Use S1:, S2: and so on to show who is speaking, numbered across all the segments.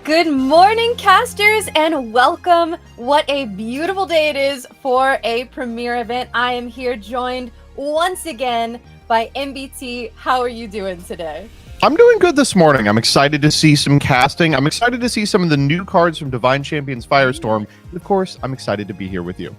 S1: Good morning, casters, and welcome. What a beautiful day it is for a premiere event. I am here joined once again by MBT. How are you doing today?
S2: I'm doing good this morning. I'm excited to see some casting. I'm excited to see some of the new cards from Divine Champions Firestorm. And of course, I'm excited to be here with you.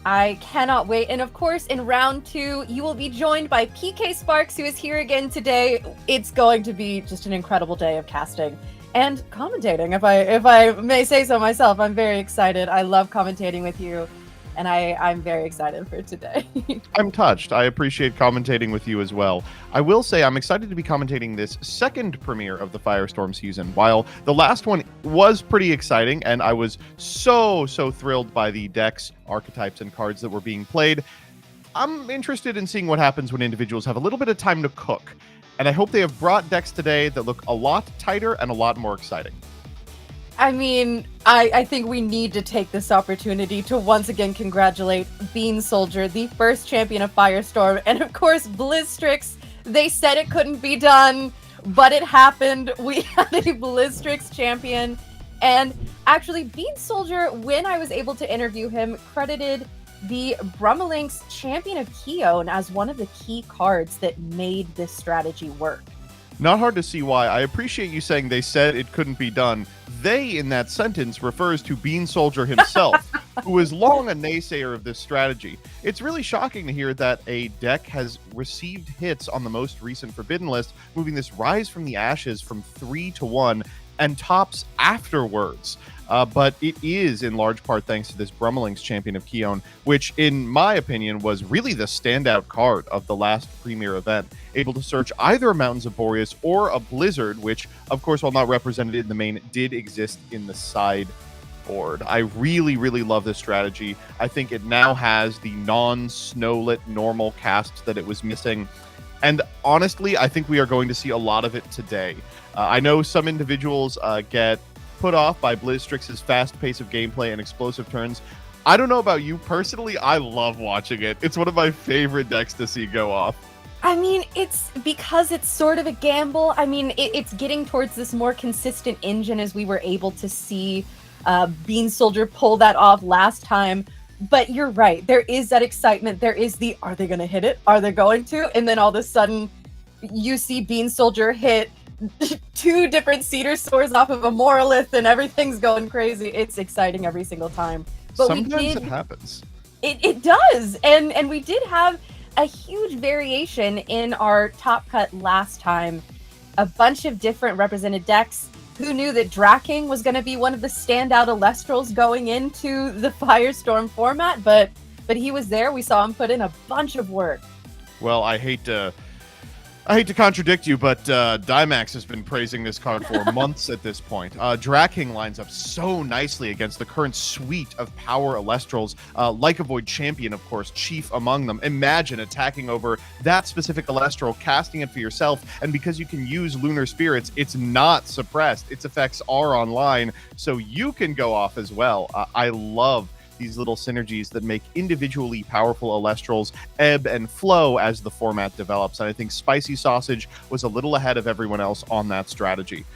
S1: I cannot wait. And of course, in round 2, you will be joined by PK Sparks, who is here again today. It's going to be just an incredible day of casting and commentating, if I may say so myself. I'm very excited. I love commentating with you, and I'm very excited for today.
S2: I'm touched. I appreciate commentating with you as well. I will say I'm excited to be commentating this second premiere of the Firestorm season. While the last one was pretty exciting, and I was so thrilled by the decks, archetypes, and cards that were being played, I'm interested in seeing what happens when individuals have a little bit of time to cook. And I hope they have brought decks today that look a lot tighter and a lot more exciting.
S1: I mean, I think we need to take this opportunity to once again congratulate Bean Soldier, the first champion of Firestorm, and of course BlueStacks. They said it couldn't be done, but it happened. We had a BlueStacks champion, and actually Bean Soldier, when I was able to interview him, credited the Brummeling's Champion of Keon as one of the key cards that made this strategy work.
S2: Not hard to see why. I appreciate you saying they said it couldn't be done. They, in that sentence, refers to Bean Soldier himself, who was long a naysayer of this strategy. It's really shocking to hear that a deck has received hits on the most recent Forbidden list, moving this Rise from the Ashes from 3 to 1 and tops afterwards. But it is in large part thanks to this Brummeling's Champion of Keon, which, in my opinion, was really the standout card of the last Premier event, able to search either a Mountains of Boreas or a Blizzard, which, of course, while not represented in the main, did exist in the sideboard. I really love this strategy. I think it now has the non-snowlit normal cast that it was missing. And honestly, I think we are going to see a lot of it today. I know some individuals get put off by BlueStacks' fast pace of gameplay and explosive turns. I don't know about you personally, I love watching it. It's one of my favorite decks to see go off.
S1: I mean, it's because it's sort of a gamble. I mean, it's getting towards this more consistent engine as we were able to see Bean Soldier pull that off last time. But you're right, there is that excitement. There is the, are they going to hit it? Are they going to? And then all of a sudden, you see Bean Soldier hit 2 different Cedar Swords off of a Moralith, and everything's going crazy. It's exciting every single time. But
S2: sometimes it happens.
S1: It does. And we did have a huge variation in our top cut last time. A bunch of different represented decks. Who knew that Draking was going to be one of the standout Elestrals going into the Firestorm format? But he was there. We saw him put in a bunch of work.
S2: Well, I hate to contradict you, but Dimax has been praising this card for months at this point. Draking lines up so nicely against the current suite of power Elestrals. Like a Void Champion, of course, chief among them. Imagine attacking over that specific Elestral, casting it for yourself, and because you can use Lunar Spirits, it's not suppressed. Its effects are online, so you can go off as well. I love these little synergies that make individually powerful Elestrals ebb and flow as the format develops. And I think Spicy Sausage was a little ahead of everyone else on that strategy.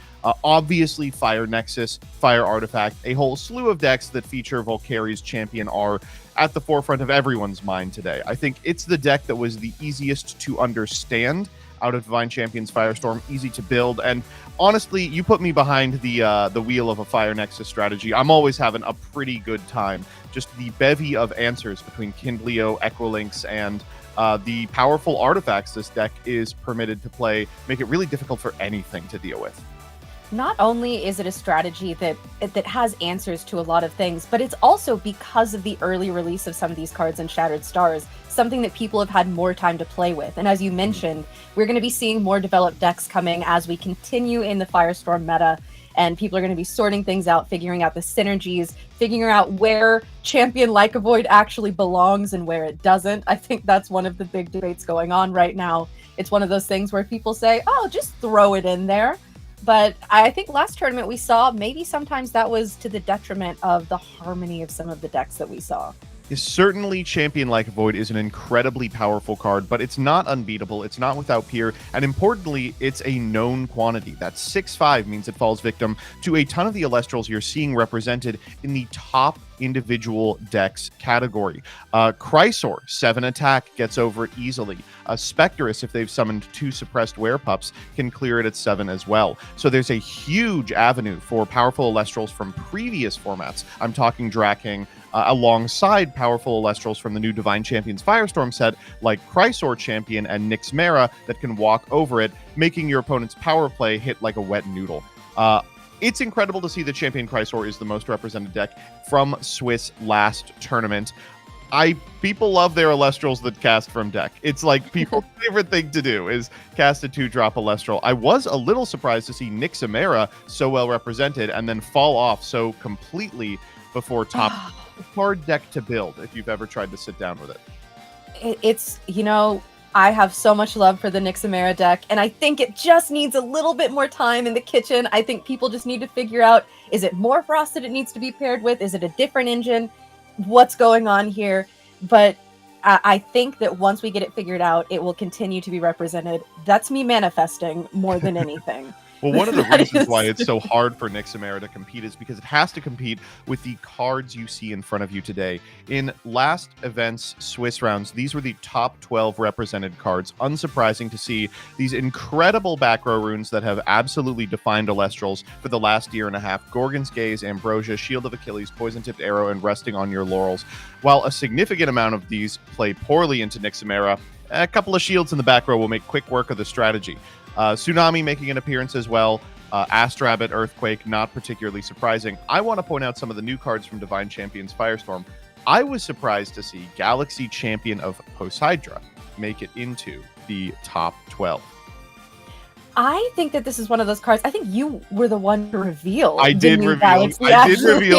S2: Obviously, Fire Nexus, Fire Artifact, a whole slew of decks that feature Volcari's Champion are at the forefront of everyone's mind today. I think it's the deck that was the easiest to understand out of Divine Champions Firestorm, easy to build, and honestly, you put me behind the wheel of a Fire Nexus strategy, I'm always having a pretty good time. Just the bevy of answers between Kindleo, Equilinx, and the powerful artifacts this deck is permitted to play make it really difficult for anything to deal with.
S1: Not only is it a strategy that has answers to a lot of things, but it's also because of the early release of some of these cards in Shattered Stars, something that people have had more time to play with. And as you mentioned, we're going to be seeing more developed decks coming as we continue in the Firestorm meta, and people are going to be sorting things out, figuring out the synergies, figuring out where Champion Like a Void actually belongs and where it doesn't. I think that's one of the big debates going on right now. It's one of those things where people say, oh, just throw it in there. But I think last tournament we saw maybe sometimes that was to the detriment of the harmony of some of the decks that we saw.
S2: Certainly, Champion Like a Void is an incredibly powerful card, but it's not unbeatable, it's not without peer, and importantly, it's a known quantity. That 6/5 means it falls victim to a ton of the Elestrals you're seeing represented in the top individual decks category. Chrysor, 7 attack, gets over it easily. Spectrus, if they've summoned 2 suppressed Werepups, can clear it at 7 as well. So there's a huge avenue for powerful Elestrals from previous formats. I'm talking Draking, alongside powerful Elestrals from the new Divine Champions Firestorm set, like Chrysor Champion and Nyx Mara, that can walk over it, making your opponent's power play hit like a wet noodle. It's incredible to see that Champion Chrysor is the most represented deck from Swiss last tournament. People love their Elestrals that cast from deck. It's like people's favorite thing to do is cast a 2-drop Elestral. I was a little surprised to see Nyx Mara so well represented and then fall off so completely before top. Hard deck to build if you've ever tried to sit down with it.
S1: It's, I have so much love for the Nyx Mara deck, and I think it just needs a little bit more time in the kitchen. I think people just need to figure out, is it more Frost that it needs to be paired with? Is it a different engine? What's going on here? But I think that once we get it figured out, it will continue to be represented. That's me manifesting more than anything.
S2: Well, one of the reasons why it's so hard for Nyx Mara to compete is because it has to compete with the cards you see in front of you today. In last event's Swiss rounds, these were the top 12 represented cards. Unsurprising to see these incredible back row runes that have absolutely defined Elestrals for the last year and a half. Gorgon's Gaze, Ambrosia, Shield of Achilles, Poison-Tipped Arrow, and Resting on Your Laurels. While a significant amount of these play poorly into Nyx Mara, a couple of shields in the back row will make quick work of the strategy. Tsunami making an appearance as well. Astrabbit, Earthquake, not particularly surprising. I want to point out some of the new cards from Divine Champions Firestorm. I was surprised to see Galaxy Champion of Poseidra make it into the top 12.
S1: I think that this is one of those cards. I think you were the one to reveal.
S2: I did reveal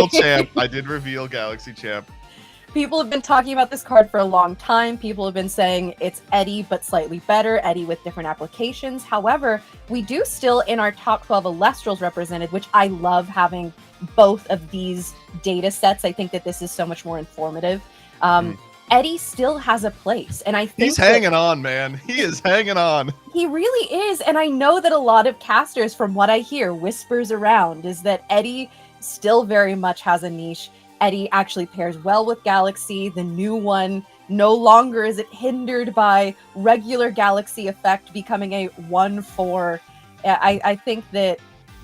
S2: Champ. I did reveal Galaxy Champ.
S1: People have been talking about this card for a long time. People have been saying it's Eddie, but slightly better, Eddie with different applications. However, we do still in our top 12 Elestrals represented, which I love having both of these data sets. I think that this is so much more informative. Eddie still has a place, and I think
S2: he's hanging on, man. He is hanging on.
S1: He really is, and I know that a lot of casters, from what I hear, whispers around, is that Eddie still very much has a niche. Eddie actually pairs well with Galaxy, the new one. No longer is it hindered by regular Galaxy effect becoming a 1/4. I think that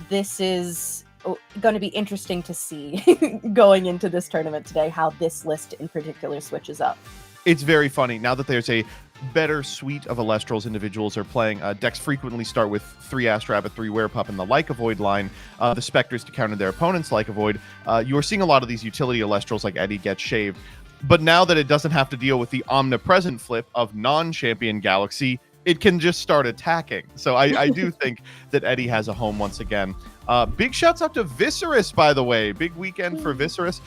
S1: this is going to be interesting to see going into this tournament today, how this list in particular switches up.
S2: It's very funny now that there's a better suite of Elestrals individuals are playing. Decks frequently start with 3 Astrabbit, 3 Werepup, and the Like a Void line. The Spectres to counter their opponents' Like a Void. You're seeing a lot of these utility Elestrals like Eddie get shaved. But now that it doesn't have to deal with the omnipresent flip of non-champion Galaxy, it can just start attacking. So I do think that Eddie has a home once again. Big shouts out to Viserys, by the way. Big weekend for Viserys.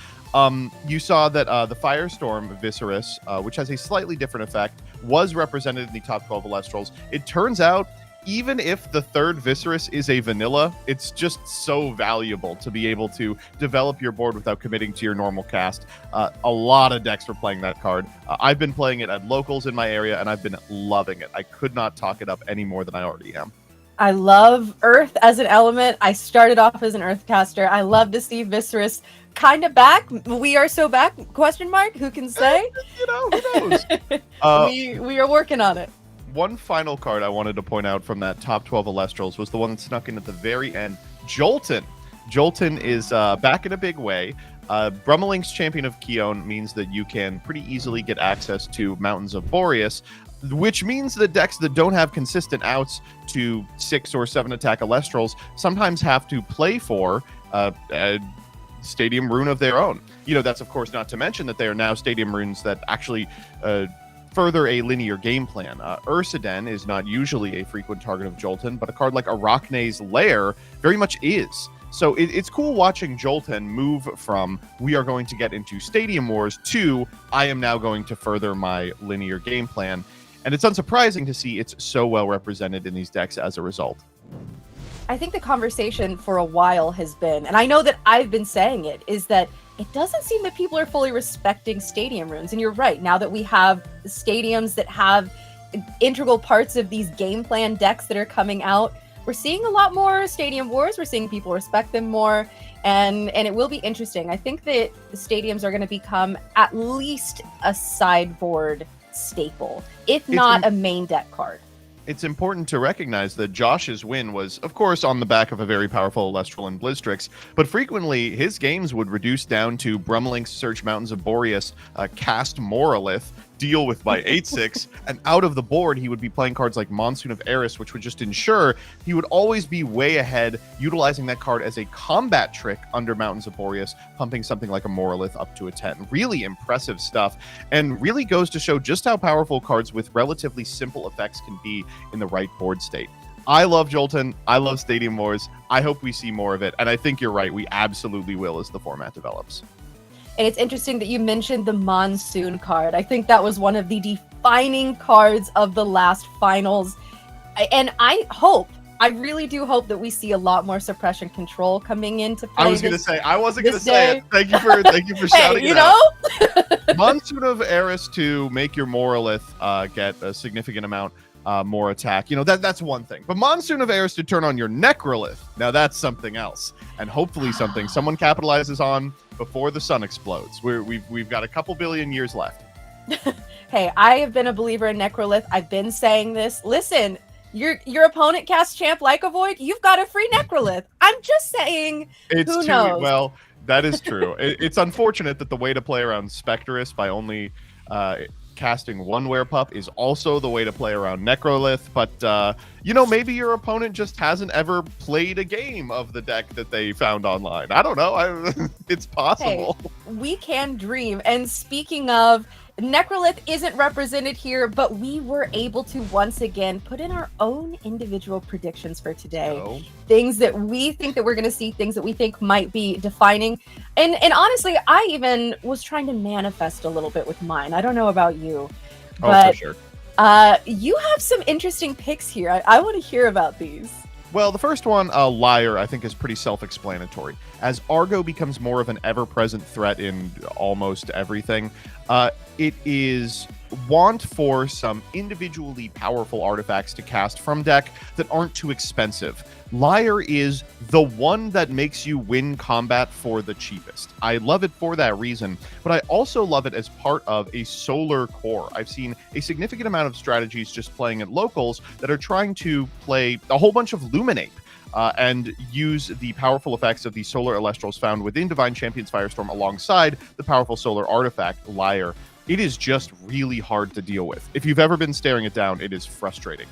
S2: You saw that the Firestorm Viserys, which has a slightly different effect, was represented in the top 12 Elestrals. It turns out, even if the third Viserys is a vanilla, it's just so valuable to be able to develop your board without committing to your normal cast. A lot of decks were playing that card. I've been playing it at locals in my area, and I've been loving it. I could not talk it up any more than I already am.
S1: I love Earth as an element. I started off as an Earth caster. I love to see Viserys kind of back. We are so back, question mark? Who can say?
S2: Who knows?
S1: We are working on it.
S2: One final card I wanted to point out from that top 12 Elestrals was the one that snuck in at the very end, Jolton. Jolton is back in a big way. Brummelink's Champion of Keon means that you can pretty easily get access to Mountains of Boreas, which means that decks that don't have consistent outs to 6 or 7 attack Elestrals sometimes have to play for a Stadium Rune of their own. That's of course not to mention that they are now Stadium Runes that actually further a linear game plan. Ursaden is not usually a frequent target of Jolton, but a card like Arachne's Lair very much is. So it's cool watching Jolton move from we are going to get into Stadium Wars to I am now going to further my linear game plan. And it's unsurprising to see it's so well represented in these decks as a result. I
S1: think the conversation for a while has been, and I know that I've been saying it, is that it doesn't seem that people are fully respecting stadium runes. And you're right, now that we have stadiums that have integral parts of these game plan decks that are coming out, we're seeing a lot more stadium wars. We're seeing people respect them more, and it will be interesting. I think that the stadiums are going to become at least a sideboard staple, if not a main deck card.
S2: It's important to recognize that Josh's win was, of course, on the back of a very powerful Elestral and BlueStacks, but frequently his games would reduce down to Brummelink, Search Mountains of Boreas, cast Moralith, deal with by 8/6, and out of the board he would be playing cards like Monsoon of Eris, which would just ensure he would always be way ahead, utilizing that card as a combat trick under Mountains of Boreas, pumping something like a Moralith up to a 10. Really impressive stuff, and really goes to show just how powerful cards with relatively simple effects can be in the right board state. I love Jolton. I love Stadium Wars. I hope we see more of it, and I think you're right. We absolutely will as the format develops.
S1: And it's interesting that you mentioned the Monsoon card. I think that was one of the defining cards of the last finals. And I really do hope that we see a lot more suppression control coming into play.
S2: I wasn't going to say it. Thank you for shouting it out. Monsoon of Eris to make your Moralith get a significant amount more attack. That's one thing. But Monsoon of Eris to turn on your Necrolith, now that's something else. And hopefully something someone capitalizes on before the sun explodes. We've got a couple billion years left.
S1: Hey, I have been a believer in Necrolith. I've been saying this. Listen, your opponent casts Champ like a Void, you've got a free Necrolith. I'm just saying, who knows?
S2: Well, that is true. It's unfortunate that the way to play around Spectrus by only casting one Werepup is also the way to play around Necrolith, but maybe your opponent just hasn't ever played a game of the deck that they found online. I don't know. It's possible.
S1: Hey, we can dream. And speaking of, Necrolith isn't represented here, but we were able to once again put in our own individual predictions for today. Things that we think that we're going to see, things that we think might be defining. And honestly, I even was trying to manifest a little bit with mine. I don't know about you, but
S2: for sure.
S1: You have some interesting picks here. I want to hear about these.
S2: Well, the first one, Liar, I think is pretty self-explanatory. As Argo becomes more of an ever-present threat in almost everything, it is want for some individually powerful artifacts to cast from deck that aren't too expensive. Liar is the one that makes you win combat for the cheapest. I love it for that reason, but I also love it as part of a solar core. I've seen a significant amount of strategies just playing at locals that are trying to play a whole bunch of Luminate and use the powerful effects of the solar Elestrals found within Divine Champion's Firestorm alongside the powerful solar artifact, Liar. It is just really hard to deal with. If you've ever been staring it down, it is frustrating.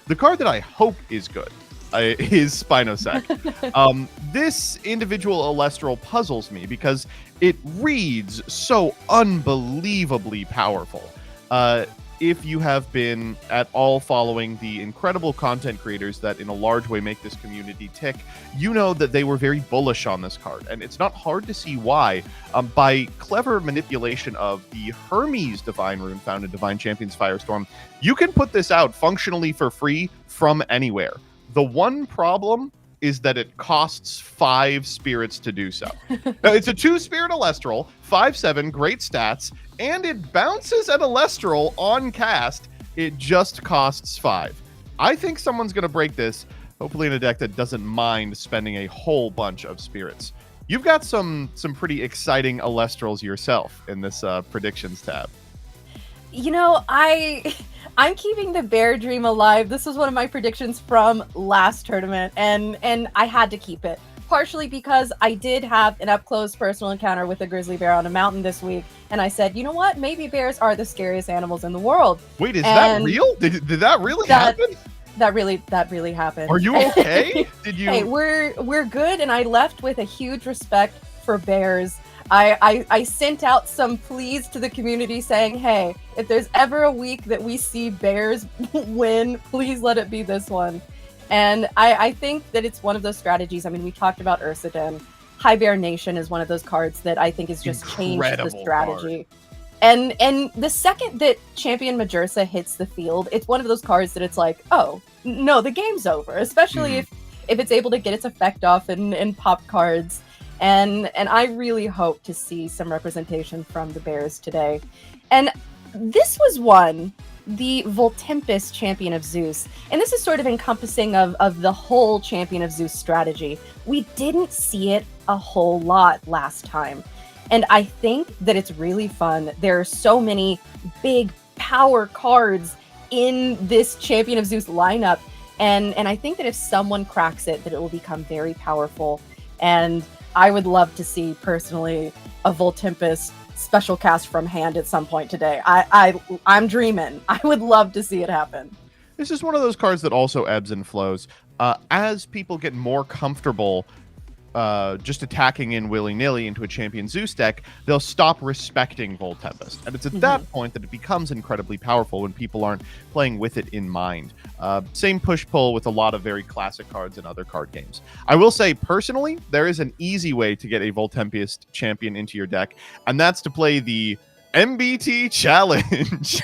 S2: The card that I hope is good is Spinosec. This individual Elestral puzzles me because it reads so unbelievably powerful. If you have been at all following the incredible content creators that in a large way make this community tick, you know that they were very bullish on this card. And it's not hard to see why. By clever manipulation of the Hermes Divine Rune found in Divine Champion's Firestorm, you can put this out functionally for free from anywhere. The one problem is that it costs 5 spirits to do so. Now, it's a 2-spirit Elestral, 5/7, great stats, and it bounces at Elestral on cast. It just costs 5. I think someone's going to break this, hopefully in a deck that doesn't mind spending a whole bunch of spirits. You've got some pretty exciting Elestrals yourself in this predictions tab.
S1: I'm keeping the bear dream alive. This was one of my predictions from last tournament, and I had to keep it. Partially because I did have an up-close personal encounter with a grizzly bear on a mountain this week, and I said, you know what? Maybe bears are the scariest animals in the world.
S2: Wait, is that real? Did that really happen?
S1: That really happened.
S2: Are you okay? Did you?
S1: Hey, we're good, and I left with a huge respect for bears. I sent out some pleas to the community saying, hey, if there's ever a week that we see bears win, please let it be this one. And I think that it's one of those strategies. I mean, we talked about Ursaden. High Bear Nation is one of those cards that I think has just changed the strategy. And the second that Champion Majursa hits the field, it's one of those cards that it's like, oh, no, the game's over. Especially if it's able to get its effect off and pop cards. And I really hope to see some representation from the Bears today. And this was one, the Voltempest Champion of Zeus. And this is sort of encompassing of the whole Champion of Zeus strategy. We didn't see it a whole lot last time. And I think that it's really fun. There are so many big power cards in this Champion of Zeus lineup. And I think that if someone cracks it, that it will become very powerful. And I would love to see, personally, a Voltempest special cast from hand at some point today. I'm dreaming. I would love to see it happen.
S2: This is one of those cards that also ebbs and flows. As people get more comfortable just attacking in willy-nilly into a Champion Zeus deck, they'll stop respecting Voltempest. And it's at that point that it becomes incredibly powerful when people aren't playing with it in mind. Same push-pull with a lot of very classic cards in other card games. I will say, personally, there is an easy way to get a Voltempest champion into your deck, and that's to play the MBT Challenge.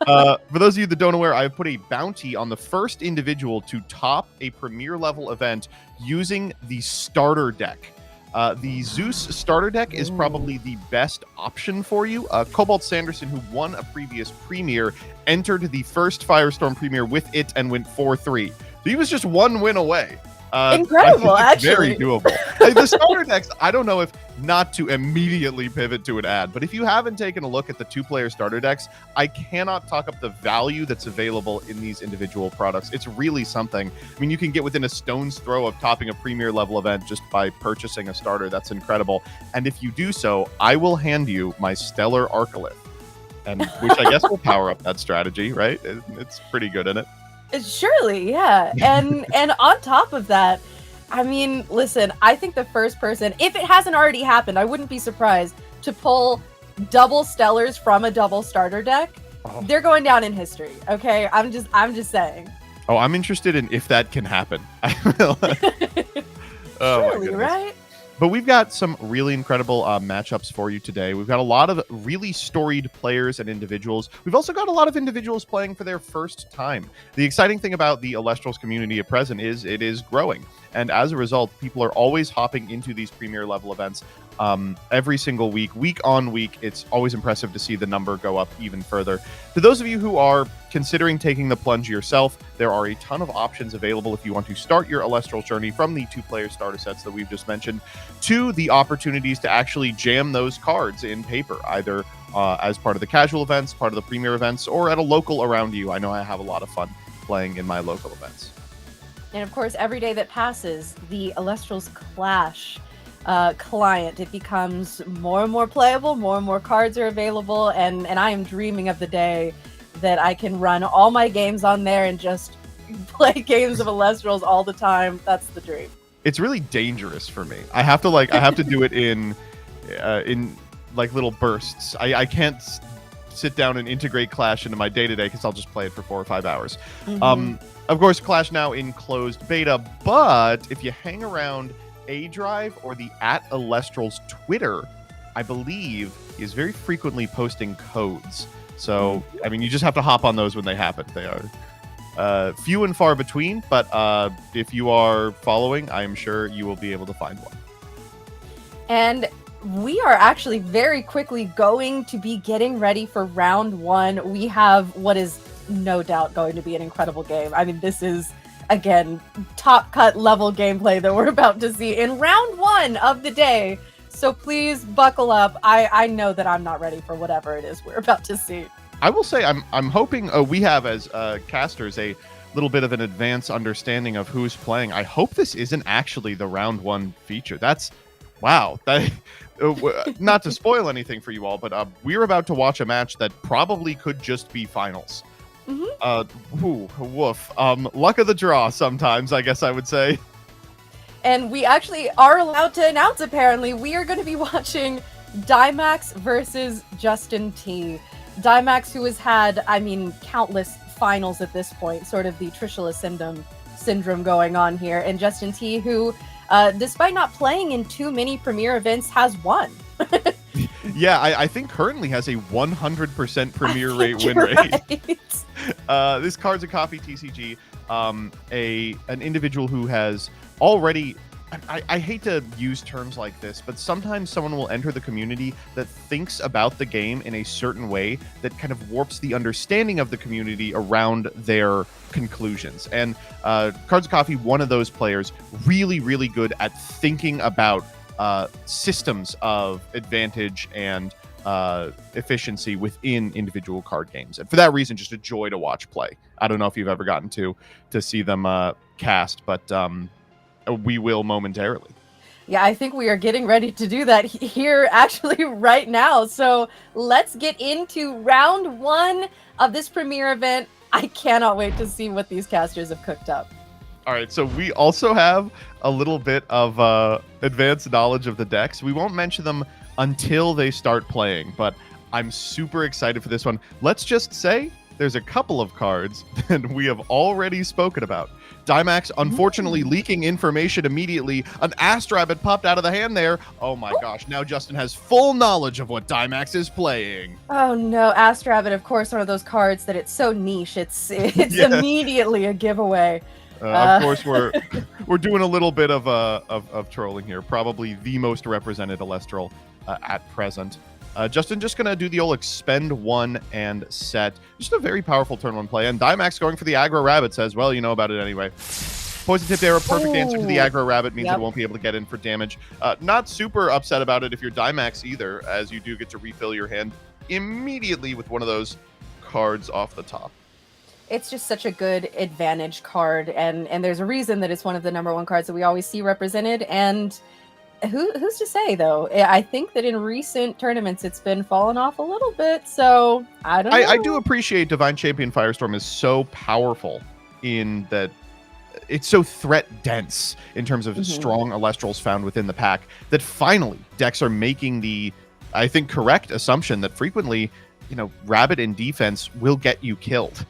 S2: For those of you that don't know, I have put a bounty on the first individual to top a premier level event using the starter deck. The Zeus starter deck is probably the best option for you. Cobalt Sanderson, who won a previous Premier, entered the first Firestorm Premier with it and went 4-3. So he was just one win away.
S1: Incredible, actually.
S2: Very doable. The starter decks, I don't know if not to immediately pivot to an ad, but if you haven't taken a look at the two-player starter decks, I cannot talk up the value that's available in these individual products. It's really something. I mean, you can get within a stone's throw of topping a premier level event just by purchasing a starter. That's incredible. And if you do so, I will hand you my Stellar Arcalith, and which I guess will power up that strategy, right? It's pretty good in it.
S1: Surely, yeah. And on top of that, I mean, listen, I think the first person, if it hasn't already happened, I wouldn't be surprised to pull double Stellars from a double starter deck. They're going down in history, okay? I'm just saying. Oh,
S2: I'm interested in if that can happen.
S1: Surely, right?
S2: But we've got some really incredible matchups for you today. We've got a lot of really storied players and individuals. We've also got a lot of individuals playing for their first time. The exciting thing about the Elestrals community at present is it is growing. And as a result, people are always hopping into these premier level events every single week on week. It's always impressive to see the number go up even further. To those of you who are considering taking the plunge yourself, there are a ton of options available if you want to start your Elestral journey, from the two-player starter sets that we've just mentioned to the opportunities to actually jam those cards in paper, either as part of the casual events, part of the premier events, or at a local around you. I know I have a lot of fun playing in my local events.
S1: And of course, every day that passes, the Elestrals Clash client, it becomes more and more playable, more and more cards are available, and I am dreaming of the day that I can run all my games on there and just play games of Elestrals all the time. That's the dream.
S2: It's really dangerous for me. I have to do it in like little bursts. I can't sit down and integrate Clash into my day-to-day because I'll just play it for 4 or 5 hours. Of course, Clash now in closed beta, but if you hang around A Drive or the @Elestrals Twitter, I believe is very frequently posting codes. So, I mean, you just have to hop on those when they happen. They are few and far between, but if you are following, I am sure you will be able to find one.
S1: And we are actually very quickly going to be getting ready for round one. We have what is no doubt going to be an incredible game. I mean, this is, again, top cut level gameplay that we're about to see in round one of the day. So please buckle up. I know that I'm not ready for whatever it is we're about to see.
S2: I will say I'm hoping we have as casters a little bit of an advanced understanding of who's playing. I hope this isn't actually the round one feature. That's wow. That not to spoil anything for you all, but we're about to watch a match that probably could just be finals. Woof. Luck of the draw sometimes, I guess I would say.
S1: And we actually are allowed to announce, apparently, we are going to be watching Dimax versus Justin T. Dimax, who has had, I mean, countless finals at this point, sort of the Trishula syndrome going on here. And Justin T, who, despite not playing in too many premier events, has won.
S2: Yeah, I think currently has a 100% premier rate win rate. This card's a copy TCG. An individual who has already, I hate to use terms like this, but sometimes someone will enter the community that thinks about the game in a certain way that kind of warps the understanding of the community around their conclusions. And Cards of Coffee, one of those players, really, really good at thinking about systems of advantage and efficiency within individual card games. And for that reason, just a joy to watch play. I don't know if you've ever gotten to see them cast, but we will momentarily.
S1: Yeah, I think we are getting ready to do that here actually right now. So let's get into round 1 of this premiere event. I cannot wait to see what these casters have cooked up.
S2: All right, so we also have a little bit of advanced knowledge of the decks. We won't mention them until they start playing, but I'm super excited for this one. Let's just say there's a couple of cards that we have already spoken about. Dimax, unfortunately, leaking information immediately. An Astrabbit popped out of the hand there. Oh my gosh, now Justin has full knowledge of what Dimax is playing.
S1: Oh no, Astrabbit, of course, one of those cards that it's so niche, it's immediately a giveaway.
S2: Of course, we're doing a little bit of trolling here. Probably the most represented Elestral at present. Justin just going to do the old expend 1 and set. Just a very powerful turn 1 play. And Dimax going for the aggro rabbit says, well, you know about it anyway. Poison Tipped Arrow, perfect answer to the aggro rabbit, means it won't be able to get in for damage. Not super upset about it if you're Dimax either, as you do get to refill your hand immediately with one of those cards off the top.
S1: It's just such a good advantage card, and there's a reason that it's one of the #1 cards that we always see represented. And who's to say, though? I think that in recent tournaments it's been falling off a little bit, so I don't know.
S2: I do appreciate Divine Champion Firestorm is so powerful in that it's so threat dense in terms of strong Elestrals found within the pack that finally decks are making the, I think, correct assumption that frequently, you know, Rabbit in defense will get you killed.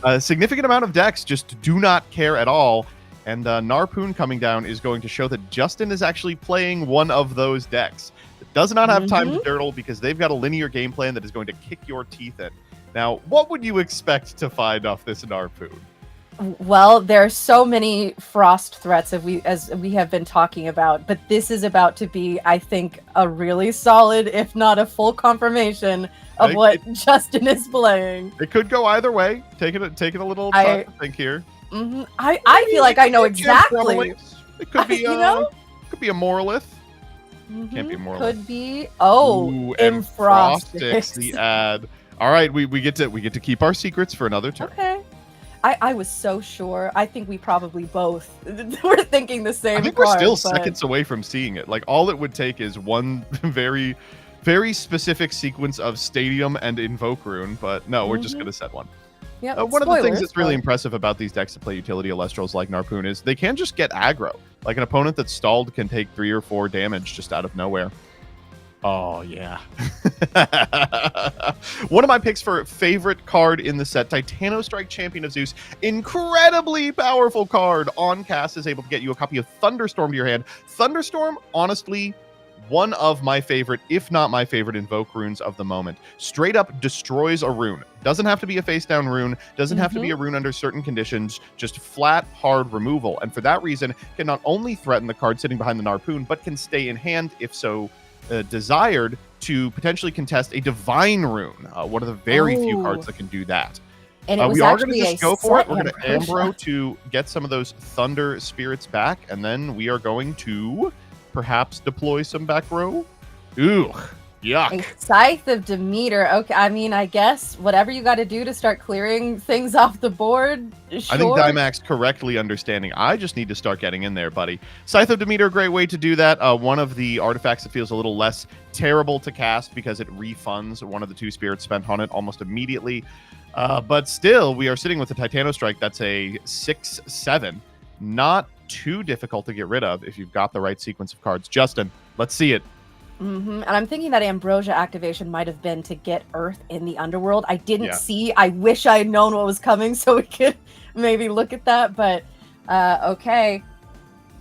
S2: A significant amount of decks just do not care at all. And Narpoon coming down is going to show that Justin is actually playing one of those decks. It does not have time to dirtle because they've got a linear game plan that is going to kick your teeth in. Now, what would you expect to find off this Narpoon?
S1: Well, there are so many frost threats as we have been talking about, but this is about to be, I think, a really solid, if not a full confirmation of what Justin is playing.
S2: It could go either way. Taking a little time to think here.
S1: I feel like I know exactly.
S2: It could be, could be a Morolith. Can't be a Morolith.
S1: Could be. Oh, Infrostix.
S2: The ad. All right, we get to keep our secrets for another turn.
S1: Okay. I was so sure. I think we probably both were thinking the same.
S2: I think we're still seconds away from seeing it. Like, all it would take is one very, very specific sequence of Stadium and Invoke Rune, but no, we're just going to set one.
S1: Yeah.
S2: One of the things that's really impressive about these decks that play utility Elestrals like Narpoon is they can just get aggro. Like, an opponent that's stalled can take 3 or 4 damage just out of nowhere. Oh, yeah. One of my picks for favorite card in the set, Titanostrike Champion of Zeus. Incredibly powerful card. On cast is able to get you a copy of Thunderstorm to your hand. Thunderstorm, honestly, one of my favorite, if not my favorite, Invoke runes of the moment. Straight up destroys a rune. Doesn't have to be a face-down rune. Doesn't have to be a rune under certain conditions. Just flat, hard removal. And for that reason, can not only threaten the card sitting behind the Narpoon, but can stay in hand if so desired to potentially contest a divine rune. One of the very few cards that can do that.
S1: And
S2: we are going to just go for it. We're going to Ambro to get some of those Thunder Spirits back, and then we are going to perhaps deploy some back row. Ooh, yuck.
S1: A Scythe of Demeter. Okay, I mean, I guess whatever you got to do to start clearing things off the board. Sure.
S2: I think Dimax correctly understanding. I just need to start getting in there, buddy. Scythe of Demeter, great way to do that. One of the artifacts that feels a little less terrible to cast because it refunds one of the 2 spirits spent on it almost immediately. But still, we are sitting with a Titanostrike that's a 6/7. Not too difficult to get rid of if you've got the right sequence of cards. Justin, let's see it.
S1: And I'm thinking that Ambrosia activation might have been to get Earth in the underworld. I didn't see. I wish I had known what was coming so we could maybe look at that. But okay.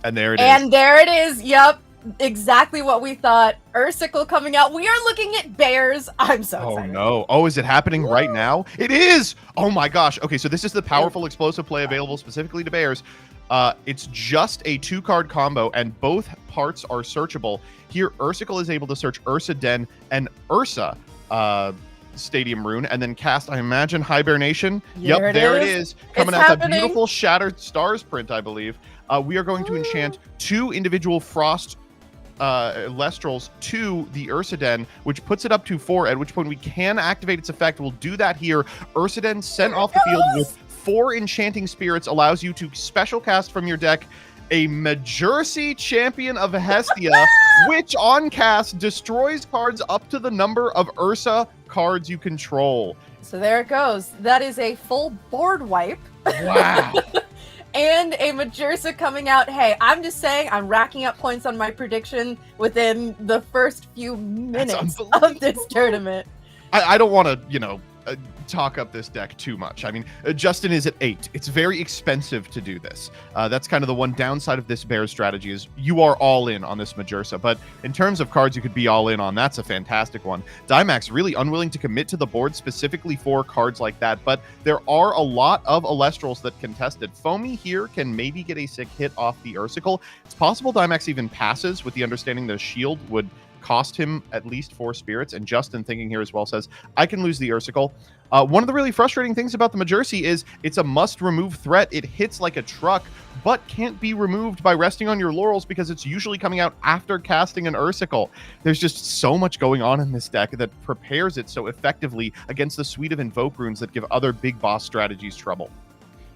S2: And there it is.
S1: And there it is. Yep. exactly what we thought. Ursicle coming out. We are looking at bears. I'm so excited.
S2: Oh no. Oh, is it happening right now? It is! Oh my gosh. Okay, so this is the powerful explosive play available specifically to bears. It's just a 2-card combo, and both parts are searchable. Here, Ursicle is able to search Ursa Den and Ursa Stadium Rune, and then cast, I imagine, Hibernation. Yep, there it is. Coming out that beautiful Shattered Stars print, I believe. We are going to enchant 2 individual Frost Elestrals to the Ursa Den, which puts it up to 4, at which point we can activate its effect. We'll do that here. Ursa Den sent off the field with 4 enchanting spirits, allows you to special cast from your deck a Majercy Champion of Hestia, which on cast destroys cards up to the number of Ursa cards you control.
S1: So there it goes. That is a full board wipe.
S2: Wow.
S1: And a Majersa coming out. Hey, I'm just saying, I'm racking up points on my prediction within the first few minutes of this tournament.
S2: I don't want to, talk up this deck too much. I mean, Justin is at 8. It's very expensive to do this. That's kind of the one downside of this bear strategy is you are all in on this Majersa. But in terms of cards you could be all in on, that's a fantastic one. Dimax really unwilling to commit to the board specifically for cards like that. But there are a lot of Elestrals that contest it. Foamy here can maybe get a sick hit off the Ursicle. It's possible Dimax even passes with the understanding the shield would cost him at least 4 spirits. And Justin, thinking here as well, says, I can lose the Ursicle. One of the really frustrating things about the Majercy is it's a must-remove threat. It hits like a truck, but can't be removed by resting on your laurels because it's usually coming out after casting an Ursicle. There's just so much going on in this deck that prepares it so effectively against the suite of Invoke runes that give other big boss strategies trouble.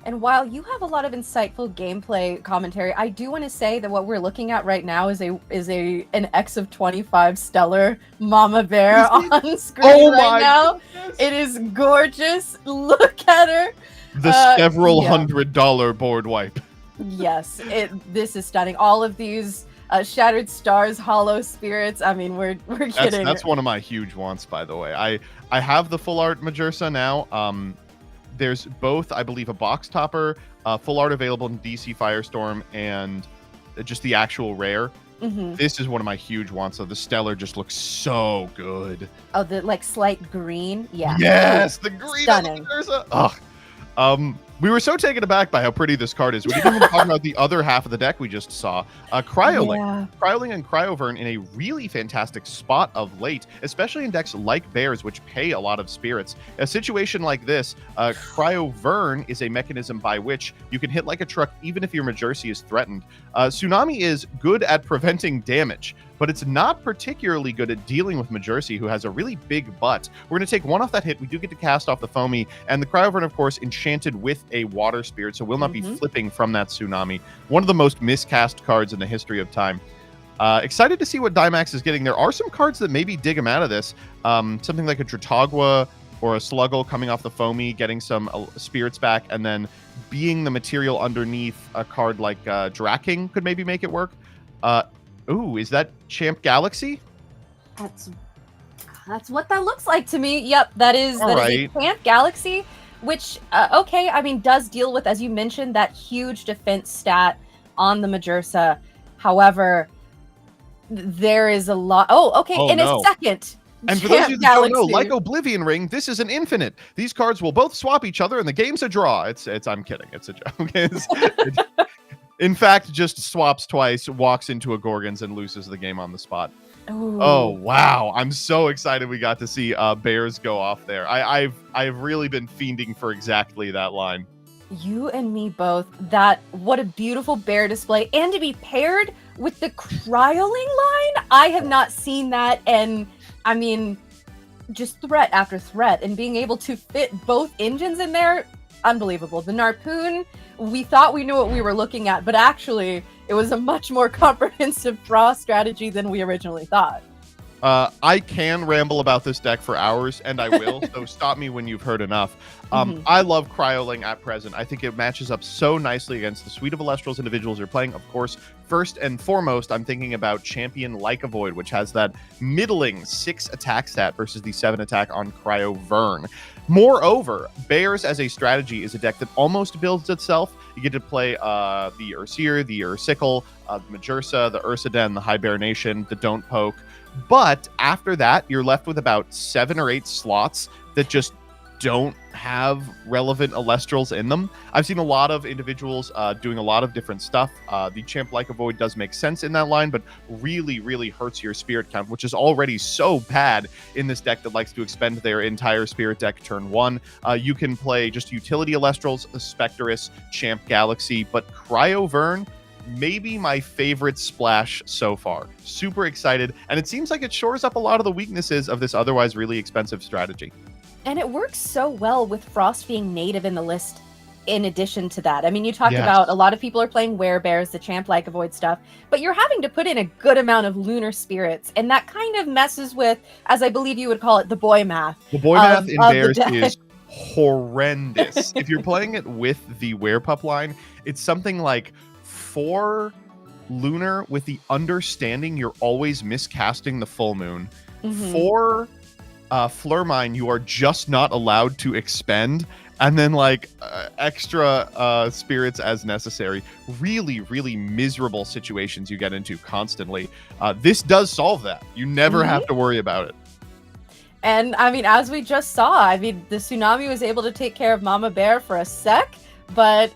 S1: And while you have a lot of insightful gameplay commentary, I do want to say that what we're looking at right now is an X of 25 Stellar Mama Bear on screen right now. Goodness. It is gorgeous. Look at her.
S2: The several $100 board wipe.
S1: Yes, this is stunning. All of these Shattered Stars, Hollow Spirits. I mean, we're kidding.
S2: That's one of my huge wants, by the way. I have the full art Majersa now. There's both, I believe, a box topper, full art available in DC Firestorm, and just the actual rare. Mm-hmm. This is one of my huge wants. So the Stellar just looks so good.
S1: Oh, the slight green, yeah.
S2: Yes, the green. Stunning. Ugh. We were so taken aback by how pretty this card is. We didn't even talk about the other half of the deck we just saw. Cryoling. Yeah. Cryoling and Cryovern in a really fantastic spot of late, especially in decks like Bears, which pay a lot of spirits. A situation like this, Cryovern is a mechanism by which you can hit like a truck even if your Majercy is threatened. Tsunami is good at preventing damage, but it's not particularly good at dealing with Majercy, who has a really big butt. We're going to take 1 off that hit. We do get to cast off the Foamy, and the Cryovern, of course, enchanted with a water spirit, so will not be flipping from that Tsunami. One of the most miscast cards in the history of time. Excited to see what Dimax is getting. There are some cards that maybe dig him out of this. Something like a Dratagua or a Sluggle coming off the Foamy, getting some spirits back, and then being the material underneath a card like Draking could maybe make it work. Ooh, is that Champ Galaxy?
S1: That's what that looks like to me. Yep, that is a Champ Galaxy, which okay, I mean, does deal with, as you mentioned, that huge defense stat on the Majersa. However, there is a lot. Oh, okay, a second.
S2: And for those of you that don't know, like Oblivion Ring, this is an infinite. These cards will both swap each other, and the game's a draw. It's. I'm kidding. It's a joke. In fact, just swaps twice, walks into a Gorgons, and loses the game on the spot. Ooh. Oh, wow. I'm so excited we got to see Bears go off there. I've really been fiending for exactly that line.
S1: You and me both. What a beautiful bear display. And to be paired with the Cryoling line, I have not seen that. And I mean, just threat after threat. And being able to fit both engines in there, unbelievable. The Narpoon, we thought we knew what we were looking at, but actually it was a much more comprehensive draw strategy than we originally thought.
S2: I can ramble about this deck for hours, and I will, so stop me when you've heard enough. I love Cryoling at present. I think it matches up so nicely against the suite of Elestrals individuals you're playing. Of course, first and foremost, I'm thinking about Champion Like a Void, which has that middling 6 attack stat versus the 7 attack on Cryovern. Moreover, Bears as a strategy is a deck that almost builds itself. You get to play the Urseer, the Ursicle, the Majursa, the Ursaden, the Hibernation, the Don't Poke. But after that, you're left with about 7 or 8 slots that just don't have relevant Elestrals in them. I've seen a lot of individuals doing a lot of different stuff. The Champ Like a Void does make sense in that line, but really, really hurts your Spirit count, which is already so bad in this deck that likes to expend their entire Spirit deck turn 1. You can play just utility Elestrals, Spectrus, Champ Galaxy, but Cryovern, maybe my favorite splash so far. Super excited, and it seems like it shores up a lot of the weaknesses of this otherwise really expensive strategy.
S1: And it works so well with Frost being native in the list in addition to that. I mean, you talked
S2: Yes.
S1: about a lot of people are playing Werebears, the Champ Like a Void stuff, but you're having to put in a good amount of Lunar Spirits, and that kind of messes with, as I believe you would call it, the boy math.
S2: The boy math in
S1: of the
S2: Bears
S1: deck.
S2: is horrendous. If you're playing it with the Werepup line, it's something like 4 Lunar with the understanding you're always miscasting the full moon. 4 Flurmine you are just not allowed to expend, and then extra spirits as necessary. Really, really miserable situations you get into constantly. This does solve that. You never have to worry about it.
S1: And I mean, as we just saw, I mean, the Tsunami was able to take care of Mama Bear for a sec, but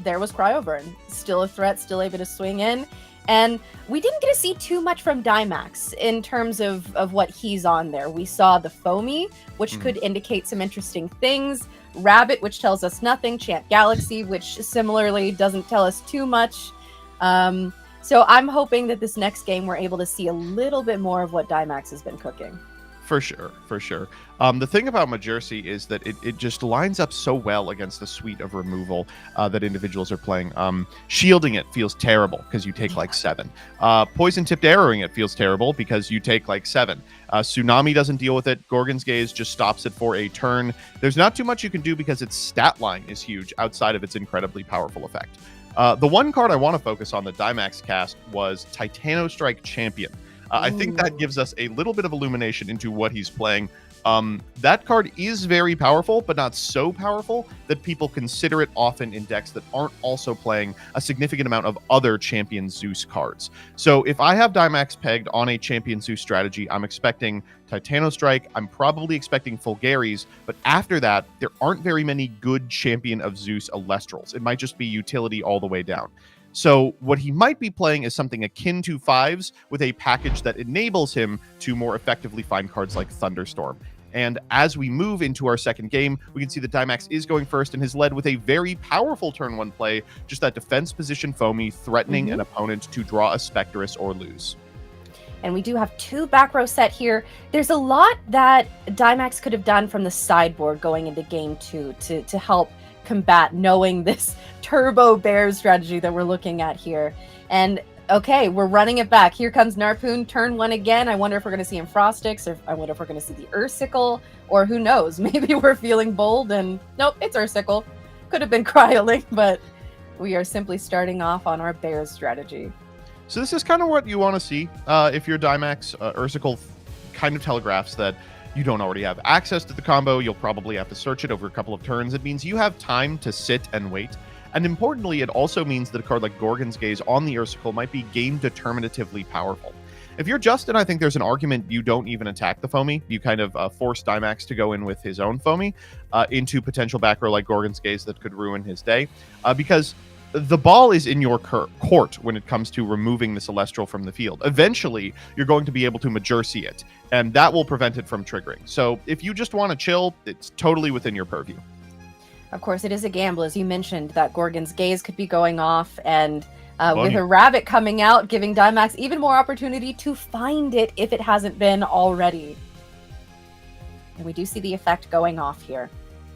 S1: there was Cryovern. Still a threat, still able to swing in. And we didn't get to see too much from Dimax in terms of what he's on there. We saw the Foamy, which could indicate some interesting things. Rabbit, which tells us nothing. Champ Galaxy, which similarly doesn't tell us too much. So I'm hoping that this next game we're able to see a little bit more of what Dimax has been cooking.
S2: For sure, for sure. The thing about Majursi is that it just lines up so well against the suite of removal that individuals are playing. Shielding it feels terrible because you take 7. Poison Tipped Arrowing it feels terrible because you take 7. Tsunami doesn't deal with it. Gorgon's Gaze just stops it for a turn. There's not too much you can do because its stat line is huge outside of its incredibly powerful effect. The one card I want to focus on that Dimax cast was Titanostrike Champion. I think that gives us a little bit of illumination into what he's playing. That card is very powerful, but not so powerful that people consider it often in decks that aren't also playing a significant amount of other Champion Zeus cards. So if I have Dimax pegged on a Champion Zeus strategy, I'm expecting Titanostrike, I'm probably expecting Fulgaris, but after that, there aren't very many good Champion of Zeus Elestrals. It might just be utility all the way down. So what he might be playing is something akin to 5s with a package that enables him to more effectively find cards like Thunderstorm. And as we move into our second game, we can see that Dimax is going first and has led with a very powerful turn 1 play, just that defense position Foamy, threatening an opponent to draw a Spectrus or lose.
S1: And we do have 2 back row set here. There's a lot that Dimax could have done from the sideboard going into game 2 to help combat knowing this turbo bear strategy that we're looking at here. And okay, we're running it back. Here comes Narpoon, turn 1 again. I wonder if we're going to see him Frostix, or I wonder if we're going to see the Ursicle, or who knows, maybe we're feeling bold and nope, it's Ursicle. Could have been Cryolink, but we are simply starting off on our bears strategy.
S2: So this is kind of what you want to see if you're Dimax. Ursicle kind of telegraphs that you don't already have access to the combo. You'll probably have to search it over a couple of turns. It means you have time to sit and wait. And importantly, it also means that a card like Gorgon's Gaze on the Ursicle might be game determinatively powerful. If you're Justin, I think there's an argument you don't even attack the Foamy. You kind of force Dimax to go in with his own Foamy into potential back row like Gorgon's Gaze that could ruin his day. Because the ball is in your court when it comes to removing this Elestral from the field. Eventually, you're going to be able to Majursi it, and that will prevent it from triggering. So if you just want to chill, it's totally within your purview.
S1: Of course, it is a gamble, as you mentioned, that Gorgon's Gaze could be going off, and with a Rabbit coming out, giving Dimax even more opportunity to find it if it hasn't been already. And we do see the effect going off here.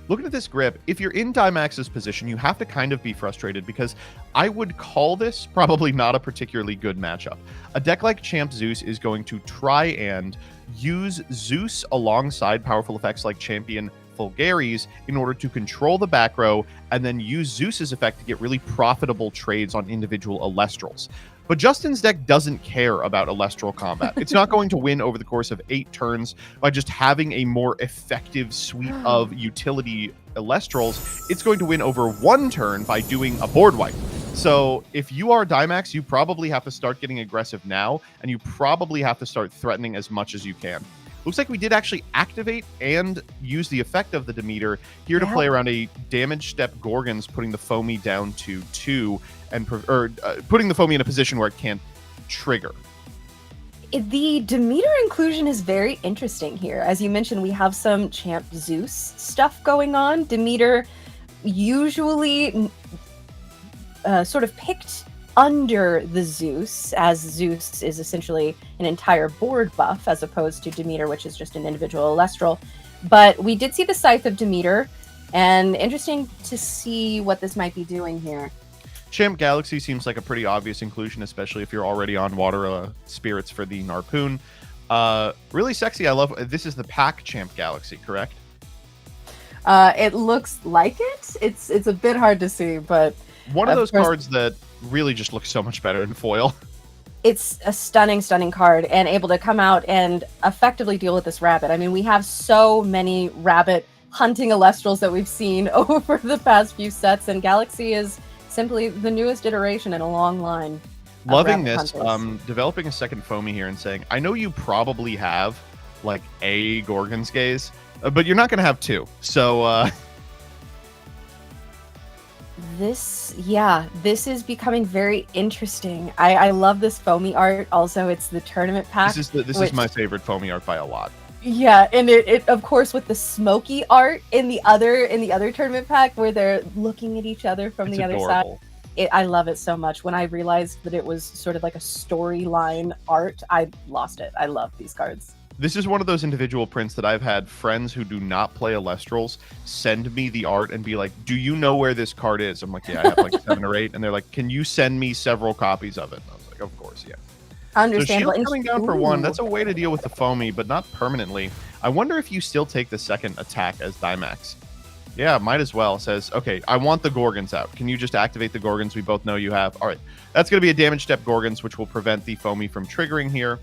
S2: Looking at this grip, if you're in Dimax's position, you have to kind of be frustrated because I would call this probably not a particularly good matchup. A deck like Champ Zeus is going to try and use Zeus alongside powerful effects like Champion Fulgaris in order to control the back row and then use Zeus's effect to get really profitable trades on individual Elestrals. But Justin's deck doesn't care about Elestral combat. It's not going to win over the course of 8 turns by just having a more effective suite of utility Elestrals. It's going to win over 1 turn by doing a board wipe. So if you are Dimax, you probably have to start getting aggressive now, and you probably have to start threatening as much as you can. Looks like we did actually activate and use the effect of the Demeter here to play around a damage step Gorgons, putting the Foamy down to 2 and putting the Foamy in a position where it can't trigger.
S1: The Demeter inclusion is very interesting here. As you mentioned, we have some Champ Zeus stuff going on. Demeter usually sort of picked under the Zeus, as Zeus is essentially an entire board buff as opposed to Demeter, which is just an individual Elestral. But we did see the Scythe of Demeter, and interesting to see what this might be doing here.
S2: Champ Galaxy seems like a pretty obvious inclusion, especially if you're already on Water Spirits for the Narpoon. Really sexy. I love this. Is the pack Champ Galaxy, correct?
S1: It looks like it. It's a bit hard to see, but
S2: one of those cards that really just looks so much better in foil.
S1: It's a stunning card, and able to come out and effectively deal with this rabbit. I mean, we have so many rabbit hunting Elestrals that we've seen over the past few sets, and Galaxy is simply the newest iteration in a long line.
S2: Loving this. Developing a second Foamy here and saying, I know you probably have like a Gorgon's Gaze, but you're not going to have 2. So
S1: this is becoming very interesting. I love this Foamy art. Also, it's the tournament pack.
S2: This is my favorite Foamy art by a lot.
S1: Yeah, and it of course with the smoky art in the other tournament pack where they're looking at each other from the other side. I love it so much. When I realized that it was sort of like a storyline art, I lost it. I love these cards.
S2: This is one of those individual prints that I've had friends who do not play Elestrals send me the art and be like, do you know where this card is? I'm like, yeah, I have like 7 or 8. And they're like, can you send me several copies of it? And I was like, of course, yeah.
S1: Understandable.
S2: So shield coming down for 1. That's a way to deal with the Foamy, but not permanently. I wonder if you still take the second attack as Dimax. Yeah, might as well. Says, okay, I want the Gorgons out. Can you just activate the Gorgons we both know you have? All right. That's going to be a damage step Gorgons, which will prevent the Foamy from triggering here.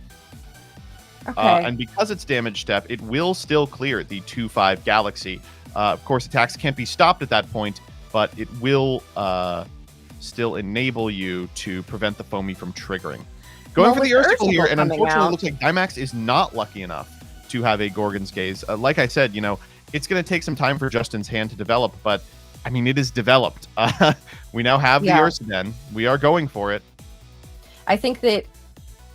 S1: Okay.
S2: And because it's damage step, it will still clear the 2/5 Galaxy. Of course, attacks can't be stopped at that point, but it will still enable you to prevent the Foamy from triggering. Going for the Ursicle here, and unfortunately, it looks like Dimax is not lucky enough to have a Gorgon's Gaze. Like I said, it's going to take some time for Justin's hand to develop, but I mean, it is developed. We now have the Ursidon. We are going for it.
S1: I think that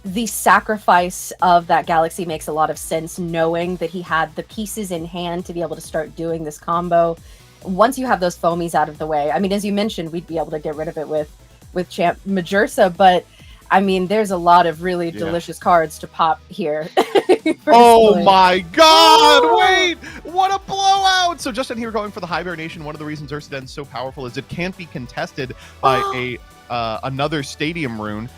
S1: the sacrifice of that Galaxy makes a lot of sense, knowing that he had the pieces in hand to be able to start doing this combo. Once you have those Foamies out of the way, I mean, as you mentioned, we'd be able to get rid of it with Champ Majursa, but I mean, there's a lot of really delicious cards to pop here.
S2: Oh my god, wait! What a blowout! So Justin here going for the Hibernation. One of the reasons Ursidon's so powerful is it can't be contested by another Stadium rune.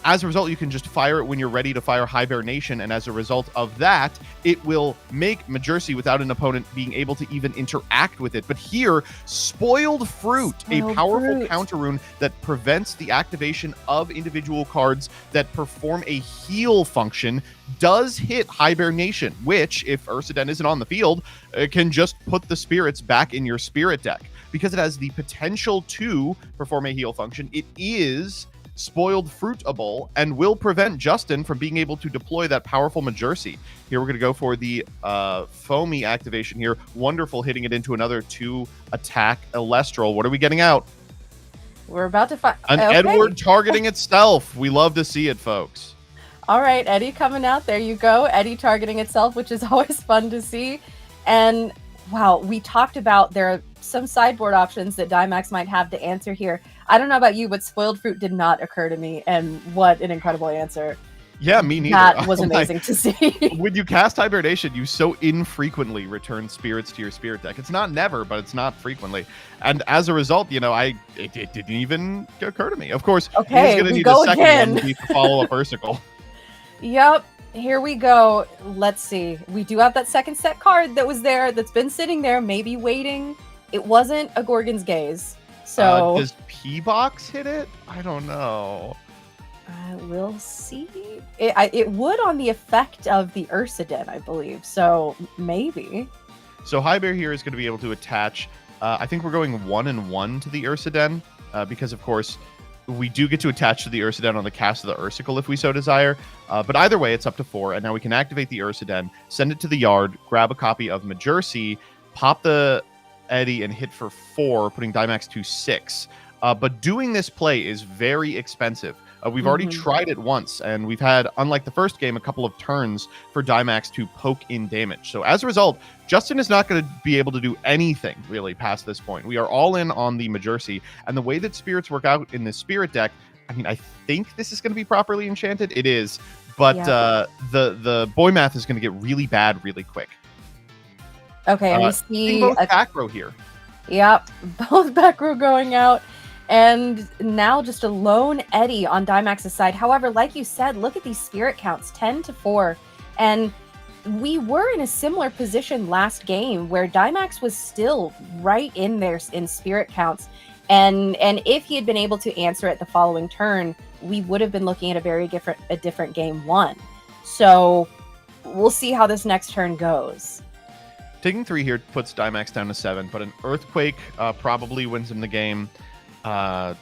S2: As a result, you can just fire it when you're ready to fire Hibernation, and as a result of that, it will make Majursi without an opponent being able to even interact with it. But here, Spoiled Fruit, a powerful counter rune that prevents the activation of individual cards that perform a heal function, does hit Hibernation, which, if Ursidon isn't on the field, it can just put the spirits back in your spirit deck. Because it has the potential to perform a heal function, it is Spoiled Fruitable and will prevent Justin from being able to deploy that powerful Majursi. Here we're going to go for the Foamy activation here. Wonderful, hitting it into another 2-attack Elestral. What are we getting out?
S1: We're about to find
S2: an Edward targeting itself. We love to see it, folks.
S1: All right, Eddie coming out. There you go. Eddie targeting itself, which is always fun to see. And wow, we talked about there are some sideboard options that Dimax might have to answer here. I don't know about you, but Spoiled Fruit did not occur to me, and what an incredible answer.
S2: Yeah, me neither.
S1: That was amazing to see.
S2: When you cast Hibernation, you so infrequently return spirits to your spirit deck. It's not never, but it's not frequently. And as a result, it didn't even occur to me. Of course, he's going to need a second one to follow up Ursicle.
S1: Yep. Here we go. Let's see. We do have that second set card that was there, that's been sitting there, maybe waiting. It wasn't a Gorgon's Gaze. So
S2: does P-Box hit it? I don't know.
S1: We'll see. It would on the effect of the Ursaden, I believe. So maybe.
S2: So High Bear here is going to be able to attach. I think we're going 1-1 to the Ursaden because, of course, we do get to attach to the Ursaden on the cast of the Ursicle if we so desire. But either way, it's up to 4. And now we can activate the Ursaden, send it to the yard, grab a copy of Majercy, pop the Eddy, and hit for 4, putting Dimax to 6. But doing this play is very expensive. We've already tried it once, and we've had, unlike the first game, a couple of turns for Dimax to poke in damage. So as a result, Justin is not going to be able to do anything, really, past this point. We are all in on the Majercy, and the way that spirits work out in this spirit deck, I mean, I think this is going to be properly enchanted. It is, but the boy math is going to get really bad really quick.
S1: Okay, and we see
S2: both back row here.
S1: Yep, both back row going out. And now just a lone Eddy on Dimax's side. However, like you said, look at these spirit counts, 10-4. And we were in a similar position last game where Dimax was still right in there in spirit counts. And if he had been able to answer it the following turn, we would have been looking at a different game 1. So we'll see how this next turn goes.
S2: Taking 3 here puts Dimax down to 7, but an Earthquake probably wins him the game. A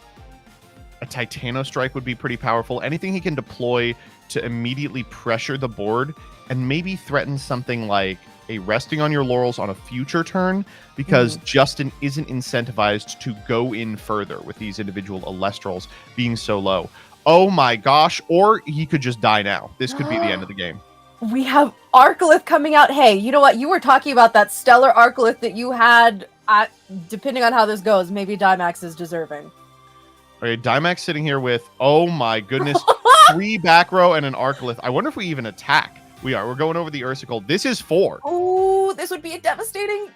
S2: Titano Strike would be pretty powerful. Anything he can deploy to immediately pressure the board and maybe threaten something like a Resting on Your Laurels on a future turn, because Justin isn't incentivized to go in further with these individual Elestrals being so low. Oh my gosh, or he could just die now. This could be the end of the game.
S1: We have Arcolith coming out. Hey, you know what? You were talking about that stellar Arcolith that you had. Depending on how this goes, maybe Dimax is deserving.
S2: Okay, Dimax sitting here with, oh my goodness, 3 back row and an Arcolith. I wonder if we even attack. We are. We're going over the Ursicle. This is 4.
S1: Oh, this would be a devastating.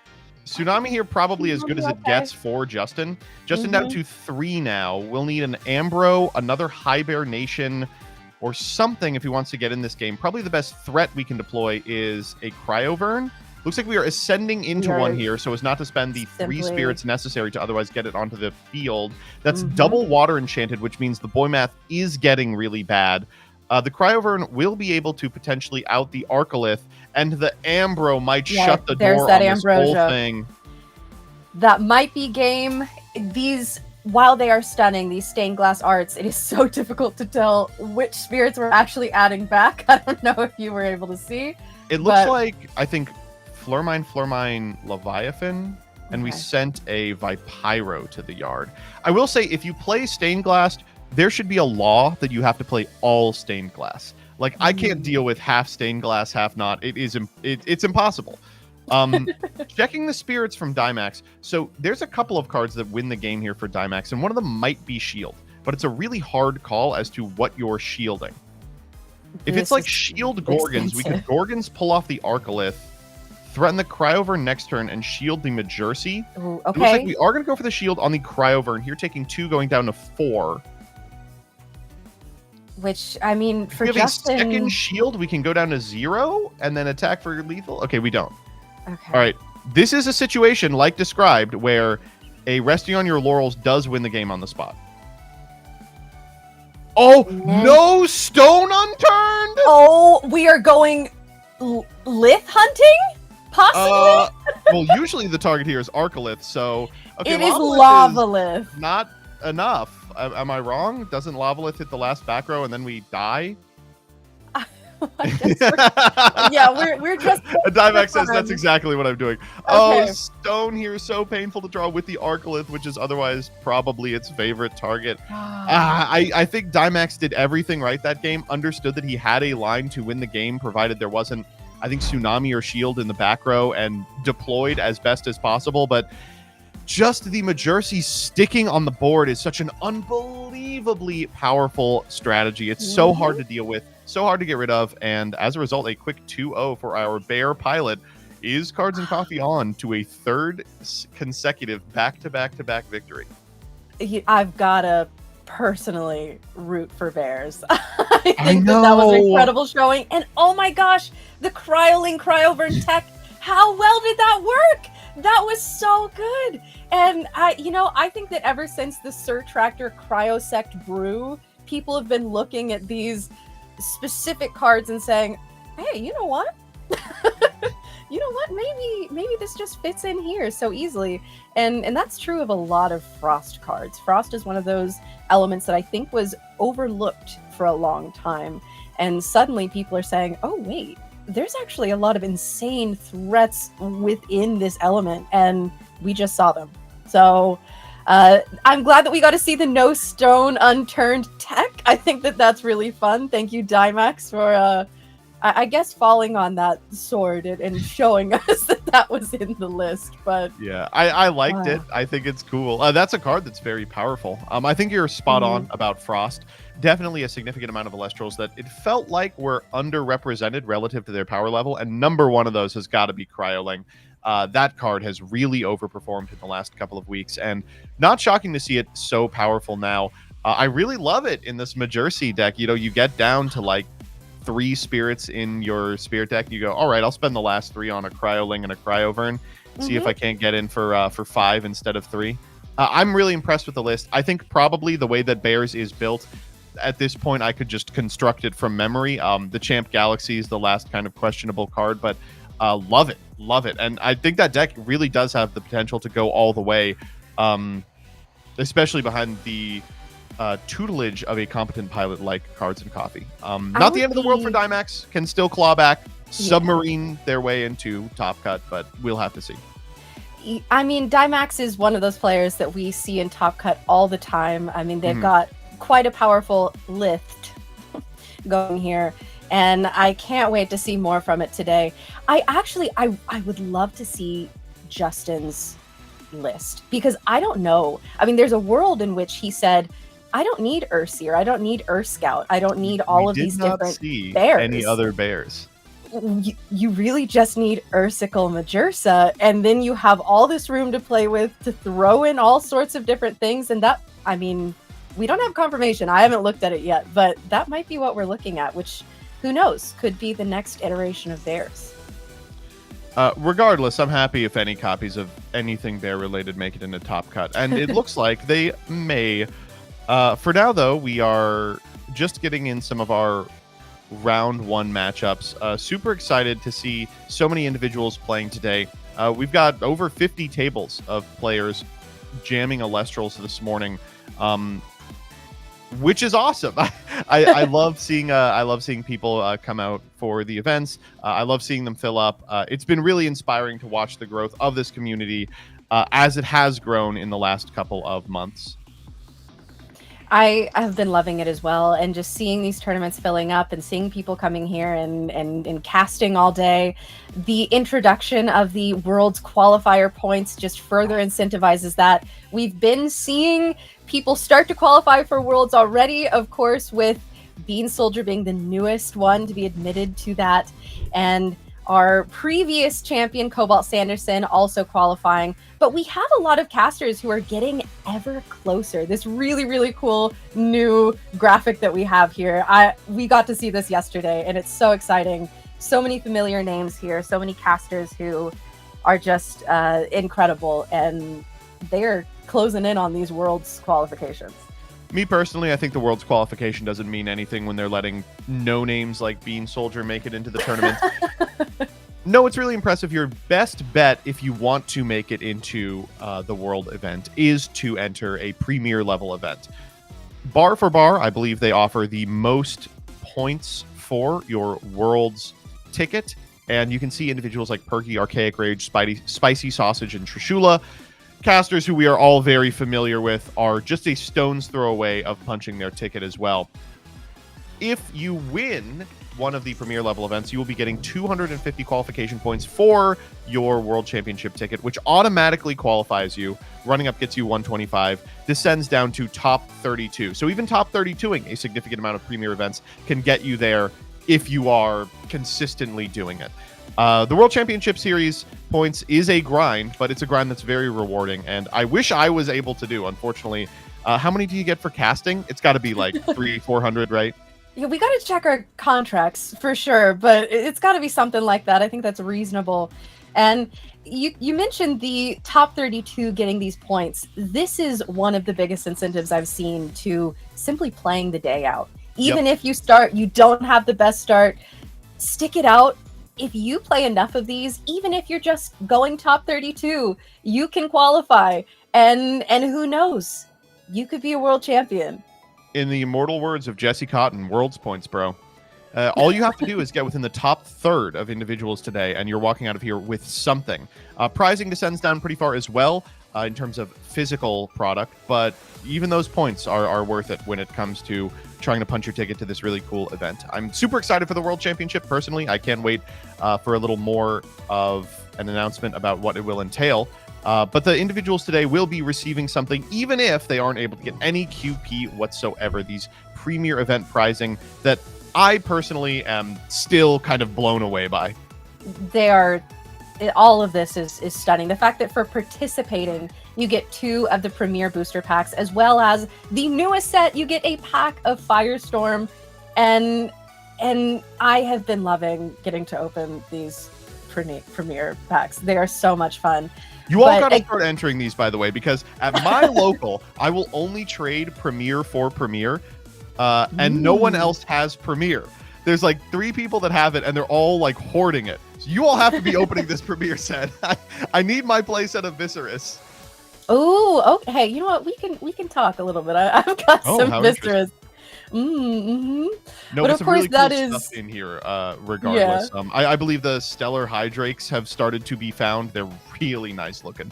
S2: Tsunami here probably as good as it gets for Justin. Justin down to 3 now. We'll need an Ambro, another High Bear Nation, or something if he wants to get in this game. Probably the best threat we can deploy is a Cryovern. Looks like we are ascending into one here so as not to spend the 3 spirits necessary to otherwise get it onto the field. That's double water enchanted, which means the boy math is getting really bad. The Cryovern will be able to potentially out the Arcolith, and the Ambro might shut the door on this whole thing.
S1: That might be game. While they are stunning, these stained glass arts, it is so difficult to tell which spirits we're actually adding back. I don't know if you were able to see.
S2: It looks like, I think, Flormine, Leviathan, and we sent a Vipyro to the yard. I will say, if you play Stained Glass, there should be a law that you have to play all Stained Glass. Like, I can't deal with half Stained Glass, half not. It's impossible. Checking the spirits from Dimax. So there's a couple of cards that win the game here for Dimax, and one of them might be Shield, but it's a really hard call as to what you're shielding. If it's like Shield Gorgons, we could Gorgons pull off the Arcolith, threaten the Cryovern next turn, and shield the Majercy.
S1: Ooh,
S2: It looks like we are going to go for the shield on the Cryovern. Here taking 2, going down to 4.
S1: Which, I mean, for
S2: if we have
S1: Justin...
S2: a second shield, we can go down to 0 and then attack for lethal. Okay, we don't.
S1: Okay.
S2: All right. This is a situation, like described, where a Resting on Your Laurels does win the game on the spot. Oh, no stone unturned!
S1: Oh, we are going Lith hunting? Possibly?
S2: Well, usually the target here is Arcolith, so... Okay,
S1: it is Lavalith.
S2: Not enough. Am I wrong? Doesn't Lavalith hit the last back row and then we die?
S1: Yeah, we're just...
S2: Dimax says that's exactly what I'm doing. Okay. Oh, stone here is so painful to draw with the Arcolith, which is otherwise probably its favorite target. I think Dimax did everything right that game, understood that he had a line to win the game, provided there wasn't, I think, Tsunami or Shield in the back row, and deployed as best as possible, but just the Majercy sticking on the board is such an unbelievably powerful strategy. It's so hard to deal with, so hard to get rid of, and as a result, a quick 2-0 for our Bear pilot. Is Cards and Coffee on to a 3rd consecutive back-to-back-to-back victory?
S1: I've got to personally root for Bears. I think that was an incredible showing. And oh my gosh, the Cryovern tech, how well did that work? That was so good. And I think that ever since the Sir Tractor Cryosect Brew people have been looking at these specific cards and saying, hey, you know what? You know what? Maybe this just fits in here so easily. And that's true of a lot of Frost cards. Frost is one of those elements that I think was overlooked for a long time. And suddenly people are saying, oh, wait, there's actually a lot of insane threats within this element. And we just saw them. So I'm glad that we got to see the No Stone Unturned tech. I think that that's really fun. Thank you, Dymax, for I guess falling on that sword and showing us that that was in the list. But
S2: yeah, I liked it. I think it's cool. That's a card that's very powerful. I think you're spot on about Frost. Definitely a significant amount of Elestrals that it felt like were underrepresented relative to their power level, and number one of those has got to be Cryoling. That card has really overperformed in the last couple of weeks, and not shocking to see it so powerful now. I really love it in this Majercy deck. You know, you get down to like 3 spirits in your spirit deck. You go, all right, I'll spend the last 3 on a Cryoling and a Cryovern. See if I can't get in for 5 instead of 3. I'm really impressed with the list. I think probably the way that Bears is built at this point, I could just construct it from memory. The Champ Galaxy is the last kind of questionable card, but love it. And I think that deck really does have the potential to go all the way, especially behind the tutelage of a competent pilot like Cards and Coffee. Not the end of the world for Dymax. Can still claw back, submarine their way into Top Cut, but we'll have to see.
S1: I mean, Dymax is one of those players that we see in Top Cut all the time. I mean, they've got quite a powerful lift going here, and I can't wait to see more from it today. I would love to see Justin's list, because I don't know. I mean, there's a world in which he said, I don't need Urseer, I don't need Ur Scout, I don't need all of these different bears.
S2: Any other bears?
S1: You really just need Ursicle Majersa, and then you have all this room to play with to throw in all sorts of different things. And that, I mean, we don't have confirmation. I haven't looked at it yet, but that might be what we're looking at, which, who knows, could be the next iteration of Bears.
S2: Regardless, I'm happy if any copies of anything bear related make it into Top Cut, and it looks like they may. For now, though, we are just getting in some of our round 1 matchups. Super excited to see so many individuals playing today. We've got over 50 tables of players jamming Elestrals this morning, which is awesome. I love seeing people come out for the events. I love seeing them fill up. It's been really inspiring to watch the growth of this community as it has grown in the last couple of months.
S1: I have been loving it as well, and just seeing these tournaments filling up and seeing people coming here and casting all day. The introduction of the Worlds qualifier points just further incentivizes that. We've been seeing people start to qualify for Worlds already, of course, with Bean Soldier being the newest one to be admitted to that, and our previous champion, Cobalt Sanderson, also qualifying. But we have a lot of casters who are getting ever closer. This really, really cool new graphic that we have here. We got to see this yesterday, and it's so exciting. So many familiar names here, so many casters who are just incredible, and they're closing in on these Worlds qualifications.
S2: Me personally, I think the Worlds qualification doesn't mean anything when they're letting no names like Bean Soldier make it into the tournament. No, it's really impressive. Your best bet if you want to make it into the World event is to enter a Premier level event. Bar for bar, I believe they offer the most points for your Worlds ticket. And you can see individuals like Perky, Archaic Rage, Spicy Sausage, and Trishula. Casters who we are all very familiar with are just a stone's throw away of punching their ticket as well. If you win one of the Premier level events, you will be getting 250 qualification points for your World Championship ticket, which automatically qualifies you. Running up gets you 125, descends down to top 32. So even top 32ing a significant amount of Premier events can get you there if you are consistently doing it. The World Championship Series points is a grind, but it's a grind that's very rewarding, and I wish I was able to do. Unfortunately, how many do you get for casting? It's got to be like 300-400, right?
S1: Yeah, we got to check our contracts for sure, but it's got to be something like that. I think that's reasonable. And you mentioned the top 32 getting these points. This is one of the biggest incentives I've seen to simply playing the day out. Even if you don't have the best start, stick it out. If you play enough of these, even if you're just going top 32, you can qualify. And who knows? You could be a world champion.
S2: In the immortal words of Jesse Cotton, world's points, bro. All you have to do is get within the top third of individuals today, and you're walking out of here with something. Prizing descends down pretty far as well in terms of physical product, but even those points are worth it when it comes to trying to punch your ticket to this really cool event. I'm super excited for the World Championship, personally. I can't wait for a little more of an announcement about what it will entail. But the individuals today will be receiving something, even if they aren't able to get any QP whatsoever. These premier event prizing that I personally am still kind of blown away by.
S1: All of this is stunning. The fact that for participating, you get 2 of the premier booster packs, as well as the newest set, you get a pack of Firestorm. And I have been loving getting to open these premier packs. They are so much fun.
S2: You all got to start entering these, by the way, because at my local, I will only trade Premier for Premier, and no one else has Premier. There's like 3 people that have it, and they're all like hoarding it. So you all have to be opening this Premier set. I need my playset of Viserys.
S1: Oh, okay. You know what? We can talk a little bit. I've got some Viserys.
S2: No,
S1: but of course
S2: really
S1: that
S2: cool
S1: is
S2: stuff in here. Regardless, I believe the Stellar Hydrakes have started to be found. They're really nice looking.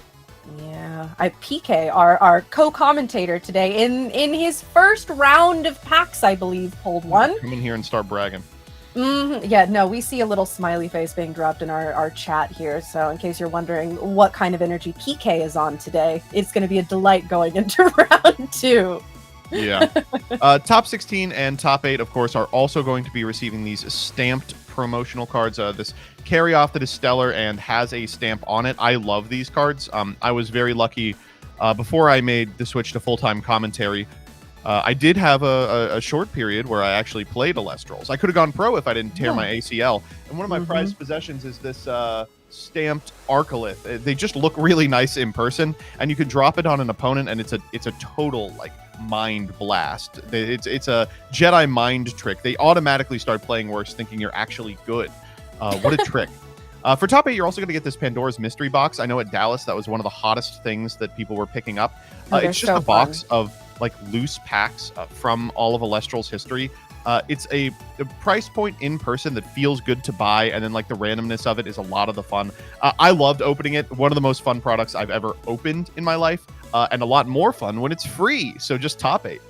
S1: Yeah, PK, our co-commentator today, in his first round of packs, I believe, pulled one.
S2: Come in here and start bragging.
S1: Yeah, no, we see a little smiley face being dropped in our chat here. So in case you're wondering what kind of energy PK is on today, it's going to be a delight going into round 2.
S2: Yeah. Top 16 and top 8, of course, are also going to be receiving these stamped promotional cards. This carry off that is stellar and has a stamp on it. I love these cards. I was very lucky before I made the switch to full-time commentary. I did have a short period where I actually played Elestrals. I could have gone pro if I didn't tear my ACL. And one of my prized possessions is this stamped Arcolith. They just look really nice in person, and you can drop it on an opponent, and it's a total like mind blast. It's a Jedi mind trick. They automatically start playing worse, thinking you're actually good. What a trick. For top 8, you're also going to get this Pandora's Mystery Box. I know at Dallas that was one of the hottest things that people were picking up. It's just a box of like loose packs from all of Elestral's history. It's a price point in person that feels good to buy, and then like the randomness of it is a lot of the fun. I loved opening it. One of the most fun products I've ever opened in my life, and a lot more fun when it's free. So just top 8.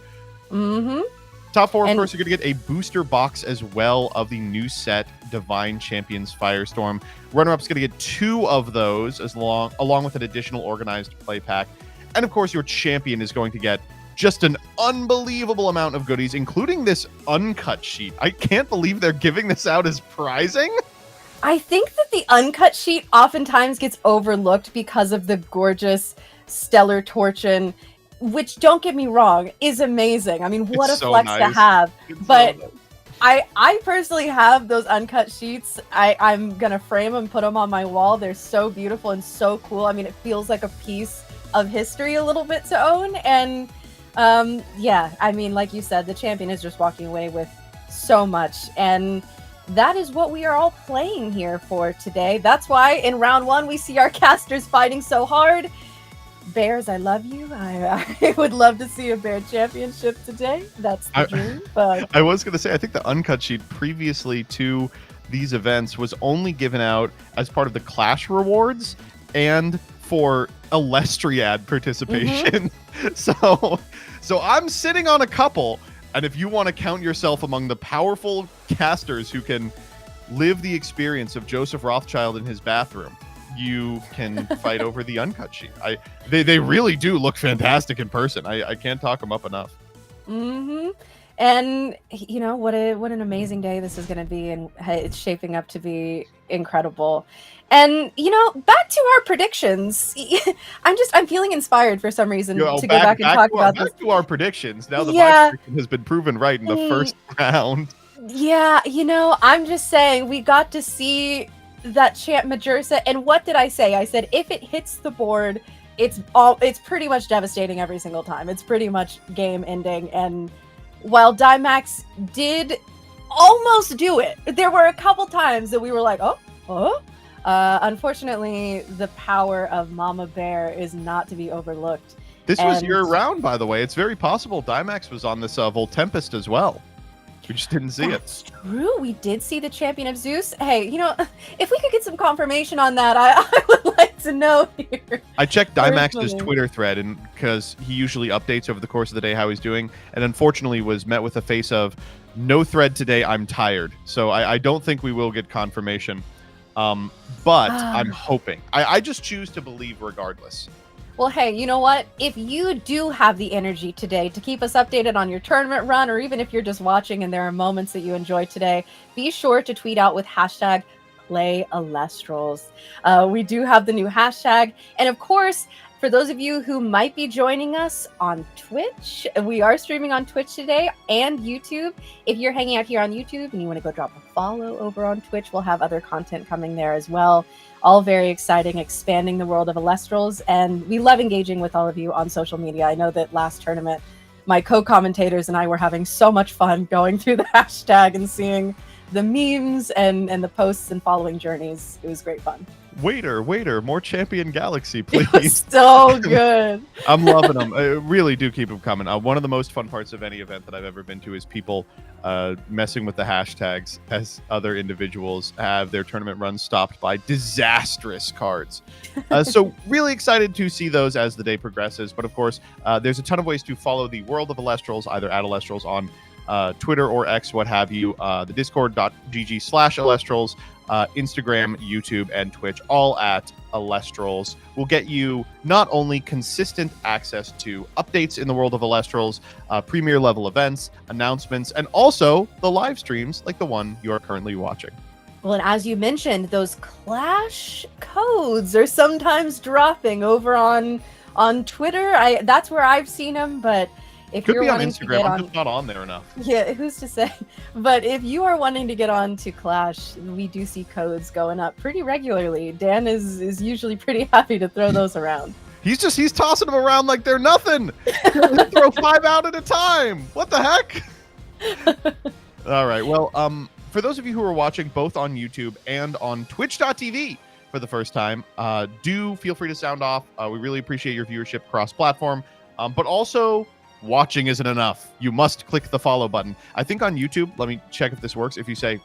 S2: Top 4, of course, you're going to get a booster box as well of the new set Divine Champions Firestorm. Runner-up's going to get 2 of those along with an additional organized play pack. And of course, your champion is going to get just an unbelievable amount of goodies, including this uncut sheet. I can't believe they're giving this out as prizing.
S1: I think that the uncut sheet oftentimes gets overlooked because of the gorgeous Stellar Torchin, which, don't get me wrong, is amazing. I mean, what
S2: it's
S1: a flex
S2: nice.
S1: to have.
S2: It's
S1: but
S2: so nice.
S1: I personally have those uncut sheets. I'm going to frame them, put them on my wall. They're so beautiful and so cool. I mean, it feels like a piece of history a little bit to own. And yeah, I mean, like you said, the champion is just walking away with so much. And that is what we are all playing here for today. That's why in round 1, we see our casters fighting so hard. Bears, I love you. I would love to see a Bear championship today. That's the dream. But
S2: I was going to say, I think the uncut sheet previously to these events was only given out as part of the Clash rewards and for Elestriad participation. So I'm sitting on a couple, and if you want to count yourself among the powerful casters who can live the experience of Joseph Rothschild in his bathroom, you can fight over the uncut sheet. They really do look fantastic in person. I can't talk them up enough.
S1: And you know what an amazing day this is going to be, and it's shaping up to be incredible. And you know, back to our predictions. I'm feeling inspired for some reason to go back and talk about this.
S2: Back to our predictions. Now my prediction has been proven right in the first round.
S1: Yeah, you know, I'm just saying we got to see that Champ Majursa, and what did I say? I said if it hits the board, it's pretty much devastating every single time. It's pretty much game ending. And while Dynamax did almost do it, there were a couple times that we were like, oh. Unfortunately, the power of Mama Bear is not to be overlooked.
S2: This was your round, by the way. It's very possible Dynamax was on this Voltempest as well. We just didn't see it.
S1: That's true. We did see the Champion of Zeus. Hey, if we could get some confirmation on that, I would like to know here.
S2: I checked Dynamax's Twitter thread, and because he usually updates over the course of the day how he's doing, and unfortunately was met with a face of, no thread today, I'm tired. So I don't think we will get confirmation. But I'm hoping. I just choose to believe regardless.
S1: Well, hey, you know what? If you do have the energy today to keep us updated on your tournament run, or even if you're just watching and there are moments that you enjoy today, be sure to tweet out with hashtag #PlayElestrals. We do have the new hashtag. And of course, for those of you who might be joining us on Twitch, we are streaming on Twitch today and YouTube. If you're hanging out here on YouTube and you want to go drop a follow over on Twitch, we'll have other content coming there as well. All very exciting, expanding the world of Elestrals, and we love engaging with all of you on social media. I know that last tournament, my co-commentators and I were having so much fun going through the hashtag and seeing the memes and the posts and following journeys. It was great fun.
S2: Waiter, more Champion Galaxy, please.
S1: It was so good.
S2: I'm loving them. I really do keep them coming. One of the most fun parts of any event that I've ever been to is people messing with the hashtags as other individuals have their tournament runs stopped by disastrous cards. So really excited to see those as the day progresses. But of course, there's a ton of ways to follow the world of Elestrals, either at Elestrals on Twitter or X, what have you, the discord.gg/Elestrals, Instagram, YouTube, and Twitch, all at Elestrals, will get you not only consistent access to updates in the world of Elestrals, premier level events, announcements, and also the live streams like the one you are currently watching.
S1: Well, and as you mentioned, those Clash codes are sometimes dropping over on Twitter. That's where I've seen them, but if
S2: Could
S1: you're
S2: be on
S1: wanting
S2: Instagram.
S1: to get
S2: I'm just not on there enough.
S1: Yeah, who's to say? But if you are wanting to get on to Clash, we do see codes going up pretty regularly. Dan is usually pretty happy to throw those around.
S2: He's tossing them around like they're nothing. Throw 5 out at a time. What the heck? All right. Well, for those of you who are watching both on YouTube and on Twitch.tv for the first time, do feel free to sound off. We really appreciate your viewership cross-platform, but also watching isn't enough. You must click the follow button. I think on YouTube, let me check if this works. If you say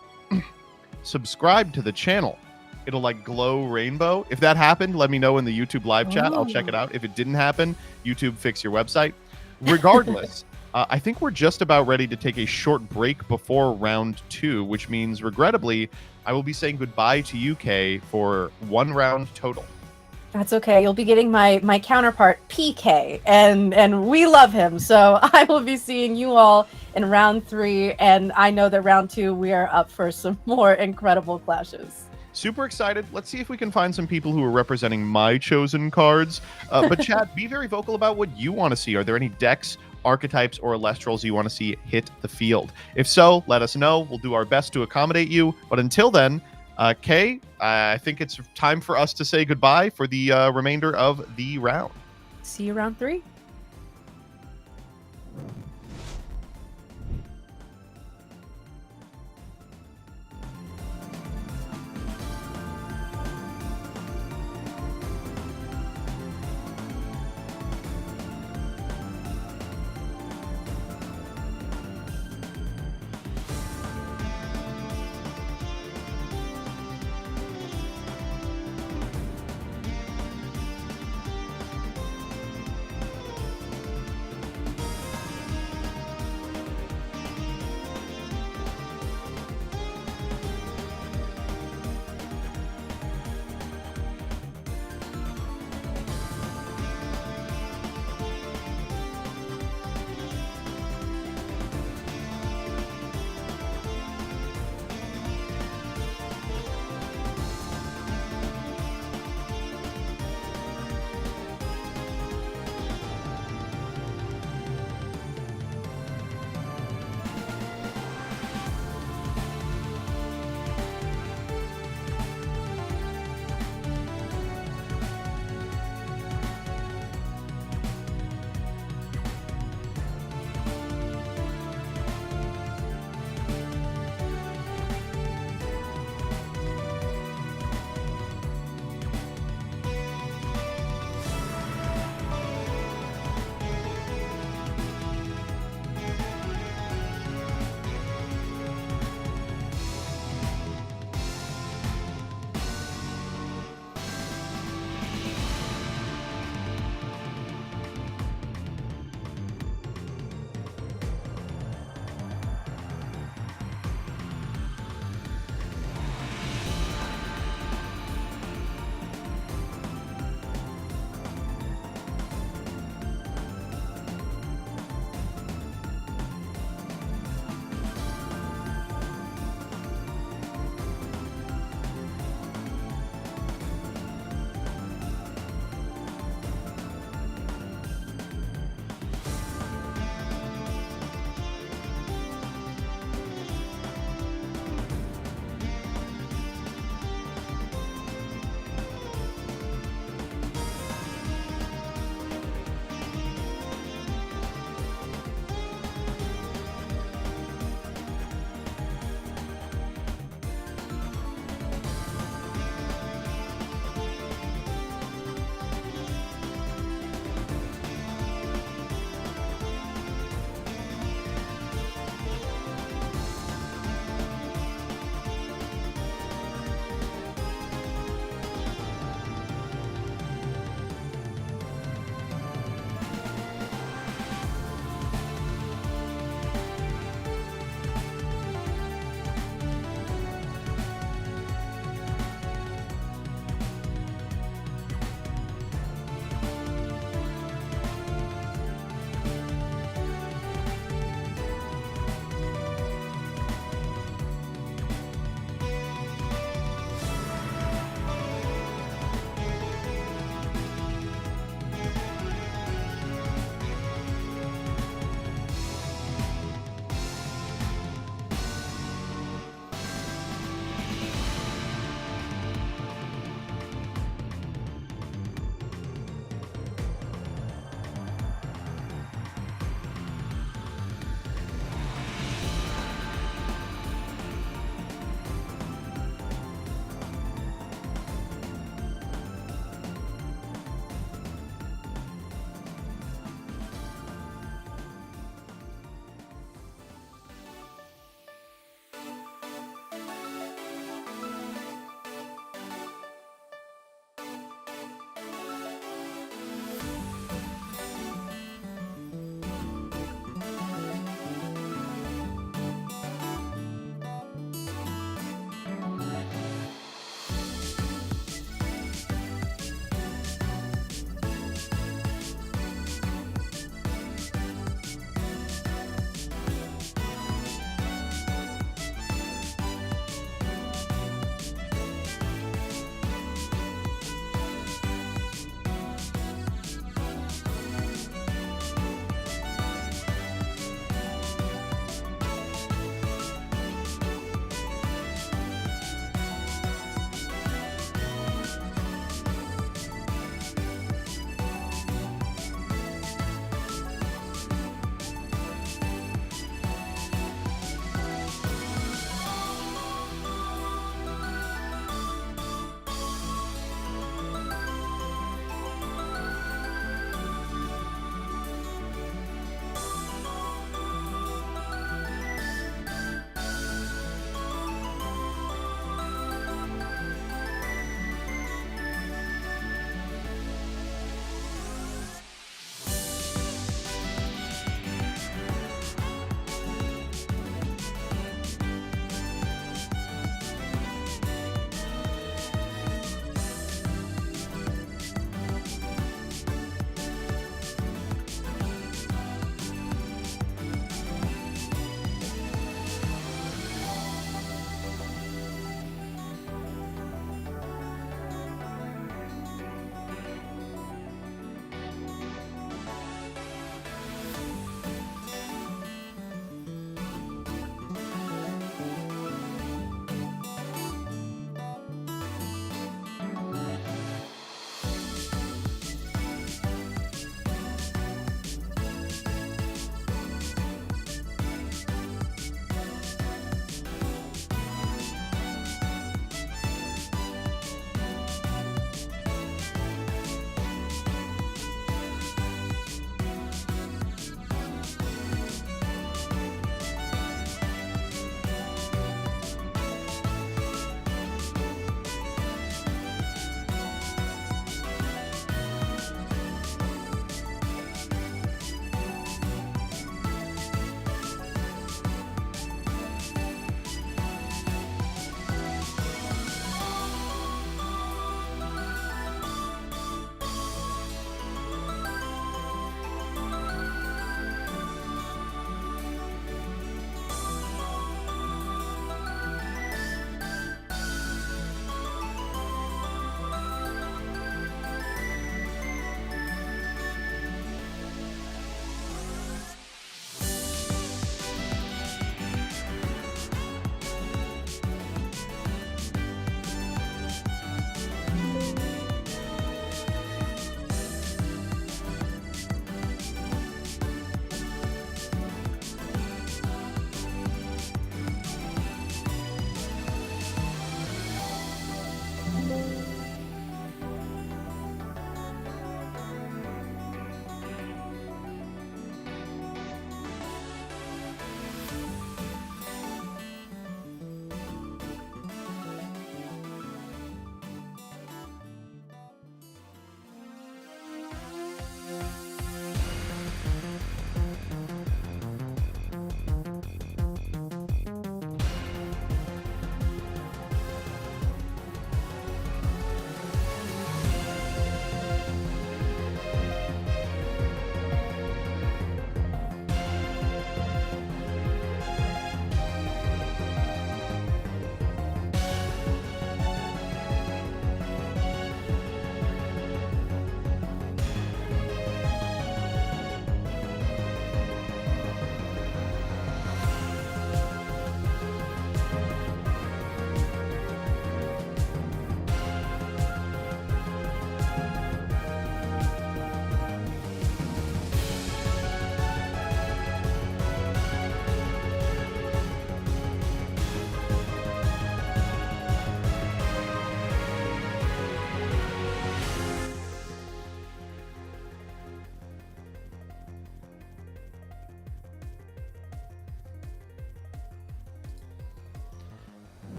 S2: subscribe to the channel, it'll like glow rainbow. If that happened, let me know in the YouTube live chat. I'll check it out. If it didn't happen, YouTube fix your website. Regardless, I think we're just about ready to take a short break before round 2, which means regrettably, I will be saying goodbye to UK for 1 round total.
S1: That's okay. You'll be getting my counterpart, PK, and we love him. So I will be seeing you all in round 3, and I know that round 2, we are up for some more incredible clashes.
S2: Super excited. Let's see if we can find some people who are representing my chosen cards. But chat, be very vocal about what you want to see. Are there any decks, archetypes, or Elestrals you want to see hit the field? If so, let us know. We'll do our best to accommodate you. But until then, Kay, I think it's time for us to say goodbye for the remainder of the round.
S1: See you round 3.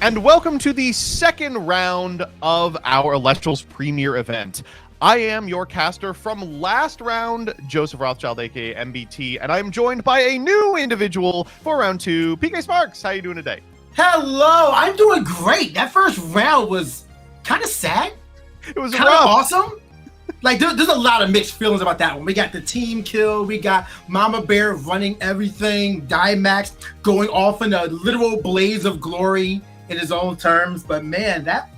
S2: and welcome to the second round of our Elestrals Premier event. I am your caster from last round, Joseph Rothschild, aka MBT, and I'm joined by a new individual for round 2, PK Sparks. How you doing today?
S3: Hello, I'm doing great. That first round was kind of sad.
S2: It was
S3: kind of awesome. Like there's a lot of mixed feelings about that one. We got the team kill, we got Mama Bear running everything, Dimax going off in a literal blaze of glory in his own terms. But man, that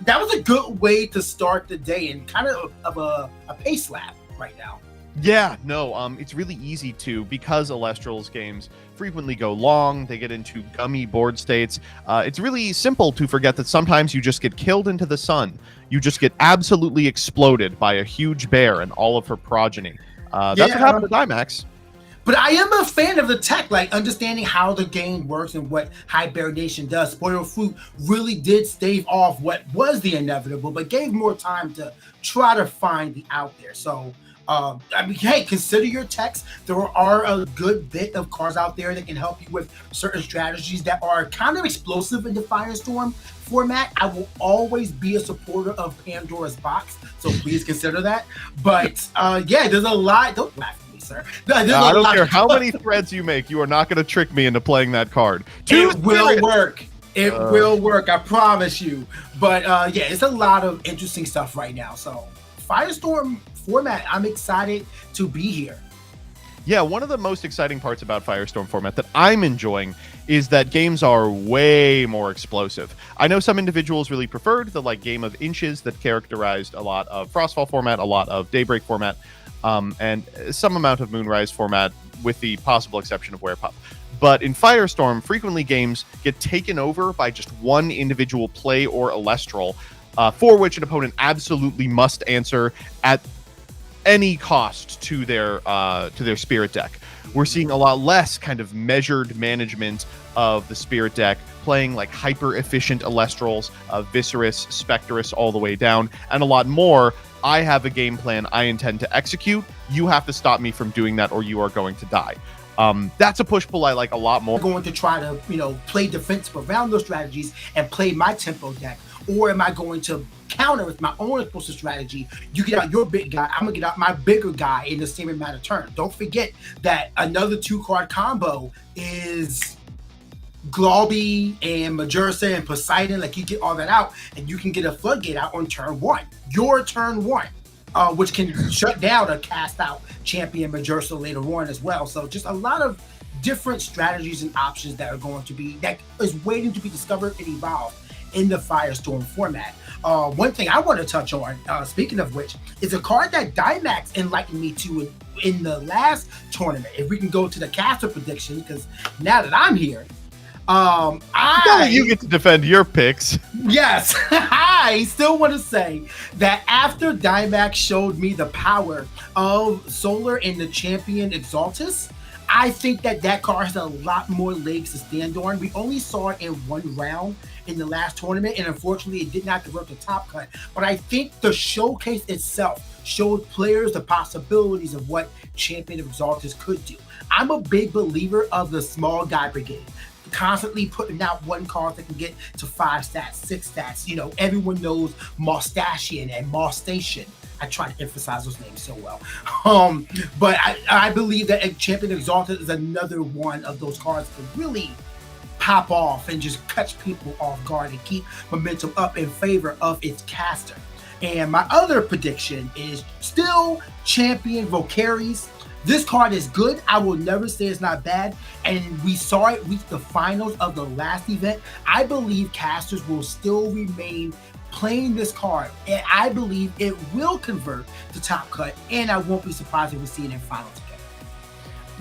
S3: was a good way to start the day and kind of a pace lap right now.
S2: Yeah, no, it's really easy to, because Elestrals games frequently go long, they get into gummy board states. It's really simple to forget that sometimes you just get killed into the sun. You just get absolutely exploded by a huge bear and all of her progeny. That's what happened to Dimax.
S3: But I am a fan of the tech, like understanding how the game works and what hibernation does. Spoil Fruit really did stave off what was the inevitable, but gave more time to try to find the out there. So, I mean, hey, consider your techs. There are a good bit of cards out there that can help you with certain strategies that are kind of explosive in the Firestorm format. I will always be a supporter of Pandora's Box, so please consider that. But yeah, there's a lot. Don't laugh at me, sir.
S2: I don't care how many threads you make. You are not going to trick me into playing that card.
S3: It will work. It will work. I promise you. But yeah, it's a lot of interesting stuff right now. So Firestorm format, I'm excited to be here.
S2: Yeah, one of the most exciting parts about Firestorm format that I'm enjoying is that games are way more explosive. I know some individuals really preferred the game of inches that characterized a lot of Frostfall format, a lot of Daybreak format, and some amount of Moonrise format, with the possible exception of Werepup. But in Firestorm, frequently games get taken over by just one individual play or Elestral, for which an opponent absolutely must answer at any cost to their spirit deck. We're seeing a lot less kind of measured management of the spirit deck, playing like hyper efficient Elestrals, Viserys, Spectrus all the way down, and a lot more. I have a game plan I intend to execute. You have to stop me from doing that, or you are going to die. That's a push-pull I like a lot more.
S3: I'm going to try to, play defensive around those strategies and play my tempo deck, or am I going to counter with my own explosive strategy? You get out your big guy, I'm gonna get out my bigger guy in the same amount of turn. Don't forget that another 2-card combo is Globby and Majursa and Poseidon. Like, you get all that out and you can get a floodgate out on turn 1. Your turn 1. Which can shut down a cast out champion Majursa later on as well. So just a lot of different strategies and options that is waiting to be discovered and evolved in the Firestorm format. One thing I want to touch on, speaking of which, is a card that Dimax enlightened me to in the last tournament. If we can go to the caster prediction, because now that I'm here,
S2: you get to defend your picks.
S3: Yes, I still want to say that after Dimax showed me the power of Solar in the champion Exaltus, I think that card has a lot more legs to stand on. We only saw it in one round in the last tournament, and unfortunately it did not convert to top cut. But I think the showcase itself showed players the possibilities of what Champion of Exaltus could do. I'm a big believer of the small guy brigade, constantly putting out one card that can get to 5 stats, 6 stats. Everyone knows Mustachian and Mustachio. I try to emphasize those names so well. But I believe that Champion Exalted is another one of those cards to really pop off and just catch people off guard and keep momentum up in favor of its caster. And my other prediction is still Champion Valkyries. This card is good. I will never say it's not bad. And we saw it reach the finals of the last event. I believe casters will still remain playing this card, and I believe it will convert to top cut, and I won't be surprised if we see it in finals again.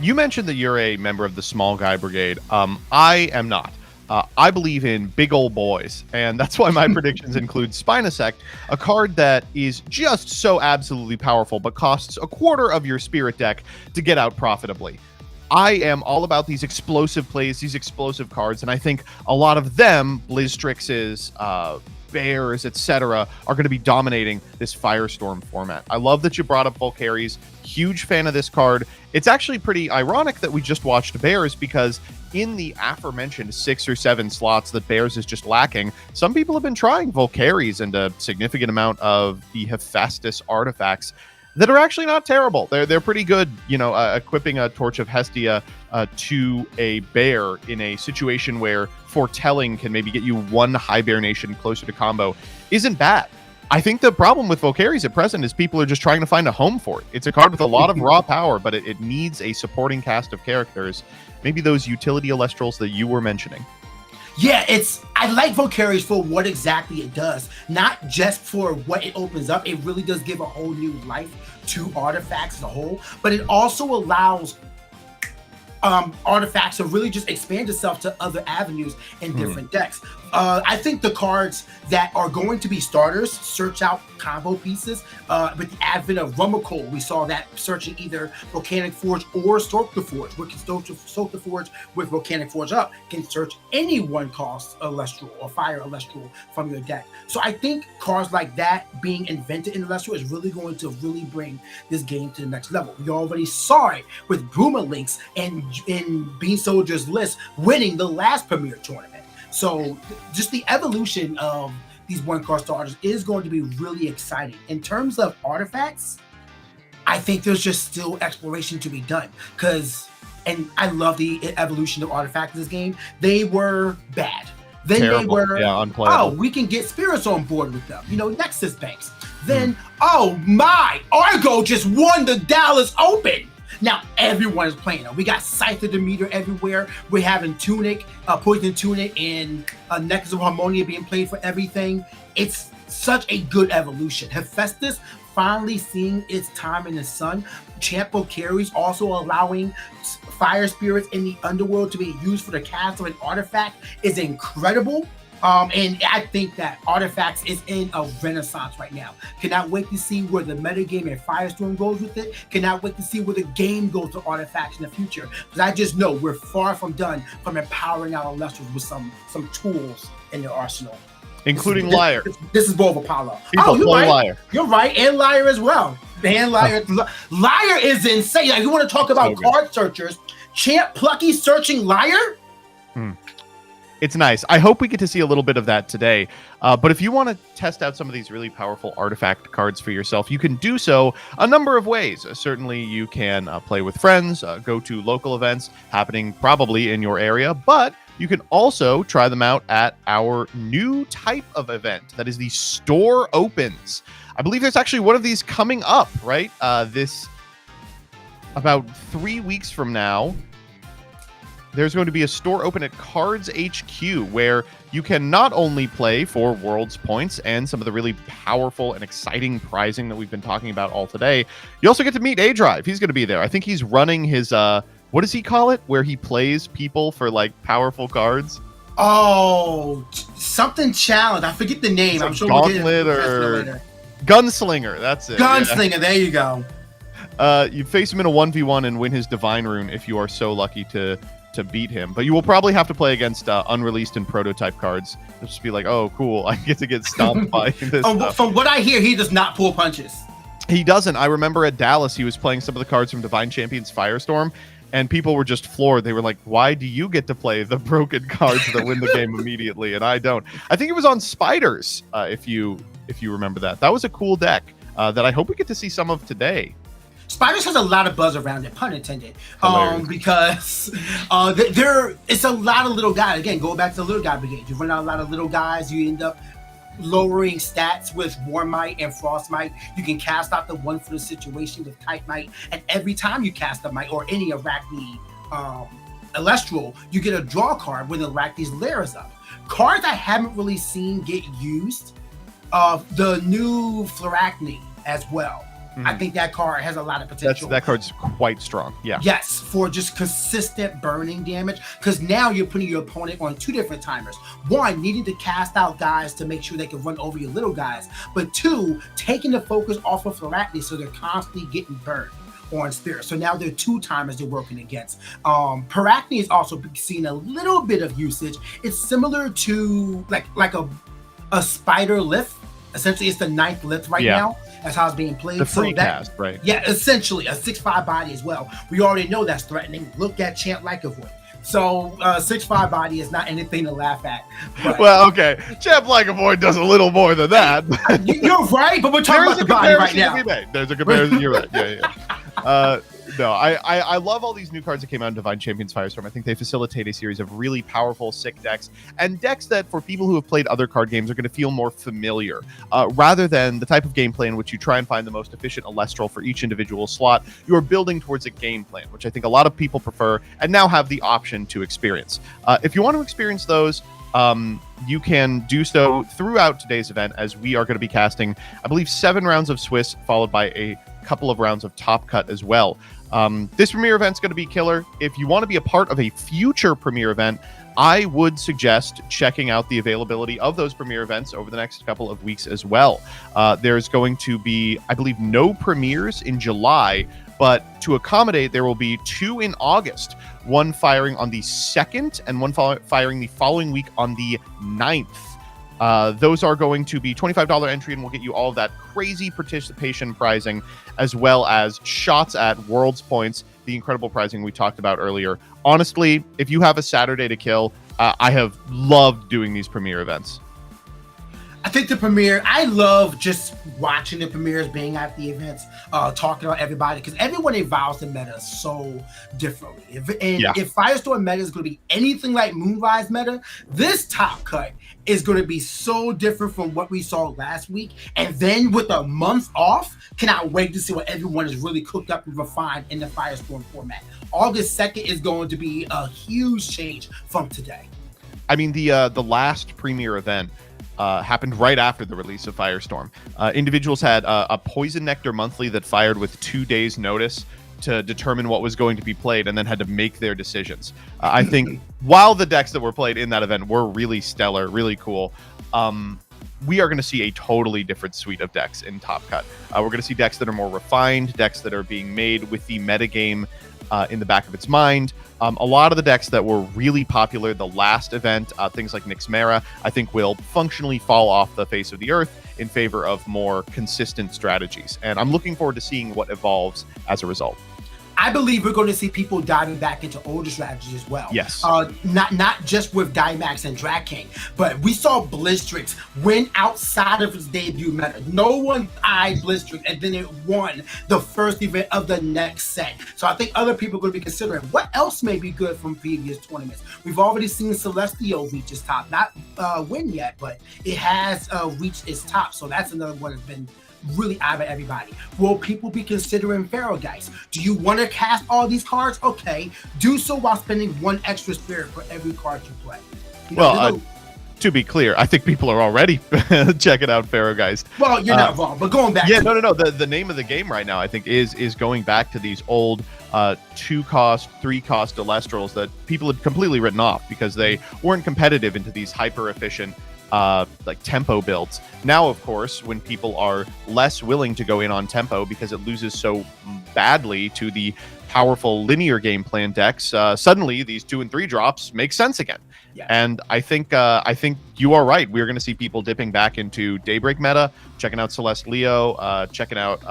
S2: You mentioned that you're a member of the small guy brigade. I am not. I believe in big old boys, and that's why my predictions include Spinosect, a card that is just so absolutely powerful, but costs a quarter of your spirit deck to get out profitably. I am all about these explosive plays, these explosive cards, and I think a lot of them, Blizztrix's, bears, etc., are going to be dominating this Firestorm format. I love that you brought up Volcaries. Huge fan of this card. It's actually pretty ironic that we just watched bears, because in the aforementioned 6 or 7 slots that bears is just lacking, some people have been trying Volcaries and a significant amount of the Hephaestus artifacts that are actually not terrible. They're pretty good, equipping a Torch of Hestia to a bear in a situation where foretelling can maybe get you one high bear nation closer to combo isn't bad. I think the problem with Volcaries at present is people are just trying to find a home for it. It's a card with a lot of raw power, but it needs a supporting cast of characters. Maybe those utility Elestrals that you were mentioning.
S3: Yeah, I like Volcaries for what exactly it does, not just for what it opens up. It really does give a whole new life to artifacts as a whole, but it also allows artifacts to really just expand itself to other avenues in different decks. I think the cards that are going to be starters search out combo pieces. With the advent of Rummikul, we saw that searching either Volcanic Forge or Stoke the Forge. We can Stoke the Forge with Volcanic Forge up, can search any one cost Elestral or Fire Elestral from your deck. So I think cards like that being invented in Elestral is really going to really bring this game to the next level. We already saw it with Broomalinks and in Bean Soldier's list winning the last Premier Tournament. So just the evolution of these one-card starters is going to be really exciting. In terms of artifacts, I think there's just still exploration to be done. And I love the evolution of artifacts in this game. They were bad. Then
S2: Terrible.
S3: They were,
S2: unplayable.
S3: we can get spirits on board with them. Nexus banks. Then, oh my, Argo just won the Dallas Open. Now everyone is playing them. We got Scyther Demeter everywhere. We're having Tunic, Poison Tunic, and Necklace of Harmonia being played for everything. It's such a good evolution. Hephaestus finally seeing its time in the sun. Champ Volcaries also allowing fire spirits in the underworld to be used for the cast of an artifact is incredible. And I think that Artifacts is in a renaissance right now. Cannot wait to see where the metagame and Firestorm goes with it. Cannot wait to see where the game goes to Artifacts in the future. Because I just know we're far from done from empowering our Elestrals with some tools in their arsenal.
S2: Including Liar.
S3: This is both Apollo.
S2: People
S3: you're
S2: play
S3: right.
S2: Liar.
S3: You're right. And Liar as well. And Liar. Liar is insane. Like, you want to talk about card searchers. Champ Plucky searching Liar?
S2: It's nice. I hope we get to see a little bit of that today. But if you want to test out some of these really powerful artifact cards for yourself, you can do so a number of ways. Certainly, you can play with friends, go to local events happening probably in your area, but you can also try them out at our new type of event. That is the Store Opens. I believe there's actually one of these coming up, right? This about 3 weeks from now. There's going to be a store open at Cards HQ where you can not only play for Worlds points and some of the really powerful and exciting prizing that we've been talking about all today, you also get to meet A-Drive. He's going to be there. I think he's running his, what does he call it? Where he plays people for, like, powerful cards?
S3: Oh, something challenge. I forget the name. I'm sure
S2: Gauntlet or Gunslinger. That's it.
S3: Gunslinger. Yeah. There you go.
S2: You face him in a 1v1 and win his Divine Rune if you are so lucky to beat him, but you will probably have to play against unreleased and prototype cards. It'll just be like, oh, cool, I get stomped by this stuff.
S3: From what I hear, he does not pull punches.
S2: He doesn't. I remember at Dallas, he was playing some of the cards from Divine Champions Firestorm, and people were just floored. They were like, why do you get to play the broken cards that win the game immediately, and I don't? I think it was on Spiders, if you remember that. That was a cool deck that I hope we get to see some of today.
S3: Spiders has a lot of buzz around it, pun intended, because it's a lot of little guys. Again, go back to the little guy brigade. You run out a lot of little guys, you end up lowering stats with Warmite and Frostmite. You can cast out the one for the situation with Titanite, and every time you cast a Mite or any Arachne Elestral, you get a draw card when the Arachne's lair is up. Cards I haven't really seen get used, the new Flarachne as well. I think that card has a lot of potential.
S2: That card's quite strong, yeah.
S3: Yes, for just consistent burning damage, because now you're putting your opponent on 2 different timers. 1, needing to cast out guys to make sure they can run over your little guys, but 2, taking the focus off of Flarachne so they're constantly getting burned on Spirit. So now there are 2 timers they're working against. Parachne is also seeing a little bit of usage. It's similar to like a a spider lift. Essentially, it's the 9th lift right now. That's how it's being played.
S2: The free cast, right?
S3: Yeah, essentially a 6/5 body as well. We already know that's threatening. Look at Chant Lycavoid. So 6/5 body is not anything to laugh at. But
S2: well, okay, Champ Lycavoid does a little more than that.
S3: You're right, but we're talking about the body right now.
S2: There's a comparison. You're right. Yeah. No, I love all these new cards that came out in Divine Champions Firestorm. I think they facilitate a series of really powerful, sick decks, and decks that, for people who have played other card games, are going to feel more familiar, rather than the type of gameplay in which you try and find the most efficient Elestral for each individual slot. You are building towards a game plan, which I think a lot of people prefer, and now have the option to experience. If you want to experience those, you can do so throughout today's event, as we are going to be casting, I believe, 7 rounds of Swiss, followed by a couple of rounds of Top Cut as well. This Premier event's going to be killer. If you want to be a part of a future Premier event, I would suggest checking out the availability of those Premier events over the next couple of weeks as well. There's going to be, I believe, no Premiers in July, but to accommodate, there will be 2 in August, one firing on the 2nd and one firing the following week on the 9th. Those are going to be $25 entry, and we'll get you all of that crazy participation prizing, as well as shots at Worlds points, the incredible prizing we talked about earlier. Honestly, if you have a Saturday to kill, I have loved doing these Premier events.
S3: I think the Premier, I love just watching the Premiers, being at the events, talking about everybody, because everyone evolves the meta so differently. If Firestorm meta is going to be anything like Moonrise meta, this Top Cut is going to be so different from what we saw last week. And then with a month off, cannot wait to see what everyone is really cooked up and refined in the Firestorm format. August 2nd is going to be a huge change from today.
S2: I mean, the last Premier event happened right after the release of Firestorm. Individuals had a Poison Nectar monthly that fired with 2 days notice to determine what was going to be played, and then had to make their decisions. I think while the decks that were played in that event were really stellar, really cool, we are going to see a totally different suite of decks in Top Cut. We're going to see decks that are more refined, decks that are being made with the metagame in the back of its mind. A lot of the decks that were really popular the last event, things like Nixmera, I think will functionally fall off the face of the earth in favor of more consistent strategies. And I'm looking forward to seeing what evolves as a result.
S3: I believe we're going to see people diving back into older strategies as well.
S2: Yes.
S3: Not just with Dynamax and Drag King, but we saw Blistrix win outside of its debut meta. No one eyed Blistrix, and then it won the first event of the next set. So I think other people are going to be considering what else may be good from previous tournaments. We've already seen Celestial reach its top, not win yet, but it has reached its top. So that's another one that's been really out of everybody. Will people be considering Pharaoh Geist? Do you want to cast all these cards? Okay, do so while spending 1 extra spirit for every card you play.
S2: To be clear, I think people are already checking out Pharaoh Geist.
S3: Well, you're not wrong, but going back.
S2: Yeah, no. The name of the game right now, I think, is going back to these old 2-cost, 3-cost Elestrals that people had completely written off because they weren't competitive into these hyper efficient like tempo builds. Now, of course, when people are less willing to go in on tempo because it loses so badly to the powerful linear game plan decks, suddenly these 2 and 3 drops make sense again. Yeah. And I think you are right. We're going to see people dipping back into Daybreak meta, checking out Celeste Leo, checking out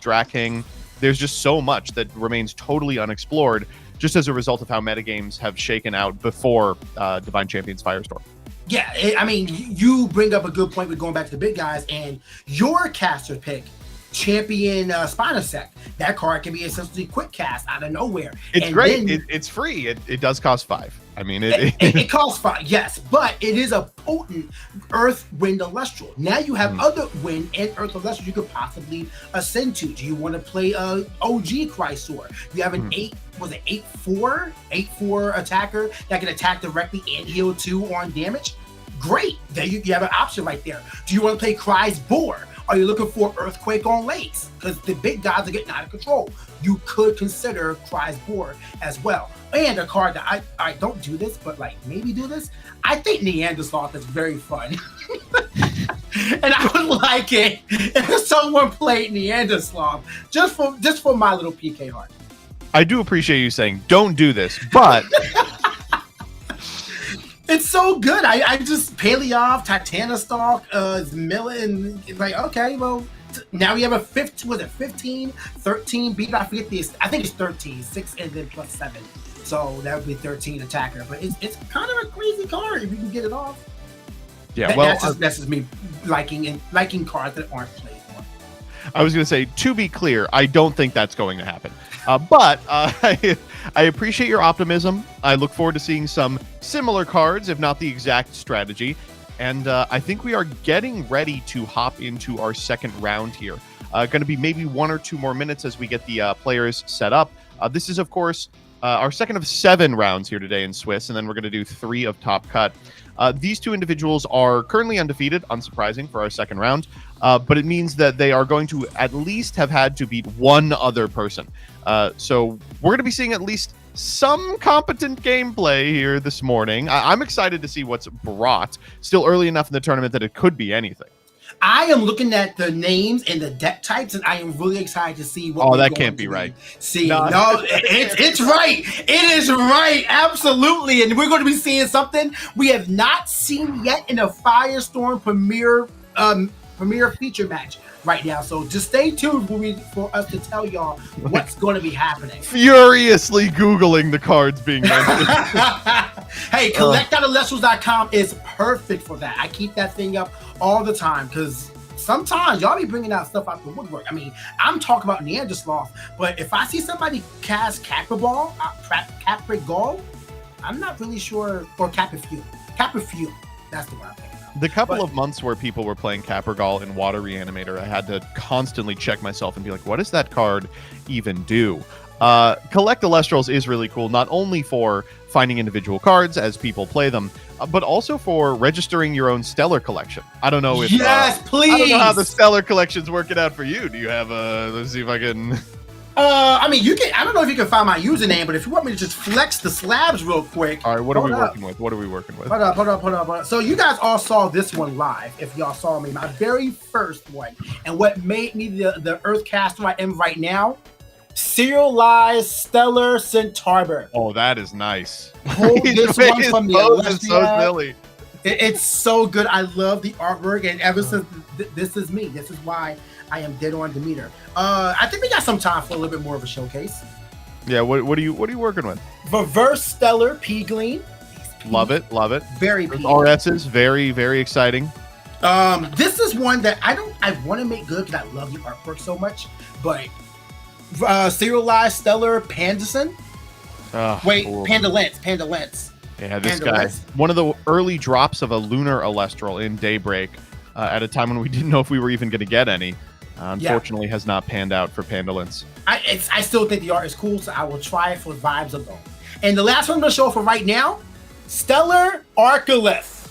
S2: Draking. There's just so much that remains totally unexplored, just as a result of how metagames have shaken out before Divine Champions Firestorm.
S3: Yeah, I mean, you bring up a good point with going back to the big guys, and your caster pick, Champion Spinosect. That card can be essentially quick cast out of nowhere.
S2: It's great. It's free. It does cost 5. I mean,
S3: it costs 5, yes, but it is a potent Earth Wind Elestral. Now you have other Wind and Earth Elestrals you could possibly ascend to. Do you want to play OG Chrysor? You have an 8/4 attacker that can attack directly and heal 2 on damage? Great. There you have an option right there. Do you want to play Cry's Boar? Are you looking for Earthquake on Lakes? Because the big guys are getting out of control. You could consider Cry's Boar as well. And a card that I don't do this, but like maybe do this. I think Neanderthal is very fun. And I would like it if someone played Neanderthal just for my little PK heart.
S2: I do appreciate you saying don't do this, but
S3: it's so good. I just Paleoff, Titanostalk, Millen. Like, okay, well, now we have a 15, 13 beat. I forget this. I think it's 13, 6 and then plus 7. So that would be 13 attacker. But it's kind of a crazy card if you can get it off.
S2: Yeah, well,
S3: that's just me liking cards that aren't played more.
S2: I was going to say, to be clear, I don't think that's going to happen. But I appreciate your optimism. I look forward to seeing some similar cards, if not the exact strategy. And I think we are getting ready to hop into our second round here. Going to be maybe 1 or 2 more minutes as we get the players set up. This is, of course, our second of 7 rounds here today in Swiss, and then we're going to do 3 of Top Cut. These 2 individuals are currently undefeated, unsurprising for our second round, but it means that they are going to at least have had to beat 1 other person. So we're going to be seeing at least some competent gameplay here this morning. I'm excited to see what's brought. Still early enough in the tournament that it could be anything.
S3: I am looking at the names and the deck types, and I am really excited to see what.
S2: Oh, that can't be right.
S3: See, no, it's right. It is right, absolutely, and we're going to be seeing something we have not seen yet in a Firestorm Premier feature match right now. So just stay tuned for us to tell y'all what's going to be happening.
S2: Furiously Googling the cards being mentioned.
S3: Hey, collect.elestrals.com is perfect for that. I keep that thing up all the time because sometimes y'all be bringing out stuff out the woodwork. I mean, I'm talking about Neanderthal, but if I see somebody cast Capri-Gall, I'm not really sure, or Caprifuel. That's the one I'm thinking.
S2: The couple of months where people were playing Capri-Gall in Water Reanimator, I had to constantly check myself and be like, what does that card even do? Collect Elestrals is really cool, not only for finding individual cards as people play them, but also for registering your own Stellar collection. I don't know if...
S3: Yes, please!
S2: I don't know how the Stellar collection's working out for you. Do you have let's see if I can...
S3: I mean, you can. I don't know if you can find my username, but if you want me to just flex the slabs real quick.
S2: All right, what are we working with? Hold
S3: up. So you guys all saw this one live. If y'all saw me, my very first one, and what made me the Earthcaster I am right now, Serialized Stellar Centaur.
S2: Oh, that is nice.
S3: Hold this one from the
S2: Elestral.
S3: It's so good. I love the artwork, and ever since this is me. This is why I am dead on Demeter. I think we got some time for a little bit more of a showcase.
S2: Yeah, what are you working with?
S3: Reverse Stellar P-Gleam.
S2: Love it.
S3: Very
S2: RSs, very, very exciting.
S3: This is one that I want to make good because I love the artwork so much. But Serialized Stellar Panderson. Pandalence.
S2: Yeah, this guy. One of the early drops of a Lunar Elestral in Daybreak at a time when we didn't know if we were even going to get any. Unfortunately, has not panned out for Pandalence.
S3: I still think the art is cool, so I will try it for vibes alone. And the last one I'm going to show for right now, Stellar Archilith.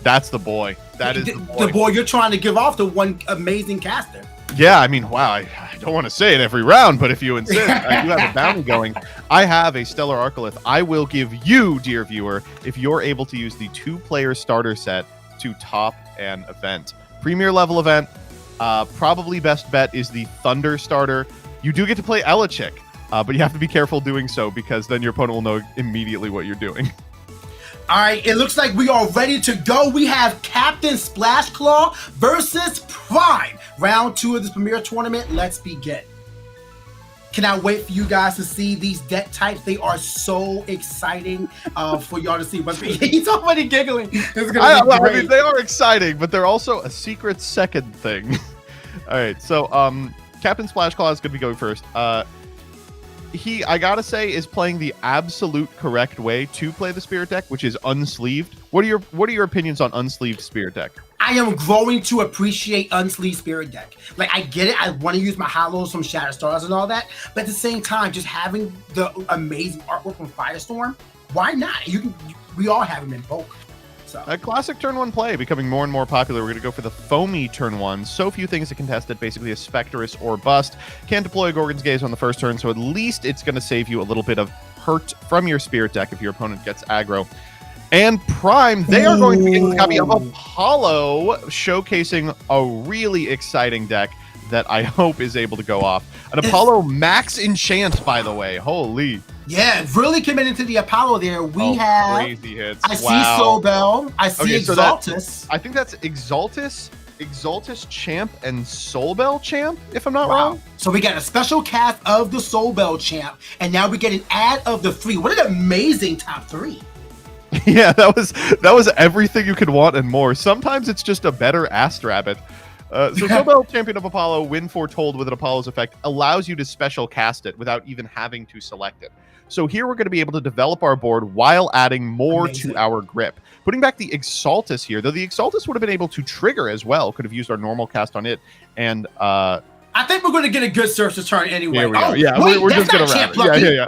S2: That's the boy. That is
S3: the boy you're trying to give off to one amazing caster.
S2: Yeah, I mean, wow, I don't want to say it every round, but if you insist, I do have a bounty going. I have a Stellar Archilith. I will give you, dear viewer, if you're able to use the 2-player starter set to top an event. Premier level event, probably best bet is the Thunder starter. You do get to play Elechik, but you have to be careful doing so because then your opponent will know immediately what you're doing.
S3: All right, it looks like we are ready to go. We have Captain Splashclaw versus Prime. Round 2 of this Premier Tournament. Let's begin. Cannot wait for you guys to see these deck types. They are so exciting for y'all to see. He's already giggling.
S2: I mean, they are exciting, but they're also a secret second thing. All right, so Captain Splashclaw is going to be going first. He, I gotta say, is playing the absolute correct way to play the Spirit deck, which is unsleeved. What are your opinions on unsleeved Spirit deck?
S3: I am growing to appreciate unsleeved Spirit deck. Like, I get it. I want to use my hollows from Shadow Stars and all that, but at the same time, just having the amazing artwork from Firestorm, why not? We all have them in bulk. So.
S2: A classic turn 1 play becoming more and more popular. We're going to go for the foamy turn 1. So few things to contest it. Basically a Spectress or bust. Can't deploy a Gorgon's Gaze on the first turn, so at least it's going to save you a little bit of hurt from your Spirit deck if your opponent gets aggro. And Prime, they are going to be a copy of Apollo, showcasing a really exciting deck that I hope is able to go off. An Apollo Max Enchant, by the way. Holy.
S3: Yeah, really committing to the Apollo there. We have
S2: crazy hits.
S3: I see Soul Bell. I see Exaltus.
S2: So I think that's Exaltus Champ and Soul Bell Champ, if I'm not wrong.
S3: So we got a special cast of the Soul Bell Champ, and now we get an ad of the 3. What an amazing top 3.
S2: Yeah, that was everything you could want and more. Sometimes it's just a better Astrabbit. So Soul Bell, Champion of Apollo, when foretold with an Apollo's effect, allows you to special cast it without even having to select it. So here we're going to be able to develop our board while adding more to our grip. Putting back the Exaltus here, though the Exaltus would have been able to trigger as well. Could have used our normal cast on it. And I
S3: think we're going to get a good search return anyway.
S2: Here we go. Yeah, we're just going to wrap it. Yeah.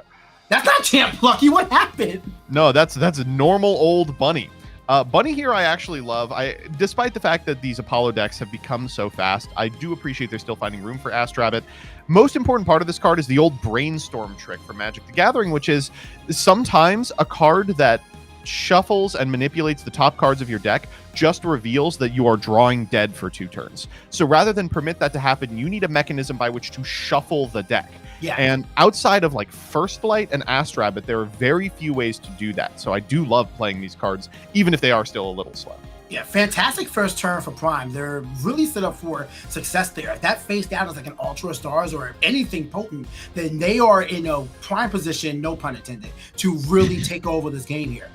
S3: That's not Champ Plucky. What happened?
S2: No, that's a normal old Bunny. Bunny here I actually love. Despite the fact that these Apollo decks have become so fast, I do appreciate they're still finding room for Astrabbit. Most important part of this card is the old Brainstorm trick from Magic the Gathering, which is sometimes a card that shuffles and manipulates the top cards of your deck just reveals that you are drawing dead for 2 turns. So rather than permit that to happen, you need a mechanism by which to shuffle the deck.
S3: Yeah.
S2: And outside of like First Flight and Astrabbit, there are very few ways to do that. So I do love playing these cards, even if they are still a little slow.
S3: Yeah, fantastic first turn for Prime. They're really set up for success there. If that face down is like an Ultra Stars or anything potent, then they are in a prime position, no pun intended, to really take over this game here.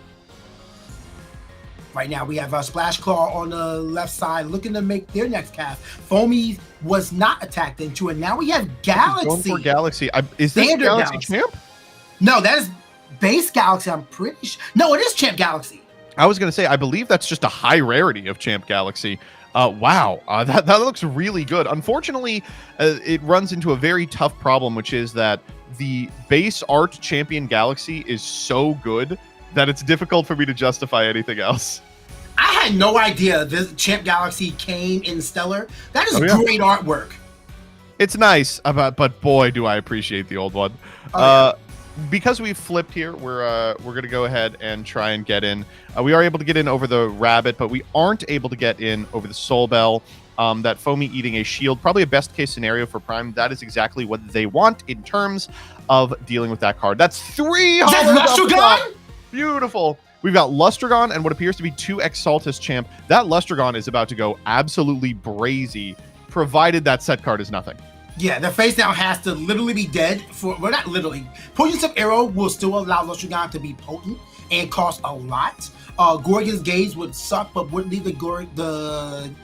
S3: Right now, we have Splash Claw on the left side looking to make their next cast. Foamy was not attacked into it. Now we have Galaxy.
S2: Going for Galaxy. Is this Galaxy Champ?
S3: No, that is base Galaxy. I'm pretty sure. No, it is Champ Galaxy.
S2: I was going to say, I believe that's just a high rarity of Champ Galaxy. Wow, that looks really good. Unfortunately, it runs into a very tough problem, which is that the base art Champion Galaxy is so good that it's difficult for me to justify anything else.
S3: I had no idea this Champ Galaxy came in Stellar. That is great artwork.
S2: It's nice, but boy, do I appreciate the old one. Because we've flipped here, we're going to go ahead and try and get in. We are able to get in over the Rabbit, but we aren't able to get in over the Soul Bell. That Foamy eating a shield, probably a best case scenario for Prime. That is exactly what they want in terms of dealing with that card. That's 3
S3: Lustragon?
S2: Beautiful. We've got Lustragon and what appears to be 2 Exaltus Champ. That Lustragon is about to go absolutely brazy, provided that set card is nothing.
S3: Yeah, the face down has to literally be dead for, well, not literally. Poison of Arrow will still allow Lustragon to be potent and cost a lot. Gorgon's Gaze would suck, but wouldn't leave the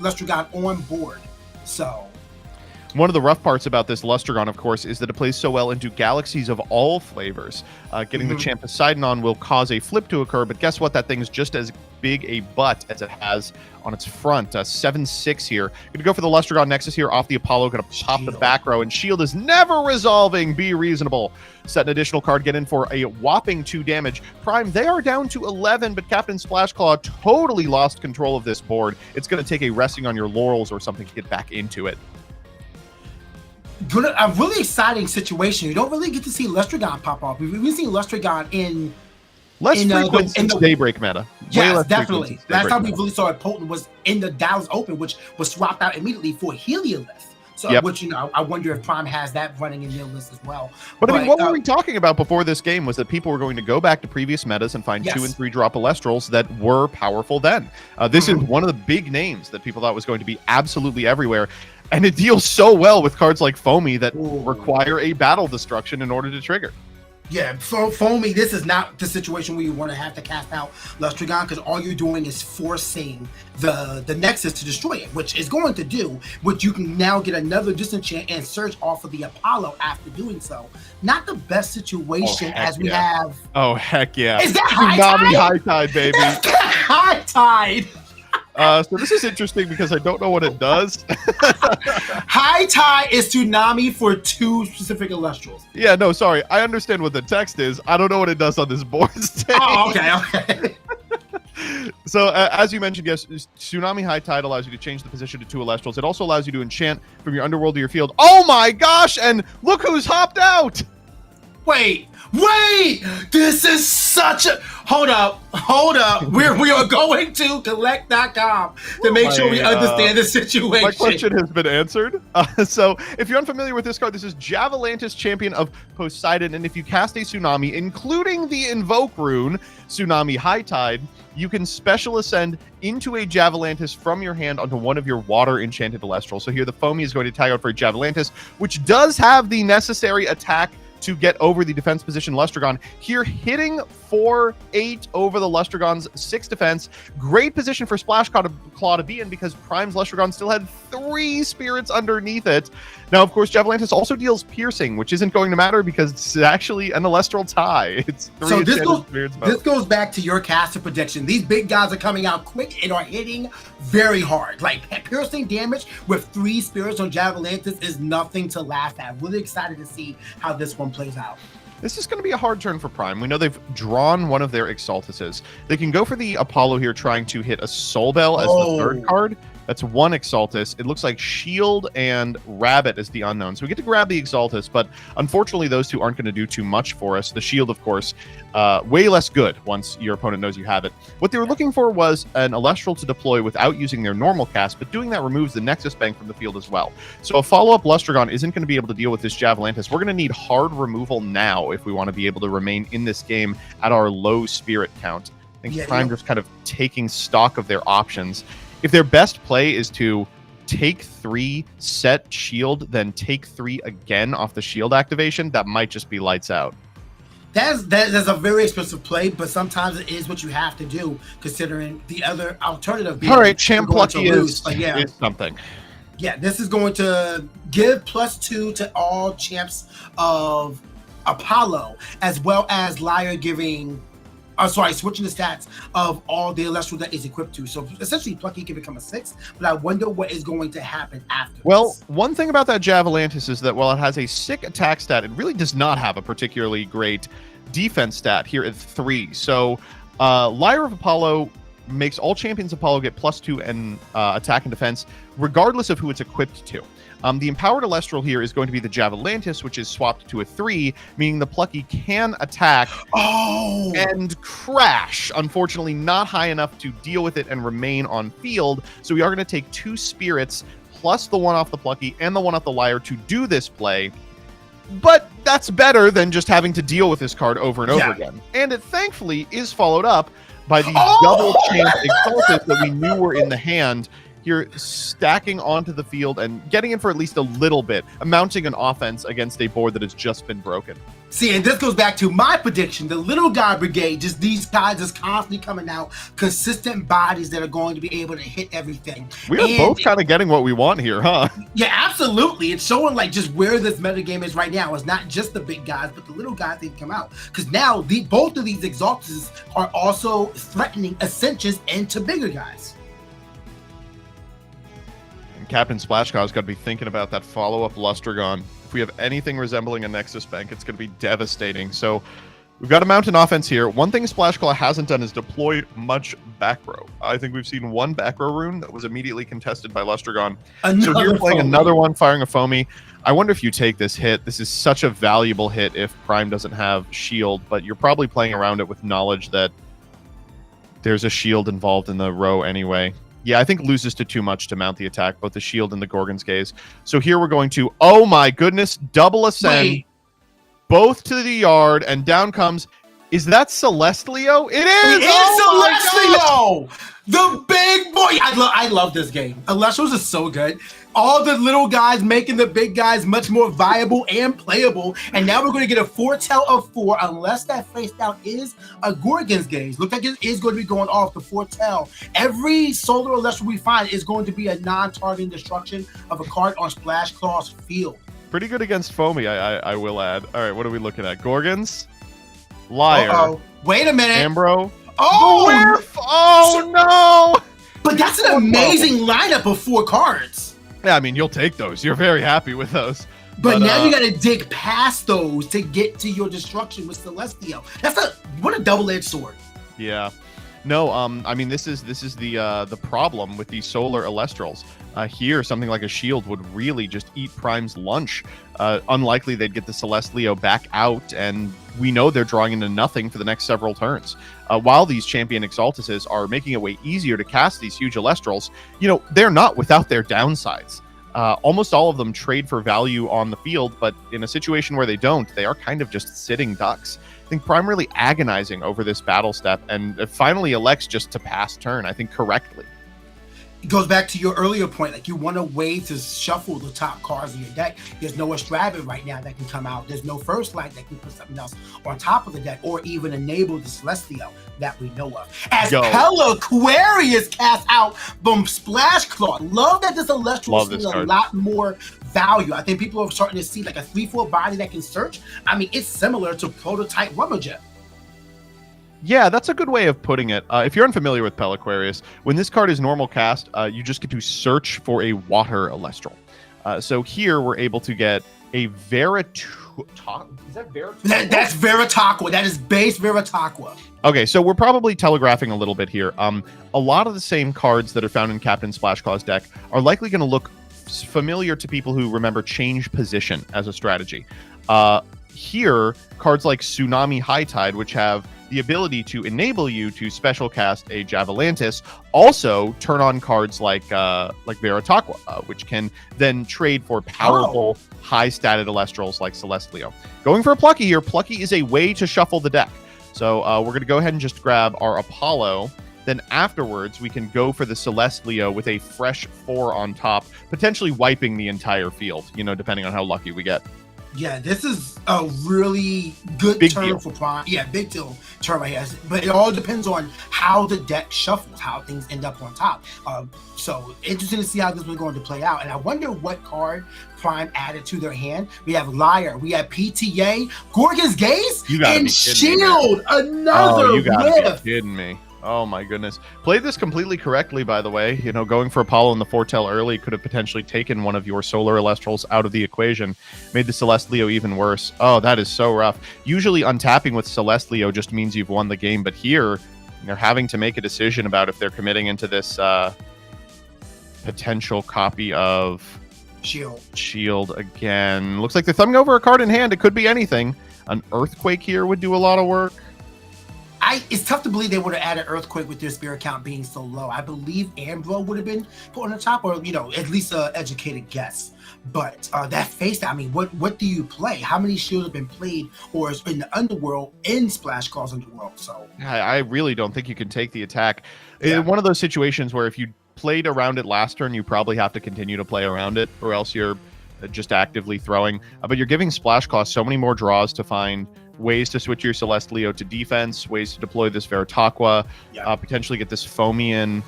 S3: Lustragon on board. So
S2: one of the rough parts about this Lustragon, of course, is that it plays so well into galaxies of all flavors. Getting the Champ Poseidon on will cause a flip to occur, but guess what? That thing's just as big a butt as it has on its front. 7/6 here. Gonna go for the Lustragon Nexus here off the Apollo. Gonna pop the back row, and Shield is never resolving. Be reasonable. Set an additional card, get in for a whopping 2 damage. Prime, they are down to 11, but Captain Splashclaw totally lost control of this board. It's gonna take a resting on your laurels or something to get back into it.
S3: A really exciting situation. You don't really get to see Lustragon pop off. We've even seen Lustragon in
S2: less frequent since Daybreak meta.
S3: Yes, definitely. Last time we really saw it potent was in the Dallas Open, which was swapped out immediately for Heliolith. So, which, you know, I wonder if Prime has that running in their list as well.
S2: But I mean, what were we talking about before this game was that people were going to go back to previous metas and find 2 and 3 drop Elestrals that were powerful then. This is one of the big names that people thought was going to be absolutely everywhere. And it deals so well with cards like Foamy that require a battle destruction in order to trigger.
S3: Yeah, so Foamy, this is not the situation where you want to have to cast out Lustragon, because all you're doing is forcing the Nexus to destroy it, which is going to do, which you can now get another disenchant and search off of the Apollo after doing so. Not the best situation as we have.
S2: Oh, heck yeah.
S3: Is that High Tide?
S2: High Tide, baby.
S3: Is that High Tide?
S2: So this is interesting because I don't know what it does.
S3: High Tide is Tsunami for 2 specific Elestrals.
S2: Yeah, no, sorry. I understand what the text is. I don't know what it does on this board stage.
S3: Oh, okay.
S2: So as you mentioned, yes, Tsunami High Tide allows you to change the position to 2 Elestrals. It also allows you to enchant from your underworld to your field. Oh my gosh! And look who's hopped out!
S3: Wait! This is such a... Hold up. We are going to collect.com to make sure we understand the situation.
S2: My question has been answered. So if you're unfamiliar with this card, this is Javalantis, Champion of Poseidon, and if you cast a Tsunami, including the Invoke rune, Tsunami High Tide, you can special ascend into a Javalantis from your hand onto one of your water enchanted Elestral. So here the Foamy is going to tag out for a Javalantis, which does have the necessary attack to get over the defense position Lustragon. Here hitting 4-8 over the Lustragon's 6 defense. Great position for Splash Claw to be in because Prime's Lustragon still had 3 spirits underneath it. Now, of course, Javalantis also deals piercing, which isn't going to matter because it's actually an Elestral tie. It's 3
S3: so
S2: this
S3: goes back to your caster prediction. These big guys are coming out quick and are hitting very hard. Like piercing damage with 3 spirits on Javalantis is nothing to laugh at. Really excited to see how this one plays out.
S2: This is going to be a hard turn for Prime. We know they've drawn one of their Exaltuses. They can go for the Apollo here, trying to hit a Soul Bell as the 3rd card. That's 1 Exaltus. It looks like Shield and Rabbit is the unknown. So we get to grab the Exaltus, but unfortunately those 2 aren't going to do too much for us. The Shield, of course, way less good once your opponent knows you have it. What they were looking for was an Elestral to deploy without using their normal cast, but doing that removes the Nexus Bank from the field as well. So a follow-up Lustragon isn't going to be able to deal with this Javalantis. We're going to need hard removal now if we want to be able to remain in this game at our low spirit count. I think Prime just kind of taking stock of their options. If their best play is to take 3, set shield, then take 3 again off the shield activation, that might just be lights out.
S3: That's a very expensive play, but sometimes it is what you have to do, considering the other alternative being...
S2: All right, Champ Plucky is something.
S3: Yeah, this is going to give +2 to all champs of Apollo, as well as Liar giving... switching the stats of all the Elestral that is equipped to. So essentially, Plucky can become a 6, but I wonder what is going to happen after.
S2: Well, one thing about that Javalantis is that while it has a sick attack stat, it really does not have a particularly great defense stat here at 3. So Lyre of Apollo makes all champions of Apollo get +2 in attack and defense, regardless of who it's equipped to. The empowered Elestral here is going to be the Javalantis, which is swapped to a 3, meaning the Plucky can attack and crash. Unfortunately, not high enough to deal with it and remain on field. So we are going to take 2 spirits plus the 1 off the Plucky and the 1 off the Lyre to do this play. But that's better than just having to deal with this card over and over again. And it thankfully is followed up by the double champ Exaltus that we knew were in the hand. Here, stacking onto the field and getting in for at least a little bit, mounting an offense against a board that has just been broken.
S3: See, and this goes back to my prediction. The little guy brigade, just these guys just constantly coming out, consistent bodies that are going to be able to hit everything.
S2: We are both kind of getting what we want here, huh?
S3: Yeah, absolutely. It's showing like just where this metagame is right now. It's not just the big guys, but the little guys that come out. Because now both of these Exaltus are also threatening Ascensions into bigger guys.
S2: Captain Splashcaw's got to be thinking about that follow-up Lustragon. If we have anything resembling a Nexus Bank, it's going to be devastating. So we've got a mountain offense here. One thing Splashclaw hasn't done is deploy much back row. I think we've seen 1 back row rune that was immediately contested by Lustragon. So here playing another one, firing a Foamy. I wonder if you take this hit. This is such a valuable hit if Prime doesn't have shield, but you're probably playing around it with knowledge that there's a shield involved in the row anyway. Yeah, I think loses to too much to mount the attack, both the shield and the Gorgon's Gaze. So here we're going to, oh my goodness, double ascend, both to the yard, and down comes, is that Celestlio? It is!
S3: Celestlio! The big boy! I love this game. Elestrals is so good. All the little guys making the big guys much more viable and playable. And now we're going to get a foretell of 4, unless that face down is a Gorgon's Gaze. Look like it is going to be going off the foretell. Every solar Elestral we find is going to be a non-targeting destruction of a card on Splash Claw's field.
S2: Pretty good against Foamy, I will add. All right, what are we looking at? Gorgons? Liar.
S3: Wait a minute.
S2: Ambro.
S3: Oh
S2: no!
S3: But that's an amazing lineup of 4 cards.
S2: Yeah, I mean, you'll take those. You're very happy with those.
S3: But now you got to dig past those to get to your destruction with Celestlio. What a double-edged sword.
S2: Yeah. No, I mean this is the problem with these solar Elestrals. Here, something like a shield would really just eat Prime's lunch. Unlikely they'd get the Celestleo back out, and we know they're drawing into nothing for the next several turns. While these champion Exaltuses are making it way easier to cast these huge Elestrals, they're not without their downsides. Almost all of them trade for value on the field, but in a situation where they don't, they are kind of just sitting ducks. I think Prime really agonizing over this battle step, and finally elects just to pass turn, I think correctly.
S3: It goes back to your earlier point, like you want a way to shuffle the top cards in your deck. There's no Estrada right now that can come out. There's no First Light that can put something else on top of the deck, or even enable the Celestial that we know of. As Aquarius casts out from Splash Claw. Love that this Elestral is seeing a lot more value. I think people are starting to see like a 3/4 body that can search. I mean, it's similar to Prototype Rummager.
S2: Yeah, that's a good way of putting it. If you're unfamiliar with Aquarius, when this card is normal cast, you just get to search for a water Elestral. So here we're able to get a Veritaqua. Is that Veritaqua?
S3: That's Veritaqua. That is base Veritaqua.
S2: Okay, so we're probably telegraphing a little bit here. A lot of the same cards that are found in Captain Splashclaw's deck are likely going to look familiar to people who remember change position as a strategy. Here, cards like Tsunami High Tide, which have the ability to enable you to special cast a Javalantis, also turn on cards like Veritaqua, which can then trade for powerful, high-statted Elestrals like Celestleo. Going for a Plucky here. Plucky is a way to shuffle the deck. So we're going to go ahead and just grab our Apollo. Then afterwards, we can go for the Celestleo with a fresh 4 on top, potentially wiping the entire field, depending on how lucky we get.
S3: Yeah, this is a really good turn for Prime. Yeah, big deal turn right here. But it all depends on how the deck shuffles, how things end up on top. So interesting to see how this is going to play out. And I wonder what card Prime added to their hand. We have Liar, we have PTA, Gorgon's Gaze, and Shield. Another
S2: you gotta be kidding me. Oh my goodness. Played this completely correctly, by the way. Going for Apollo in the foretell early could have potentially taken one of your solar Elestrals out of the equation. Made the Celestleo even worse. Oh, that is so rough. Usually untapping with Celestleo just means you've won the game, but here they're having to make a decision about if they're committing into this potential copy of Shield again. Looks like they're thumbing over a card in hand. It could be anything. An Earthquake here would do a lot of work.
S3: It's tough to believe they would have added Earthquake with their spirit count being so low. I believe Ambro would have been put on the top, or at least an educated guess. But that face, I mean, what do you play? How many shields have been played or is in the Underworld, in Splash Claw's Underworld? So
S2: I really don't think you can take the attack. Yeah. One of those situations where if you played around it last turn, you probably have to continue to play around it, or else you're just actively throwing. But you're giving Splash Claw so many more draws to find ways to switch your Celestleo to defense, ways to deploy this Veritaqua, potentially get this Foamian.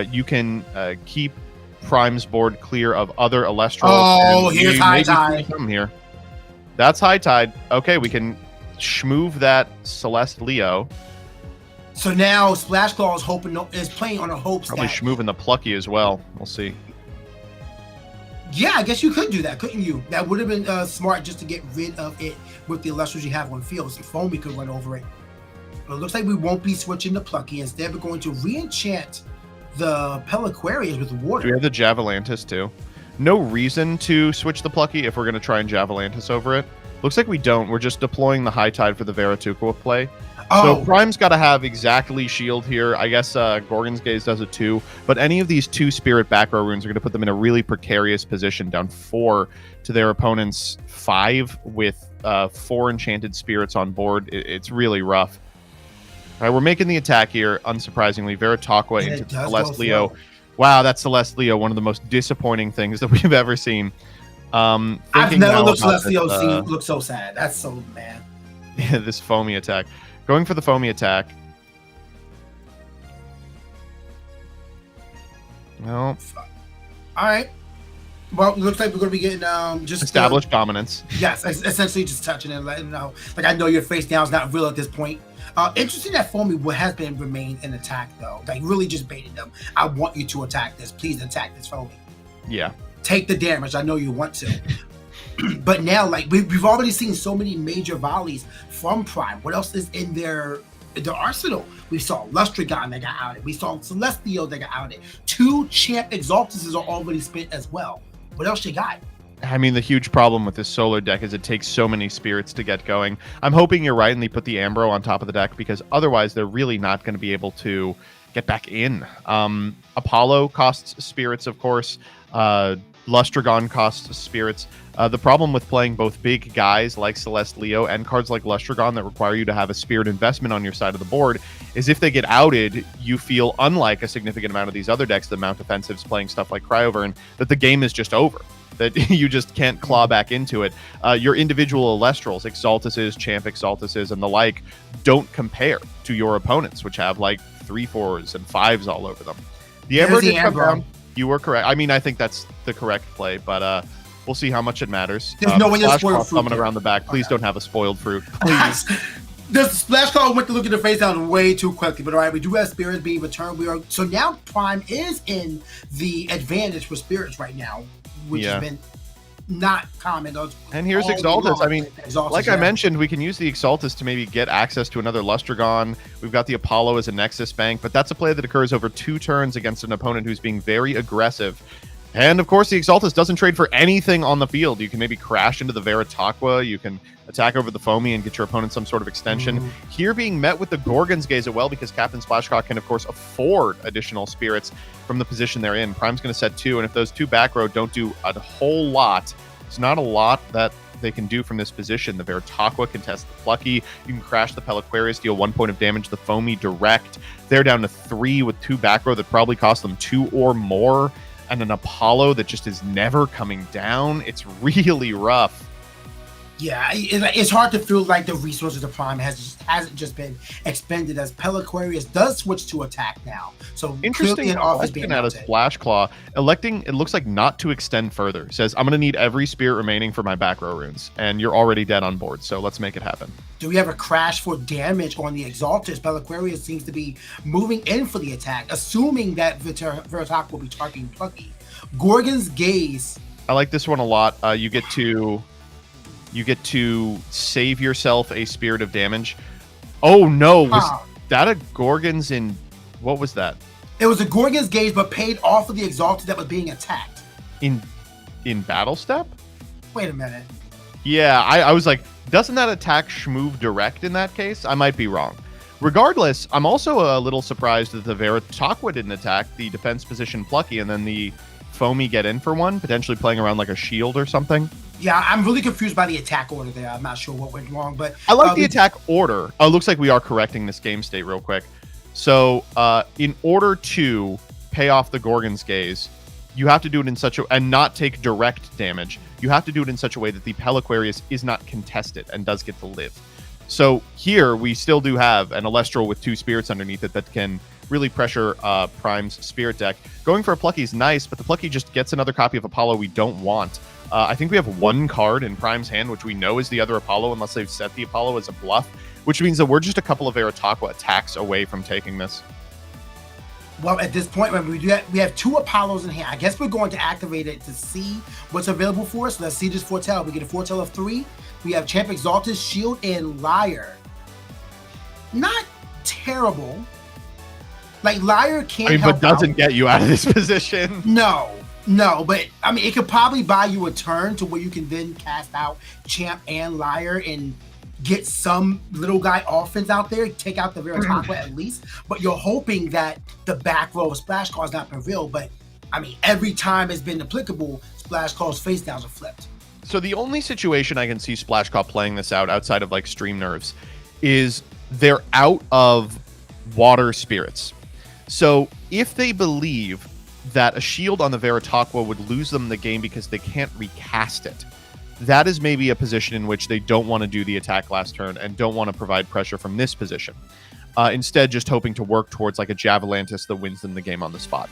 S2: You can keep Prime's board clear of other Elestrals.
S3: Oh, here's High Tide.
S2: Here. That's High Tide. Okay, we can schmoove that Celestleo.
S3: So now Splash Claw is playing on a hopes
S2: probably schmooving the Plucky as well. We'll see.
S3: Yeah, I guess you could do that, couldn't you? That would have been smart just to get rid of it with the Elestrals you have on field. So Foamy could run over it. But it looks like we won't be switching the Plucky. Instead, we're going to re-enchant the Peliquarius with water.
S2: Do we have the Javalantis too? No reason to switch the Plucky if we're going to try and Javalantis over it. Looks like we don't. We're just deploying the High Tide for the Veritaqua play. So Prime's got to have exactly shield here. I guess Gorgon's Gaze does it too. But any of these 2 Spirit back row runes are going to put them in a really precarious position, down 4 to their opponent's 5 with 4 enchanted spirits on board. It's really rough. All right, we're making the attack here, unsurprisingly. Veritaqua into Celestleo. Wow, that's Celestleo, one of the most disappointing things that we've ever seen.
S3: I've never looked Celestleo look so sad. That's so mad.
S2: Yeah, this Foamy attack. Going for the Foamy attack. No.
S3: All right. Well, it looks like we're going to be getting just
S2: established dominance.
S3: Yes, essentially just touching it and letting know. Like, I know your face down is not real at this point. Interesting that Foamy has been remained in attack though. Like really just baiting them. I want you to attack this. Please attack this Foamy.
S2: Yeah.
S3: Take the damage. I know you want to. But now, like we've already seen so many major volleys from Prime. What else is in their the arsenal. We saw Lustragon that got outed. We saw Celestial that got outed. 2 Champ Exaltuses are already spent as well. What else you got?
S2: I mean, the huge problem with this solar deck is it takes so many spirits to get going. I'm hoping you're right and they put the Ambro on top of the deck, because otherwise they're really not going to be able to get back in. Apollo costs spirits, of course. Lustragon costs spirits. The problem with playing both big guys like Celeste Leo and cards like Lustragon that require you to have a spirit investment on your side of the board is if they get outed, you feel, unlike a significant amount of these other decks that mount offensives playing stuff like Cryovern, that the game is just over, that you just can't claw back into it. Your individual Elestrals, Exaltuses, Champ Exaltuses, and the like don't compare to your opponents, which have like 3/4s and 5s all over them. The Ambro did come down. You were correct. I mean, I think that's the correct play, but we'll see how much it matters.
S3: There's no way to spoil fruit
S2: coming around the back. Please don't have a spoiled fruit. Please.
S3: The splash card went to look at the face down way too quickly, but all right, we do have spirits being returned. So now Prime is in the advantage for spirits right now, which has been not common.
S2: And here's Exaltus. I mean,
S3: Exaltus,
S2: like I mentioned, we can use the Exaltus to maybe get access to another Lustragon. We've got the Apollo as a Nexus bank, but that's a play that occurs over 2 turns against an opponent who's being very aggressive. And of course, the Exaltus doesn't trade for anything on the field. You can maybe crash into the Veritaqua. You can attack over the Foamy and get your opponent some sort of extension. Here being met with the Gorgon's Gaze as well, because Captain Splashcock can, of course, afford additional spirits from the position they're in. Prime's going to set 2, and if those 2 back row don't do a whole lot, it's not a lot that they can do from this position. The Veritaqua can test the Plucky. You can crash the Peliquarius, deal 1 point of damage. The Foamy direct. They're down to 3 with 2 back row that probably cost them 2 or more. And an Apollo that just is never coming down. It's really rough.
S3: Yeah, it's hard to feel like the resources of Prime hasn't just been expended, as Peliquarius does switch to attack now. So
S2: interesting question out of Splash Claw. Electing, it looks like, not to extend further. Says, I'm going to need every spirit remaining for my back row runes. And you're already dead on board, so let's make it happen.
S3: Do we have a crash for damage on the Exaltus? Peliquarius seems to be moving in for the attack, assuming that Veritaqua will be targeting Plucky. Gorgon's Gaze.
S2: I like this one a lot. You get to save yourself a spirit of damage. Oh no, was that a Gorgon's in, what was that?
S3: It was a Gorgon's Gaze, but paid off of the Exalted that was being attacked.
S2: In Battle Step?
S3: Wait a minute.
S2: Yeah, I was like, doesn't that attack move direct in that case? I might be wrong. Regardless, I'm also a little surprised that the Veritaqua didn't attack the defense position Plucky and then the Foamy get in for one, potentially playing around like a shield or something.
S3: Yeah, I'm really confused by the attack order there. I'm not sure what went wrong, but
S2: I like the attack order. Oh, it looks like we are correcting this game state real quick. So, in order to pay off the Gorgon's Gaze, you have to do it in such a, and not take direct damage. You have to do it in such a way that the Peliquarius is not contested and does get to live. So here we still do have an Elestral with 2 spirits underneath it that can really pressure Prime's spirit deck. Going for a Plucky is nice, but the Plucky just gets another copy of Apollo we don't want. I think we have 1 card in Prime's hand, which we know is the other Apollo, unless they've set the Apollo as a bluff, which means that we're just a couple of Veritaqua attacks away from taking this.
S3: Well, at this point, we have 2 Apollos in hand. I guess we're going to activate it to see what's available for us. Let's see this foretell. We get a foretell of 3. We have Champ Exaltus, Shield, and Liar. Not terrible. Like, Liar can't help
S2: but doesn't get you out of this position.
S3: No, but I mean, it could probably buy you a turn to where you can then cast out Champ and Liar and get some little guy offense out there, take out the Veritaqua at least. But you're hoping that the back row of Splash Calls not prevail. But I mean, every time it's been applicable, Splash Calls face downs are flipped.
S2: So the only situation I can see Splash Call playing this out outside of like Stream Nerves is they're out of water spirits. So if they believe that a shield on the Veritaqua would lose them the game because they can't recast it, that is maybe a position in which they don't want to do the attack last turn and don't want to provide pressure from this position. Instead, just hoping to work towards like a Javelantis that wins them the game on the spot.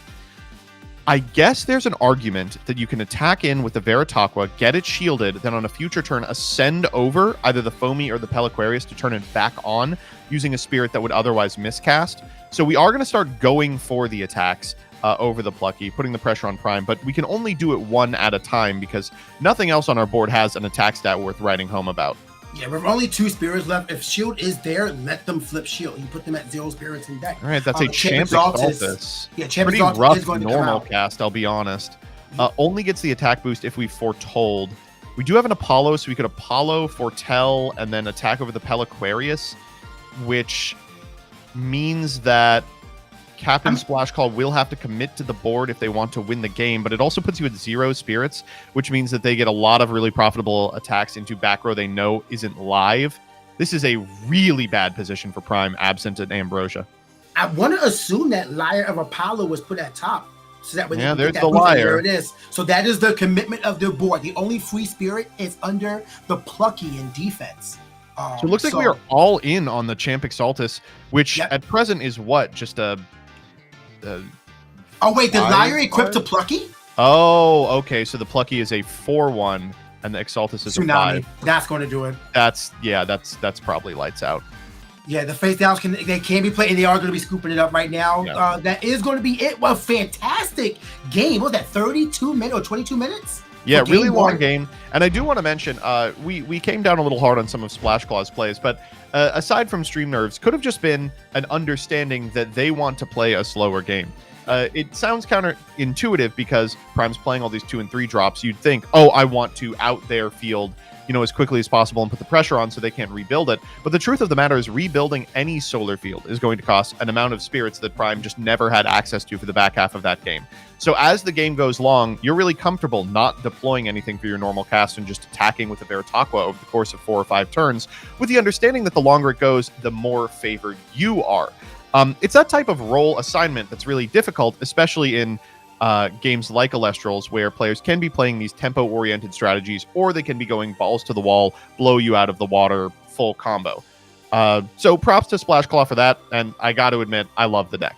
S2: I guess there's an argument that you can attack in with the Veritaqua, get it shielded, then on a future turn ascend over either the Foamy or the Peliquarius to turn it back on using a spirit that would otherwise miscast. So we are going to start going for the attacks over the Plucky, putting the pressure on Prime, but we can only do it 1 at a time because nothing else on our board has an attack stat worth writing home about.
S3: Yeah, with only 2 spirits left, if shield is there, let them flip shield. You put them at 0 spirits in deck.
S2: All right, that's a Champ Exaltus.
S3: Yeah, Champ
S2: Pretty
S3: Exaltus
S2: rough
S3: is going to come
S2: normal
S3: out.
S2: cast, I'll be honest. Only gets the attack boost if we foretold. We do have an Apollo, so we could Apollo, foretell, and then attack over the Peliquarius, which means that Captain Splash Call will have to commit to the board if they want to win the game, but it also puts you at 0 spirits, which means that they get a lot of really profitable attacks into back row they know isn't live. This is a really bad position for Prime, absent an Ambrosia.
S3: I want to assume that Liar of Apollo was put at top. So that way
S2: Yeah,
S3: they
S2: there's
S3: get
S2: the
S3: that boost, and
S2: Liar.
S3: there it is. So that is the commitment of their board. The only free spirit is under the Plucky in defense.
S2: So it looks like we are all in on the Champ Exaltus, which at present is what? Just a...
S3: oh, wait, the Liar equipped to Plucky?
S2: Oh, okay. So the Plucky is a 4/1, and the Exaltus is
S3: Tsunami.
S2: a 5.
S3: That's going to do it.
S2: That's probably lights out.
S3: Yeah, the face downs can be played, and they are going to be scooping it up right now.
S2: Yeah.
S3: That is going to be it. Well, fantastic game. What was that, 32 minutes or 22 minutes?
S2: Yeah, really long
S3: one?
S2: game. And I do want to mention, we came down a little hard on some of Splash Claw's plays, but aside from stream nerves, could have just been an understanding that they want to play a slower game. It sounds counterintuitive because Prime's playing all these 2 and 3 drops. You'd think, oh, I want to out their field, as quickly as possible and put the pressure on so they can't rebuild it. But the truth of the matter is rebuilding any solar field is going to cost an amount of spirits that Prime just never had access to for the back half of that game. So as the game goes long, you're really comfortable not deploying anything for your normal cast and just attacking with the Veritaqua over the course of 4 or 5 turns, with the understanding that the longer it goes, the more favored you are. It's that type of role assignment that's really difficult, especially in games like Elestrals, where players can be playing these tempo-oriented strategies, or they can be going balls to the wall, blow you out of the water, full combo. So props to Splash Claw for that, and I got to admit, I love the deck.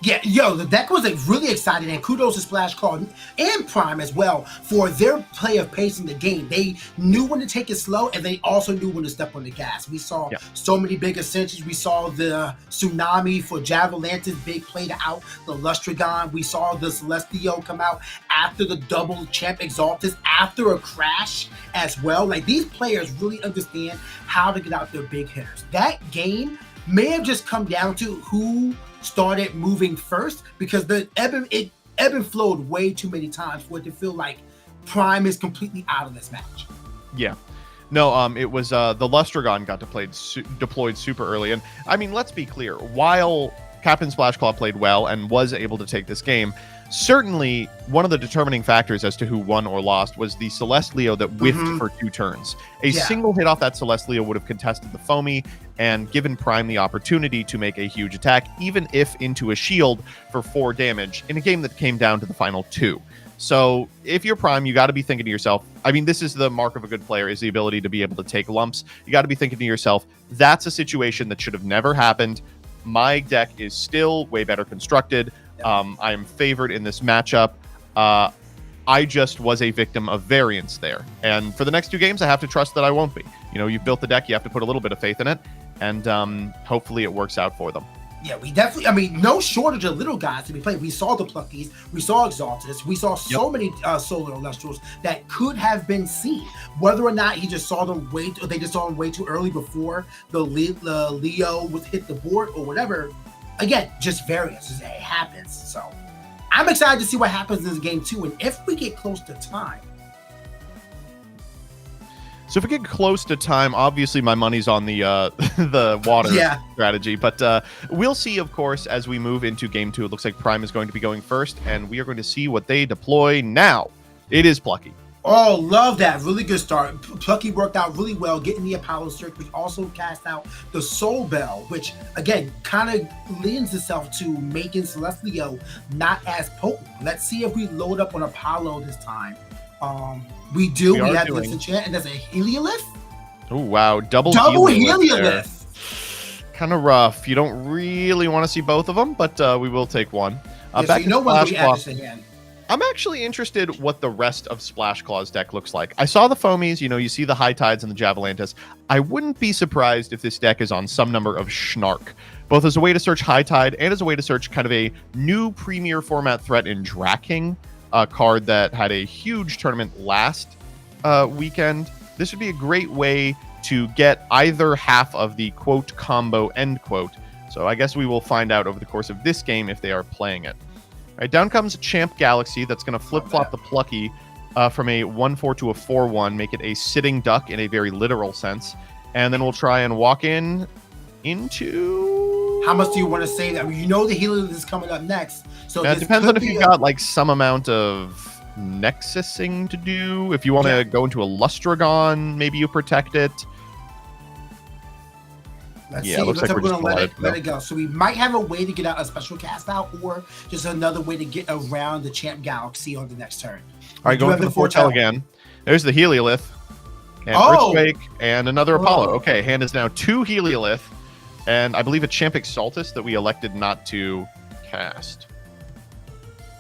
S3: Yeah, the deck was really exciting, and kudos to Splash Claw and Prime as well for their play of pacing the game. They knew when to take it slow, and they also knew when to step on the gas. We saw so many big ascensions. We saw the Tsunami for Javalantis, big play to out the Lustragon. We saw the Celestial come out after the double Champ Exaltus, after a crash as well. Like, these players really understand how to get out their big hitters. That game may have just come down to who started moving first, because it ebb and flowed way too many times for it to feel like Prime is completely out of this match.
S2: Yeah. No, it was the Lustragon got deployed super early. And I mean, let's be clear, while Captain Splash Claw played well and was able to take this game, certainly one of the determining factors as to who won or lost was the Celestleo that whiffed for 2 turns. A single hit off that Celestleo would have contested the Foamy and given Prime the opportunity to make a huge attack, even if into a shield for 4 damage in a game that came down to the final 2. So if you're Prime, you got to be thinking to yourself, I mean, this is the mark of a good player, is the ability to be able to take lumps. You got to be thinking to yourself, that's a situation that should have never happened. My deck is still way better constructed. I am favored in this matchup. I just was a victim of variance there. And for the next 2 games, I have to trust that I won't be. You've built the deck, you have to put a little bit of faith in it, and hopefully it works out for them.
S3: Yeah, we definitely, no shortage of little guys to be played. We saw the Pluckies, we saw Exaltus, we saw so many Solar Elestrals that could have been seen. Whether or not they just saw them way too early before the Leo was hit the board or whatever. Again, just variance. It happens. So I'm excited to see what happens in this game too. And if we get close to time.
S2: So if we get close to time, obviously my money's on the the water strategy. But we'll see, of course, as we move into game 2. It looks like Prime is going to be going first, and we are going to see what they deploy now. It is Plucky.
S3: Oh, love that. Really good start. Plucky worked out really well, getting the Apollo Search, which also cast out the Soul Bell, which, again, kind of lends itself to making Celestleo not as potent. Let's see if we load up on Apollo this time. We do. We have this enchant, and there's a Heliolith.
S2: Oh, wow. Double
S3: Heliolith.
S2: Kind of rough. You don't really want to see both of them, but we will take one.
S3: Back so when we add this again.
S2: I'm actually interested what the rest of Splash Claw's deck looks like. I saw the Foamies, you see the High Tides and the Javalantis. I wouldn't be surprised if this deck is on some number of Schnark, both as a way to search High Tide and as a way to search kind of a new premier format threat in Draking, a card that had a huge tournament last weekend. This would be a great way to get either half of the quote combo end quote. So I guess we will find out over the course of this game if they are playing it. All right, down comes Champ Galaxy. That's going to flip-flop the Plucky from a 1-4 to a 4-1, make it a sitting duck in a very literal sense. And then we'll try and walk into...
S3: How much do you want to say that? I mean, you know the Heliolith is coming up next. So
S2: it depends on if you've got like some amount of nexusing to do. If you want to go into a Lustragon, maybe you protect it.
S3: Let's see. Looks like we're going to let it go. So we might have a way to get out a special cast out, or just another way to get around the Champ Galaxy on the next turn.
S2: All right, going for the Foretell again. There's the Heliolith, and Earthquake, and another Apollo. Okay, hand is now 2 Heliolith, and I believe a Champ Exaltus that we elected not to cast.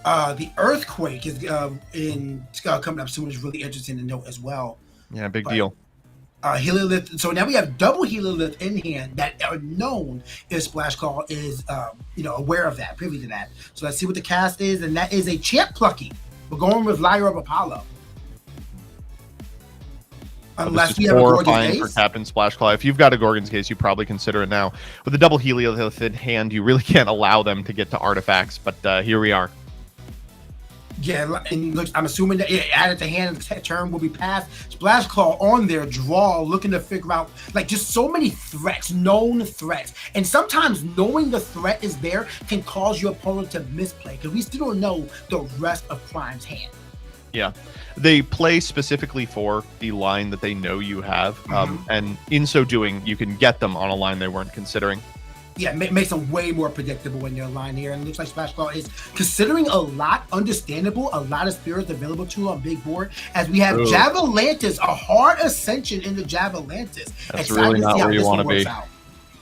S3: The Earthquake is coming up soon, is really interesting to note as well.
S2: Yeah, big deal.
S3: Heliolith. So now we have double Heliolith in hand that are known if Splash Call is aware of that, privy to that. So let's see what the cast is, and that is a Champ Plucky. We're going with Lyre of Apollo. Unless we have a Gorgon's Gaze.
S2: For Captain Splash Claw. If you've got a Gorgon's Gaze, you probably consider it now. With the double Heliolith in hand, you really can't allow them to get to artifacts, but here we are.
S3: Yeah, and look, I'm assuming that added to hand the turn will be passed. Splash Claw on their draw, looking to figure out like just so many threats, known threats. And sometimes knowing the threat is there can cause your opponent to misplay because we still don't know the rest of Prime's hand.
S2: Yeah, they play specifically for the line that they know you have. And in so doing, you can get them on a line they weren't considering.
S3: Yeah, makes them way more predictable in their line here. And it looks like Splash Claw is considering a lot, understandable, a lot of spirits available to on big board. As we have Javalantis, a hard ascension into Javalantis.
S2: That's really not where you want to be.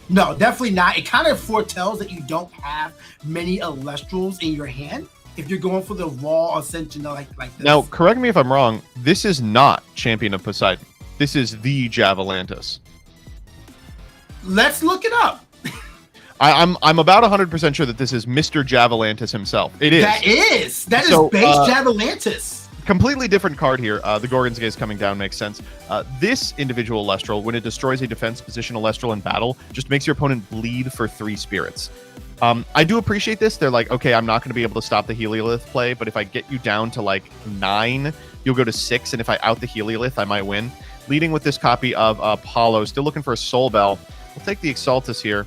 S3: No, definitely not. It kind of foretells that you don't have many Elestrals in your hand if you're going for the raw ascension like this.
S2: Now, correct me if I'm wrong. This is not Champion of Poseidon. This is the Javalantis.
S3: Let's look it up.
S2: I'm about 100% sure that this is Mr. Javalantis himself. It is.
S3: That is base Javalantis.
S2: Completely different card here. The Gorgon's Gaze coming down makes sense. This individual Elestral, when it destroys a defense position Elestral in battle, just makes your opponent bleed for 3 spirits. I do appreciate this. They're like, okay, I'm not going to be able to stop the Heliolith play, but if I get you down to like 9, you'll go to 6, and if I out the Heliolith, I might win. Leading with this copy of Apollo, still looking for a Soul Bell. We'll take the Exaltus here.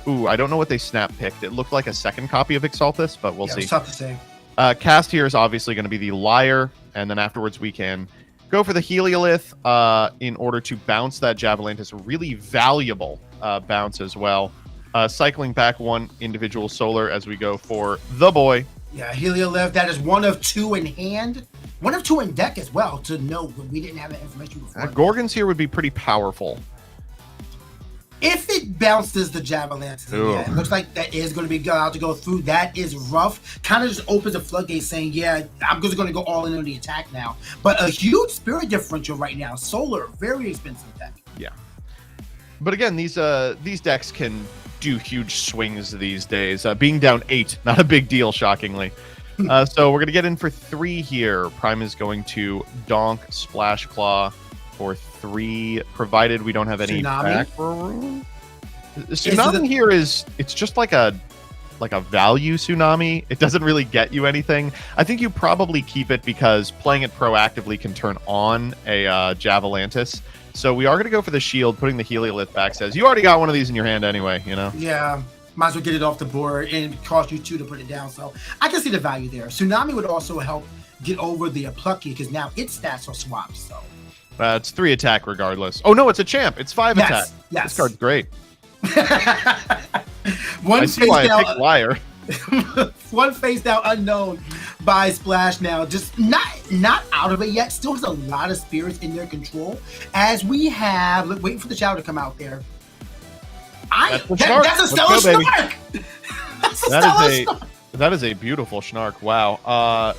S2: Ooh, I don't know what they snap picked. It looked like a second copy of Exaltus, but we'll see.
S3: It's tough to say.
S2: Cast here is obviously going to be the Lyre, and then afterwards we can go for the Heliolith in order to bounce that Javalantis. Really valuable bounce as well. Cycling back 1 individual solar as we go for the boy.
S3: Yeah, Heliolith. That is 1 of 2 in hand. 1 of 2 in deck as well, to note, but we didn't have that information before.
S2: Gorgons here would be pretty powerful.
S3: If it bounces the Javalantis, yeah, it looks like that is going to be out to go through. That is rough. Kind of just opens a floodgate saying, yeah, I'm just going to go all in on the attack now. But a huge spirit differential right now. Solar, very expensive deck.
S2: Yeah. But again, these decks can do huge swings these days. Being down 8, not a big deal, shockingly. So we're going to get in for 3 here. Prime is going to donk Splash Claw for 3, provided we don't have any back room. Tsunami here it's just like a value Tsunami. It doesn't really get you anything. I think you probably keep it because playing it proactively can turn on a Javalantis. So we are going to go for the shield. Putting the Heliolith back says you already got one of these in your hand anyway, you know?
S3: Yeah. Might as well get it off the board, and it cost you 2 to put it down. So I can see the value there. Tsunami would also help get over the Plucky because now its stats are swapped. So
S2: it's 3 attack regardless. Oh no, it's a champ. It's 5 attack.
S3: Yes.
S2: This card's great.
S3: One
S2: I see why I picked Lyre.
S3: One face down unknown by Splash now. Just not out of it yet. Still has a lot of spirits in their control. As we have, waiting for the shadow to come out there. That's a stellar Snark.
S2: That is a beautiful Snark. Wow.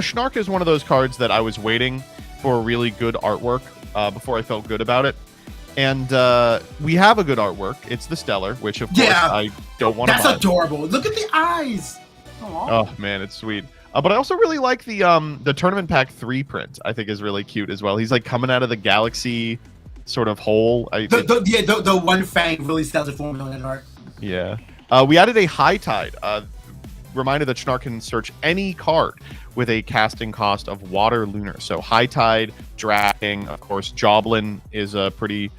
S2: Snark is one of those cards that I was waiting for really good artwork before I felt good about it. And we have a good artwork. It's the Stellar, which of course I don't want to buy.
S3: That's adorable. Look at the eyes. Aww.
S2: Oh man, it's sweet. But I also really like the Tournament Pack 3 print. I think is really cute as well. He's like coming out of the galaxy sort of hole.
S3: The one fang really sells it for me on that art.
S2: Yeah. We added a High Tide. Reminder that Schnark can search any card with a casting cost of Water Lunar. So High Tide, Dracking, of course, Joblin is a pretty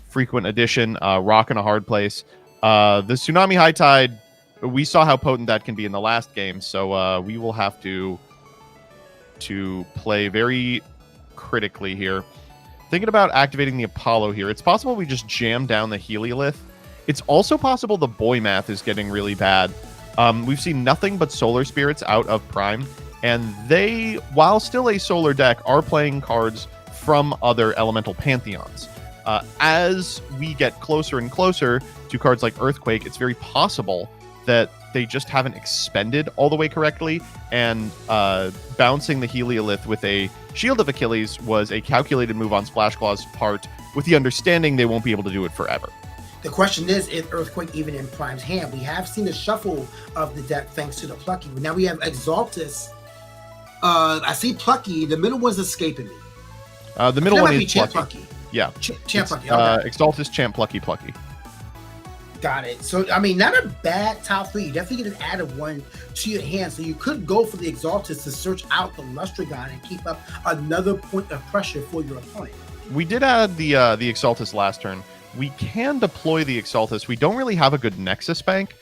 S2: frequent addition. Rock in a Hard Place. The Tsunami High Tide, we saw how potent that can be in the last game, so we will have to play very critically here. Thinking about activating the Apollo here, it's possible we just jam down the Heliolith. It's also possible the Boy Math is getting really bad. We've seen nothing but Solar Spirits out of Prime, and they, while still a Solar deck, are playing cards from other Elemental Pantheons. As we get closer and closer to cards like Earthquake, it's very possible that they just haven't expended all the way correctly, and bouncing the Heliolith with a Shield of Achilles was a calculated move on Splash Claw's part, with the understanding they won't be able to do it forever.
S3: The question is Earthquake even in Prime's hand? We have seen the shuffle of the deck thanks to the Plucky. Now we have Exaltus. I see Plucky. The middle one's escaping me.
S2: The middle one is
S3: Plucky.
S2: Yeah.
S3: Champ Plucky. Okay.
S2: Exaltus, Champ Plucky.
S3: Got it. So, I mean, not a bad top three. You definitely get an added one to your hand. So you could go for the Exaltus to search out the Lustragon and keep up another point of pressure for your opponent.
S2: We did add the Exaltus last turn. We can deploy the Exaltus. We don't really have a good Nexus bank.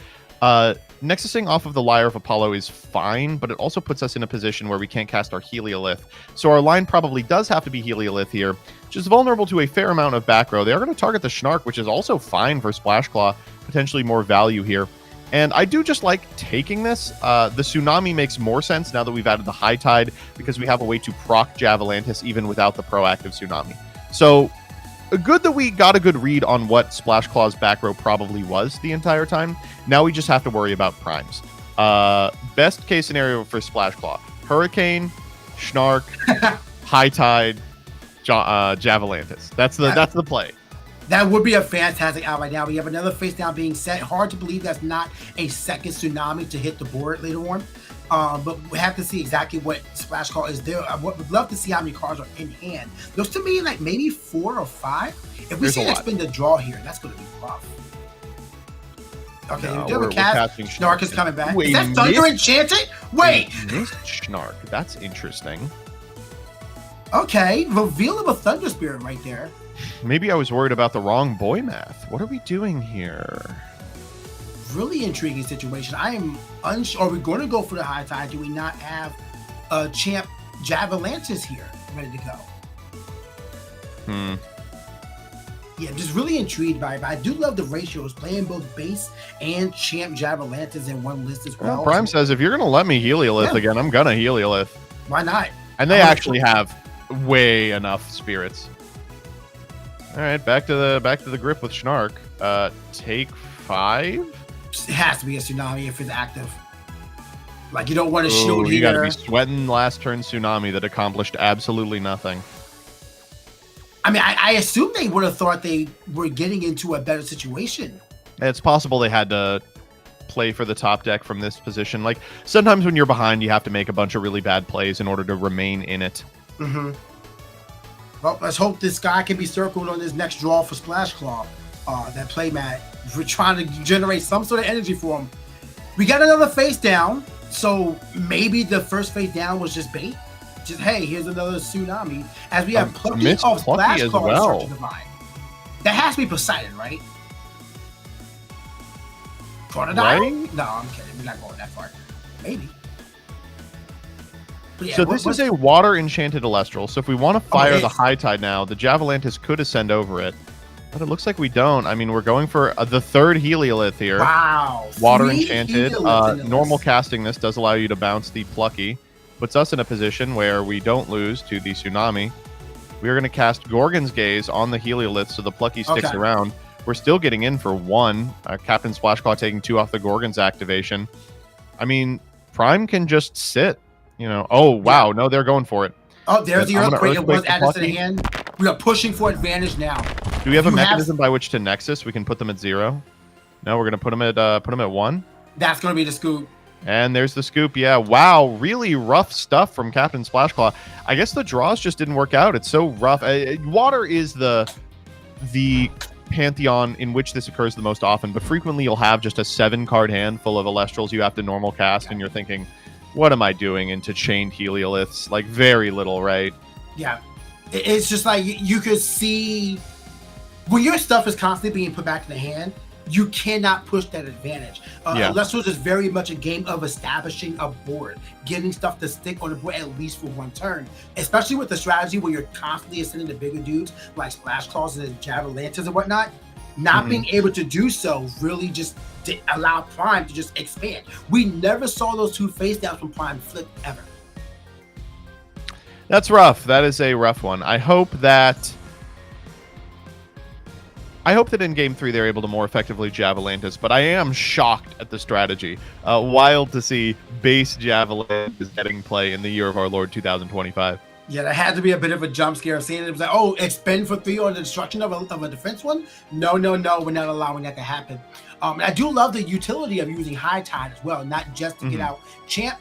S2: Nexusing off of the Lyre of Apollo is fine, but it also puts us in a position where we can't cast our Heliolith. So our line probably does have to be Heliolith here, which is vulnerable to a fair amount of back row. They are going to target the Schnark, which is also fine for Splash Claw, potentially more value here. And I do just like taking this. The Tsunami makes more sense now that we've added the High Tide, because we have a way to proc Javalantis even without the proactive Tsunami. So good that we got a good read on what Splash Claw's back row probably was the entire time. Now we just have to worry about primes. Best case scenario for Splash Claw: Hurricane, Schnark, High Tide, Javalantis. That's the play.
S3: That would be a fantastic out right now. We have another face down being set. Hard to believe that's not a second Tsunami to hit the board later on. But we have to see exactly what Splash Claw is there. I would love to see how many cards are in hand. Those to me, like maybe 4 or 5. If we see an expend draw here, that's going to be rough. Okay,
S2: we're casting
S3: Schnark is coming back.
S2: Wait,
S3: is that Thunder Enchanted? Wait!
S2: Missed Schnark. That's interesting.
S3: Okay, reveal of a Thunder Spirit right there.
S2: Maybe I was worried about the wrong Boy Math. What are we doing here?
S3: Really intriguing situation. I am unsure. Are we going to go for the High Tide? Do we not have a Champ Javalantis here ready to go? Yeah, just really intrigued by it. But I do love the ratios, playing both base and Champ Javalantis in one list as well.
S2: Prime says, if you're going to let me Heliolith again, I'm going to Heliolith.
S3: Why not?
S2: And they actually have way enough spirits. All right, back to the grip with Schnark. Take 5?
S3: It has to be a Tsunami if it's active. Like, you don't want to shield here.
S2: You got to be sweating last turn Tsunami that accomplished absolutely nothing.
S3: I mean, I assume they would have thought they were getting into a better situation.
S2: It's possible they had to play for the top deck from this position. Like, sometimes when you're behind, you have to make a bunch of really bad plays in order to remain in it.
S3: Mm-hmm. Well, let's hope this guy can be circled on this next draw for Splash Claw. That playmat. We're trying to generate some sort of energy for him. We got another face down, so maybe the first face down was just bait. Just, hey, here's another Tsunami. As we have plenty of Splash
S2: as
S3: Claw
S2: well.
S3: Search Divine. That has to be Poseidon, right? Crocodile?
S2: Right?
S3: No, I'm kidding. We're not going that far. Maybe. Yeah,
S2: so this is a water enchanted Elestral. So if we want to fire the High Tide now, the Javalantis could ascend over it. But it looks like we don't. I mean, we're going for the third Heliolith here.
S3: Wow.
S2: Water enchanted. Normal casting this does allow you to bounce the Plucky. Puts us in a position where we don't lose to the Tsunami. We are going to cast Gorgon's Gaze on the Heliolith so the Plucky sticks around. We're still getting in for 1. Captain Splashclaw taking 2 off the Gorgon's activation. I mean, Prime can just sit. You know, oh, wow. No, they're going for it.
S3: Oh, there's the Earthquake. It was added to the hand. We are pushing for advantage now.
S2: Do we have a mechanism by which to Nexus? We can put them at 0. No, we're going to put them at 1.
S3: That's going to be the scoop.
S2: And there's the scoop. Yeah, wow. Really rough stuff from Captain Splashclaw. I guess the draws just didn't work out. It's so rough. Water is the the pantheon in which this occurs the most often, but frequently you'll have just a 7-card hand full of Elestrals you have to normal cast, and you're thinking, what am I doing into chained Helioliths? Like, very little, right?
S3: Yeah. It's just like you could see when your stuff is constantly being put back in the hand, you cannot push that advantage. Elestrals is very much a game of establishing a board, getting stuff to stick on the board at least for one turn, especially with the strategy where you're constantly ascending the bigger dudes like Splash Claws and Javelantas and whatnot. Not being able to do so really just allow Prime to just expand. We never saw those two face downs from Prime flip ever.
S2: That's rough. That is a rough one. I hope that in Game 3 they're able to more effectively Javelantas, but I am shocked at the strategy. Wild to see base Javelantas getting play in the year of our Lord 2025.
S3: Yeah, that had to be a bit of a jump scare. Seeing it was like, oh, expend for 3 on the destruction of a defense one? No, we're not allowing that to happen. And I do love the utility of using High Tide as well, not just to get out champ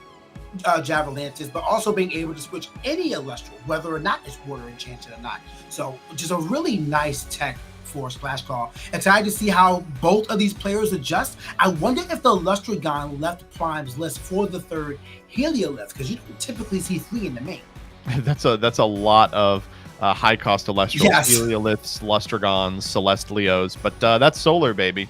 S3: Javelantas, but also being able to switch any Elestral, whether or not it's water enchanted or not. So just a really nice tech for Splash Claw. Excited to see how both of these players adjust. I wonder if the Lustragon left Prime's list for the 3rd Heliolith, because you don't typically see 3 in the main.
S2: That's a lot of high cost Elestrals,
S3: Yes.
S2: Helioliths, Lustragons, Celestials, but that's solar, baby.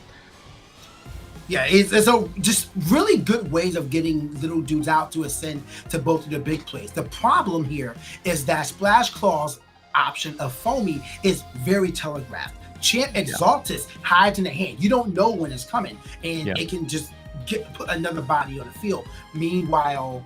S3: Yeah, it's just really good ways of getting little dudes out to ascend to both of the big plays. The problem here is that Splash Claw's option of Foamy is very telegraphed. Champ Exaltus hides in the hand. You don't know when it's coming, and it can just put another body on the field. Meanwhile,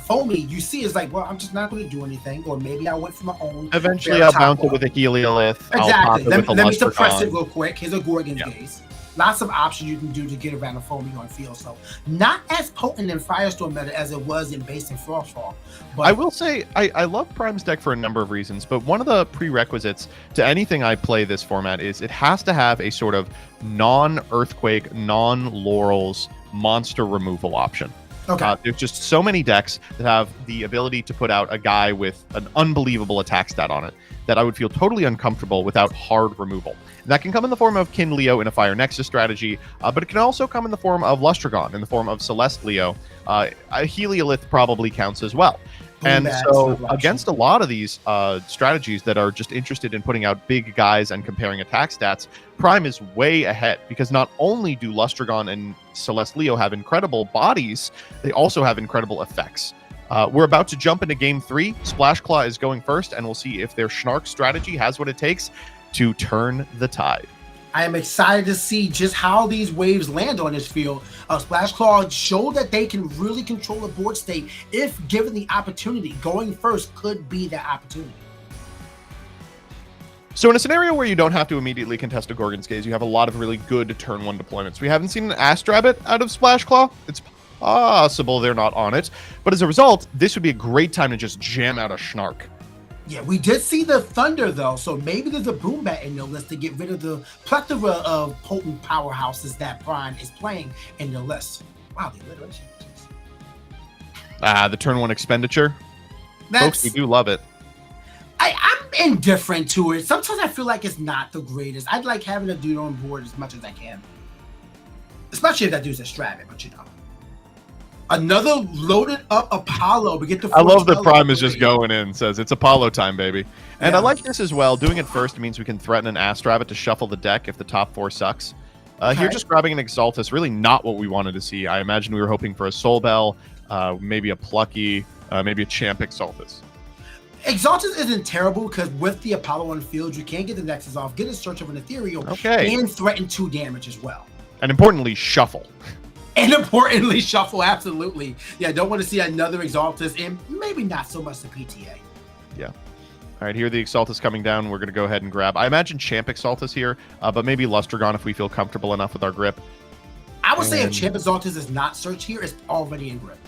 S3: Foamy, you see, is like, well, I'm just not going to do anything, or maybe I went for my own.
S2: Eventually, I'll bounce it with a Heliolith.
S3: Exactly. Let me suppress
S2: Lustragon.
S3: it real quick. Here's a Gorgon's Gaze. Lots of options you can do to get around a Foamy on field. So not as potent in Firestorm meta as it was in base and Frostfall. But
S2: I will say I love Prime's deck for a number of reasons, but one of the prerequisites to anything I play this format is it has to have a sort of non-Earthquake, non-Laurels monster removal option.
S3: Okay.
S2: There's just so many decks that have the ability to put out a guy with an unbelievable attack stat on it that I would feel totally uncomfortable without hard removal. And that can come in the form of Kin Leo in a Fire Nexus strategy, but it can also come in the form of Lustragon, in the form of Celeste Leo. A Heliolith probably counts as well. And so against a lot of these strategies that are just interested in putting out big guys and comparing attack stats, Prime is way ahead, because not only do Lustragon and Celeste Leo have incredible bodies, they also have incredible effects. We're about to jump into Game 3. Splash Claw is going first, and we'll see if their Schnark strategy has what it takes to turn the tide.
S3: I am excited to see just how these waves land on this field. Splash Claw showed that they can really control the board state if given the opportunity. Going first could be that opportunity.
S2: So in a scenario where you don't have to immediately contest a Gorgon's Gaze, you have a lot of really good turn 1 deployments. We haven't seen an Astrabbit out of Splash Claw. It's possible they're not on it. But as a result, this would be a great time to just jam out a Schnark.
S3: Yeah, we did see the Thunder, though, so maybe there's a Boom Bat in the list to get rid of the plethora of potent powerhouses that Prime is playing in the list. Wow, the alliteration.
S2: The turn 1 expenditure. Folks, we do love it.
S3: I'm indifferent to it. Sometimes I feel like it's not the greatest. I'd like having a dude on board as much as I can. Especially if that dude's a Stravit, but you know. Another loaded up Apollo. We get the.
S2: I love that Prime is just going in. Says it's Apollo time, baby. And I like this as well. Doing it first means we can threaten an Astrabbit to shuffle the deck if the top 4 sucks. Here, just grabbing an Exaltus, really not what we wanted to see. I imagine we were hoping for a Soul Bell, maybe a Plucky, maybe a Champ Exaltus.
S3: Exaltus isn't terrible because with the Apollo on the field, you can get the Nexus off, get a Search of an Ethereal, and threaten 2 damage as well. And
S2: importantly, shuffle.
S3: And importantly, shuffle, absolutely. Yeah, don't want to see another Exaltus, and maybe not so much the PTA.
S2: Yeah. All right, here the Exaltus coming down. We're going to go ahead and grab, I imagine, Champ Exaltus here, but maybe Lustragon if we feel comfortable enough with our grip.
S3: I would say if Champ Exaltus is not search here, it's already in grip.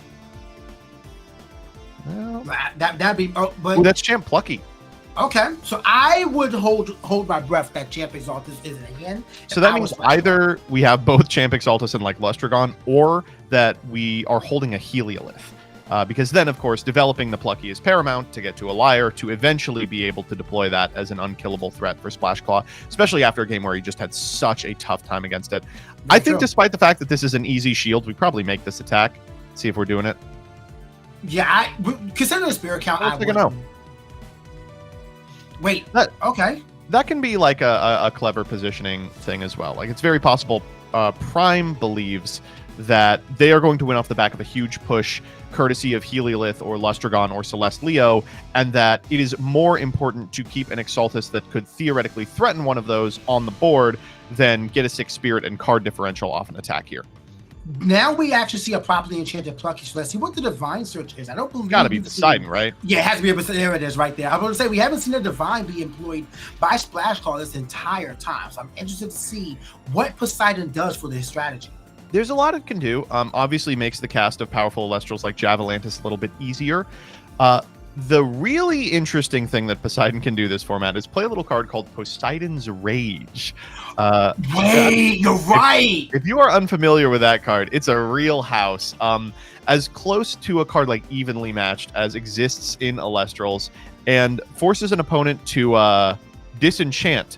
S2: Well,
S3: that'd be, but
S2: that's Champ Plucky.
S3: Okay, so I would hold my breath that Champ Exaltus isn't again.
S2: So that means either we have both Champ Exaltus and like Lustragon, or that we are holding a Heliolith. because then, of course, developing the Plucky is paramount to get to a Liar to eventually be able to deploy that as an unkillable threat for Splash Claw, especially after a game where he just had such a tough time against it. I think despite the fact that this is an easy shield, we probably make this attack. See if we're doing it.
S3: Yeah, considering the spirit count, I would.
S2: No.
S3: Wait, okay.
S2: That can be like a clever positioning thing as well. Like, it's very possible Prime believes that they are going to win off the back of a huge push, courtesy of Heliolith or Lustragon or Celeste Leo, and that it is more important to keep an Exaltus that could theoretically threaten one of those on the board than get a 6 Spirit and card differential off an attack here.
S3: Now we actually see a properly enchanted Plucky. So let's see what the Divine Search is. I don't believe
S2: Gotta be Poseidon, right?
S3: Yeah, it has to be. There it is right there. I'm going to say we haven't seen a Divine be employed by Splash Claw this entire time. So I'm interested to see what Poseidon does for this strategy.
S2: There's a lot it can do. Obviously makes the cast of powerful Elestrals like Javalantis a little bit easier. The really interesting thing that Poseidon can do this format is play a little card called Poseidon's Rage.
S3: Wait, you're right!
S2: If you are unfamiliar with that card, it's a real house. As close to a card like Evenly Matched as exists in Elestrals, and forces an opponent to disenchant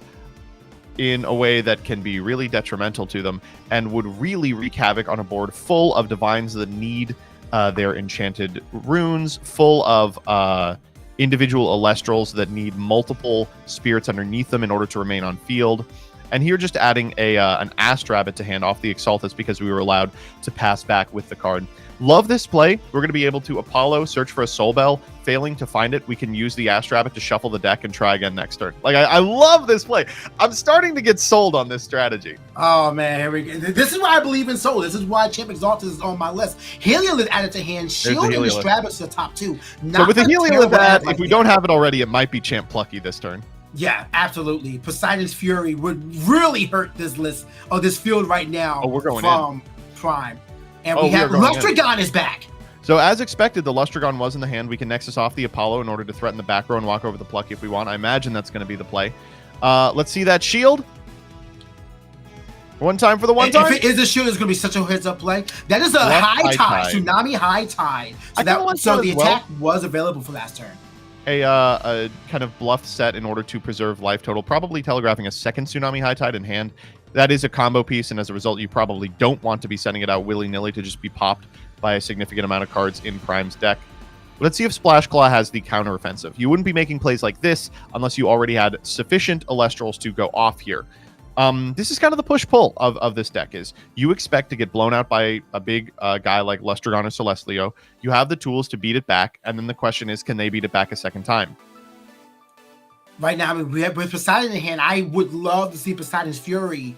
S2: in a way that can be really detrimental to them and would really wreak havoc on a board full of divines that need their enchanted runes, full of individual Elestrals that need multiple spirits underneath them in order to remain on field. And here just adding an Astrabbit to hand off the Exaltus because we were allowed to pass back with the card. Love this play. We're going to be able to Apollo, search for a Soul Bell. Failing to find it, we can use the Astrabbit to shuffle the deck and try again next turn. Like, I love this play. I'm starting to get sold on this strategy.
S3: Oh, man, here we go. This is why I believe in Soul. This is why Champ Exaltus is on my list. Heliolith added to hand, Shield and Astrabbit to the top 2.
S2: So with the Heliolith add, if we don't have it already, it might be Champ Plucky this turn.
S3: Yeah, absolutely. Poseidon's Fury would really hurt this list or this field right now.
S2: Oh, we're going
S3: from Prime. And we have Lustragon is back.
S2: So as expected, the Lustragon was in the hand. We can Nexus off the Apollo in order to threaten the back row and walk over the Plucky if we want. I imagine that's going to be the play. Let's see that shield. One time for the one time.
S3: If it is a shield, it's going to be such a heads-up play. That is a high tide. Tsunami high tide. So the attack was available for last turn.
S2: A kind of bluff set in order to preserve life total, probably telegraphing a second Tsunami High Tide in hand. That is a combo piece, and as a result, you probably don't want to be sending it out willy-nilly to just be popped by a significant amount of cards in Prime's deck. Let's see if Splash Claw has the counteroffensive. You wouldn't be making plays like this unless you already had sufficient Elestrals to go off here. This is kind of the push-pull of this deck, is you expect to get blown out by a big guy like Lustragon or Celeste Leo. You have the tools to beat it back, and then the question is, can they beat it back a second time?
S3: Right now, I mean, with Poseidon in hand, I would love to see Poseidon's Fury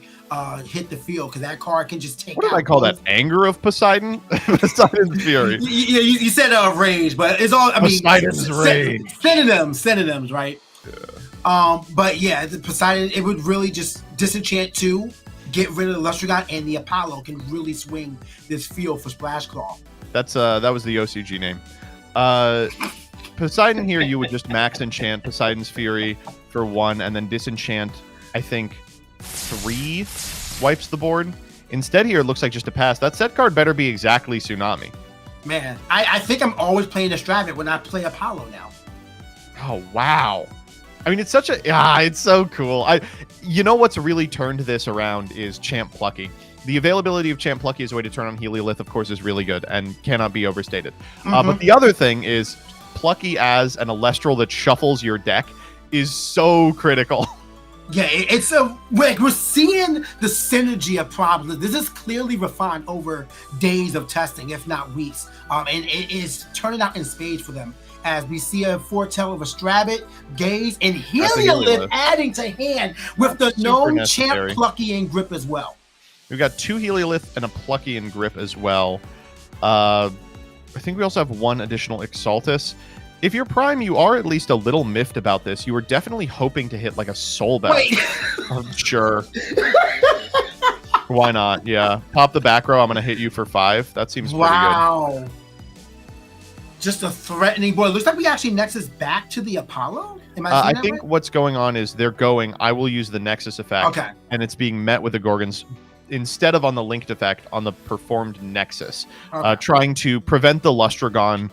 S3: hit the field, because that card can just take
S2: What did I call that? Anger of Poseidon? Poseidon's Fury.
S3: You said rage, but it's all, I mean,
S2: Poseidon's rage.
S3: Synonyms, right? Yeah. But yeah, the Poseidon, it would really just disenchant 2, get rid of the Lustragon, and the Apollo can really swing this field for Splash Claw.
S2: That was the OCG name. Poseidon here, you would just max enchant Poseidon's Fury for 1, and then disenchant, I think, 3 wipes the board. Instead here, it looks like just a pass. That set card better be exactly Tsunami.
S3: Man, I think I'm always playing Astrabbit when I play Apollo now.
S2: Oh, wow. I mean, it's such a... it's so cool. You know what's really turned this around is Champ Plucky. The availability of Champ Plucky as a way to turn on Heliolith, of course, is really good and cannot be overstated. But the other thing is Plucky as an Elestral that shuffles your deck is so critical.
S3: Yeah, it's we're seeing the synergy of problems. This is clearly refined over days of testing, if not weeks. And it is turning out in spades for them, as we see a foretell of Astrabbit, Gaze, and Heliolith adding to hand with the known Champ Plucky and Grip as well.
S2: We've got 2 Heliolith and a Plucky and Grip as well. I think we also have 1 additional Exaltus. If you're Prime, you are at least a little miffed about this. You were definitely hoping to hit like a Soul Bell.
S3: Wait.
S2: Sure. Why not? Yeah. Pop the back row. I'm going to hit you for 5. That seems pretty good.
S3: Wow. Just a threatening board. Looks like we actually Nexus back to the Apollo. Am I think
S2: right? What's going on is they're going, I will use the Nexus effect.
S3: Okay.
S2: And it's being met with the Gorgon's instead of on the linked effect, on the performed Nexus,
S3: Okay.
S2: trying to prevent the Lustragon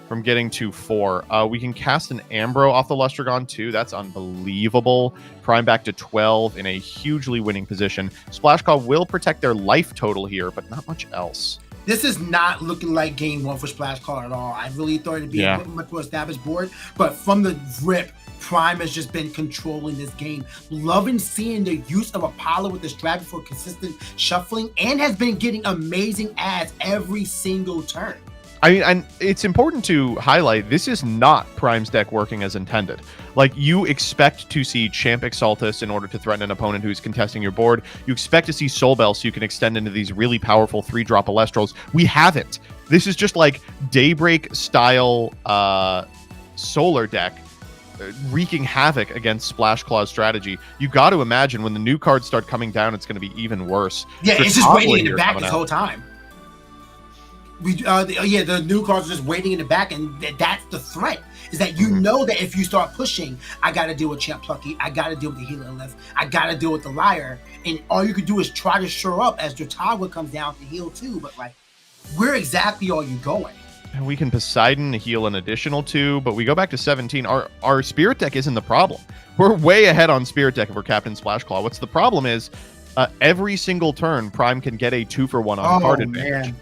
S2: from getting to 4. We can cast an Ambro off the Lustragon too. That's unbelievable. Prime back to 12 in a hugely winning position. Splash Claw will protect their life total here, but not much else.
S3: This is not looking like game one for Splash Claw at all. I really thought it'd be a much more established board, but from the rip, Prime has just been controlling this game. Loving seeing the use of Apollo with the strategy for consistent shuffling, and has been getting amazing adds every single turn.
S2: I mean, and it's important to highlight, this is not Prime's deck working as intended. Like, you expect to see Champ Exaltus in order to threaten an opponent who's contesting your board. You expect to see Soul Bell so you can extend into these really powerful 3-drop Elestrals. We haven't. This is just like Daybreak style Solar deck wreaking havoc against Splash Claw's strategy. You got to imagine when the new cards start coming down, it's going to be even worse.
S3: Yeah, it's just waiting in the back this whole time. The new cards are just waiting in the back, and that's the threat. Is that you know that if you start pushing, I got to deal with Champ Plucky, I got to deal with the Healer Lift, I got to deal with the Liar, and all you could do is try to shore up as Jotagwa comes down to heal too. But like, where exactly are you going?
S2: And we can Poseidon heal an additional 2, but we go back to 17. Our Spirit deck isn't the problem. We're way ahead on Spirit deck if we're Captain Splash Claw. What's the problem is every single turn, Prime can get a 2-for-1 on card advantage.
S3: Man.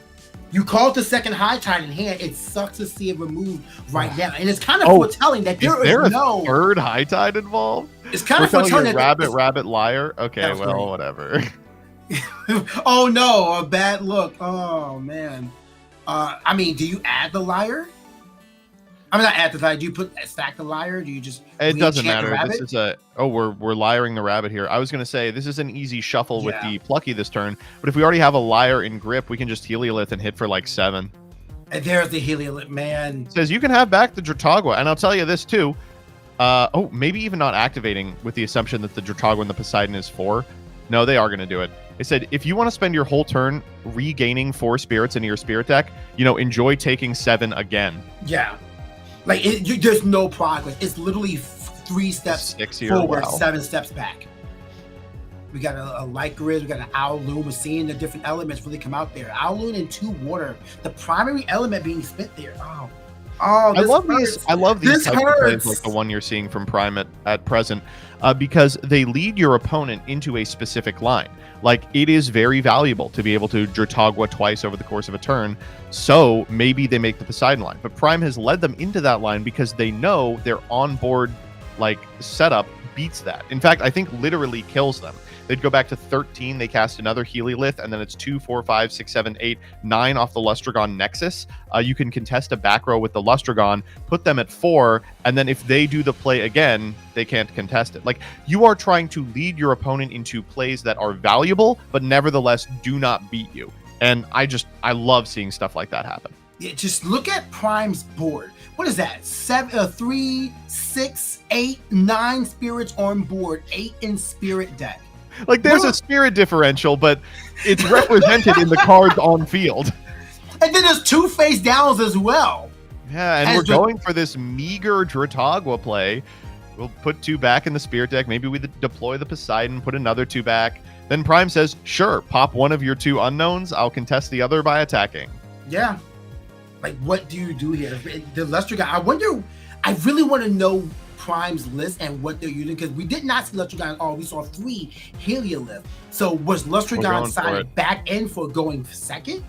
S3: You called the second High Tide in hand. It sucks to see it removed right now, and it's kind of foretelling that there is no
S2: third High Tide involved.
S3: It's kind of foretelling that
S2: rabbit liar. Okay, well, whatever.
S3: Oh no, a bad look. Oh man. I mean, do you add the Liar? I'm not add the Liar. Do you stack the Liar? Do you just?
S2: It doesn't matter. This is we're liaring the rabbit here. I was gonna say this is an easy shuffle with the Plucky this turn, but if we already have a Liar in grip, we can just Heliolith and hit for like 7.
S3: And there's the Heliolith, man.
S2: It says you can have back the Jotagwa, and I'll tell you this too. Maybe even not activating with the assumption that the Jotagwa and the Poseidon is 4. No, they are gonna do it. It said if you want to spend your whole turn regaining 4 spirits into your spirit deck, enjoy taking 7 again.
S3: Yeah. Like, there's no progress. It's literally 3 steps forward, 7 steps back. We got a Lycaris, we got an Owloon. We're seeing the different elements really come out there. Owloon and 2 water. The primary element being spent there. I love these types of plays like the one you're seeing from Prime at present, because they lead your opponent into a specific line. Like, it is very valuable to be able to Jotagwa twice over the course of a turn, so maybe they make the Poseidon line. But Prime has led them into that line because they know their onboard setup beats that. In fact, I think literally kills them. They'd go back to 13, they cast another Heliolith, and then it's 2, 4, 5, 6, 7, 8, 9 off the Lustragon Nexus. You can contest a back row with the Lustragon, put them at 4, and then if they do the play again, they can't contest it. Like, you are trying to lead your opponent into plays that are valuable, but nevertheless do not beat you. And I love seeing stuff like that happen. Yeah, just look at Prime's board. What is that? 3, 6, 8, 9 spirits on board, 8 in spirit deck.
S2: Like, there's a spirit differential, but it's represented in the cards on field.
S3: And then there's 2 face downs as well.
S2: Yeah, and we're going for this meager Jotagwa play. We'll put 2 back in the spirit deck. Maybe we deploy the Poseidon, put another 2 back. Then Prime says, sure, pop one of your 2 unknowns. I'll contest the other by attacking.
S3: Yeah. Like, what do you do here? The Lester guy, I really want to know Prime's list and what they're using, because we did not see Lustragon at all. We saw 3 Heliolith. So was Lustragon sided back in for going second?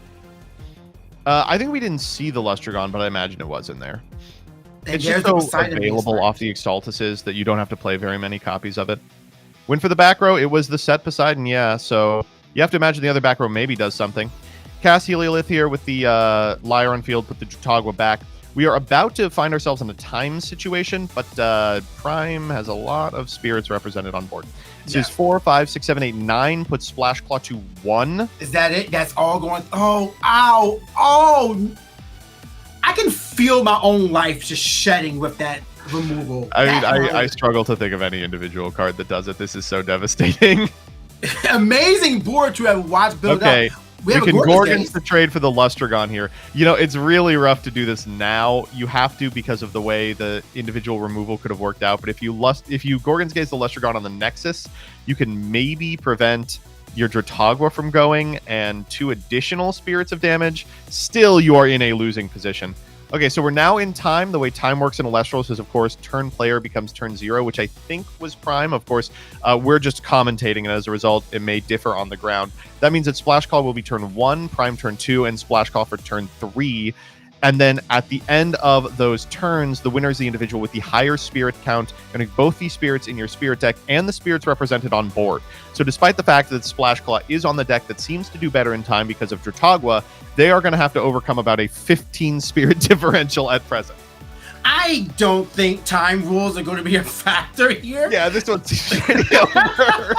S2: I think we didn't see the Lustragon, but I imagine it was in there.
S3: And
S2: it's just so available off the Exaltuses that you don't have to play very many copies of it. Win for the back row, it was the set Poseidon, yeah, so you have to imagine the other back row maybe does something. Cast Heliolith here with the Liar on field, put the Jotagwa back. We are about to find ourselves in a time situation, but Prime has a lot of spirits represented on board. This is 4, 5, 6, 7, 8, 9. Put Splash Claw to 1.
S3: Is that it? That's all going. Oh, ow, oh! I can feel my own life just shedding with that removal.
S2: I struggle to think of any individual card that does it. This is so devastating.
S3: Amazing board to have watched build up.
S2: We can Gorgons the trade for the Lustragon here. It's really rough to do this now. You have to because of the way the individual removal could have worked out. But if you Gorgons Gaze the Lustragon on the Nexus, you can maybe prevent your Dratagua from going, and 2 additional spirits of damage, still you are in a losing position. Okay, so we're now in time. The way time works in Elestrals is, of course, turn player becomes turn 0, which I think was Prime. Of course, we're just commentating, and as a result, it may differ on the ground. That means that Splash Call will be turn 1, Prime turn 2, and Splash Call for turn 3. And then at the end of those turns, the winner is the individual with the higher spirit count, and both the spirits in your spirit deck and the spirits represented on board. So despite the fact that Splash Claw is on the deck that seems to do better in time because of Dratagua, they are going to have to overcome about a 15 spirit differential at present.
S3: I don't think time rules are going to be a factor here.
S2: Yeah, this one's shitty over.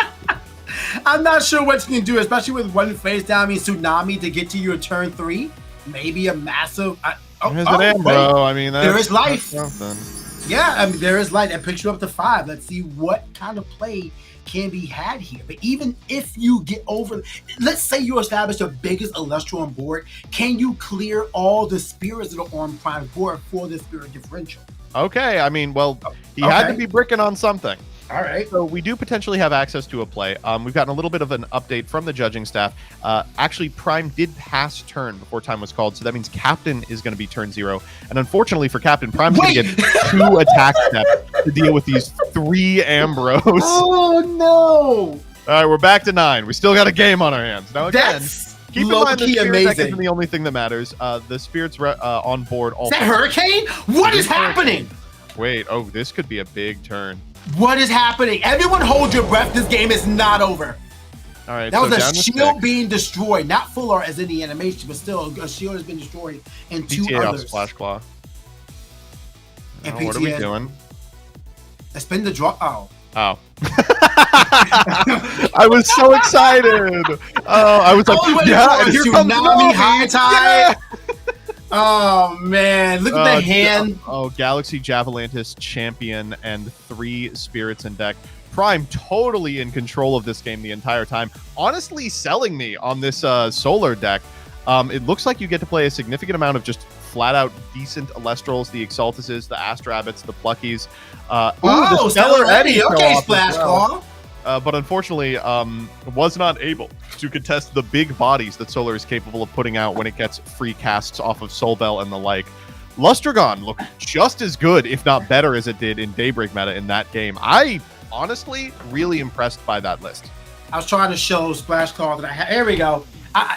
S3: I'm not sure what you can do, especially with one face down. I mean, Tsunami to get to your turn 3. Maybe a massive.
S2: There's an Amber. I mean,
S3: there is life.
S2: Something.
S3: Yeah, I mean, there is life. That picks you up to 5. Let's see what kind of play can be had here. But even if you get over, let's say you establish the biggest Elestral on board, can you clear all the spirits that are on Prime board for the spirit differential?
S2: Okay, I mean, well, he had to be bricking on something.
S3: All right.
S2: So we do potentially have access to a play. We've gotten a little bit of an update from the judging staff. Actually, Prime did pass turn before time was called, so that means Captain is going to be turn 0. And unfortunately for Captain, Prime's going to get 2 attack steps to deal with these 3 Ambros.
S3: Oh, no.
S2: All right, we're back to 9. We still got a game on our hands. Now, again, keep in mind the spirit deck isn't the only thing that matters. The spirits on board also.
S3: Is that Hurricane? What is happening?
S2: Wait, this could be a big turn.
S3: What is happening? Everyone hold your breath. This game is not over.
S2: All right.
S3: That was a shield being destroyed. Not full art as in the animation, but still a shield has been destroyed and 2
S2: PTA
S3: others.
S2: Off Splash Claw.
S3: And
S2: What are we doing?
S3: I spin the draw. Oh.
S2: I was so excited. I was like, yeah, and here comes
S3: Tsunami High Tide. Oh man, look at the hand.
S2: Galaxy Javalantis champion and 3 spirits in deck. Prime totally in control of this game the entire time. Honestly selling me on this solar deck. It looks like you get to play a significant amount of just flat out decent Elestrals, the Exaltuses, the Astrabbits, the Pluckies.
S3: The Stellar Eddy. Okay, Splash Claw.
S2: But unfortunately, was not able to contest the big bodies that Solar is capable of putting out when it gets free casts off of Soul Bell and the like. Lustragon looked just as good, if not better, as it did in Daybreak meta in that game. I honestly really impressed by that list.
S3: I was trying to show Splash Claw that I had. Here we go.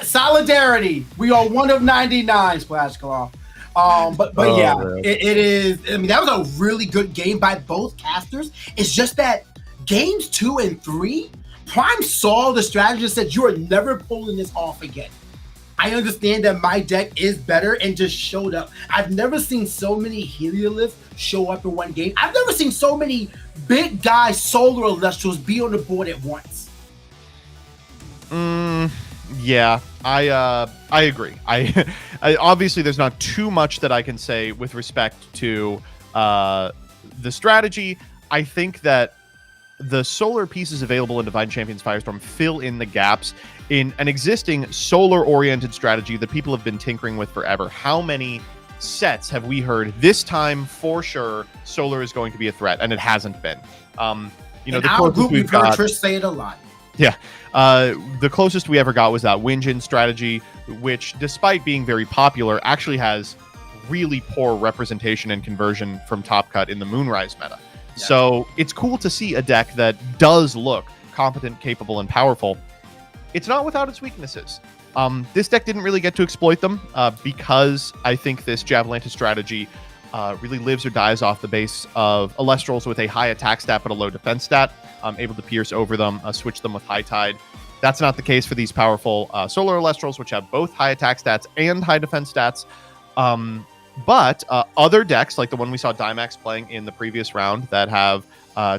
S3: Solidarity. We are 1 of 99, Splash Claw. But yeah, it is. I mean, that was a really good game by both casters. It's just that games 2 and 3, Prime saw the strategy and said, you are never pulling this off again. I understand that my deck is better and just showed up. I've never seen so many Helioliths show up in one game. I've never seen so many big guy solar Elestrals be on the board at once.
S2: Yeah, I agree. I obviously there's not too much that I can say with respect to the strategy. I think that the solar pieces available in Divine Champions Firestorm fill in the gaps in an existing solar-oriented strategy that people have been tinkering with forever. How many sets have we heard this time for sure solar is going to be a threat, and it hasn't been?
S3: In our group, we've heard Trish say it a lot.
S2: Yeah. The closest we ever got was that Winjin strategy, which, despite being very popular, actually has really poor representation and conversion from Top Cut in the Moonrise meta. Yeah. So it's cool to see a deck that does look competent, capable, and powerful. It's not without its weaknesses. This deck didn't really get to exploit them because I think this Javalantis strategy really lives or dies off the base of Elestrals with a high attack stat but a low defense stat, able to pierce over them, switch them with High Tide. That's not the case for these powerful Solar Elestrals, which have both high attack stats and high defense stats. But other decks, like the one we saw Dimax playing in the previous round, that have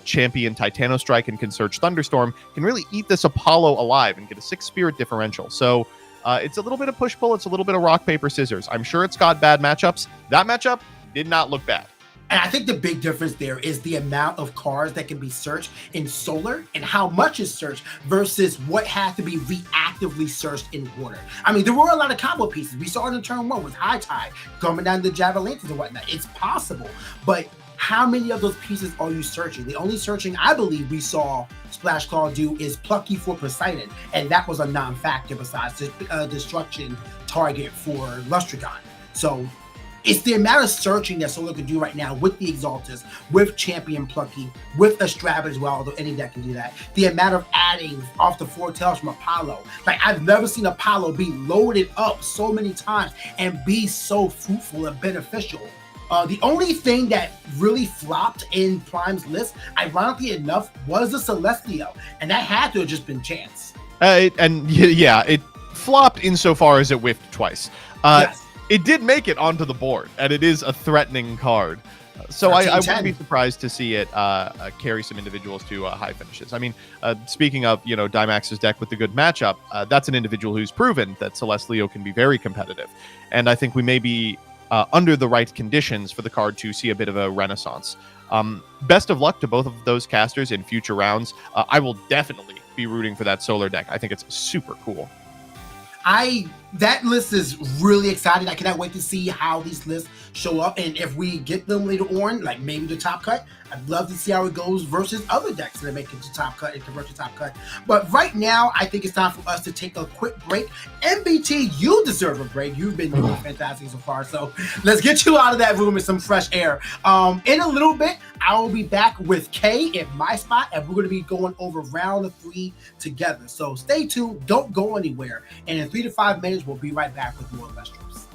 S2: Champion Titanostrike and Consurge Thunderstorm, can really eat this Apollo alive and get a 6 spirit differential. So it's a little bit of push-pull. It's a little bit of rock, paper, scissors. I'm sure it's got bad matchups. That matchup did not look bad.
S3: And I think the big difference there is the amount of cards that can be searched in Solar and how much is searched versus what has to be reactively searched in Water. I mean, there were a lot of combo pieces. We saw it in turn 1 with High Tide coming down the Javalantis and whatnot. It's possible, but how many of those pieces are you searching? The only searching I believe we saw Splash Claw do is Plucky for Poseidon, and that was a non-factor besides the destruction target for Lustragon. So it's the amount of searching that Solar can do right now with the Exaltus, with Champion Plucky, with Astrabid as well, although any deck can do that. The amount of adding off the foretells from Apollo. Like, I've never seen Apollo be loaded up so many times and be so fruitful and beneficial. The only thing that really flopped in Prime's list, ironically enough, was the Celestial, and that had to have just been chance.
S2: It flopped insofar as it whiffed twice.
S3: Yes.
S2: It did make it onto the board, and it is a threatening card. So I wouldn't be surprised to see it carry some individuals to high finishes. I mean, speaking of, Dimax's deck with the good matchup, that's an individual who's proven that Celestial can be very competitive. And I think we may be under the right conditions for the card to see a bit of a renaissance. Best of luck to both of those casters in future rounds. I will definitely be rooting for that Solar deck. I think it's super cool.
S3: That list is really exciting. I cannot wait to see how these lists show up, and if we get them later on, like maybe the top cut, I'd love to see how it goes versus other decks that make it to top cut and convert to top cut. But right now, I think it's time for us to take a quick break. MBT, you deserve a break. You've been doing fantastic so far, so let's get you out of that room in some fresh air. In a little bit, I will be back with Kay in my spot, and we're going to be going over round 3 together. So stay tuned, don't go anywhere, and in 3 to 5 minutes, we'll be right back with more Elestrals.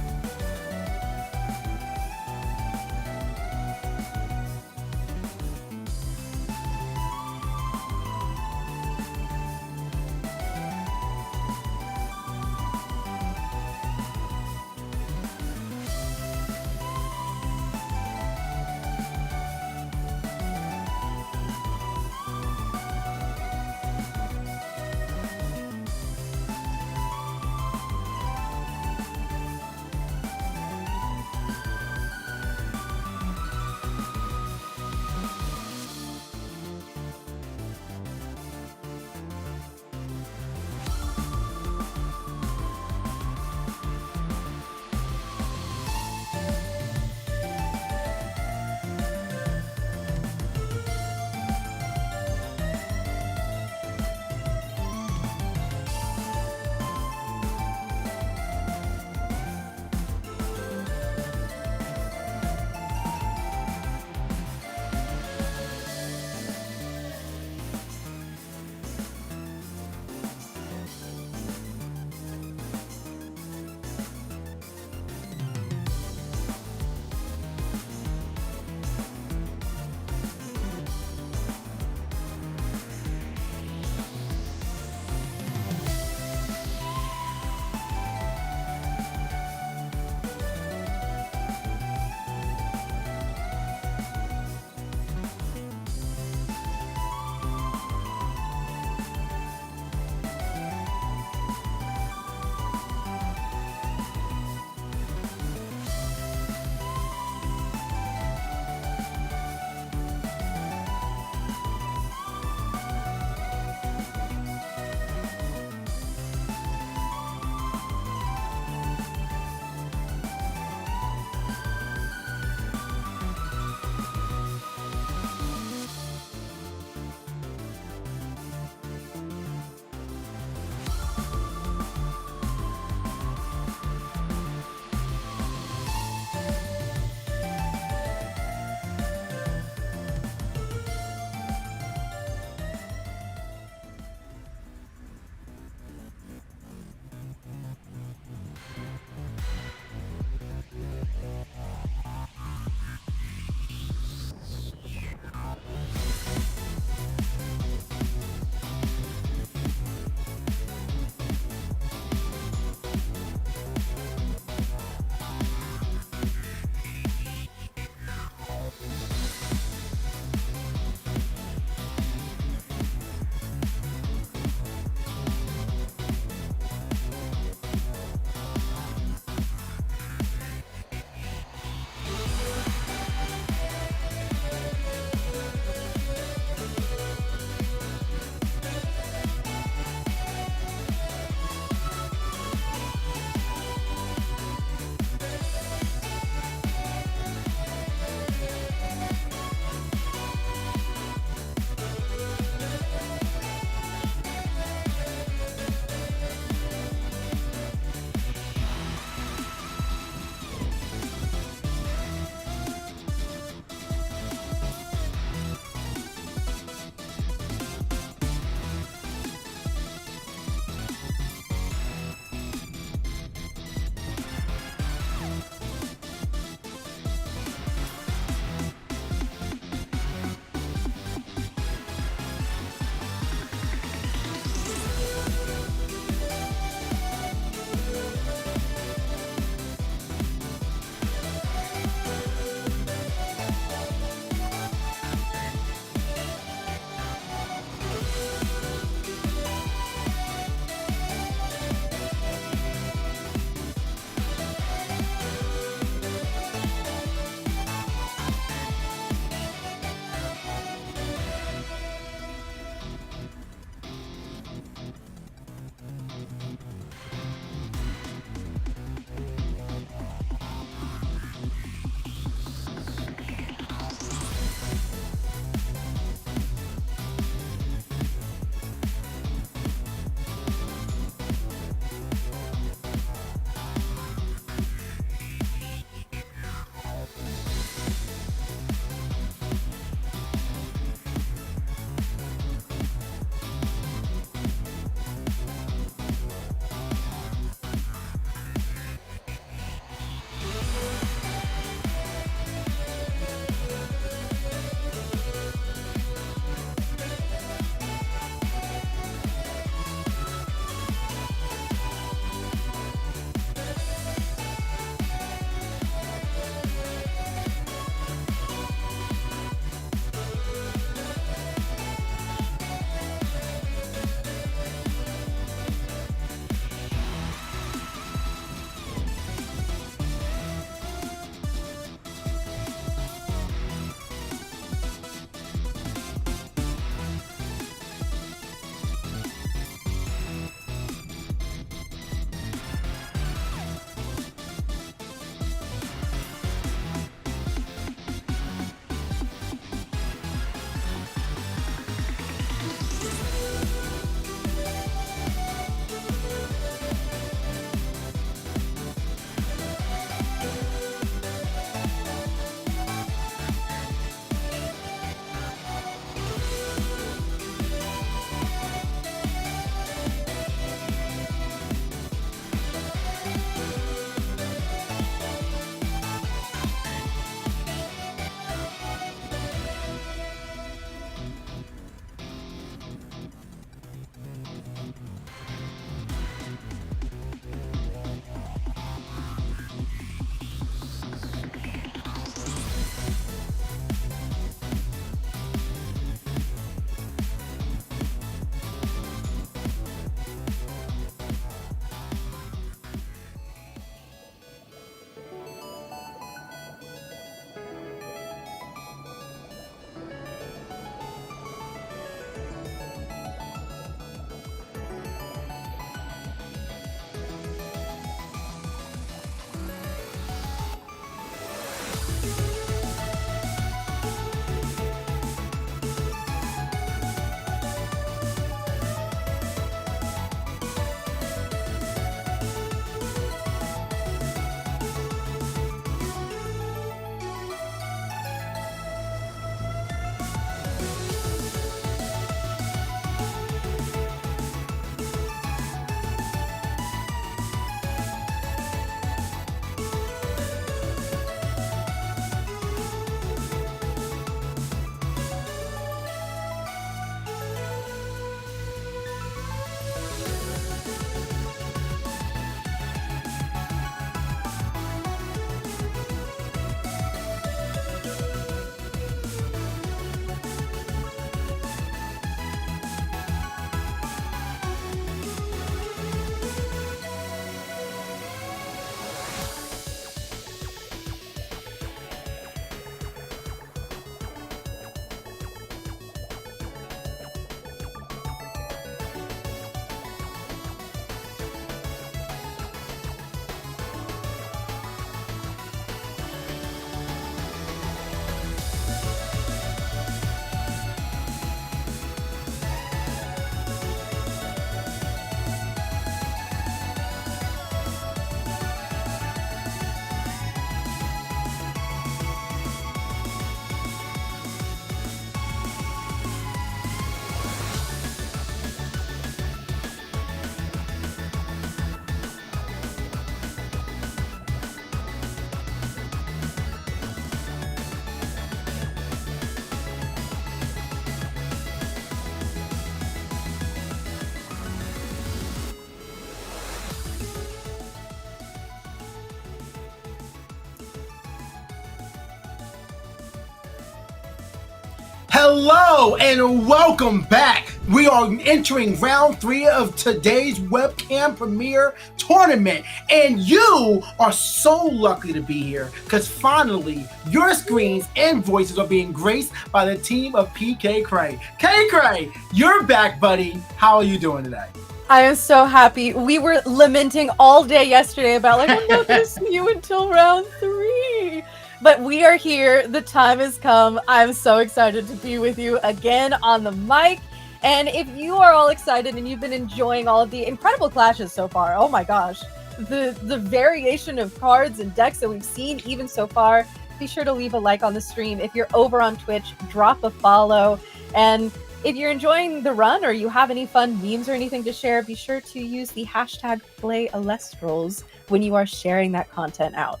S3: Hello and welcome back. We are entering round 3 of today's webcam Premier Tournament, and you are so lucky to be here because finally your screens and voices are being graced by the team of PK Cray. K Cray, you're back, buddy. How are you doing today?
S1: I am so happy. We were lamenting all day yesterday about like, I'm not gonna see you until round 3. But we are here. The time has come. I'm so excited to be with you again on the mic. And if you are all excited and you've been enjoying all of the incredible clashes so far, oh my gosh, the variation of cards and decks that we've seen even so far, be sure to leave a like on the stream. If you're over on Twitch, drop a follow. And if you're enjoying the run or you have any fun memes or anything to share, be sure to use the hashtag #PlayElestrals when you are sharing that content out.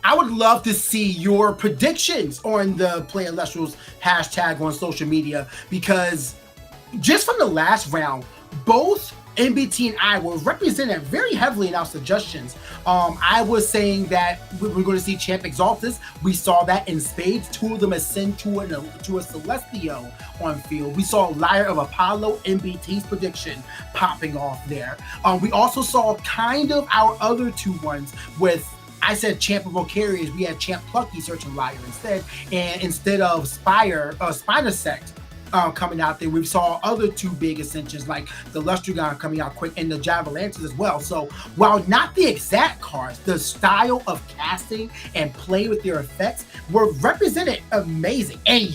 S3: I would love to see your predictions on the Play Elestrals hashtag on social media, because just from the last round, both MBT and I were represented very heavily in our suggestions. I was saying that we're going to see Champ Exaltus. We saw that in spades. 2 of them ascend to a Celestio on field. We saw Lyre of Apollo, MBT's prediction, popping off there. We also saw kind of our other 2 ones with, I said Champ of Vocarious, we had Champ Plucky searching Lyre instead, and instead of Spinosect coming out there, we saw other 2 big ascensions like the Lustragon coming out quick and the Javalances as well. So while not the exact cards, the style of casting and play with their effects were represented amazing. And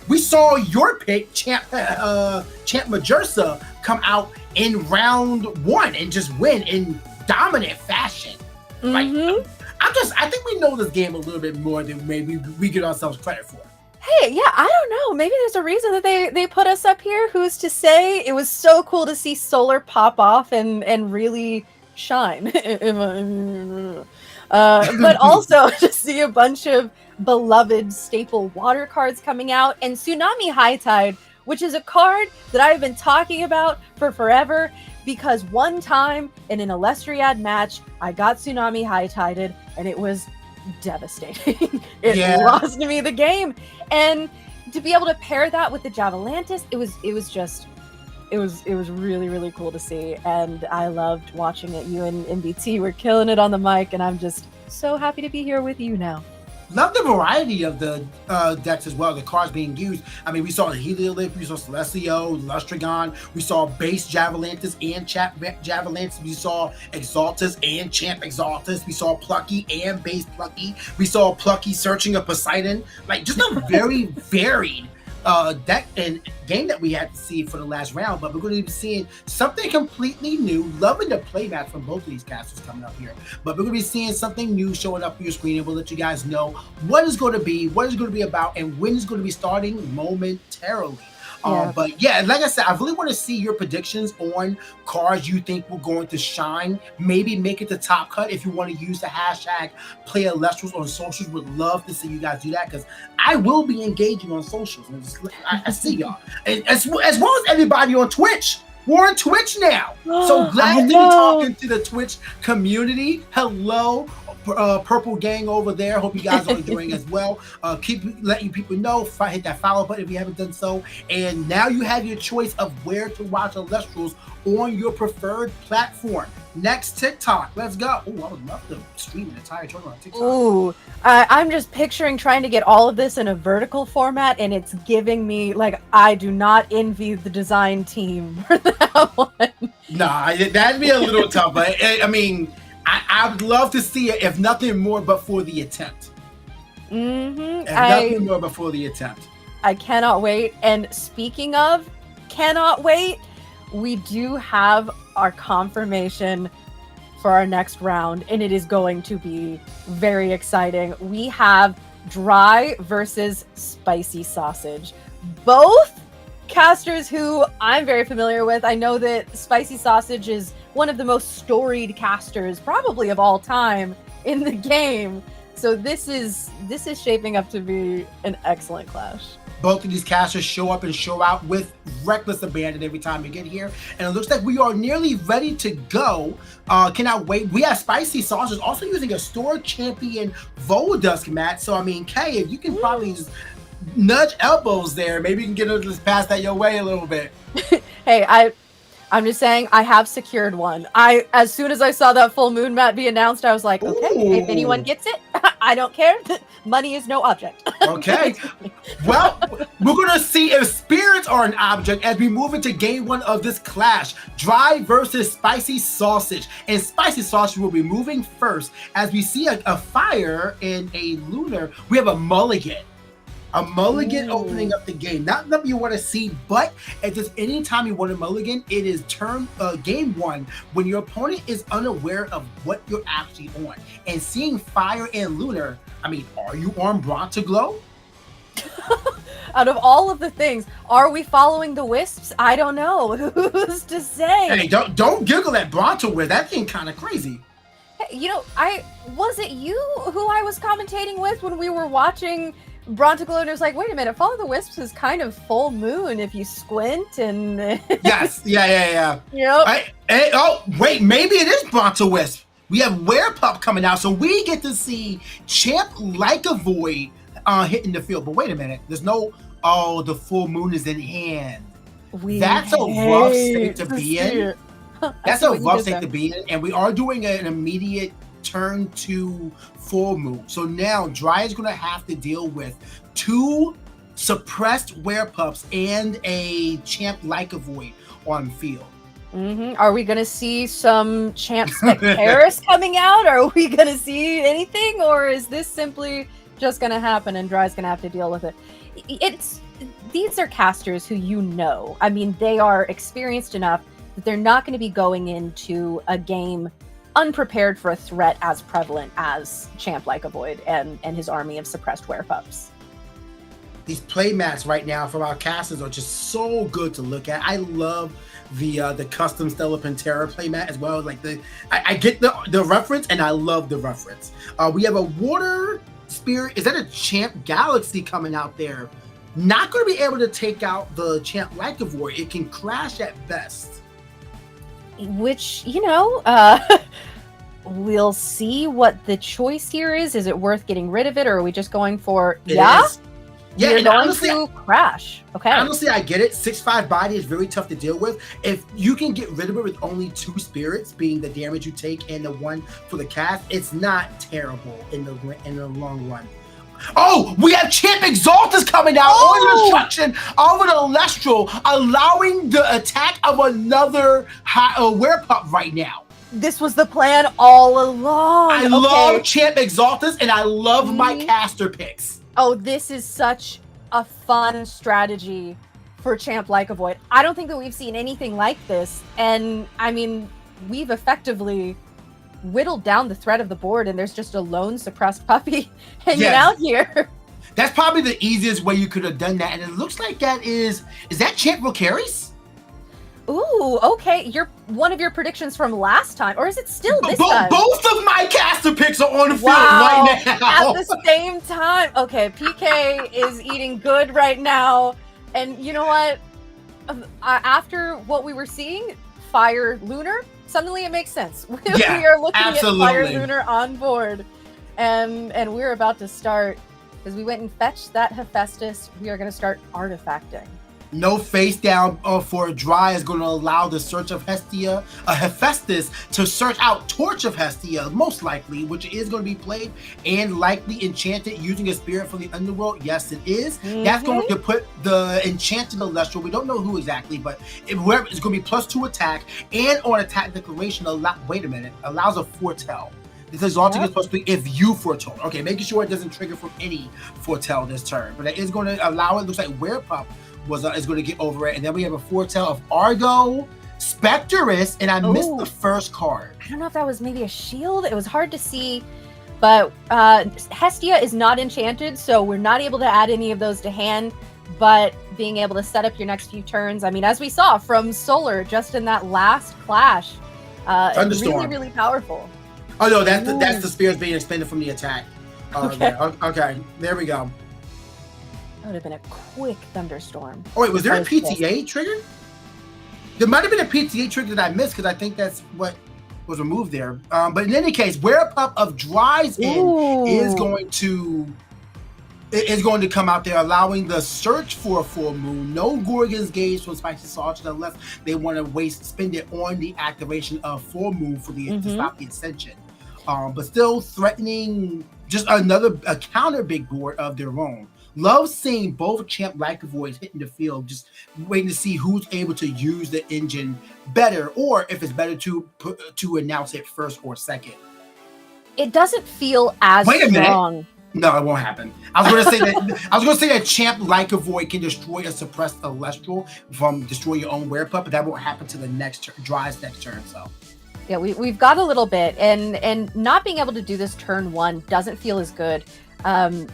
S3: we saw your pick, Champ Majersa, come out in round 1 and just win in dominant fashion.
S1: Mm-hmm.
S3: I think we know this game a little bit more than maybe we give ourselves credit for.
S1: Hey, yeah, I don't know. Maybe there's a reason that they put us up here. Who's to say? It was so cool to see Solar pop off and really shine. But also to see a bunch of beloved staple water cards coming out, and Tsunami High Tide, which is a card that I've been talking about for forever, because one time in an Elestriad match, I got Tsunami High-Tided, and it was devastating. It lost me the game. And to be able to pair that with the Javalantis, it was really, really cool to see. And I loved watching it. You and MBT were killing it on the mic, and I'm just so happy to be here with you now.
S3: Love the variety of the decks as well, the cards being used. I mean, we saw the Heliolith, we saw Celestio, Lustragon, we saw base Javalantis and Champ Javalantis, we saw Exaltus and Champ Exaltus, we saw Plucky and base Plucky, we saw Plucky searching a Poseidon. Like, just a very varied deck and game that we had to see for the last round. But we're going to be seeing something completely new. Loving the playback from both of these casters coming up here, but we're going to be seeing something new showing up on your screen, and we'll let you guys know what it's going to be, what it's going to be about, and when it's going to be starting momentarily. But yeah, like I said, I really want to see your predictions on cards you think were going to shine, maybe make it the top cut. If you want to use the hashtag #PlayElestrals on socials, would love to see you guys do that, because I will be engaging on socials. I see y'all, and as well as everybody on Twitch. We're on Twitch now, so glad to be talking to the Twitch community. Hello, Purple Gang over there. Hope you guys are enjoying as well. Keep letting people know. Hit that follow button if you haven't done so. And now you have your choice of where to watch Elestrals on your preferred platform. Next, TikTok. Let's go. Oh, I would love to stream an entire tournament on TikTok.
S1: Ooh, I'm just picturing trying to get all of this in a vertical format, and it's giving me, like, I do not envy the design team for that one.
S3: Nah, that'd be a little tough, but I mean, I would love to see it, if nothing more but for the attempt.
S1: Mm-hmm.
S3: Nothing more but for the attempt.
S1: I cannot wait. And speaking of cannot wait, we do have our confirmation for our next round, and it is going to be very exciting. We have Dry versus Spicy Sausage. Both casters who I'm very familiar with. I know that Spicy Sausage is one of the most storied casters probably of all time in the game. So this is shaping up to be an excellent clash.
S3: Both of these casters show up and show out with reckless abandon every time you get here. And it looks like we are nearly ready to go. Cannot wait. We have Spicy Sausage also using a Store Champion Voldusk mat. So, I mean, Kay, if you can probably just nudge elbows there. Maybe you can get her to pass that your way a little bit.
S1: Hey, I'm just saying I have secured one. As soon as I saw that full moon mat be announced, I was like, okay, if anyone gets it, I don't care. Money is no object.
S3: Okay. Well, we're going to see if spirits are an object as we move into game one of this clash. Dry versus spicy sausage. And spicy sausage will be moving first as we see a fire and a lunar. We have a mulligan. A mulligan opening up the game. Not something you want to see, but if there's any time you want a mulligan, it is game one when your opponent is unaware of what you're actually on. And seeing fire and lunar, I mean, are you on Bronto Glow?
S1: Out of all of the things, are we following the wisps? I don't know. Who's to say?
S3: Hey, don't giggle at Bronto with that thing kind of crazy.
S1: Hey, you know, was it you who I was commentating with when we were watching Bronto Glow, and it was like, wait a minute, Follow the Wisps is kind of full moon if you squint and
S3: yes, yeah.
S1: You know?
S3: Oh, wait, maybe it is Bronto Wisp. We have Werepup coming out, so we get to see Champ Like a Void hitting the field. But wait a minute, there's no, the full moon is in hand. That's a rough state to be in. That's a rough state to be in, and we are doing an immediate turn to full moon. So now Dry is going to have to deal with 2 suppressed Werepups and a Champ Like a Void on field.
S1: Are we going to see some Champ Spectaris coming out? Are we going to see anything? Or is this simply just going to happen and Dry's going to have to deal with it? These are casters who I mean, they are experienced enough that they're not going to be going into a game unprepared for a threat as prevalent as Champ Like a Void and his army of suppressed Werepups.
S3: These play mats right now from our casters are just so good to look at. I love the custom Stella Pantera play mat as well. Like I get the reference and I love the reference. We have a water spirit. Is that a Champ Galaxy coming out there? Not going to be able to take out the Champ Like a Void. It can crash at best.
S1: Which, we'll see what the choice here is. Is it worth getting rid of it, or are we just going for
S3: Yeah,
S1: you're
S3: and
S1: going
S3: honestly,
S1: to crash? Okay.
S3: Honestly, I get it. 6/5 body is very tough to deal with. If you can get rid of it with only 2 spirits, being the damage you take and the 1 for the cast, it's not terrible in the long run. Oh, we have Champ Exaltus coming out on the destruction of an Elestral, allowing the attack of another Werepup right now.
S1: This was the plan all along.
S3: I love Champ Exaltus, and I love my caster picks.
S1: Oh, this is such a fun strategy for Champ Like a Void. I don't think that we've seen anything like this. And, I mean, we've effectively whittled down the threat of the board, and there's just a lone suppressed puppy hanging out here.
S3: That's probably the easiest way you could have done that, and it looks like that is that Champ Rocaris?
S1: Ooh, okay. One of your predictions from last time, or is it still this time?
S3: Both of my caster picks are on the field right now.
S1: At the same time. Okay, PK is eating good right now, and you know what? After what we were seeing, Fire Lunar, suddenly it makes sense.
S3: Yeah,
S1: we are looking
S3: absolutely.
S1: at Fire Lunar on board, and we're about to start, because we went and fetched that Hephaestus. We are going to start artifacting.
S3: No face down for Dry is going to allow the Search of Hestia, Hephaestus, to search out Torch of Hestia, most likely, which is going to be played and likely enchanted using a spirit from the underworld. Yes, it is. That's going to put the enchanted Elestral, we don't know who exactly, but whoever is going to be +2 attack, and on attack declaration, allows a foretell. This is altogether supposed to be if you foretell. Okay, making sure it doesn't trigger from any foretell this turn, but it is going to allow it. Looks like Werepup is going to get over it, and then we have a foretell of Argo, Specterus, and I missed the first card.
S1: I don't know if that was maybe a shield. It was hard to see, but Hestia is not enchanted, so we're not able to add any of those to hand, but being able to set up your next few turns, I mean, as we saw from Solar just in that last clash, really, really powerful.
S3: Oh no, that's the spirits being expended from the attack. Okay, there we go.
S1: That would have been a quick thunderstorm.
S3: Oh wait, was there a PTA trigger? There might have been a PTA trigger that I missed, because I think that's what was removed there. But in any case, Werepup of Dry's End is going to is going to come out there, allowing the search for a full moon. No Gorgon's Gaze from Spicy Sausage unless they want to spend it on the activation of full moon for to stop the ascension. But still threatening just a counter big board of their own. Love seeing both Champ Lycovoids hitting the field, just waiting to see who's able to use the engine better, or if it's better to announce it first or second.
S1: It doesn't feel as strong.
S3: No, it won't happen. I was going to say that Champ Lycovoid can destroy a suppressed Elestral from destroying your own Werepup, but that won't happen to the next Dry's next turn. So,
S1: yeah, we've got a little bit, and not being able to do this turn one doesn't feel as good.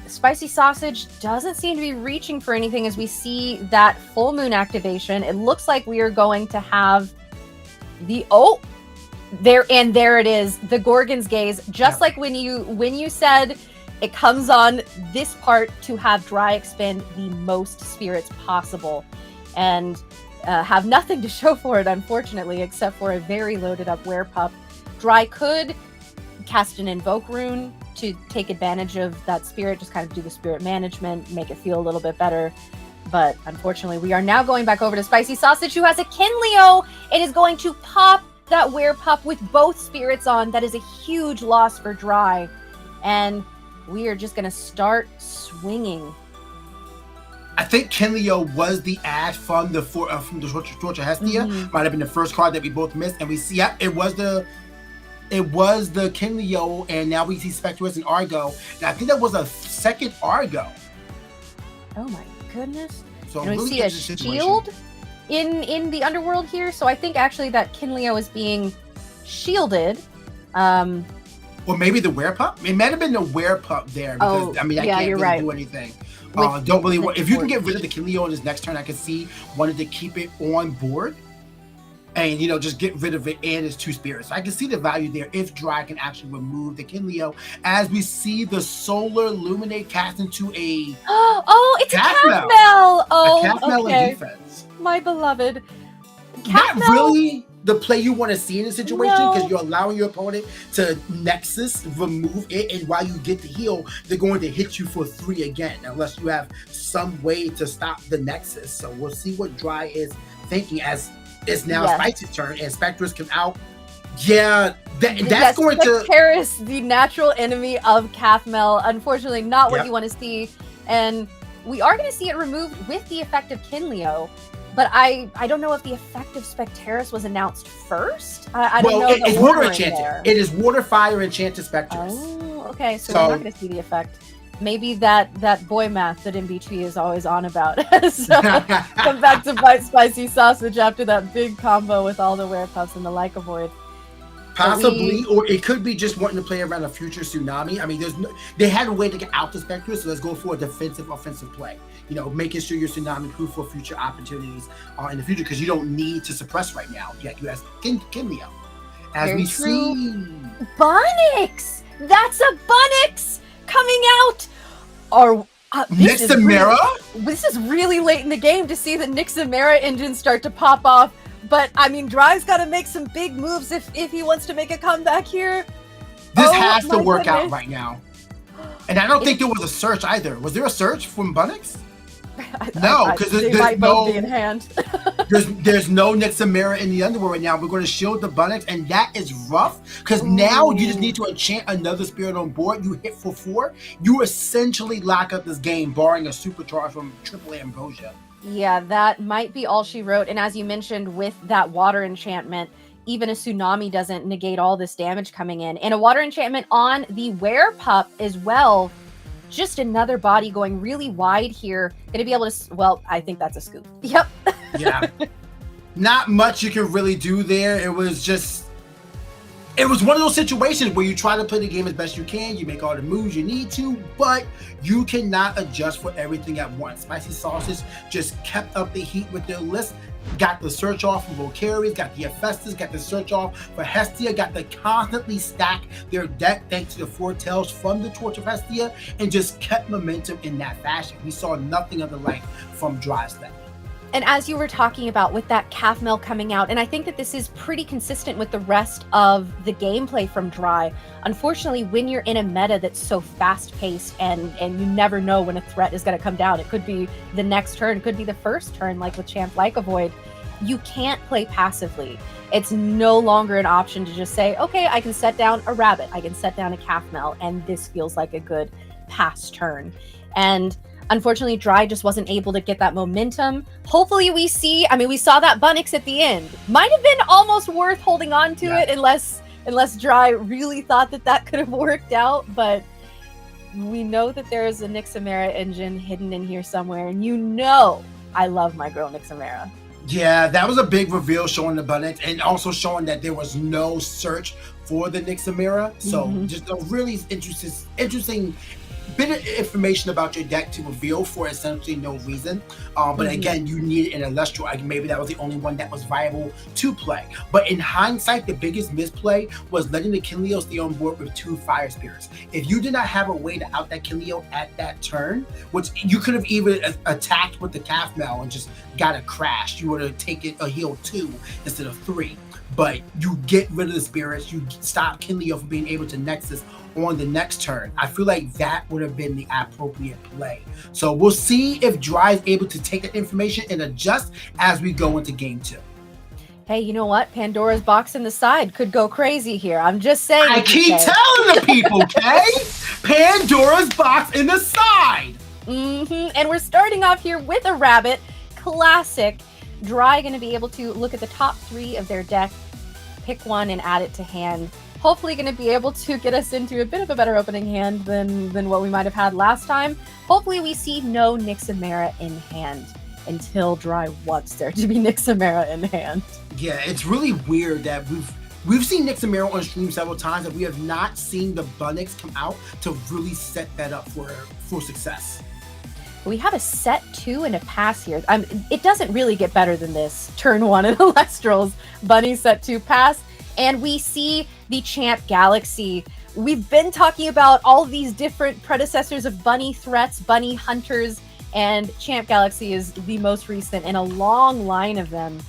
S1: Spicy Sausage doesn't seem to be reaching for anything as we see that full moon activation. It looks like we are going to have there it is, the Gorgon's Gaze, just like when you said it comes on this part to have Dry expend the most spirits possible, and have nothing to show for it, unfortunately, except for a very loaded up Werepup. Dry could cast an Invoke Rune to take advantage of that spirit, just kind of do the spirit management, make it feel a little bit better. But unfortunately, we are now going back over to Spicy Sausage, who has a Kinleo and is going to pop that Werepup with both spirits on. That is a huge loss for Dry. And we are just going to start swinging.
S3: I think Kinleo was the ad from the Torture Hestia. Might have been the first card that we both missed. And we see, it was the Kinleo, and now we see Spectrus and Argo. And I think that was a second Argo.
S1: Oh my goodness.
S3: So
S1: and
S3: really
S1: we see a shield in the underworld here. So I think actually that Kinleo is being shielded.
S3: Or maybe the Werepup? It might have been the Werepup there, because I can't really do anything. Don't really want, if you can get rid of the Kinleo in his next turn, I can see wanted to keep it on board and just get rid of it and its two spirits. So I can see the value there if Dry can actually remove the Kinleo, as we see the Solar Luminate cast into a
S1: it's a Cathmel.
S3: A Cathmel in defense.
S1: My beloved.
S3: Not really the play you want to see in a situation, because you're allowing your opponent to Nexus, remove it, and while you get the heal, they're going to hit you for 3 again, unless you have some way to stop the Nexus. So we'll see what Dry is thinking, as it's now Spicy's turn, and Spectrus can out. Yeah, that's going to...
S1: Paris, the natural enemy of Cathmel. Unfortunately, not what you want to see. And we are going to see it removed with the effect of Kinleo. But I don't know if the effect of Spectaris was announced first. I don't know.
S3: It's Water Enchanted. It is Water, Fire, Enchanted Spectrus.
S1: Oh, okay. So we're not going to see the effect. Maybe that boy math that MBT is always on about. So come back to Spicy Sausage after that big combo with all the Werepups and the Lycovoid.
S3: Possibly, or it could be just wanting to play around a future Tsunami. I mean, they had a way to get out the Spectrus, so let's go for a defensive, offensive play. Making sure your Tsunami proof for future opportunities in the future, because you don't need to suppress right now. You have Kinleo. As we see...
S1: Bunnix! That's a Bunnix coming out!
S3: Nixamera?
S1: This is really late in the game to see the Nixamera engines start to pop off. But, I mean, Dry's got to make some big moves if he wants to make a comeback here.
S3: This has to work out right now. And I don't think there was a search either. Was there a search from Bunnix? No, because there's no...
S1: in hand.
S3: there's no Nixamera in the underworld right now. We're going to shield the Bunnix, and that is rough, because now you just need to enchant another spirit on board. You hit for 4. You essentially lock up this game, barring a supercharge from Triple Ambrosia.
S1: Yeah, that might be all she wrote. And as you mentioned, with that water enchantment, even a Tsunami doesn't negate all this damage coming in. And a water enchantment on the Werepup as well. Just another body going really wide here. Going to be able to... Well, I think that's a scoop. Yep.
S3: Yeah. Not much you can really do there. It was one of those situations where you try to play the game as best you can. You make all the moves you need to, but you cannot adjust for everything at once. Spicy Sausage just kept up the heat with their list. Got the search off for Volcarius, got the Hephaestus, got the search off for Hestia, got to constantly stack their deck thanks to the foretells from the Torch of Hestia, and just kept momentum in that fashion. We saw nothing of the like from Dry's deck.
S1: And as you were talking about with that calf mill coming out, and I think that this is pretty consistent with the rest of the gameplay from Dry. Unfortunately, when you're in a meta that's so fast-paced and you never know when a threat is going to come down, it could be the next turn, it could be the first turn, like with Champ Like Avoid, you can't play passively. It's no longer an option to just say, okay, I can set down a rabbit, I can set down a calf mill, and this feels like a good pass turn. And unfortunately, Dry just wasn't able to get that momentum. Hopefully we saw that Bunnix at the end. Might have been almost worth holding on to it unless Dry really thought that could have worked out. But we know that there is a Nixamera engine hidden in here somewhere. And I love my girl Nixamera.
S3: Yeah, that was a big reveal showing the Bunnix and also showing that there was no search for the Nixamera. So just a really interesting bit of information about your deck to reveal for essentially no reason. But again, you needed an Elestral. Maybe that was the only one that was viable to play. But in hindsight, the biggest misplay was letting the Kinleo stay on board with 2 Fire Spirits. If you did not have a way to out that Kinleo at that turn, which you could have even attacked with the Calf Mail and just got a crash, you would have taken a heal 2 instead of 3. But you get rid of the spirits, you stop Kinleo from being able to Nexus on the next turn. I feel like that would have been the appropriate play. So we'll see if Dry is able to take that information and adjust as we go into game 2.
S1: Hey, you know what? Pandora's box in the side could go crazy here. I'm just saying.
S3: I keep telling the people, okay? Pandora's box in the side.
S1: And we're starting off here with a rabbit. Classic. Dry going to be able to look at the top 3 of their deck, pick one and add it to hand. Hopefully going to be able to get us into a bit of a better opening hand than what we might have had last time. Hopefully we see no Nixamera in hand until Dry wants there to be Nixamera in hand.
S3: Yeah, it's really weird that we've seen Nixamera on stream several times and we have not seen the Bunnix come out to really set that up for success.
S1: We have a set 2 and a pass here. It doesn't really get better than this. Turn 1 in Elestrals, Bunny set 2 pass, and we see the Champ Galaxy. We've been talking about all of these different predecessors of Bunny threats, Bunny hunters, and Champ Galaxy is the most recent in a long line of them.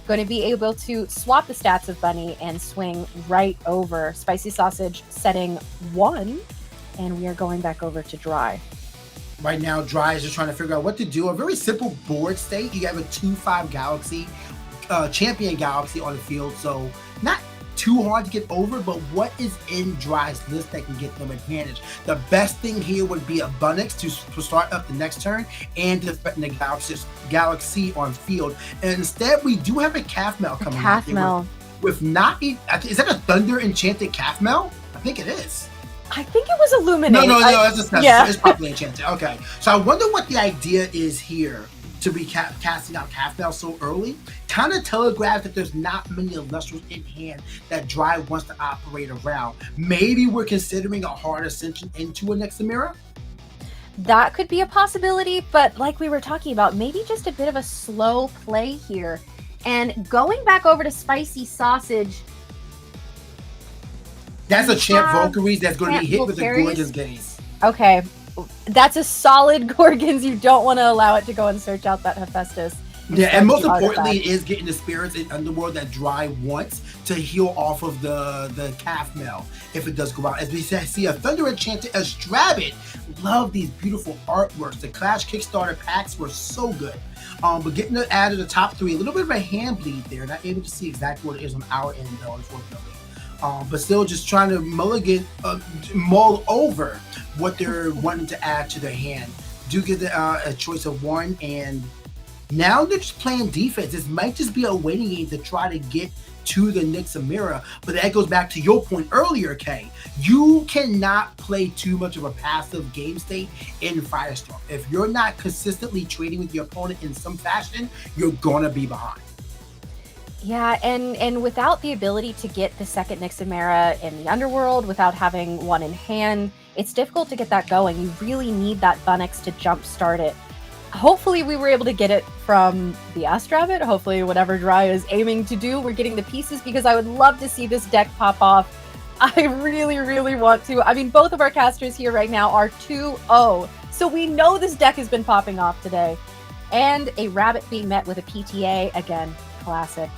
S1: Going to be able to swap the stats of Bunny and swing right over. Spicy Sausage setting 1, and we are going back over to Dry.
S3: Right now, Dry is just trying to figure out what to do. A very simple board state. You have a 2/5 Galaxy, Champion Galaxy on the field, so not too hard to get over, but what is in Dry's list that can get them advantage? The best thing here would be a Bunnix to start up the next turn and to threaten the Galaxy on field. And instead, we do have a Calf Mail coming out.
S1: Calf Mail.
S3: With not, is that a Thunder Enchanted Calf Mail? I think it is.
S1: I think it was Illuminate.
S3: No, it's probably enchanted. Okay, so I wonder what the idea is here to be casting out Calf Mail so early. Kind of telegraphed that there's not many Elestrals in hand that Dry wants to operate around. Maybe we're considering a hard ascension into a Nixamera.
S1: That could be a possibility, but like we were talking about, maybe just a bit of a slow play here. And going back over to Spicy Sausage.
S3: That's a Champ Valkyries that's going to be hit with a Gorgon's Gaze.
S1: Okay, that's a solid Gorgons. You don't want to allow it to go and search out that Hephaestus.
S3: Yeah, and most importantly, it is getting the spirits in Underworld that Dry wants to heal off of the Calf Mail if it does go out. As we see a Thunder Enchanted Astrabit. Love these beautiful artworks. The Clash Kickstarter packs were so good. But getting it added to the top 3, a little bit of a hand bleed there. Not able to see exactly what it is on our end, though, unfortunately. But still just trying to mull over what they're wanting to add to their hand. Do get a choice of 1, and now they're just playing defense. This might just be a waiting game to try to get to the Nixamera, but that goes back to your point earlier, Kay. You cannot play too much of a passive game state in Firestorm. If you're not consistently trading with your opponent in some fashion, you're gonna be behind.
S1: Yeah, and without the ability to get the second Nixamera in the Underworld, without having one in hand, it's difficult to get that going. You really need that Bunnix to jumpstart it. Hopefully we were able to get it from the Astrabit. Hopefully whatever Dry is aiming to do, we're getting the pieces, because I would love to see this deck pop off. I really, really want to. I mean, both of our casters here right now are 2-0, so we know this deck has been popping off today. And a rabbit being met with a PTA, again, classic.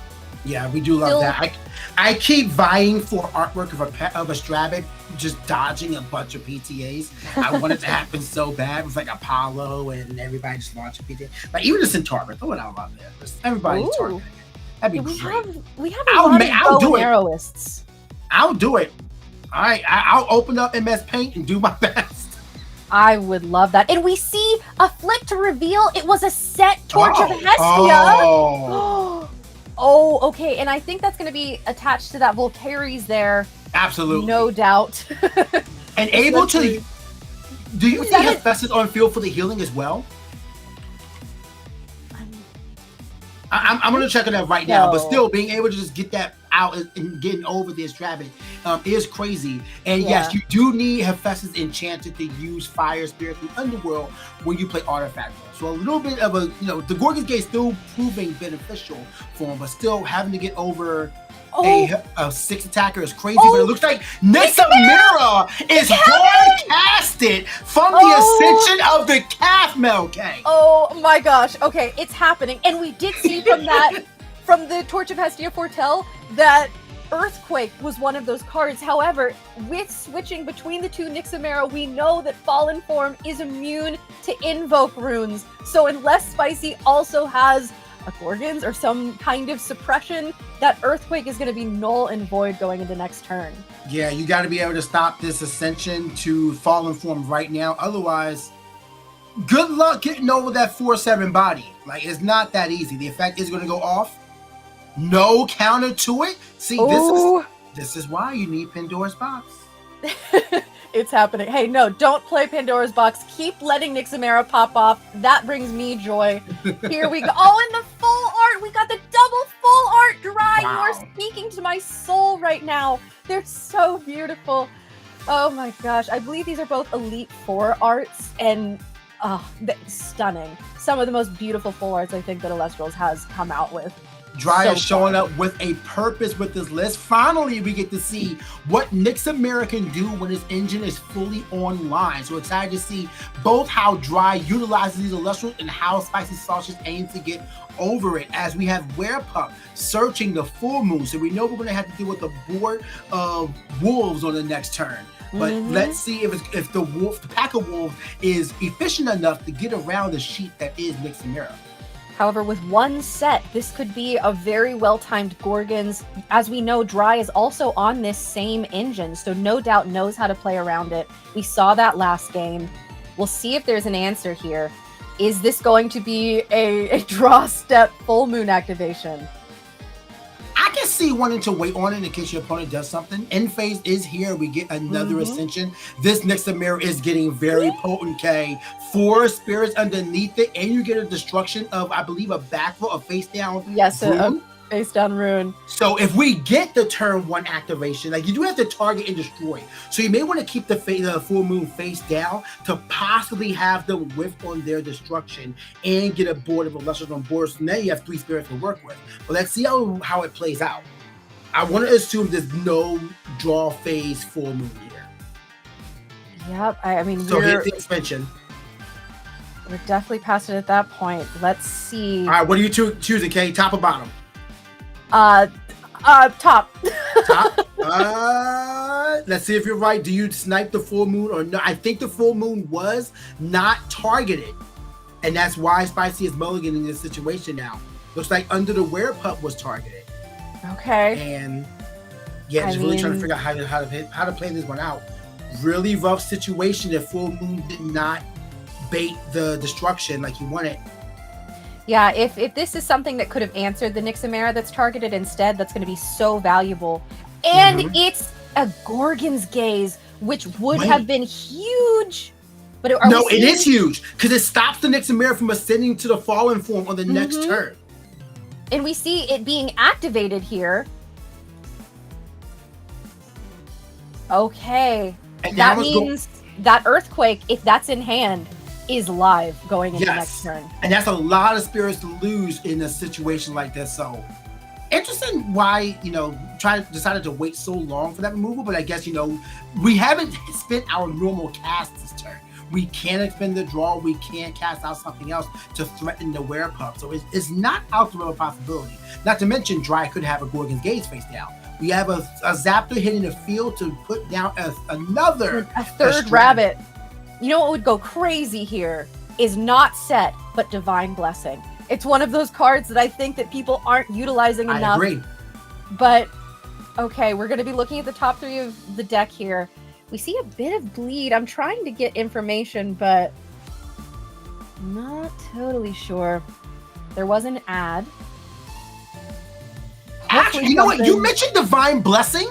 S3: Yeah, we do love that. I keep vying for artwork of a Strabbit just dodging a bunch of PTAs. I want it to happen so bad. It was like Apollo and everybody just launching PTA. Like even the Centaur, throw it out there. Just everybody targeting it. That'd be great.
S1: We have a lot of bow and arrowists.
S3: I'll do it. All right, I'll open up MS Paint and do my best.
S1: I would love that. And we see a flip to reveal it was a set Torch of Hestia. Oh, okay. And I think that's going to be attached to that Voltaires there.
S3: Absolutely.
S1: No doubt.
S3: And able to... Do you think Hephaestus on field for the healing as well? I'm going to check it out right now. But still, being able to just get that out and getting over this Strabbit is crazy. And yes, you do need Hephaestus enchanted to use Fire Spirit from Underworld when you play Artifact. So a little bit of a, the Gorgon's Gate still proving beneficial for him, but still having to get over a 6 attacker is crazy. But it looks like Nixamira is broadcasted from the Ascension of the Calf, Melk.
S1: Oh my gosh. Okay, it's happening. And we did see from that, from the Torch of Hestia Foretell, that Earthquake was one of those cards. However, with switching between the two Nixamira, we know that Fallen Form is immune to invoke runes. So unless Spicy also has a Gorgons or some kind of suppression, that Earthquake is going to be null and void going into next turn.
S3: Yeah, you got to be able to stop this Ascension to Fallen Form right now. Otherwise, good luck getting over that 4/7 body. Like, it's not that easy. The effect is going to go off. No counter to it. See, this is why you need Pandora's Box.
S1: It's happening. Hey, no, don't play Pandora's Box. Keep letting Nixamira pop off. That brings me joy. Here we go. Oh, and the full art. We got the double full art dry.
S3: Wow.
S1: You're speaking to my soul right now. They're so beautiful. Oh my gosh. I believe these are both Elite Four arts, and stunning. Some of the most beautiful full arts I think that Elestrals has come out with.
S3: Dry is showing up with a purpose with this list. Finally, we get to see what Nixamira can do when his engine is fully online. So excited to see both how Dry utilizes these Elestrals and how Spicy Sausage aims to get over it, as we have Werepup searching the full moon. So we know we're going to have to deal with the board of wolves on the next turn. But let's see if the pack of wolves is efficient enough to get around the sheep that is Nixamira.
S1: However, with one set, this could be a very well-timed Gorgons. As we know, Dry is also on this same engine, so no doubt knows how to play around it. We saw that last game. We'll see if there's an answer here. Is this going to be a draw step full moon activation?
S3: I can see wanting to wait on it in case your opponent does something. End phase is here. We get another Ascension. This Nixamira is getting very potent, K. 4 spirits underneath it, and you get a destruction of, I believe, a back row, a face down.
S1: Yes, a face down rune.
S3: So if we get the turn 1 activation, like, you do have to target and destroy. So you may want to keep the full moon face down to possibly have them whiff on their destruction and get a board of Elestrals on board. So now you have 3 spirits to work with. But let's see how it plays out. I want to assume there's no draw phase full moon here.
S1: Yep, I mean,
S3: so hit the expansion.
S1: We're definitely past it at that point. Let's see.
S3: All right, what are you choosing, Kay? Top or bottom?
S1: Top.
S3: Top. Let's see if you're right. Do you snipe the full moon or no? I think the full moon was not targeted, and that's why Spicy is mulliganing in this situation now. Looks like Under the Werepup was targeted.
S1: Okay.
S3: And yeah, just really trying to figure out how to play this one out. Really rough situation if full moon did not bait the destruction like you wanted.
S1: Yeah, if this is something that could have answered the Nixamira that's targeted instead, that's going to be so valuable. And it's a Gorgon's Gaze, which would have been huge. But
S3: it is huge because it stops the Nixamira from ascending to the Fallen Form on the next turn.
S1: And we see it being activated here. Okay.
S3: And
S1: that means that Earthquake, if that's in hand, is live going into next turn.
S3: And that's a lot of spirits to lose in a situation like this. So interesting why, decided to wait so long for that removal. But I guess, we haven't spent our normal cast this turn. we can't expend the draw, we can't cast out something else to threaten the Werepup. So it's not out of a possibility. Not to mention, Dry could have a Gorgon's Gaze face down. We have a Zapdos hitting the field to put down another
S1: a third rabbit. You know what would go crazy here is not Set, but Divine Blessing. It's one of those cards that I think that people aren't utilizing enough.
S3: I agree.
S1: But, okay, we're going to be looking at the top 3 of the deck here. We see a bit of bleed. I'm trying to get information, but not totally sure. There was an ad.
S3: Actually, you know what? You mentioned Divine Blessing.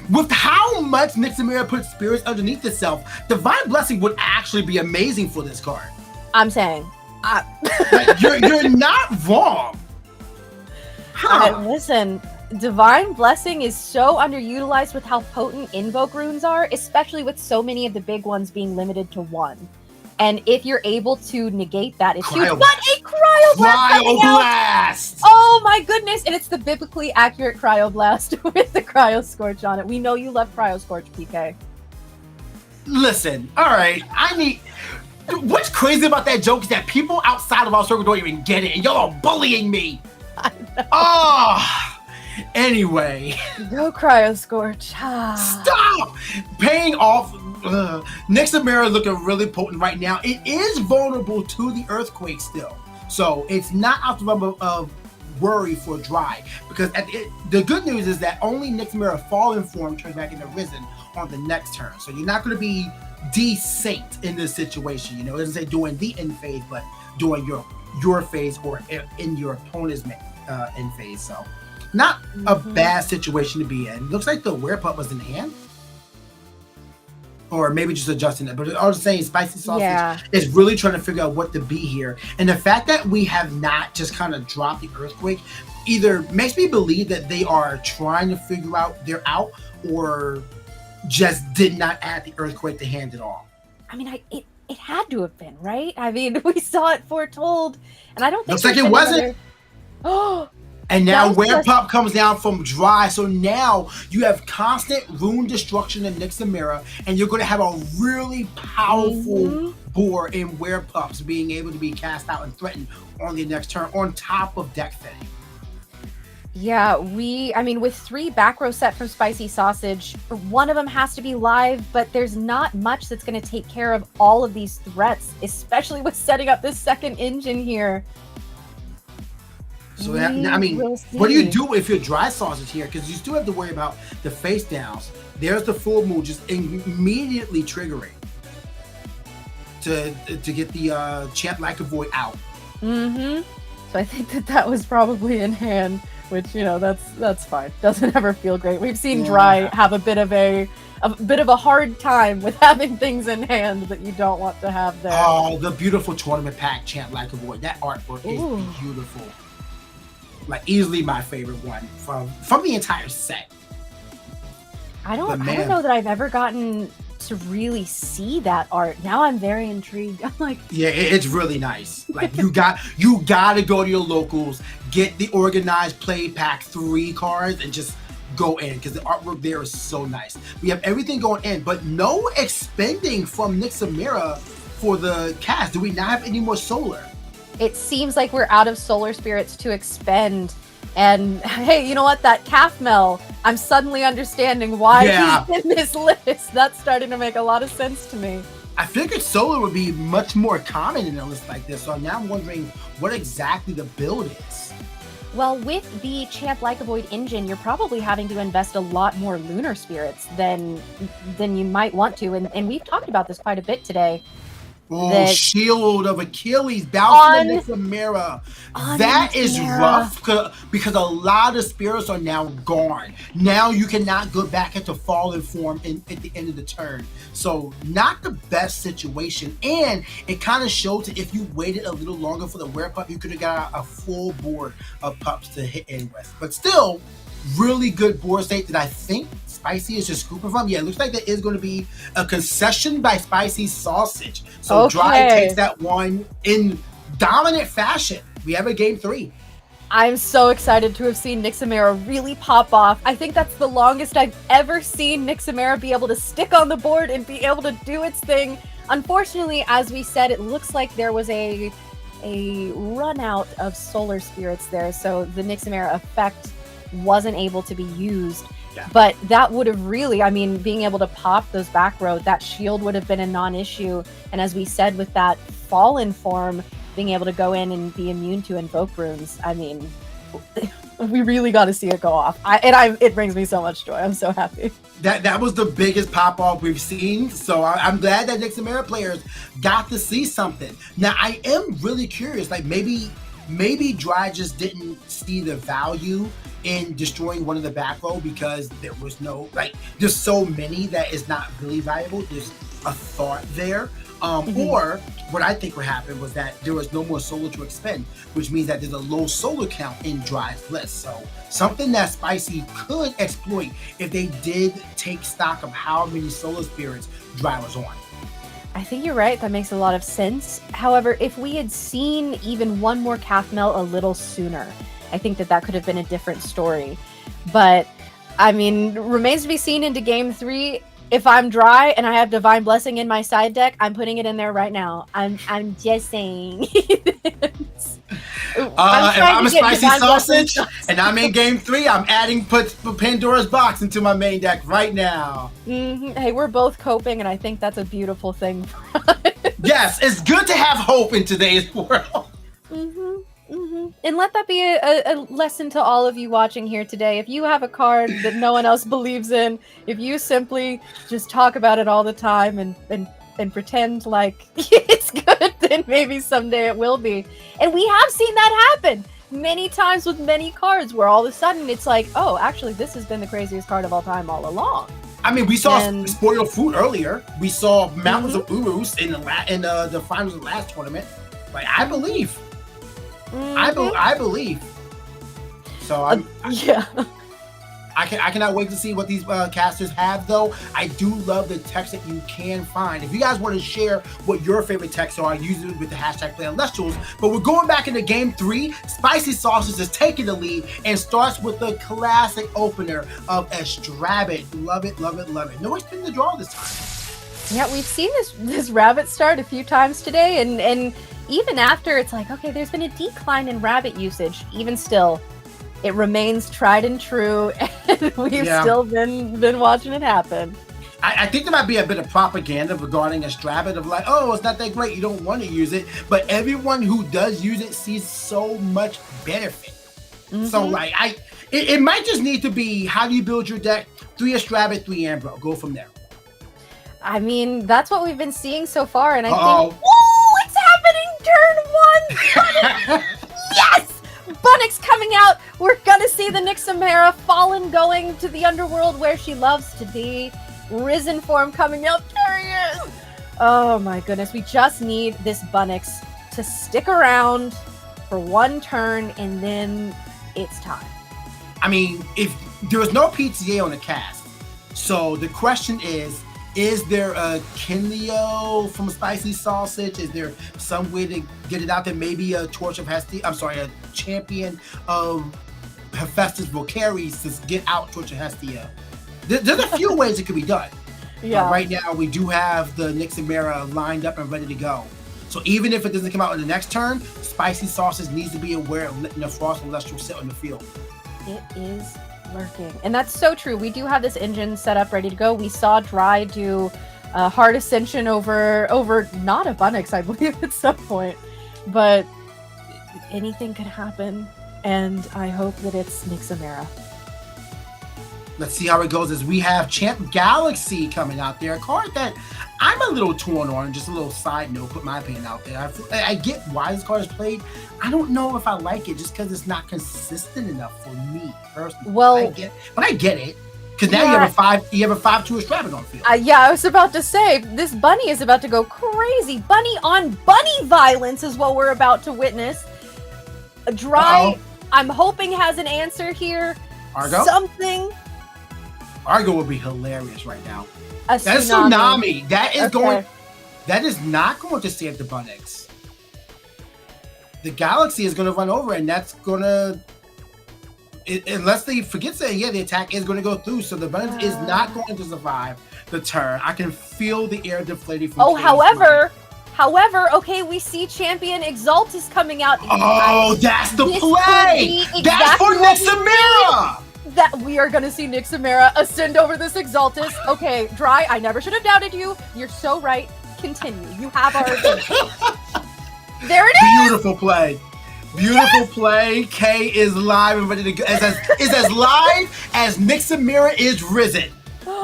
S3: With how much Nixamira puts spirits underneath itself, Divine Blessing would actually be amazing for this card.
S1: I'm saying.
S3: You're not wrong.
S1: Listen, Divine Blessing is so underutilized with how potent Invoke runes are, especially with so many of the big ones being limited to 1. And if you're able to negate that, it's huge. But a Cryoblast! Oh my goodness! And it's the biblically accurate Cryoblast with the Cryoscorch on it. We know you love Cryoscorch, PK.
S3: Listen, all right, what's crazy about that joke is that people outside of our circle don't even get it, and y'all are bullying me.
S1: I know.
S3: Oh, anyway.
S1: Go Cryoscorch.
S3: Stop paying off. Nixamira looking really potent right now. It is vulnerable to the Earthquake still, so it's not out the realm of worry for Dry, because the good news is that only Nixamira Fallen form turns back into Risen on the next turn, so you're not going to be de-saint in this situation. You know, it doesn't say during the end phase, but during your phase or in your opponent's end phase. So not a bad situation to be in. Looks like the Werepup was in hand, or maybe just adjusting it. But I was saying, Spicy Sausage is really trying to figure out what to be here, and the fact that we have not just kind of dropped the Earthquake either makes me believe that they are trying to figure out they're out, or just did not add the Earthquake to hand at all.
S1: I mean, it had to have been, right? I mean, we saw it foretold, and I don't think
S3: looks like it wasn't.
S1: Oh.
S3: And now Werepup comes down from Dry, so now you have constant rune destruction in Nixamira, and you're going to have a really powerful board in Werepups being able to be cast out and threatened on the next turn, on top of deck fitting.
S1: Yeah, I mean, with 3 back row set from Spicy Sausage, one of them has to be live, but there's not much that's going to take care of all of these threats, especially with setting up this second engine here.
S3: So, I mean, what do you do if you're Dry Sausage here? Because you still have to worry about the face downs. There's the full moon just immediately triggering to get the Champ Like a Void out.
S1: So I think that was probably in hand, which, you know, that's fine. Doesn't ever feel great. We've seen Dry have a bit of a hard time with having things in hand that you don't want to have there.
S3: Oh, the beautiful tournament pack Champ Like a Void. That artwork is beautiful. Like, easily my favorite one from the entire set.
S1: I don't know that I've ever gotten to really see that art. Now I'm very intrigued. I'm like,
S3: yeah, it's really nice. Like, you got to go to your locals, get the organized play pack 3 cards, and just go in, because the artwork there is so nice. We have everything going in, but no expending from Nixamira for the cast. Do we not have any more solar?
S1: It seems like we're out of solar spirits to expend. And hey, you know what? That Calfmel, I'm suddenly understanding why he's in this list. That's starting to make a lot of sense to me.
S3: I figured solar would be much more common in a list like this, so now I'm wondering what exactly the build is.
S1: Well, with the Champ Like a Void engine, you're probably having to invest a lot more lunar spirits than you might want to. And we've talked about this quite a bit today.
S3: Oh, Shield of Achilles, bouncing the Nixamira. That is rough, because a lot of spirits are now gone. Now you cannot go back into fallen form at the end of the turn. So not the best situation. And it kind of shows that if you waited a little longer for the Werepup, you could have got a full board of pups to hit in with. But still, really good board state that I think Spicy is just scooping from. Yeah, it looks like there is going to be a concession by Spicy Sausage. So Dry takes that one in dominant fashion. We have a game 3.
S1: I'm so excited to have seen Nixamira really pop off. I think that's the longest I've ever seen Nixamira be able to stick on the board and be able to do its thing. unfortunately, as we said, it looks like there was a run out of Solar Spirits there, so the Nixamera effect wasn't able to be used.
S3: Yeah.
S1: But that would have really, I mean, being able to pop those back row, that shield would have been a non-issue. And as we said, with that Fallen form, being able to go in and be immune to Invoke runes, I mean, we really got to see it go off. It brings me so much joy. I'm so happy.
S3: That was the biggest pop-off we've seen. So I'm glad that Nixamera players got to see something. Now, I am really curious, like maybe Dry just didn't see the value in destroying one of the back row because there was no, like, there's so many that is not really valuable. There's a thought there. Or what I think would happen was that there was no more solar to expend, which means that there's a low solar count in Dry's list. So something that Spicy could exploit if they did take stock of how many solar spirits Dry was on.
S1: I think you're right. That makes a lot of sense. However, if we had seen even one more calf melt a little sooner, I think that could have been a different story. But, I mean, remains to be seen into Game 3. If I'm Dry and I have Divine Blessing in my side deck, I'm putting it in there right now. I'm just saying.
S3: If I'm a Spicy Sausage and I'm in Game 3, I'm adding put Pandora's Box into my main deck right now.
S1: Hey, we're both coping, and I think that's a beautiful thing.
S3: Yes, it's good to have hope in today's world.
S1: And let that be a lesson to all of you watching here today. If you have a card that no one else believes in, if you simply just talk about it all the time and pretend like it's good, then maybe someday it will be. And we have seen that happen many times with many cards where all of a sudden it's like, oh, actually, this has been the craziest card of all time all along.
S3: I mean, we saw Spoiled Fruit earlier. We saw Mountains of Urus in the finals of the last tournament. Like, I believe. I believe. So I cannot wait to see what these casters have, though. I do love the text that you can find. If you guys want to share what your favorite texts are, use it with the hashtag #PlayElestrals. But we're going back into Game 3. Spicy Sausage is taking the lead and starts with the classic opener of Estrabit. Love it, love it, love it. No expecting the draw this time.
S1: Yeah, we've seen this rabbit start a few times today, and even after, it's like, okay, there's been a decline in rabbit usage. Even still, it remains tried and true, and we've still been watching it happen.
S3: I think there might be a bit of propaganda regarding Estrabit of like, oh, it's not that great, you don't want to use it. But everyone who does use it sees so much benefit. So like, it might just need to be, how do you build your deck? 3 Estrabit, 3 Ambro. Go from there.
S1: I mean, that's what we've been seeing so far, and I think, oh, it's happening! Turn 1! Yes! Bunnix coming out! We're gonna see the Nixamera Fallen going to the underworld where she loves to be. Risen form coming out. There he is! Oh my goodness, we just need this Bunnix to stick around for one turn, and then it's time.
S3: I mean, if there was no PTA on the cast, so the question is there a Kinleo from Spicy Sausage? Is there some way to get it out there? Maybe a Torch of Hestia. I'm sorry, a champion of Hephaestus Volcaris to get out Torch of Hestia. There's a few ways it could be done.
S1: Yeah.
S3: But right now, we do have the Nixamera lined up and ready to go. So even if it doesn't come out in the next turn, Spicy Sausage needs to be aware of letting the Frost and Elestral sit on the field.
S1: It is lurking. And that's so true. We do have this engine set up ready to go. We saw Dry do Hard Ascension over not a Bunnix, I believe, at some point. But anything could happen, and I hope that it's Nixamera.
S3: Let's see how it goes as we have Champ Galaxy coming out there. A card that I'm a little torn on. Just a little side note, put my opinion out there. I get why this card is played. I don't know if I like it just because it's not consistent enough for me personally.
S1: Well,
S3: I get it. Because now you have a 5/2 Estrabit on field.
S1: Yeah, I was about to say, this bunny is about to go crazy. Bunny on bunny violence is what we're about to witness. Dry, I'm hoping, has an answer here.
S3: Argo?
S1: Something.
S3: Argo would be hilarious right now.
S1: That's
S3: Tsunami. That is not going to save the Bunnix. The Galaxy is going to run over, and that's going to unless they forget saying, yeah, the attack is going to go through, so the Bounties is not going to survive the turn. I can feel the air deflating from
S1: However, okay, we see Champion Exaltus coming out.
S3: Oh, that's the play! That's for Nixamira!
S1: That we are going to see Nixamira ascend over this Exaltus. Okay, Dry, I never should have doubted you. You're so right. Continue. You have our attention. There it is!
S3: Beautiful play. Beautiful play. K is live and ready to go. Is as live as Nixamira is risen.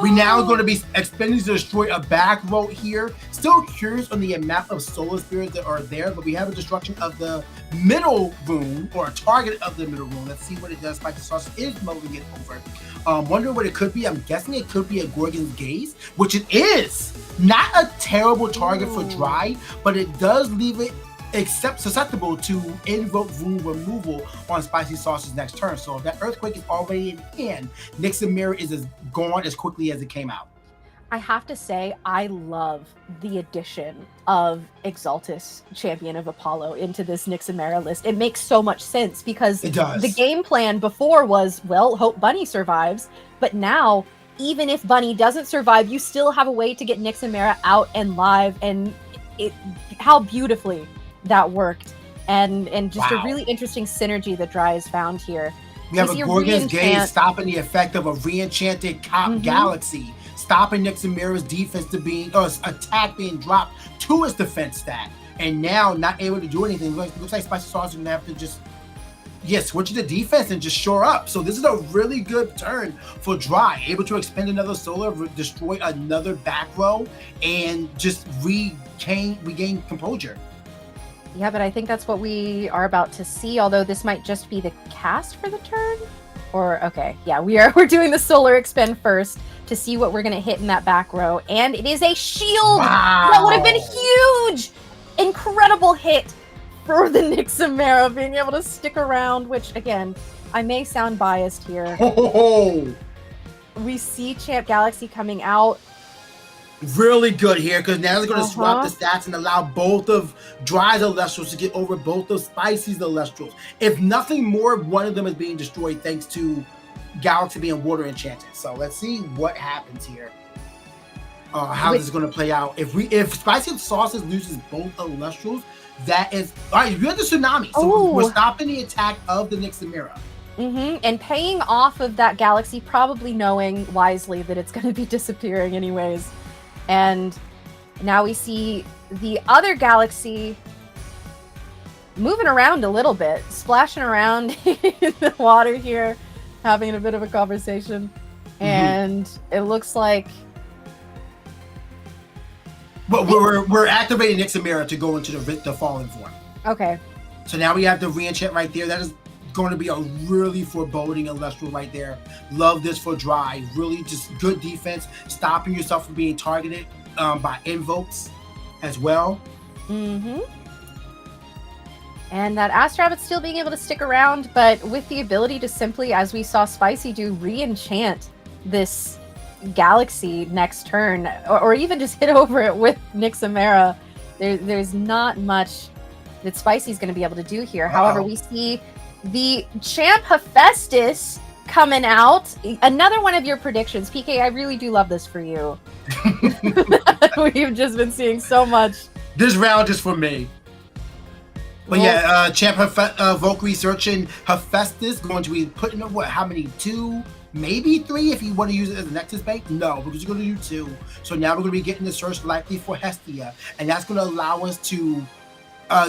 S3: We now are going to be expending to destroy a back row here. Still curious on the amount of solar spirits that are there, but we have a destruction of the middle room, or a target of the middle room. Let's see what it does. Spicy Sauce is moving it over. Wondering what it could be. I'm guessing it could be a Gorgon's Gaze, which it is. Not a terrible target for Dry, but it does leave it susceptible to invoke room removal on Spicy Sauce's next turn. So if that Earthquake is already in hand, Nixamira is gone as quickly as it came out.
S1: I have to say, I love the addition of Exaltus, Champion of Apollo, into this Nixamira list. It makes so much sense because the game plan before was, well, hope Bunny survives, but now, even if Bunny doesn't survive, you still have a way to get Nixamira out and live, and how beautifully that worked, and just a really interesting synergy that Dry has found here.
S3: We have a Gorgon's Gaze stopping the effect of a re-enchanted Galaxy, stopping Nixamira's defense attack being dropped to its defense stat, and now not able to do anything. Looks like Spicy Sauce is going to have to just switch to defense and just shore up. So this is a really good turn for Dry, able to expend another solar, destroy another back row, and just regain composure.
S1: Yeah, but I think that's what we are about to see, although this might just be the cast for the turn. We're doing the solar expend first to see what we're going to hit in that back row, and it is a shield.
S3: Wow.
S1: That would have been huge. Incredible hit for the Nixamira being able to stick around, which, again, I may sound biased here. We see Champ Galaxy coming out.
S3: Really good here, because now they're going to swap the stats and allow both of Dry's Elestrals to get over both of Spicy's Elestrals. If nothing more, one of them is being destroyed thanks to Galaxy being water enchanted. So let's see what happens here. How this is going to play out. If Spicy Sauces loses both Elestrals, that is all right. We have the tsunami, so we're stopping the attack of the Nixamira.
S1: And paying off of that Galaxy, probably knowing wisely that it's going to be disappearing anyways. And now we see the other Galaxy moving around a little bit, splashing around in the water here, having a bit of a conversation. And it looks like...
S3: But we're activating Nixamira to go into the fallen form.
S1: Okay.
S3: So now we have the re-enchant right there. That is going to be a really foreboding Elestral right there. Love this for Dry. Really just good defense, stopping yourself from being targeted by invokes as well.
S1: And that Astrabbit still being able to stick around, but with the ability to simply, as we saw Spicy do, re-enchant this Galaxy next turn, or even just hit over it with Nixamira. There's not much that Spicy's going to be able to do here. However, we see the Champ Hephaestus coming out. Another one of your predictions. PK, I really do love this for you. We've just been seeing so much.
S3: This round is for me. But Champ Valkyrie searching Hephaestus going to be putting up how many? 2, maybe 3 if you want to use it as a Nexus bait? No, because you're going to do 2. So now we're going to be getting the search likely for Hestia, and that's going to allow us to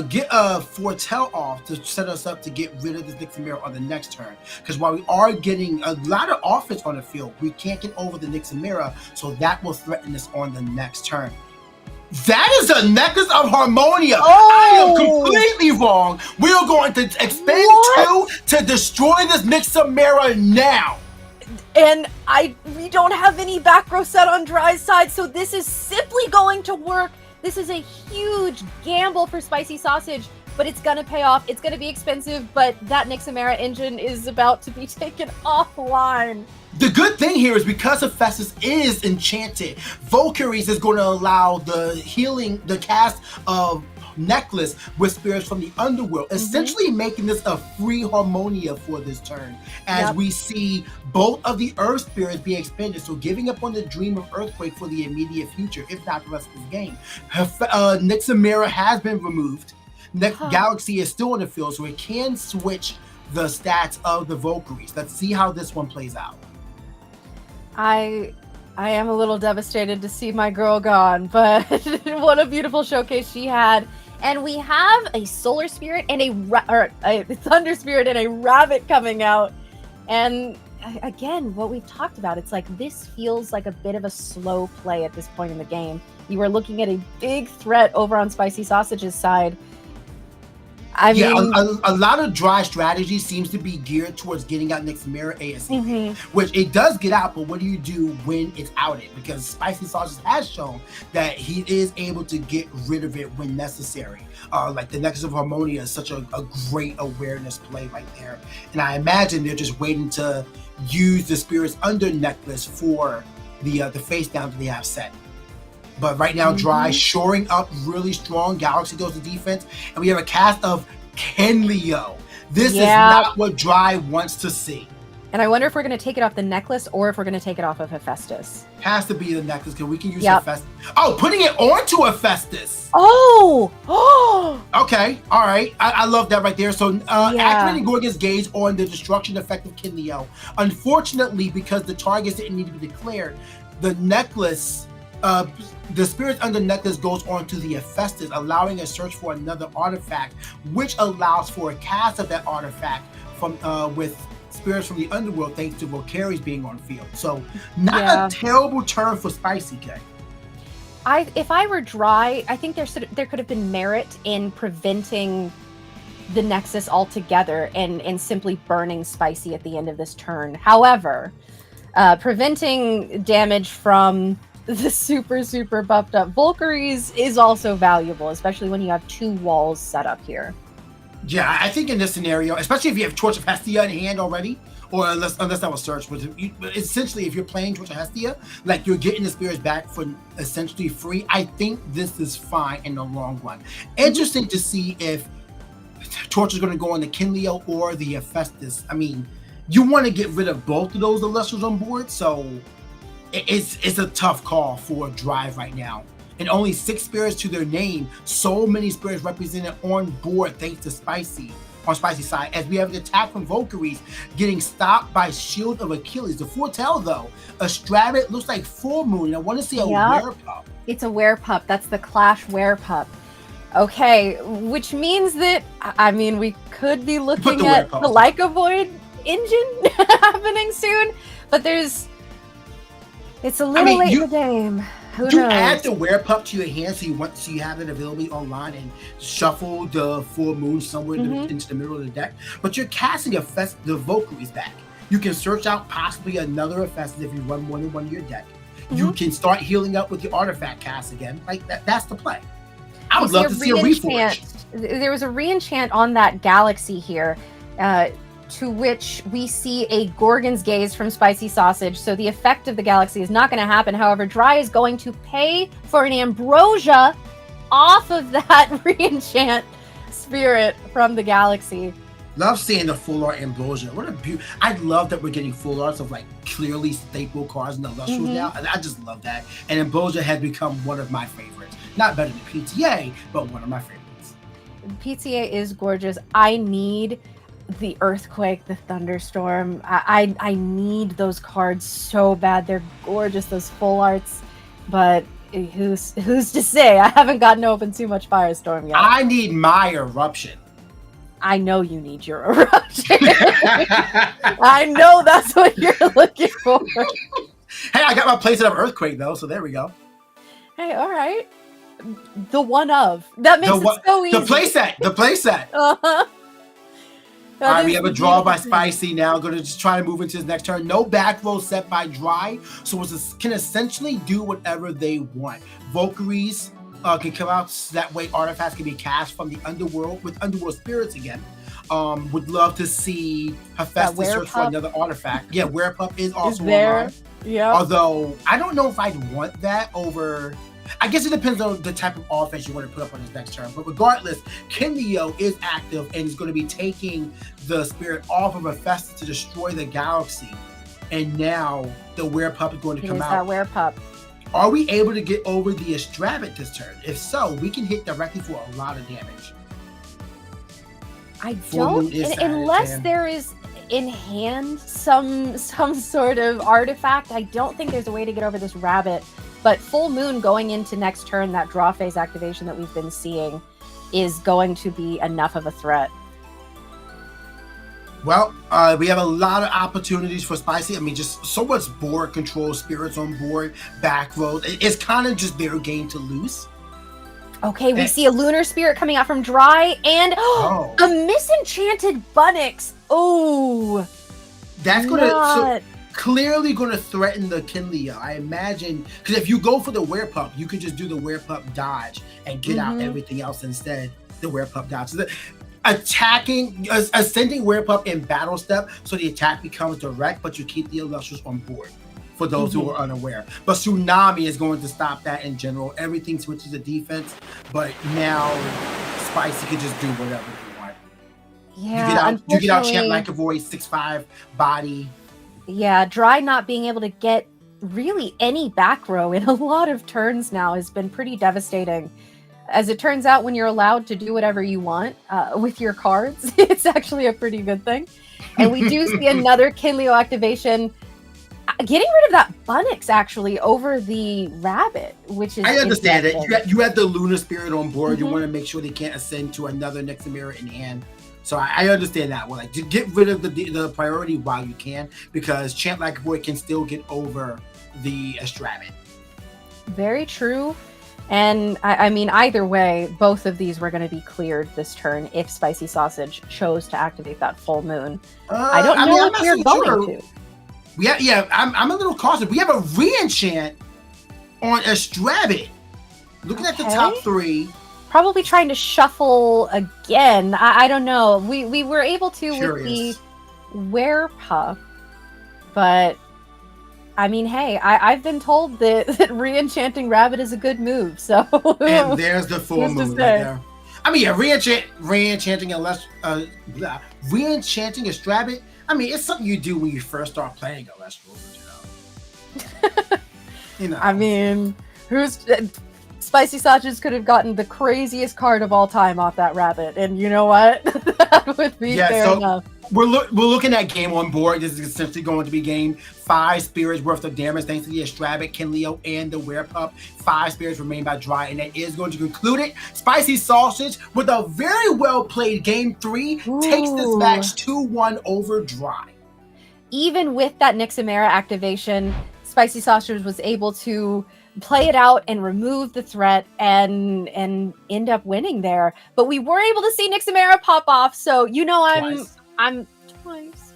S3: get a foretell off to set us up to get rid of this Nixamira on the next turn. Because while we are getting a lot of offense on the field, we can't get over the Nixamira, so that will threaten us on the next turn. That is a Necklace of Harmonia. I am completely wrong. We are going to expend 2 to destroy this Nixamira now.
S1: And we don't have any back row set on Dry's side, so this is simply going to work. This is a huge gamble for Spicy Sausage, but it's going to pay off. It's going to be expensive, but that Nixamira engine is about to be taken offline.
S3: The good thing here is because Hephaestus is enchanted, Valkyries is going to allow the cast of necklace with spirits from the underworld, essentially making this a free Harmonia for this turn, as we see both of the Earth spirits being expended, so giving up on the dream of Earthquake for the immediate future, if not the rest of this game. Nixamira has been removed. Galaxy is still on the field, so it can switch the stats of the Valkyries. Let's see how this one plays out.
S1: I am a little devastated to see my girl gone, but what a beautiful showcase she had. And we have a Solar Spirit and a Thunder Spirit and a Rabbit coming out. And again, what we've talked about, it's like this feels like a bit of a slow play at this point in the game. You are looking at a big threat over on Spicy Sausage's side. I mean,
S3: a lot of dry strategy seems to be geared towards getting out Nixamira ASAP, which it does get out, but what do you do when it's outed? Because Spicy Sausage has shown that he is able to get rid of it when necessary. Like the Necklace of Harmonia is such a great awareness play right there. And I imagine they're just waiting to use the Spirits Under necklace for the face down that they have set. But right now, Dry shoring up really strong. Galaxy goes to defense. And we have a cast of Kenleo. This is not what Dry wants to see.
S1: And I wonder if we're going to take it off the necklace or if we're going to take it off of Hephaestus.
S3: Has to be the necklace because we can use Hephaestus. Oh, putting it onto Hephaestus.
S1: Oh!
S3: Okay. All right. I love that right there. So activating Gorgon's Gaze on the destruction effect of Kenleo. Unfortunately, because the targets didn't need to be declared, the necklace... the Spirits Under necklace goes on to the Hephaestus, allowing a search for another artifact, which allows for a cast of that artifact from with Spirits from the Underworld, thanks to Valkyries being on field. So not a terrible turn for Spicy K.
S1: If I were Dry, I think there could have been merit in preventing the Nexus altogether and simply burning Spicy at the end of this turn. However, preventing damage from the super buffed up Valkyries is also valuable, especially when you have two walls set up here.
S3: Yeah, I think in this scenario, especially if you have Torch of Hestia in hand already, or unless that was search, but essentially if you're playing Torch of Hestia, like you're getting the spirits back for essentially free, I think this is fine in the long run. Interesting to see if Torch is going to go on the Kenleo or the Hephaestus. I mean, you want to get rid of both of those Elestrals on board, so it's a tough call for Drive right now. And only 6 spirits to their name. So many spirits represented on board thanks to Spicy on Spicy's side. As we have an attack from Valkyries getting stopped by Shield of Achilles. The foretell though, a Strabbit looks like Full Moon. I want to see a Werepup.
S1: It's a Werepup. That's the Clash Werepup. Okay, which means that, I mean, we could be looking at the Leica Void engine happening soon, but it's a little late in the game. Who knows?
S3: Add the Werepup to your hand so you have it available online and shuffle the Full Moon somewhere into the middle of the deck. But you're casting the Valkyries back. You can search out possibly another Hephaestus if you run more than one of your deck. You can start healing up with the artifact cast again. Like that's the play. I would love to see a Reforge.
S1: There was a re-enchant on that Galaxy here. To which we see a Gorgon's Gaze from Spicy Sausage. So the effect of the Galaxy is not going to happen. However, Dry is going to pay for an Ambrosia off of that re-enchant spirit from the Galaxy.
S3: Love seeing the full art Ambrosia. What a beauty. I love that we're getting full arts of like clearly staple cards in the Elestrals now. I just love that. And Ambrosia has become one of my favorites. Not better than PTA, but one of my favorites.
S1: PTA is gorgeous. I need the Earthquake, the Thunderstorm. I need those cards so bad. They're gorgeous, those full arts. But who's to say? I haven't gotten open too much Firestorm yet.
S3: I need my Eruption.
S1: I know you need your Eruption. I know that's what you're looking for.
S3: Hey, I got my playset of Earthquake though, so there we go.
S1: Hey, all right. The one of. That makes it so easy.
S3: The playset.
S1: Uh-huh.
S3: All right, we have a draw by Spicy now. Going to just try to move into his next turn. No back row set by Dry, so it can essentially do whatever they want. Valkyries can come out, so that way artifacts can be cast from the Underworld with Underworld Spirits again. Would love to see Hephaestus search for another artifact. Yeah, Werepup is also online.
S1: Yeah.
S3: Although I don't know if I'd want that over. I guess it depends on the type of offense you want to put up on his next turn. But regardless, Kinleo is active and is going to be taking the spirit off of Hephaestus to destroy the galaxy. And now the Werepup is going to come out.
S1: That Werepup.
S3: Are we able to get over the Estravit this turn? If so, we can hit directly for a lot of damage.
S1: I don't, unless there is in hand some sort of artifact. I don't think there's a way to get over this rabbit. But Full Moon going into next turn, that draw phase activation that we've been seeing, is going to be enough of a threat.
S3: Well, we have a lot of opportunities for Spicy. I mean, just so much board control, spirits on board, back row. It's kind of just their game to lose.
S1: Okay, we see a Lunar Spirit coming out from Dry, and a Misenchanted Bunnix. Oh,
S3: that's gonna clearly going to threaten the Kinleo. I imagine, because if you go for the Werepup, you could just do the Werepup dodge and get out everything else instead. The Werepup dodge. So ascending Werepup in battle step, so the attack becomes direct, but you keep the Elestrals on board. For those who are unaware, but Tsunami is going to stop that in general. Everything switches to defense, but now Spicy can just do whatever you want.
S1: Yeah,
S3: you get out Champ Like a Voice, 6'5" body.
S1: Yeah, Dry not being able to get really any back row in a lot of turns now has been pretty devastating. As it turns out, when you're allowed to do whatever you want with your cards, it's actually a pretty good thing. And we do see another Kinleo activation. Getting rid of that Bunnix actually over the rabbit, which is
S3: I understand it. You have the Lunar Spirit on board. You want to make sure they can't ascend to another Nexamira in hand. So I understand that one. Like, to get rid of the priority while you can, because Chant Like a Boy can still get over the Estravit.
S1: Very true. And I mean, either way, both of these were going to be cleared this turn if Spicy Sausage chose to activate that Full Moon. I don't know if we're going to.
S3: I'm a little cautious. We have a re-enchant on Estravit. Looking at the top three.
S1: Probably trying to shuffle again. I don't know. We were able to with the Werepup, but I mean, hey, I've been told that re-enchanting Rabbit is a good move. So
S3: and there's the Full Moon right there. I mean, yeah, re-enchanting Estravit. I mean, it's something you do when you first start playing Elestral, you know.
S1: I mean, Spicy Sausage could have gotten the craziest card of all time off that rabbit, and you know what? That would be fair enough.
S3: We're looking at game on board. This is essentially going to be game 5 spirits worth of damage thanks to the Estravit, Kinleo, and the Werepup. 5 spirits remain by Dry, and that is going to conclude it. Spicy Sausage, with a very well played game 3, takes this match 2-1 over Dry.
S1: Even with that Nixamera activation, Spicy Sausage was able to play it out and remove the threat and end up winning there. But we were able to see Nixamera pop off, so you know I'm twice.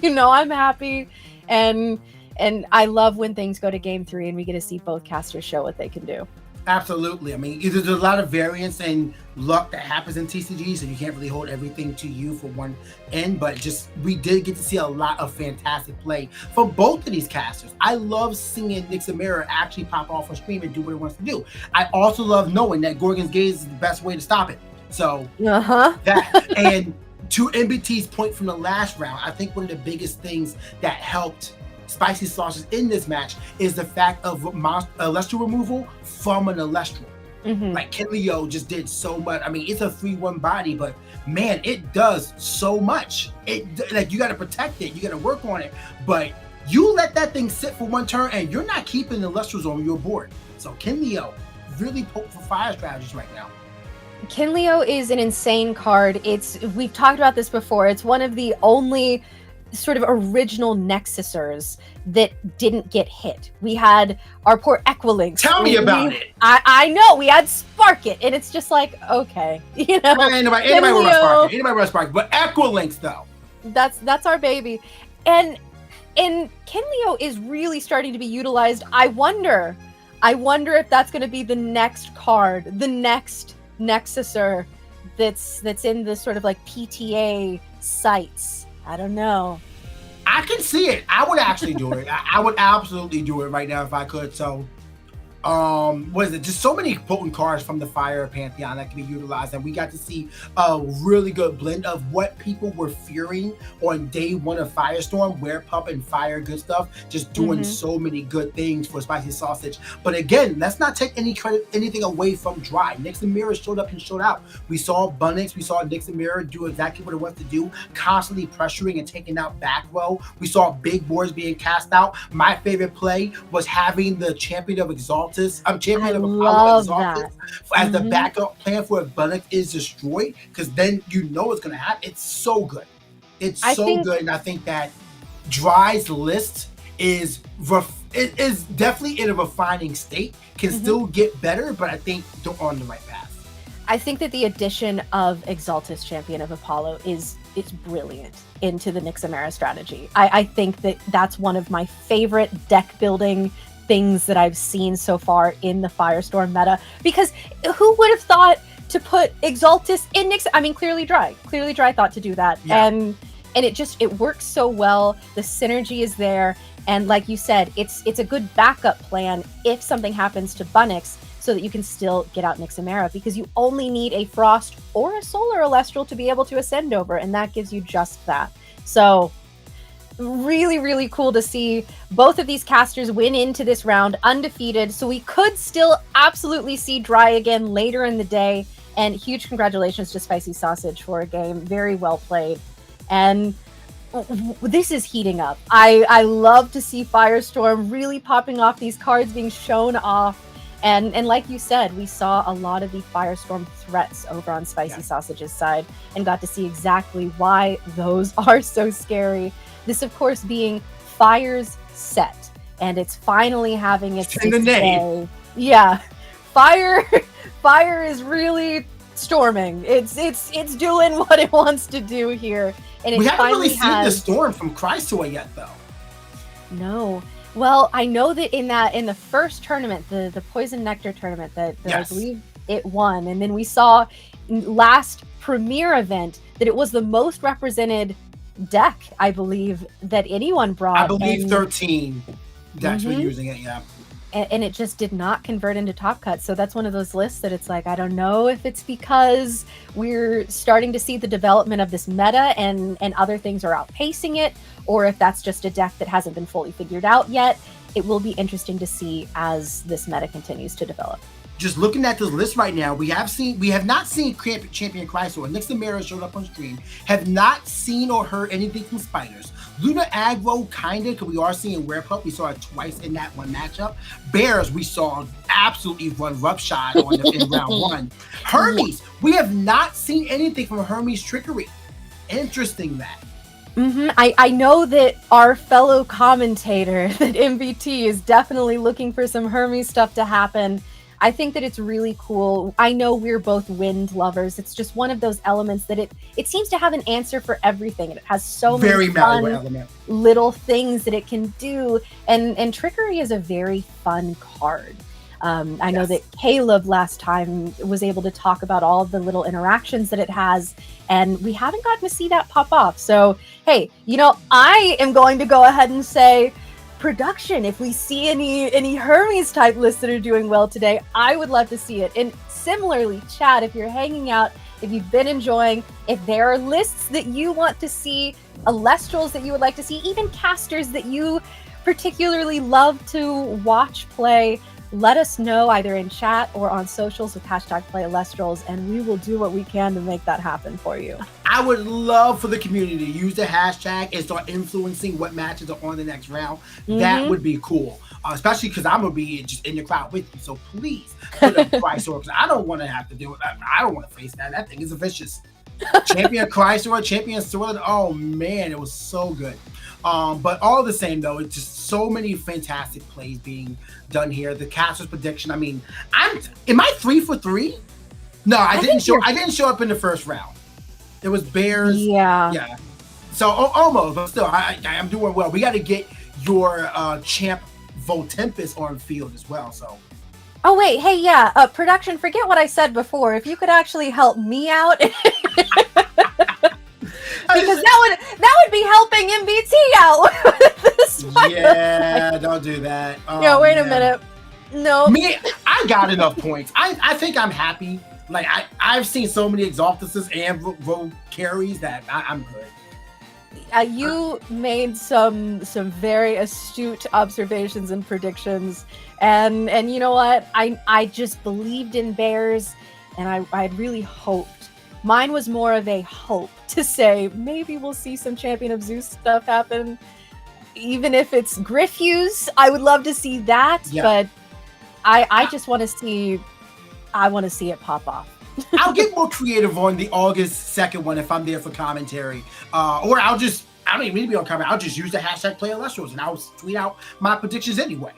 S1: You know I'm happy, and I love when things go to game 3 and we get to see both casters show what they can do.
S3: Absolutely. I mean, there's a lot of variance and luck that happens in TCG, so you can't really hold everything to you for one end, but just we did get to see a lot of fantastic play from both of these casters. I love seeing Nixamera actually pop off on stream and do what it wants to do. I also love knowing that Gorgon's Gaze is the best way to stop it. So that, and to MBT's point from the last round, I think one of the biggest things that helped Spicy Sausage in this match is the fact of Elestral removal from an Elestral. Like, Kinleo just did so much. I mean, it's a 3-1 body, but man, it does so much. Like, you got to protect it, you got to work on it, but you let that thing sit for one turn and you're not keeping the Elestrals on your board. So Kinleo really potent for fire strategies right now.
S1: Kinleo is an insane card. We've talked about this before. It's one of the only sort of original Nexusers that didn't get hit. We had our poor Equilinx.
S3: Tell me about it.
S1: I know, we had Spark It, and it's just like, okay, you know.
S3: Anybody want to Spark It, but Equilinx though.
S1: That's our baby. And Kinleo is really starting to be utilized. I wonder if that's going to be the next card, the next Nexuser that's in the sort of like PTA sites. I don't know.
S3: I can see it. I would actually do it. I would absolutely do it right now if I could. So, what is it? Just so many potent cards from the Fire Pantheon that can be utilized, and we got to see a really good blend of what people were fearing on day one of Firestorm, Werepup and Fire, good stuff, just doing so many good things for Spicy Sausage. But again, let's not take anything away from Dry. Nixon Mirror showed up and showed out. We saw Bunnix, we saw Nixon Mirror do exactly what it wants to do, constantly pressuring and taking out back row. We saw big boards being cast out. My favorite play was having the Champion of Exalted, Champion of Apollo Exalted as the backup plan for if Bunnix is destroyed, because then you know what's going to happen. It's so good. It's so good, and I think that Dry's list is definitely in a refining state, can still get better, but I think they're on the right path.
S1: I think that the addition of Exaltus, Champion of Apollo, it's brilliant into the Nixamera strategy. I think that that's one of my favorite deck building things that I've seen so far in the Firestorm meta, because who would have thought to put Exaltus in Nix? I mean, clearly Dry thought to do that. And it works so well. The synergy is there, and like you said, it's a good backup plan if something happens to Bunnix, so that you can still get out Nixamera, because you only need a Frost or a Solar Elestral to be able to ascend over, and that gives you just that. So really, really cool to see both of these casters win into this round undefeated. So we could still absolutely see Dry again later in the day. And huge congratulations to Spicy Sausage for a game very well played. And this is heating up. I love to see Firestorm really popping off, these cards being shown off. And like you said, we saw a lot of the Firestorm threats over on Spicy Sausage's side, and got to see exactly why those are so scary. This, of course, being Fire's set, and it's finally having its display. Yeah, Fire is really storming. It's doing what it wants to do here, and
S3: we haven't really seen the storm from Chrysor yet, though.
S1: No. Well, I know that in the first tournament, the Poison Nectar tournament that I believe it won, and then we saw last Premier event that it was the most represented deck, I believe, that anyone brought.
S3: I believe 13 decks were using it,
S1: and it just did not convert into Top Cut. So that's one of those lists that it's like, I don't know if it's because we're starting to see the development of this meta and other things are outpacing it, or if that's just a deck that hasn't been fully figured out yet. It will be interesting to see as this meta continues to develop.
S3: Just looking at this list right now, we have not seen Champion Chrysor. Nixon Mirror showed up on stream. Have not seen or heard anything from Spiders. Luna Aggro, kinda, because we are seeing Werepup. We saw it twice in that one matchup. Bears, we saw absolutely run roughshod in round one. Hermes, we have not seen anything from Hermes Trickery. Interesting that.
S1: I know that our fellow commentator, that MBT, is definitely looking for some Hermes stuff to happen. I think that it's really cool. I know we're both wind lovers. It's just one of those elements that it seems to have an answer for everything. It has so many fun little things that it can do. And Trickery is a very fun card. I know that Caleb last time was able to talk about all of the little interactions that it has, and we haven't gotten to see that pop off. So, hey, I am going to go ahead and say, production, if we see any Hermes type lists that are doing well today, I would love to see it. And similarly, chat, if you're hanging out, if you've been enjoying, if there are lists that you want to see, Elestrals that you would like to see, even casters that you particularly love to watch play, let us know either in chat or on socials with #PlayElestrals, and we will do what we can to make that happen for you.
S3: I would love for the community to use the hashtag and start influencing what matches are on the next round. That would be cool, especially because I'm going to be just in the crowd with you. So please put up Chrysor, because I don't want to have to do it. I don't want to face that. That thing is vicious. Champion Chrysor, Champion Sword. Oh, man, it was so good. But all the same, though, it's just so many fantastic plays being done here. The caster's prediction. I mean, am I 3 for 3? No, I didn't show up in the first round. It was Bears. Yeah. So almost, but still, I'm doing well. We got to get your champ Voltempest on field as well. So
S1: Oh wait, hey, yeah, production. Forget what I said before. If you could actually help me out, because that would be helping MBT out with this
S3: Yeah, don't do that.
S1: Yo,
S3: Oh,
S1: wait a
S3: man.
S1: minute. No,
S3: Me, I got enough points. I think I'm happy. Like I've seen so many Exaltuses and rogue carries that I'm good.
S1: you made some very astute observations and predictions, and you know what? I just believed in bears, and I really hoped. Mine was more of a hope to say maybe we'll see some Champion of Zeus stuff happen, even if it's Griffuse. I would love to see that,
S3: Yeah.
S1: but I just want to see. I want to see it pop off.
S3: I'll get more creative on the August 2nd one if I'm there for commentary. Or I don't even need to be on commentary. I'll just use the hashtag play Elestrals and I'll tweet out my predictions anyway.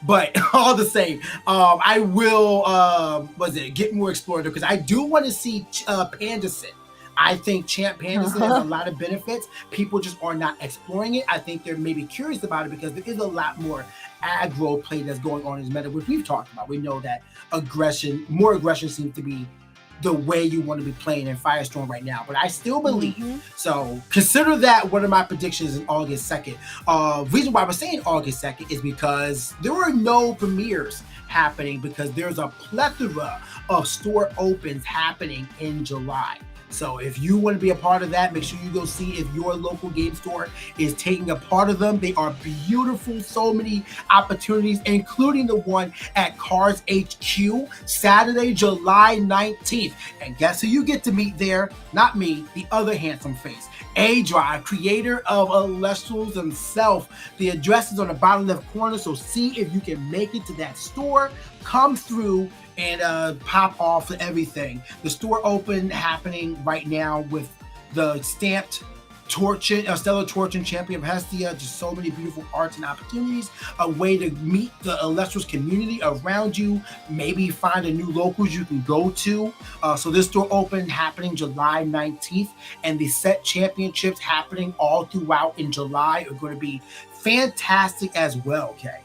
S3: But all the same, I will, get more explorative because I do want to see Pandasit. I think Champ Pandasit has a lot of benefits. People just are not exploring it. I think they're maybe curious about it because there is a lot more aggro play that's going on in this meta, which we've talked about. We know that more aggression seems to be the way you want to be playing in Firestorm right now. But I still believe, so consider that one of my predictions in August 2nd. Reason why I was saying August 2nd is because there were no premieres happening because there's a plethora of store opens happening in July. So if you want to be a part of that, make sure you go see if your local game store is taking a part of them. They are beautiful. So many opportunities, including the one at Cars HQ, Saturday, July 19th. And guess who you get to meet there? Not me, the other handsome face. A-Drive, creator of Elestrals himself. The address is on the bottom left corner, so see if you can make it to that store. Come through and pop off everything. The store open happening right now with the stamped Stellar Torch Champion of Hestia. Just so many beautiful arts and opportunities. A way to meet the Elestrals community around you. Maybe find a new locals you can go to. So this store open happening July 19th, and the set championships happening all throughout in July are going to be fantastic as well, Kay.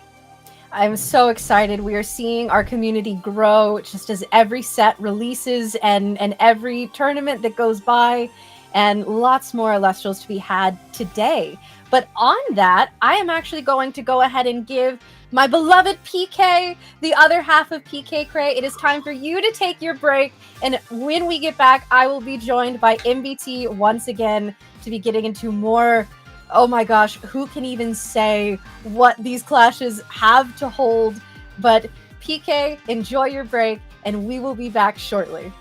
S1: I'm so excited. We are seeing our community grow just as every set releases and every tournament that goes by, and lots more Elestrals to be had today. But on that, I am actually going to go ahead and give my beloved PK the other half of PK Cray. It is time for you to take your break, and when we get back, I will be joined by MBT once again to be getting into more. Oh my gosh, who can even say what these clashes have to hold? But PK, enjoy your break, and we will be back shortly.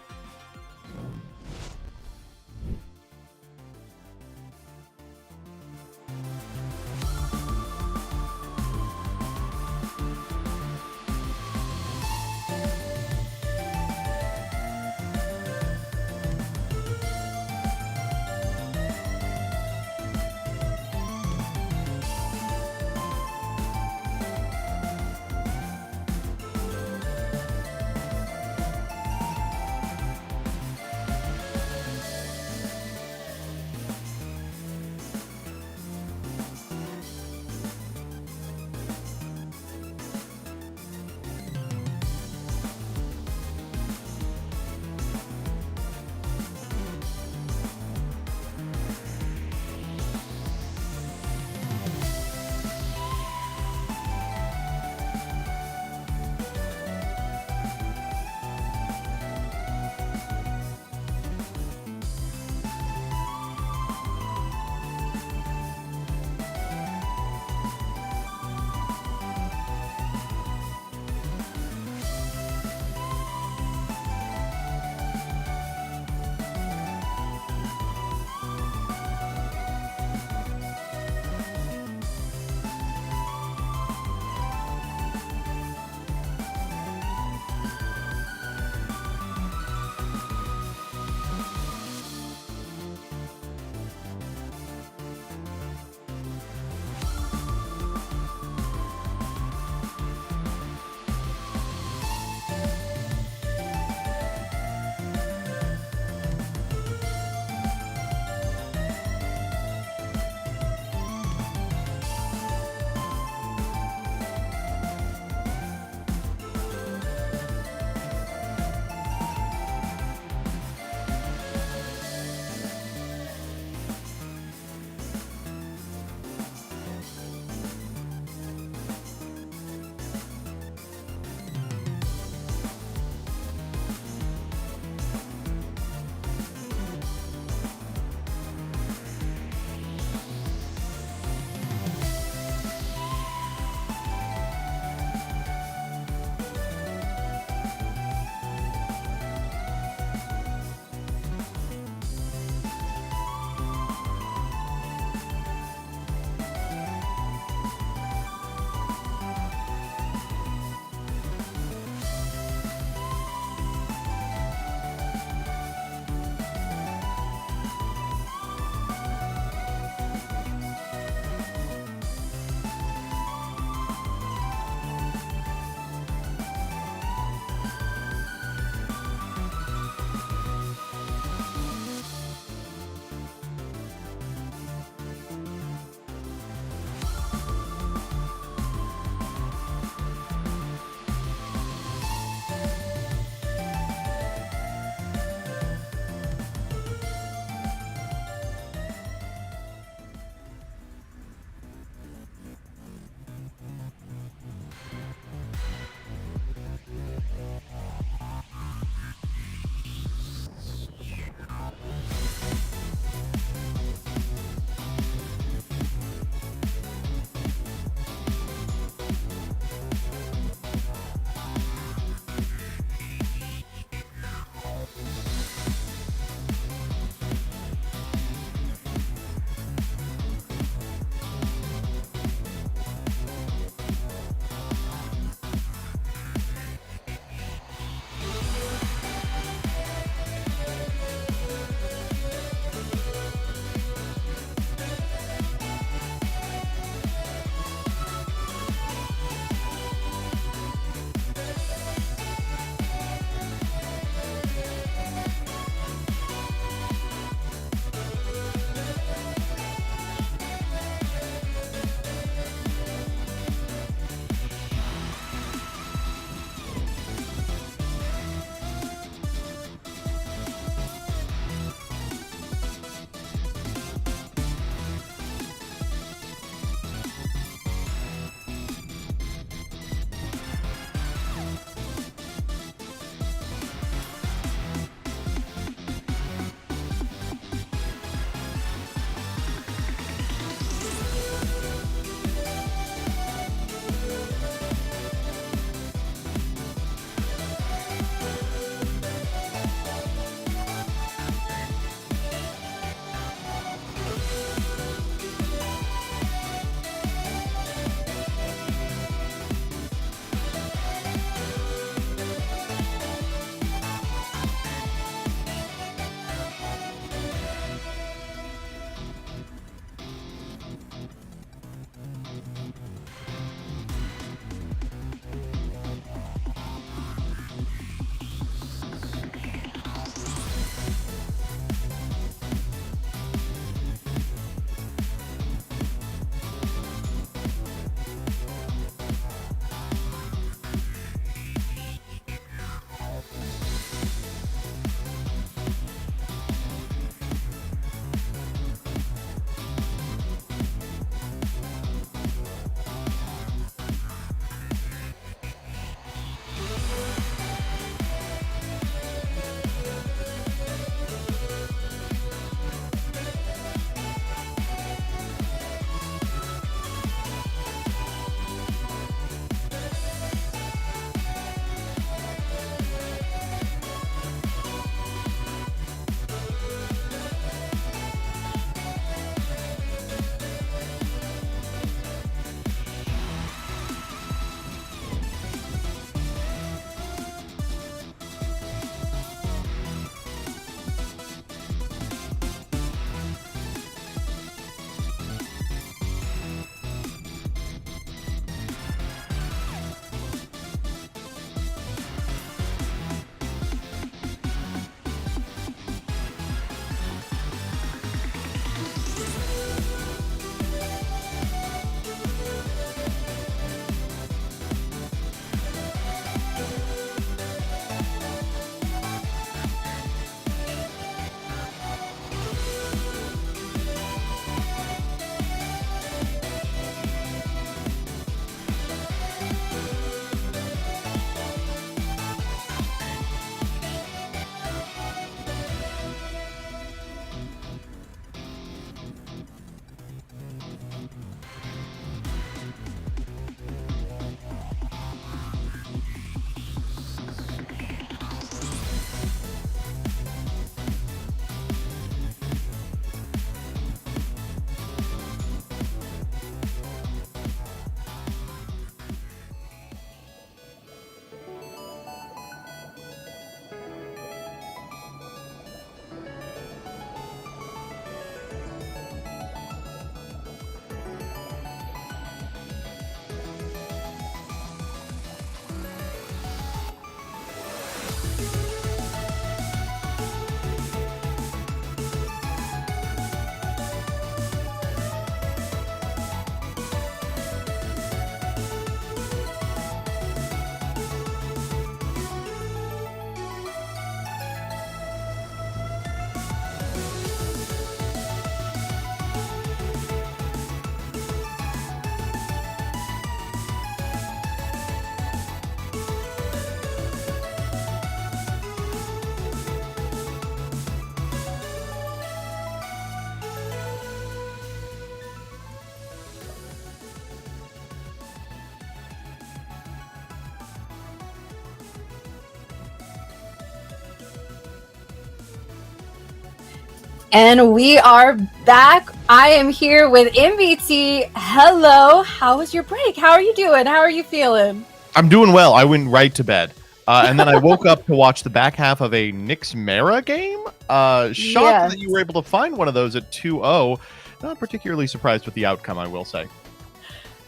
S1: And we are back. I am here with MBT. Hello. How was your break? How are you doing? How are you feeling?
S2: I'm doing well. I went right to bed. And then I woke up to watch the back half of a Knicks Mara game. Shocked that you were able to find one of those at 2-0. Not particularly surprised with the outcome, I will say.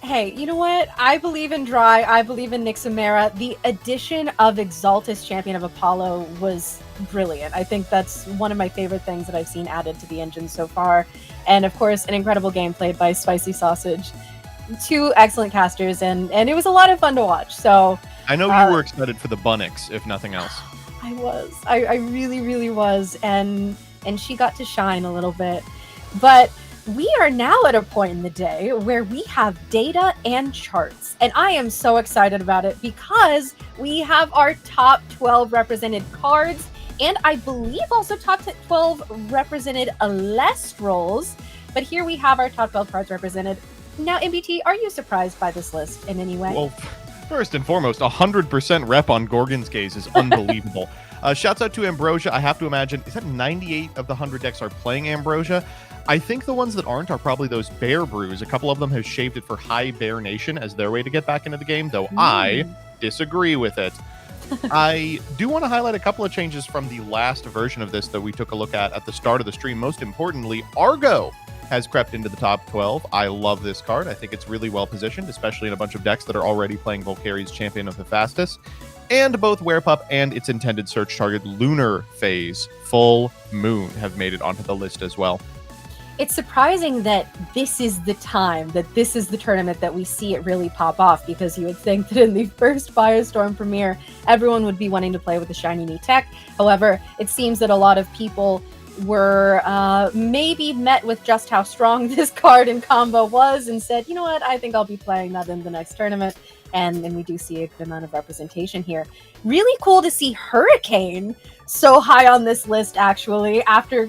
S1: Hey, you know what? I believe in Dry. I believe in Knicks Mara. The addition of Exaltus, Champion of Apollo, was brilliant. I think that's one of my favorite things that I've seen added to the engine so far. And of course, an incredible game played by Spicy Sausage. Two excellent casters, and it was a lot of fun to watch. So
S2: I know you were excited for the Bunnix, if nothing else.
S1: I was. I really, really was. And she got to shine a little bit. But we are now at a point in the day where we have data and charts. And I am so excited about it because we have our top 12 represented cards. And I believe also top 12 represented Elestrals. But here we have our top 12 cards represented. Now, MBT, are you surprised by this list in any way?
S2: Well, first and foremost, 100% rep on Gorgon's Gaze is unbelievable. Shouts out to Ambrosia. I have to imagine, is that 98 of the 100 decks are playing Ambrosia? I think the ones that aren't are probably those Bear Brews. A couple of them have shaved it for High Bear Nation as their way to get back into the game, though I disagree with it. I do want to highlight a couple of changes from the last version of this that we took a look at the start of the stream. Most importantly, Argo has crept into the top 12. I love this card. I think it's really well positioned, especially in a bunch of decks that are already playing Volcari's Champion of Hephaestus. And both Werepup and its intended search target, Lunar Phase Full Moon, have made it onto the list as well.
S1: It's surprising that this is the time, that this is the tournament that we see it really pop off, because you would think that in the first Firestorm premiere, everyone would be wanting to play with the shiny new tech. However, it seems that a lot of people were maybe met with just how strong this card in combo was and said, you know what, I think I'll be playing that in the next tournament. And we do see a good amount of representation here. Really cool to see Hurricane so high on this list, actually, after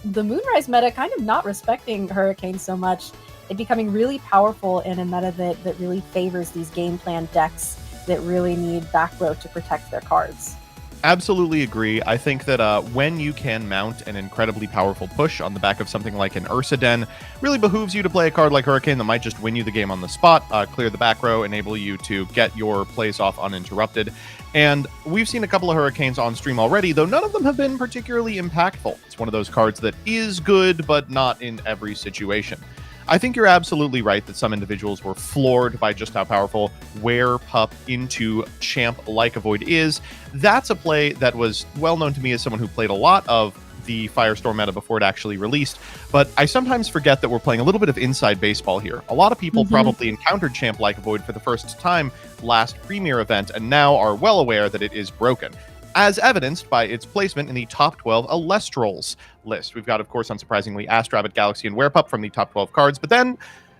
S1: the Moonrise meta kind of not respecting Hurricane so much. It becoming really powerful in a meta that really favors these game plan decks that really need back row to protect their cards.
S2: Absolutely agree. I think that when you can mount an incredibly powerful push on the back of something like an Ursa Den, really behooves you to play a card like Hurricane that might just win you the game on the spot, clear the back row, enable you to get your plays off uninterrupted. And we've seen a couple of Hurricanes on stream already, though none of them have been particularly impactful. It's one of those cards that is good, but not in every situation. I think you're absolutely right that some individuals were floored by just how powerful Werepup into Champ like a Void is. That's a play that was well known to me as someone who played a lot of the Firestorm meta before it actually released, but I sometimes forget that we're playing a little bit of inside baseball here. A lot of people probably encountered Champ like a Void for the first time last Premier event and now are well aware that it is broken, as evidenced by its placement in the top 12 Elestrals list. We've got, of course, unsurprisingly, Astrabbit, Galaxy, and Werepup from the top 12 cards, but then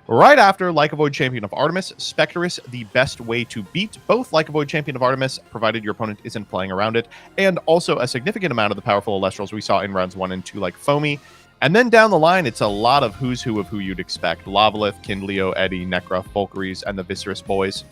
S2: right after Like a Void Champion of Artemis, Spectrus, the best way to beat both Like a Void Champion of Artemis, provided your opponent isn't playing around it, and also a significant amount of the powerful Elestrals we saw in rounds 1 and 2, like Foamy. And then down the line, it's a lot of who's who of who you'd expect. Lavalith, Kindleo, Eddie, Necra, Volcaries, and the Viscerous boys.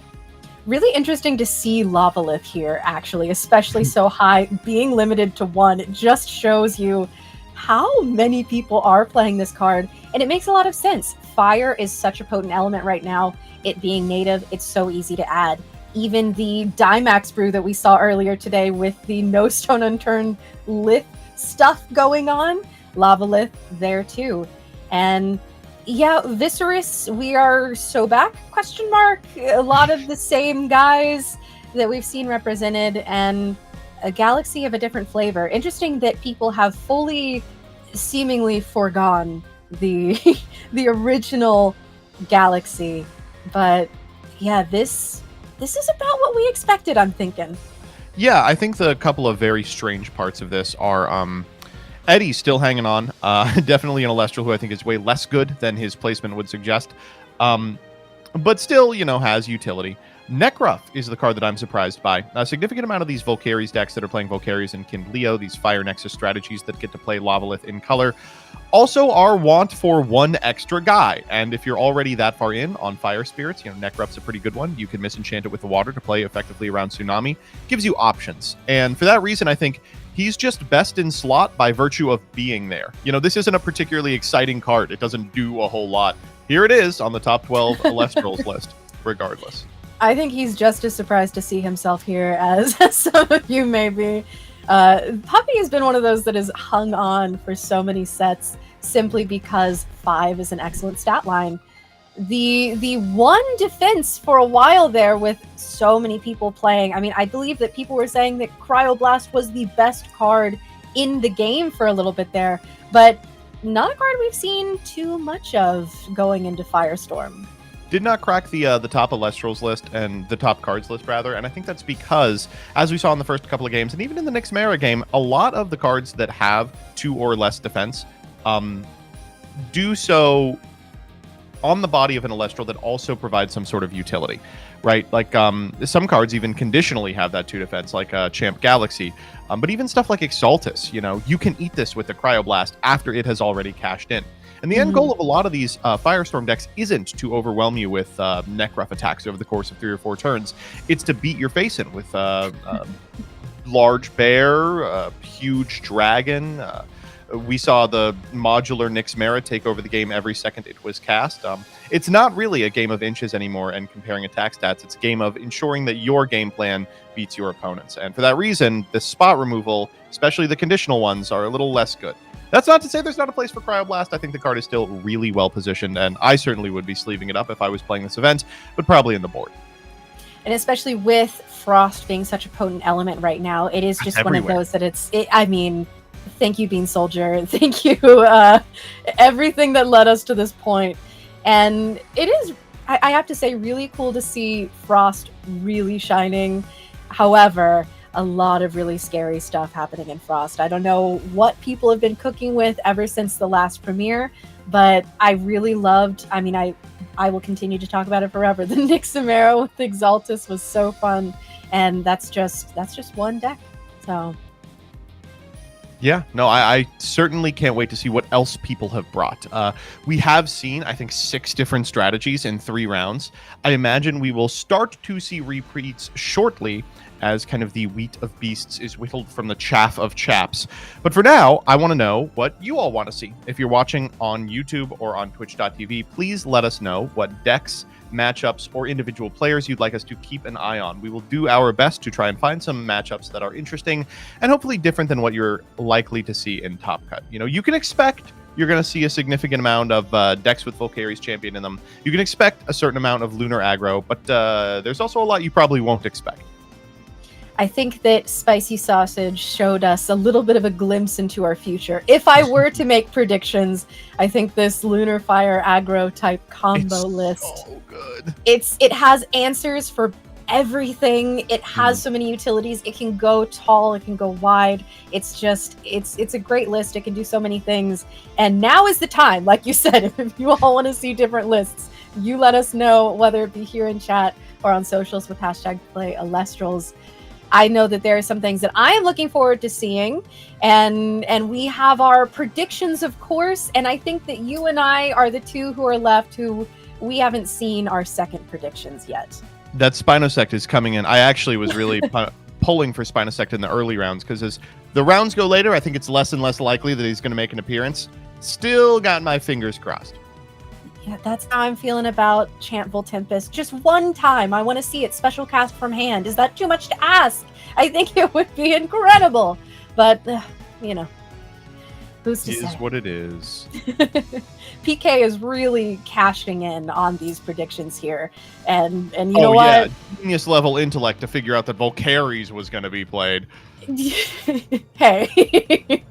S1: Really interesting to see Lavalith here, actually, especially so high. Being limited to 1, it just shows you how many people are playing this card, and it makes a lot of sense. Fire is such a potent element right now. It being native, it's so easy to add. Even the Dimax brew that we saw earlier today with the no stone unturned lith stuff going on, Lavalith there too. And yeah, Viscerous, we are so back, question mark. A lot of the same guys that we've seen represented, and a galaxy of a different flavor. Interesting that people have fully, seemingly foregone the the original galaxy, but yeah, this is about what we expected, I'm thinking.
S2: Yeah, I think the couple of very strange parts of this are Eddie's still hanging on. Definitely an Elestral who I think is way less good than his placement would suggest. But still, has utility. Nekruff is the card that I'm surprised by. A significant amount of these Volcaries decks that are playing Volcaries and Kind Leo, these Fire Nexus strategies that get to play Lavalith in color, also are want for one extra guy. And if you're already that far in on Fire Spirits, Nekruff's a pretty good one. You can misenchant it with the water to play effectively around Tsunami. Gives you options. And for that reason, I think he's just best in slot by virtue of being there. This isn't a particularly exciting card. It doesn't do a whole lot. Here it is on the top 12 Elestrals list, regardless.
S1: I think he's just as surprised to see himself here as some of you may be. Puppy has been one of those that has hung on for so many sets simply because 5 is an excellent stat line. The one defense for a while there with so many people playing, I believe that people were saying that Cryoblast was the best card in the game for a little bit there, but not a card we've seen too much of going into Firestorm.
S2: Did not crack the top Elestrals list and the top cards list, rather. And I think that's because, as we saw in the first couple of games, and even in the Nyx Mara game, a lot of the cards that have 2 or less defense do so on the body of an Elestral that also provides some sort of utility, right? Like some cards even conditionally have that 2 defense, like Champ Galaxy. But even stuff like Exaltus, you can eat this with the Cryoblast after it has already cashed in. And the end goal of a lot of these Firestorm decks isn't to overwhelm you with Nekruff attacks over the course of 3 or 4 turns. It's to beat your face in with large bear, huge dragon. We saw the modular Nyx Mara take over the game every second it was cast. It's not really a game of inches anymore and comparing attack stats. It's a game of ensuring that your game plan beats your opponents. And for that reason, the spot removal, especially the conditional ones, are a little less good. That's not to say there's not a place for Cryoblast. I think the card is still really well positioned, and I certainly would be sleeving it up if I was playing this event, but probably in the board.
S1: And especially with Frost being such a potent element right now, it is just one of those that thank you, Bean Soldier. Thank you, everything that led us to this point. And it is, I have to say, really cool to see Frost really shining. However, a lot of really scary stuff happening in Frost. I don't know what people have been cooking with ever since the last premiere, but I really loved, I will continue to talk about it forever. The Nyx Mara with Exaltus was so fun, and that's just one deck. So
S2: yeah, no, I certainly can't wait to see what else people have brought. We have seen, I think, 6 different strategies in 3 rounds. I imagine we will start to see repeats shortly as kind of the wheat of beasts is whittled from the chaff of chaps. But for now, I want to know what you all want to see. If you're watching on YouTube or on twitch.tv, please let us know what decks, matchups, or individual players you'd like us to keep an eye on. We will do our best to try and find some matchups that are interesting and hopefully different than what you're likely to see in Top Cut. You can expect you're going to see a significant amount of decks with Volcaries champion in them. You can expect a certain amount of Lunar aggro, but there's also a lot you probably won't expect.
S1: I think that Spicy Sausage showed us a little bit of a glimpse into our future. If I were to make predictions, I think this Lunar Fire aggro type combo list,
S2: so good.
S1: It has answers for everything. It has so many utilities. It can go tall, it can go wide. It's a great list. It can do so many things. And now is the time, like you said, if you all want to see different lists, you let us know, whether it be here in chat or on socials with #PlayElestrals. I know that there are some things that I am looking forward to seeing, and we have our predictions, of course, and I think that you and I are the 2 who are left who we haven't seen our second predictions yet.
S2: That Spinosect is coming in. I actually was really pulling for Spinosect in the early rounds, because as the rounds go later, I think it's less and less likely that he's going to make an appearance. Still got my fingers crossed.
S1: Yeah, that's how I'm feeling about Champ Voltempest. Just one time. I want to see it special cast from hand. Is that too much to ask? I think it would be incredible. But, Who's to
S2: It is
S1: say?
S2: what it is.
S1: PK is really cashing in on these predictions here, and you know what?
S2: Genius level intellect to figure out that Volcaries was going to be played.
S1: Hey,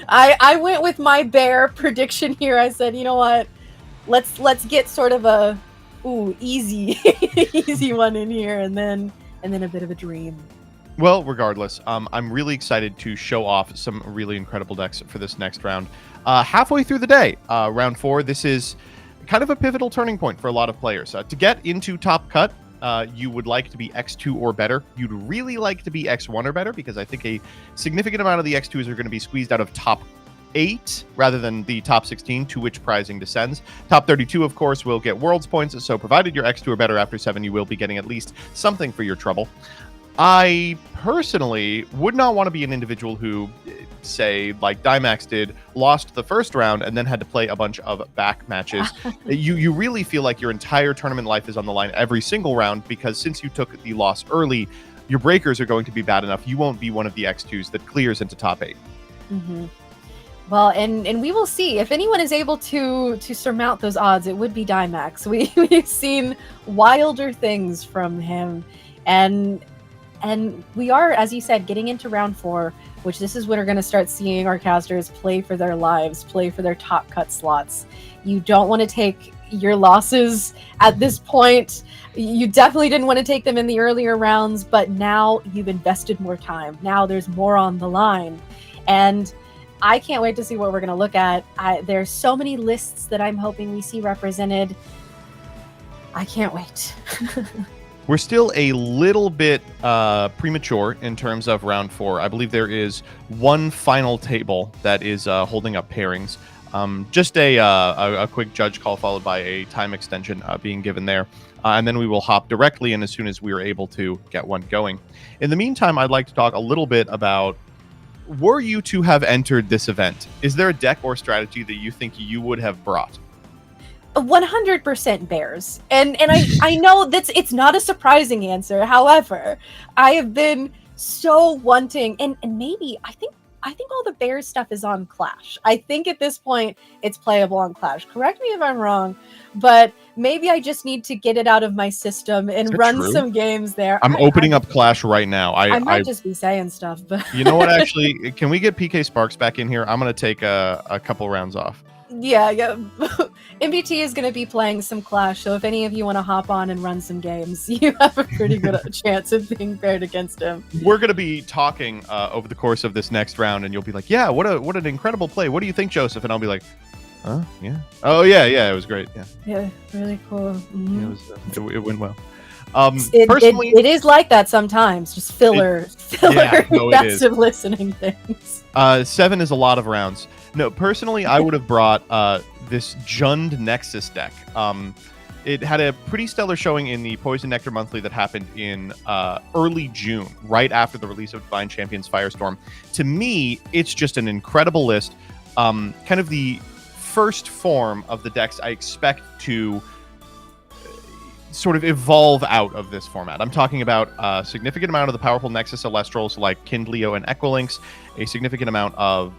S1: I went with my bear prediction here. I said, you know what? Let's get sort of a easy easy one in here, and then a bit of a dream.
S2: Well, regardless, I'm really excited to show off some really incredible decks for this next round. Halfway through the day, round 4, this is kind of a pivotal turning point for a lot of players. To get into top cut, you would like to be X2 or better. You'd really like to be X1 or better, because I think a significant amount of the X2s are going to be squeezed out of top 8 rather than the top 16, to which prizing descends. Top 32, of course, will get Worlds points, so provided you're X2 or better after 7, you will be getting at least something for your trouble. I personally would not want to be an individual who, say, like Dymax did, lost the first round and then had to play a bunch of back matches. You really feel like your entire tournament life is on the line every single round, because since you took the loss early, your breakers are going to be bad enough. You won't be one of the X2s that clears into top 8.
S1: Mm-hmm. Well, and we will see if anyone is able to surmount those odds. It would be Dymax. We've seen wilder things from him, and we are, as you said, getting into round 4, which this is when we're going to start seeing our casters play for their lives, play for their top cut slots. You don't want to take your losses at this point. You definitely didn't want to take them in the earlier rounds, but now you've invested more time. Now there's more on the line. And I can't wait to see what we're going to look at. There's so many lists that I'm hoping we see represented. I can't wait.
S2: We're still a little bit premature in terms of round 4. I believe there is one final table that is holding up pairings. Just a quick judge call followed by a time extension being given there. And then we will hop directly in as soon as we are able to get one going. In the meantime, I'd like to talk a little bit about, were you to have entered this event, is there a deck or strategy that you think you would have brought?
S1: 100% bears, and I know it's not a surprising answer. However, I have been so wanting, and maybe I think all the bears stuff is on Clash. I think at this point it's playable on Clash. Correct me if I'm wrong, but maybe I just need to get it out of my system and run some games there.
S2: I'm opening up Clash right now. I
S1: might just be saying stuff, but
S2: you know what? Actually, can we get PK Sparks back in here? I'm gonna take a couple rounds off.
S1: Yeah. MBT is going to be playing some Clash, so if any of you want to hop on and run some games, you have a pretty good chance of being paired against him.
S2: We're going to be talking over the course of this next round, and you'll be like, yeah, what an incredible play. What do you think, Joseph? And I'll be like, huh? Yeah. Oh, yeah, it was great.
S1: Yeah, really cool. Mm-hmm.
S2: It went well.
S1: Personally, it is like that sometimes. Just filler passive listening things.
S2: 7 is a lot of rounds. No, personally, I would have brought this Jund Nexus deck. It had a pretty stellar showing in the Poison Nectar Monthly that happened in early June, right after the release of Divine Champions Firestorm. To me, it's just an incredible list. Kind of the first form of the decks I expect to sort of evolve out of this format. I'm talking about a significant amount of the powerful Nexus Elestrals like Kindleo and Equilinks, a significant amount of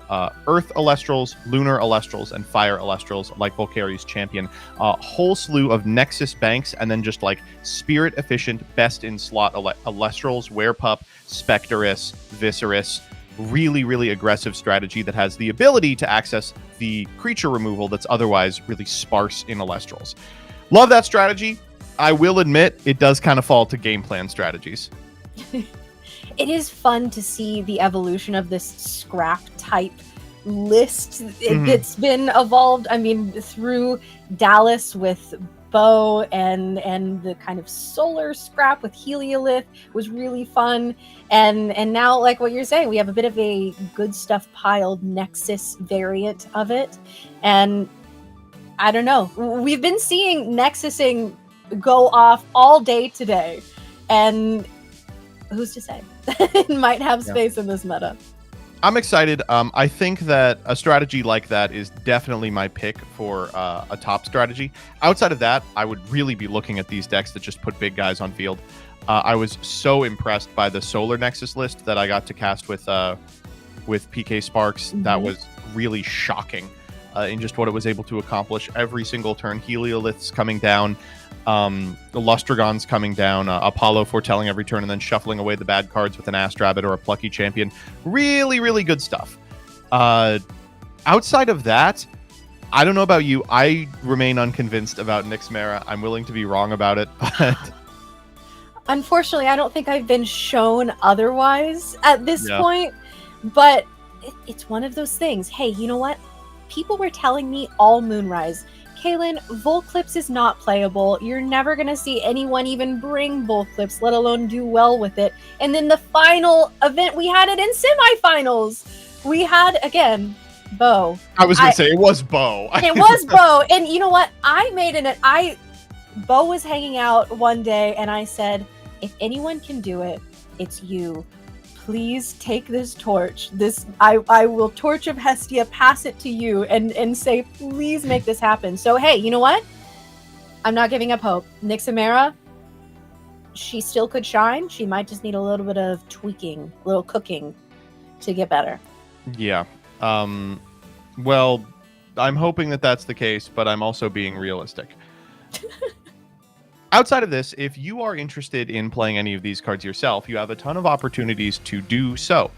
S2: Earth Elestrals, Lunar Elestrals, and Fire Elestrals like Volcaries Champion. A whole slew of Nexus Banks, and then just like spirit-efficient, best-in-slot Elestrals, Werepup, Spectrus, Viserys. Really, really aggressive strategy that has the ability to access the creature removal that's otherwise really sparse in Elestrals. Love that strategy. I will admit, it does kind of fall to game plan strategies.
S1: It is fun to see the evolution of this scrap type list that's been evolved. I mean, through Dallas with Bo and the kind of solar scrap with Heliolith was really fun. And now, like what you're saying, we have a bit of a good stuff piled Nexus variant of it. And I don't know. We've been seeing Nexusing go off all day today, and who's to say it might have space in this meta.
S2: I'm excited. I think that a strategy like that is definitely my pick for a top strategy. Outside of that, I would really be looking at these decks that just put big guys on field. I was so impressed by the Solar Nexus list that I got to cast with PK Sparks. That was really shocking in just what it was able to accomplish every single turn. Heliolith's coming down, the Lustragon's coming down, Apollo foretelling every turn and then shuffling away the bad cards with an Astrabbit or a Plucky Champion. Really, really good stuff. Outside of that, I don't know about you. I remain unconvinced about Nyxmera. I'm willing to be wrong about it. But
S1: unfortunately, I don't think I've been shown otherwise at this point. But it's one of those things. Hey, you know what? People were telling me all Moonrise, Kaylin, Volclips is not playable. You're never going to see anyone even bring Volclips, let alone do well with it. And then the final event, we had it in semifinals. We had, again, Bo.
S2: I was going to say, it was Bo.
S1: It was Bo. And you know what? Bo was hanging out one day and I said, if anyone can do it, it's you. Please take this torch. I will Torch of Hestia, pass it to you and say, please make this happen. So, hey, you know what? I'm not giving up hope. Nyxmera, she still could shine. She might just need a little bit of tweaking, a little cooking to get better.
S2: Yeah. Well, I'm hoping that that's the case, but I'm also being realistic. Outside of this, if you are interested in playing any of these cards yourself, you have a ton of opportunities to do so.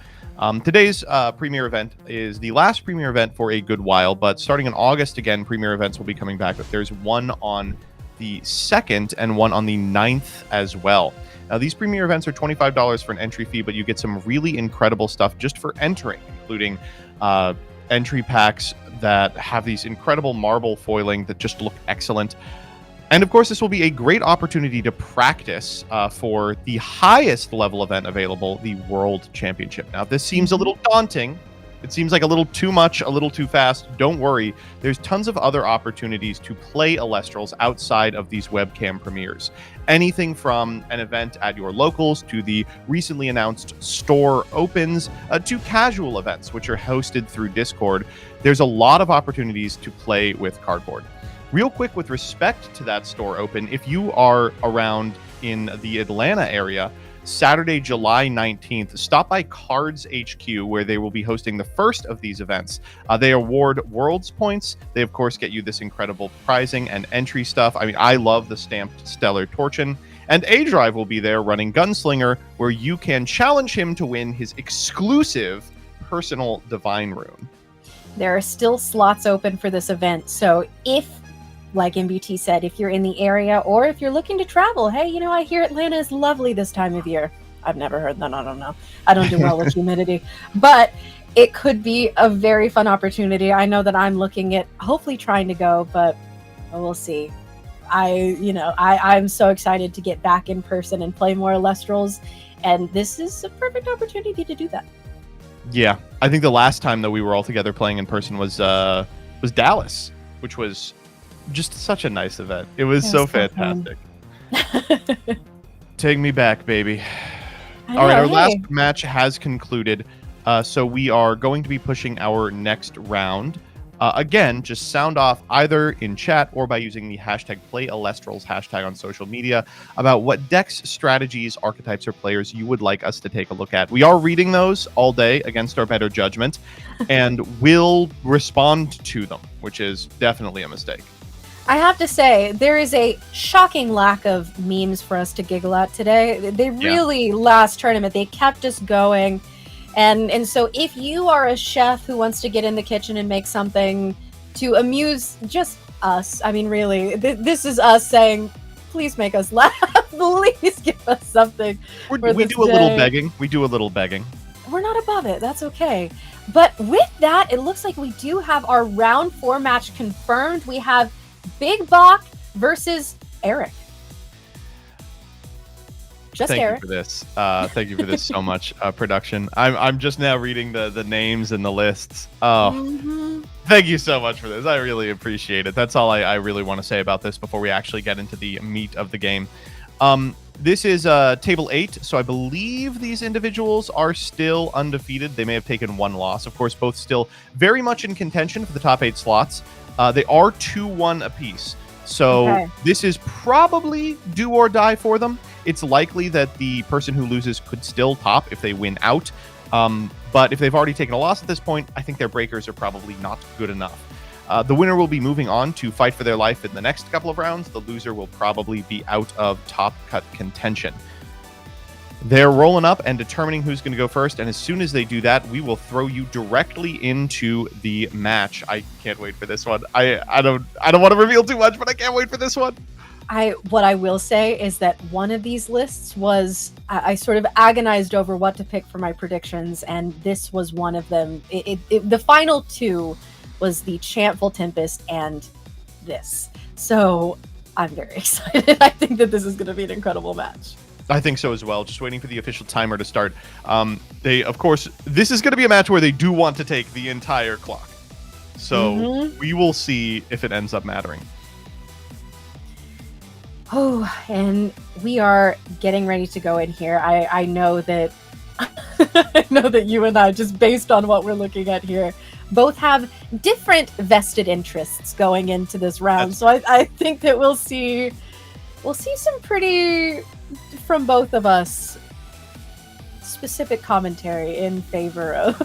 S2: Today's Premier event is the last Premier event for a good while, but starting in August again, Premier events will be coming back. But there's one on the 2nd and one on the 9th as well. Now, these Premier events are $25 for an entry fee, but you get some really incredible stuff just for entering, including entry packs that have these incredible marble foiling that just look excellent. And of course, this will be a great opportunity to practice for the highest level event available, the World Championship. Now, this seems a little daunting. It seems like a little too much, a little too fast. Don't worry. There's tons of other opportunities to play Elestrals outside of these webcam premieres. Anything from an event at your locals to the recently announced store opens to casual events, which are hosted through Discord. There's a lot of opportunities to play with Cardboard. Real quick, with respect to that store open, if you are around in the Atlanta area, Saturday, July 19th, stop by Cards HQ, where they will be hosting the first of these events. They award Worlds points. They, of course, get you this incredible prizing and entry stuff. I mean, I love the stamped Stellar Torchin. And A-Drive will be there running Gunslinger, where you can challenge him to win his exclusive personal Divine Rune.
S1: There are still slots open for this event, so if, like MBT said, if you're in the area or if you're looking to travel, hey, you know, I hear Atlanta is lovely this time of year. I've never heard that. I don't know. I don't do well with humidity, but it could be a very fun opportunity. I know that I'm looking at hopefully trying to go, but we'll see. I'm so excited to get back in person and play more Elestrals, and this is a perfect opportunity to do that.
S2: Yeah, I think the last time that we were all together playing in person was Dallas, which was just such a nice event. It was so fantastic. Take me back, baby. All right, our last match has concluded. So we are going to be pushing our next round. Again, just sound off either in chat or by using the hashtag #PlayElestrals hashtag on social media about what decks, strategies, archetypes, or players you would like us to take a look at. We are reading those all day against our better judgment, and we'll respond to them, which is definitely a mistake.
S1: I have to say, there is a shocking lack of memes for us to giggle at today. They really, last tournament, they kept us going. And so if you are a chef who wants to get in the kitchen and make something to amuse just us, I mean, really, this is us saying, please make us laugh. Please give us something.
S2: We do a little begging. We do a little begging.
S1: We're not above it. That's okay. But with that, it looks like we do have our round 4 match confirmed. We have Big Bach versus Eric.
S2: Thank you for this. Thank you for this so much, production. I'm just now reading the names and the lists. Oh, Thank you so much for this. I really appreciate it. That's all I really want to say about this before we actually get into the meat of the game. This is table 8, so I believe these individuals are still undefeated. They may have taken one loss. Of course, both still very much in contention for the top 8 slots. They are 2-1 apiece. So this is probably do or die for them. It's likely that the person who loses could still top if they win out. But if they've already taken a loss at this point, I think their breakers are probably not good enough. The winner will be moving on to fight for their life in the next couple of rounds. The loser will probably be out of top cut contention. They're rolling up and determining who's going to go first, and as soon as they do that, we will throw you directly into the match. I can't wait for this one. I don't want to reveal too much, but I can't wait for this one.
S1: What I will say is that one of these lists was I sort of agonized over what to pick for my predictions, and this was one of them. The final two was the Chantful Tempest and this. So I'm very excited. I think that this is going to be an incredible match.
S2: I think so as well. Just waiting for the official timer to start. They, of course, this is going to be a match where they do want to take the entire clock. So we will see if it ends up mattering.
S1: Oh, and we are getting ready to go in here. I know that I know that you and I, just based on what we're looking at here, both have different vested interests going into this round. So I think that we'll see some pretty, from both of us, specific commentary in favor of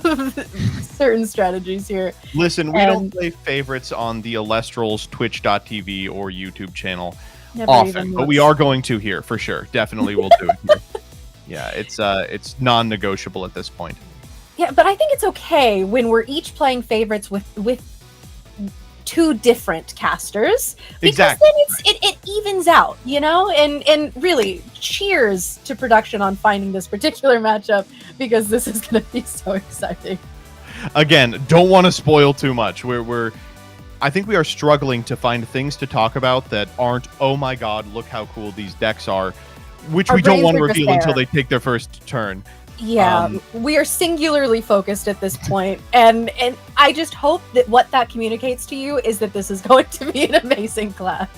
S1: certain strategies here.
S2: Listen, we don't play favorites on the Elestrals Twitch.tv or YouTube channel often, but we are going to here for sure. Definitely we'll do it here. Yeah, it's non-negotiable at this point.
S1: Yeah, but I think it's okay when we're each playing favorites with two different casters, because
S2: exactly.
S1: Then it evens out, you know? And really, cheers to production on finding this particular matchup, because this is going to be so exciting.
S2: Again, don't want to spoil too much. I think we are struggling to find things to talk about that aren't, oh my god, look how cool these decks are, which we don't want to reveal until they take their first turn.
S1: Yeah, we are singularly focused at this point, and I just hope that what that communicates to you is that this is going to be an amazing clash.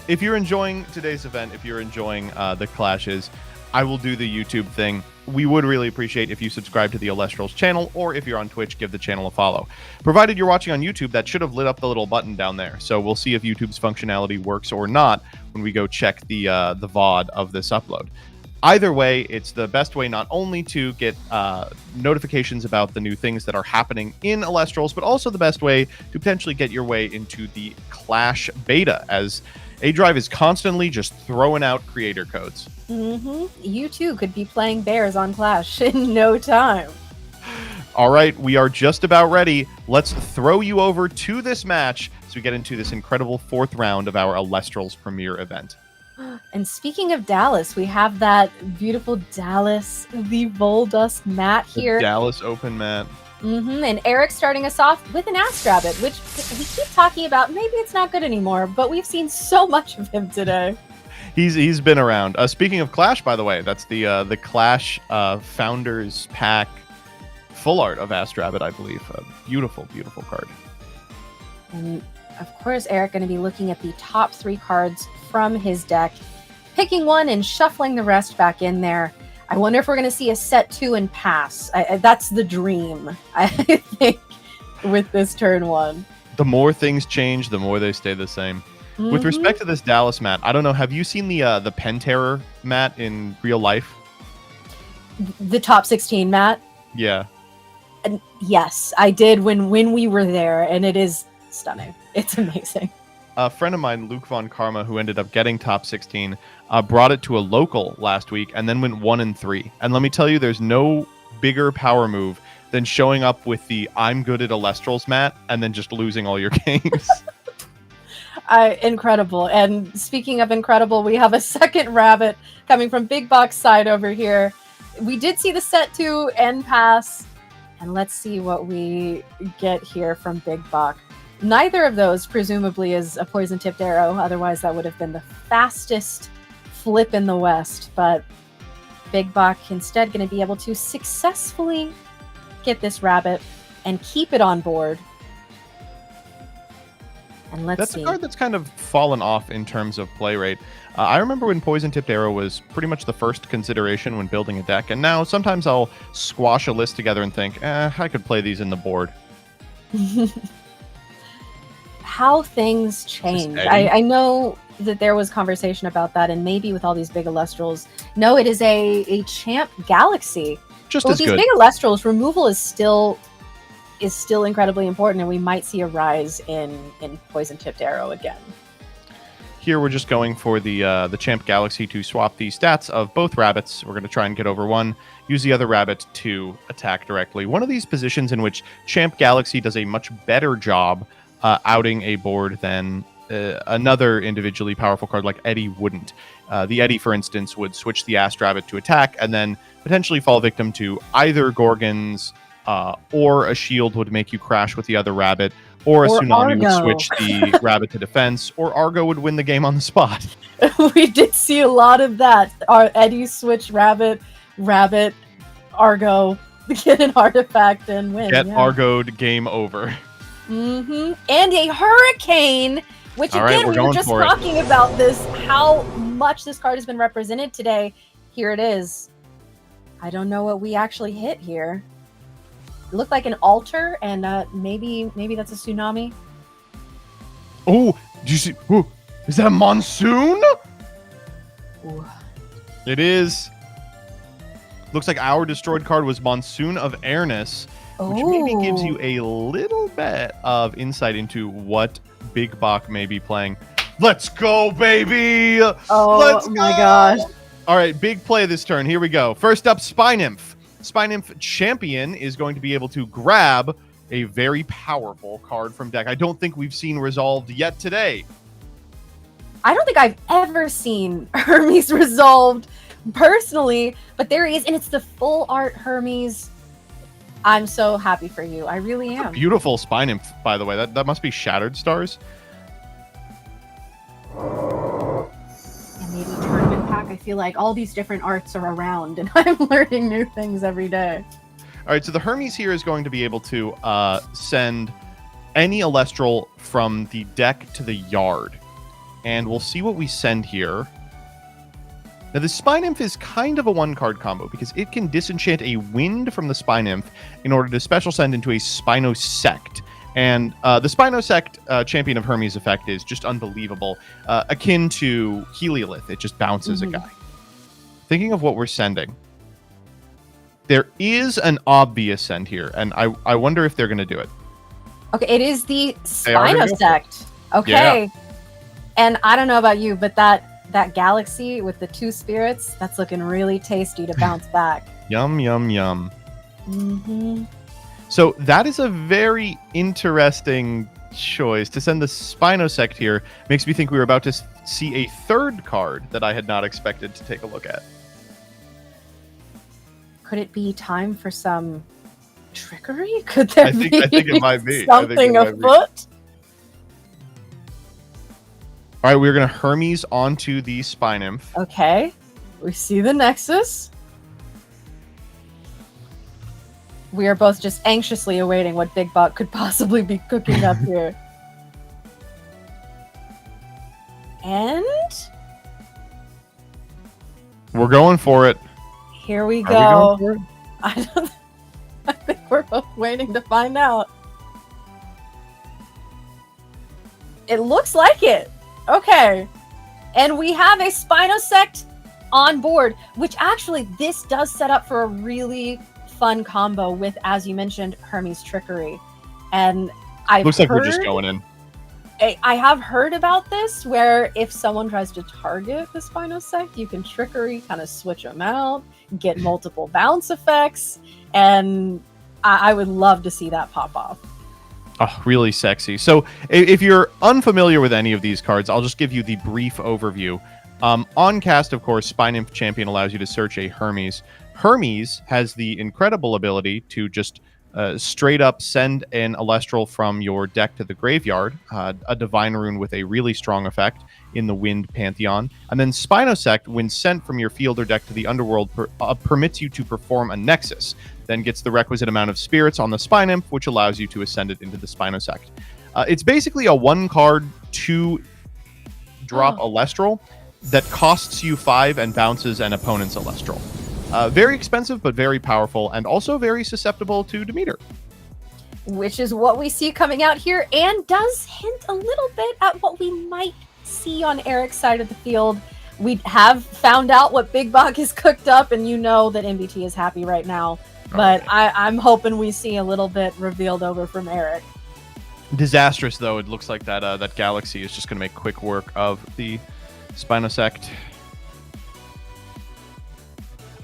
S2: If you're enjoying today's event, if you're enjoying the clashes, I will do the YouTube thing. We would really appreciate if you subscribe to the Elestrals channel, or if you're on Twitch, give the channel a follow. Provided you're watching on YouTube, that should have lit up the little button down there. So we'll see if YouTube's functionality works or not when we go check the VOD of this upload. Either way, it's the best way not only to get notifications about the new things that are happening in Elestrals, but also the best way to potentially get your way into the Clash beta, as A-Drive is constantly just throwing out creator codes.
S1: You too could be playing bears on Clash in no time.
S2: All right, we are just about ready. Let's throw you over to this match as we get into this incredible fourth round of our Elestrals Premier event.
S1: And speaking of Dallas, we have that beautiful Dallas, the Voldusk mat here.
S2: The Dallas Open mat.
S1: And Eric starting us off with an Ask Rabbit, which we keep talking about. Maybe it's not good anymore, but we've seen so much of him today.
S2: He's been around. Speaking of Clash, by the way, that's the Clash Founders Pack full art of Ask Rabbit, I believe. A beautiful, beautiful card.
S1: And of course, Eric going to be looking at the top 3 cards from his deck, picking one and shuffling the rest back in there. I wonder if we're going to see a set 2 and pass. That's the dream, I think, with this turn 1.
S2: The more things change, the more they stay the same. With respect to this Dallas mat, I don't know, have you seen the Pen Terror mat in real life?
S1: The top 16 mat?
S2: Yeah.
S1: And yes, I did when we were there, and it is stunning. It's amazing.
S2: A friend of mine, Luke Von Karma, who ended up getting top 16, brought it to a local last week and then went 1-3. And let me tell you, there's no bigger power move than showing up with the I'm good at Elestrals mat and then just losing all your games.
S1: Incredible. And speaking of incredible, we have a second rabbit coming from Big Box side over here. We did see the set 2 and pass. And let's see what we get here from Big Box. Neither of those, presumably, is a poison-tipped arrow. Otherwise, that would have been the fastest flip in the West. But Big Bach instead going to be able to successfully get this rabbit and keep it on board. And let's see.
S2: That's a card that's kind of fallen off in terms of play rate. I remember when Poison-Tipped Arrow was pretty much the first consideration when building a deck. And now sometimes I'll squash a list together and think, I could play these in the board.
S1: How things change. I know that there was conversation about that, and maybe with all these big Elestrals. No, it is a Champ Galaxy.
S2: just
S1: Well,
S2: as
S1: these
S2: good.
S1: big Elestrals, removal is still incredibly important, and we might see a rise in poison tipped arrow again.
S2: Here we're just going for the Champ Galaxy to swap the stats of both rabbits. We're going to try and get over one, use the other rabbit to attack directly. One of these positions in which Champ Galaxy does a much better job outing a board than another individually powerful card like Eddie wouldn't. The Eddie, for instance, would switch the Ast Rabbit to attack and then potentially fall victim to either Gorgons or a shield would make you crash with the other rabbit, or a tsunami
S1: Argo.
S2: would switch the rabbit to defense, or Argo would win the game on the spot.
S1: We did see a lot of that. Our Eddie switch rabbit, Argo, get an artifact and win.
S2: Get Argoed, game over.
S1: And a hurricane, which
S2: All right,
S1: again,
S2: we're
S1: we were
S2: going
S1: just
S2: for it.
S1: talking about this, how much this card has been represented today. Here it is. I don't know what we actually hit here. It looked like an altar, and maybe that's a tsunami.
S2: Oh, do you see? Ooh, is that a monsoon?
S1: Ooh.
S2: It is. Looks like our destroyed card was Monsoon of Airness, which maybe gives you a little bit of insight into what Big Bach may be playing. Let's go, baby!
S1: Oh my gosh.
S2: All right, big play this turn. Here we go. First up, Spy Nymph. Spy Nymph Champion is going to be able to grab a very powerful card from deck. I don't think we've seen resolved yet today.
S1: I don't think I've ever seen Hermes resolved personally, but there he is, and it's the full art Hermes. I'm so happy for you. I really am.
S2: Beautiful Spy Nymph, by the way. That must be Shattered Stars.
S1: And maybe tournament pack. I feel like all these different arts are around, and I'm learning new things every day.
S2: All right, so the Hermes here is going to be able to send any Elestral from the deck to the yard. And we'll see what we send here. Now, the Spy Nymph is kind of a one-card combo because it can disenchant a Wind from the Spy Nymph in order to special send into a Spinosect. And the Spinosect Champion of Hermes effect is just unbelievable. Akin to Heliolith, it just bounces a guy. Thinking of what we're sending, there is an obvious send here, and I wonder if they're going to do it.
S1: Okay, it is the
S2: They are gonna go for it.
S1: Spinosect. Okay. And I don't know about you, but that galaxy with the two spirits, that's looking really tasty to bounce back.
S2: Yum, yum, yum.
S1: Mm-hmm.
S2: So that is a very interesting choice. To send the Spinosect here makes me think we were about to see a third card that I had not expected to take a look at.
S1: Could it be time for some trickery? Could there
S2: I think
S1: be
S2: it might be.
S1: something afoot?
S2: All right, we're going to Hermes onto the Spy Nymph.
S1: Okay. We see the Nexus. We are both just anxiously awaiting what Big Bot could possibly be cooking up here. And
S2: We're going for it.
S1: here we
S2: Are
S1: go.
S2: we going for it?
S1: I think we're both waiting to find out. It looks like it. Okay. And we have a Spinosect on board, which actually this does set up for a really fun combo with, as you mentioned, Hermes Trickery. And
S2: Looks like we're just going in.
S1: I have heard about this, where if someone tries to target the Spinosect, you can Trickery, kind of switch them out, get multiple bounce effects, and I would love to see that pop off.
S2: Oh, really sexy. So if you're unfamiliar with any of these cards, I'll just give you the brief overview. On cast, of course, Spy Nymph Champion allows you to search a Hermes. Hermes has the incredible ability to just straight up send an Elestral from your deck to the graveyard, a Divine Rune with a really strong effect in the Wind Pantheon. And then Spinosect, when sent from your field or deck to the Underworld, permits you to perform a Nexus, then gets the requisite amount of spirits on the Spy Nymph, which allows you to ascend it into the Spinosect. It's basically a one-card, two-drop Elestral that costs you 5 and bounces an opponent's Elestral. Very expensive, but very powerful, and also very susceptible to Demeter.
S1: Which is what we see coming out here, and does hint a little bit at what we might see on Eric's side of the field. we have found out what Big Bach is cooked up, and you know that MBT is happy right now. But
S2: Okay.
S1: I'm hoping we see a little bit revealed over from Eric.
S2: Disastrous, though. It looks like that Galaxy is just going to make quick work of the Spinosect.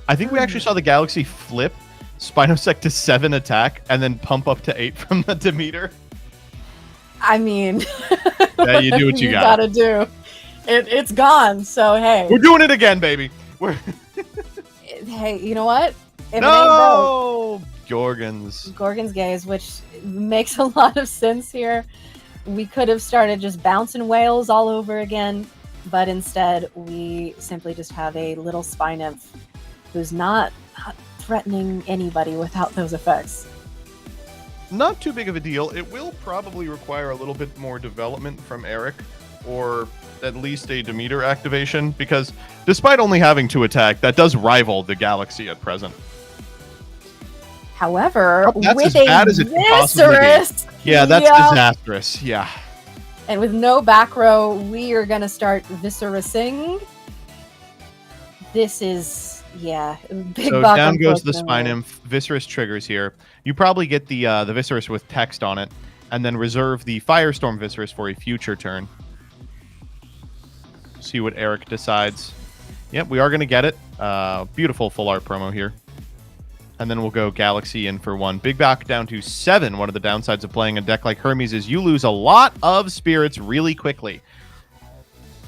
S2: I think we actually saw the Galaxy flip Spinosect to 7 attack and then pump up to 8 from the Demeter.
S1: I mean,
S2: Yeah, you do what you got.
S1: gotta do. It's gone. So hey,
S2: We're doing it again, baby.
S1: hey, you know what? If it ain't
S2: No, Gorgons.
S1: broke, Gorgon's gaze, which makes a lot of sense here. We could have started just bouncing whales all over again, but instead we simply just have a little spy nymph who's not threatening anybody without those effects.
S2: Not too big of a deal. It will probably require a little bit more development from Eric, or at least a Demeter activation, because despite only having 2 attack, that does rival the Galaxy at present.
S1: However,
S2: That's
S1: with
S2: as
S1: a
S2: bad as it can possibly be.
S1: Viscerous,
S2: Yeah, that's disastrous. Yeah.
S1: and with no back row, we are gonna start Viscerusing. This is big.
S2: So
S1: Bach,
S2: down goes the
S1: unfortunately.
S2: Spine Nymph. Viscerous triggers here. You probably get the Viscerous with text on it, and then reserve the Firestorm Viscerous for a future turn. See what Eric decides. Yep, we are going to get it. Beautiful full art promo here. And then we'll go Galaxy in for 1. Big Bach down to 7. One of the downsides of playing a deck like Hermes is you lose a lot of spirits really quickly.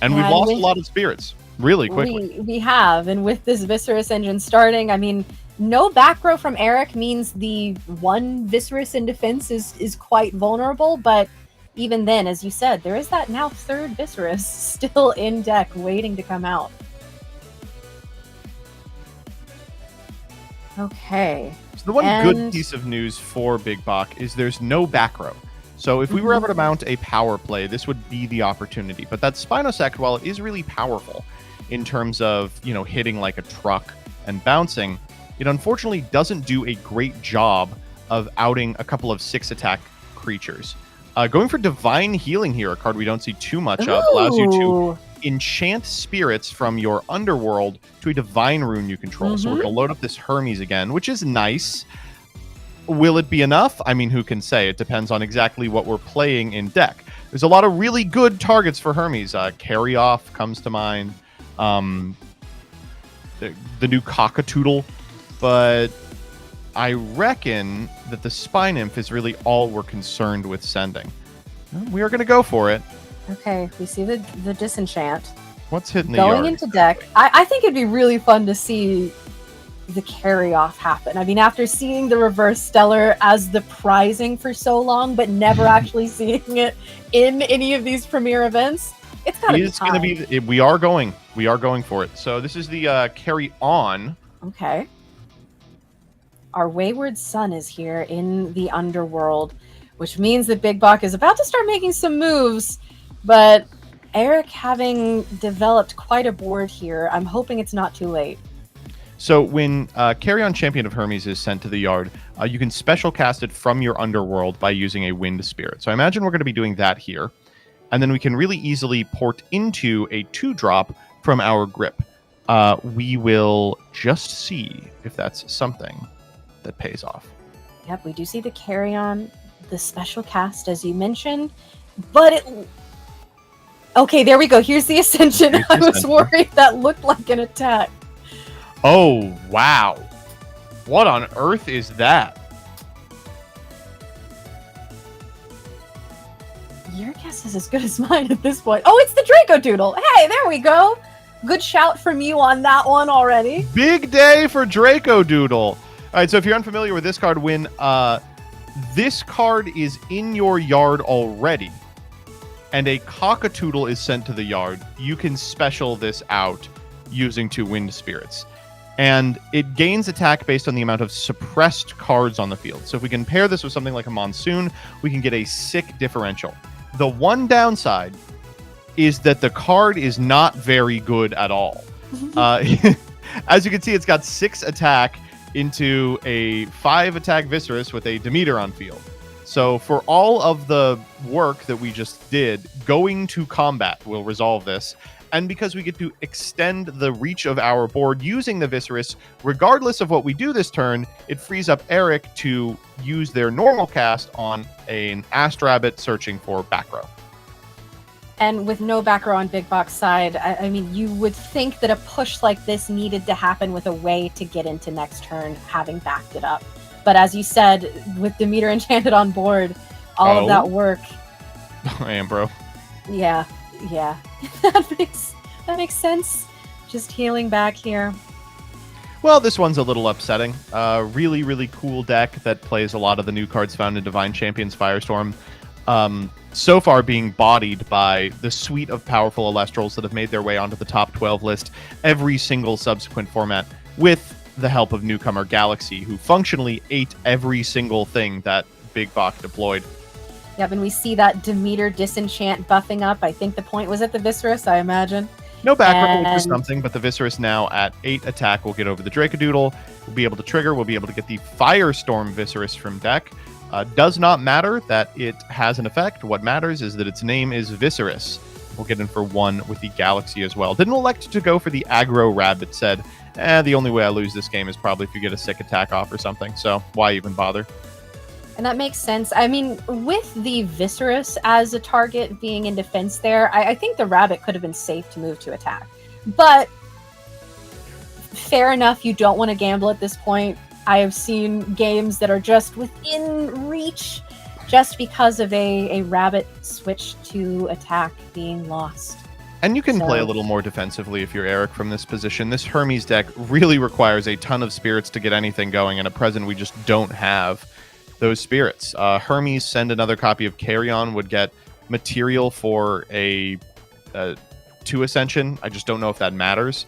S2: And we've
S1: Yeah,
S2: lost a lot of spirits really quickly.
S1: We have, and with this Viscerous engine starting, I mean, no back row from Eric means the 1 Viscerous in defense is quite vulnerable, but even then, as you said, there is that now 3rd Viscerous still in deck waiting to come out. Okay.
S2: So the one good piece of news for Big Bach is there's no back row. So if we were ever to mount a power play, this would be the opportunity. But that Spinosect, while it is really powerful in terms of, hitting like a truck and bouncing, it unfortunately doesn't do a great job of outing a couple of 6 attack creatures. Going for Divine Healing here, a card we don't see too much of, allows you to enchant spirits from your underworld to a divine rune you control. So we're going to load up this Hermes again, which is nice. Will it be enough? I mean, who can say? It depends on exactly what we're playing in deck. There's a lot of really good targets for Hermes. Carry Off comes to mind. The new Cockatoodle. But I reckon that the Spy Nymph is really all we're concerned with sending. We are going to go for it.
S1: Okay, we see the Disenchant.
S2: What's hitting the
S1: Going
S2: yard?
S1: into deck. I think it'd be really fun to see the carry off happen. I mean, after seeing the Reverse Stellar as the prizing for so long, but never actually seeing it in any of these premier events, it's gotta be time.
S2: Going to be. We are going for it. So this is the carry on.
S1: Okay. Our Wayward Son is here in the underworld, which means that Big Bach is about to start making some moves. But Eric, having developed quite a board here, I'm hoping it's not too late.
S2: So when Carry On Champion of Hermes is sent to the yard, you can special cast it from your underworld by using a Wind Spirit. So I imagine we're going to be doing that here. And then we can really easily port into a 2-drop from our grip. We will just see if that's something that pays off.
S1: Yep, we do see the Carry On, the special cast, as you mentioned. But it... Okay, there we go. Here's the Ascension. I was worried that looked like an attack.
S2: Oh, wow. What on earth is that?
S1: Your guess is as good as mine at this point. Oh, it's the Draco Doodle. Hey, there we go. Good shout from you on that one already.
S2: Big day for Draco Doodle. All right, so if you're unfamiliar with this card, when this card is in your yard already, and a Cockatoodle is sent to the yard, you can special this out using 2 Wind Spirits. And it gains attack based on the amount of suppressed cards on the field. So if we can pair this with something like a Monsoon, we can get a sick differential. The one downside is that the card is not very good at all. As you can see, it's got 6 attack into a 5 attack Viscerous with a Demeter on field. So for all of the work that we just did, going to combat will resolve this. and because we get to extend the reach of our board using the Viserys, regardless of what we do this turn, it frees up Eric to use their normal cast on an Astrabbit searching for back row.
S1: And with no back row on Big Box side, I mean, you would think that a push like this needed to happen with a way to get into next turn, having backed it up. But as you said, with Demeter Enchanted on board, all of that work.
S2: I am, bro.
S1: Yeah. that makes sense. Just healing back here.
S2: Well, this one's a little upsetting. Really, really cool deck that plays a lot of the new cards found in Divine Champions Firestorm. So far being bodied by the suite of powerful Elestrals that have made their way onto the top 12 list every single subsequent format, with the help of newcomer Galaxy, who functionally ate every single thing that Big Bok deployed.
S1: Yep, and we see that Demeter Disenchant buffing up. I think the point was at the Viserys, I imagine.
S2: No back row, which is something, but the Viserys now at 8 attack will get over the Dracodoodle. We'll be able to trigger. We'll be able to get the Firestorm Viserys from deck. Does not matter that it has an effect. What matters is that its name is Viserys. We'll get in for 1 with the Galaxy as well. Didn't elect to go for the aggro rabbit. Said, the only way I lose this game is probably if you get a sick attack off or something. So why even bother?
S1: And that makes sense. I mean, with the Viserys as a target being in defense there, I think the rabbit could have been safe to move to attack. But fair enough, you don't want to gamble at this point. I have seen games that are just within reach just because of a rabbit switch to attack being lost.
S2: And you can play a little more defensively if you're Eric from this position. This Hermes deck really requires a ton of spirits to get anything going, and at present we just don't have those spirits. Hermes send another copy of Carrion would get material for a 2 Ascension. I just don't know if that matters.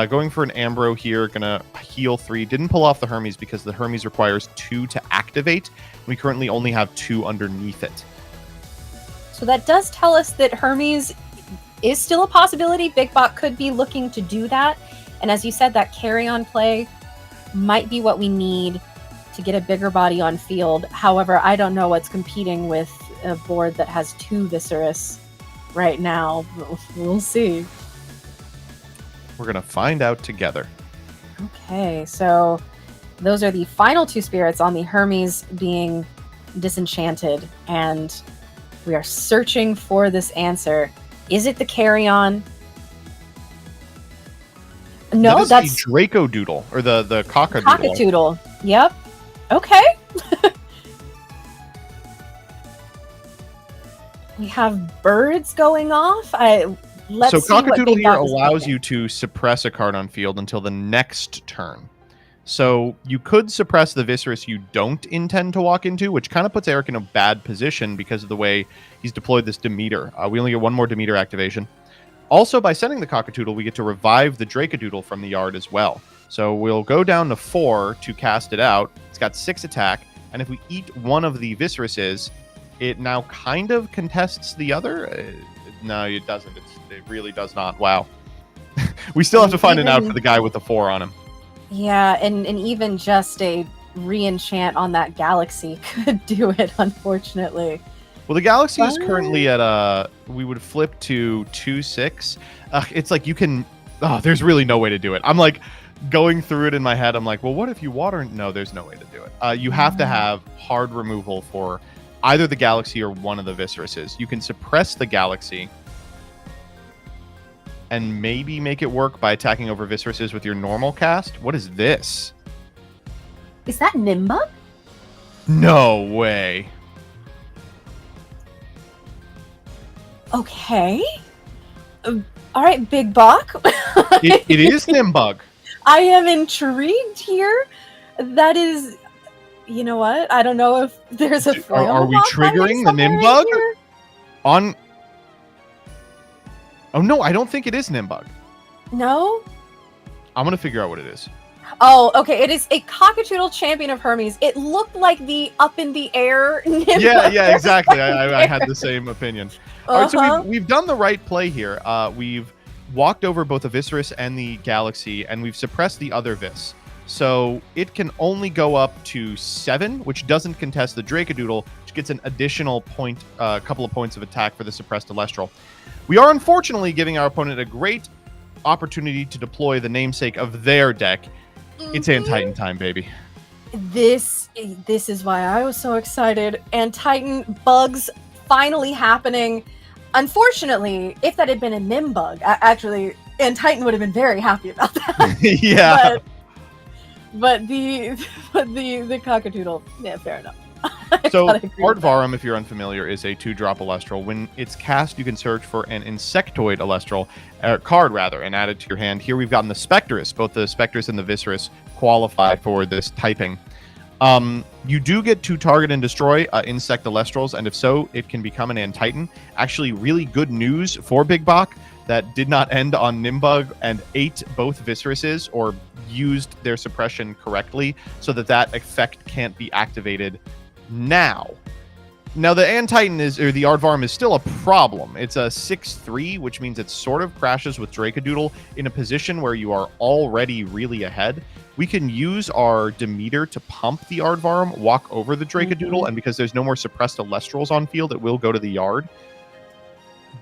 S2: Going for an Ambro here, gonna heal 3. Didn't pull off the Hermes because the Hermes requires 2 to activate. We currently only have 2 underneath it.
S1: So that does tell us that Hermes is still a possibility. Big Bot could be looking to do that. And as you said, that carry-on play might be what we need to get a bigger body on field. However, I don't know what's competing with a board that has 2 Viserys right now. We'll see.
S2: We're going to find out together.
S1: Okay, so those are the final 2 spirits on the Hermes being disenchanted, and we are searching for this answer. Is it the carry-on? No, that's
S2: the Dracodoodle, or the Cockadoodle.
S1: Cockadoodle. Yep. Okay. We have birds going off. Let's
S2: so Cockadoodle here allows
S1: thinking.
S2: you to suppress a card on field until the next turn. So you could suppress the Viserys you don't intend to walk into, which kind of puts Eric in a bad position because of the way he's deployed this Demeter. We only get 1 more Demeter activation. Also, by sending the Cockadoodle, we get to revive the Dracodoodle from the yard as well. So we'll go down to 4 to cast it out. It's got 6 attack, and if we eat one of the Viseryses, it now kind of contests the other. No, it doesn't. It really does not. Wow. We still have to find it out for the guy with the 4 on him.
S1: Yeah, and even just a re-enchant on that Galaxy could do it, unfortunately.
S2: Well, the Galaxy is currently at we would flip to 2/6. It's like you can. There's really no way to do it. I'm like going through it in my head. I'm like, well, what if you water? No, there's no way to do it. You have to have hard removal for either the Galaxy or one of the Viseryses. You can suppress the Galaxy and maybe make it work by attacking over Viseryses with your normal cast. What is this?
S1: Is that Nimbug?
S2: No way.
S1: Okay. All right, Big Bok.
S2: It is Nimbug.
S1: I am intrigued here. That is, you know what? I don't know if there's a foil.
S2: Are we
S1: lock
S2: triggering the Nimbug? On. Oh no, I don't think it is Nimbug.
S1: No?
S2: I'm gonna figure out what it is.
S1: Oh, okay. It is a Cockadoodle Champion of Hermes. It looked like the up in the air Nimbug.
S2: Yeah, exactly. I had the same opinion. All right, so we've done the right play here. We've walked over both the Viserys and the Galaxy, and we've suppressed the other Vis. So it can only go up to 7, which doesn't contest the Dracodoodle, which gets an additional point, couple of points of attack for the suppressed Elestral. We are unfortunately giving our opponent a great opportunity to deploy the namesake of their deck. It's Antitan time, baby.
S1: This is why I was so excited. Antitan bugs finally happening. Unfortunately, if that had been a Nim bug, actually, Antitan would have been very happy about that.
S2: Yeah.
S1: But the Cockadoodle, yeah, fair enough.
S2: So Aardvarm, if you're unfamiliar, is a 2-drop Elestral. When it's cast, you can search for an Insectoid Elestral card, and add it to your hand. Here we've gotten the Spectrus. Both the Spectrus and the Viscerus qualify for this typing. You do get to target and destroy Insect Elestrals, and if so, it can become an Antitan. Actually, really good news for Big Bok that did not end on Nimbug and ate both Visceruses or used their suppression correctly so that effect can't be activated now. Now, the the Aardvarm is still a problem. It's a 6/3, which means it sort of crashes with Dracodoodle in a position where you are already really ahead. We can use our Demeter to pump the Aardvarm, walk over the Dracodoodle, and because there's no more suppressed Elestrals on field, it will go to the yard.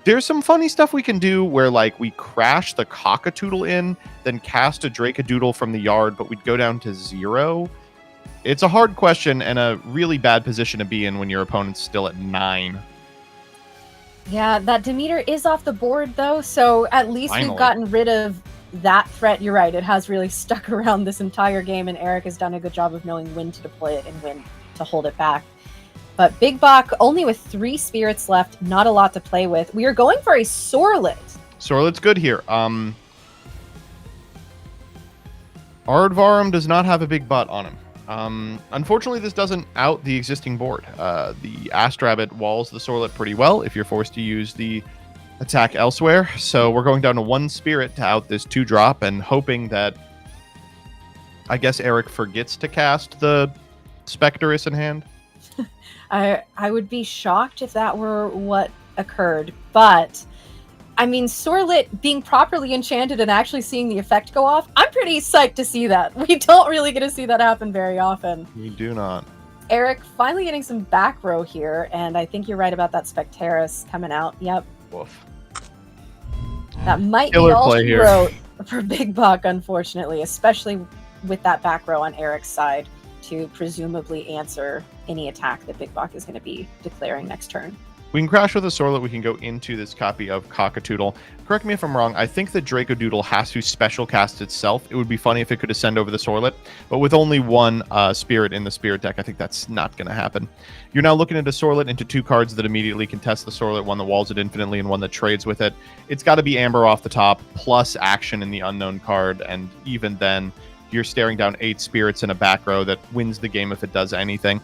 S2: There's some funny stuff we can do where, like, we crash the Cockatoodle in, then cast a Dracodoodle from the yard, but we'd go down to 0. It's a hard question and a really bad position to be in when your opponent's still at 9.
S1: Yeah, that Demeter is off the board, though, so at least we've gotten rid of that threat. You're right, it has really stuck around this entire game, and Eric has done a good job of knowing when to deploy it and when to hold it back. But Big Bok, only with 3 spirits left, not a lot to play with. We are going for a Sorlet.
S2: Sorlet's good here. Aardvarm does not have a big butt on him. Unfortunately, this doesn't out the existing board. The Astrabbit walls the Sorlet pretty well if you're forced to use the attack elsewhere. So we're going down to 1 spirit to out this 2-drop and hoping that, I guess, Eric forgets to cast the Spectrus in hand.
S1: I would be shocked if that were what occurred, but I mean, Sorlet being properly enchanted and actually seeing the effect go off, I'm pretty psyched to see that. We don't really get to see that happen very often.
S2: We do not.
S1: Eric finally getting some back row here, and I think you're right about that Specterus coming out. Yep.
S2: Woof.
S1: That might
S2: Killer
S1: be all
S2: play
S1: she
S2: here.
S1: wrote for Big Bok, unfortunately, especially with that back row on Eric's side to presumably answer any attack that Big Bok is going to be declaring next turn.
S2: We can crash with a Sorlet. We can go into this copy of Cockatoodle. Correct me if I'm wrong. I think the Dracodoodle has to special cast itself. It would be funny if it could ascend over the Sorlet, but with only 1 spirit in the spirit deck, I think that's not going to happen. You're now looking at a Sorlet into 2 cards that immediately contest the Sorlet, one that walls it infinitely and one that trades with it. It's got to be Amber off the top, plus action in the unknown card, and even then, you're staring down 8 spirits in a back row that wins the game if it does anything.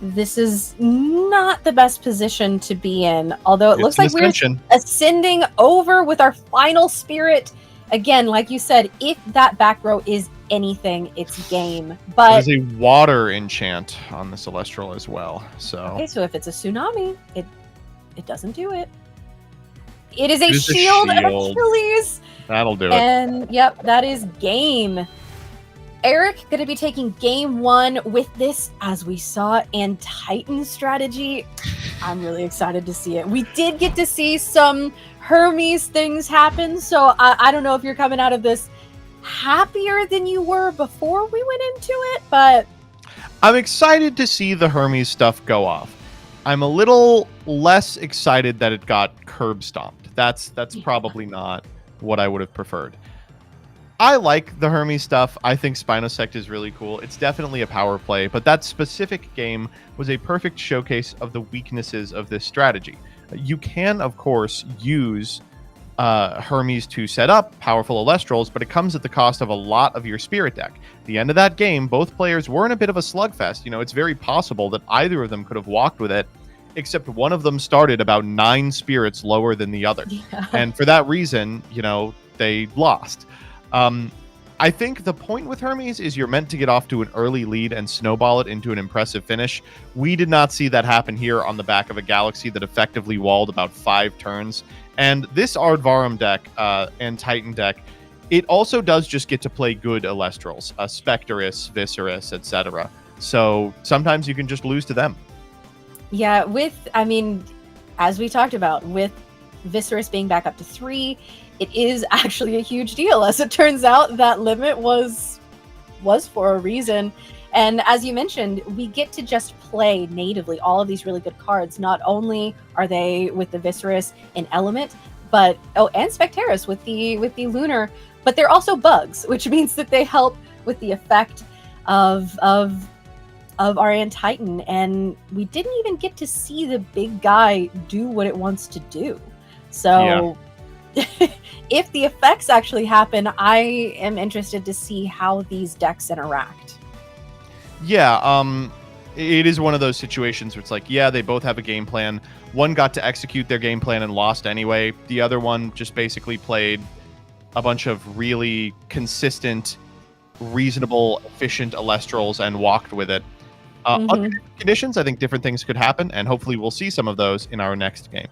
S1: This is not the best position to be in, although it looks like we're ascending over with our final spirit. Again, like you said, if that back row is anything, it's game. But
S2: there's a water enchant on the Elestral as well.
S1: Okay, so if it's a tsunami, it doesn't do it. It is a shield of Achilles.
S2: That'll do it.
S1: And yep, that is game. Eric going to be taking game 1 with this, as we saw, Antitan strategy. I'm really excited to see it. We did get to see some Hermes things happen, so I don't know if you're coming out of this happier than you were before we went into it, but
S2: I'm excited to see the Hermes stuff go off. I'm a little less excited that it got curb stomped. That's probably not what I would have preferred. I like the Hermes stuff. I think Spinosect is really cool. It's definitely a power play, but that specific game was a perfect showcase of the weaknesses of this strategy. You can, of course, use Hermes to set up powerful Elestrals, but it comes at the cost of a lot of your spirit deck. At the end of that game, both players were in a bit of a slugfest. You know, it's very possible that either of them could have walked with it, except one of them started about 9 spirits lower than the other.
S1: Yeah.
S2: And for that reason, you know, they lost. I think the point with Hermes is you're meant to get off to an early lead and snowball it into an impressive finish. We did not see that happen here on the back of a Galaxy that effectively walled about 5 turns. And this Aardvarm deck and Titan deck it also does just get to play good Elestrals, Spectorus, Viserys, etc. So sometimes you can just lose to them.
S1: Yeah, as we talked about, with Viserys being back up to 3, it is actually a huge deal. As it turns out, that limit was for a reason. And as you mentioned, we get to just play natively all of these really good cards. Not only are they with the Viserys in Element, but and Spectorus with the Lunar, but they're also bugs, which means that they help with the effect of Arian Titan. And we didn't even get to see the big guy do what it wants to do. So if the effects actually happen, I am interested to see how these decks interact.
S2: Yeah, it is one of those situations where it's like, yeah, they both have a game plan. One got to execute their game plan and lost anyway. The other one just basically played a bunch of really consistent, reasonable, efficient Elestrals and walked with it. Under different conditions, I think different things could happen, and hopefully we'll see some of those in our next game.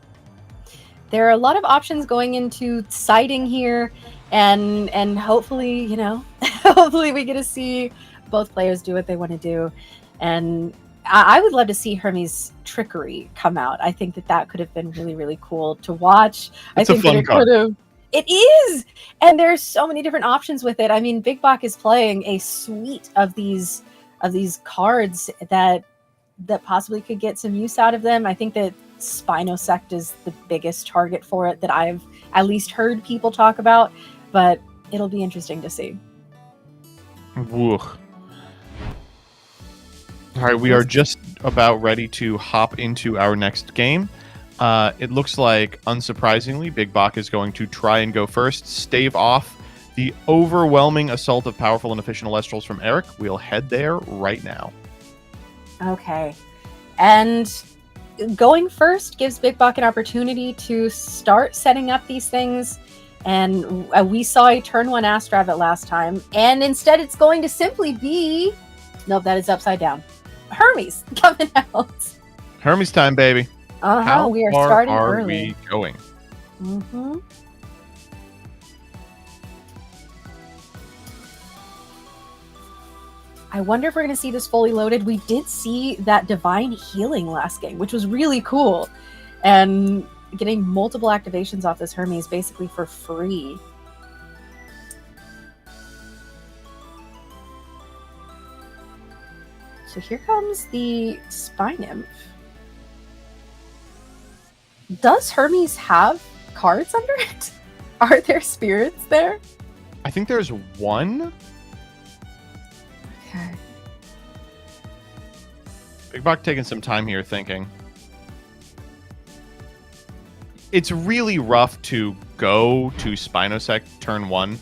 S1: There are a lot of options going into siding here, and hopefully, hopefully we get to see both players do what they want to do. And I would love to see Hermes' Trickery come out. I think that could have been really, really cool to watch.
S2: It's
S1: I think
S2: a fun card.
S1: It is! And there's so many different options with it. I mean, Big Bach is playing a suite of these cards that possibly could get some use out of them. I think that Spinosect is the biggest target for it that I've at least heard people talk about, but it'll be interesting to see.
S2: Woo. All right, we are just about ready to hop into our next game. It looks like, unsurprisingly, Big Bach is going to try and go first, stave off the overwhelming assault of powerful and efficient Elestrals from Eric. We'll head there right now. Okay.
S1: And going first gives Big Bach an opportunity to start setting up these things. And we saw a turn 1 Astravet last time. And instead it's going to simply be... Nope, that is upside down. Hermes coming out.
S2: Hermes time, baby. How
S1: we are
S2: far
S1: starting
S2: are
S1: early.
S2: we going?
S1: I wonder if we're going to see this fully loaded. We did see that Divine Healing last game, which was really cool. And getting multiple activations off this Hermes basically for free. So here comes the Spy Nymph. Does Hermes have cards under it? Are there spirits there?
S2: I think there's one.
S1: Okay.
S2: Big Bach taking some time here thinking. It's really rough to go to Spinosect turn 1,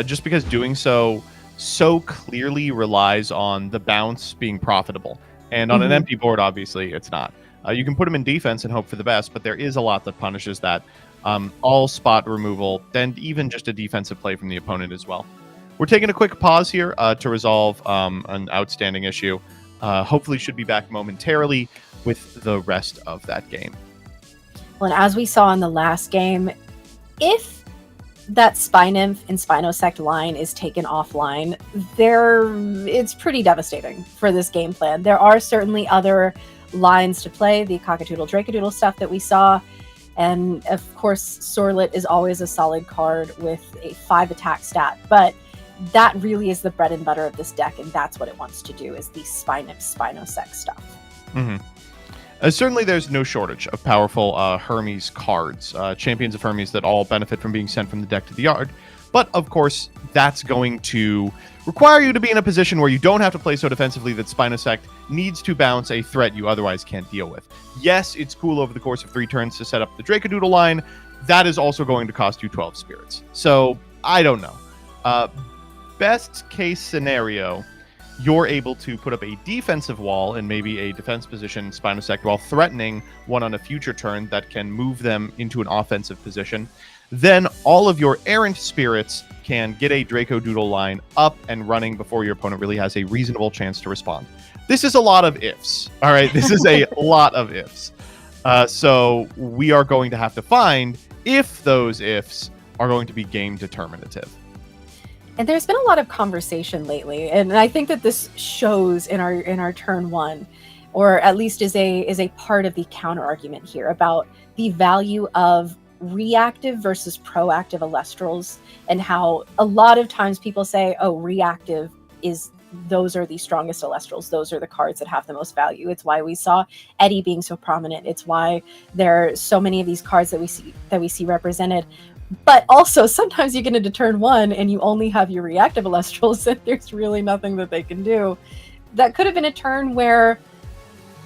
S2: just because doing so clearly relies on the bounce being profitable. And on an empty board, obviously, it's not. You can put him in defense and hope for the best, but there is a lot that punishes that. All spot removal, then even just a defensive play from the opponent as well. We're taking a quick pause here to resolve an outstanding issue. Hopefully should be back momentarily with the rest of that game.
S1: Well, and as we saw in the last game, if that Spy Nymph and Spinosect line is taken offline, it's pretty devastating for this game plan. There are certainly other lines to play, the Cockadoodle Dracodoodle stuff that we saw, and of course Sorlet is always a solid card with a 5 attack stat, but that really is the bread and butter of this deck, and that's what it wants to do, is the Spy Nymph Spinosect stuff.
S2: Certainly there's no shortage of powerful Hermes cards, champions of Hermes that all benefit from being sent from the deck to the yard. But of course, that's going to require you to be in a position where you don't have to play so defensively that Spinosect needs to bounce a threat you otherwise can't deal with. Yes, it's cool over the course of 3 turns to set up the Dracodoodle line. That is also going to cost you 12 spirits. So, I don't know. Best case scenario, you're able to put up a defensive wall and maybe a defense position Spinosect while threatening one on a future turn that can move them into an offensive position. Then all of your errant spirits can get a Dracodoodle line up and running before your opponent really has a reasonable chance to respond. This is a lot of ifs. All right, this is a lot of ifs. So we are going to have to find if those ifs are going to be game determinative.
S1: And there's been a lot of conversation lately, and I think that this shows in our turn one, or at least is a part of the counter argument here about the value of reactive versus proactive Elestrals, and how a lot of times people say, oh, reactive is, those are the strongest Elestrals, those are the cards that have the most value. It's why we saw Eddie being so prominent. It's why there are so many of these cards that we see represented. But also, sometimes you get into turn one and you only have your reactive Elestrals, and there's really nothing that they can do. That could have been a turn where,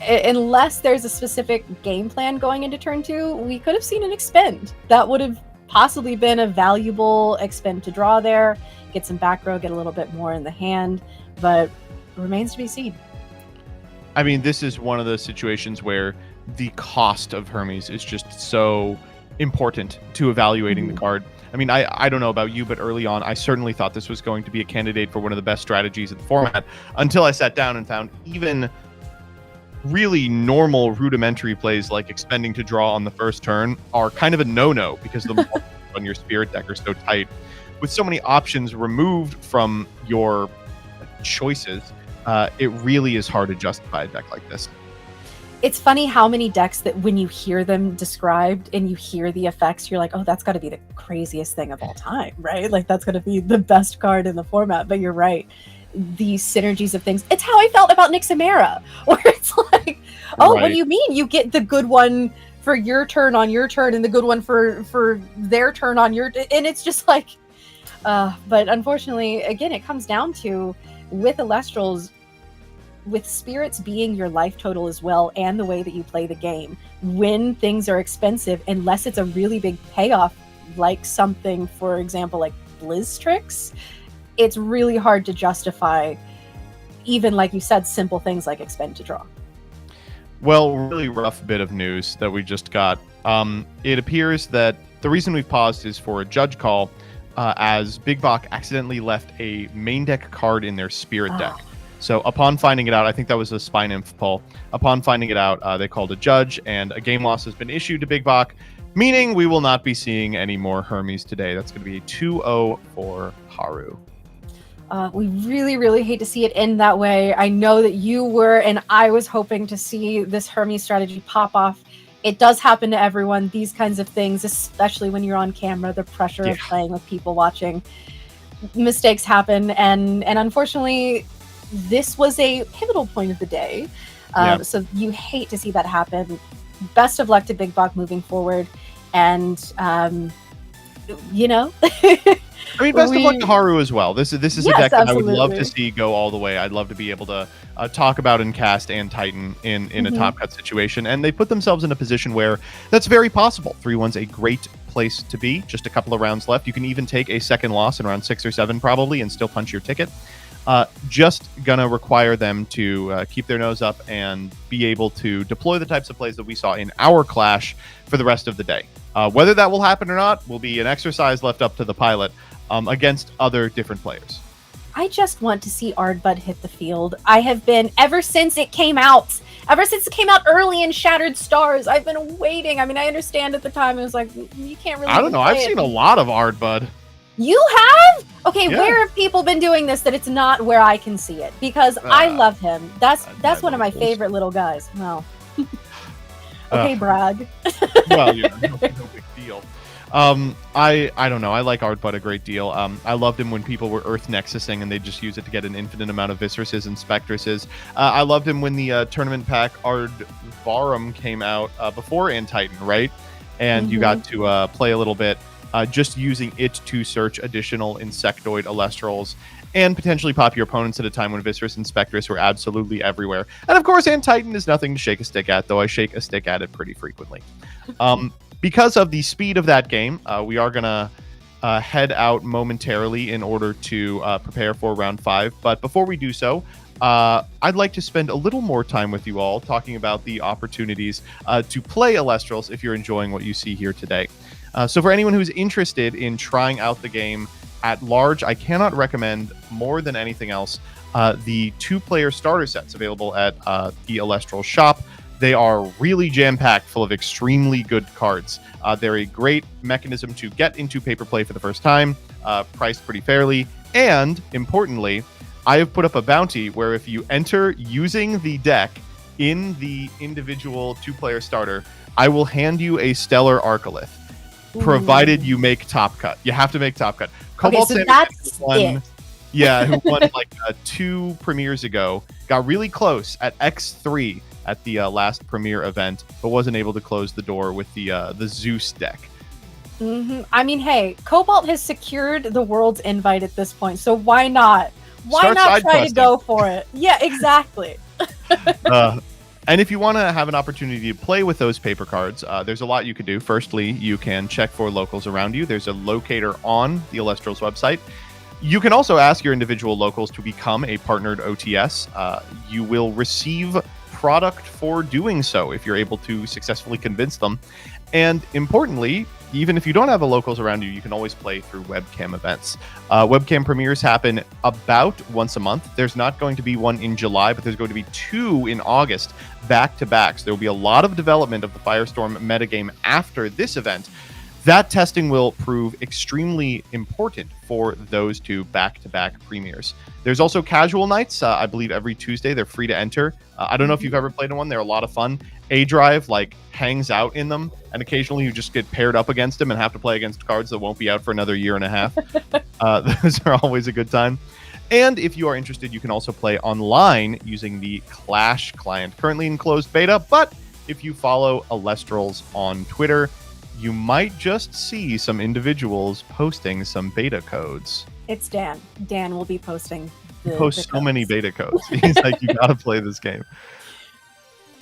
S1: unless there's a specific game plan going into turn two, we could have seen an expend. That would have possibly been a valuable expend to draw there, get some back row, get a little bit more in the hand, but remains to be seen.
S2: I mean, this is one of those situations where the cost of Hermes is just so important to evaluating the card. I mean, I don't know about you, but early on, I certainly thought this was going to be a candidate for one of the best strategies in the format, until I sat down and found even really normal rudimentary plays like expending to draw on the first turn are kind of a no-no, because the multiples on your Spirit deck are so tight. With so many options removed from your choices, it really is hard to justify a deck like this.
S1: It's funny how many decks that when you hear them described and you hear the effects, you're like, oh, that's got to be the craziest thing of all time, right? Like, that's going to be the best card in the format. But you're right. The synergies of things. It's how I felt about Nixamera, where it's like, oh, right. What do you mean? You get the good one for your turn on your turn and the good one for their turn on your... And it's just like... but unfortunately, again, it comes down to, with Elestrals, with spirits being your life total as well, and the way that you play the game, when things are expensive, unless it's a really big payoff, like something, for example, like Blizz Tricks, it's really hard to justify, even, like you said, simple things like expend to draw.
S2: Well, really rough bit of news that we just got. It appears that the reason we've paused is for a judge call, as Big Bok accidentally left a main deck card in their Spirit deck. So upon finding it out, I think that was a Spy Nymph pull. Upon finding it out, they called a judge, and a game loss has been issued to Big Bok, meaning we will not be seeing any more Hermes today. That's going to be a 2-0 for Haru.
S1: We really, really hate to see it end that way. I know that you were, and I was hoping to see this Hermes strategy pop off. It does happen to everyone, these kinds of things, especially when you're on camera, the pressure of playing with people watching. Mistakes happen, and unfortunately, this was a pivotal point of the day. So you hate to see that happen. Best of luck to Big Bok moving forward. And, you know...
S2: I mean, best of luck to Haru as well. This is a deck that
S1: absolutely.
S2: I would love to see go all the way. I'd love to be able to talk about and cast and Titan in a top cut situation. And they put themselves in a position where that's very possible. 3-1's a great place to be. Just a couple of rounds left. You can even take a second loss in round 6 or 7 probably and still punch your ticket. Just gonna require them to keep their nose up and be able to deploy the types of plays that we saw in our clash for the rest of the day. Whether that will happen or not will be an exercise left up to the pilot against other different players.
S1: I just want to see Ardbud hit the field. I have been, ever since it came out early in Shattered Stars, I've been waiting. I mean, I understand at the time it was like, you can't really...
S2: I don't know, I've seen a lot of Ardbud.
S1: You have? Okay, where have people been doing this that it's not where I can see it? Because I love him. That's one of my favorite little guys. Well, okay, brag.
S2: Well, no big deal. I don't know. I like Ardbud a great deal. I loved him when people were Earth Nexusing and they just use it to get an infinite amount of Visceruses and Spectruses. I loved him when the tournament pack Ardvarum came out before Antitan, right? And you got to play a little bit, just using it to search additional Insectoid Elestrals and potentially pop your opponents at a time when Viscerus and Spectrus were absolutely everywhere. And of course, Antitan is nothing to shake a stick at, though I shake a stick at it pretty frequently. Because of the speed of that game, we are going to head out momentarily in order to prepare for round 5. But before we do so, I'd like to spend a little more time with you all talking about the opportunities to play Elestrals if you're enjoying what you see here today. So for anyone who's interested in trying out the game at large, I cannot recommend more than anything else the 2-player starter sets available at the Elestral shop. They are really jam-packed full of extremely good cards. They're a great mechanism to get into paper play for the first time, priced pretty fairly, And importantly, I have put up a bounty where if you enter using the deck in the individual 2-player starter, I will hand you a Stellar Arcolith, provided you make Top Cut. You have to make Top Cut.
S1: Okay, so that's it.
S2: Yeah, who won like 2 premieres ago, got really close at X3 at the last premiere event, but wasn't able to close the door with the Zeus deck.
S1: I mean, hey, Cobalt has secured the world's invite at this point, so why not? Why not try to go for it? Yeah, exactly.
S2: And if you want to have an opportunity to play with those paper cards, there's a lot you can do. Firstly, you can check for locals around you. There's a locator on the Elestrals website. You can also ask your individual locals to become a partnered OTS. You will receive product for doing so if you're able to successfully convince them. And importantly, even if you don't have a locals around you, you can always play through webcam events. Webcam premieres happen about once a month. There's not going to be one in July, but there's going to be 2 in August, back-to-back. So there will be a lot of development of the Firestorm metagame after this event. That testing will prove extremely important for those 2 back-to-back premieres. There's also casual nights. I believe every Tuesday they're free to enter. I don't know if you've ever played in one. They're a lot of fun. A-Drive hangs out in them, and occasionally you just get paired up against them and have to play against cards that won't be out for another year and a half. Those are always a good time. And if you are interested, you can also play online using the Clash client, currently in closed beta. But if you follow Elestrals on Twitter, you might just see some individuals posting some beta codes.
S1: It's Dan. Dan will be posting
S2: He posts so many beta codes. He's like, you gotta play this game.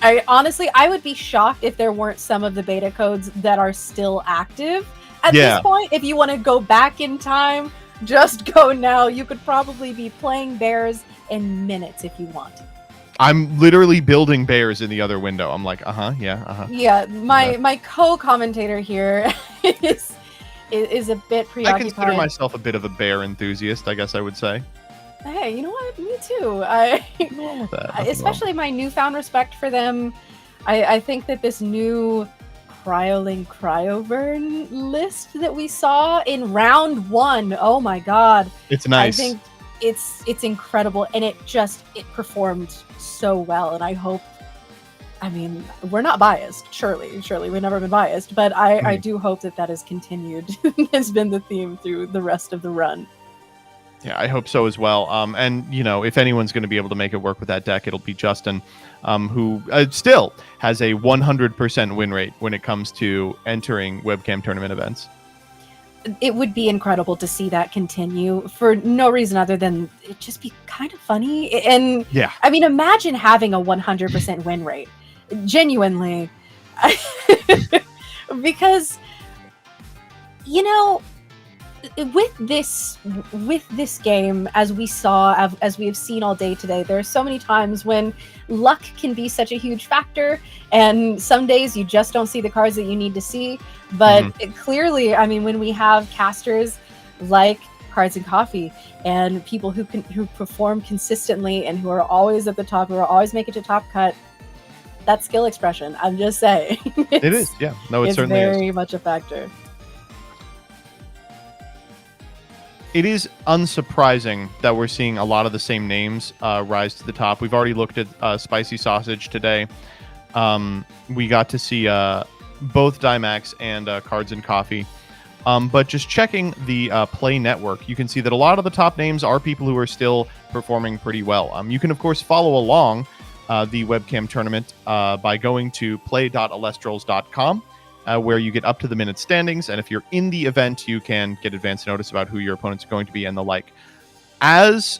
S1: I would be shocked if there weren't some of the beta codes that are still active at this point. If you want to go back in time, just go now. You could probably be playing bears in minutes if you want.
S2: I'm literally building bears in the other window. I'm like, yeah.
S1: Yeah, my co-commentator here is a bit preoccupied.
S2: I consider myself a bit of a bear enthusiast, I guess I would say.
S1: Hey, you know what? Me too. Especially my newfound respect for them. I think that this new Cryoling Cryoburn list that we saw in round 1, oh my god.
S2: It's nice.
S1: I think it's incredible, and it performed so well, and I hope, we're not biased, surely we've never been biased, but I do hope that is continued. Has been the theme through the rest of the run.
S2: Yeah, I hope so as well. And, if anyone's going to be able to make it work with that deck, it'll be Justin, who still has a 100% win rate when it comes to entering webcam tournament events.
S1: It would be incredible to see that continue for no reason other than it just be kind of funny. And
S2: yeah,
S1: imagine having a 100% win rate. Genuinely. Because, with this game, as we have seen all day today, there are so many times when luck can be such a huge factor, and some days you just don't see the cards that you need to see. But clearly, when we have casters like Cards and Coffee and people who perform consistently and who are always at the top, who are always make it to Top Cut, that skill expression, I'm just saying.
S2: It is, yeah. No, it certainly is.
S1: It's very much a factor.
S2: It is unsurprising that we're seeing a lot of the same names rise to the top. We've already looked at Spicy Sausage today. We got to see both Dimax and Cards and Coffee. But just checking the Play Network, you can see that a lot of the top names are people who are still performing pretty well. You can, of course, follow along the webcam tournament by going to play.elestrals.com. Where you get up to the minute standings, and if you're in the event, you can get advance notice about who your opponents are going to be and the like. As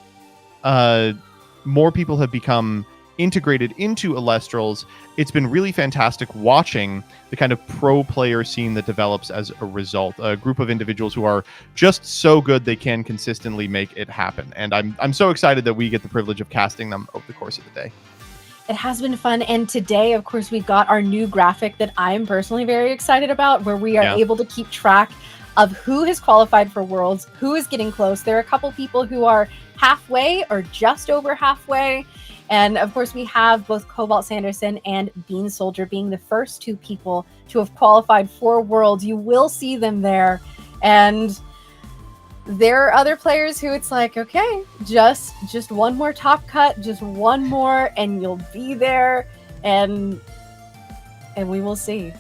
S2: more people have become integrated into Elestrals, it's been really fantastic watching the kind of pro player scene that develops as a result. A group of individuals who are just so good they can consistently make it happen, and I'm so excited that we get the privilege of casting them over the course of the day.
S1: It has been fun, and today, of course, we've got our new graphic that I'm personally very excited about, where we are able to keep track of who has qualified for Worlds, who is getting close. There are a couple people who are halfway or just over halfway, and of course, we have both Cobalt Sanderson and Bean Soldier being the first 2 people to have qualified for Worlds. You will see them there, and there are other players who it's like, okay, just one more top cut, just one more, and you'll be there, and we will see.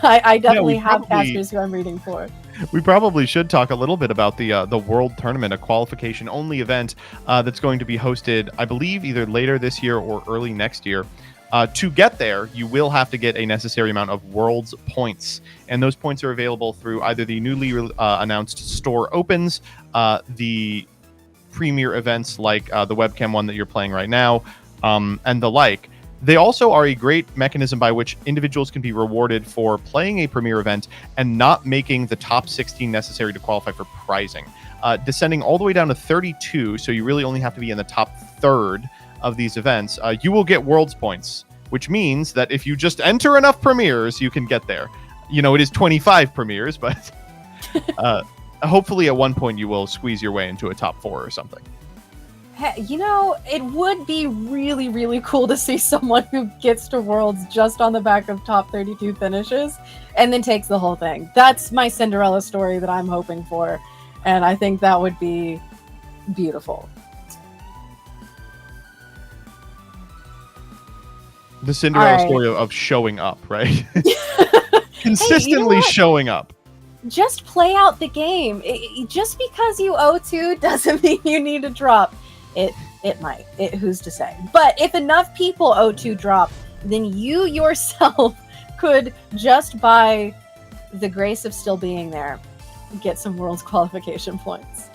S1: I definitely have casters who I'm rooting for.
S2: We probably should talk a little bit about the World Tournament, a qualification-only event that's going to be hosted, I believe, either later this year or early next year. To get there, you will have to get a necessary amount of Worlds points, and those points are available through either the newly announced store opens, the premier events like the webcam one that you're playing right now, and the like. They also are a great mechanism by which individuals can be rewarded for playing a premier event and not making the top 16 necessary to qualify for prizing. Descending all the way down to 32, so you really only have to be in the top third of these events, you will get Worlds points, which means that if you just enter enough premieres, you can get there. You know, it is 25 premieres, but hopefully at one point you will squeeze your way into a top 4 or something.
S1: You know, it would be really, really cool to see someone who gets to Worlds just on the back of top 32 finishes and then takes the whole thing. That's my Cinderella story that I'm hoping for, and I think that would be beautiful.
S2: The Cinderella story of showing up, right? Consistently showing up.
S1: Just play out the game. Just because you O2 doesn't mean you need to drop. It might. Who's to say? But if enough people O2 drop, then you yourself could, just by the grace of still being there, get some Worlds qualification points.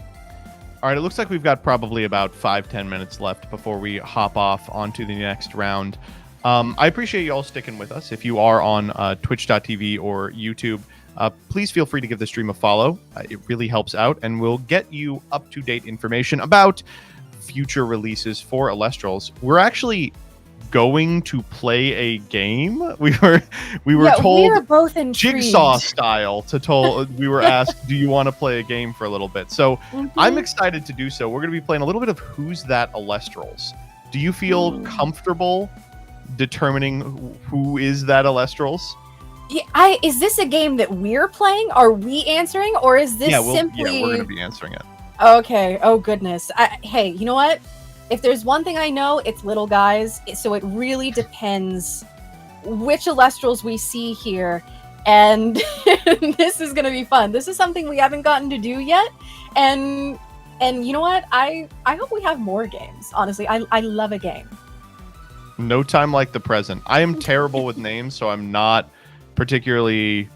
S2: All right, it looks like we've got probably about 5-10 minutes left before we hop off onto the next round. I appreciate you all sticking with us. If you are on twitch.tv or YouTube, please feel free to give the stream a follow. It really helps out, and we'll get you up-to-date information about future releases for Elestrals. We're actually going to play a game. We were told,
S1: we are both intrigued.
S2: Jigsaw style we were asked, do you want to play a game for a little bit? So I'm excited to do so. We're going to be playing a little bit of Who's That Elestrals. Do you feel comfortable determining who is that Elestrals?
S1: Yeah, is this a game that we're playing? Are we answering, or is this simply?
S2: Yeah, we're going to be answering it.
S1: Okay. Oh goodness. Hey, you know what? If there's one thing I know, it's little guys. So it really depends which Elestrals we see here, and this is going to be fun. This is something we haven't gotten to do yet, and you know what? I hope we have more games. Honestly, I love a game.
S2: No time like the present. I am terrible with names, so I'm not particularly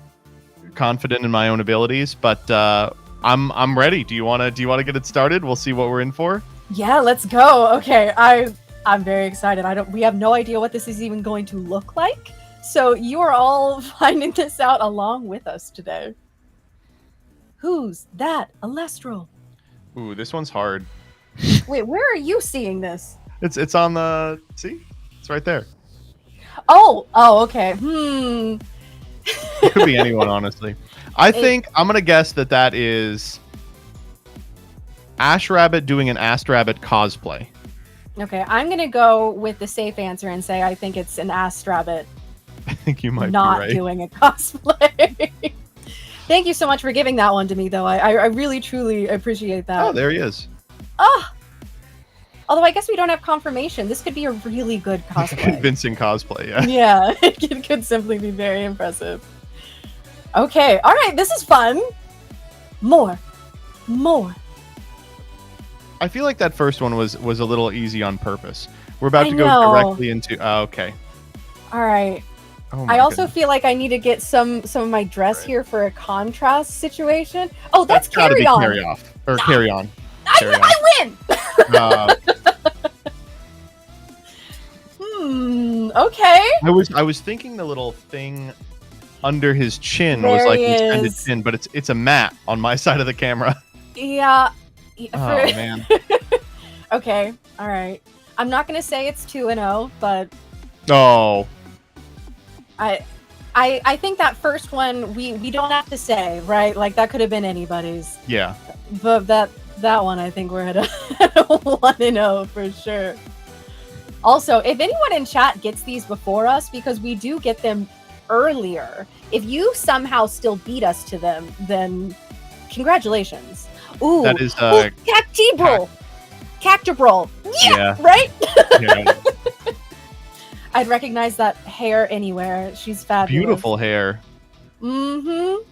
S2: confident in my own abilities, but I'm ready. Do you want to get it started? We'll see what we're in for.
S1: Yeah, let's go. Okay, I'm very excited. We have no idea what this is even going to look like, so you are all finding this out along with us today. Who's that Elestral?
S2: Ooh, this one's hard.
S1: Wait, where are you seeing this?
S2: It's on the it's right there.
S1: Oh, okay.
S2: It could be anyone, honestly. I think I'm gonna guess that is Ash Rabbit doing an Ask Rabbit cosplay.
S1: Okay, I'm gonna go with the safe answer and say I think it's an Ask Rabbit.
S2: I think you might
S1: not
S2: be right.
S1: Doing a cosplay. Thank you so much for giving that one to me, though. I really truly appreciate that.
S2: Oh, there he is.
S1: Oh. Although I guess we don't have confirmation. This could be a really good cosplay.
S2: Convincing cosplay, yeah.
S1: Yeah, it could simply be very impressive. Okay, all right, this is fun. More.
S2: I feel like that first one was a little easy on purpose. We're about to go directly into... okay.
S1: All right.
S2: Oh
S1: I also feel like I need to get some of my dress here for a contrast situation. Oh, that's carry on.
S2: Carry off. Or carry on.
S1: I win! Okay.
S2: I was thinking the little thing under his chin was like an extended chin, but it's a mat on my side of the camera.
S1: Yeah.
S2: Oh man.
S1: Okay. All right. I'm not gonna say it's 2-0, but
S2: oh.
S1: I think that first one we don't have to say, right? Like that could have been anybody's.
S2: Yeah.
S1: But that one I think we're at a 1-0 for sure. Also, if anyone in chat gets these before us, because we do get them earlier, if you somehow still beat us to them, then congratulations. Ooh.
S2: That is
S1: Cactibril. Cactibril.
S2: Yeah.
S1: Right?
S2: yeah.
S1: I'd recognize that hair anywhere. She's fabulous.
S2: Beautiful hair.
S1: Mm-hmm.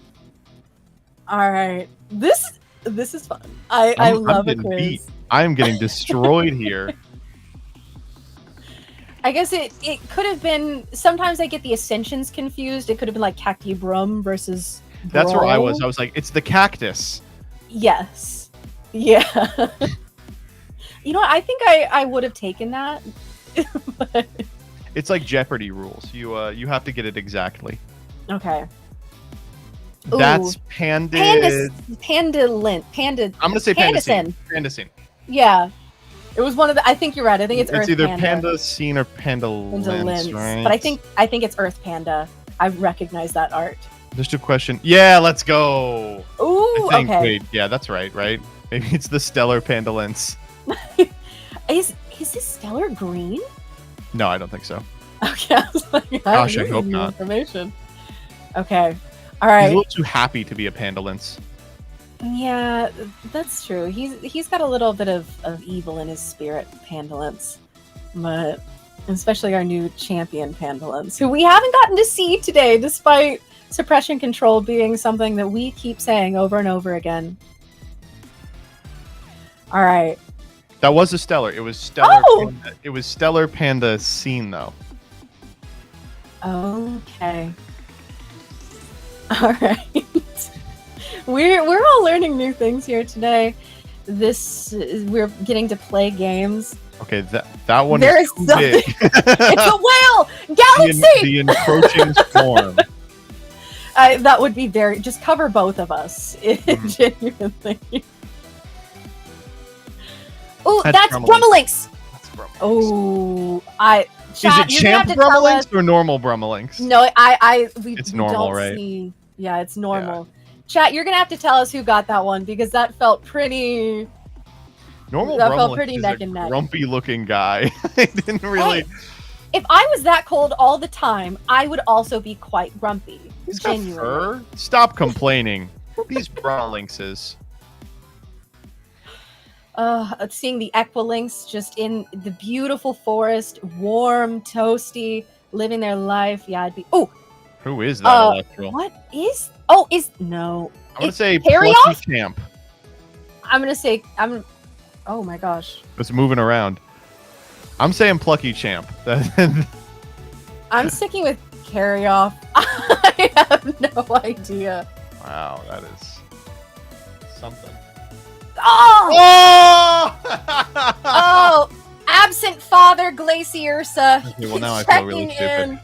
S1: All right. This is fun. I love a quiz.
S2: Beat. I am getting destroyed here.
S1: I guess it could have been. Sometimes I get the Ascensions confused. It could have been like Cactibrum versus.
S2: That's where I
S1: Brawl.
S2: was. I was like, it's the cactus.
S1: Yes. Yeah. You know what? I think I would have taken that. But...
S2: It's like Jeopardy rules. You have to get it exactly.
S1: Okay.
S2: That's
S1: Ooh.
S2: Pandalint.
S1: I'm
S2: gonna say
S1: Pandacin.
S2: Pandacin.
S1: Yeah. It was one of the. I think you're right. I think it's Earth
S2: either
S1: Panda.
S2: Pandacin or Pandalint, right?
S1: But I think it's Earth Panda. I recognize that art.
S2: Just a question. Yeah, let's go.
S1: Ooh, okay.
S2: Wait, yeah, that's right. Maybe it's the Stellar Pandalints.
S1: Is this Stellar Green?
S2: No, I don't think so.
S1: Okay, I was like,
S2: Gosh, I hope not.
S1: Information. Okay, all right.
S2: He's a little too happy to be a Pandalints.
S1: Yeah, that's true. He's got a little bit of evil in his spirit, Pandalins. But especially our new champion Pandalins, who we haven't gotten to see today, despite suppression control being something that we keep saying over and over again. All right.
S2: That was a stellar. It was stellar.
S1: Oh!
S2: Panda. It was Stellar Panda scene though.
S1: Okay. All right. We're all learning new things here today. We're getting to play games.
S2: Okay, that one
S1: There
S2: is
S1: is
S2: too
S1: something.
S2: big.
S1: It's a whale galaxy.
S2: The encroaching storm.
S1: That would be very. Just cover both of us. Genuinely. Oh, that's Brummelinks.
S2: That's Brummelinks.
S1: Oh,
S2: Is it champ Brummelinks or normal Brummelinks?
S1: No,
S2: It's normal,
S1: don't
S2: right?
S1: See, yeah, it's normal. Yeah. Chat, you're gonna have to tell us who got that one because that felt pretty.
S2: Normal
S1: that
S2: Brummelinks
S1: felt pretty
S2: is
S1: neck
S2: a
S1: and neck.
S2: grumpy-looking guy. I didn't really.
S1: Hey, if I was that cold all the time, I would also be quite grumpy.
S2: He's got fur. Stop complaining. These Brummelinkses.
S1: Seeing the Equilinks just in the beautiful forest, warm, toasty, living their life. Yeah, I'd be. Oh,
S2: who is that? Elestral?
S1: What is? Oh, no.
S2: I'm gonna say
S1: Harry
S2: Plucky
S1: off?
S2: Champ.
S1: I'm gonna say Oh my gosh.
S2: It's moving around. I'm saying Plucky Champ.
S1: I'm sticking with Carry Off. I have no idea.
S2: Wow, that is something.
S1: Oh!
S2: Oh!
S1: Oh! Absent Father Glaciersa.
S2: Okay, well, now I feel really stupid.
S1: In.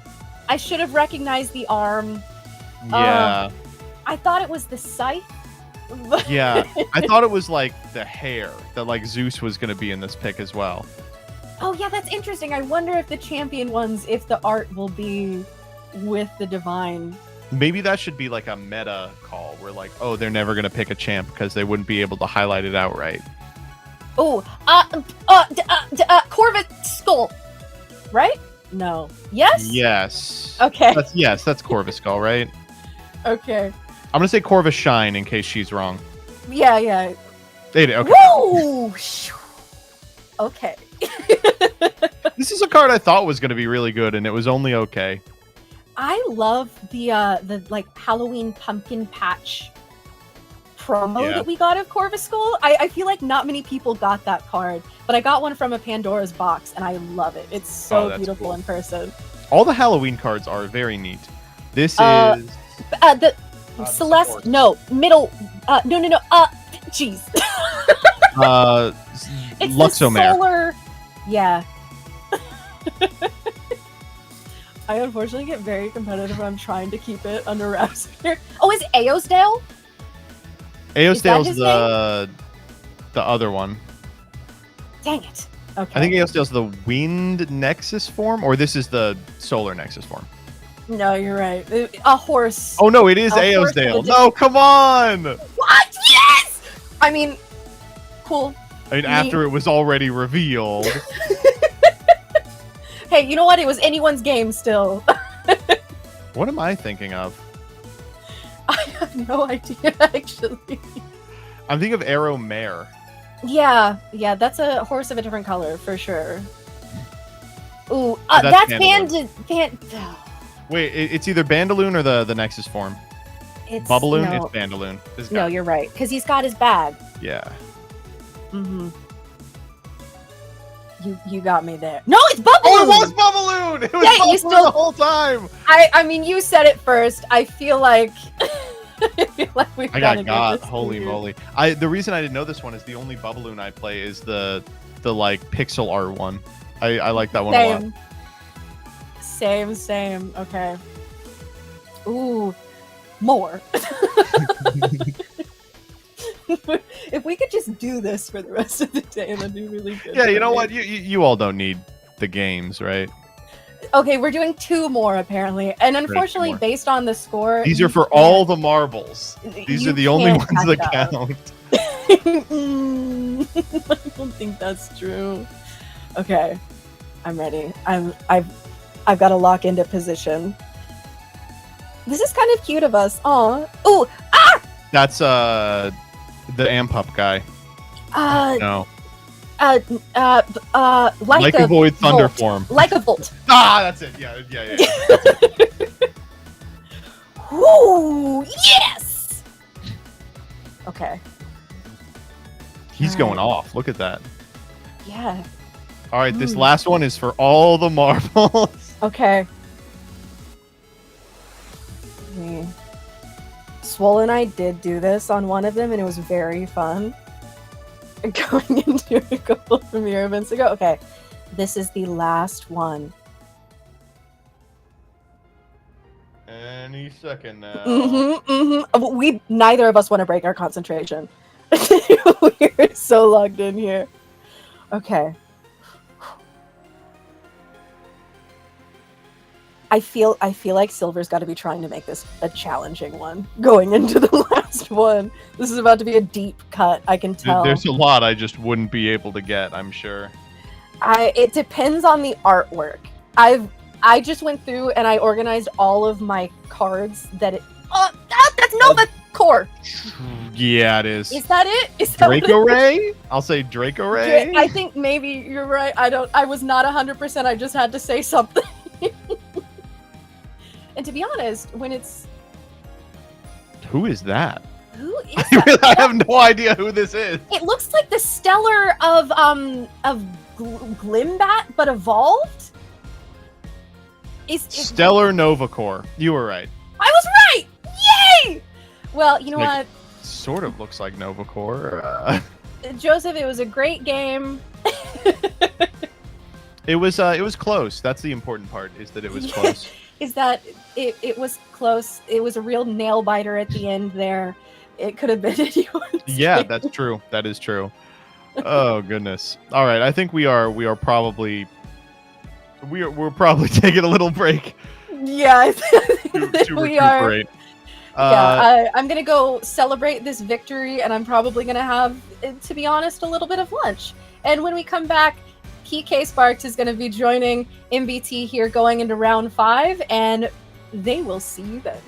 S1: I should have recognized the arm.
S2: Yeah.
S1: I thought it was the scythe.
S2: Yeah. I thought it was like the hair that like Zeus was going to be in this pick as well.
S1: Oh, yeah, that's interesting. I wonder if the champion ones, if the art will be with the divine.
S2: Maybe that should be like a meta call where like, oh, they're never going to pick a champ because they wouldn't be able to highlight it outright.
S1: Oh, Corvette Skull. Right? No. Yes?
S2: Yes.
S1: Okay.
S2: That's Corvus Skull, right?
S1: Okay.
S2: I'm going to say Corvus Shine in case she's wrong.
S1: Yeah, yeah.
S2: They did. Okay.
S1: Woo! Okay.
S2: This is a card I thought was going to be really good, and it was only okay.
S1: I love the like Halloween pumpkin patch promo that we got of Corvus Skull. I feel like not many people got that card, but I got one from a Pandora's box, and I love it. It's so beautiful in person.
S2: All the Halloween cards are very neat. This is
S1: the Celeste. No, middle. No. Jeez. It's
S2: Luxomare.
S1: The solar. Yeah. I unfortunately get very competitive. I'm trying to keep it under wraps here. Oh, is Aosdale?
S2: Aosdale's the other one.
S1: Dang it. Okay.
S2: I think Aosdale's the Wind Nexus form, or this is the Solar Nexus form.
S1: No, you're right. A horse.
S2: Oh no, it is Aosdale. No, come on!
S1: What? Yes! I mean, cool.
S2: I mean, after it was already revealed.
S1: Hey, you know what? It was anyone's game still.
S2: What am I thinking of?
S1: I have no idea, actually.
S2: I'm thinking of Arrow Mare.
S1: Yeah, that's a horse of a different color for sure. Ooh,
S2: That's
S1: that's
S2: Bandaloon. Wait, it's either Bandaloon or the Nexus form.
S1: It's
S2: Bubaloon,
S1: no,
S2: it's Bandaloon. This
S1: no,
S2: guy.
S1: you're right, because he's got his bag.
S2: Yeah.
S1: Mm-hmm. You got me there. No, it's Bubaloon!
S2: Oh, it was Bubaloon! It was
S1: Yeah, you
S2: Bubaloon
S1: still-
S2: the whole time!
S1: I mean, you said it first. I feel like... I feel like we've
S2: I
S1: gotta
S2: got
S1: get this
S2: holy
S1: to you.
S2: moly. The reason I didn't know this one is the only Bubaloon I play is the like pixel art one. I like that one a lot.
S1: Same. Okay. Ooh, more. If we could just do this for the rest of the day, that'd be really good.
S2: Yeah, you
S1: for
S2: know
S1: me.
S2: what? You all don't need the games, right?
S1: Okay, we're doing 2 more apparently, and unfortunately,
S2: more.
S1: based on the score,
S2: These
S1: you
S2: are for
S1: can't-
S2: all the marbles. These
S1: you
S2: are the only
S1: can't
S2: ones that
S1: catch up.
S2: count.
S1: I don't think that's true. Okay, I'm ready. I've got to lock into position. This is kind of cute of us. Aw. Ooh.
S2: That's the Ampup guy. No.
S1: Like
S2: a Void Thunder
S1: Volt.
S2: form.
S1: Like a Volt.
S2: Ah, that's it. Yeah.
S1: Ooh, yes. Okay.
S2: He's going off. Look at that.
S1: Yeah.
S2: All right, this last one is for all the marbles.
S1: Okay. Swole and I did do this on one of them, and it was very fun. Going into a couple of premiere events ago. Okay, this is the last one.
S2: Any second now.
S1: We neither of us want to break our concentration. We're so logged in here. Okay. I feel like Silver's got to be trying to make this a challenging one going into the last one. This is about to be a deep cut. I can tell.
S2: There's a lot I just wouldn't be able to get, I'm sure.
S1: It depends on the artwork. I just went through and I organized all of my cards that's Nova Core.
S2: Yeah, it is.
S1: Is that it? Is that
S2: Draco Ray? I'll say Draco Ray.
S1: I think maybe you're right. I was not 100%. I just had to say something. And to be honest, when it's...
S2: Who is that?
S1: Who is that?
S2: I have no idea who this is.
S1: It looks like the Stellar of Glimbat, but evolved?
S2: Stellar Nova Core. You were right.
S1: I was right! Yay! Well, you know what?
S2: Sort of looks like Nova Core.
S1: Joseph, it was a great game.
S2: It was close. That's the important part, is that it was close.
S1: Is that it was close. It was a real nail biter at the end there. It could have been anyone's
S2: Yeah,
S1: game.
S2: that's true. That is true. Oh goodness. All right, I think we're probably taking a little break.
S1: Yeah, I think that
S2: to
S1: we are.
S2: recuperate.
S1: I'm gonna go celebrate this victory, and I'm probably gonna have, to be honest, a little bit of lunch. And when we come back, PK Sparks is going to be joining MBT here going into round 5, and they will see you then.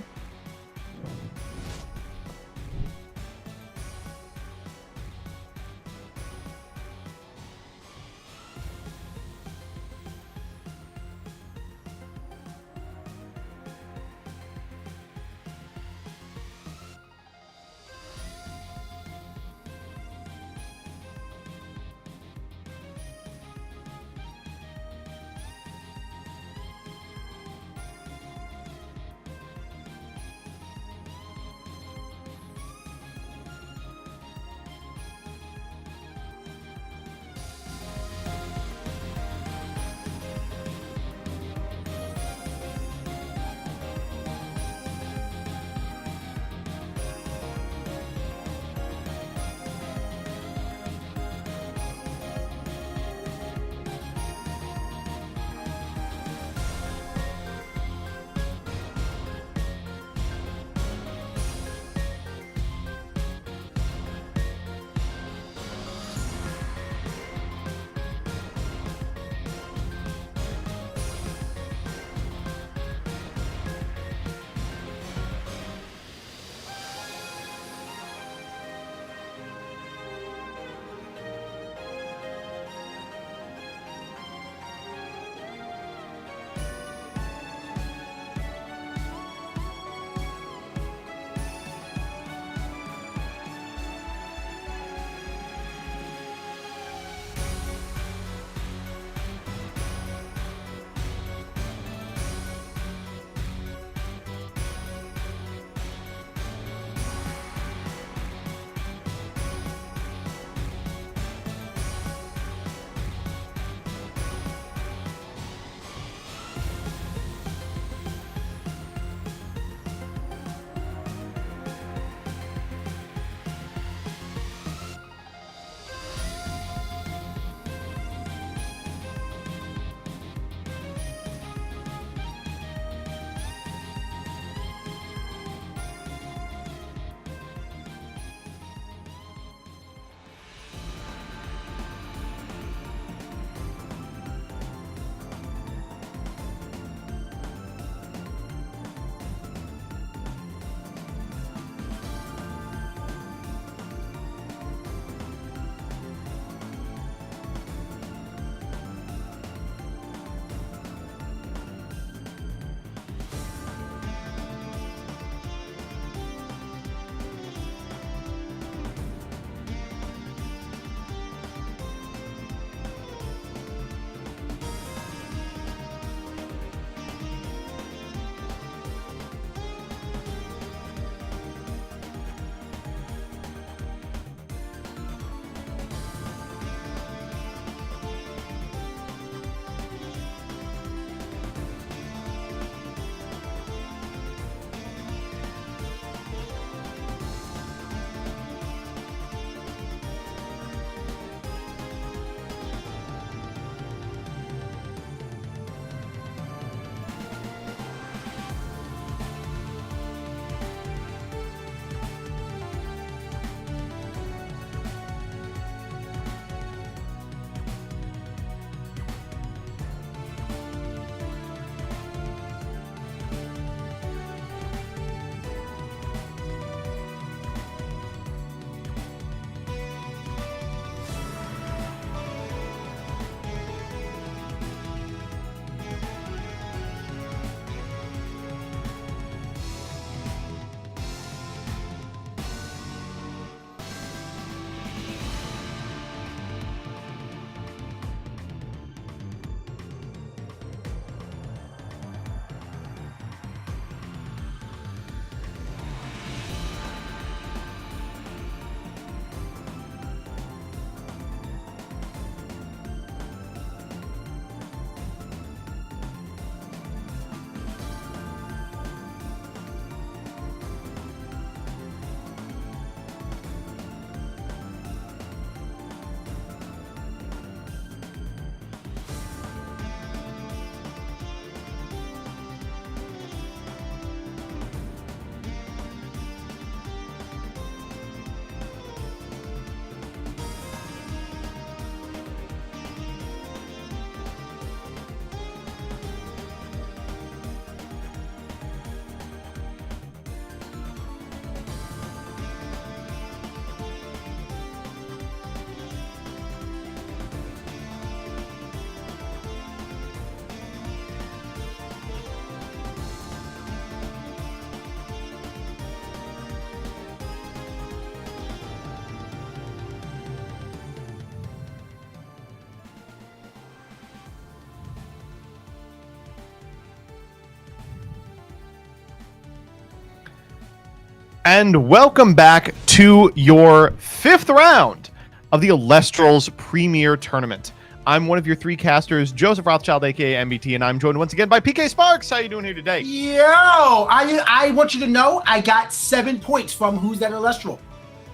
S2: And welcome back to your 5th round of the Elestrals Premier Tournament. I'm one of your 3 casters, Joseph Rothschild, aka MBT, and I'm joined once again by PK Sparks. How you doing here today?
S3: Yo, I want you to know I got 7 points from Who's That Elestral.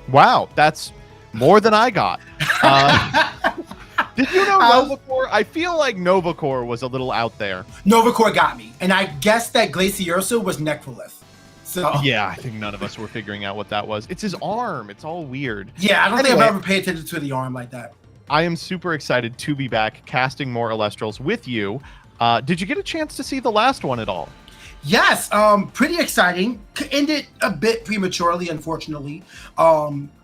S2: Wow, that's more than I got. Did you know Novacore? I feel like Novacore was a little out there.
S3: Novacore got me, and I guess that Glaciosa was Necrolith. So
S2: yeah, I think none of us were figuring out what that was. It's his arm. It's all weird.
S3: Yeah, I don't think I've ever paid attention to the arm like that.
S2: I am super excited to be back casting more Elestrals with you. Did you get a chance to see the last one at all?
S3: Yes, pretty exciting. Ended a bit prematurely, unfortunately.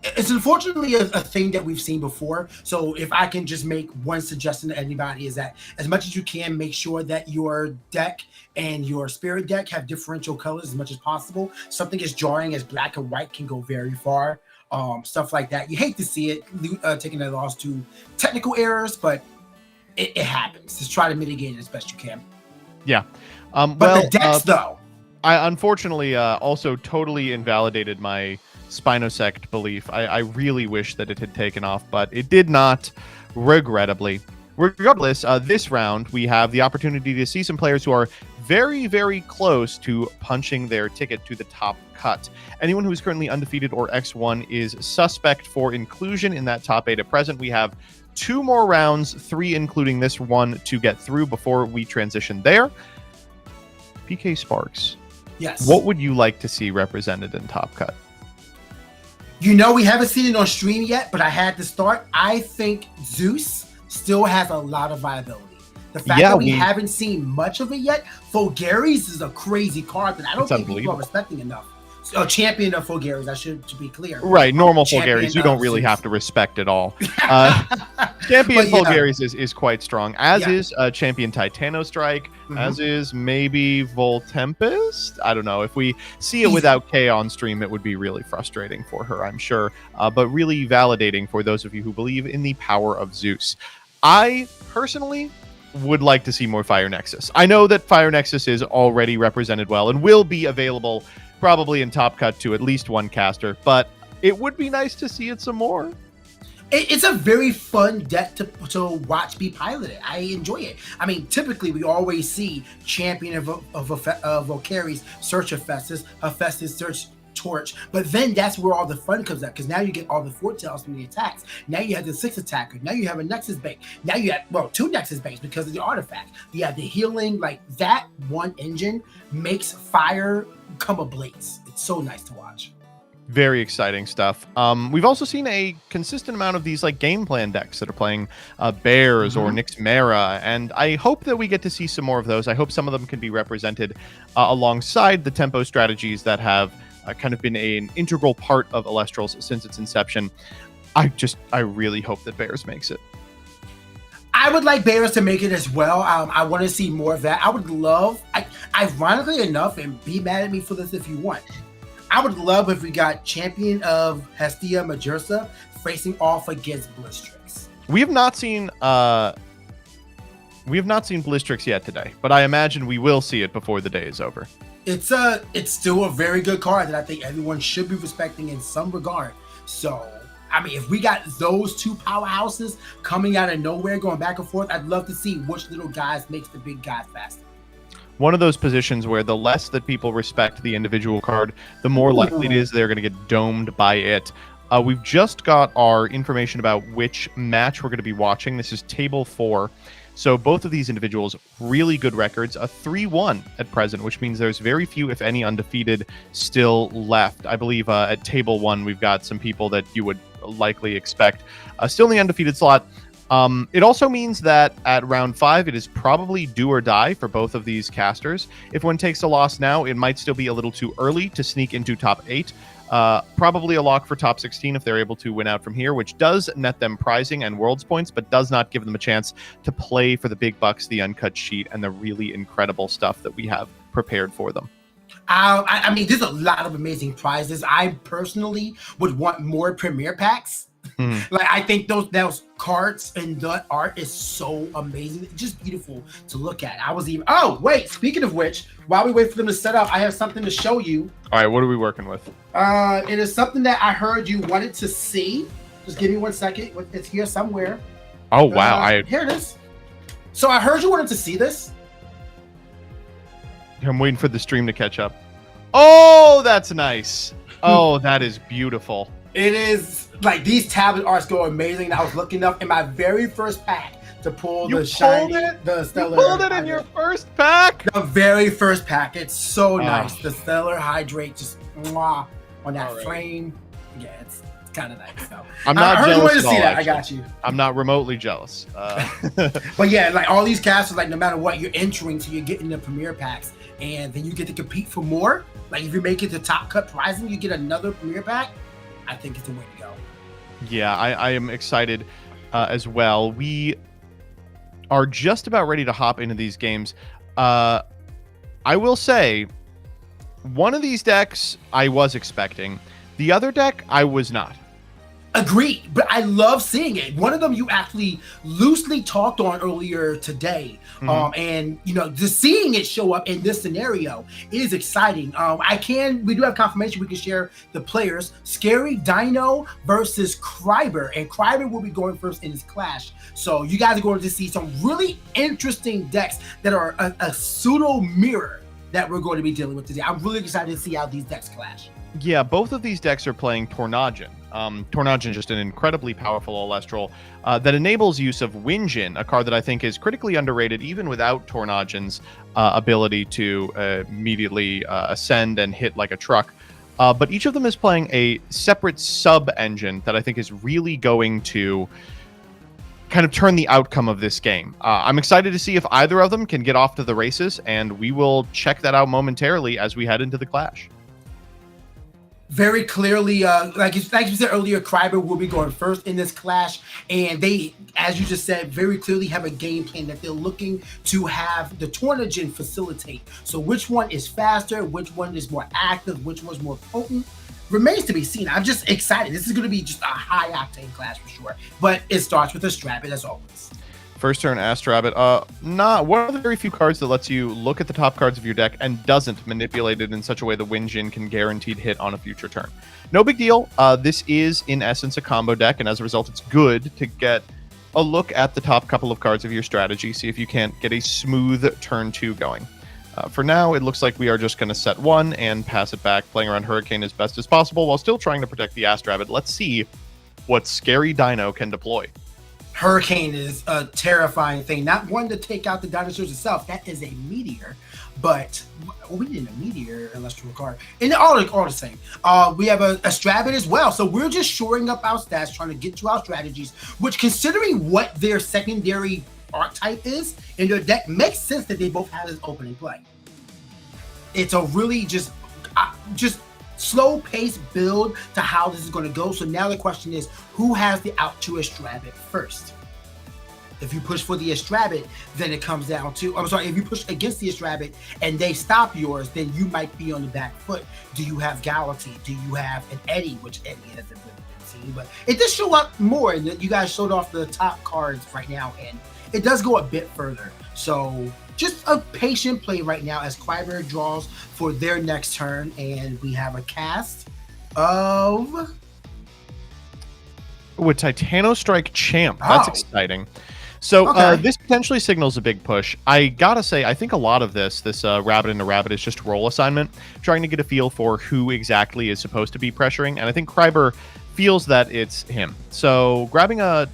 S3: It's unfortunately a thing that we've seen before. So if I can just make one suggestion to anybody is that as much as you can, make sure that your deck and your spirit deck have differential colors as much as possible. Something as jarring as black and white can go very far. Stuff like that. You hate to see it, taking a loss to technical errors, but it happens. Just try to mitigate it as best you can.
S2: Yeah.
S3: But the decks, though.
S2: I unfortunately also totally invalidated my Spinosect belief. I really wish that it had taken off, but it did not, regrettably. Regardless, this round, we have the opportunity to see some players who are very, very close to punching their ticket to the top cut. Anyone who is currently undefeated or X1 is suspect for inclusion in that top 8 at present. We have 2 more rounds, 3 including this one, to get through before we transition there. PK Sparks.
S3: Yes.
S2: What would you like to see represented in Top Cut?
S3: You know, we haven't seen it on stream yet, but I had to start. I think Zeus still has a lot of viability. The fact that we haven't seen much of it yet, Fulgaris is a crazy card that I don't think people are respecting enough. Champion of Fulgaris, I should, to be clear.
S2: Right, normal Fulgaris, you don't really have to respect at all. Champion Fulgaris is quite strong, as is Champion Titano Strike, as is maybe Voltempest. I don't know. If we see it without K on stream, it would be really frustrating for her, I'm sure, but really validating for those of you who believe in the power of Zeus. I personally would like to see more Fire Nexus. I know that Fire Nexus is already represented well and will be available probably in Top Cut to at least one caster, but it would be nice to see it some more.
S3: It's a very fun deck to watch be piloted. I enjoy it. I mean, typically we always see Champion of Valkyries search Hephaestus search Torch, but then that's where all the fun comes up, because now you get all the foretells from the attacks. Now you have the 6 attacker. Now you have a Nexus bank. Now you have 2 Nexus banks because of the artifact. You have the healing. Like, that one engine makes fire come ablaze. It's so nice to watch.
S2: Very exciting stuff. We've also seen a consistent amount of these like game plan decks that are playing Bears or Nyx Mara, and I hope that we get to see some more of those. I hope some of them can be represented alongside the tempo strategies that have kind of been an integral part of Elestrals since its inception. I really hope that Bears makes it.
S3: I would like Bears to make it as well. I want to see more of that. I would love, ironically enough, and be mad at me for this if you want, I would love if we got Champion of Hestia Majersa facing off against Blistrix.
S2: We have not seen Blistrix yet today, but I imagine we will see it before the day is over.
S3: It's still a very good card that I think everyone should be respecting in some regard. So, I mean, if we got those 2 powerhouses coming out of nowhere, going back and forth, I'd love to see which little guys makes the big guys faster.
S2: One of those positions where the less that people respect the individual card, the more likely it is they're going to get domed by it. We've just got our information about which match we're going to be watching. This is Table 4. So both of these individuals, really good records, a 3-1 at present, which means there's very few, if any, undefeated still left. I believe at Table 1, we've got some people that you would likely expect still in the undefeated slot. It also means that at round 5, it is probably do or die for both of these casters. If one takes a loss now, it might still be a little too early to sneak into top 8. Probably a lock for top 16 if they're able to win out from here, which does net them prizing and worlds points, but does not give them a chance to play for the big bucks, the uncut sheet, and the really incredible stuff that we have prepared for them.
S3: I mean, there's a lot of amazing prizes. I personally would want more Premier packs Like, I think those cards and the art is so amazing. It's just beautiful to look at. Oh, wait, speaking of which, while we wait for them to set up, I have something to show you.
S2: All right, what are we working with?
S3: It is something that I heard you wanted to see. Just give me 1 second. It's here somewhere.
S2: Oh, wow.
S3: Here it is. So I heard you wanted to see this.
S2: I'm waiting for the stream to catch up. Oh, that's nice. Oh, that is beautiful.
S3: It is, like, these tablet arts go amazing. I was looking up in my very first pack to pull the stellar.
S2: You pulled it in your first pack?
S3: The very first pack. It's so nice. The stellar hydrate, just on that flame. Yeah, it's kind of nice. So
S2: I'm not jealous
S3: to see that. I got you.
S2: I'm not remotely jealous.
S3: But yeah, like, all these castles, like, no matter what you're entering, so you're getting the premier packs, and then you get to compete for more. Like, if you make it to top cut prizing, you get another premier pack. I think it's the way to go.
S2: Yeah, I am excited as well. We are just about ready to hop into these games. I will say, one of these decks I was expecting. The other deck I was not.
S3: Agreed, but I love seeing it. One of them you actually loosely talked on earlier today, and just seeing it show up in this scenario is exciting. We do have confirmation. We can share the players. Scary Dino versus Kryber, and Kryber will be going first in his clash. So you guys are going to see some really interesting decks that are a pseudo mirror that we're going to be dealing with today. I'm really excited to see how these decks clash.
S2: Yeah, both of these decks are playing Tornadgen. Tornadgen, just an incredibly powerful Elestral that enables use of Winjin, a card that I think is critically underrated even without Tornadgen's ability to immediately ascend and hit like a truck. But each of them is playing a separate sub-engine that I think is really going to kind of turn the outcome of this game. I'm excited to see if either of them can get off to the races, and we will check that out momentarily as we head into the clash.
S3: Very clearly, like you said earlier, Kryber will be going first in this clash, and they, as you just said, very clearly have a game plan that they're looking to have the Tornadgen facilitate. So which one is faster, which one is more active, which one's more potent, remains to be seen. I'm just excited. This is going to be just a high-octane clash for sure, but it starts with a Strabbit as always.
S2: First turn, Astrabbit. One of the very few cards that lets you look at the top cards of your deck and doesn't manipulate it in such a way that Winjin can guaranteed hit on a future turn. No big deal. This is, in essence, a combo deck, and as a result, it's good to get a look at the top couple of cards of your strategy, see if you can't get a smooth turn 2 going. For now, it looks like we are just going to set 1 and pass it back, playing around Hurricane as best as possible while still trying to protect the Astrabbit. Let's see what Scary Dino can deploy.
S3: Hurricane is a terrifying thing. Not one to take out the dinosaurs itself. That is a meteor, but we did a meteor Elestral card. And all the same. We have a Strabbit as well. So we're just shoring up our stats, trying to get to our strategies, which, considering what their secondary archetype is in their deck, makes sense that they both have this opening play. It's a really just slow pace build to how this is going to go. So now the question is, who has the out to Strabbit first? If you push for the Strabbit, then it comes down to, if you push against the Strabbit and they stop yours, then you might be on the back foot. Do you have Galaxy? Do you have an Eddie, which Eddie hasn't really been seen, but it does show up more. You guys showed off the top cards right now, and it does go a bit further. So just a patient play right now as Kryber draws for their next turn, and we have a cast of
S2: with Titanostrike Champ. That's exciting. So this potentially signals a big push. I gotta say, I think a lot of this rabbit into rabbit is just role assignment, trying to get a feel for who exactly is supposed to be pressuring, and I think Kryber feels that it's him. So grabbing a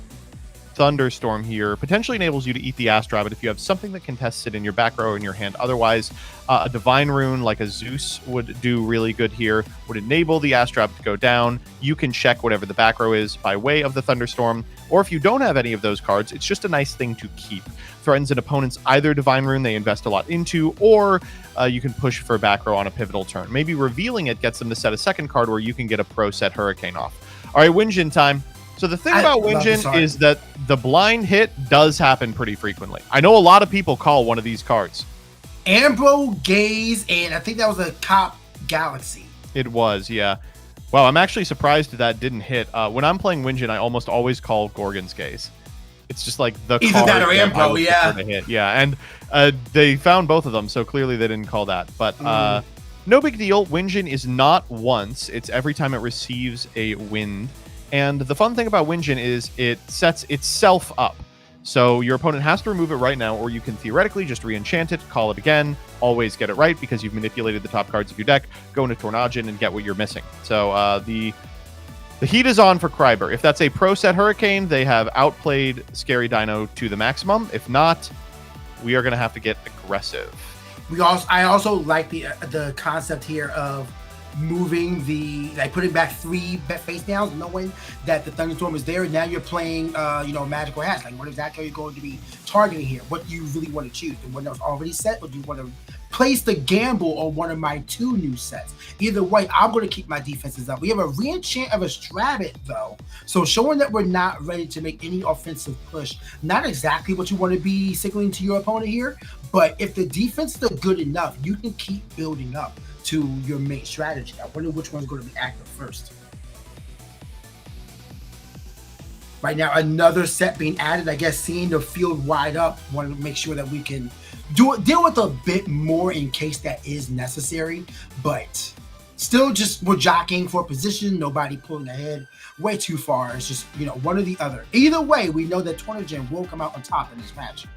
S2: Thunderstorm here potentially enables you to eat the Astrabbit if you have something that contests it in your back row in your hand. Otherwise, a Divine Rune like a Zeus would do really good here, would enable the Astrabbit to go down. You can check whatever the back row is by way of the Thunderstorm, or if you don't have any of those cards, it's just a nice thing to keep. Threatens an opponent's either Divine Rune they invest a lot into, or you can push for back row on a pivotal turn. Maybe revealing it gets them to set a second card where you can get a pro set Hurricane off. All right, Winjin time. So the thing about Winjin is that the blind hit does happen pretty frequently. I know a lot of people call one of these cards
S3: Ambro Gaze, and I think that was a Cop Galaxy.
S2: It was, yeah. Wow, I'm actually surprised that didn't hit. When I'm playing Winjin, I almost always call Gorgon's Gaze. It's just like the
S3: Either
S2: card
S3: that or
S2: I
S3: Ambro,
S2: would
S3: yeah.
S2: prefer to hit. Yeah, and they found both of them, so clearly they didn't call that. But no big deal. Winjin is not once. It's every time it receives a wind. And the fun thing about Winjin is it sets itself up. So your opponent has to remove it right now, or you can theoretically just re-enchant it, call it again, always get it right because you've manipulated the top cards of your deck, go into Tornadin and get what you're missing. So the heat is on for Kryber. If that's a pro set Hurricane, they have outplayed Scary Dino to the maximum. If not, we are going to have to get aggressive.
S3: I also like the concept here of moving putting back 3 face downs, knowing that the Thunderstorm is there. Now you're playing Magical Hats. Like, what exactly are you going to be targeting here? What do you really want to choose? The one that was already set, or do you want to place the gamble on one of my 2 new sets? Either way, I'm going to keep my defenses up. We have a re-enchant of a Strabit, though, so showing that we're not ready to make any offensive push. Not exactly what you want to be signaling to your opponent here, but if the defenses are good enough, you can keep building up to your main strategy. I wonder which one's going to be active first. Right now, another set being added. I guess seeing the field wide up, want to make sure that we can deal with a bit more in case that is necessary. But still, just we're jockeying for position. Nobody pulling ahead way too far. It's just one or the other. Either way, we know that Tornadin will come out on top in this match.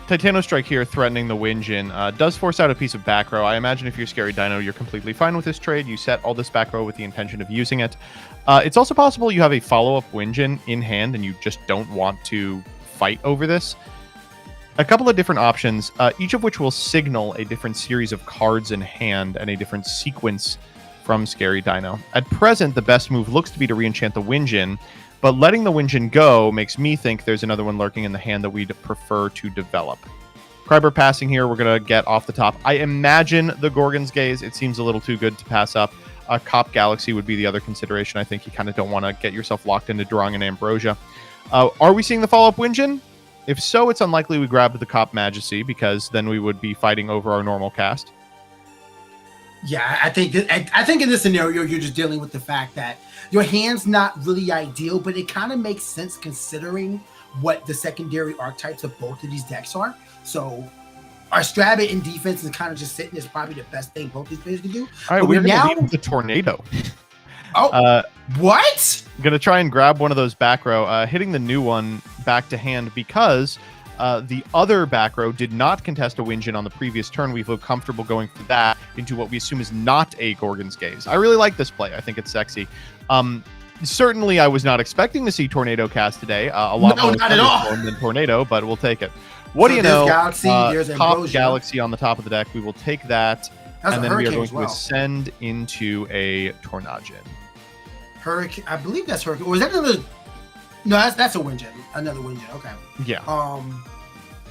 S2: Titano Strike here threatening the Winjin does force out a piece of back row. I imagine if you're Scary Dino, you're completely fine with this trade. You set all this back row with the intention of using it. It's also possible you have a follow-up Winjin in hand and you just don't want to fight over this. A couple of different options, each of which will signal a different series of cards in hand and a different sequence from Scary Dino. At present, the best move looks to be to re-enchant the Winjin, but letting the Winjin go makes me think there's another one lurking in the hand that we'd prefer to develop. Kryber passing here, we're going to get off the top. I imagine the Gorgon's Gaze. It seems a little too good to pass up. Cop Galaxy would be the other consideration. I think you kind of don't want to get yourself locked into drawing an Ambrosia. Are we seeing the follow-up Winjin? If so, it's unlikely we grabbed the Cop Majesty because then we would be fighting over our normal cast.
S3: Yeah, I think in this scenario, you're just dealing with the fact that your hand's not really ideal, but it kind of makes sense considering what the secondary archetypes of both of these decks are. So our Strabit in defense is kind of just sitting is probably the best thing both these players can do.
S2: All right, we're now lead with the Tornado.
S3: Oh, what?
S2: I'm going to try and grab one of those back row, hitting the new one back to hand because the other back row did not contest a Winjin on the previous turn. We feel comfortable going for that into what we assume is not a Gorgon's Gaze. I really like this play. I think it's sexy. Certainly, I was not expecting to see Tornado cast today. A lot more
S3: not at all
S2: than Tornado, but we'll take it. What do you know?
S3: Galaxy, there's
S2: Top Galaxy on the top of the deck. We will take that, and then we are going to
S3: well.
S2: ascend into a Tornadin.
S3: Hurricane, I believe that's Hurricane. Or is that another? No, that's a Winjin. Another Winjin. Okay.
S2: Yeah.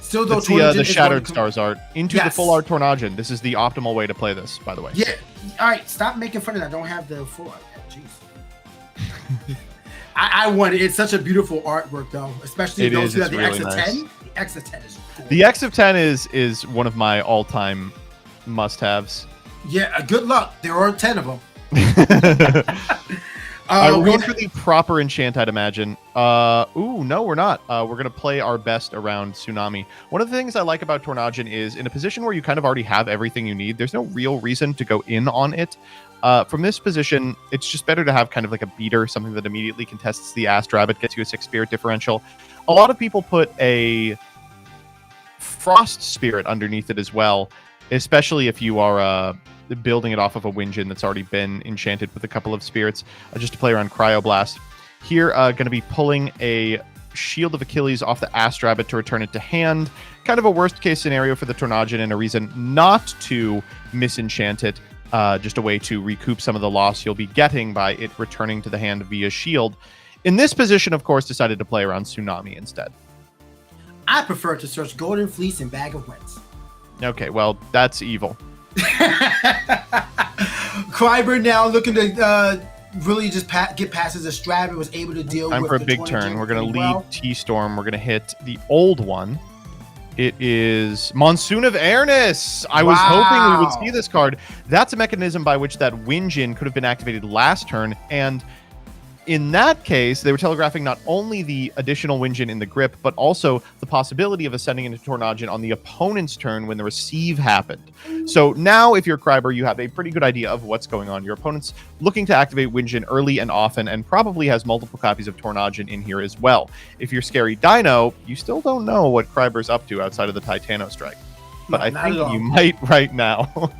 S3: Still though,
S2: the Shattered Stars art into the full art Tornadin. This is the optimal way to play this, by the way.
S3: Yeah. All right. Stop making fun of that. I don't have the full art yet. Jeez. I want it. It's such a beautiful artwork, though. Especially those who have the
S2: really
S3: X of
S2: nice.
S3: 10. The X of 10 is cool.
S2: The X of 10 is one of my all-time must-haves.
S3: Yeah. Good luck. There are 10 of them.
S2: We're going for the proper enchant, I'd imagine. Ooh, no, we're not. We're going to play our best around Tsunami. One of the things I like about Tornadin is in a position where you kind of already have everything you need, there's no real reason to go in on it. From this position, it's just better to have kind of like a beater, something that immediately contests the Ast Rabbit, gets you a 6 Spirit differential. A lot of people put a Frost Spirit underneath it as well, especially if you are building it off of a Winjin that's already been enchanted with a couple of spirits, just to play around Cryoblast. Here, going to be pulling a Shield of Achilles off the Ast Rabbit to return it to hand. Kind of a worst-case scenario for the Tornadin and a reason not to misenchant it. Just a way to recoup some of the loss you'll be getting by it returning to the hand via Shield. In this position, of course, decided to play around Tsunami instead.
S3: I prefer to search Golden Fleece and Bag of Winds.
S2: Okay, well, that's evil.
S3: Kryber now looking to really just get past his Strabit, was able to deal with
S2: Time for a big turn. We're going to lead T-Storm. We're going to hit the old one. It is Monsoon of Airness. I was hoping we would see this card. That's a mechanism by which that Winjin could have been activated last turn, and in that case, they were telegraphing not only the additional Winjin in the grip, but also the possibility of ascending into Tornadin on the opponent's turn when the receive happened. So now, if you're Kreiber, you have a pretty good idea of what's going on. Your opponent's looking to activate Winjin early and often, and probably has multiple copies of Tornadin in here as well. If you're Scary Dino, you still don't know what Kreiber's up to outside of the Titano Strike. But I think you might right now.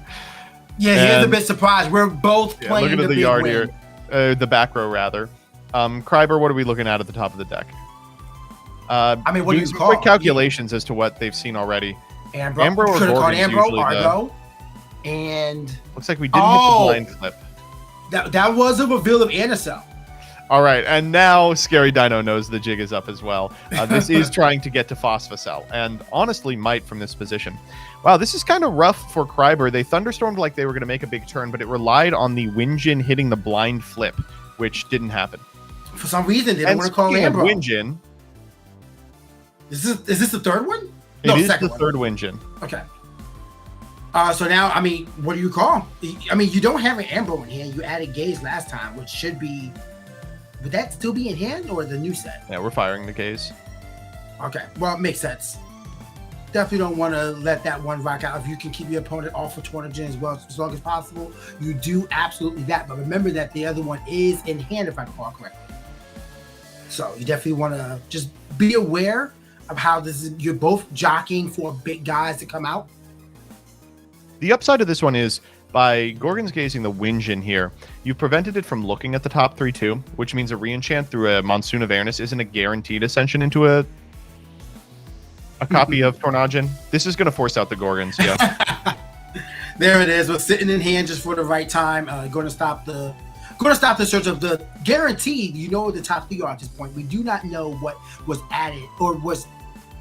S3: Yeah, he is a bit surprised. We're both playing
S2: look at the yard here. The back row, rather. Kreiber, what are we looking at the top of the deck?
S3: I mean, what do you call
S2: quick calculations as to what they've seen already?
S3: Ambro or Gorgon, Argo, and
S2: looks like we didn't hit the blind flip.
S3: That was a reveal of Anacell.
S2: All right, and now Scary Dino knows the jig is up as well. This is trying to get to Phosphocell, and honestly might from this position. Wow, this is kind of rough for Kreiber. They thunderstormed like they were going to make a big turn, but it relied on the Winjin hitting the blind flip, which didn't happen.
S3: For some reason, they don't want to call Ambro.
S2: Winjin.
S3: Is this the third one?
S2: No, it is the third Winjin.
S3: Okay. So now, I mean, what do you call? I mean, you don't have an Ambro in hand. You added Gaze last time, which should be... Would that still be in hand or the new set?
S2: Yeah, we're firing the Gaze.
S3: Okay. Well, it makes sense. Definitely don't want to let that one rock out. If you can keep your opponent off for Tornadin as well as long as possible, you do absolutely that. But remember that the other one is in hand, if I recall correctly. So you definitely want to just be aware of how this is. You're both jockeying for big guys to come out.
S2: The upside of this one is by Gorgon's Gazing the Winjin here, you've prevented it from looking at the top 3-2, which means a reenchant through a Monsoon of Airness isn't a guaranteed ascension into a copy of Tornadin. This is going to force out the Gorgons, yeah.
S3: There it is. We're sitting in hand just for the right time. Going to stop the search of the guaranteed. You know the top 3 are at this point. We do not know what was added or was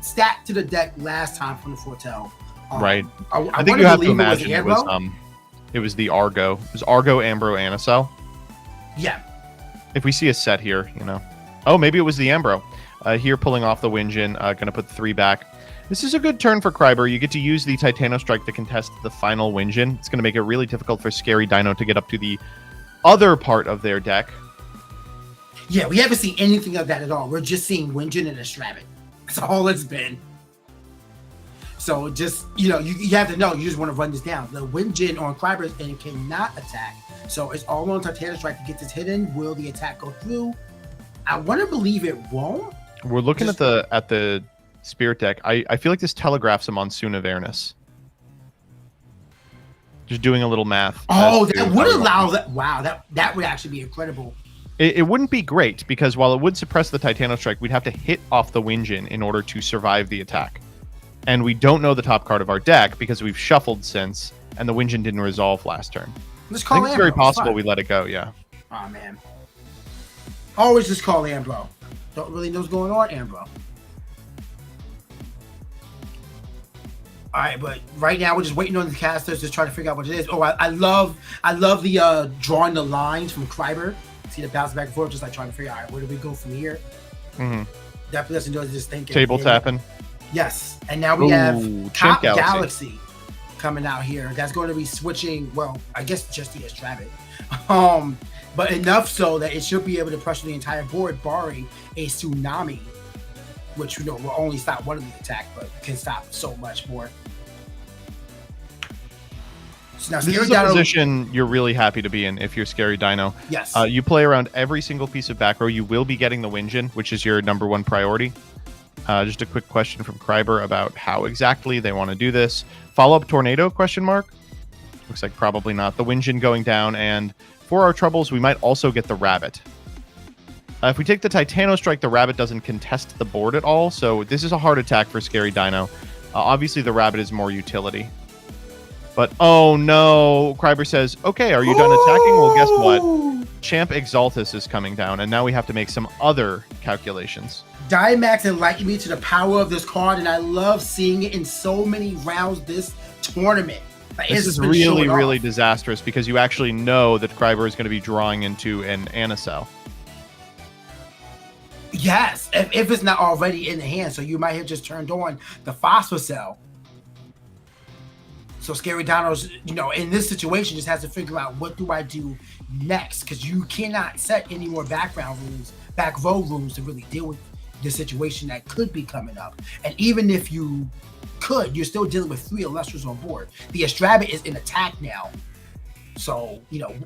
S3: stacked to the deck last time from the Foretell.
S2: Right. I think you have to imagine it was the Argo. It was Argo, Ambro, Anacell.
S3: Yeah.
S2: If we see a set here, you know. Oh, maybe it was the Ambro. Here pulling off the Winjin, going to put the 3 back. This is a good turn for Kreiber. You get to use the Titano Strike to contest the final Winjin. It's going to make it really difficult for Scary Dino to get up to the other part of their deck.
S3: Yeah, we haven't seen anything of that at all. We're just seeing Winjin and a Stravit. That's all it's been. So just, you have to know, you just want to run this down. The Winjin on Kreiber's end cannot attack. So it's all on Titano Strike to get this hidden. Will the attack go through? I want to believe it won't.
S2: We're looking at the Spirit deck. I feel like this telegraphs a Monsoon of Airness. Just doing a little math.
S3: Oh, that would allow that. Wow, that would actually be incredible.
S2: It wouldn't be great because while it would suppress the Titano Strike, we'd have to hit off the Winjin in order to survive the attack. And we don't know the top card of our deck because we've shuffled since, and the Winjin didn't resolve last turn.
S3: Let's call
S2: I think it's very possible we let it go, yeah.
S3: Oh, man. Always just call Ambro. Don't really know what's going on, Ambro. All right, but right now we're just waiting on the casters to try to figure out what it is. Oh, I love the drawing the lines from Kreiber. See the bounce back and forth, just like trying to figure out, all right, where do we go from here?
S2: Mm-hmm.
S3: Definitely doesn't do just thinking.
S2: Table tapping.
S3: Yes, and now we have Top Galaxy coming out here. That's going to be switching. Well, I guess just the Stravit. But enough so that it should be able to pressure the entire board, barring a Tsunami, which will only stop one of the attack, but can stop so much more. So now,
S2: this is a position you're really happy to be in if you're Scary Dino.
S3: Yes.
S2: You play around every single piece of back row. You will be getting the Winjin, which is your #1 priority. Just a quick question from Kreiber about how exactly they want to do this. Follow-up Tornado, question mark? Looks like probably not. The Winjin going down, and for our troubles, we might also get the Rabbit. If we take the Titano Strike, the Rabbit doesn't contest the board at all, so this is a hard attack for Scary Dino. Obviously, the Rabbit is more utility. But, oh no, Kreiber says, okay, are you done attacking? Well, guess what? Champ Exaltus is coming down, and now we have to make some other calculations.
S3: Dimax enlightened me to the power of this card, and I love seeing it in so many rounds this tournament.
S2: This is really, really disastrous because you actually know that Kreiber is going to be drawing into an Anacell.
S3: Yes, if it's not already in the hand, so you might have just turned on the Phosphor Cell. So Scary Dino's, in this situation, just has to figure out what do I do next, because you cannot set any more back row rules to really deal with the situation that could be coming up. And even if you could, you're still dealing with 3 Elestrals on board. The Astrabit is in attack now. So,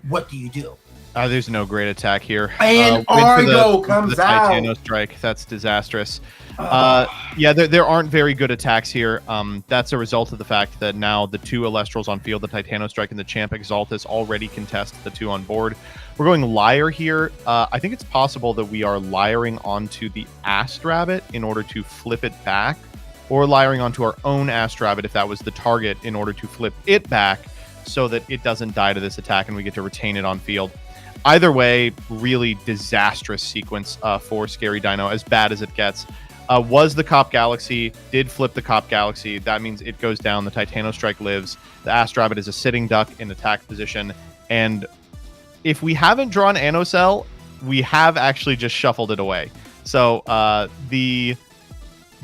S3: what do you do?
S2: There's no great attack here.
S3: And Argo comes out.
S2: Titano Strike. That's disastrous. Yeah, there aren't very good attacks here. That's a result of the fact that now the 2 Elestrals on field, the Titano Strike and the Champ Exaltus, already contest the 2 on board. We're going Liar here. I think it's possible that we are liaring onto the Astrabit in order to flip it back, or liaring onto our own Astrabit if that was the target in order to flip it back so that it doesn't die to this attack and we get to retain it on field. Either way, really disastrous sequence for Scary Dino, as bad as it gets. Was the Cop Galaxy, did flip the Cop Galaxy. That means it goes down. The Titano Strike lives. The Astrabit is a sitting duck in attack position. And if we haven't drawn Anocell, we have actually just shuffled it away. So the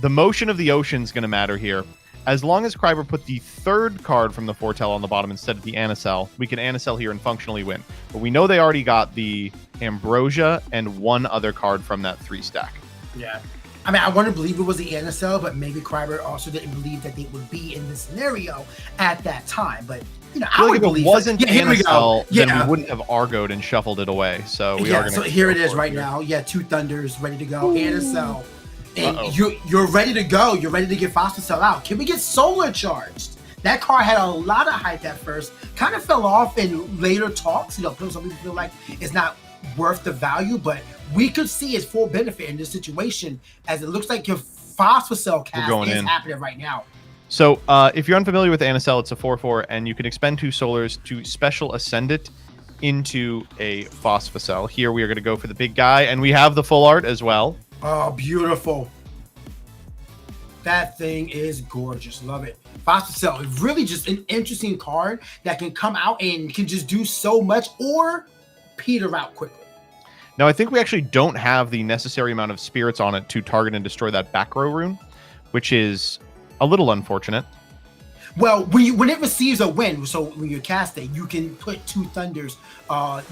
S2: motion of the ocean is going to matter here. As long as Kryber put the 3rd card from the Foretell on the bottom instead of the Anocell, we can Anocell here and functionally win. But we know they already got the Ambrosia and 1 other card from that 3 stack.
S3: Yeah. I mean, I want to believe it was the Anocell, but maybe Kryber also didn't believe that they would be in this scenario at that time. But, I would believe
S2: if it wasn't Anocell,
S3: then
S2: we wouldn't have Argoed and shuffled it away. So we are going to.
S3: So here it is right now. Yeah, 2 Thunders ready to go. Anocell. And you're ready to go. You're ready to get Phosphor Cell out. Can we get Solar Charged? That card had a lot of hype at first. Kind of fell off in later talks. Some people feel like it's not worth the value, but we could see its full benefit in this situation, as it looks like your Phosphor Cell cast is happening right now.
S2: So if you're unfamiliar with Anocell, it's a 4/4, and you can expend 2 Solars to special ascend it into a Phosphor Cell. Here we are going to go for the big guy, and we have the full art as well.
S3: Oh, beautiful. That thing is gorgeous. Love it. Phosphor Cell is really just an interesting card that can come out and can just do so much or peter out quickly.
S2: Now, I think we actually don't have the necessary amount of spirits on it to target and destroy that back row rune, which is a little unfortunate.
S3: Well, when it receives a win, so when you cast it, you can put 2 Thunders,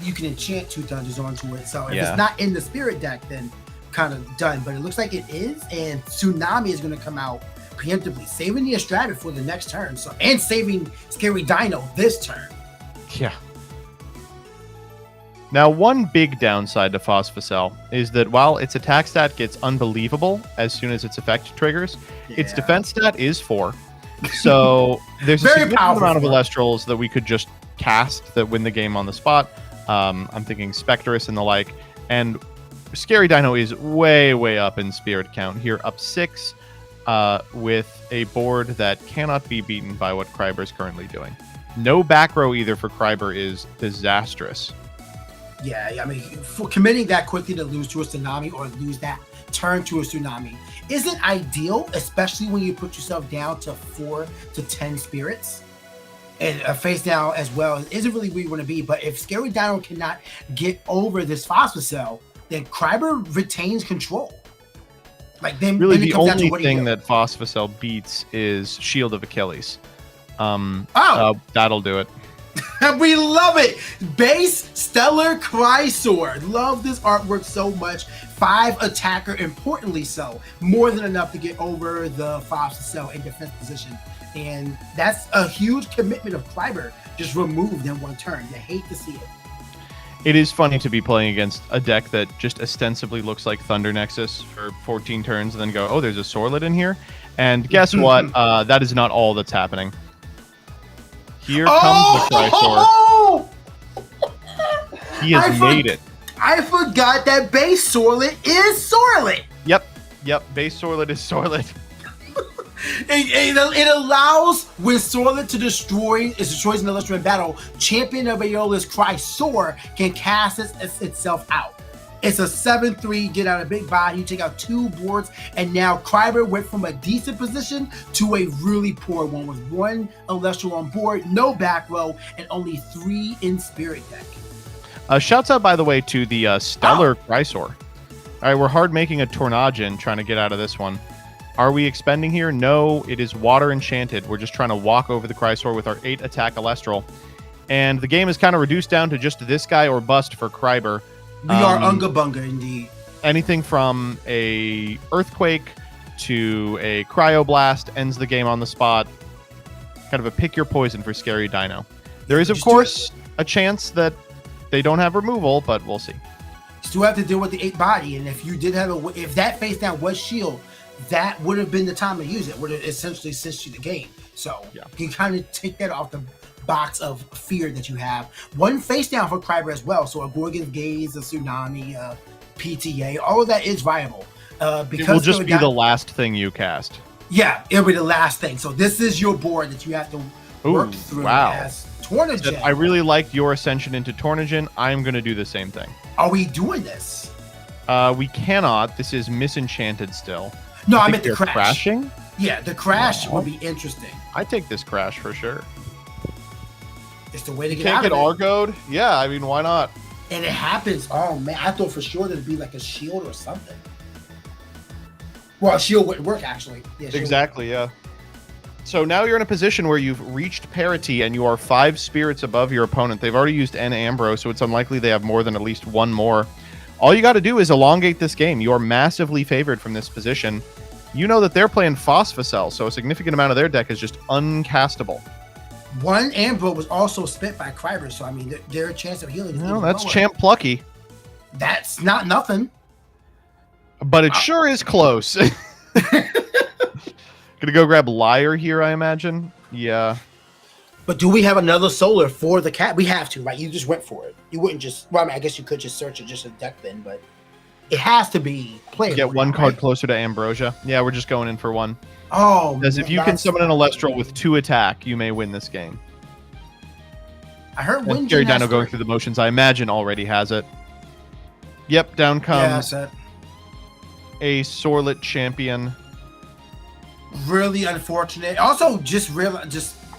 S3: you can enchant 2 Thunders onto it. So if it's not in the spirit deck, then kind of done, but it looks like it is, and Tsunami is going to come out preemptively, saving the Astrabit for the next turn, and saving Scary Dino this turn.
S2: Yeah. Now, one big downside to Phosphor Cell is that while its attack stat gets unbelievable as soon as its effect triggers, its defense stat is 4. So there's a significant amount of Elestrals that we could just cast that win the game on the spot. I'm thinking Spectrus and the like, and Scary Dino is way, way up in spirit count here, up 6 with a board that cannot be beaten by what Kryber is currently doing. No back row either for Kryber is disastrous.
S3: Yeah, I mean, for committing that quickly to lose to a Tsunami or lose that turn to a Tsunami isn't ideal, especially when you put yourself down to 4 to 10 spirits. And a face down as well isn't really where you want to be. But if Scary Dino cannot get over this Phosphor Cell, then Kryber retains control. Then
S2: the only thing that Phosphor Cell beats is Shield of Achilles. That'll do it.
S3: We love it. Base Stellar Chrysor. Love this artwork so much. 5 attacker, importantly so. More than enough to get over the Phosphor Cell in defense position. And that's a huge commitment of Kryber just removed in 1 turn. You hate to see it.
S2: It is funny to be playing against a deck that just ostensibly looks like Thunder Nexus for 14 turns and then go, oh, there's a Sorlet in here. And guess what? That is not all that's happening. Here comes the Chrysor. He has made it.
S3: I forgot that base Sorlet is Sorlet.
S2: Yep. Base Sorlet is Sorlet.
S3: It allows when Sorlet destroys an Elestral in battle, Champion of Aeolus Chrysor can cast itself out. It's a 7/3, get out a big body, you take out 2 boards, and now Kryber went from a decent position to a really poor one with 1 Elestral on board, no back row, and only 3 in spirit deck.
S2: Shouts out, by the way, to the Stellar Chrysor. All right, we're hard making a Tornadin, trying to get out of this one. Are we expending here? No, it is Water Enchanted. We're just trying to walk over the Chrysor with our 8 attack Elestral. And the game is kind of reduced down to just this guy or bust for Kryber.
S3: We are Unga Bunga indeed.
S2: Anything from a Earthquake to a Cryoblast ends the game on the spot. Kind of a pick your poison for Scary Dino. There is, of course, a chance that they don't have removal, but we'll see.
S3: You still have to deal with the 8 body, and if you did have if that face down was shield, that would have been the time to use it. Would have essentially cinched you the game. So you kind of take that off the box of fear that you have. One face down for Kryber as well. So a Gorgon's Gaze, a Tsunami, PTA, all of that is viable. Because
S2: it will just be the last thing you cast.
S3: Yeah, it'll be the last thing. So this is your board that you have to work through as Tornadin.
S2: I really liked your ascension into Tornadin. I'm going to do the same thing.
S3: Are we doing this?
S2: We cannot. This is Misenchanted still.
S3: No, I meant the crash.
S2: Crashing?
S3: Yeah, the crash would be interesting.
S2: I take this crash for sure.
S3: It's the way to get
S2: Can't
S3: out
S2: get
S3: of it.
S2: Argoed? Yeah, I mean, why not?
S3: And it happens. Oh, man. I thought for sure that it'd be like a shield or something. Well, a shield wouldn't work, actually. Yeah,
S2: exactly, yeah. So now you're in a position where you've reached parity and you are 5 spirits above your opponent. They've already used N Ambro, so it's unlikely they have more than at least one more. All you got to do is elongate this game. You are massively favored from this position. You know that they're playing Phosphocell, so a significant amount of their deck is just uncastable.
S3: One Ambro was also spent by Kryber, so I mean, their chance of healing is
S2: No, that's
S3: lower.
S2: Champ Plucky.
S3: That's not nothing.
S2: But it sure is close. Gonna go grab Liar here, I imagine. Yeah.
S3: But do we have another solar for the cat? We have to, right? You just went for it. You wouldn't just. Well, I mean, I guess you could just search it just a deck then, but it has to be playable.
S2: Get one
S3: now,
S2: card
S3: right?
S2: closer to Ambrosia. Yeah, we're just going in for one.
S3: Oh,
S2: Because if you can summon an Elestral with 2 attack, you may win this game.
S3: I heard
S2: And Scary Dino going through the motions, I imagine, already has it. Yep, down comes a Sorlet champion.
S3: Really unfortunate. Also, just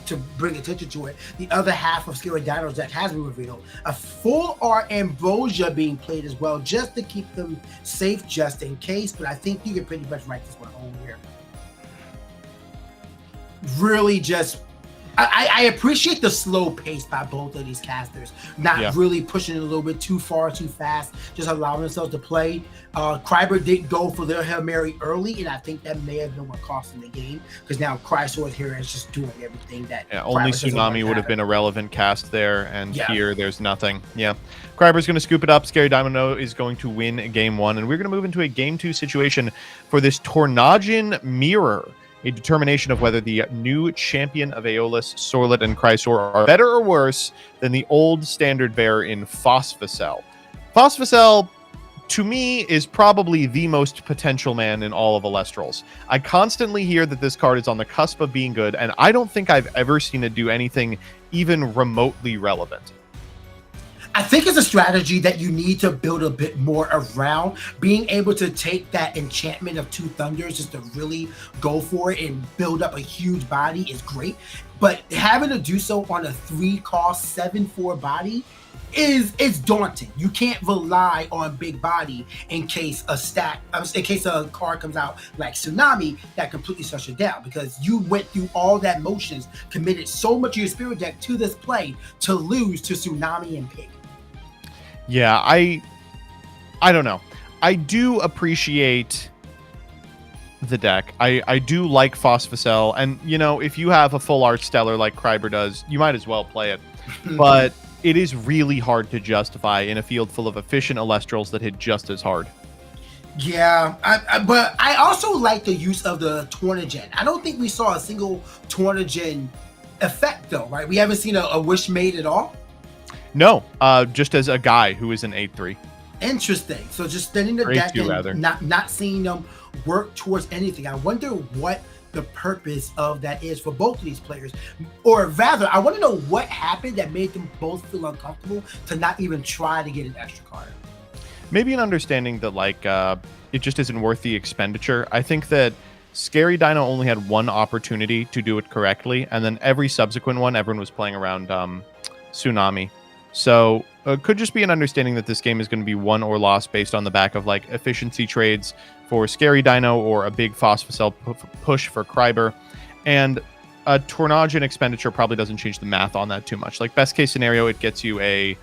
S3: to bring attention to it, the other half of Scary Dino's deck has been revealed. A full art Ambrosia being played as well, just to keep them safe, just in case. But I think you can pretty much write this one home here. Really, just I appreciate the slow pace by both of these casters, not really pushing it a little bit too far, too fast, just allowing themselves to play. Kryber did go for their Hail Mary early, and I think that may have been what cost them the game, because now Chrysor here is just doing everything that
S2: only Tsunami would have been a relevant cast there, and here there's nothing. Kryber's going to scoop it up. Scary Dino is going to win game 1, and we're going to move into a game 2 situation for this Tornadin Mirror. A determination of whether the new champion of Aeolus, Sorlet, and Chrysor are better or worse than the old standard bearer in Phosphocell. Phosphocell, to me, is probably the most potential man in all of Elestrals. I constantly hear that this card is on the cusp of being good, and I don't think I've ever seen it do anything even remotely relevant.
S3: I think it's a strategy that you need to build a bit more around. Being able to take that enchantment of 2 thunders just to really go for it and build up a huge body is great. But having to do so on a 3-cost 7/4 body is daunting. You can't rely on big body in case a card comes out like Tsunami that completely shuts you down, because you went through all that motions, committed so much of your spirit deck to this play to lose to Tsunami and Pig.
S2: Yeah, I don't know. I do appreciate the deck. I do like Phosphocell, and you know, if you have a full art Stellar like Kryber does, you might as well play it. But it is really hard to justify in a field full of efficient Elestrals that hit just as hard.
S3: Yeah, but I also like the use of the Tornadin. I don't think we saw a single Tornadin effect though, right? We haven't seen a Wish Made at all.
S2: No, just as a guy who is an 8/3.
S3: Interesting. So just spending the deck and not seeing them work towards anything. I wonder what the purpose of that is for both of these players. Or rather, I want to know what happened that made them both feel uncomfortable to not even try to get an extra card.
S2: Maybe an understanding that it just isn't worth the expenditure. I think that Scary Dino only had one opportunity to do it correctly, and then every subsequent one, everyone was playing around Tsunami. So could just be an understanding that this game is going to be won or lost based on the back of like efficiency trades for Scary Dino or a big Phosphocell push for Kryber. And a Tornadgen expenditure probably doesn't change the math on that too much. Like best case scenario, it gets you a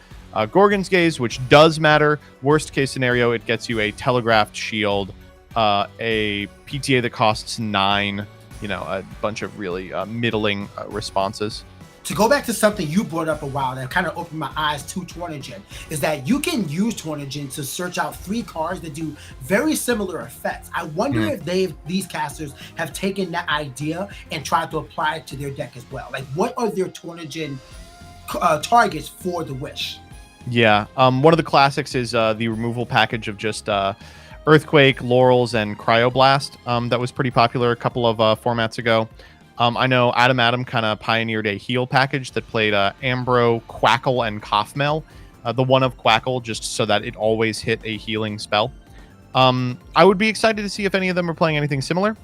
S2: Gorgon's Gaze, which does matter. Worst case scenario, it gets you a Telegraphed Shield, a PTA that costs 9, a bunch of really middling responses.
S3: To go back to something you brought up a while that kind of opened my eyes to Tornadgen, is that you can use Tornadgen to search out 3 cards that do very similar effects. I wonder if these casters have taken that idea and tried to apply it to their deck as well. Like, what are their Tornadgen targets for the Wish?
S2: Yeah, one of the classics is the removal package of just Earthquake, Laurels, and Cryoblast. That was pretty popular a couple of formats ago. I know Adam kind of pioneered a heal package that played Ambro, Quackle, and Koffmel. The one of Quackle, just so that it always hit a healing spell. I would be excited to see if any of them are playing anything similar.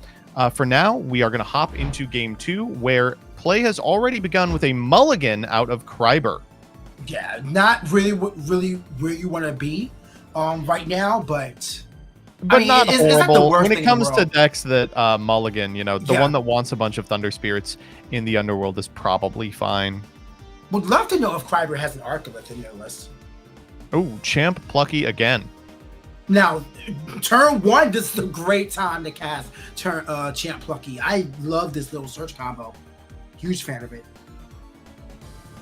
S2: For now, we are going to hop into Game 2, where play has already begun with a mulligan out of Kryber.
S3: Yeah, not really where you want to be right now, but
S2: not
S3: it's
S2: horrible.
S3: not the worst
S2: When it
S3: thing
S2: comes
S3: in the
S2: to decks that mulligan, the one that wants a bunch of Thunder Spirits in the Underworld is probably fine.
S3: Would love to know if Kryber has an Archivist in their list.
S2: Oh, Champ Plucky again.
S3: Now, turn 1, this is a great time to cast Champ Plucky. I love this little search combo. Huge fan of it.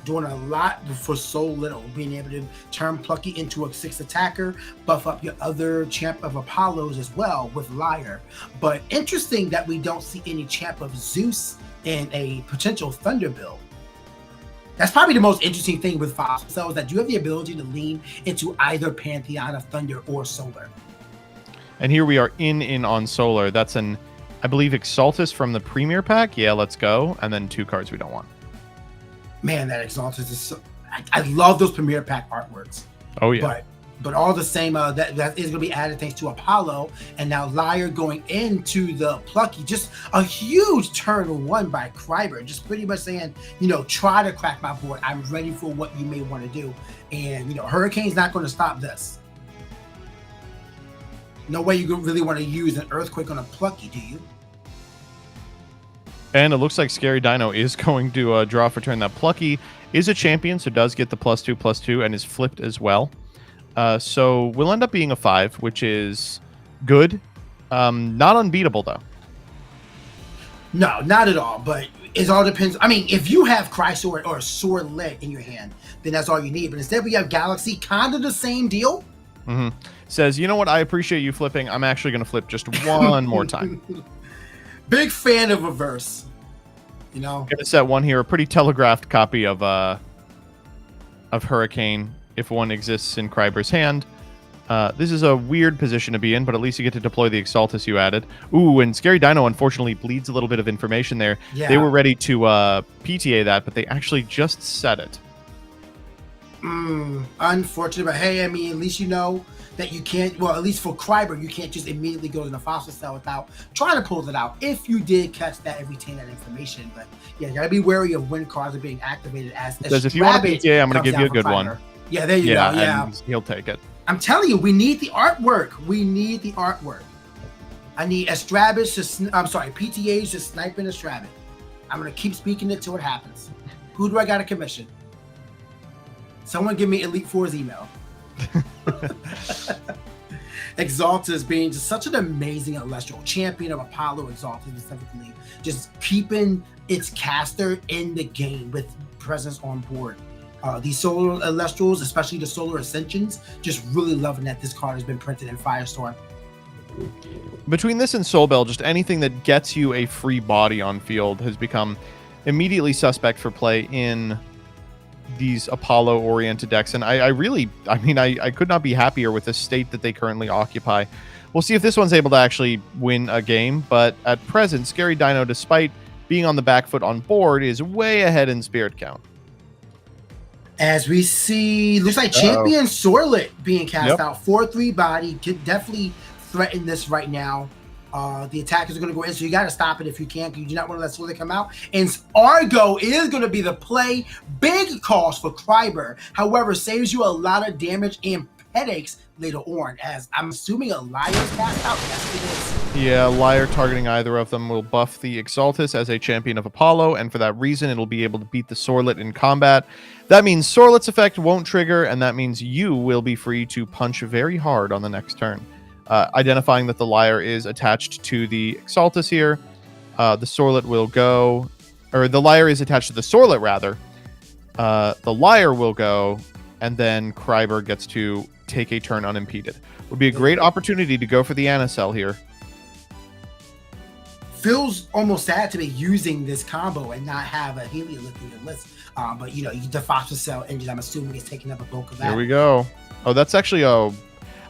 S3: Doing a lot for so little, being able to turn Plucky into a 6 attacker, buff up your other Champ of Apollos as well with Liar. But interesting that we don't see any Champ of Zeus in a potential Thunder build. That's probably the most interesting thing with Phosphocell, is that you have the ability to lean into either Pantheon of Thunder or Solar. And
S2: here we are in on Solar. That's I believe, Exaltus from the Premier Pack. Yeah, let's go. And then 2 cards we don't want.
S3: Man, that Exaltus is so... I love those Premier Pack artworks.
S2: Oh, yeah.
S3: But all the same, that is going to be added thanks to Apollo. And now Liar going into the Plucky. Just a huge turn 1 by Kryber. Just pretty much saying, try to crack my board. I'm ready for what you may want to do. And, Hurricane's not going to stop this. No way you really want to use an Earthquake on a Plucky, do you?
S2: And it looks like Scary Dino is going to draw for turn. That Plucky is a champion, so does get the +2/+2 and is flipped as well. So we'll end up being a 5, which is good. Not unbeatable, though.
S3: No, not at all. But it all depends. I mean, if you have Chrysor or Swordlet in your hand, then that's all you need. But instead we have Galaxy, kind of the same deal.
S2: Mm-hmm. Says, you know what? I appreciate you flipping. I'm actually going to flip just one more time.
S3: Big fan of reverse.
S2: Gonna set 1 here, a pretty telegraphed copy of Hurricane, if one exists in Kryber's hand. This is a weird position to be in, but at least you get to deploy the Exaltus you added. Ooh, and Scary Dino unfortunately bleeds a little bit of information there. Yeah. They were ready to PTA that, but they actually just set it.
S3: Unfortunate, but hey, I mean, at least you know that you can't, well, at least for Kryber, you can't just immediately go to the Phosphocell without trying to pull it out. If you did catch that and retain that information, but yeah, you gotta be wary of when cards are being activated because
S2: if you want to PTA, I'm gonna give you a good one.
S3: Yeah, there you go. Yeah,
S2: and he'll take it.
S3: I'm telling you, we need the artwork. We need the artwork. I need Astrabis PTAs to snipe in Astrabis. I'm gonna keep speaking it till it happens. Who do I got to commission? Someone give me Elite Four's email. Exaltus being just such an amazing Elestral champion of Apollo. Exaltus specifically, just keeping its caster in the game with presence on board. These solar Elestrals, especially the solar Ascensions, just really loving that this card has been printed in Firestorm.
S2: Between this and Soulbell, just anything that gets you a free body on field has become immediately suspect for play in these Apollo-oriented decks. And I could not be happier with the state that they currently occupy. We'll see if this one's able to actually win a game, but at present, Scary Dino, despite being on the back foot on board, is way ahead in spirit count.
S3: As we see, looks like Champion Sorlet being cast out. 4/3 body, could definitely threaten this right now. The attackers are going to go in, so you got to stop it if you can. You do not want to let Swither come out. And Argo is going to be the play. Big cost for Kryber. However, saves you a lot of damage and headaches later on, as I'm assuming a Liar's cast out. Yes, it is.
S2: Yeah, Liar targeting either of them will buff the Exaltus as a champion of Apollo, and for that reason, it'll be able to beat the Sorlet in combat. That means Sorlet's effect won't trigger, and that means you will be free to punch very hard on the next turn. Identifying that the Liar is attached to the Exaltus here, the Sorlet will go, or the Liar is attached to the Sorlet rather. The Liar will go, and then Kryber gets to take a turn unimpeded. Would be a great opportunity to go for the Anacell here.
S3: Feels almost sad to be using this combo and not have a Heliolith in your list. But you know, the Phosphocell engine, I'm assuming, is taking up a bulk of that.
S2: Here we go. Oh, that's actually I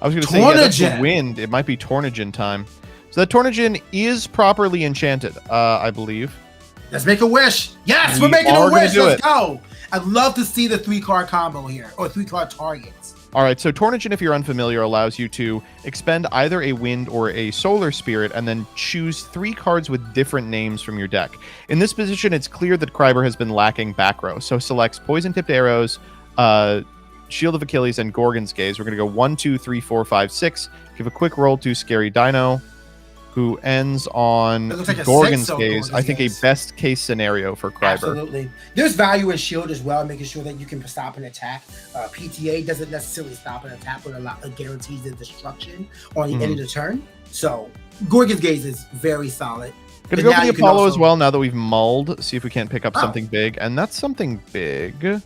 S2: was going to say, yeah, that's the wind. It might be Tornigen time. So that Tornigen is properly enchanted, I believe.
S3: Let's make a wish. Yes, we're making a wish. Let's go. I'd love to see the 3-card combo here, or 3-card targets.
S2: All right, so Tornigen, if you're unfamiliar, allows you to expend either a wind or a solar spirit and then choose 3 cards with different names from your deck. In this position, it's clear that Kryber has been lacking back row, so selects Poison-Tipped Arrows, Shield of Achilles, and Gorgon's Gaze. We're going to go 1, 2, 3, 4, 5, 6. Give a quick roll to Scary Dino, who ends on like Gorgon's Gaze. I think a best case scenario for Kryber.
S3: Absolutely. There's value in Shield as well, making sure that you can stop an attack. PTA doesn't necessarily stop an attack, but it guarantees the destruction on the end of the turn. So Gorgon's Gaze is very solid.
S2: Gonna go for the Apollo as well now that we've mulled. See if we can't pick up something big. And that's something big.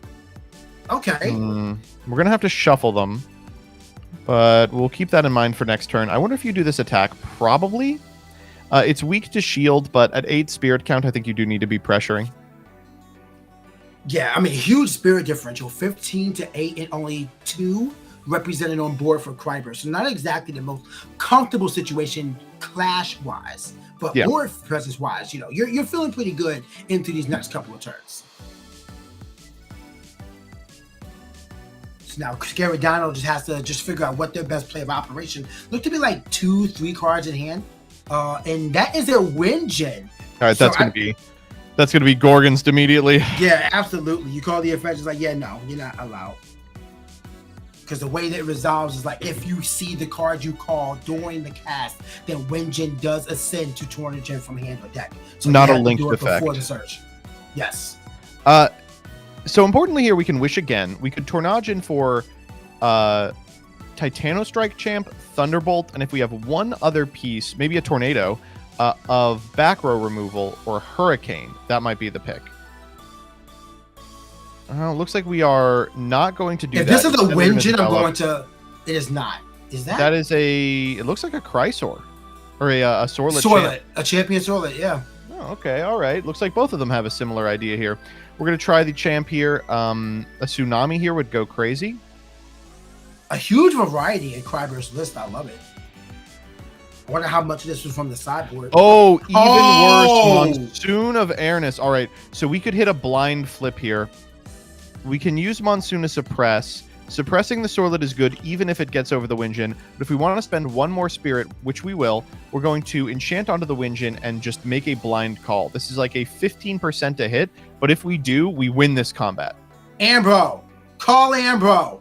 S3: Okay.
S2: We're gonna have to shuffle them, but we'll keep that in mind for next turn. I wonder if you do this attack. Probably. It's weak to shield, but at 8 spirit count, I think you do need to be pressuring.
S3: Yeah, I mean, huge spirit differential, 15 to 8 and only 2 represented on board for Kryber. So not exactly the most comfortable situation clash-wise, but more presence-wise. You know, you're feeling pretty good into these next couple of turns. Now, Scary Dino just has to figure out what their best play of operation. Look to be like 2, 3 cards in hand, and that is their win gen.
S2: All right, so that's gonna be Gorgon's immediately.
S3: Yeah, absolutely. You call the effect, it's like, yeah, no, you're not allowed. Because the way that it resolves is like, if you see the card you call during the cast, then Wingen does ascend to Tornigen from hand or deck. So
S2: not a linked effect
S3: before the search. Yes.
S2: So importantly here, we can wish again. We could Tornagen for Titano Strike Champ, Thunderbolt, and if we have one other piece, maybe a Tornado, of back row removal or Hurricane, that might be the pick. Looks like we are not going to do that.
S3: If this is a Wingen, I'm going to... It is not. Is that?
S2: That is it looks like a Chrysor. Or a Sorlet.
S3: Sorlet. A champion Sorlet, yeah.
S2: Oh, okay, all right. Looks like both of them have a similar idea here. We're going to try the champ here. A Tsunami here would go crazy.
S3: A huge variety in Kryber's list. I love it. I wonder how much of this was from the sideboard.
S2: Oh, even worse. Monsoon of Airness. All right, so we could hit a blind flip here. We can use Monsoon to suppress. Suppressing the Sorlet is good even if it gets over the Wingen. But if we want to spend one more spirit, which we will, we're going to enchant onto the Wingen and just make a blind call. This is like a 15% to hit, but if we do, we win this combat.
S3: Ambro. Call Ambro.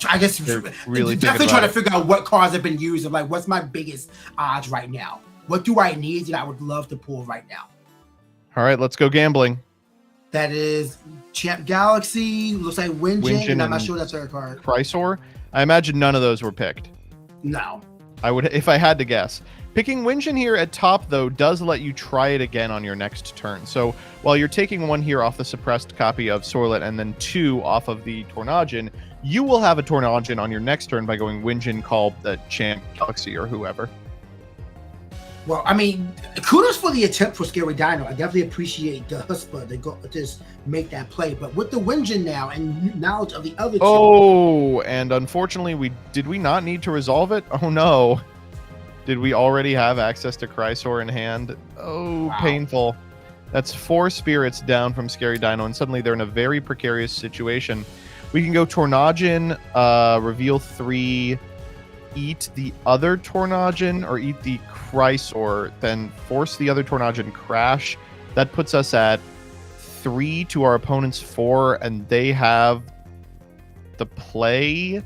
S3: I guess
S2: really
S3: definitely trying to figure out what cards have been used and like what's my biggest odds right now. What do I need that I would love to pull right now?
S2: All right, let's go gambling.
S3: That is Champ Galaxy, looks like Wingen, and I'm not sure that's their card.
S2: Chrysor? I imagine none of those were picked.
S3: No.
S2: I would, if I had to guess. Picking Wingen here at top, though, does let you try it again on your next turn. So while you're taking one here off the suppressed copy of Sorlet and then 2 off of the Tornagen, you will have a Tornagen on your next turn by going Wingen, call the Champ Galaxy or whoever.
S3: Well, I mean, kudos for the attempt for Scary Dino. I definitely appreciate the chutzpah to go just make that play. But with the Wingen now and knowledge of the other two.
S2: Oh, and unfortunately, did we not need to resolve it? Oh, no. Did we already have access to Chrysor in hand? Oh, wow. Painful. That's 4 spirits down from Scary Dino, and suddenly they're in a very precarious situation. We can go Tornagen, reveal 3, eat the other Tornadon or eat the Chrysor, then force the other Tornadon crash. That puts us at 3 to our opponent's 4, and they have the play.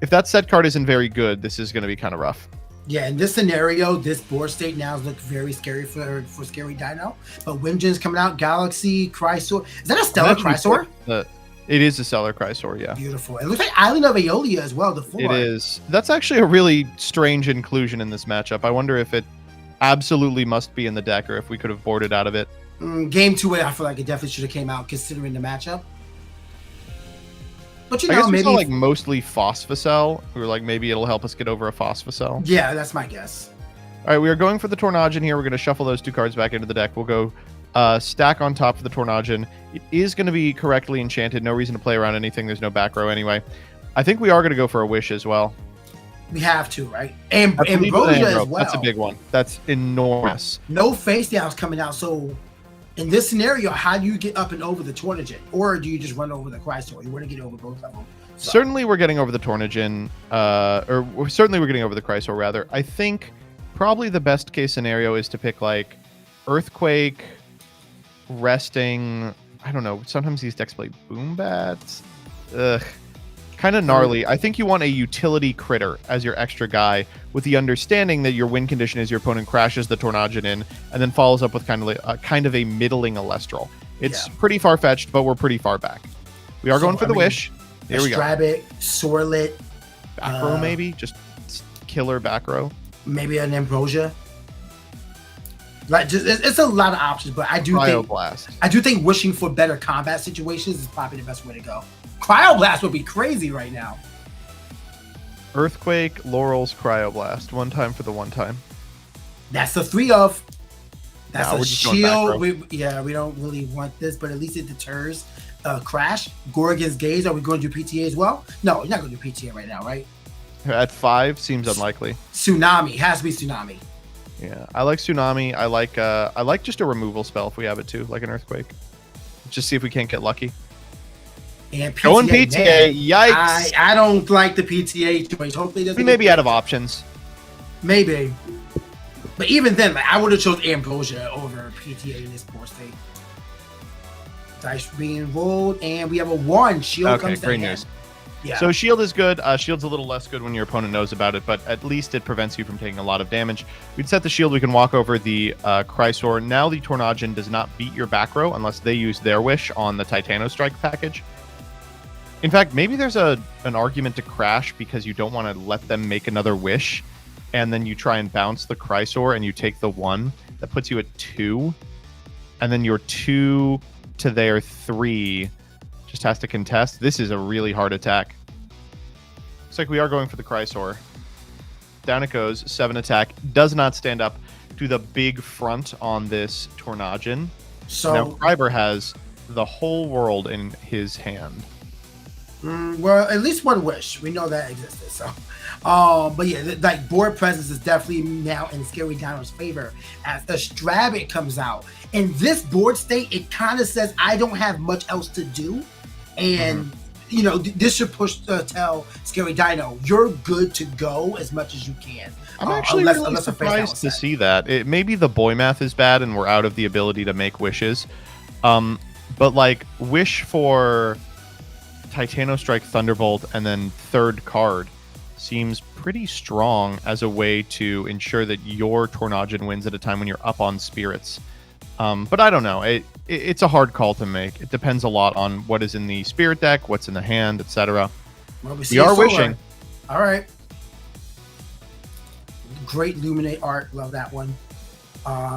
S2: If that set card isn't very good, this is going to be kind of rough.
S3: Yeah, in this scenario, this board state now looks very scary for Scary Dino. But Wingen's coming out, Galaxy, Chrysor. Is that a Stellar Chrysor?
S2: It is a Stellar Chrysor, yeah.
S3: Beautiful. It looks like Island of Aeolia as well, the 4.
S2: It is. That's actually a really strange inclusion in this matchup. I wonder if it absolutely must be in the deck or if we could have boarded out of it.
S3: Game 2, I feel like it definitely should have came out considering the matchup. But
S2: I guess maybe saw, like mostly Phosphocell. We were like, maybe it'll help us get over a Phosphocell.
S3: Yeah, that's my guess.
S2: All right, we are going for the Tornadon here. We're going to shuffle those 2 cards back into the deck. We'll go stack on top of the Tornadon. It is going to be correctly enchanted. No reason to play around anything. There's no back row anyway. I think we are going to go for a Wish as well.
S3: We have to, right? And Ambrosia as well.
S2: That's a big one. That's enormous.
S3: No face downs coming out. So in this scenario, how do you get up and over the Tornadon? Or do you just run over the Chrysor? You want to get over both of them. So.
S2: Certainly we're getting over the Tornadon, certainly we're getting over the Chrysor, rather. I think probably the best case scenario is to pick, like, Earthquake, Resting. I don't know. Sometimes these decks play Boom Bats. Ugh. Kind of gnarly. I think you want a utility critter as your extra guy, with the understanding that your win condition is your opponent crashes the Tornadon in, and then follows up with kind of a middling Elestral. It's pretty far-fetched, but we're pretty far back. We are going for the Wish. Here we go.
S3: Strabbit, Sorlet.
S2: Back row, maybe? Just killer back row.
S3: Maybe an Ambrosia. Like, it's a lot of options, but I do think wishing for better combat situations is probably the best way to go. Cryoblast would be crazy right now.
S2: Earthquake, Laurels, Cryoblast. 1 time for the 1 time.
S3: That's the 3 of. That's
S2: a
S3: shield. We don't really want this, but at least it deters Crash. Gorgon's Gaze. Are we going to do PTA as well? No, you're not going to do PTA right now, right?
S2: At 5 seems unlikely.
S3: Tsunami. Has to be Tsunami.
S2: Yeah, I like Tsunami. I like just a removal spell if we have it too, like an Earthquake. Just see if we can't get lucky.
S3: And PTA,
S2: going PTA, man, yikes!
S3: I don't like the PTA choice. Hopefully,
S2: we may be out of options.
S3: Maybe, but even then, like, I would have chose Ambrosia over PTA in this board state. Dice being rolled, and we have a 1. Shield comes
S2: great
S3: to
S2: news.
S3: hand. Yeah.
S2: So Shield is good. Shield's a little less good when your opponent knows about it, but at least it prevents you from taking a lot of damage. We'd set the Shield. We can walk over the Chrysor. Now the Tornadon does not beat your back row unless they use their Wish on the Titano Strike package. In fact, maybe there's an argument to crash because you don't want to let them make another Wish, and then you try and bounce the Chrysor and you take the 1. That puts you at 2, and then your 2 to their 3 just has to contest. This is a really hard attack. Looks like we are going for the Chrysor. Down it goes. 7 attack. Does not stand up to the big front on this Tornadon.
S3: So
S2: now Kryber has the whole world in his hand.
S3: Well, at least 1 Wish. We know that existed. So, but yeah, like board presence is definitely now in Scary Dino's favor as the Strabbit comes out. In this board state, it kind of says I don't have much else to do, and you know this should push tell Scary Dino you're good to go as much as you can.
S2: I'm actually really surprised to see that. Maybe the boy math is bad and we're out of the ability to make wishes, but like wish for Titano Strike, Thunderbolt, and then 3rd card seems pretty strong as a way to ensure that your Tornadon wins at a time when you're up on spirits. But I don't know. It's a hard call to make. It depends a lot on what is in the spirit deck, what's in the hand, etc.
S3: Well,
S2: we are wishing.
S3: All right. Great Luminate art. Love that one.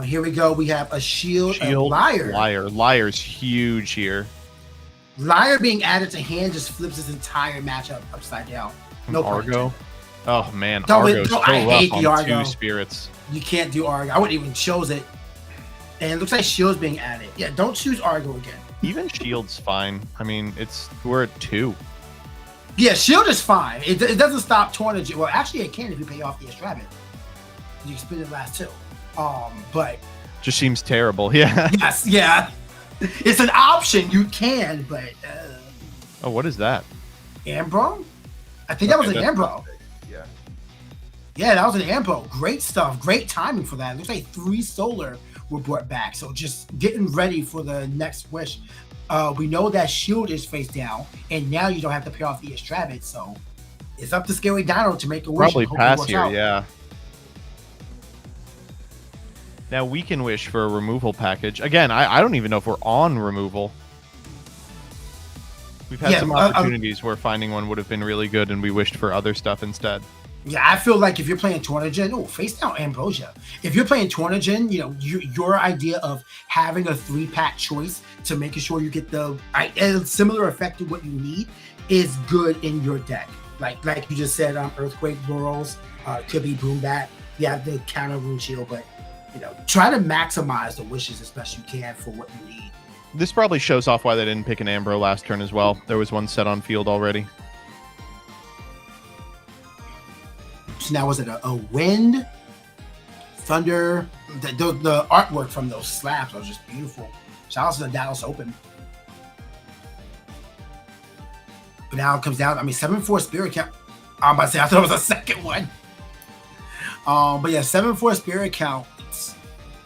S3: Here we go. We have a Shield and Liar.
S2: Liar's huge here.
S3: Liar being added to hand just flips this entire matchup upside down. No
S2: Argo. Oh man, Argo's so
S3: I hate the
S2: on
S3: Argo.
S2: 2 spirits.
S3: You can't do Argo. I wouldn't even choose it. And it looks like Shield's being added. Yeah, don't choose Argo again.
S2: Even Shield's fine. I mean, we're at 2.
S3: Yeah, Shield is fine. It doesn't stop Tornadon. Well, actually, it can if you pay off the Estrabbit. You can spend the last 2. But
S2: just seems terrible. Yeah.
S3: Yes. Yeah. It's an option. You can, but.
S2: Oh, what is that?
S3: Ambro? I think that was an Ambro.
S2: Yeah.
S3: Yeah, that was an Ampo. Great stuff. Great timing for that. Looks like 3 solar were brought back. So just getting ready for the next wish. We know that shield is face down, and now you don't have to pay off the Estravit. So it's up to Scary Dino to make a wish.
S2: Probably
S3: and hope it
S2: pass
S3: works
S2: here,
S3: out.
S2: yeah. Now we can wish for a removal package. Again, I don't even know if we're on removal. We've had some opportunities where finding one would have been really good, and we wished for other stuff instead.
S3: Yeah, I feel like if you're playing Tornagen, face down Ambrosia. If you're playing Tornagen, your idea of having a 3-pack choice to making sure you get the similar effect to what you need is good in your deck. Like you just said, Earthquake Burrows, could be Boombat. You have the counter Rune Shield, but try to maximize the wishes as best you can for what you need.
S2: This probably shows off why they didn't pick an Ambro last turn as well. There was one set on field already.
S3: So now was it a wind, thunder? The artwork from those slabs was just beautiful. Shout out to the Dallas Open. But now it comes down. 7-4 Spirit Count. I'm about to say, I thought it was a second one. But yeah, 7-4 Spirit Count. It's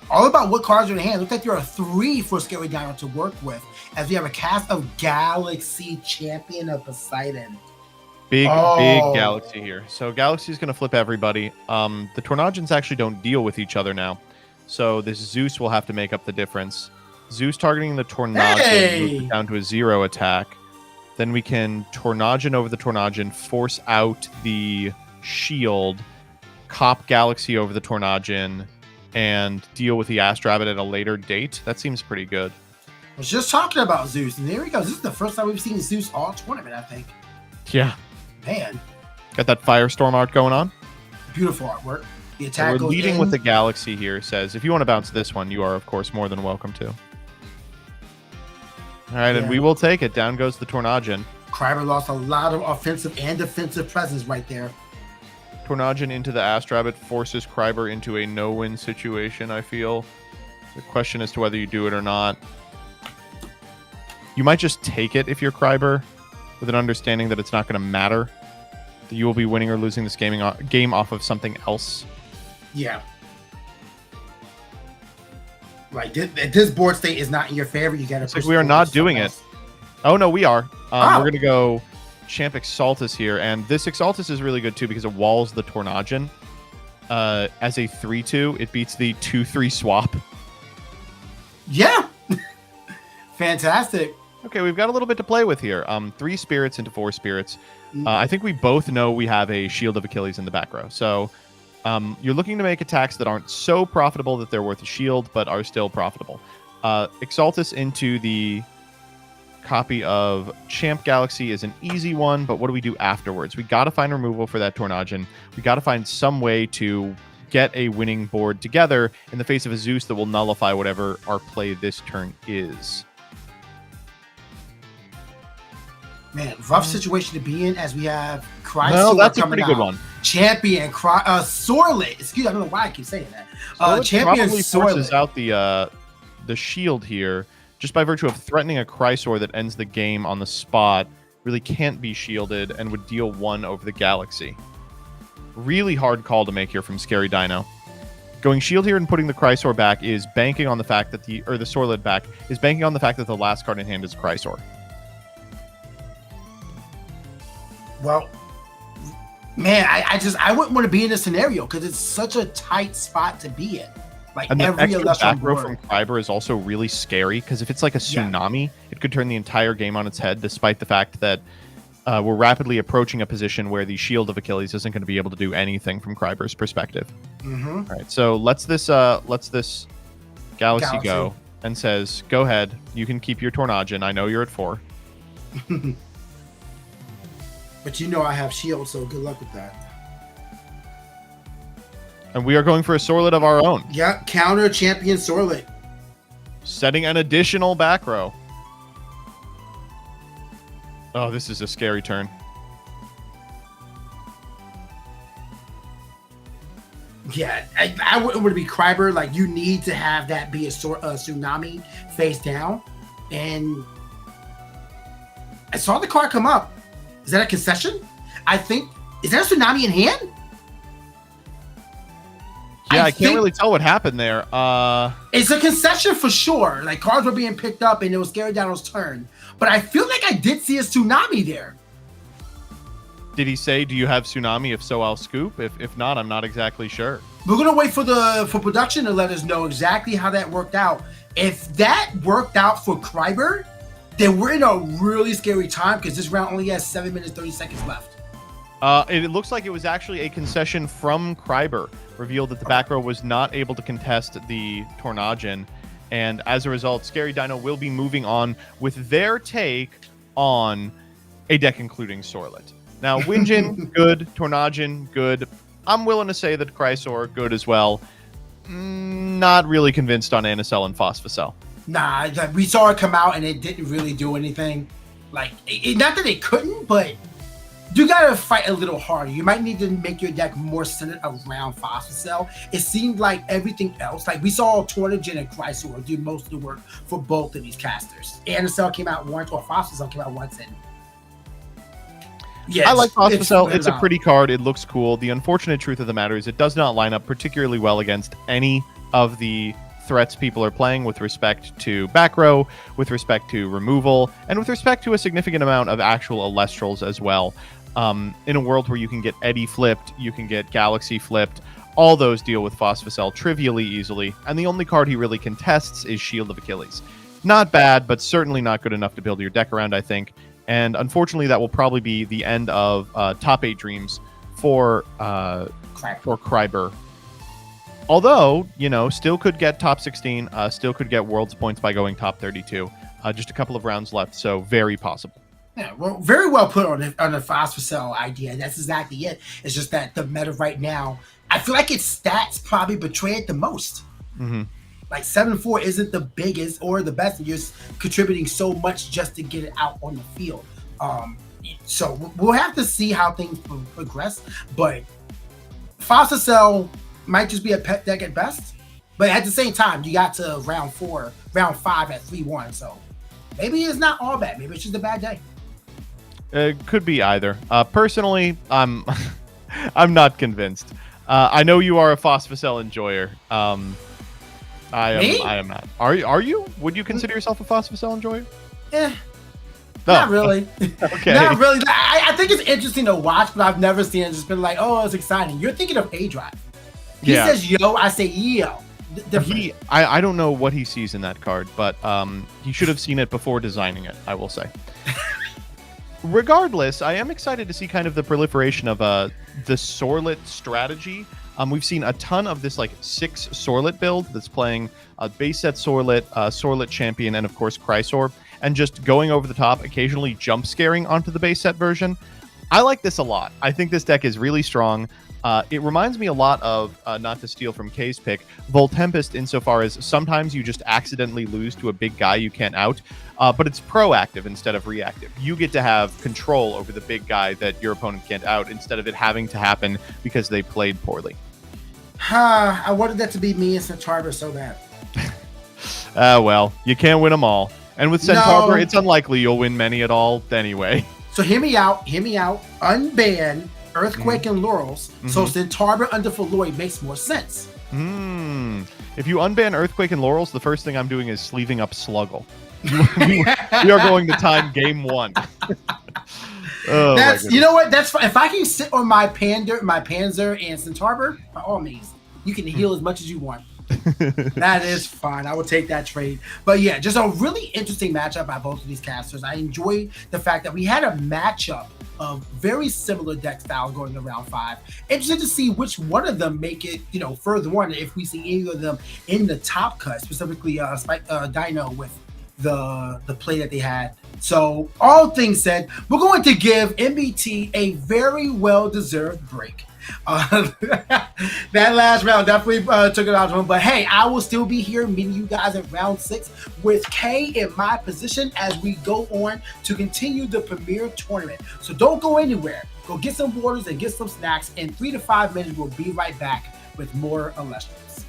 S3: all about what cards are in hand. Looks like there are 3 for Scary Dino to work with, as we have a cast of Galaxy Champion of Poseidon.
S2: Big Galaxy here. So Galaxy's going to flip everybody. The Tornagens actually don't deal with each other now. So this Zeus will have to make up the difference. Zeus targeting the Tornagen moves it down to a 0 attack. Then we can Tornagen over the Tornagen, force out the shield, cop Galaxy over the Tornagen, and deal with the Astrabbit at a later date. That seems pretty good.
S3: I was just talking about Zeus, and there he goes. This is the first time we've seen Zeus all tournament, I think.
S2: Yeah.
S3: Man.
S2: Got that Firestorm art going on.
S3: Beautiful artwork. The attack
S2: we're leading with the Galaxy here. Says, if you want to bounce this one, you are, of course, more than welcome to. All right, and we will take it. Down goes the Tornagen.
S3: Kryber lost a lot of offensive and defensive presence right there.
S2: Tornagen into the Astrabbit forces Kryber into a no-win situation, I feel. The question as to whether you do it or not. You might just take it if you're Kryber, with an understanding that it's not going to matter. That you will be winning or losing this game off of something else.
S3: Yeah. Right. This board state is not in your favor. You got to.
S2: We are not doing it. Oh no, we are. We're gonna go Champ Exaltus here, and this Exaltus is really good too because it walls the Tornagen. As a 3/2, it beats the 2/3 swap.
S3: Yeah. Fantastic.
S2: Okay, we've got a little bit to play with here. 3 spirits into 4 spirits. I think we both know we have a Shield of Achilles in the back row. So you're looking to make attacks that aren't so profitable that they're worth a shield, but are still profitable. Exaltus into the copy of Champ Galaxy is an easy one, but what do we do afterwards? We got to find removal for that Tornagen. We got to find some way to get a winning board together in the face of a Zeus that will nullify whatever our play this turn is.
S3: Man, rough situation to be in as we have Cry.
S2: No, that's a pretty good one.
S3: Champion Sorlet. Excuse me, I don't know why I keep saying that. Champion
S2: probably
S3: Sorlet
S2: forces out the shield here just by virtue of threatening a Chrysor that ends the game on the spot. Really can't be shielded and would deal 1 over the Galaxy. Really hard call to make here from Scary Dino. Going shield here and putting the Chrysor back is banking on the fact that the Sorlet back is banking on the fact that the last card in hand is Chrysor.
S3: Well, man, I wouldn't want to be in this scenario because it's such a tight spot to be in. Like
S2: and
S3: every
S2: the extra back row
S3: board
S2: from Kryber is also really scary because if it's like a tsunami, it could turn the entire game on its head, despite the fact that we're rapidly approaching a position where the Shield of Achilles isn't going to be able to do anything from Kryber's perspective.
S3: Mm-hmm.
S2: All right, so let's this Galaxy go and says, go ahead, you can keep your Tornagen. I know you're at 4.
S3: But you know I have shield, so good luck with that.
S2: And we are going for a Sorlet of our own.
S3: Yeah, counter Champion Sorlet.
S2: Setting an additional back row. Oh, this is a scary turn.
S3: Yeah, I wouldn't want to be Kryber. Like, you need to have that be a tsunami face down. And I saw the card come up. Is that a concession? I think. Is there a tsunami in hand?
S2: I can't really tell what happened there.
S3: It's a concession for sure. Like, cards were being picked up, and it was Scary Dino's turn. But I feel like I did see a Tsunami there.
S2: Did he say, do you have Tsunami? If so, I'll scoop. If not, I'm not exactly sure.
S3: We're going to wait for production to let us know exactly how that worked out. If that worked out for Kryber, then we're in a really scary time because this round only has 7 minutes, 30 seconds left.
S2: It looks like it was actually a concession from Kryber, revealed that the back row was not able to contest the Tornadin, and as a result, Scary Dino will be moving on with their take on a deck including Sorlet. Now, Winjin, good. Tornadin, good. I'm willing to say that Chrysor, good as well. Not really convinced on Anacell and Phosphocell.
S3: Nah, we saw it come out and it didn't really do anything. Like, not that it couldn't, but you gotta fight a little harder. You might need to make your deck more centered around Phosphocell. It seemed like everything else, like we saw Tornadin and Chrysor do most of the work for both of these casters. Anacell came out once, or Phosphocell came out once, and
S2: I like Phosphocell. It's a pretty card. It looks cool. The unfortunate truth of the matter is it does not line up particularly well against any of the threats people are playing with respect to back row, with respect to removal, and with respect to a significant amount of actual Elestrals as well. In a world where you can get Eddie flipped, you can get Galaxy flipped, all those deal with Phosphocell trivially easily, and the only card he really contests is Shield of Achilles. Not bad, but certainly not good enough to build your deck around, I think. And unfortunately, that will probably be the end of top 8 dreams for Kryber. Although, still could get top 16, still could get Worlds points by going top 32. Just a couple of rounds left, so very possible.
S3: Yeah, well, very well put on the Phosphocell idea. That's exactly it. It's just that the meta right now, I feel like its stats probably betray it the most.
S2: Mm-hmm.
S3: Like 7-4 isn't the biggest or the best. You're just contributing so much just to get it out on the field. So we'll have to see how things progress. But Phosphocell might just be a pet deck at best. But at the same time, you got to round 5 at 3-1. So maybe it's not all bad. Maybe it's just a bad day.
S2: It could be either. Personally, I'm not convinced. I know you are a Phosphocell enjoyer. I am not. Are you? Would you consider yourself a Phosphocell enjoyer?
S3: Not really.
S2: Okay.
S3: Not really. I think it's interesting to watch, but I've never seen it just been like, oh, it's exciting. You're thinking of A Drive. He says yo, I say yo.
S2: I don't know what he sees in that card, but he should have seen it before designing it, I will say. Regardless, I am excited to see kind of the proliferation of the Sorlet strategy. We've seen a ton of this 6 Sorlet build that's playing base set Sorlet, Sorlet Champion, and of course Chrysor, and just going over the top, occasionally jump scaring onto the base set version. I like this a lot. I think this deck is really strong. It reminds me a lot of, not to steal from Kay's pick, Voltempest insofar as sometimes you just accidentally lose to a big guy you can't out, but it's proactive instead of reactive. You get to have control over the big guy that your opponent can't out instead of it having to happen because they played poorly.
S3: I wanted that to be me and Centaur so bad.
S2: Well, you can't win them all. And with Centaur, it's unlikely you'll win many at all anyway.
S3: So hear me out. Unban Earthquake and Laurels, so Centaur under Feloy makes more sense.
S2: If you unban Earthquake and Laurels, the first thing I'm doing is sleeving up Sluggle. We are going to time game 1.
S3: You know what? That's fine. If I can sit on my Panzer and Centaur, by all means, you can heal as much as you want. That is fine. I will take that trade. But yeah, just a really interesting matchup by both of these casters. I enjoy the fact that we had a matchup of very similar deck styles going to round 5. Interested to see which one of them make it, further on, if we see any of them in the top cut, specifically Dino with the play that they had. So all things said, we're going to give MBT a very well-deserved break. That last round definitely took it out of him, but hey, I will still be here meeting you guys at round 6 with Kay in my position as we go on to continue the Premier Tournament. So don't go anywhere. Go get some waters and get some snacks. In 3 to 5 minutes, we'll be right back with more Elestrals.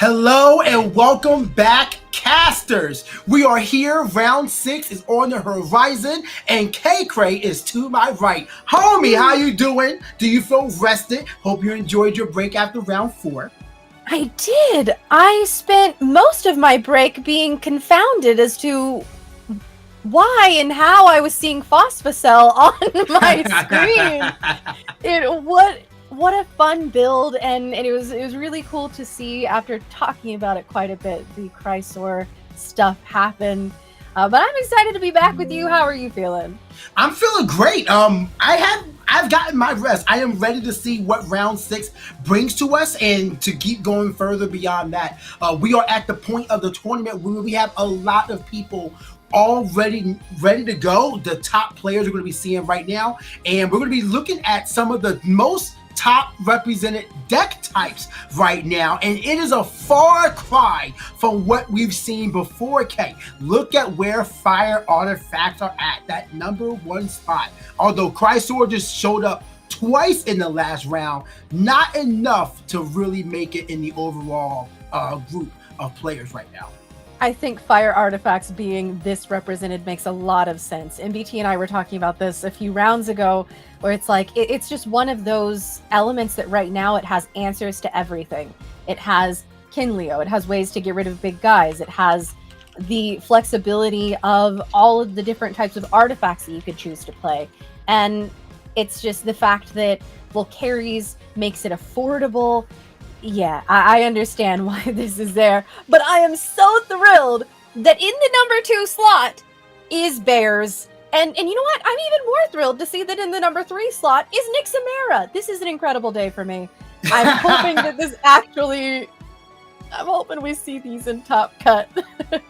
S3: Hello and welcome back, casters. We are here. Round 6 is on the horizon, and K-Cray is to my right. Homie, how you doing? Do you feel rested? Hope you enjoyed your break after round 4.
S1: I did. I spent most of my break being confounded as to why and how I was seeing Phosphocell on my screen. What a fun build, and it was really cool to see, after talking about it quite a bit, the Chrysor stuff happen. But I'm excited to be back with you. How are you feeling?
S3: I'm feeling great. I've gotten my rest. I am ready to see what round 6 brings to us and to keep going further beyond that. We are at the point of the tournament where we have a lot of people all ready to go. The top players we're going to be seeing right now, and we're going to be looking at some of the most top represented deck types right now, and it is a far cry from what we've seen before. K, look at where fire artifacts are at, that #1 spot. Although Chrysor just showed up twice in the last round, not enough to really make it in the overall group of players right now.
S1: I think fire artifacts being this represented makes a lot of sense. MBT and I were talking about this a few rounds ago, where it's like, it's just one of those elements that right now it has answers to everything. It has Kinleo, it has ways to get rid of big guys, it has the flexibility of all of the different types of artifacts that you could choose to play. And it's just the fact that Volcaries makes it affordable. Yeah, I understand why this is there, but I am so thrilled that in the #2 slot is Bears. And you know what? I'm even more thrilled to see that in the #3 slot is Nixamera. This is an incredible day for me. I'm hoping that I'm hoping we see these in Top Cut.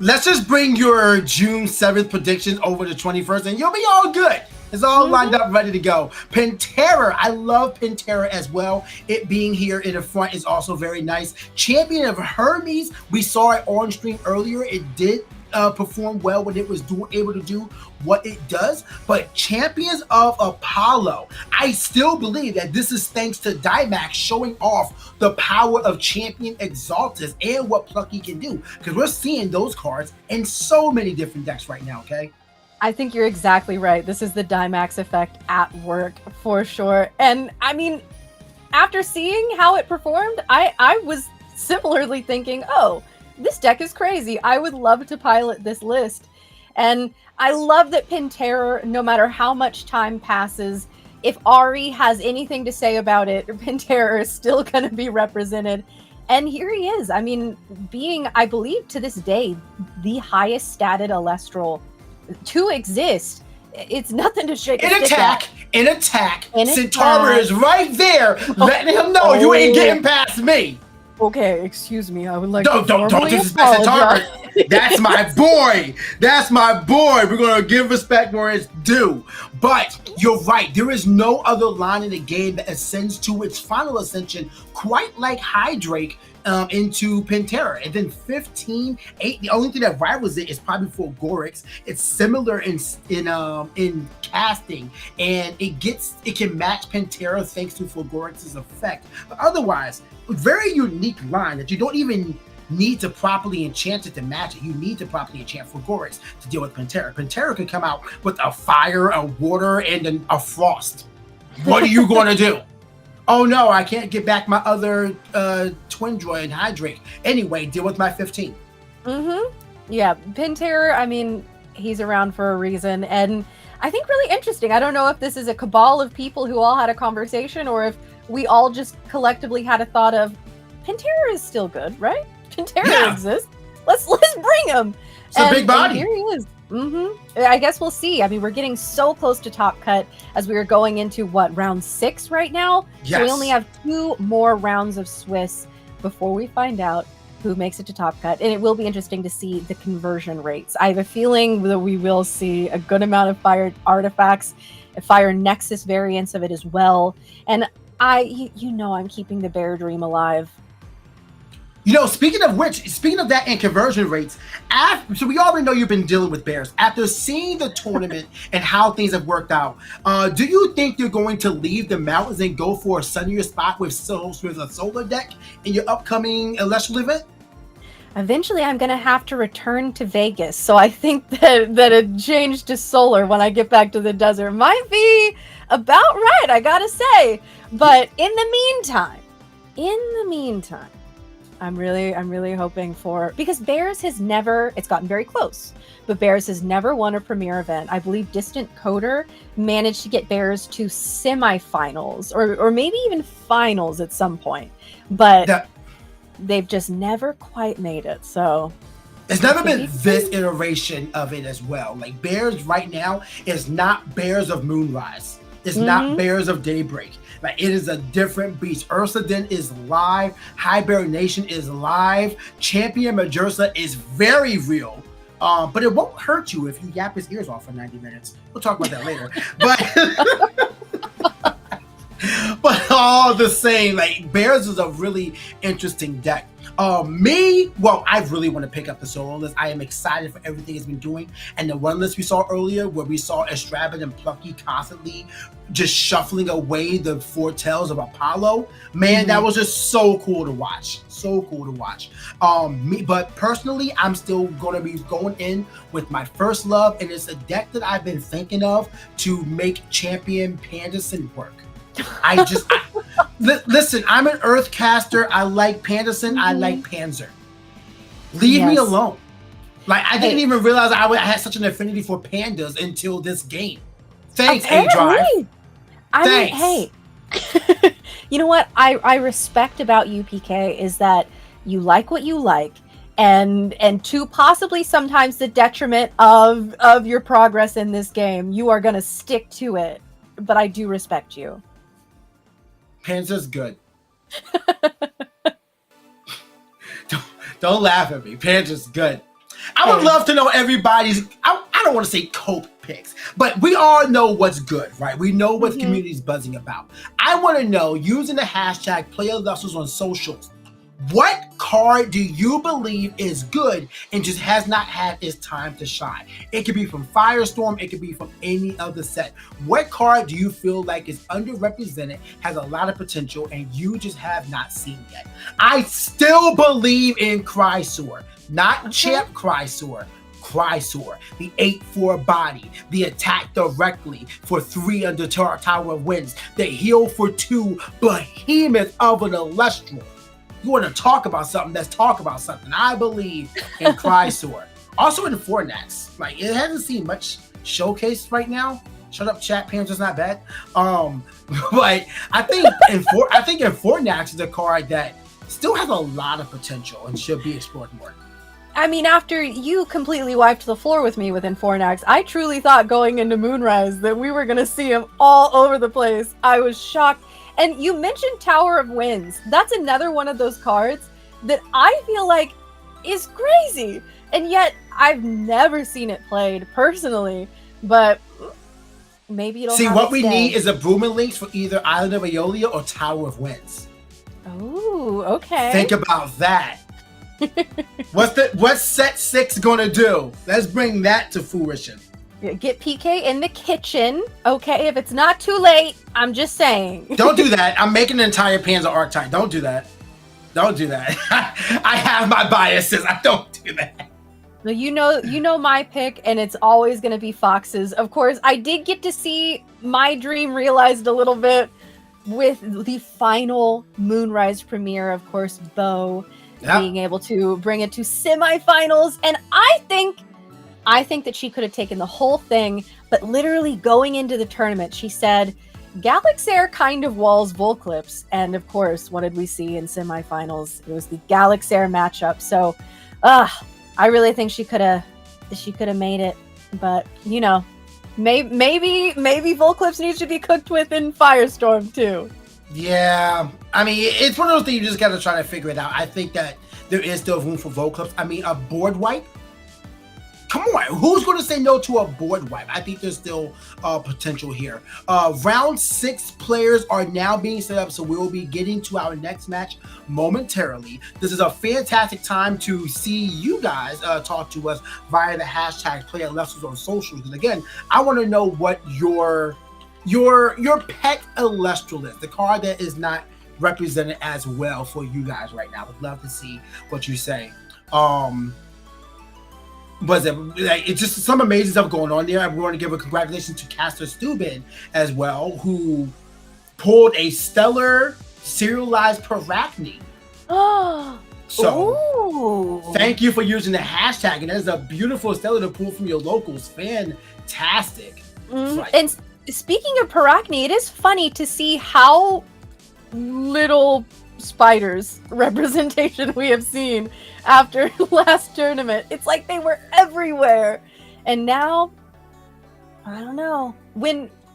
S3: Let's just bring your June 7th predictions over to 21st and you'll be all good. It's all lined up, ready to go. Pantera, I love Pantera as well. It being here in the front is also very nice. Champion of Hermes, we saw it on stream earlier. It did perform well when it was able to do what it does. But Champions of Apollo, I still believe that this is thanks to Dymax showing off the power of Champion Exaltus and what Plucky can do, because we're seeing those cards in so many different decks right now. Okay,
S1: I think you're exactly right. This is the Dymax effect at work for sure. And I mean, after seeing how it performed, I was similarly thinking, oh, this deck is crazy. I would love to pilot this list. And I love that Pantera, no matter how much time passes, if Ari has anything to say about it, Pantera is still going to be represented. And here he is. I mean, being, I believe to this day, the highest statted Elestral to exist. It's nothing to shake.
S3: In attack. Centaur is right there, letting him know you ain't getting past me.
S1: Okay, excuse me. I would like
S3: don't disrespect Centaur. That's my boy. That's my boy. We're gonna give respect where it's due. But you're right. There is no other line in the game that ascends to its final ascension quite like Hydrake into Pantera. And then 15-8. The only thing that rivals it is probably for Gorix. It's similar in casting, and it can match Pantera thanks to Gorix's effect. But otherwise, very unique line that you don't even need to properly enchant it to match it. You need to properly enchant for Gorix to deal with Pantera. Pantera can come out with a fire, a water, and a frost. What are you going to do? Oh no, I can't get back my other twin droid, Hydrake. Anyway, deal with my 15.
S1: Yeah, Pantera, I mean, he's around for a reason. And I think really interesting. I don't know if this is a cabal of people who all had a conversation, or if we all just collectively had a thought of, Pantera is still good, right? Pantera exists. Let's bring him.
S3: It's a big body.
S1: Here he is. I guess we'll see. I mean, we're getting so close to Top Cut as we are going into round 6 right now.
S3: Yes.
S1: So we only have 2 more rounds of Swiss before we find out who makes it to Top Cut. And it will be interesting to see the conversion rates. I have a feeling that we will see a good amount of fire artifacts, fire nexus variants of it as well. And I'm keeping the Bear Dream alive.
S3: You know, speaking of that and conversion rates, so we already know you've been dealing with Bears. After seeing the tournament and how things have worked out, do you think you're going to leave the mountains and go for a sunnier spot with a solar deck in your upcoming Elestral event?
S1: Eventually, I'm going to have to return to Vegas. So I think that a change to solar when I get back to the desert might be about right, I got to say. But in the meantime, I'm really hoping for, because Bears has never, it's gotten very close, but Bears has never won a premier event. I believe Distant Coder managed to get Bears to semifinals or maybe even finals at some point. But they've just never quite made it. So
S3: it's never been this iteration of it as well. Like Bears right now is not Bears of Moonrise. It's not Bears of Daybreak. Like it is a different beast. Ursaden is live. High Bear Nation is live. Champion Majersa is very real. But it won't hurt you if you yap his ears off for 90 minutes. We'll talk about that later. But all the same, like Bears is a really interesting deck. I really want to pick up the solo list. I am excited for everything it's been doing. And the one list we saw earlier, where we saw Estrabon and Plucky constantly just shuffling away the foretells of Apollo. Man, that was just so cool to watch. So cool to watch. But personally, I'm still going to be going in with my first love, and it's a deck that I've been thinking of to make Champion Panderson work. Listen, I'm an Earthcaster. I like Panderson. I like Panzer. Leave me alone. Like, I didn't even realize I had such an affinity for pandas until this game. Thanks, A-Drive. Thanks.
S1: Hey, you know what I respect about UPK is that you like what you like, and to possibly sometimes the detriment of your progress in this game, you are going to stick to it. But I do respect you.
S3: Panzer's good. Don't laugh at me. Panzer's good. I would love to know everybody's, I don't want to say cope picks, but we all know what's good, right? We know what the community's buzzing about. I want to know, using the hashtag #PlayerLessels on socials, what card do you believe is good and just has not had its time to shine? It could be from Firestorm. It could be from any other set. What card do you feel like is underrepresented, has a lot of potential, and you just have not seen yet? I still believe in Chrysor, not Champ Chrysor. Chrysor, the 8/4 body, the attack directly for 3 under Tower of Winds, the heal for 2 behemoth of an Elestral. You want to talk about something, let's talk about something. I believe in Chrysor. Also in Fornax. Like, it hasn't seen much showcase right now. Shut up, chat. Panzer's not bad. But I think in Fornax is a card that still has a lot of potential and should be explored more.
S1: I mean, after you completely wiped the floor with me within Fornax, I truly thought going into Moonrise that we were going to see him all over the place. I was shocked. And you mentioned Tower of Winds. That's another one of those cards that I feel like is crazy. And yet I've never seen it played personally. But maybe it'll
S3: see,
S1: have
S3: what
S1: its
S3: we
S1: day.
S3: need is a Broomin' Links for either Island of Aeolia or Tower of Winds.
S1: Oh, okay.
S3: Think about that. What's set 6 gonna do? Let's bring that to fruition.
S1: Get PK in the kitchen, okay? If it's not too late, I'm just saying.
S3: Don't do that. I'm making an entire Panzer archetype. Don't do that. Don't do that. I have my biases. I don't do that.
S1: Well, you know my pick, and it's always going to be Fox's. Of course, I did get to see my dream realized a little bit with the final Moonrise premiere. Of course, Bo being able to bring it to semifinals, and I think that she could have taken the whole thing, but literally going into the tournament, she said, Galaxair kind of walls Volclips. And of course, what did we see in semifinals? It was the Galaxair matchup. So, I really think she could have made it. But, you know, maybe Volclips needs to be cooked with in Firestorm too.
S3: Yeah. I mean, it's one of those things you just got to try to figure it out. I think that there is still room for Volclips. I mean, a board wipe? Come on, who's going to say no to a board wipe? I think there's still potential here. Round 6 players are now being set up, so we will be getting to our next match momentarily. This is a fantastic time to see you guys talk to us via the hashtag #PlayerLessels on socials. Because again, I want to know what your pet Elestral is, the card that is not represented as well for you guys right now. Would love to see what you say. Was it like it's just some amazing stuff going on there. I want to give a congratulations to Caster Steuben as well, who pulled a stellar serialized Parachne. So thank you for using the hashtag, and that's a beautiful stellar to pull from your locals. Fantastic.
S1: And speaking of Parachne, it is funny to see how little spiders representation we have seen after last tournament. It's like they were everywhere, and now I don't know.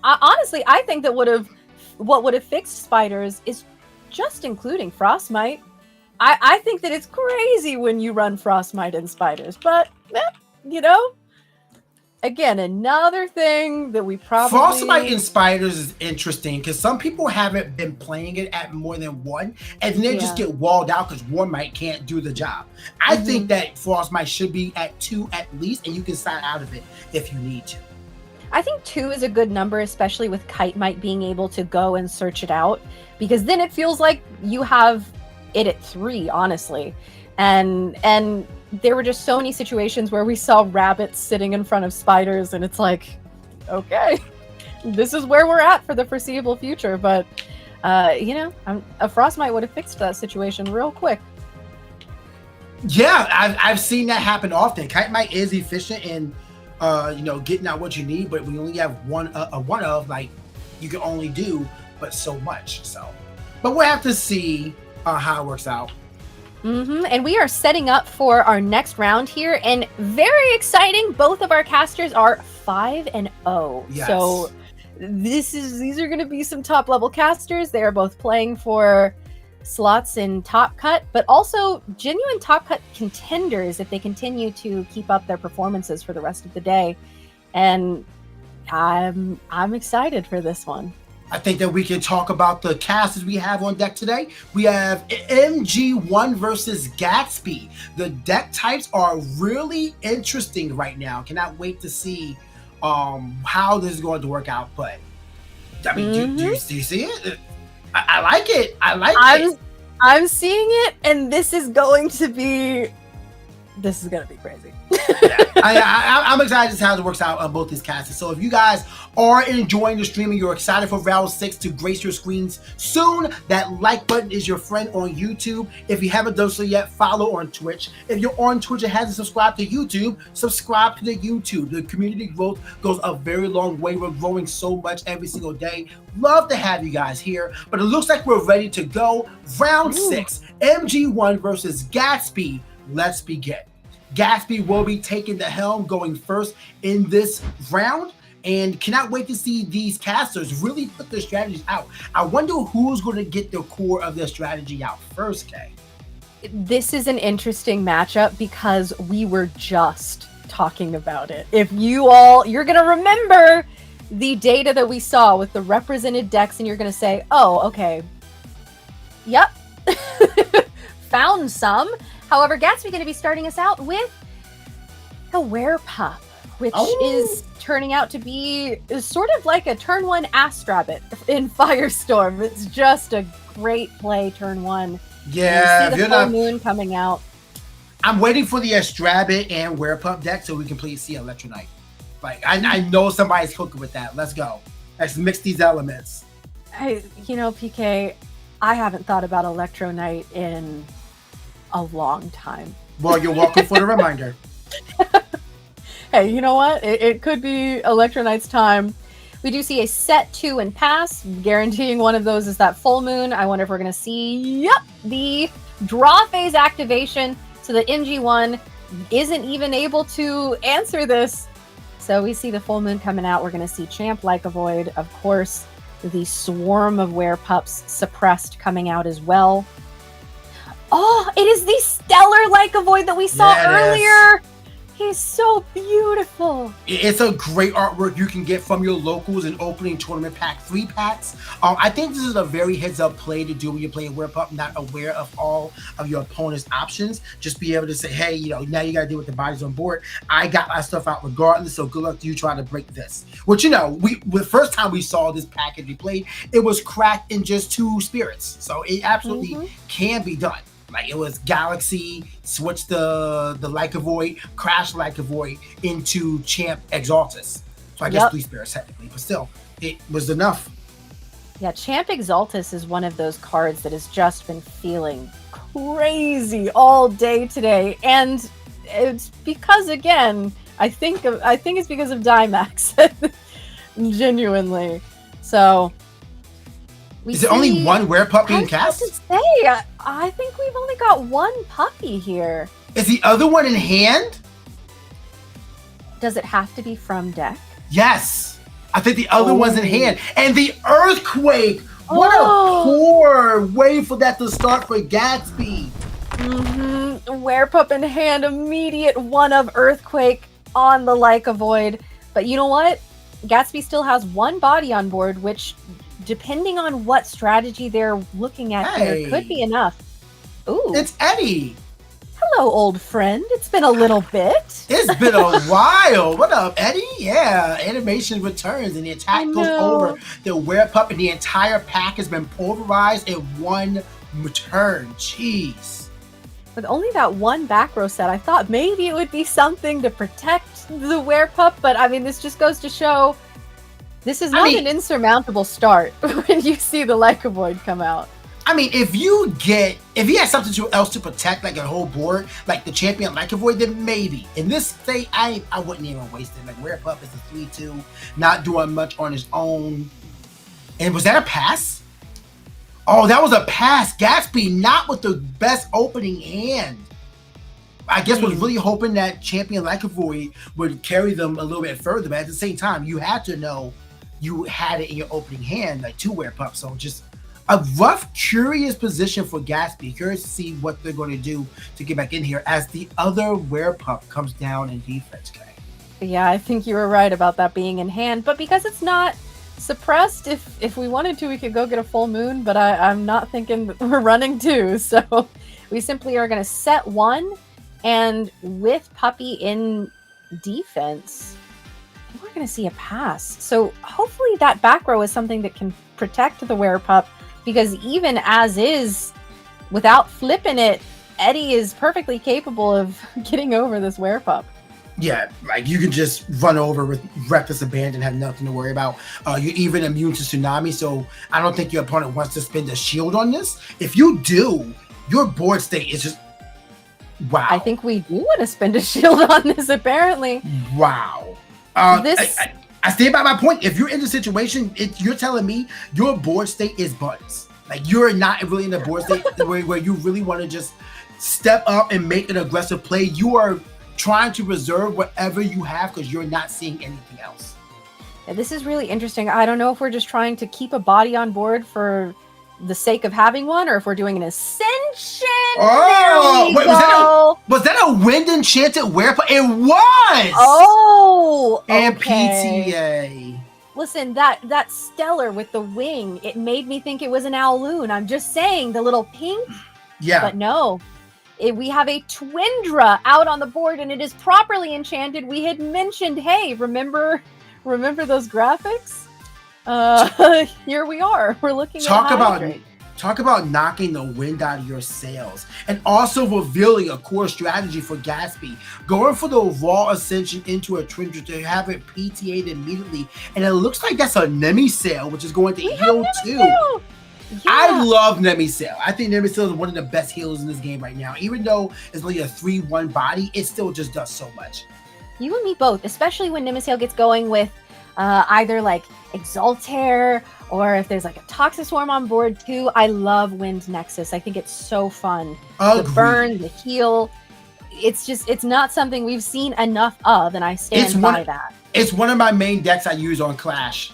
S1: Honestly, I think that what would have fixed spiders is just including Frostmite. I think that it's crazy when you run Frostmite and spiders, but again, another thing that we probably...
S3: Frostmite and spiders is interesting because some people haven't been playing it at more than one, and then they just get walled out because one mite can't do the job. I think that Frostmite should be at 2 at least, and you can sign out of it if you need to.
S1: I think 2 is a good number, especially with Kite Mite being able to go and search it out, because then it feels like you have it at 3, honestly. And there were just so many situations where we saw rabbits sitting in front of spiders, and it's like, okay, this is where we're at for the foreseeable future. But, a Frostmite would have fixed that situation real quick.
S3: Yeah, I've seen that happen often. Kite Mite is efficient in, getting out what you need, but we only have one of, like, you can only do but so much. So, but we'll have to see how it works out.
S1: And we are setting up for our next round here, and very exciting. Both of our casters are 5-0.
S3: Yes.
S1: So these are going to be some top level casters. They are both playing for slots in Top Cut, but also genuine Top Cut contenders if they continue to keep up their performances for the rest of the day. And I'm excited for this one.
S3: I think that we can talk about the casters we have on deck today. We have MG1 versus Gatsby. The deck types are really interesting right now. Cannot wait to see how this is going to work out. But I mean, do you see it? I like it.
S1: I'm seeing it, and this is going to be crazy.
S3: I'm excited to see how it works out on both these casters. So if you guys are enjoying the stream and you're excited for round 6 to grace your screens soon, that like button is your friend on YouTube. If you haven't done so yet, follow on Twitch. If you're on Twitch and hasn't subscribed to YouTube, subscribe to the YouTube. The community growth goes a very long way. We're growing so much every single day. Love to have you guys here, but it looks like we're ready to go. Round 6, MG1 versus Gatsby. Let's begin. Gatsby will be taking the helm, going first in this round, and cannot wait to see these casters really put their strategies out. I wonder who's going to get the core of their strategy out first, Kay.
S1: This is an interesting matchup because we were just talking about it. If you're going to remember the data that we saw with the represented decks, and you're going to say, oh, okay, yep, found some. However, Gatsby going to be starting us out with a Werepup, which is turning out to be sort of like a turn 1 Astrabbit in Firestorm. It's just a great play turn 1.
S3: Yeah,
S1: you see the full moon coming out.
S3: I'm waiting for the Astrabbit and Werepup deck so we can please see Electronite. Like I know somebody's cooking with that. Let's go. Let's mix these elements.
S1: PK, I haven't thought about Electronite in a long time.
S3: Well, you're welcome for the reminder.
S1: Hey, you know what? It could be Electronite's time. We do see a set 2 and pass, guaranteeing one of those is that full moon. I wonder if we're going to see, the draw phase activation so that MG1 isn't even able to answer this. So we see the full moon coming out. We're going to see Champ Like a Void. Of course, the swarm of Werepups suppressed coming out as well. Oh, it is the stellar Like a Void that we saw earlier. He's so beautiful.
S3: It's a great artwork you can get from your locals in opening tournament pack 3 packs. I think this is a very heads-up play to do when you're playing Werepup, not aware of all of your opponent's options. Just be able to say, hey, now you got to deal with the bodies on board. I got my stuff out regardless, so good luck to you trying to break this. Which, the first time we saw this package we played, it was cracked in just 2 spirits. So it absolutely can be done. Like it was Galaxy, switch the Like a Void, crash Like a Void into Champ Exaltus. So I guess 3 spirits technically, but still, it was enough.
S1: Yeah, Champ Exaltus is one of those cards that has just been feeling crazy all day today, and it's because, again, I think it's because of Dimax, genuinely. So,
S3: is it only one Werepup being cast?
S1: To say, I think we've only got one puppy here.
S3: Is the other one in hand?
S1: Does it have to be from deck?
S3: Yes. I think the other one's in hand. And the Earthquake! What a poor way for that to start for Gatsby.
S1: Werepup in hand, immediate one of Earthquake on the Like a Void. But you know what? Gatsby still has one body on board, which, depending on what strategy they're looking at here, could be enough. Ooh.
S3: It's Eddie.
S1: Hello, old friend. It's been a little bit.
S3: It's been a while. What up, Eddie? Yeah, animation returns and the attack goes over the Werepup, and the entire pack has been pulverized in one return. Jeez.
S1: With only that one back row set, I thought maybe it would be something to protect the Werepup, but I mean, this just goes to show this is not an insurmountable start when you see the Like a Void come out.
S3: I mean, if he has something else to protect, like a whole board, like the champion Like a Void, then maybe. In this state, I wouldn't even waste it. Like, Werepup is a 3/2, not doing much on his own. And was that a pass? Oh, that was a pass. Gatsby not with the best opening hand. I guess was really hoping that champion Like a Void would carry them a little bit further, but at the same time, you had to know you had it in your opening hand, like 2 Werepups. So just a rough, curious position for Gatsby. Curious to see what they're going to do to get back in here as the other Werepup comes down in defense, Kay.
S1: Yeah, I think you were right about that being in hand, but because it's not suppressed, if we wanted to, we could go get a full moon, but I'm not thinking that we're running 2, so we simply are going to set 1, and with Puppy in defense, we're going to see a pass. So hopefully that back row is something that can protect the Werepup, because even as is, without flipping it, Eddie is perfectly capable of getting over this Werepup.
S3: Yeah, like you can just run over with reckless abandon, have nothing to worry about. You're even immune to Tsunami, so I don't think your opponent wants to spend a shield on this. If you do, your board state is just wow.
S1: I think we do want to spend a shield on this, apparently.
S3: Wow. I stand by my point. If you're in the situation, you're telling me your board state is buttons. Like, you're not really in the board state where you really want to just step up and make an aggressive play. You are trying to reserve whatever you have because you're not seeing anything else.
S1: Yeah, this is really interesting. I don't know if we're just trying to keep a body on board for the sake of having one, or if we're doing an ascension.
S3: Oh, wait, was that a wind enchanted Werepup? It was.
S1: Oh, okay.
S3: And PTA.
S1: Listen, that stellar with the wing, it made me think it was an Owloon. I'm just saying, the little pink.
S3: Yeah.
S1: But no, we have a Twindra out on the board, and it is properly enchanted. We had mentioned, hey, remember those graphics? Here we are. We're looking
S3: Talk about knocking the wind out of your sails, and also revealing a core strategy for Gatsby, going for the raw ascension into a Twindra to have it PTA'd immediately, and it looks like that's a Nemisail, which is going to heal too. Yeah. I love Nemisail. I think Nemisail is one of the best healers in this game right now. Even though it's only a 3/1 body, it still just does so much.
S1: You and me both, especially when Nemisail gets going with either like Exaltair, or if there's like a Toxic Swarm on board too. I love Wind Nexus. I think it's so fun.
S3: Agreed.
S1: The burn, the heal. It's not something we've seen enough of, and I stand by that.
S3: It's one of my main decks I use on Clash.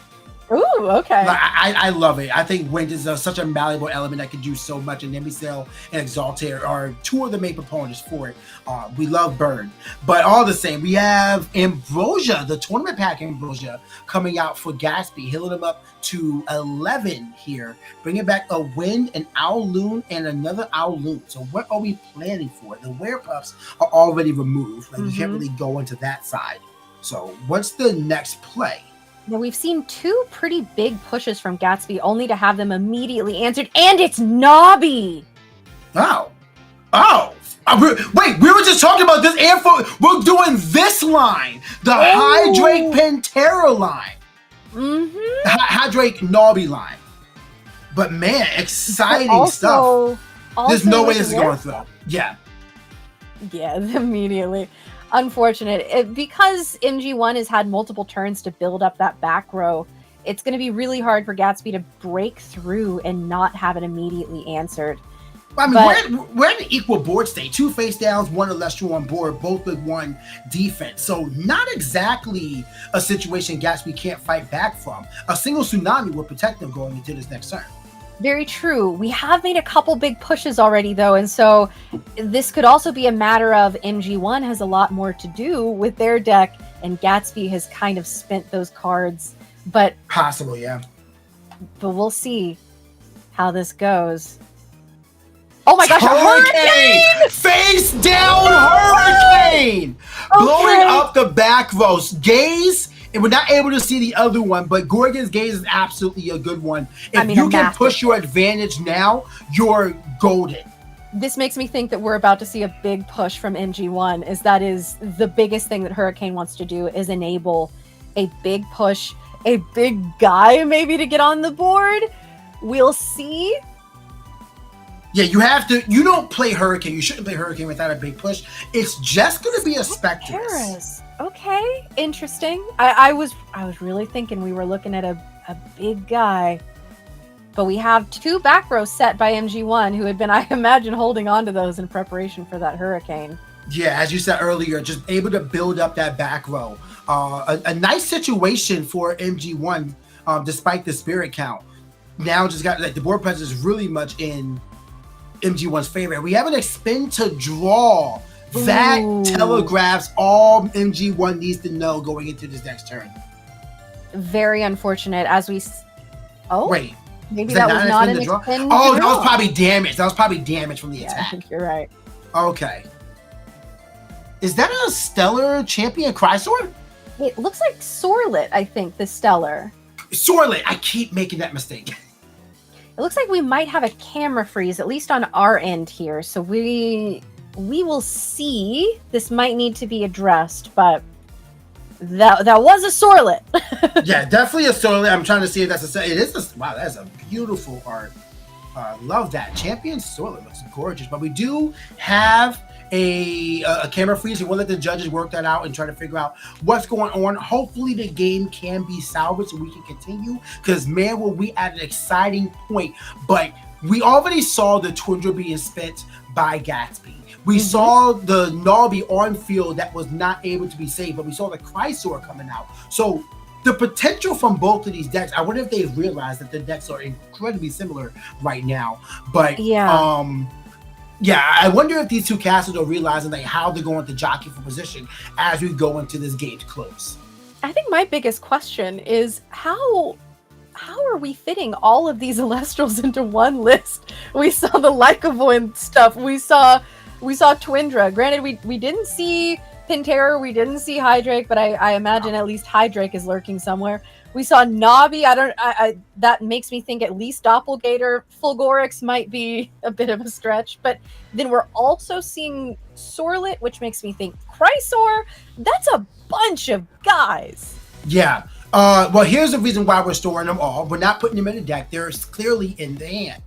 S1: Ooh, okay.
S3: Like, I love it. I think Wind is such a malleable element that can do so much, and Nemisail and Exaltair are 2 of the main proponents for it. We love Burn. But all the same, we have Ambrosia, the tournament pack Ambrosia, coming out for Gatsby, healing him up to 11 here, bringing back a Wind, an Owloon, and another Owloon. So what are we planning for? The Werepups are already removed. Like, you can't really go into that side. So what's the next play?
S1: Now, we've seen 2 pretty big pushes from Gatsby, only to have them immediately answered, and it's Nobby!
S3: Wow. Oh, wait, we were just talking about this we're doing this line, the Hydrake Pantera line.
S1: Mm-hmm.
S3: The Hydrake Nobby line. But man, exciting
S1: also,
S3: stuff. There's no way this is going through. Yeah.
S1: Yeah, immediately. Unfortunate. Because MG1 has had multiple turns to build up that back row, it's going to be really hard for Gatsby to break through and not have it immediately answered.
S3: I mean, we're in an equal board state. 2 face downs, 1 Elestral on board, both with 1 defense. So not exactly a situation Gatsby can't fight back from. A single tsunami will protect them going into this next turn.
S1: Very true. We have made a couple big pushes already, though, and so this could also be a matter of MG1 has a lot more to do with their deck, and Gatsby has kind of spent those cards. But
S3: possible, yeah.
S1: But we'll see how this goes. Oh my gosh,
S3: hurricane! Face down hurricane! Blowing up the back rows. Gaze, and we're not able to see the other one, but Gorgon's Gaze is absolutely a good one. If you can push your advantage now, you're golden.
S1: This makes me think that we're about to see a big push from MG1, that is the biggest thing that Hurricane wants to do, is enable a big push, a big guy maybe to get on the board. We'll see.
S3: Yeah, you don't play Hurricane. You shouldn't play Hurricane without a big push. It's just going to be a Spectress.
S1: Okay, interesting. I was really thinking we were looking at a big guy. But we have 2 back rows set by MG1 who had been, I imagine, holding on to those in preparation for that Hurricane.
S3: Yeah, as you said earlier, just able to build up that back row. A nice situation for MG1, despite the spirit count. Now just got the board presence is really much in MG1's favor. We have an expend to draw. That telegraphs all MG1 needs to know going into this next turn.
S1: Very unfortunate. As we...
S3: Wait.
S1: Maybe that was not an expend.
S3: Oh, that was probably damage. That was probably damage from the attack.
S1: I think you're right.
S3: Okay. Is that a Stellar Champion Chrysor?
S1: It looks like Sorlet, I think, the Stellar.
S3: Sorlet! I keep making that mistake.
S1: It looks like we might have a camera freeze, at least on our end here. So we will see. This might need to be addressed, but that was a Sorlet.
S3: Yeah, definitely a Sorlet. I'm trying to see if that's it is a, wow, that's a beautiful art. Love that. Champion Sorlet looks gorgeous, but we do have a camera freeze, and we'll let the judges work that out and try to figure out what's going on. Hopefully the game can be salvaged so we can continue, because man, will we at an exciting point. But we already saw the Tundra being spent by Gatsby. We saw the Nobby on field that was not able to be saved, but we saw the Chrysor coming out. So the potential from both of these decks, I wonder if they've realized that the decks are incredibly similar right now. But I wonder if these 2 castles are realizing like how they're going to jockey for position as we go into this game's close.
S1: I think my biggest question is how are we fitting all of these Elestrals into one list? We saw the Lycovoid stuff. We saw Twindra. Granted, we didn't see Pantera, we didn't see Hydrake, but I imagine at least Hydrake is lurking somewhere. We saw Nobby. That makes me think at least Doppelgator. Fulgorix might be a bit of a stretch, but then we're also seeing Sorlet, which makes me think Chrysor. That's a bunch of guys.
S3: Yeah. Well, here's the reason why we're storing them all. We're not putting them in the deck. They're clearly in the hand.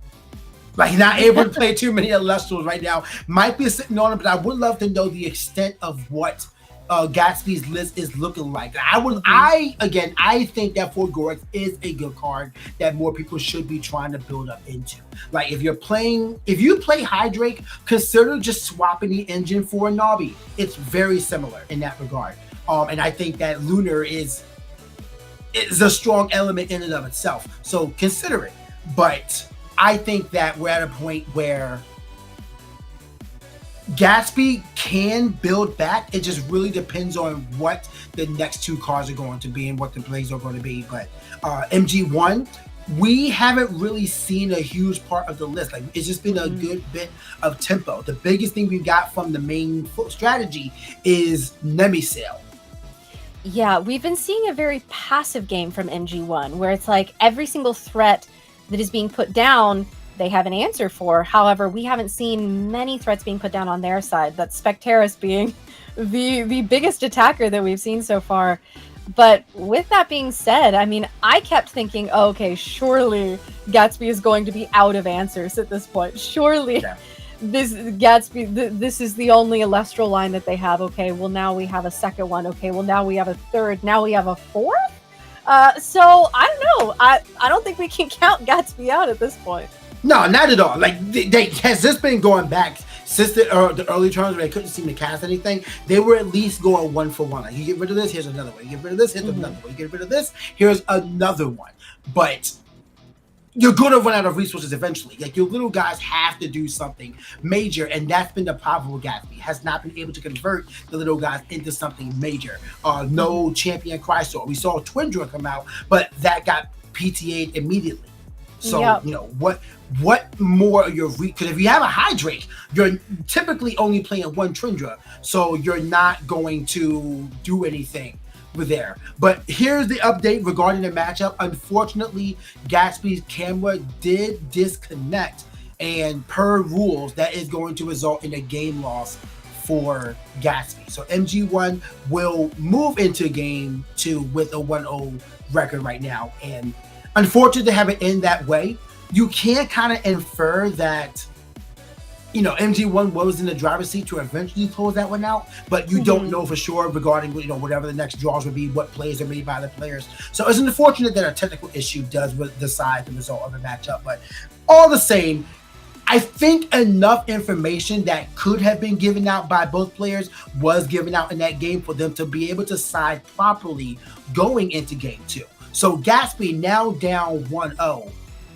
S3: Like, not able to play too many Elestrals right now. Might be sitting on them, but I would love to know the extent of what Gatsby's list is looking like. I think that Fulgorix is a good card that more people should be trying to build up into. Like, if you play Hydrake, consider just swapping the engine for a Nobby. It's very similar in that regard. And I think that Lunar is a strong element in and of itself. So consider it. But I think that we're at a point where Gatsby can build back. It just really depends on what the next 2 cards are going to be and what the plays are going to be. But MG1, we haven't really seen a huge part of the list. Like, it's just been a good bit of tempo. The biggest thing we've got from the main strategy is Nemisail.
S1: Yeah, we've been seeing a very passive game from MG1, where it's like every single threat that is being put down, they have an answer for. However, we haven't seen many threats being put down on their side. That Specteris being the biggest attacker that we've seen so far. But with that being said, I mean, I kept thinking, oh, okay, surely Gatsby is going to be out of answers at this point. Surely this is the only Elestral line that they have. Okay, well, now we have a second one. Okay, well, now we have a third. Now we have a fourth? So, I don't know. I don't think we can count Gatsby out at this point.
S3: No, not at all. Like, has this been going back since the early turns where they couldn't seem to cast anything? They were at least going 1 for 1. Like, you get rid of this, here's another one. You get rid of this, here's another one. You get rid of this, here's another one. But you're going to run out of resources eventually. Like, your little guys have to do something major, and that's been the problem with Gatsby. Has not been able to convert the little guys into something major. No champion Chrysor. We saw Twindra come out, but that got PTA'd immediately. So, you know, what more are your because if you have a Hydrake, you're typically only playing one Twindra, so you're not going to do anything with there. But here's the update regarding the matchup. Unfortunately, Gatsby's camera did disconnect, and per rules, that is going to result in a game loss for Gatsby. So MG1 will move into game 2 with a 1-0 record right now, and unfortunate to have it end that way. You can kind of infer that, you know, MG1 was in the driver's seat to eventually close that one out, but you don't know for sure regarding, you know, whatever the next draws would be, what plays are made by the players. So it's unfortunate that a technical issue does decide the result of the matchup, but all the same, I think enough information that could have been given out by both players was given out in that game for them to be able to side properly going into game 2. So Gatsby now down 1-0.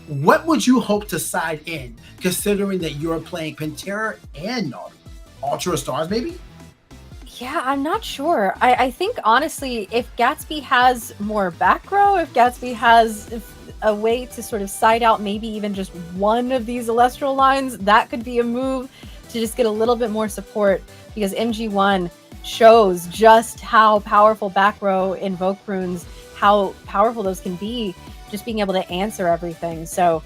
S3: What would you hope to side in, considering that you're playing Pantera and Naughty? Ultra Stars, maybe?
S1: Yeah, I'm not sure. I think, honestly, if Gatsby has more back row, if Gatsby has a way to sort of side out maybe even just one of these Elestral lines, that could be a move to just get a little bit more support, because MG1 shows just how powerful back row Invoke runes, how powerful those can be, just being able to answer everything. So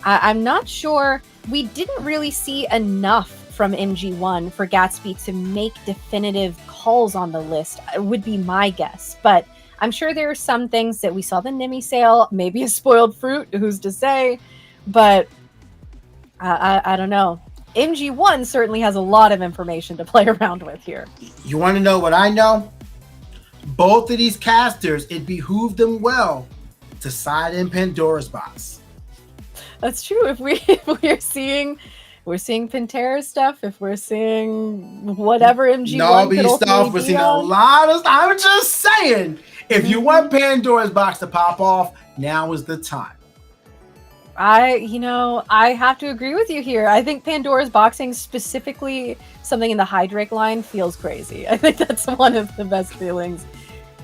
S1: I'm not sure. We didn't really see enough from MG1 for Gatsby to make definitive calls on the list, would be my guess. But I'm sure there are some things that we saw the Nimi sale, maybe a spoiled fruit, who's to say? But I don't know. MG1 certainly has a lot of information to play around with here.
S3: You want to know what I know? Both of these casters, it behooved them well to side in Pandora's box.
S1: That's true. If we're seeing Pantera stuff, if we're seeing whatever MG1 could
S3: stuff, we're seeing a lot of stuff. I'm just saying, if you want Pandora's box to pop off, now is the time.
S1: I have to agree with you here. I think Pandora's boxing, specifically something in the Hydrake line, feels crazy. I think that's one of the best feelings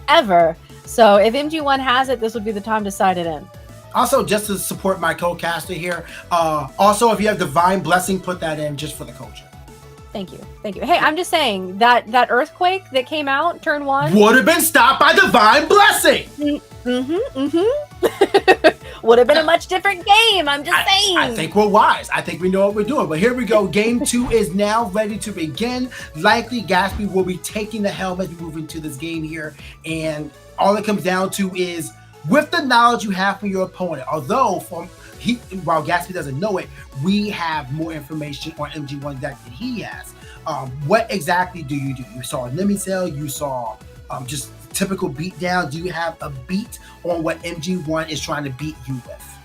S1: ever. So if MG1 has it, this would be the time to side it in.
S3: Also, just to support my co-caster here, also, if you have Divine Blessing, put that in just for the culture.
S1: Thank you. Hey, I'm just saying that Earthquake that came out turn 1
S3: would have been stopped by Divine Blessing.
S1: Would have been a much different game. I'm just saying.
S3: I think we're wise. I think we know what we're doing. But here we go. Game 2 is now ready to begin. Likely, Gatsby will be taking the helm as we move into this game here. And all it comes down to is, with the knowledge you have from your opponent, although while Gatsby doesn't know it, we have more information on MG1 deck than he has. What exactly do? You saw a Nimi sale, you saw just typical beat down. Do you have a beat on what MG1 is trying to beat you with?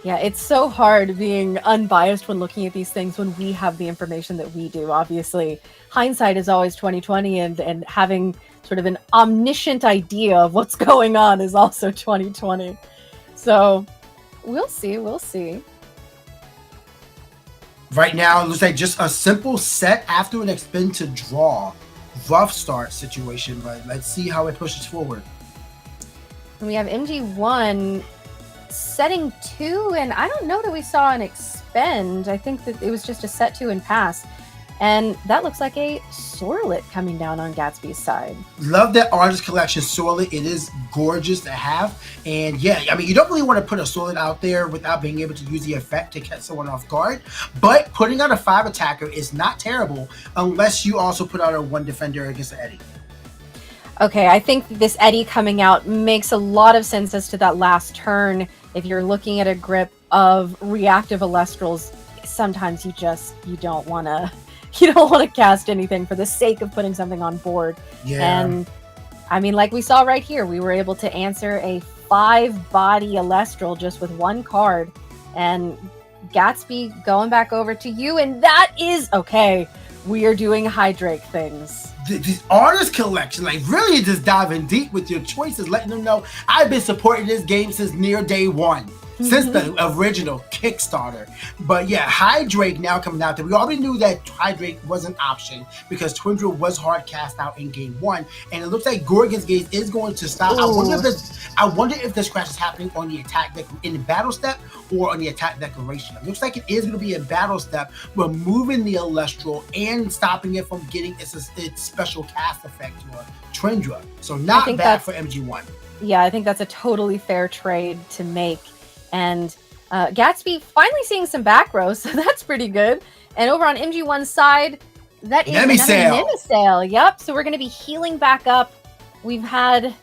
S1: Yeah, it's so hard being unbiased when looking at these things when we have the information that we do. Obviously, hindsight is always 2020, and having sort of an omniscient idea of what's going on is also 2020. So we'll see.
S3: Right now, it looks like just a simple set after an expend to draw. Rough start situation, but let's see how it pushes forward.
S1: And we have MG1 setting 2, and I don't know that we saw an expend. I think that it was just a set 2 and pass. And that looks like a Sorlet coming down on Gatsby's side.
S3: Love that artist collection Sorlet. It is gorgeous to have. And yeah, I mean, you don't really want to put a Sorlet out there without being able to use the effect to catch someone off guard. But putting out a 5 attacker is not terrible unless you also put out a 1 defender against the Eddie.
S1: Okay, I think this Eddie coming out makes a lot of sense as to that last turn. If you're looking at a grip of reactive Elestrals, sometimes you don't want to cast anything for the sake of putting something on board.
S3: Yeah.
S1: And I mean, like we saw right here, we were able to answer a 5-body Elestral just with 1 card. And Gatsby, going back over to you, and that is okay. We are doing Hydrake things.
S3: This artist collection, like really just diving deep with your choices, letting them know I've been supporting this game since near day 1. Since the original Kickstarter. But yeah, Hydrake now coming out there. We already knew that Hydrake was an option because Twindra was hard cast out in game 1. And it looks like Gorgon's Gaze is going to stop. I wonder if this crash is happening on the attack deck in the battle step or on the attack declaration. It looks like it is going to be a battle step, removing the Elestral and stopping it from getting its special cast effect to a Twindra. So not bad for MG1.
S1: Yeah, I think that's a totally fair trade to make. And Gatsby finally seeing some back rows, so that's pretty good. And over on MG1's side, that is Nemisail. Yep, so we're going to be healing back up. We've had...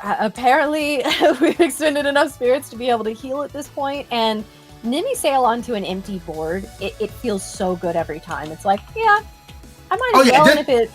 S1: apparently, we've expended enough spirits to be able to heal at this point, and Nemisail onto an empty board, it feels so good every time. It's like, yeah, I might as well, if it...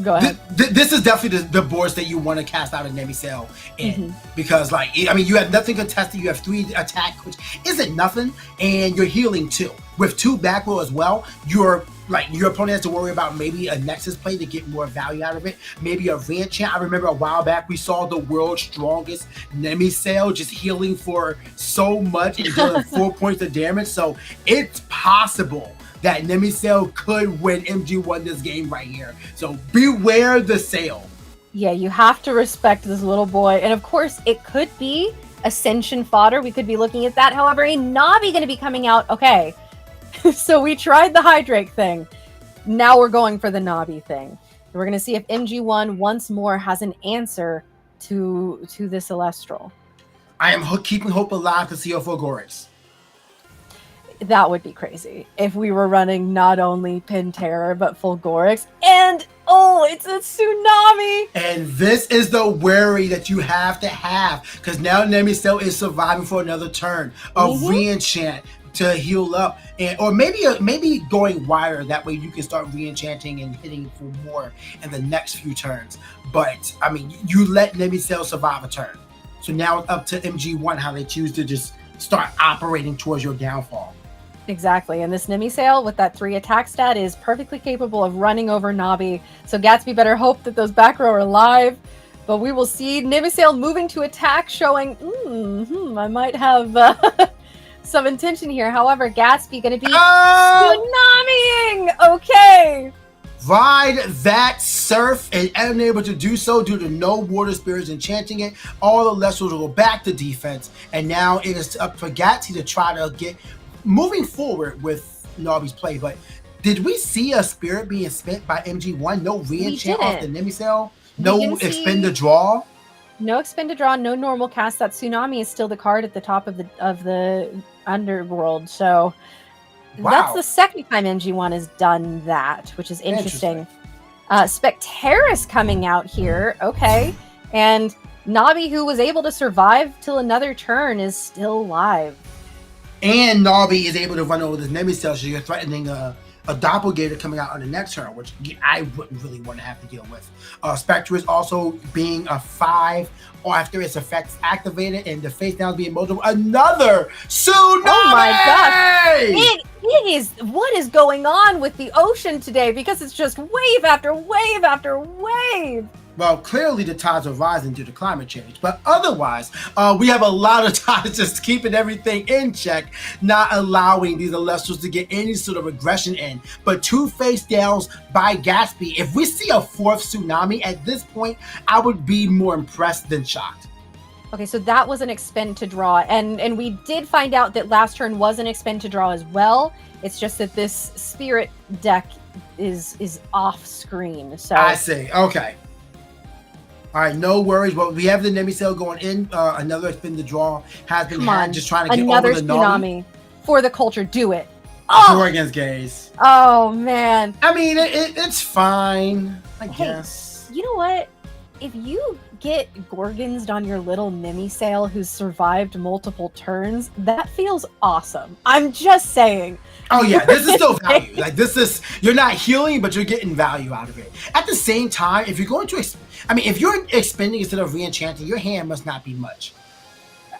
S1: Go ahead.
S3: This is definitely the boards that you want to cast out a Nemisail in because, like, I mean, you have nothing contested. You have 3 attack, which isn't nothing, and you're healing 2 with 2 back row as well. Your opponent has to worry about maybe a Nexus play to get more value out of it. Maybe a reenchant. I remember a while back we saw the world's strongest Nemisail just healing for so much and dealing 4 points of damage. So it's possible that Nemisail could win MG1 this game right here. So beware the sale.
S1: Yeah, you have to respect this little boy. And of course, it could be Ascension fodder. We could be looking at that. However, a Navi going to be coming out. Okay, so we tried the Hydrake thing. Now we're going for the Navi thing. We're going to see if MG1 once more has an answer to this Elestral.
S3: I am keeping hope alive to see a Fulgurix.
S1: That would be crazy if we were running not only Pin Terror but Fulgurix, and it's a Tsunami.
S3: And this is the worry that you have to have, because now Nemisail is surviving for another turn of reenchant to heal up, or maybe going wire. That way you can start reenchanting and hitting for more in the next few turns. But I mean, you let Nemisail survive a turn. So now it's up to MG1 how they choose to just start operating towards your downfall.
S1: Exactly, and this Nemisail with that 3 attack stat is perfectly capable of running over Navi. So Gatsby better hope that those back row are alive. But we will see Nemisail moving to attack, showing, I might have some intention here. However, Gatsby going to be Tsunamiing! Okay!
S3: Ride that surf and unable to do so due to no water spirits enchanting it. All the Elestrals will go back to defense. And now it is up for Gatsby to try to get moving forward with Navi's play. But did we see a spirit being spent by MG1? No reenchant off the Nemisail? No expend a draw?
S1: No expend a draw, no normal cast. That Tsunami is still the card at the top of the underworld. So that's the second time MG1 has done that, which is interesting. Spectaris coming out here. Okay. And Navi, who was able to survive till another turn, is still alive.
S3: And Navi is able to run over this Nemisail, so you're threatening a doppelganger coming out on the next turn, which I wouldn't really want to have to deal with. Spectre is also being a 5 after its effects activated, and the face down being multiple. Another Tsunami!
S1: Oh my gosh! It is, what is going on with the ocean today? Because it's just wave after wave after wave.
S3: Well, clearly the tides are rising due to climate change, but otherwise, we have a lot of tides just keeping everything in check, not allowing these Elestrals to get any sort of aggression in. But 2 face downs by Gatsby. If we see a 4th Tsunami at this point, I would be more impressed than shocked.
S1: Okay, so that was an expend to draw, and we did find out that last turn was an expend to draw as well. It's just that this spirit deck is off screen. So
S3: I see. Okay. All right, no worries. But we have the Nemesis going in. Another expend to draw has been had, just trying to get
S1: another
S3: over the
S1: tsunami for the culture. Do it.
S3: Against gays.
S1: Oh man.
S3: I mean, it's fine, I guess.
S1: You know what? If you get Gorgonsed on your little Nemesis who's survived multiple turns, that feels awesome. I'm just saying.
S3: Oh yeah, this is still value. Like you're not healing, but you're getting value out of it. At the same time, if you're going to, if you're expending instead of re-enchanting, your hand must not be much.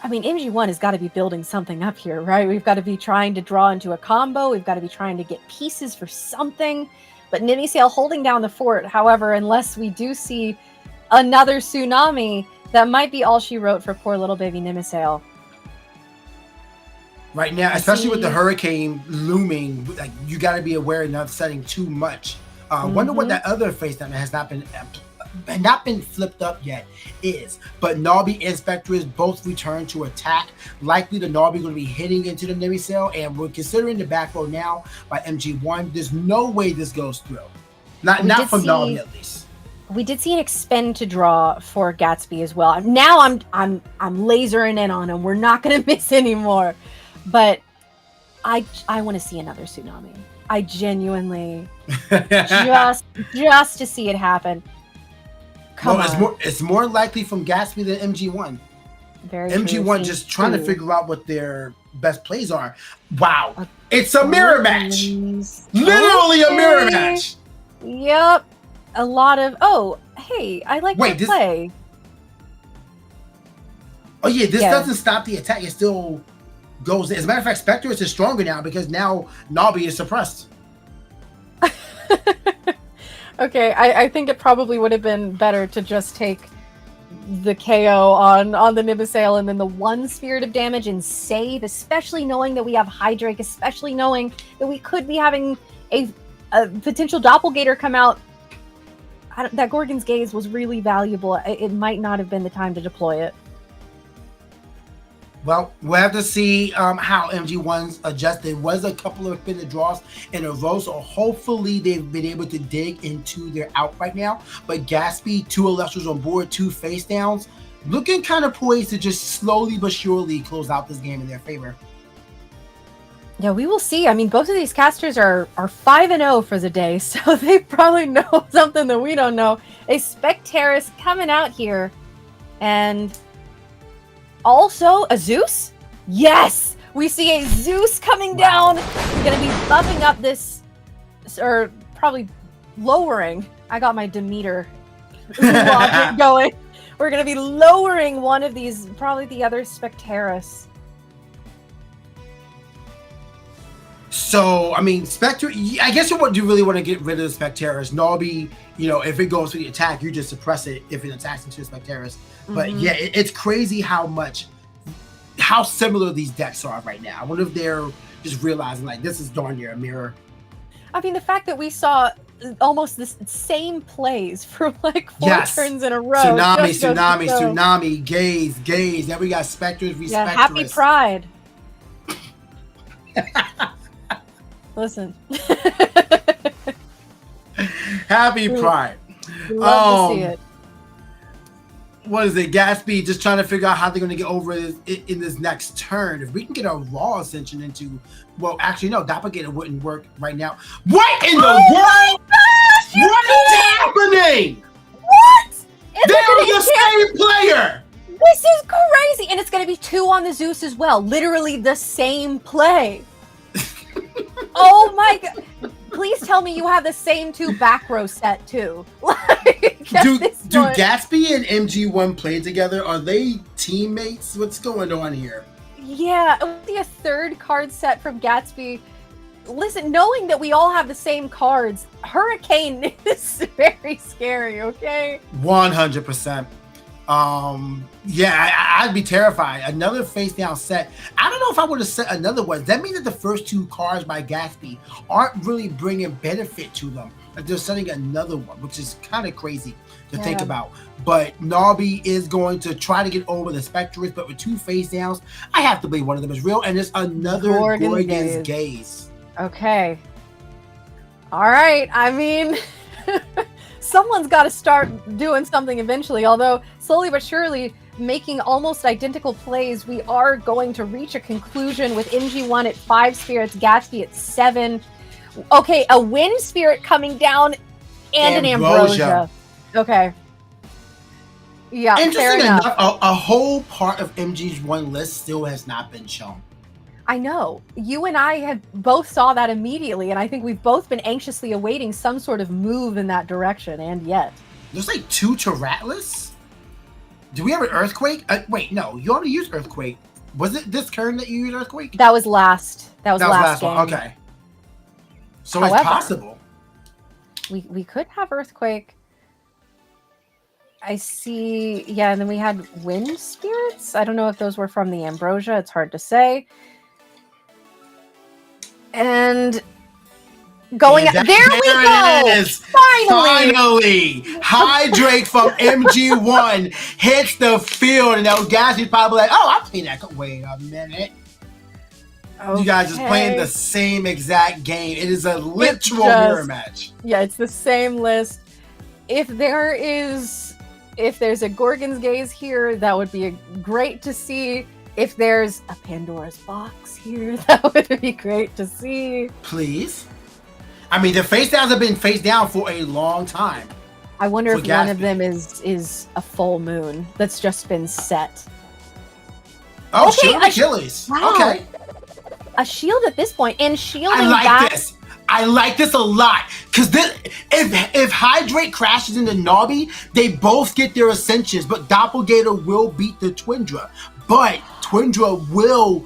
S1: I mean, MG1 has got to be building something up here, right? We've got to be trying to draw into a combo. We've got to be trying to get pieces for something. But Nemesis holding down the fort. However, unless we do see another tsunami, that might be all she wrote for poor little baby Nemesis.
S3: Right now, especially with the hurricane looming, like you got to be aware of not setting too much. Wonder what that other face that has not been flipped up yet is. But Nobby and Spectres both return to attack. Likely the Nobby going to be hitting into the Nemesis, and we're considering the back row now by MG1. There's no way this goes through. Not from Nobby at least.
S1: We did see an expend to draw for Gatsby as well. Now I'm lasering in on him. We're not going to miss anymore. But I want to see another tsunami. I genuinely just to see it happen. Come on.
S3: It's more likely from Gatsby than MG1.
S1: Very
S3: MG1 just trying to figure out what their best plays are. Wow. It's a mirror match. Literally a mirror match.
S1: Yep. A lot of hey, I like that play.
S3: Oh yeah, this doesn't stop the attack. It still goes. As a matter of fact, Spectres is stronger now because now Nobby is suppressed.
S1: Okay, I think it probably would have been better to just take the KO on the Nemesis and then the one spirit of damage and save, especially knowing that we have Hydrake, especially knowing that we could be having a potential doppelganger come out. That Gorgon's Gaze was really valuable. It might not have been the time to deploy it.
S3: Well, we'll have to see how MG1's adjust. There was a couple of spin draws in a row, so hopefully they've been able to dig into their out right now. But Gatsby, 2 Elestrals on board, 2 face downs, looking kind of poised to just slowly but surely close out this game in their favor.
S1: Yeah, we will see. I mean, both of these casters are 5-0 for the day, so they probably know something that we don't know. A Spectaris coming out here, and also a Zeus? Yes! We see a Zeus coming down. We're going to be bumping up this, or probably lowering. I got my Demeter logic going. We're going to be lowering one of these, probably the other Spectaris.
S3: So, I mean, Spectre, I guess you really want to get rid of the Spectaris. Nobby, if it goes for the attack, you just suppress it if it attacks into the Spectaris. But yeah, it's crazy how similar these decks are right now. I wonder if they're just realizing, like, this is darn near a mirror.
S1: I mean, the fact that we saw almost the same plays for like 4 turns in a row.
S3: Tsunami, gaze. Then we got Spectres,
S1: yeah, happy Pride. Listen.
S3: Happy Pride.
S1: Love to see it.
S3: What is it? Gatsby just trying to figure out how they're going to get over it in this next turn. If we can get a Raw Ascension into, well, actually, no, Doppelganger wouldn't work right now. What in the world?
S1: Gosh,
S3: what is happening?
S1: What?
S3: They are the same player.
S1: This is crazy. And it's going to be 2 on the Zeus as well. Literally the same play. Oh my God. Please tell me you have the same 2 back row set too.
S3: Do Gatsby and MG1 play together? Are they teammates? What's going on here?
S1: Yeah, it would be a 3rd card set from Gatsby. Listen, knowing that we all have the same cards, Hurricane is very scary, okay?
S3: 100%. Yeah, I'd be terrified. Another face down set. I don't know if I would have set another one. That means that the first 2 cards by Gatsby aren't really bringing benefit to them. they're setting another one, which is kind of crazy to think about. But Nobby is going to try to get over the Spectrus, but with 2 face downs, I have to believe one of them is real, and it's another Gorgon's Gaze.
S1: Okay. All right. I mean, someone's got to start doing something eventually, although slowly but surely, making almost identical plays, we are going to reach a conclusion with MG1 at 5 spirits, Gatsby at 7. Okay, a Wind Spirit coming down and an Ambrosia. Okay. Yeah,
S3: interesting enough, a whole part of MG's one list still has not been shown.
S1: I know. You and I have both saw that immediately, and I think we've both been anxiously awaiting some sort of move in that direction, and yet.
S3: There's like 2 Terratlas? Do we have an Earthquake? Wait, no. You already used Earthquake. Was it this turn that you used Earthquake?
S1: That was last. That was last game.
S3: One. Okay. So however, it's possible.
S1: We could have Earthquake. I see. Yeah, and then we had Wind Spirits. I don't know if those were from the Ambrosia. It's hard to say. And going there we go.
S3: It is. Finally, Hydrate from MG1 hits the field, and those guys is probably like, "Oh, I've seen that." Wait a minute. Okay. You guys just playing the same exact game. It is a literal mirror match.
S1: Yeah, it's the same list. If there's a Gorgon's Gaze here, that would be great to see. If there's a Pandora's Box here, that would be great to see.
S3: Please. I mean, the face downs have been face down for a long time.
S1: I wonder if one of them is a full moon that's just been set.
S3: Oh, okay, Shield Achilles.
S1: Wow. Okay. A shield at this point, and shielding
S3: this. I like this a lot. Because if Hydrate crashes into Nobby, they both get their ascensions, but Doppelganger will beat the Twindra. But Twindra will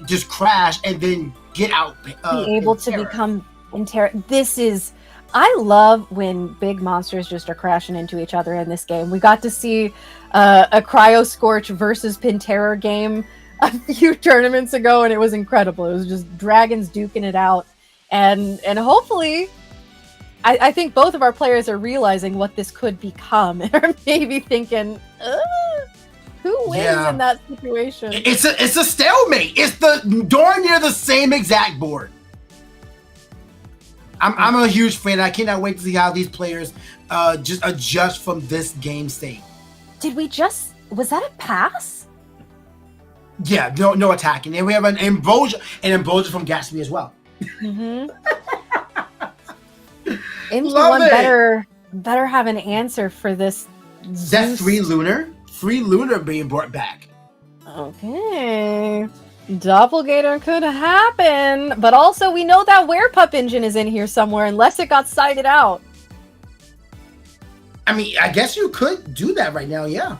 S3: just crash and then get out.
S1: Be able to become This I love when big monsters just are crashing into each other in this game. We got to see a Cryo Scorch versus Pantera game a few tournaments ago, and it was incredible. It was just dragons duking it out. And hopefully, I think both of our players are realizing what this could become, or maybe thinking, who wins in that situation?
S3: It's a stalemate. It's darn near the same exact board. I'm a huge fan. I cannot wait to see how these players just adjust from this game state.
S1: Was that a pass?
S3: Yeah, no attacking. And we have an Ambrosia from Gatsby as well.
S1: Mm-hmm. MG1 better have an answer for this.
S3: That 3 lunar being brought back.
S1: Okay. Doppelganger could happen, but also we know that Werepup engine is in here somewhere unless it got sided out.
S3: I mean, I guess you could do that right now, yeah.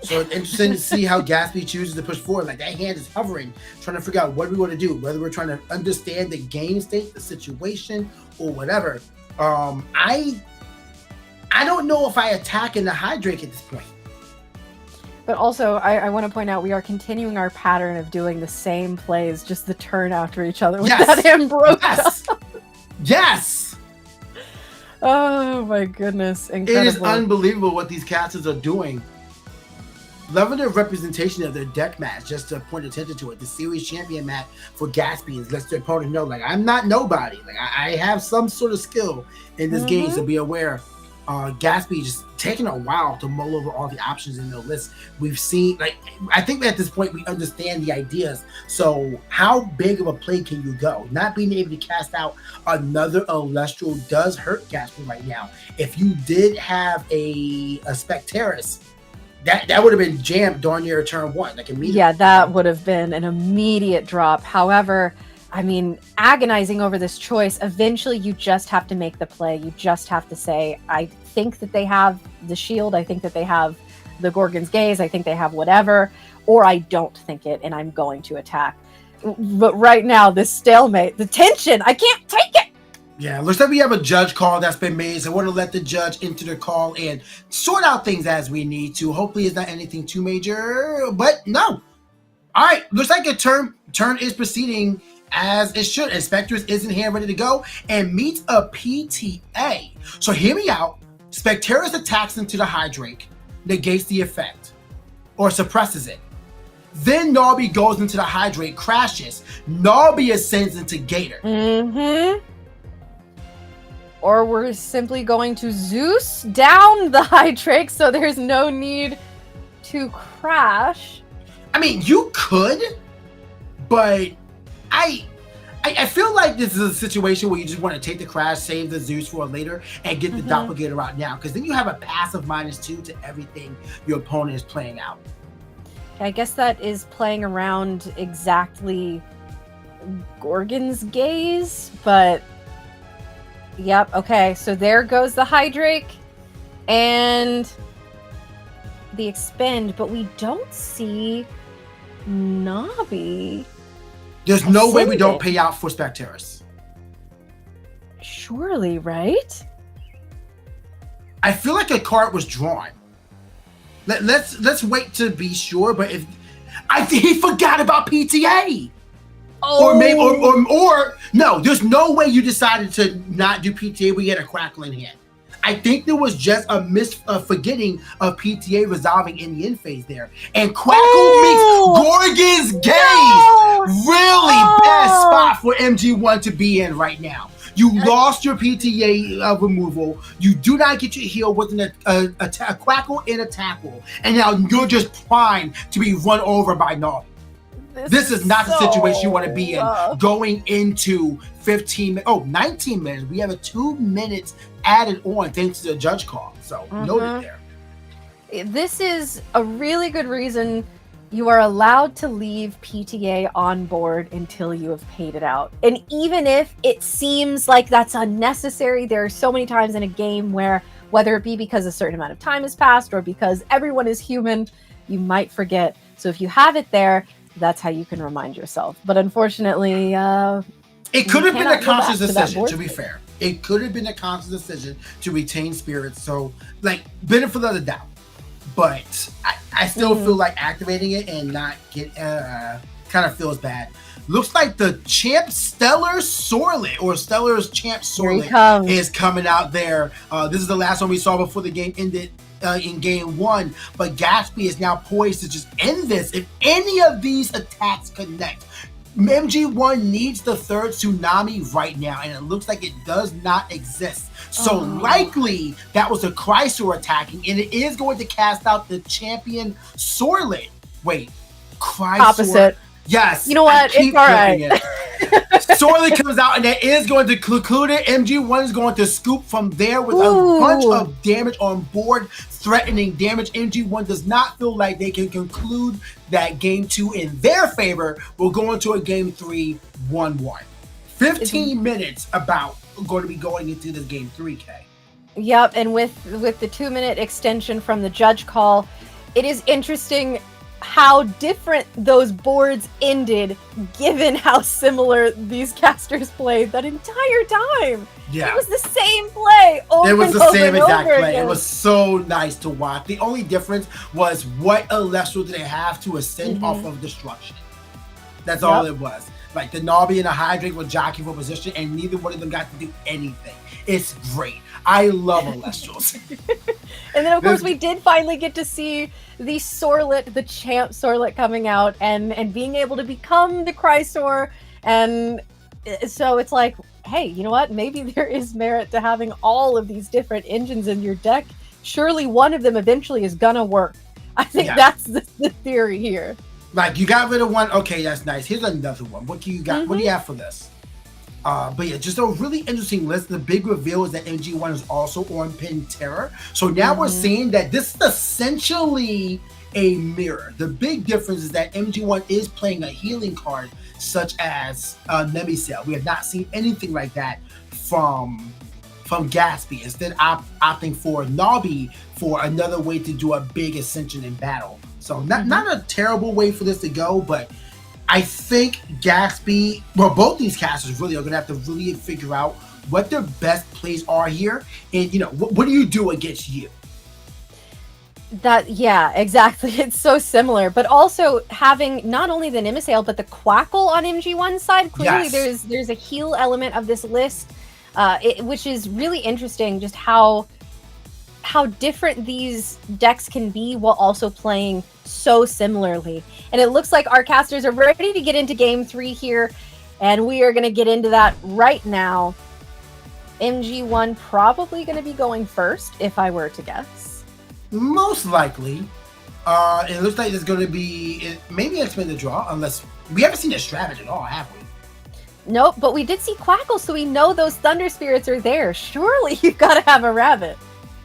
S3: So it's interesting to see how Gatsby chooses to push forward. Like, that hand is hovering, trying to figure out what we want to do, whether we're trying to understand the game state, the situation, or whatever. I don't know if I attack in the Hydrake at this point.
S1: But also, I want to point out we are continuing our pattern of doing the same plays, just the turn after each other with that Ambrosia.
S3: Yes!
S1: Oh my goodness, incredible.
S3: It is unbelievable what these casters are doing. Loving the representation of their deck match, just to point attention to it. The series champion match for Gatsby lets their opponent know, like, I'm not nobody. Like, I have some sort of skill in this game, so be aware. Gatsby just taking a while to mull over all the options in their list. We've seen, like, I think at this point we understand the ideas. So how big of a play can you go? Not being able to cast out another Elestral does hurt Gatsby right now. If you did have a Spectaris, that would have been jammed darn near turn 1, like immediately.
S1: Yeah, that would have been an immediate drop. However, I mean, agonizing over this choice, eventually you just have to make the play. You just have to say, I think that they have the shield. I think that they have the Gorgon's Gaze. I think they have whatever. Or I don't think it, and I'm going to attack. But right now, this stalemate, the tension, I can't take it.
S3: Yeah, looks like we have a judge call that's been made. So I want to let the judge into the call and sort out things as we need to. Hopefully it's not anything too major, but no. All right, looks like a turn is proceeding as it should. Spectres is in hand ready to go and meets a PTA. So hear me out. Spectres attacks into the Hydrake, negates the effect, or suppresses it. Then Narby goes into the Hydrate, crashes. Narby ascends into Gator.
S1: Mm-hmm. Or we're simply going to Zeus down the Hydrake, so there's no need to crash.
S3: I mean, you could, but I feel like this is a situation where you just want to take the crash, save the Zeus for later, and get the Doppelganger out now, because then you have a passive -2 to everything your opponent is playing out.
S1: I guess that is playing around exactly Gorgon's gaze, but yep, okay, so there goes the Hydrake and the expend, but we don't see Nabi.
S3: There's no way we don't pay out for Spectres.
S1: Surely, right?
S3: I feel like a card was drawn. Let's wait to be sure, but if I think he forgot about PTA.
S1: Oh.
S3: Or maybe or no, there's no way you decided to not do PTA when you had a Crackle in hand. I think there was just a forgetting of PTA resolving in the end phase there. And Crackle makes Gorgon's Gaze really best spot for MG1 to be in right now. You lost your PTA removal. You do not get your heal with a Crackle and a Tackle. And now you're just primed to be run over by Narby. This is not the situation you want to be in going into 19 minutes. We have a 2 minutes added on thanks to the judge call. So noted there.
S1: This is a really good reason you are allowed to leave PTA on board until you have paid it out. And even if it seems like that's unnecessary, there are so many times in a game where, whether it be because a certain amount of time has passed or because everyone is human, you might forget. So if you have it there, that's how you can remind yourself. But unfortunately,
S3: it could have been a conscious decision, to be fair. It could have been a conscious decision to retain spirits. So, like, benefit of the doubt. But I still feel like activating it and not get kind of feels bad. Looks like the champ Stellar Sorlet, or Stellar's champ Sorlet, is coming out there. This is the last one we saw before the game ended in game 1. But Gatsby is now poised to just end this if any of these attacks connect. MG1 needs the third tsunami right now, and it looks like it does not exist. So likely that was a Chrysler attacking, and it is going to cast out the champion Sorlet. Wait, Chrysler.
S1: Opposite.
S3: Yes.
S1: You know what? It's all right.
S3: Sorlet comes out, and that is going to conclude it. MG1 is going to scoop from there with a bunch of damage on board, threatening damage. MG1 does not feel like they can conclude that game 2 in their favor. We'll go into a game 3 1-1. 15 minutes about going to be going into this game 3K.
S1: Yep, and with the 2-minute extension from the judge call, it is interesting how different those boards ended, given how similar these casters played that entire time.
S3: Yeah.
S1: It was the same play over
S3: It was
S1: and
S3: the
S1: over
S3: same
S1: and
S3: exact
S1: over
S3: play.
S1: again.
S3: It was so nice to watch. The only difference was what Elestral did they have to ascend off of destruction. That's all it was. Like the Narby and the Hydrate were jockeying for position, and neither one of them got to do anything. It's great. I love Elestrals.
S1: And then, of course, we did finally get to see the Sorlet, the champ Sorlet, coming out and being able to become the Chrysor. And so it's like, hey, you know what? Maybe there is merit to having all of these different engines in your deck. Surely one of them eventually is gonna work. I think that's the theory here.
S3: Like, you got rid of one. Okay, that's nice. Here's another one. What do you got? What do you have for this? But yeah, just a really interesting list. The big reveal is that MG1 is also on Pin Terror. So now we're seeing that this is essentially a mirror. The big difference is that MG1 is playing a healing card such as Nemisel. We have not seen anything like that from Gatsby. Instead, opting for Narby for another way to do a big ascension in battle. So not a terrible way for this to go, but I think Gatsby, well, both these casters really are going to have to really figure out what their best plays are here. And, you know, what do you do against you?
S1: Yeah, exactly. It's so similar, but also having not only the Nimisail but the Quackle on MG1's side. Clearly,
S3: Yes.
S1: there's a heal element of this list, which is really interesting. Just how different these decks can be while also playing so similarly. And it looks like our casters are ready to get into Game 3 here, and we are going to get into that right now. MG1 probably going to be going first, if I were to guess.
S3: Most likely. It looks like there's going to be maybe expand the draw, unless we haven't seen a strategy at all, have we?
S1: Nope, but we did see Quackle, so we know those Thunder Spirits are there. Surely you've got to have a rabbit.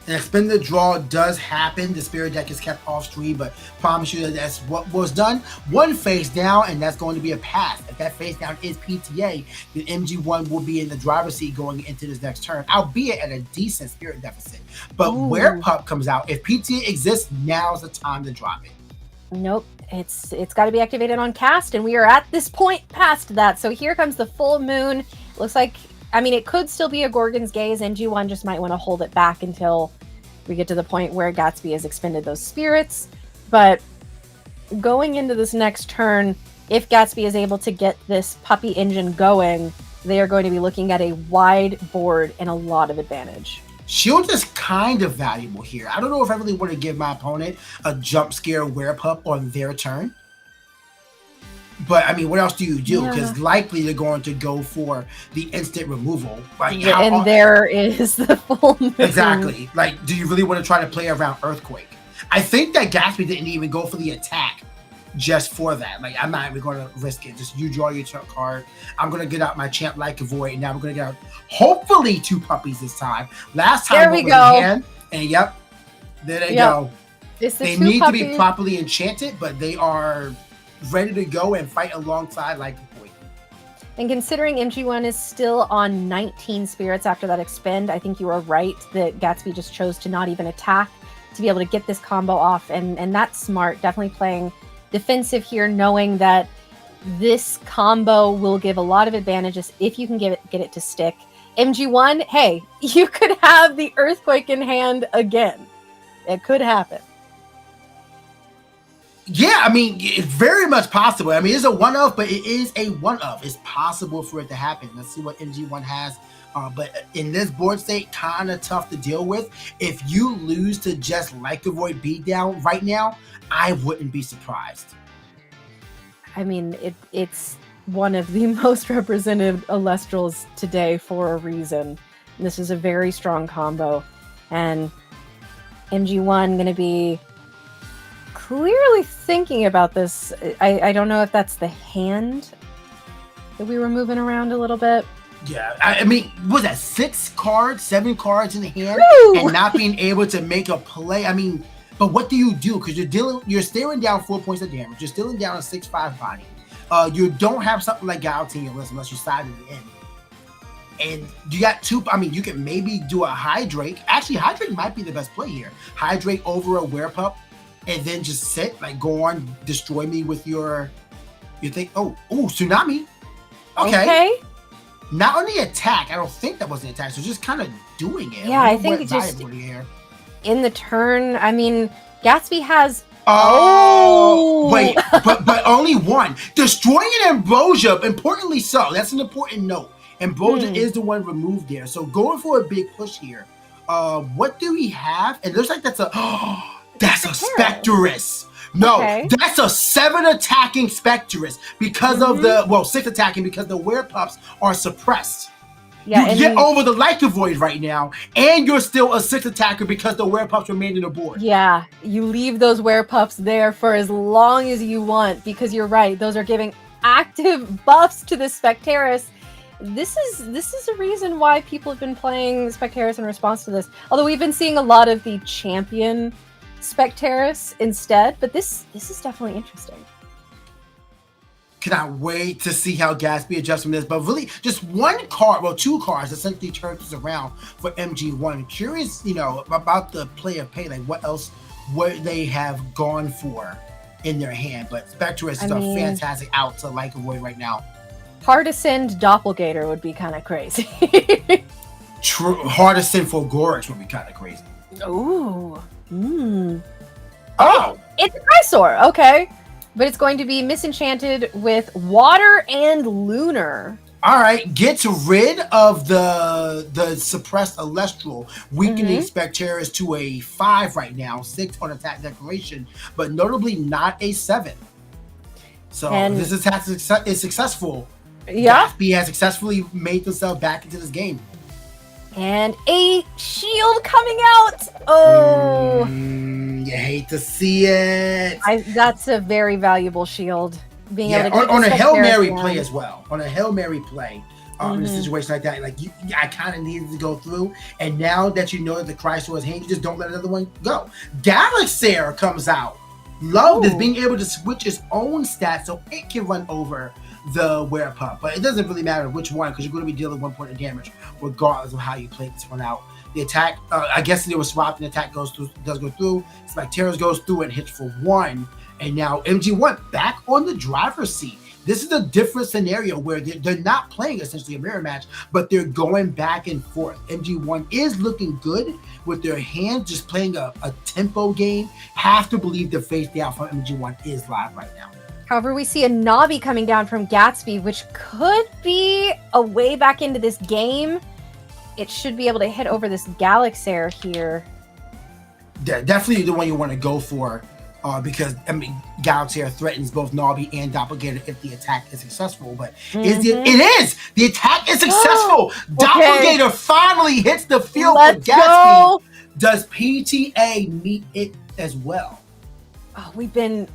S3: And expend the draw does happen. The Spirit deck is kept off screen, but promise you that that's what was done. One face down, and that's going to be a pass. If that face down is PTA, then MG1 will be in the driver's seat going into this next turn, albeit at a decent Spirit deficit. But where Pup comes out, if PTA exists, now's the time to drop it.
S1: Nope, it's got to be activated on cast, and we are at this point past that. So here comes the full moon. Looks like, I mean, it could still be a Gorgon's Gaze. MG1 just might want to hold it back until we get to the point where Gatsby has expended those spirits. But going into this next turn, if Gatsby is able to get this puppy engine going, they are going to be looking at a wide board and a lot of advantage.
S3: Shield is kind of valuable here. I don't know if I really want to give my opponent a jump scare Werepup on their turn. But, I mean, what else do you do? Because likely they're going to go for the instant removal. Like,
S1: there is the full moon.
S3: Exactly. Like, do you really want to try to play around Earthquake? I think that Gatsby didn't even go for the attack just for that. Like, I'm not even going to risk it. Just you draw your card. I'm going to get out my Champ Like a Void. And now we're going to get out, hopefully, 2 puppies this time. Last time,
S1: there we go.
S3: And yep, there they go. They need to be properly enchanted, but they are ready to go and fight alongside Like a Void.
S1: And considering MG1 is still on 19 spirits after that expend, I think you are right that Gatsby just chose to not even attack to be able to get this combo off. And that's smart. Definitely playing defensive here, knowing that this combo will give a lot of advantages if you can get it to stick. MG1, hey, you could have the Earthquake in hand again. It could happen.
S3: Yeah, I mean, it's very much possible. I mean, it's a one-of, but it is a one-of. It's possible for it to happen. Let's see what MG1 has. But in this board state, kind of tough to deal with. If you lose to just Like a Void beatdown right now, I wouldn't be surprised.
S1: I mean, it's one of the most represented Elestrals today for a reason. This is a very strong combo. And MG1 going to be clearly thinking about this. I don't know if that's the hand that we were moving around a little bit.
S3: Yeah, I mean, was that 6 cards, 7 cards in the hand, and not being able to make a play? I mean, but what do you do? Because you're staring down 4 points of damage. You're stealing down a 6/5 body. You don't have something like Galaxy in your list unless you side at the end. And you got 2. I mean, you can maybe do a Hydrake. Actually, Hydrake might be the best play here. Hydrake over a Werepup, and then just sit, like, go on, destroy me with your think. Oh, Tsunami. Okay. Not on the attack. I don't think that was the attack. So just kind of doing it.
S1: Yeah, I think it just in the turn. I mean, Gatsby has.
S3: Wait, but only one. Destroying an Ambrosia, importantly so. That's an important note. Ambrosia is the one removed there. So going for a big push here. What do we have? It looks like that's a Spectress. No, that's a 7 attacking Spectress because of the 6 attacking because the Werepups are suppressed. Yeah, you get over the Like a Void right now, and you're still a 6 attacker because the Werepups remain on the board.
S1: Yeah, you leave those Werepups there for as long as you want because you're right; those are giving active buffs to the Spectress. This is a reason why people have been playing Spectress in response to this. Although we've been seeing a lot of the champion Spectress instead, but this is definitely interesting.
S3: Cannot wait to see how Gatsby adjusts from this, but really just 1 card, well, 2 cards essentially turns this around for MG1. Curious, about the play of pay, like what else would they have gone for in their hand, but Spectress is a fantastic out to Like a Void right now.
S1: Partisan Doppelganger would be kind of crazy.
S3: True, Hardison for Gorix would be kind of crazy.
S1: Ooh.
S3: Oh!
S1: It's a Chrysor, okay. But it's going to be Misenchanted with Water and Lunar.
S3: All right, gets rid of the suppressed Elestral, weakening Specterus to a 5 right now, 6 on attack declaration, but notably not a 7. So this attack is successful.
S1: Yeah.
S3: Gatsby has successfully made himself back into this game.
S1: And a shield coming out. Oh.
S3: You hate to see it.
S1: That's a very valuable shield. Being able to
S3: on a Hail Mary play as well. On a Hail Mary play, in a situation like that, like I kind of needed to go through. And now that you know that the Chrysor is hand, you just don't let another one go. Galaxair comes out. Love this, being able to switch its own stats so it can run over the Werepup. But it doesn't really matter which one, because you're going to be dealing 1 point of damage regardless of how you play this one out. The attack, I guess they were swapped, and the attack does go through. Specterus goes through and hits for 1. And now MG1 back on the driver's seat. This is a different scenario where they're not playing essentially a mirror match, but they're going back and forth. MG1 is looking good with their hands, just playing a tempo game. Have to believe the face down from MG1 is live right now.
S1: However, we see a Navi coming down from Gatsby, which could be a way back into this game. It should be able to hit over this Galaxair here.
S3: Yeah, definitely the one you want to go for. Because Galaxair threatens both Navi and Doppelganger if the attack is successful. But it is the attack is successful. Doppelganger finally hits the field with Gatsby. Does PTA meet it as well?
S1: Oh, we've been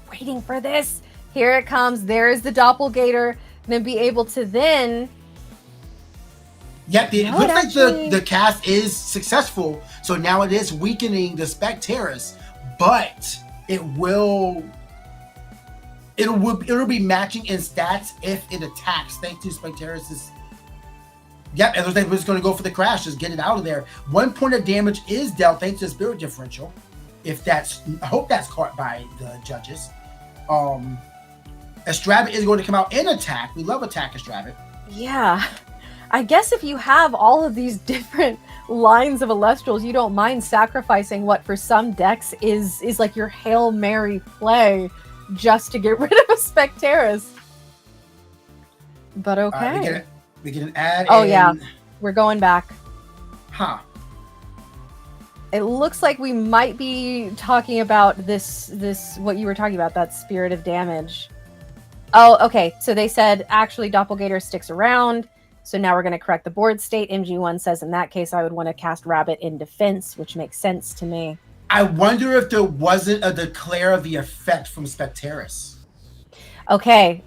S1: waiting for this. Here it comes. There is the Doppelganger, and then be able to then.
S3: Yep, it looks like the cast is successful. So now it is weakening the Specterus, but it'll be matching in stats if it attacks, thanks to Specterus's. Yep, it looks like we're just going to go for the crash, just get it out of there. 1 point of damage is dealt thanks to the Spirit Differential. I hope that's caught by the judges. Estrabit is going to come out and attack. We love attack Estrabit.
S1: Yeah, I guess if you have all of these different lines of Elestrals, you don't mind sacrificing what for some decks is like your Hail Mary play just to get rid of a Specterus. But okay.
S3: We get an ad.
S1: Oh yeah, we're going back.
S3: Huh.
S1: It looks like we might be talking about this what you were talking about, that Spirit of Damage. Oh, okay. So they said actually Doppelganger sticks around. So now we're going to correct the board state. MG1 says in that case, I would want to cast Rabbit in defense, which makes sense to me.
S3: I wonder if there wasn't a declare of the effect from Specterus.
S1: Okay.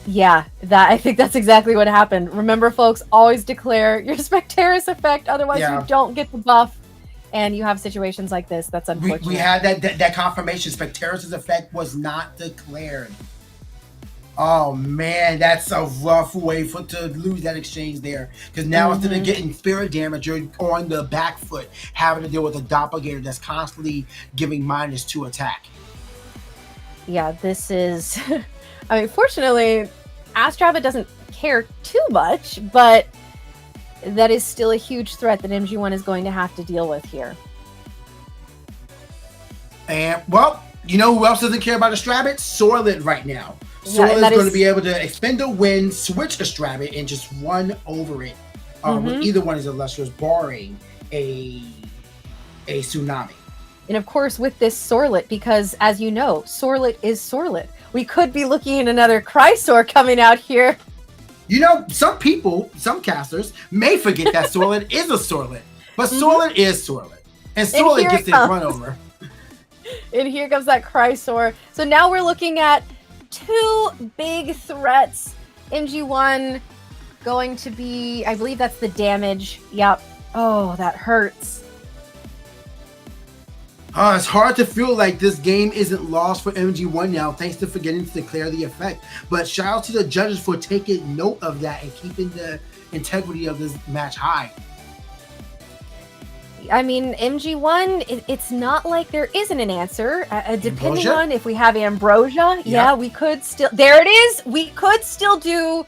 S1: Yeah, I think that's exactly what happened. Remember, folks, always declare your Specterus effect. Otherwise, you don't get the buff. And you have situations like this. That's unfortunate.
S3: We had that confirmation. Specterus' effect was not declared. Oh man, that's a rough way to lose that exchange there. Because now instead of getting spirit damage, you're on the back foot, having to deal with a Doppelganger that's constantly giving -2 attack.
S1: Yeah, this is. I mean, fortunately, Astrabbit doesn't care too much, but that is still a huge threat that MG1 is going to have to deal with here.
S3: And well, you know who else doesn't care about Astrabbit? Sorlet right now. Sorlet is going to be able to expend a win, switch Astrabbit, and just run over it with either one of his Elestrals, barring a tsunami.
S1: And of course, with this Sorlet, because as you know, Sorlet is Sorlet. We could be looking at another Chrysor coming out here.
S3: You know, some people, some casters, may forget that Sorlet is a Sorlet, but Sorlet is Sorlet. And Sorlet gets it run over.
S1: And here comes that Chrysor. So now we're looking at 2 big threats. MG1 going to be, I believe that's the damage. Yep. Oh, that hurts.
S3: It's hard to feel like this game isn't lost for MG1 now, thanks to forgetting to declare the effect. But shout out to the judges for taking note of that and keeping the integrity of this match high.
S1: I mean, MG1, it's not like there isn't an answer. Depending on if we have Ambrosia, yeah, we could still... There it is! We could still do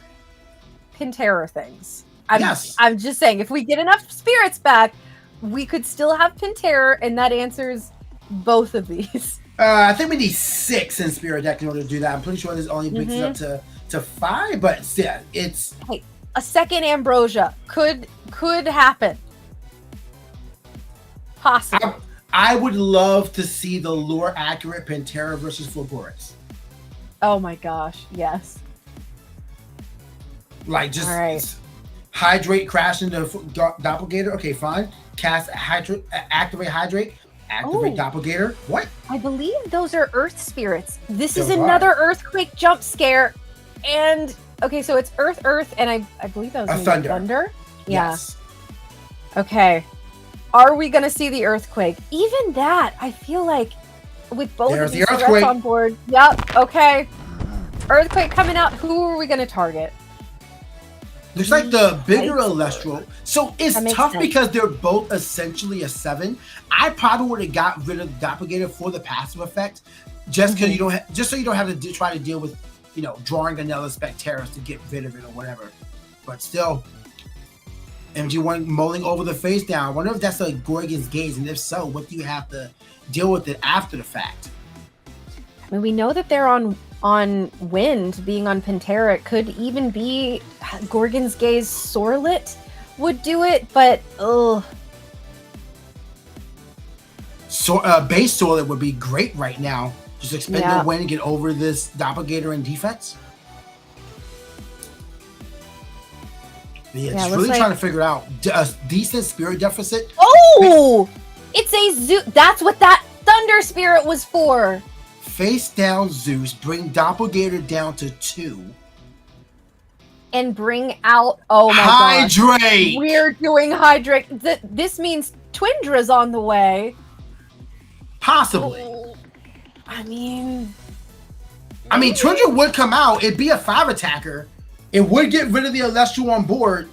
S1: Pin-Terror things. I'm just saying, if we get enough spirits back, we could still have Pin-Terror, and that answers both of these.
S3: I think we need 6 in Spirit Deck in order to do that. I'm pretty sure this only brings it up to 5, but yeah, it's...
S1: Hey, a second Ambrosia could happen. Possibly.
S3: I would love to see the lore accurate Pantera versus Fulgurus.
S1: Oh my gosh, yes.
S3: Like, just
S1: right.
S3: Hydrate, crash into Doppelganger. Okay, fine. Cast Hydrate, activate Hydrate, activate Doppelganger. What?
S1: I believe those are Earth Spirits. This is another Earthquake jump scare. And, okay, so it's Earth, and I believe that was Thunder? Yeah.
S3: Yes.
S1: Okay. Are we going to see the Earthquake? Even that, I feel like with both of these threats on board. Yep, okay. Earthquake coming out. Who are we going to target?
S3: Looks like the bigger Elestral. So it's tough because they're both essentially a 7. I probably would have got rid of the Doppelganger for the passive effect, just because you don't just so you don't have to try to deal with, drawing another Specteris to get rid of it or whatever. But still, MG1 mulling over the face down. I wonder if that's a Gorgon's Gaze, and if so, what do you have to deal with it after the fact?
S1: I mean, we know that they're on Wind, being on Pantera. It could even be Gorgon's Gaze Sorlet would do it, but
S3: So base Sorlet would be great right now. Just expend the Wind and get over this Doppelganger in defense. Yeah, just really trying to figure out a decent spirit deficit.
S1: Oh, it's a Zeus. That's what that Thunder Spirit was for.
S3: Face down Zeus, bring Doppelganger down to 2.
S1: And bring out, oh my god.
S3: Hydrate!
S1: We're doing Hydrate. This means Twindra's on the way.
S3: Possibly.
S1: Oh, I mean,
S3: Twindra would come out. It'd be a 5 attacker. It would get rid of the Elestral on board,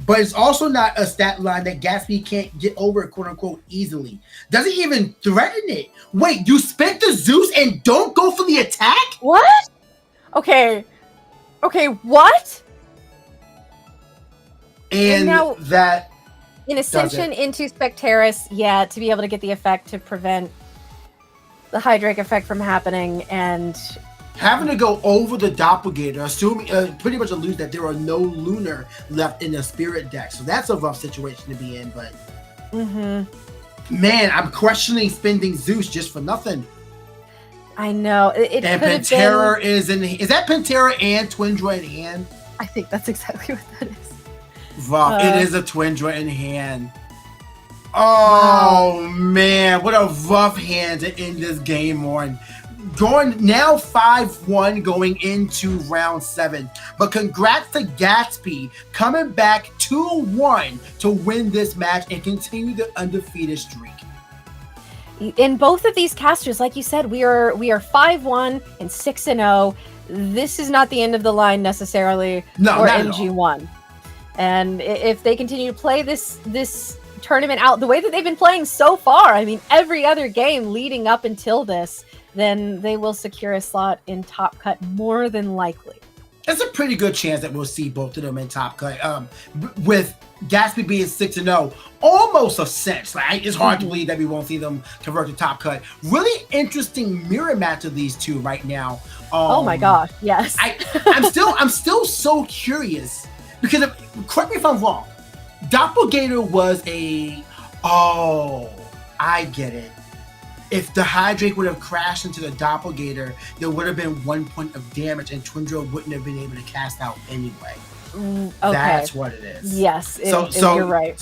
S3: but it's also not a stat line that Gatsby can't get over, quote unquote, easily. Doesn't even threaten it. Wait, you spent the Zeus and don't go for the attack?
S1: What? Okay, what?
S3: And now that
S1: in Ascension into Specteris, to be able to get the effect to prevent the Hydrake effect from happening, and
S3: having to go over the Doppelganger, assuming pretty much alludes that there are no Lunar left in the Spirit deck. So that's a rough situation to be in, but man, I'm questioning spending Zeus just for nothing.
S1: I know. It
S3: and Pantera is that Pantera and Twindra in hand?
S1: I think that's exactly what that is.
S3: Rough. It is a Twindra in hand. Oh, man. What a rough hand to end this game on. Going now 5-1 going into round 7. But congrats to Gatsby coming back 2-1 to win this match and continue the undefeated streak.
S1: In both of these casters, like you said, we are 5-1 and 6-0. This is not the end of the line necessarily for MG1. And if they continue to play this tournament out the way that they've been playing so far, I mean, every other game leading up until this, then they will secure a slot in Top Cut more than likely.
S3: There's a pretty good chance that we'll see both of them in Top Cut. With Gatsby being 6-0, almost a sense. Like, it's hard to believe that we won't see them convert to Top Cut. Really interesting mirror match of these two right now.
S1: Oh my gosh, yes.
S3: I'm still so curious because correct me if I'm wrong. Doppelganger was I get it. If the Hydrake would have crashed into the Doppelganger, there would have been 1 point of damage, and Twindra wouldn't have been able to cast out anyway.
S1: Okay.
S3: That's what it is.
S1: Yes, you're right.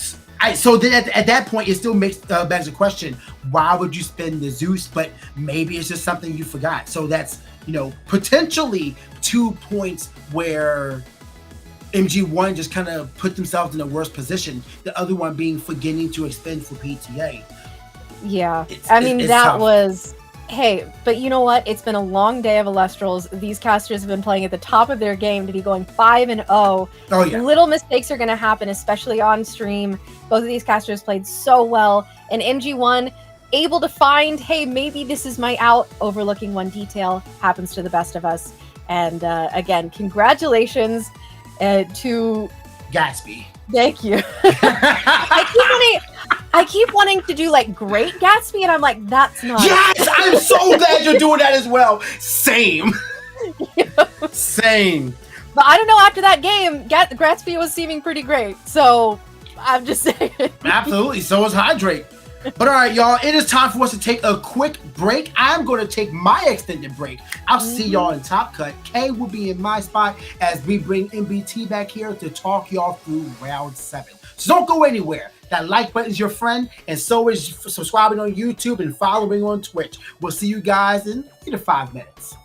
S3: So then at that point, it still begs the question: why would you spend the Zeus? But maybe it's just something you forgot. So that's potentially 2 points where MG1 just kind of put themselves in a worse position. The other one being forgetting to expend for PTA.
S1: Yeah, it's that was, hey, but you know what? It's been a long day of Elestrals. These casters have been playing at the top of their game to be going 5-0. Oh yeah. Little mistakes are going to happen, especially on stream. Both of these casters played so well, and MG1 able to find, hey, maybe this is my out. Overlooking one detail happens to the best of us. And again, congratulations to
S3: Gatsby.
S1: Thank you. I keep wanting to do like Great Gatsby, and I'm like, that's not.
S3: Yes, I'm so glad you're doing that as well. Same. Same.
S1: But I don't know. After that game, Gatsby was seeming pretty great. So I'm just saying.
S3: Absolutely. So is Hydrate. But all right, y'all, it is time for us to take a quick break. I'm going to take my extended break. I'll see y'all in Top Cut. Kay will be in my spot as we bring MBT back here to talk y'all through round 7. So don't go anywhere. That like button is your friend, and so is subscribing on YouTube and following on Twitch. We'll see you guys in 3 to 5 minutes.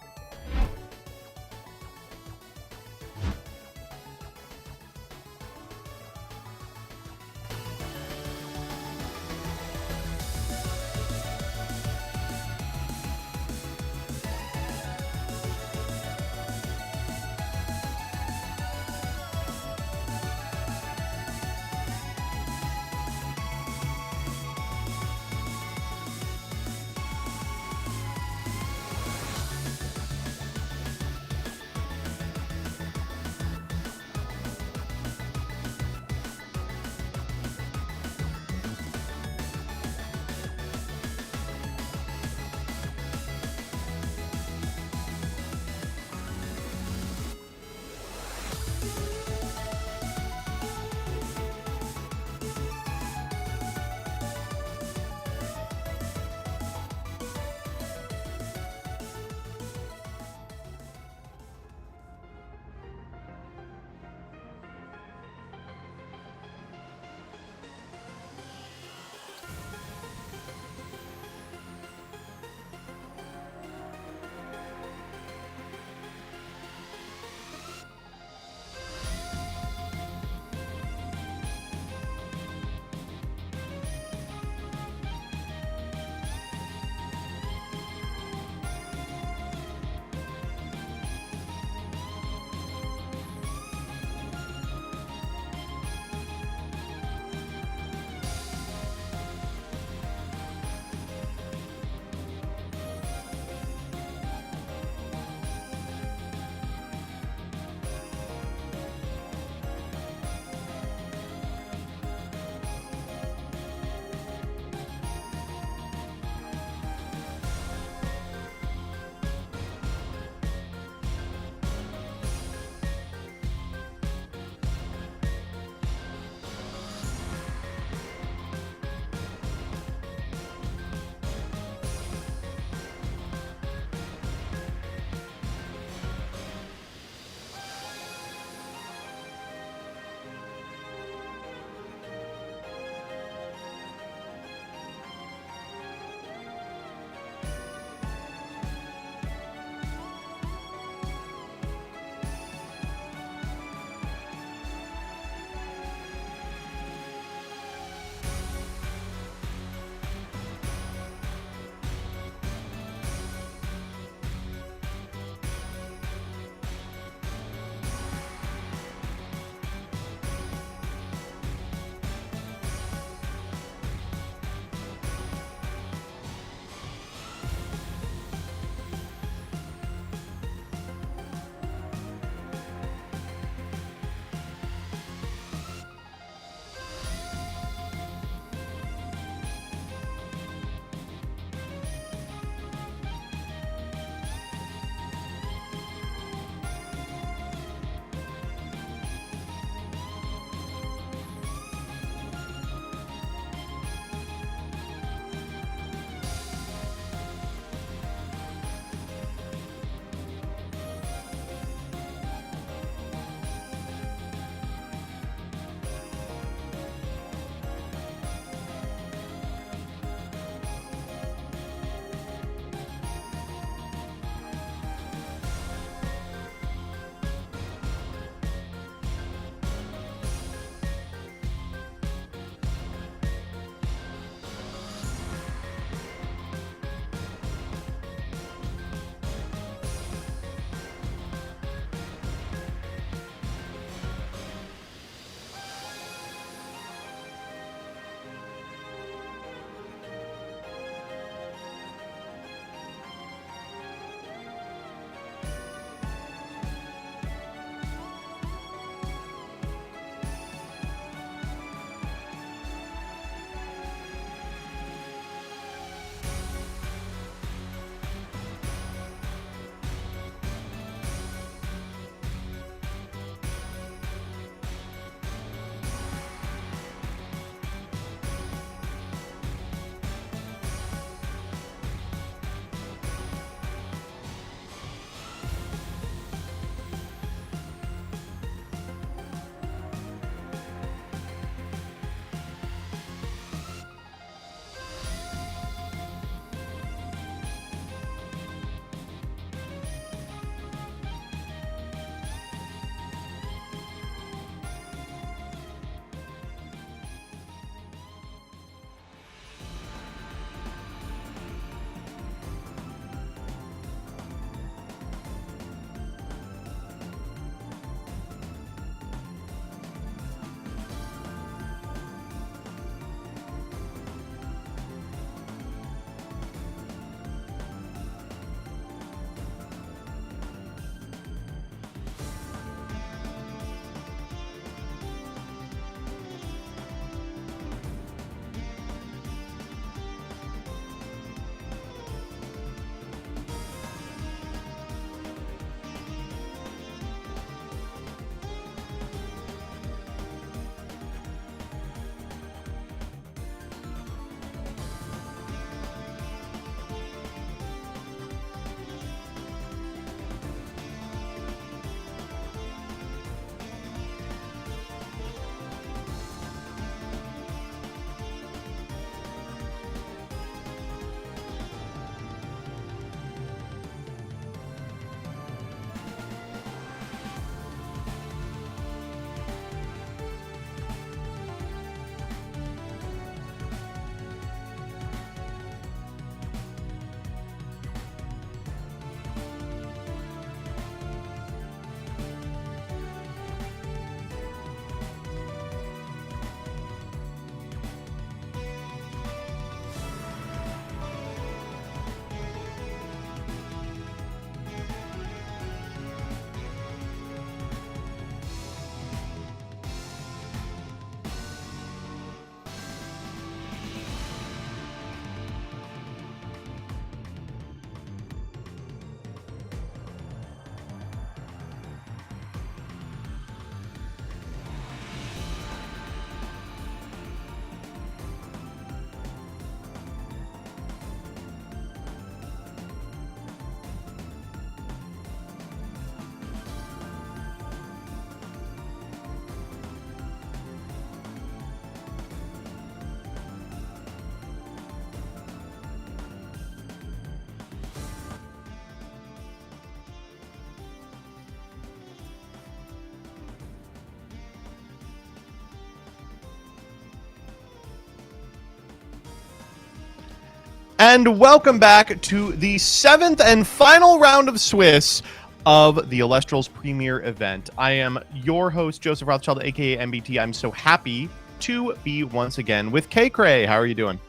S2: And welcome back to the 7th and final round of Swiss of the Elestrals Premier event. I am your host, Joseph Rothschild, aka MBT. I'm so happy to be once again with K Cray. How are you doing?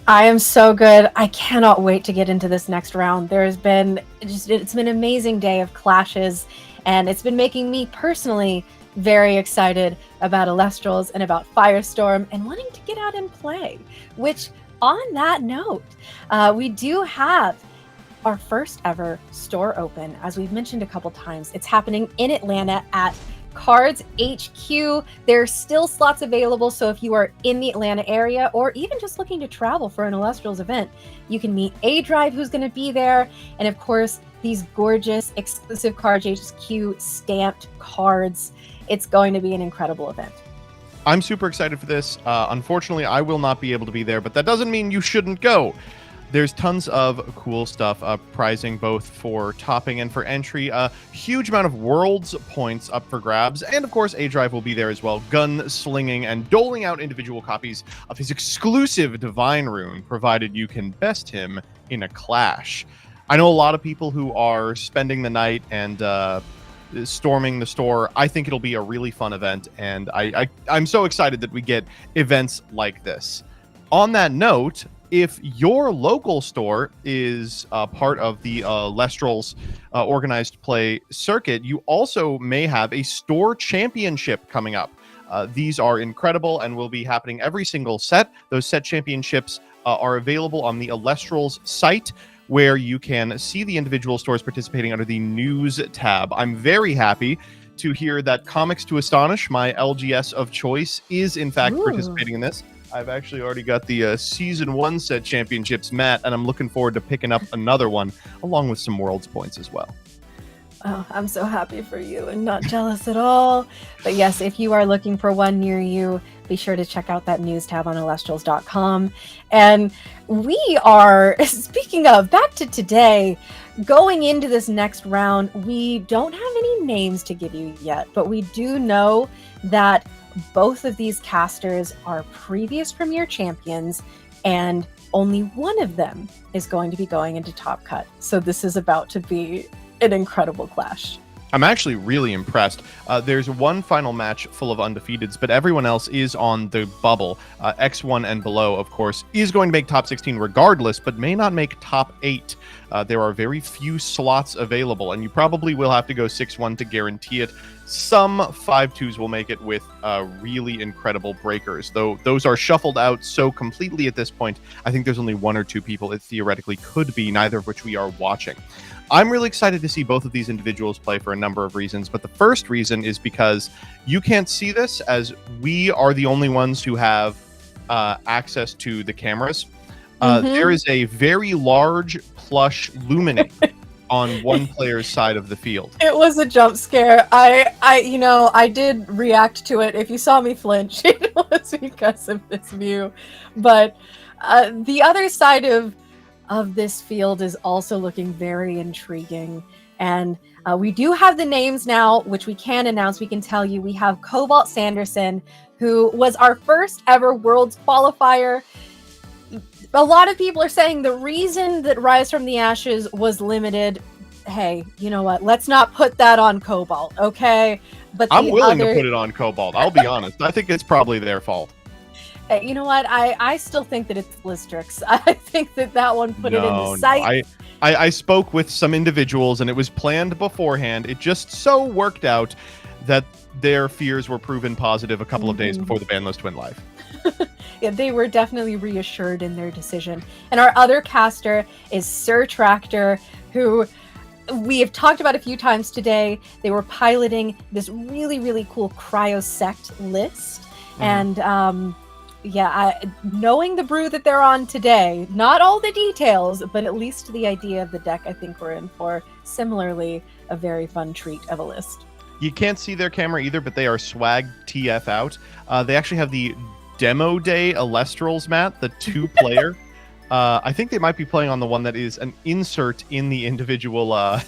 S1: I am so good. I cannot wait to get into this next round. It's been an amazing day of clashes, and it's been making me personally very excited about Elestrals and about Firestorm and wanting to get out and play. Which, on that note, we do have our first ever store open, as we've mentioned a couple times. It's happening in Atlanta at Cards HQ. There's still slots available, so if you are in the Atlanta area or even just looking to travel for an Elestrals event, you can meet A-Drive, who's going to be there, and of course these gorgeous exclusive Cards HQ stamped cards. It's going to be an incredible event.
S2: I'm super excited for this. Unfortunately, I will not be able to be there, but that doesn't mean you shouldn't go. There's tons of cool stuff, prizing both for topping and for entry. A huge amount of Worlds points up for grabs. And of course, A-Drive will be there as well, gun-slinging and doling out individual copies of his exclusive Divine Rune, provided you can best him in a clash. I know a lot of people who are spending the night and storming the store. I think it'll be a really fun event, and I'm so excited that we get events like this. On that note, if your local store is part of the Elestrals organized play circuit, you also may have a store championship coming up. These are incredible and will be happening every single set. Those set championships are available on the Elestrals site, where you can see the individual stores participating under the news tab. I'm very happy to hear that Comics to Astonish, my LGS of choice, is in fact participating in this. I've actually already got the Season 1 set championships met, and I'm looking forward to picking up another one, along with some Worlds points as well.
S1: Oh, I'm so happy for you and not jealous at all. But yes, if you are looking for one near you, be sure to check out that news tab on Elestrals.com. And we are, speaking of, back to today, going into this next round, we don't have any names to give you yet, but we do know that both of these casters are previous Premier champions, and only one of them is going to be going into Top Cut. So this is about to be an incredible clash.
S2: I'm actually really impressed. There's one final match full of undefeateds, but everyone else is on the bubble. X1 and below, of course, is going to make top 16 regardless, but may not make top 8. There are very few slots available, and you probably will have to go 6-1 to guarantee it. Some 5-2s will make it with really incredible breakers, though those are shuffled out so completely at this point. I think there's only 1 or 2 people it theoretically could be, neither of which we are watching. I'm really excited to see both of these individuals play for a number of reasons, but the first reason is because you can't see this, as we are the only ones who have access to the cameras. There is a very large plush Luminate on one player's side of the field.
S1: It was a jump scare. I did react to it. If you saw me flinch, it was because of this view. But the other side of this field is also looking very intriguing. And we do have the names now, which we can announce. We can tell you we have Cobalt Sanderson, who was our first ever Worlds qualifier. A lot of people are saying the reason that Rise from the Ashes was limited, hey, you know what? Let's not put that on Cobalt, okay? But
S2: I'm willing to put it on Cobalt. I'll be honest. I think it's probably their fault.
S1: Hey, you know what? I still think that it's Blistrix. I think that one put it in the sight.
S2: I spoke with some individuals, and it was planned beforehand. It just so worked out that their fears were proven positive a couple of days before the ban list went live.
S1: Yeah, they were definitely reassured in their decision. And our other caster is Sir Tractor, who we have talked about a few times today. They were piloting this really, really cool Cryosect list. And knowing the brew that they're on today, not all the details, but at least the idea of the deck, I think we're in for similarly a very fun treat of a list.
S2: You can't see their camera either, but they are swag TF out. They actually have the Demo Day Elestrals mat, the 2-player. I think they might be playing on the one that is an insert in the individual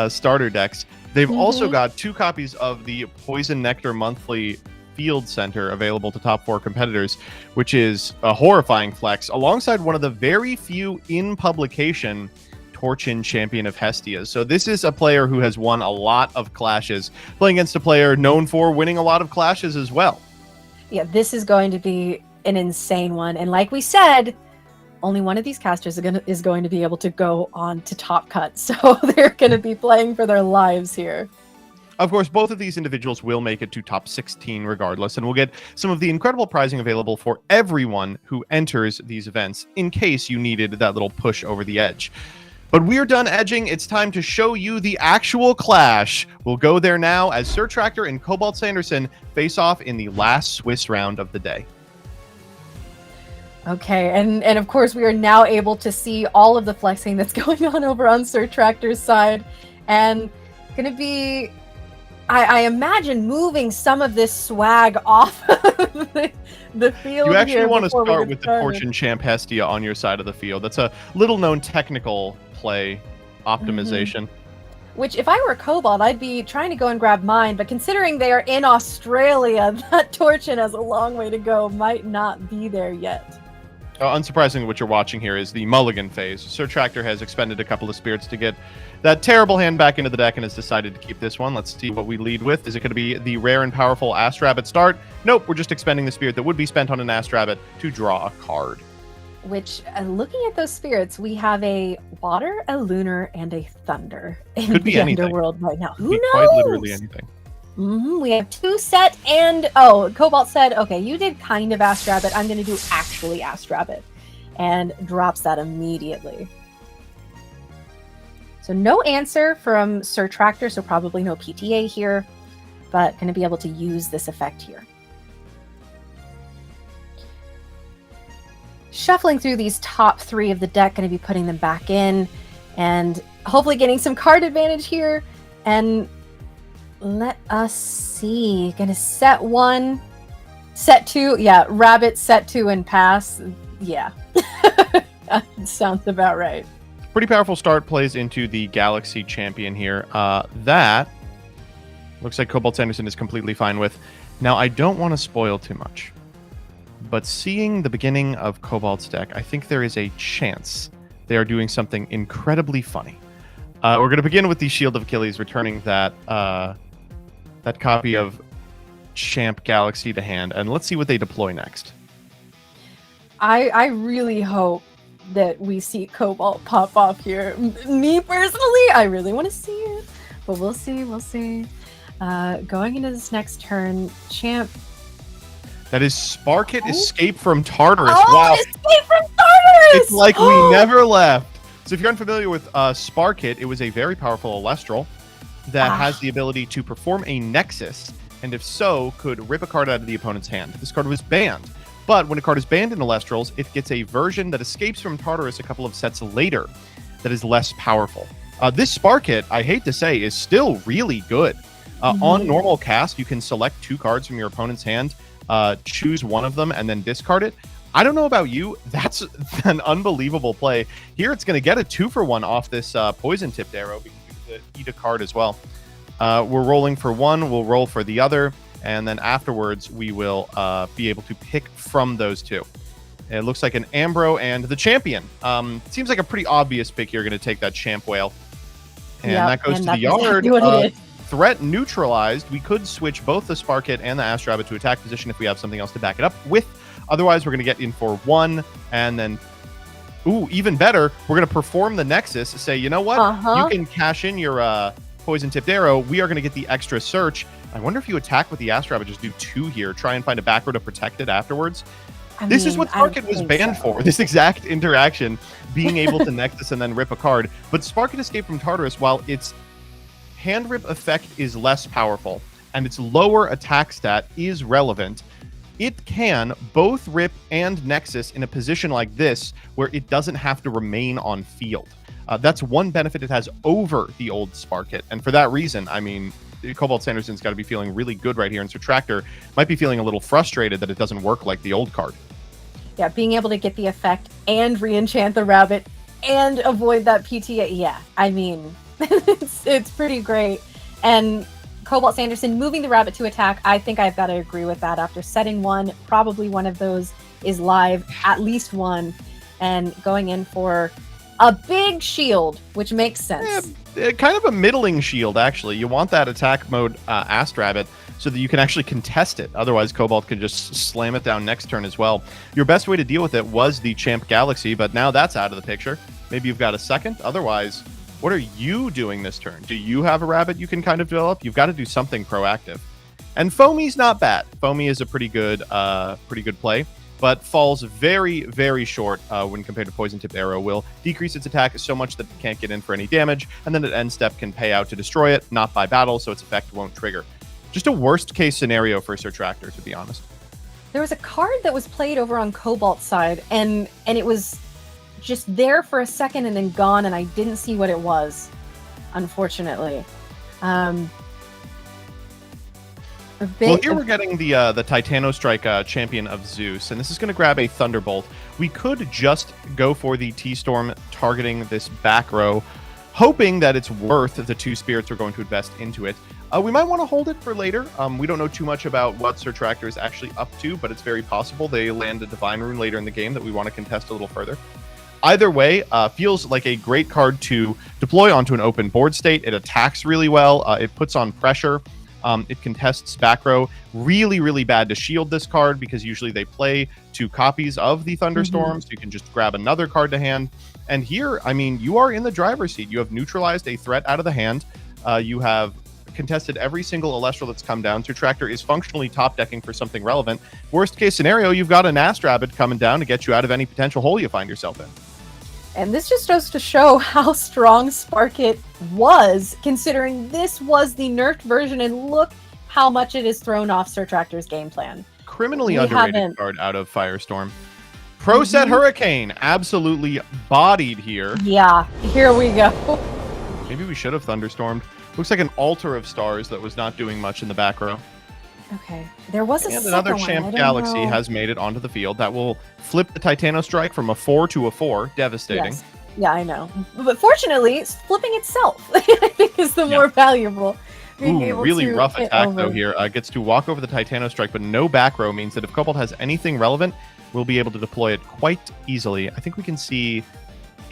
S2: starter decks. They've also got 2 copies of the Poison Nectar Monthly Field Center available to top 4 competitors, which is a horrifying flex, alongside one of the very few in publication Torchin Champion of Hestia. So this is a player who has won a lot of clashes, playing against a player known for winning a lot of clashes as well.
S1: Yeah, this is going to be an insane one. And like we said, only one of these casters is going to be able to go on to top cut. So they're going to be playing for their lives here.
S2: Of course, both of these individuals will make it to top 16 regardless, and we'll get some of the incredible prizing available for everyone who enters these events in case you needed that little push over the edge. But we're done edging. It's time to show you the actual clash. We'll go there now as Sir Tractor and Cobalt Sanderson face off in the last Swiss round of the day. Okay,
S1: and of course we are now able to see all of the flexing that's going on over on Sir Tractor's side, and gonna be, I imagine, moving some of this swag off the field.
S2: You actually
S1: here
S2: want to
S1: before
S2: start with the Torchin Champ Hestia on your side of the field. That's a little known technical play optimization.
S1: Which, if I were Cobalt, I'd be trying to go and grab mine, but considering they are in Australia, that Torchin has a long way to go, might not be there yet.
S2: Unsurprisingly, what you're watching here is the mulligan phase. Sir Tractor has expended a couple of spirits to get that terrible hand back into the deck and has decided to keep this one. Let's see what we lead with. Is it going to be the rare and powerful Astrabbit start? Nope, we're just expending the spirit that would be spent on an Astrabbit to draw a card.
S1: Which, looking at those spirits, we have a water, a lunar, and a thunder in
S2: Could be
S1: the
S2: anything.
S1: Underworld right now. Who knows?
S2: Quite literally anything.
S1: We have 2 set, and Cobalt said, okay, you did kind of Astrabbit, I'm going to do actually Astrabbit, and drops that immediately. So no answer from Sir Tractor, so probably no PTA here, but going to be able to use this effect here. Shuffling through these top 3 of the deck, going to be putting them back in, and hopefully getting some card advantage here, and let us see. Gonna set 1, set 2. Yeah, rabbit, set 2, and pass. Yeah. That sounds about right.
S2: Pretty powerful start plays into the Galaxy Champion here. That looks like Cobalt Sanderson is completely fine with. Now, I don't want to spoil too much, but seeing the beginning of Cobalt's deck, I think there is a chance they are doing something incredibly funny. We're going to begin with the Shield of Achilles, returning that copy of Champ Galaxy to hand, and let's see what they deploy next.
S1: I really hope that we see Cobalt pop off here. Me personally, I really want to see it, but we'll see. Going into this next turn, Champ.
S2: That is Sparkit Escape from Tartarus.
S1: Oh,
S2: wow.
S1: Escape from Tartarus!
S2: It's like we never left. So if you're unfamiliar with Sparkit, it was a very powerful Elestral that has the ability to perform a Nexus, and if so, could rip a card out of the opponent's hand. This card was banned. But when a card is banned in Elestrals, it gets a version that escapes from Tartarus a couple of sets later that is less powerful. This Sparkit, I hate to say, is still really good. On normal cast, you can select 2 cards from your opponent's hand, choose one of them, and then discard it. I don't know about you, that's an unbelievable play. Here it's going to get a 2-for-1 off this poison-tipped arrow because you can eat a card as well. We're rolling for one, we'll roll for the other, and then afterwards we will be able to pick from those 2. It looks like an Ambro and the Champion. Seems like a pretty obvious pick here, going to take that Champ Whale. And that goes to the yard.
S1: Exactly
S2: threat neutralized. We could switch both the Sparkit and the Astrabbit to attack position if we have something else to back it up with. Otherwise, we're going to get in for 1, and then, even better, we're going to perform the Nexus, say, you know what? You can cash in your poison-tipped arrow. We are going to get the extra search. I wonder if you attack with the Astrabbit, just do 2 here, try and find a back row to protect it afterwards. This is what Sparkit was banned for, this exact interaction, being able to Nexus and then rip a card. But Sparkit Escape from Tartarus, while its hand rip effect is less powerful and its lower attack stat is relevant, it can both rip and Nexus in a position like this where it doesn't have to remain on field. That's one benefit it has over the old Sparkit. And for that reason, I mean, Cobalt Sanderson's got to be feeling really good right here, and Sir Tractor might be feeling a little frustrated that it doesn't work like the old card.
S1: Yeah, being able to get the effect and re-enchant the rabbit and avoid that PTA. Yeah, I mean, it's pretty great. And Cobalt Sanderson moving the rabbit to attack. I think I've got to agree with that. After setting one, probably one of those is live, at least one, and going in for a big shield, which makes sense.
S2: Kind of a middling shield, actually. You want that attack mode Ast Rabbit so that you can actually contest it. Otherwise, Cobalt could just slam it down next turn as well. Your best way to deal with it was the Champ Galaxy, but now that's out of the picture. Maybe you've got a second. Otherwise, what are you doing this turn? Do you have a rabbit you can kind of develop? You've got to do something proactive. And Foamy's not bad. Foamy is a pretty good play, but falls very, very short when compared to Poison Tip Arrow. Will decrease its attack so much that it can't get in for any damage, and then at end step can pay out to destroy it, not by battle, so its effect won't trigger. Just a worst case scenario for Surtractor, to be honest.
S1: There was a card that was played over on Cobalt's side, and it was just there for a second and then gone, and I didn't see what it was, unfortunately.
S2: Well, here we're getting the Titanostrike Champion of Zeus, and this is going to grab a Thunderbolt. We could just go for the T-Storm targeting this back row, hoping that it's worth the 2 spirits we're going to invest into it. We might want to hold it for later. We don't know too much about what Surtractor is actually up to, but it's very possible they land a Divine Rune later in the game that we want to contest a little further. Either way, feels like a great card to deploy onto an open board state. It attacks really well. It puts on pressure. It contests back row. Really, really bad to shield this card because usually they play 2 copies of the Thunderstorm, so you can just grab another card to hand. And here, I mean, you are in the driver's seat. You have neutralized a threat out of the hand. You have contested every single Elestral that's come down. Surtractor is functionally top decking for something relevant. Worst case scenario, you've got an Ast Rabbit coming down to get you out of any potential hole you find yourself in.
S1: And this just goes to show how strong Sparkit was, considering this was the nerfed version, and look how much it has thrown off Surtractor's game plan.
S2: Criminally underrated card out of Firestorm. Pro Set Hurricane, absolutely bodied here.
S1: Yeah, here we go.
S2: Maybe we should have Thunderstormed. Looks like an Altar of Stars that was not doing much in the back row.
S1: Okay, there was a
S2: and
S1: second
S2: another
S1: one.
S2: Champ Galaxy has made it onto the field. That will flip the Titanostrike from a 4 to a 4. Devastating.
S1: Yes. Yeah, I know. But fortunately, it's flipping itself, I think, is the more valuable.
S2: Really rough attack, though, here. Gets to walk over the Titanostrike, but no back row means that if Cobalt has anything relevant, we'll be able to deploy it quite easily. I think we can see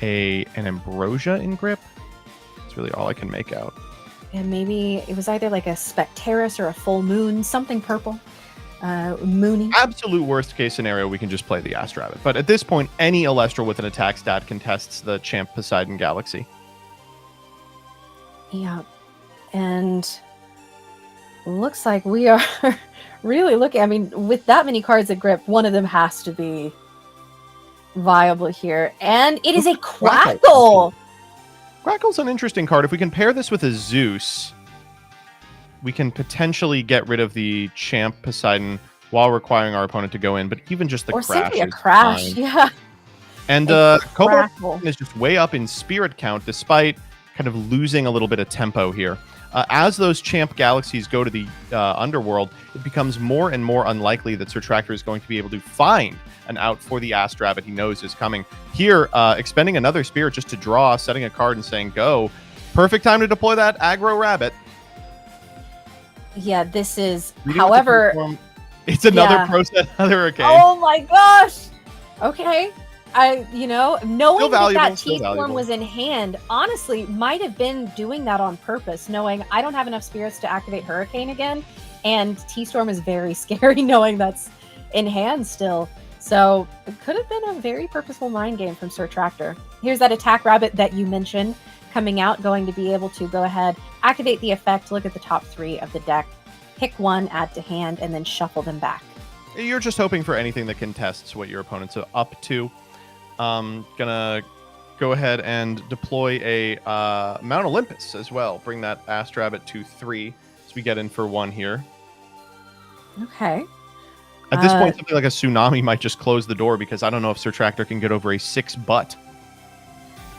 S2: an Ambrosia in grip. That's really all I can make out.
S1: And maybe it was either like a Spectaris or a full moon, something purple. Moony.
S2: Absolute worst case scenario, we can just play the Ast Rabbit. But at this point, any Elestral with an attack stat contests the Champ Poseidon Galaxy.
S1: Yeah. And looks like we are really looking. I mean, with that many cards at grip, one of them has to be viable here. And it is a Crackle!
S2: Crackle's an interesting card. If we can pair this with a Zeus, we can potentially get rid of the Champ Poseidon while requiring our opponent to go in, but even just the
S1: or
S2: crash
S1: simply a
S2: is
S1: crash,
S2: fine.
S1: yeah.
S2: And Cobalt is just way up in spirit count, despite kind of losing a little bit of tempo here. As those Champ Galaxies go to the underworld, it becomes more and more unlikely that Surtractor is going to be able to find an out for the Ast Rabbit he knows is coming. Here, expending another spirit just to draw, setting a card and saying go. Perfect time to deploy that aggro rabbit.
S1: Yeah, this is, however...
S2: It's another Pro Set Hurricane.
S1: Oh my gosh! Okay. Knowing that T-Storm was in hand, honestly, might have been doing that on purpose, knowing I don't have enough spirits to activate Hurricane again, and T-Storm is very scary knowing that's in hand still. So it could have been a very purposeful mind game from Surtractor. Here's that attack rabbit that you mentioned coming out, going to be able to go ahead, activate the effect, look at the top 3 of the deck, pick one, add to hand, and then shuffle them back.
S2: You're just hoping for anything that contests what your opponent's up to. Gonna go ahead and deploy a Mount Olympus as well. Bring that Ast Rabbit to 3 as we get in for 1 here.
S1: Okay.
S2: At this point, something like a Tsunami might just close the door because I don't know if Surtractor can get over a 6 butt.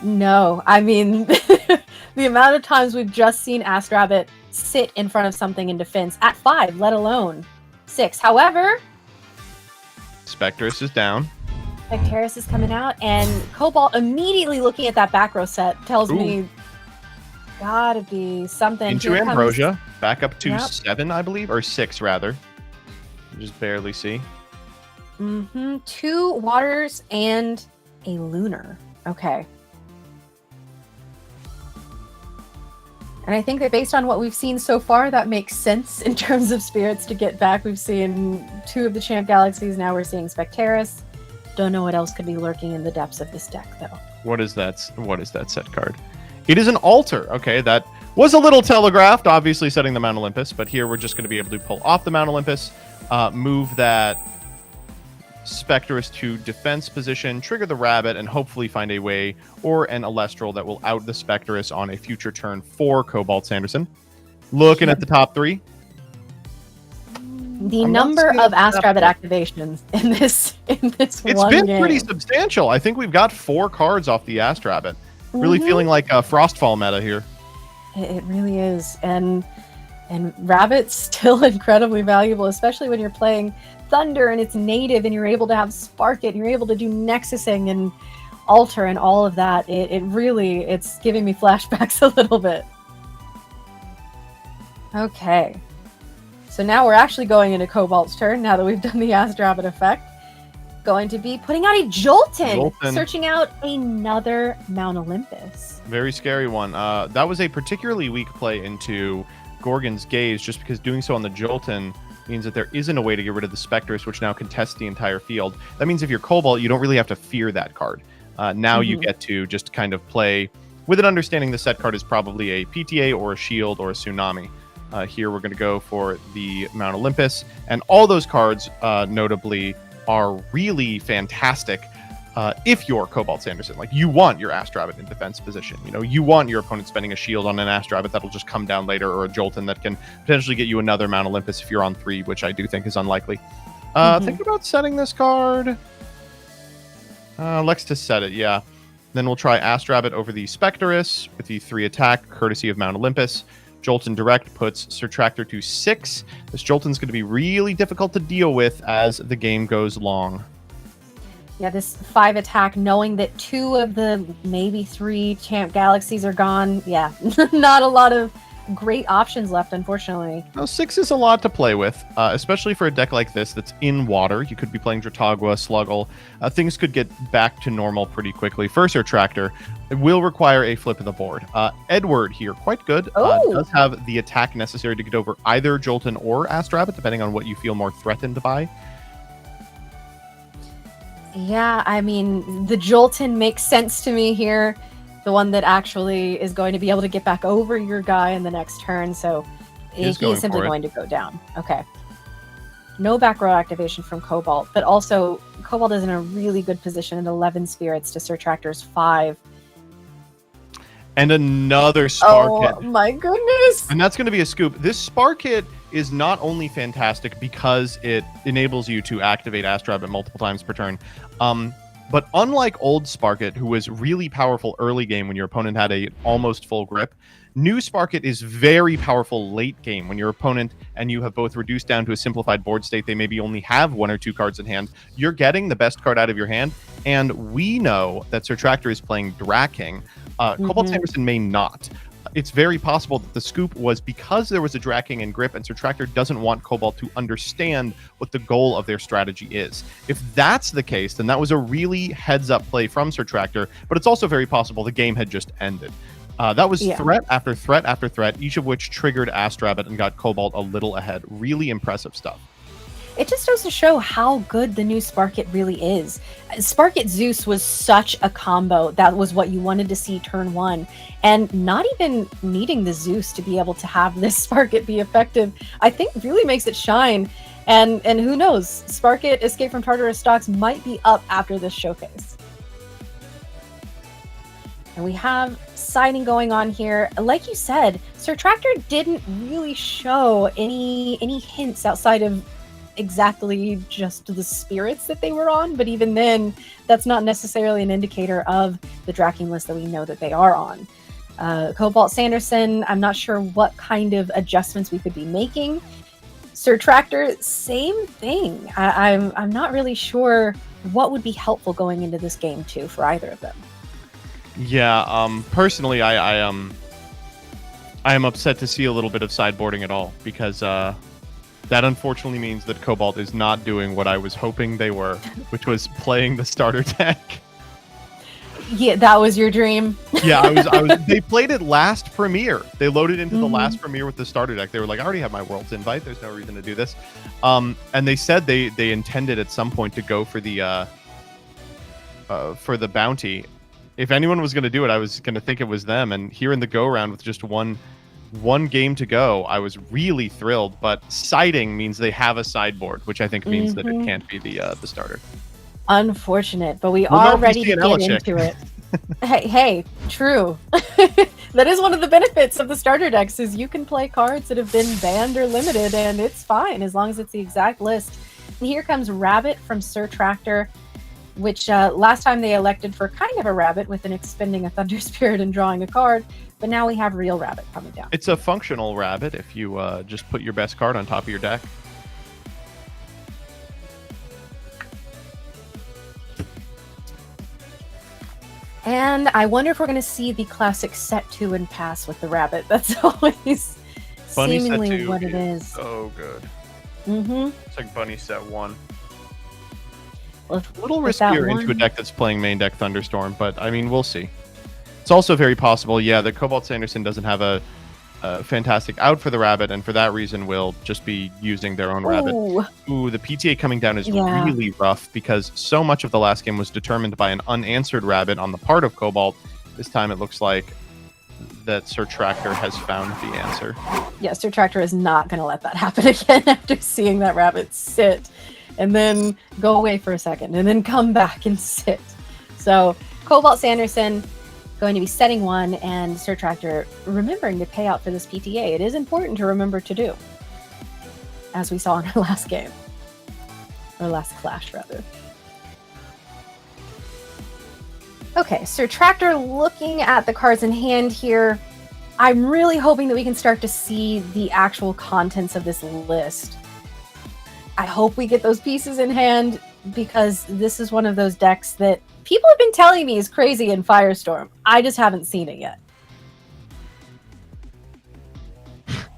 S1: No, I mean, the amount of times we've just seen Ast Rabbit sit in front of something in defense at 5, let alone 6. However,
S2: Spectress is down.
S1: Spectaris is coming out, and Cobalt immediately looking at that back row set tells me gotta be something.
S2: Into
S1: Here comes-
S2: Ambrosia, back up to
S1: Yep.
S2: 7, I believe, or 6 rather. Just barely see.
S1: 2 waters and a lunar. Okay. And I think that based on what we've seen so far, that makes sense in terms of spirits to get back. We've seen 2 of the Champ Galaxies. Now we're seeing Spectaris. Don't know what else could be lurking in the depths of this deck, though.
S2: What is that set card? It is an altar. Okay, that was a little telegraphed, obviously setting the Mount Olympus, but here we're just going to be able to pull off the Mount Olympus, move that Spectrus to defense position, trigger the Rabbit, and hopefully find a way or an Elestral that will out the Spectrus on a future turn for Cobalt Sanderson. Looking at the top 3.
S1: The
S2: I'm not
S1: number
S2: seeing
S1: of
S2: that
S1: Ask Rabbit
S2: much.
S1: activations in this
S2: It's
S1: one
S2: been
S1: game.
S2: pretty substantial. I think we've got 4 cards off the Ask Rabbit. Really
S1: Mhm.
S2: feeling like a Frostfall meta here.
S1: It really is, and Rabbit's still incredibly valuable, especially when you're playing Thunder and it's native, and you're able to have Spark It, and you're able to do Nexusing and Alter and all of that. It's giving me flashbacks a little bit. Okay, so now we're actually going into Cobalt's turn. Now that we've done the Ask Rabbit effect, going to be putting out a Jolton. Searching out another Mount Olympus.
S2: Very scary one. That was a particularly weak play into Gorgon's Gaze, just because doing so on the Jolton means that there isn't a way to get rid of the Spectrus, which now contests the entire field. That means if you're Cobalt, you don't really have to fear that card. Now you get to just kind of play with an understanding the set card is probably a PTA or a Shield or a Tsunami. Here we're going to go for the Mount Olympus, and all those cards, notably, are really fantastic if you're Cobalt Sanderson. Like, you want your Astrabbit in defense position. You know, you want your opponent spending a shield on an Astrabbit that'll just come down later, or a Jolton that can potentially get you another Mount Olympus if you're on 3, which I do think is unlikely. Think about setting this card. Lex to set it, yeah. Then we'll try Astrabbit over the Spectrus with the 3 attack, courtesy of Mount Olympus. Jolton Direct puts Surtractor to 6. This Jolton's going to be really difficult to deal with as the game goes long.
S1: Yeah, this 5 attack, knowing that 2 of the maybe 3 Champ Galaxies are gone. Yeah, not a lot of great options left, unfortunately.
S2: Now, 6 is a lot to play with, especially for a deck like this that's in water. You could be playing Dratagua, Sluggle. Things could get back to normal pretty quickly. First Retractor, it will require a flip of the board. Edward here, quite good. Does have the attack necessary to get over either Jolton or Astrabbit, depending on what you feel more threatened by.
S1: Yeah, I mean, the Jolton makes sense to me here. The one that actually is going to be able to get back over your guy in the next turn, so he is simply going to go down. Okay. No back row activation from Cobalt, but also Cobalt is in a really good position at 11 spirits to Surtractor's 5.
S2: And another Spark Hit.
S1: Oh my goodness!
S2: And that's going to be a scoop. This Spark Hit is not only fantastic because it enables you to activate Astrabbit multiple times per turn, but unlike old Spark It, who was really powerful early game when your opponent had a almost full grip, new Spark It is very powerful late game when your opponent and you have both reduced down to a simplified board state. They maybe only have 1 or 2 cards in hand. You're getting the best card out of your hand, and we know that Surtractor is playing Draking. Cobalt Sanderson may not. It's very possible that the scoop was because there was a Draking and grip, and Surtractor doesn't want Cobalt to understand what the goal of their strategy is. If that's the case, then that was a really heads-up play from Surtractor, but it's also very possible the game had just ended. That was threat after threat after threat, each of which triggered Astrabbit and got Cobalt a little ahead. Really impressive stuff.
S1: It just goes to show how good the new Spark It really is. Spark It Zeus was such a combo. That was what you wanted to see turn 1. And not even needing the Zeus to be able to have this Spark It be effective, I think really makes it shine. And who knows, Spark It Escape from Tartarus stocks might be up after this showcase. And we have siding going on here. Like you said, Surtractor didn't really show any hints outside of exactly just the spirits that they were on, but even then, that's not necessarily an indicator of the Draking list that we know that they are on. Cobalt Sanderson, I'm not sure what kind of adjustments we could be making. Surtractor, same thing. I'm not really sure what would be helpful going into this game too for either of them.
S2: Yeah, personally, I I am upset to see a little bit of sideboarding at all, because that unfortunately means that Cobalt is not doing what I was hoping they were, which was playing the starter deck.
S1: Yeah, that was your dream.
S2: Yeah, they played it last premiere. They loaded into the last premiere with the starter deck. They were like, I already have my World's Invite. There's no reason to do this. And they said they intended at some point to go for the bounty. If anyone was going to do it, I was going to think it was them. And here in the go-round with just one game to go, I was really thrilled. But siding means they have a sideboard, which I think means that it can't be the starter.
S1: Unfortunate, but we are ready to get into it. Hey, true. That is one of the benefits of the starter decks, is you can play cards that have been banned or limited, and it's fine as long as it's the exact list. And here comes Rabbit from Sir Tractor, which last time they elected for kind of a rabbit with an expending a Thunder Spirit and drawing a card, but now we have real Rabbit coming down.
S2: It's a functional rabbit if you just put your best card on top of your deck.
S1: And I wonder if we're going to see the classic set 2 and pass with the Rabbit. That's always
S2: Bunny
S1: seemingly
S2: set 2
S1: what it is.
S2: So good.
S1: Mm-hmm.
S2: It's like Bunny set 1.
S1: Well,
S2: A little riskier into a deck that's playing main deck Thunderstorm, but I mean, we'll see. It's also very possible, yeah, that Cobalt Sanderson doesn't have a fantastic out for the Rabbit, and for that reason will just be using their own Rabbit. Ooh, the PTA coming down is really rough, because so much of the last game was determined by an unanswered Rabbit on the part of Cobalt. This time it looks like that Sir Tractor has found the answer.
S1: Yeah, Sir Tractor is not going to let that happen again after seeing that Rabbit sit and then go away for a second and then come back and sit. So Cobalt Sanderson going to be setting 1, and Sir Tractor remembering to pay out for this PTA. It is important to remember to do, as we saw in our last game. Or last clash, rather. Okay, Sir Tractor looking at the cards in hand here. I'm really hoping that we can start to see the actual contents of this list. I hope we get those pieces in hand, because this is one of those decks that people have been telling me is crazy in Firestorm. I just haven't seen it yet.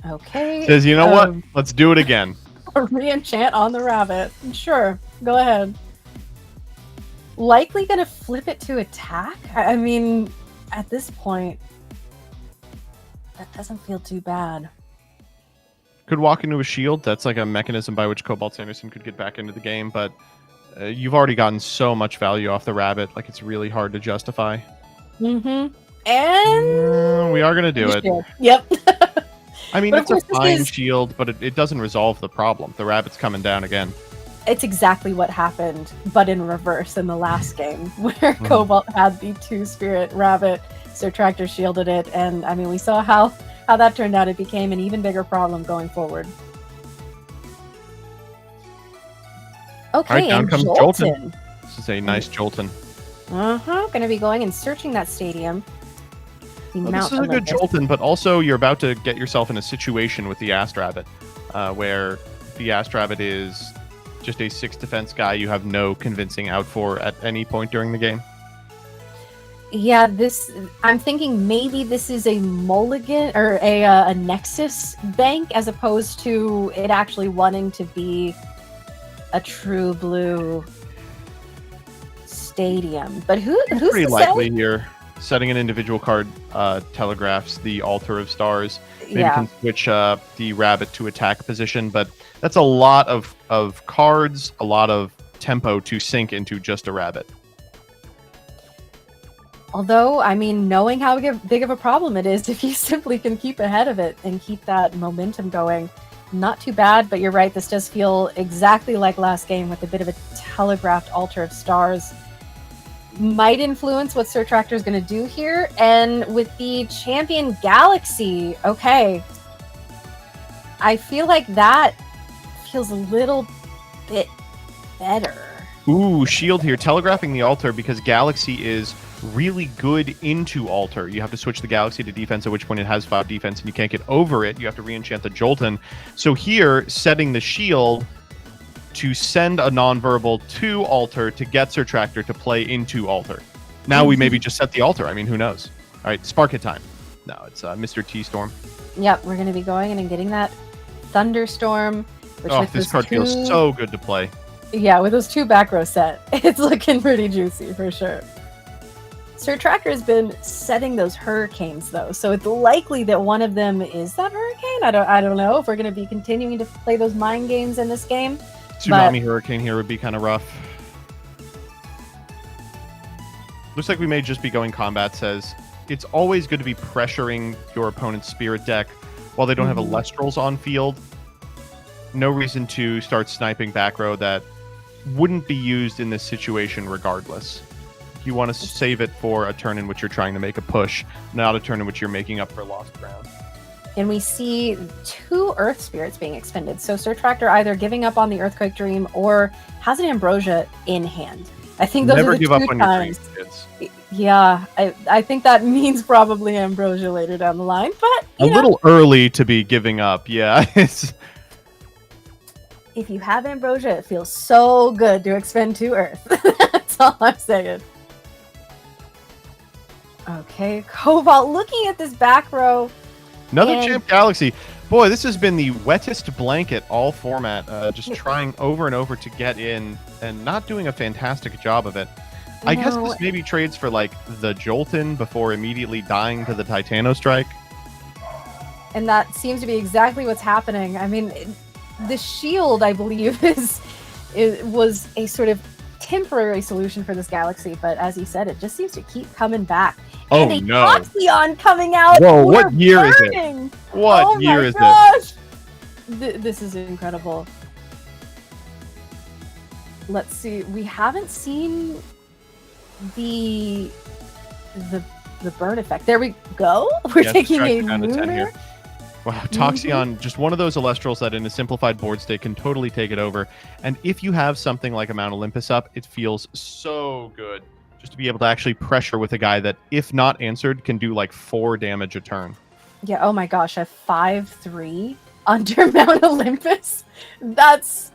S1: Okay.
S2: Says, you know what? Let's do it again.
S1: Re-enchant on the Rabbit. Sure, go ahead. Likely gonna flip it to attack? I mean, at this point, that doesn't feel too bad.
S2: Could walk into a shield. That's like a mechanism by which Cobalt Sanderson could get back into the game, but you've already gotten so much value off the Rabbit, like it's really hard to justify.
S1: Mm-hmm. And
S2: we are going to do it.
S1: Shield. Yep.
S2: I mean, it's a fine shield, but it doesn't resolve the problem. The Rabbit's coming down again.
S1: It's exactly what happened, but in reverse in the last game, where Cobalt had the 2-spirit Rabbit. Sir Tractor shielded it, and I mean, we saw how that turned out. It became an even bigger problem going forward. Okay,
S2: all right, down comes
S1: Jolton.
S2: This is a nice Jolton.
S1: Gonna be going and searching that stadium.
S2: This is a good Jolton, but also you're about to get yourself in a situation with the Ast Rabbit, where the Ast Rabbit is just a 6 defense guy you have no convincing out for at any point during the game.
S1: Yeah, I'm thinking maybe this is a mulligan or a Nexus bank, as opposed to it actually wanting to be a true blue stadium. But who's
S2: pretty likely here? Setting an individual card telegraphs the Altar of Stars. Maybe can switch the Rabbit to attack position, but that's a lot of cards, a lot of tempo to sink into just a Rabbit.
S1: Although, I mean, knowing how big of a problem it is, if you simply can keep ahead of it and keep that momentum going, not too bad. But you're right, this does feel exactly like last game with a bit of a telegraphed Altar of Stars. Might influence what Sir Tractor is going to do here. And with the Champion Galaxy, okay, I feel like that feels a little bit better.
S2: Ooh, shield here. Telegraphing the Altar because Galaxy is really good into Altar. You have to switch the Galaxy to defense, at which point it has 5 defense, and you can't get over it. You have to re-enchant the Jolton. So here, setting the shield to send a non-verbal to Altar to get Sir Tractor to play into Altar. Now we maybe just set the Altar. I mean, who knows? All right, Spark It time. No, it's Mr. T-Storm.
S1: Yep, we're going to be going in and getting that Thunderstorm. Which
S2: Oh, this card feels so good to play.
S1: Yeah, with those 2 back row set, it's looking pretty juicy for sure. Sir Tractor has been setting those hurricanes though, so it's likely that one of them is that hurricane. I don't know if we're going to be continuing to play those mind games in this game.
S2: Tsunami Hurricane here would be kind of rough. Looks like we may just be going combat. Says it's always good to be pressuring your opponent's spirit deck while they don't have Elestrals on field. No reason to start sniping back row that wouldn't be used in this situation regardless. You want to save it for a turn in which you're trying to make a push, not a turn in which you're making up for lost ground.
S1: And we see 2 Earth Spirits being expended. So Sir Tractor either giving up on the Earthquake Dream or has an Ambrosia in hand. I think those
S2: Never
S1: are the
S2: give
S1: 2
S2: up on
S1: times.
S2: your dreams, kids.
S1: Yeah, I think that means probably Ambrosia later down the line, but
S2: a little early to be giving up. Yeah,
S1: if you have Ambrosia, it feels so good to expend 2 Earth. That's all I'm saying. Okay, Cobalt looking at this back row.
S2: Another Champ Galaxy. Boy, this has been the wettest blanket all format. Just trying over and over to get in and not doing a fantastic job of it. I guess this maybe trades for like the Jolton before immediately dying to the Titano Strike.
S1: And that seems to be exactly what's happening. I mean, the shield, I believe, was a sort of temporary solution for this galaxy, but as he said, it just seems to keep coming back.
S2: Oh
S1: and a
S2: no!
S1: Toxion coming out.
S2: Whoa! What year is it? What year is
S1: it? This is incredible. Let's see. We haven't seen the burn effect. There we go. We're taking a lunar.
S2: Wow, Toxion, just one of those Elestrals that in a simplified board state can totally take it over. And if you have something like a Mount Olympus up, it feels so good just to be able to actually pressure with a guy that, if not answered, can do like 4 damage a turn.
S1: Yeah, oh my gosh, a 5/3 under Mount Olympus? That's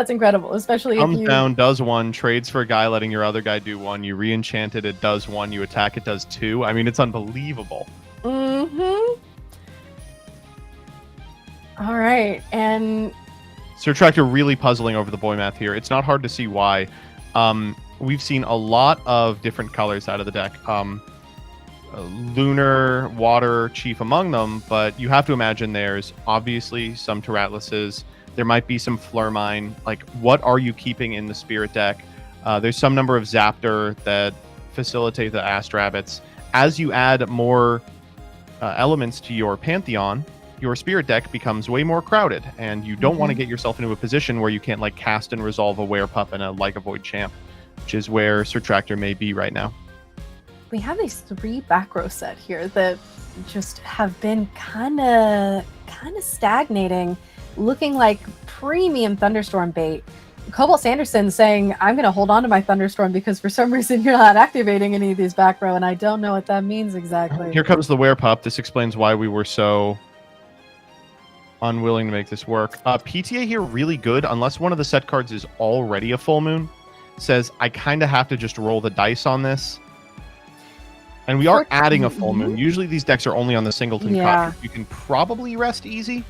S1: incredible, especially
S2: Comes
S1: if you...
S2: down, does 1, trades for a guy, letting your other guy do 1. You re-enchant it, it does 1. You attack, it does 2. I mean, it's unbelievable.
S1: Mm-hmm. All right, and
S2: Sir Tractor really puzzling over the boy math here. It's not hard to see why. We've seen a lot of different colors out of the deck. Lunar, water, chief among them, but you have to imagine there's obviously some Terratluses. There might be some Flurmine. Like, what are you keeping in the Spirit deck? There's some number of Zaptor that facilitate the Astrabbits. As you add more elements to your Pantheon, your Spirit deck becomes way more crowded, and you don't want to get yourself into a position where you can't like cast and resolve a Werepup and a Like a Void Champ, which is where Sir Tractor may be right now.
S1: we have these 3 back row set here that just have been kind of stagnating, looking like premium Thunderstorm bait. Cobalt Sanderson saying, I'm going to hold on to my Thunderstorm because for some reason you're not activating any of these back row, and I don't know what that means exactly.
S2: Here comes the Werepup. This explains why we were so unwilling to make this work. PTA here really good, unless one of the set cards is already a full moon. Says, I kind of have to just roll the dice on this. And we are adding a full moon. Usually these decks are only on the singleton cut. You can probably rest easy.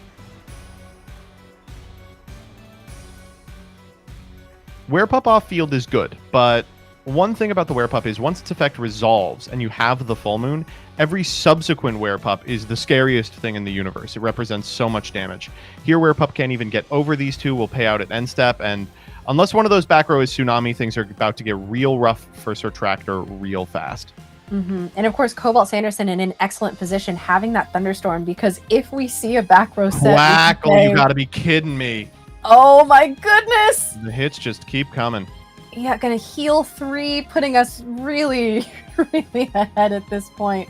S2: Werepup off field is good, but one thing about the Werepup is once its effect resolves and you have the full moon, every subsequent Werepup is the scariest thing in the universe. It represents so much damage. Here, Werepup can't even get over these 2, will pay out at end step, and unless one of those back row is Tsunami, things are about to get real rough for Sir Tractor real fast.
S1: And of course, Cobalt Sanderson in an excellent position having that Thunderstorm, because if we see a back row set...
S2: Quackle, you gotta be kidding me.
S1: Oh my goodness!
S2: The hits just keep coming.
S1: Yeah, gonna heal 3, putting us really, really ahead at this point.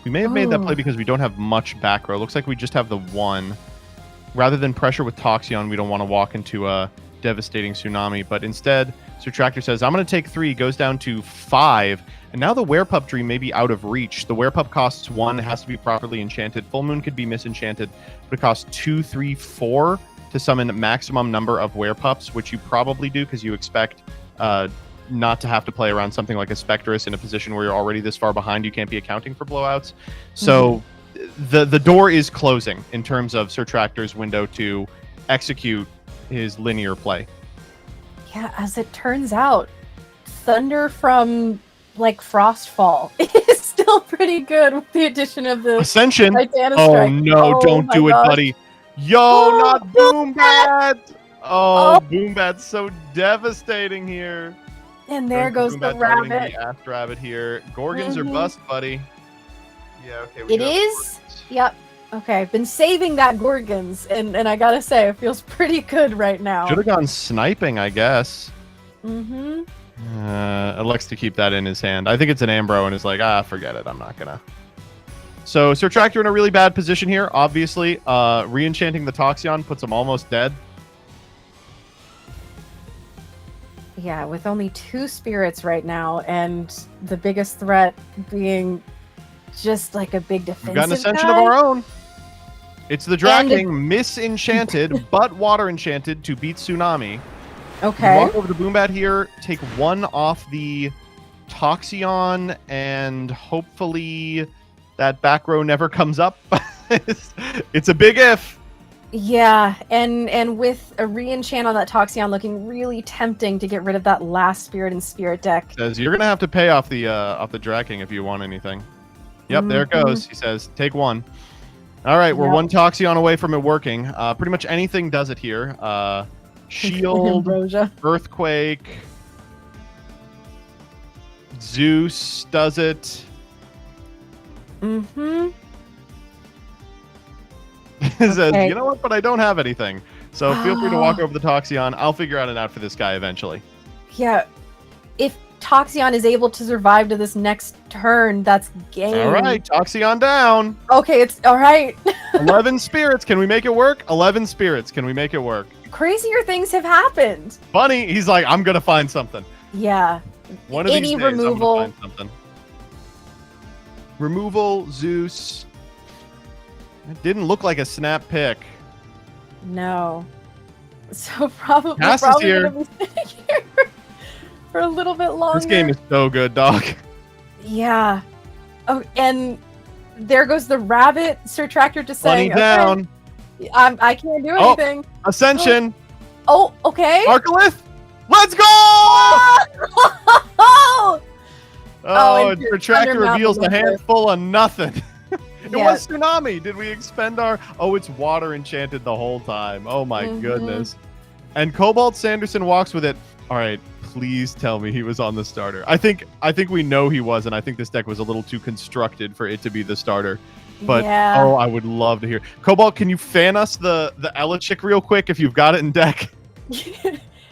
S2: We may have made that play because we don't have much back row. Looks like we just have the 1. Rather than pressure with Toxion, we don't want to walk into a devastating Tsunami, but instead, Sir Tractor says, I'm going to take 3, goes down to 5, and now the Werepup Dream may be out of reach. The Werepup costs 1, it has to be properly enchanted. Full Moon could be misenchanted, but it costs 2, 3, 4 to summon maximum number of Werepups, which you probably do because you expect not to have to play around something like a Spectress in a position where you're already this far behind. You can't be accounting for blowouts. So the door is closing in terms of Sir Tractor's window to execute his linear play.
S1: Yeah, as it turns out, Thunder from like Frostfall is still pretty good with the addition of the
S2: Ascension.
S1: Titanic
S2: Oh
S1: Strike.
S2: no, don't do it,
S1: gosh.
S2: buddy. Yo, not Boombat. Oh, Boombat's so devastating here.
S1: And there goes the
S2: Boombat targeting
S1: rabbit.
S2: The Aft Rabbit here. Gorgons are bust, buddy. Yeah, okay.
S1: It is? Yep. Okay, I've been saving that Gorgons, and I gotta say, it feels pretty good right now.
S2: Should have gone sniping, I guess.
S1: Mm-hmm.
S2: Elects to keep that in his hand. I think it's an Ambro, and is like, forget it. I'm not gonna. So Sir Tractor in a really bad position here. Obviously, re-enchanting the Toxion puts him almost dead.
S1: Yeah, with only 2 spirits right now, and the biggest threat being just like a big defensive
S2: We've got an Ascension
S1: guy.
S2: of our own. It's the Draking misenchanted, but water enchanted to beat Tsunami.
S1: Okay.
S2: Walk over to Boombat here, take 1 off the Toxion, and hopefully that back row never comes up. It's a big if.
S1: Yeah, and with a re-enchant on that Toxion looking really tempting to get rid of that last spirit and spirit deck.
S2: Says you're gonna have to pay off the Draking if you want anything. Yep, there it goes. He says, take 1. All right, we're 1 Toxion away from it working. Pretty much anything does it here. Shield,
S1: Ambrosia.
S2: Earthquake, Zeus does it.
S1: Mm-hmm.
S2: Says,
S1: Okay.
S2: you know what, but I don't have anything. So feel free to walk over the Toxion. I'll figure out an out for this guy eventually.
S1: Yeah, if Toxion is able to survive to this next turn, that's game.
S2: All right, Toxion down.
S1: Okay, it's all right.
S2: 11 spirits. Can we make it work? 11 spirits. Can we make it work?
S1: Crazier things have happened.
S2: Bunny, he's like, I'm going to find something.
S1: Yeah.
S2: One of
S1: Any
S2: these days,
S1: removal.
S2: I'm gonna find something. Removal, Zeus. It didn't look like a snap pick.
S1: No. So probably
S2: Cass is here.
S1: gonna be sitting here for a little bit longer.
S2: This game is so good, dog.
S1: Yeah. Oh, and there goes the rabbit. Sir Tractor just
S2: Bunny
S1: saying,
S2: down.
S1: Okay, I can't do anything.
S2: Ascension.
S1: Oh, okay.
S2: Arcolith. Let's go!
S1: Oh,
S2: Oh,
S1: and
S2: and Retractor
S1: Thunder
S2: reveals
S1: Mountain
S2: the hand full of nothing. It
S1: Yeah.
S2: was Tsunami. Did we expend our... Oh, it's water enchanted the whole time. Oh, my goodness. And Cobalt Sanderson walks with it. All right, please tell me he was on the starter. I think we know he was, and I think this deck was a little too constructed for it to be the starter. But,
S1: yeah.
S2: oh, I would love to hear. Cobalt, can you fan us the Elechik real quick if you've got it in deck?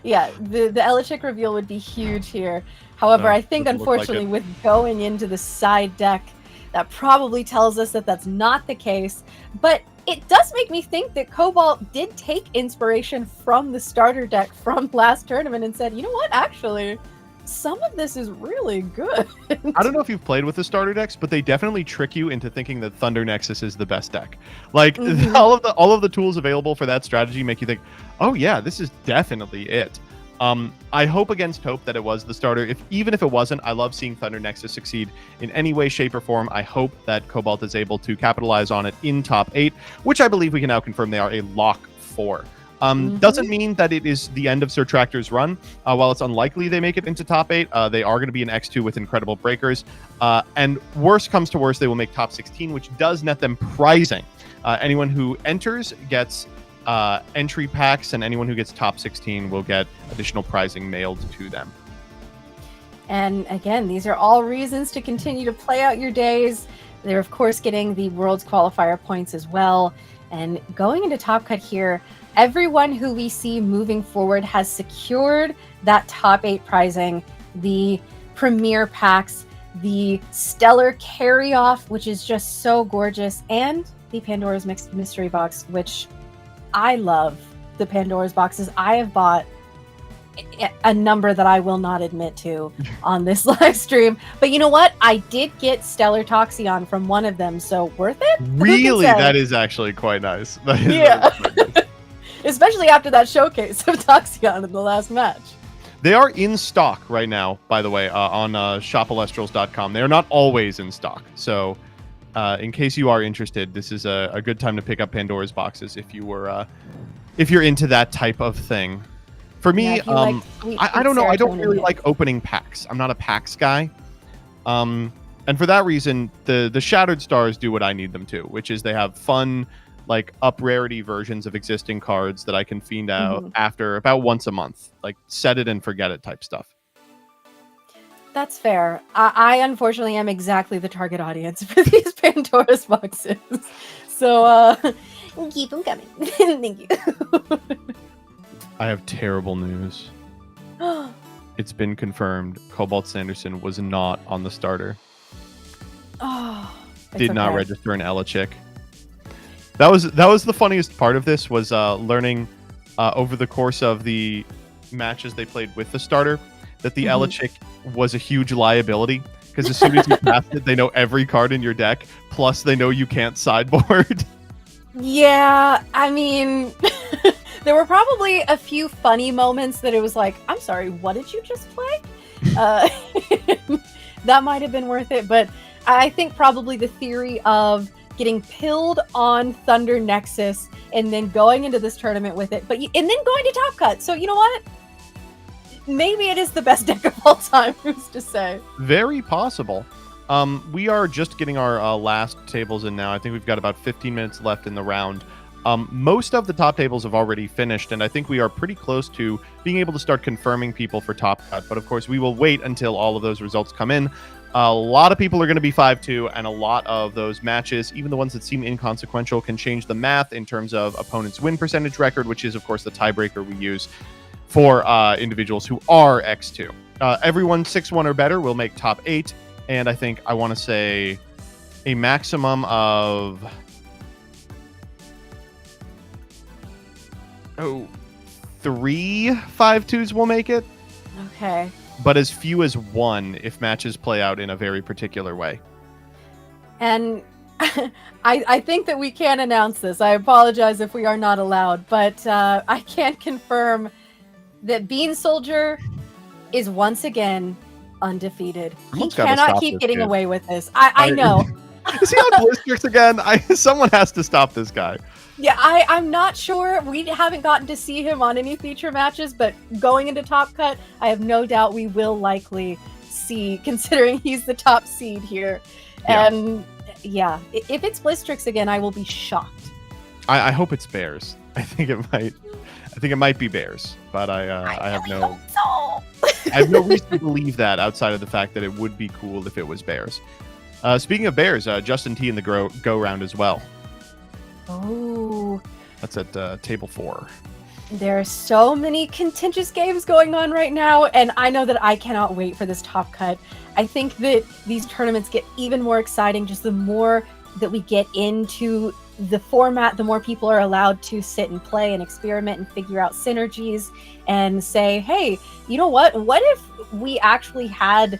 S1: Yeah, the Elechik reveal would be huge here. However,
S2: No,
S1: I think
S2: doesn't look like
S1: unfortunately
S2: it.
S1: with going into the side deck, that probably tells us that that's not the case. But it does make me think that Cobalt did take inspiration from the starter deck from last tournament and said, you know what, actually, some of this is really good.
S2: I don't know if you've played with the starter decks, but they definitely trick you into thinking that Thunder Nexus is the best deck. Like all of the tools available for that strategy make you think, oh yeah, this is definitely it. I hope against hope that it was the starter. Even if it wasn't, I love seeing Thunder Nexus succeed in any way, shape, or form. I hope that Cobalt is able to capitalize on it in top 8, which I believe we can now confirm they are a lock for. Doesn't mean that it is the end of Sir Tractor's run. While it's unlikely they make it into top 8, they are going to be an X2 with incredible breakers. And worst comes to worst, they will make top 16, which does net them prizing. Anyone who enters gets entry packs, and anyone who gets top 16 will get additional prizing mailed to them.
S1: And again, these are all reasons to continue to play out your days. They're, of course, getting the Worlds qualifier points as well. And going into Top Cut here, everyone who we see moving forward has secured that top 8 prizing, the Premier packs, the Stellar Carry-Off, which is just so gorgeous, and the Pandora's Mixed Mystery Box, which I love. The Pandora's boxes. I have bought a number that I will not admit to on this live stream. But you know what? I did get Stellar Toxion from one of them, so worth it?
S2: Really? That is actually quite nice. That is
S1: Yeah.
S2: quite nice.
S1: Especially after that showcase of Toxion in the last match.
S2: They are in stock right now, by the way, on shopelestrals.com. They are not always in stock. So in case you are interested, this is a good time to pick up Pandora's boxes if you're into that type of thing. For me, I don't know. I don't really like opening packs. I'm not a packs guy. And for that reason, the Shattered Stars do what I need them to, which is they have fun, like up rarity versions of existing cards that I can fiend out after about once a month, like set it and forget it type stuff.
S1: That's fair. I unfortunately am exactly the target audience for these Pandora's boxes. So keep them coming. Thank you.
S2: I have terrible news. It's been confirmed. Cobalt Sanderson was not on the starter. Did not register an Elechick. That was the funniest part of this, was learning over the course of the matches they played with the starter that the Elechick was a huge liability, because as soon as you cast it, they know every card in your deck, plus they know you can't sideboard.
S1: Yeah, I mean, there were probably a few funny moments that it was like, I'm sorry, what did you just play? That might have been worth it, but I think probably the theory of getting pilled on Thunder Nexus and then going into this tournament with it, and then going to Top Cut. So you know what? Maybe it is the best deck of all time, who's to say?
S2: Very possible. We are just getting our last tables in now. I think we've got about 15 minutes left in the round. Most of the top tables have already finished, and I think we are pretty close to being able to start confirming people for Top Cut. But of course, we will wait until all of those results come in. A lot of people are going to be 5-2, and a lot of those matches, even the ones that seem inconsequential, can change the math in terms of opponent's win percentage record, which is, of course, the tiebreaker we use for individuals who are X2. Everyone 6-1 or better will make top 8, and I want to say a maximum of 3 5-2s will make it.
S1: Okay.
S2: But as few as 1 if matches play out in a very particular way.
S1: And I think that we can announce this. I apologize if we are not allowed, but I can confirm that Bean Soldier is once again undefeated. He cannot keep getting away with this. I know.
S2: Is he on BlueStacks again? Someone has to stop this guy.
S1: Yeah, I'm not sure. We haven't gotten to see him on any feature matches, but going into Top Cut, I have no doubt we will likely see, considering he's the top seed here. Yeah. And yeah, if it's BlueStacks again, I will be shocked.
S2: I hope it's Bears. I think it might be Bears, but I have no I have no reason to believe that outside of the fact that it would be cool if it was Bears. Speaking of Bears, Justin T in the go round as well.
S1: Oh,
S2: that's at table 4.
S1: There are so many contentious games going on right now, and I know that I cannot wait for this Top Cut. I think that these tournaments get even more exciting just the more that we get into the format, the more people are allowed to sit and play and experiment and figure out synergies and say, hey, you know what if we actually had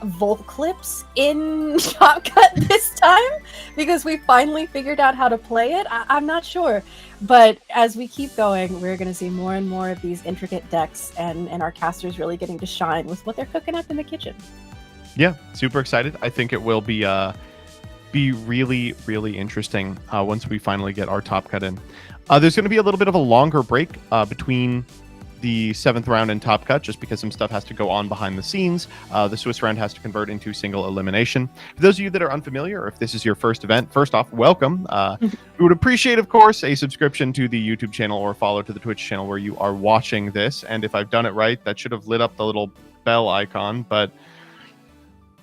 S1: Volt clips in Top Cut this time, because we finally figured out how to play it. I'm not sure, but as we keep going, we're going to see more and more of these intricate decks and our casters really getting to shine with what they're cooking up in the kitchen.
S2: Yeah, super excited. I think it will be really, really interesting once we finally get our Top Cut in. There's going to be a little bit of a longer break between the 7th round and Top Cut, just because some stuff has to go on behind the scenes. The Swiss round has to convert into single elimination. For those of you that are unfamiliar, or if this is your first event, first off, welcome. We would appreciate, of course, a subscription to the YouTube channel or follow to the Twitch channel where you are watching this. And if I've done it right, that should have lit up the little bell icon, but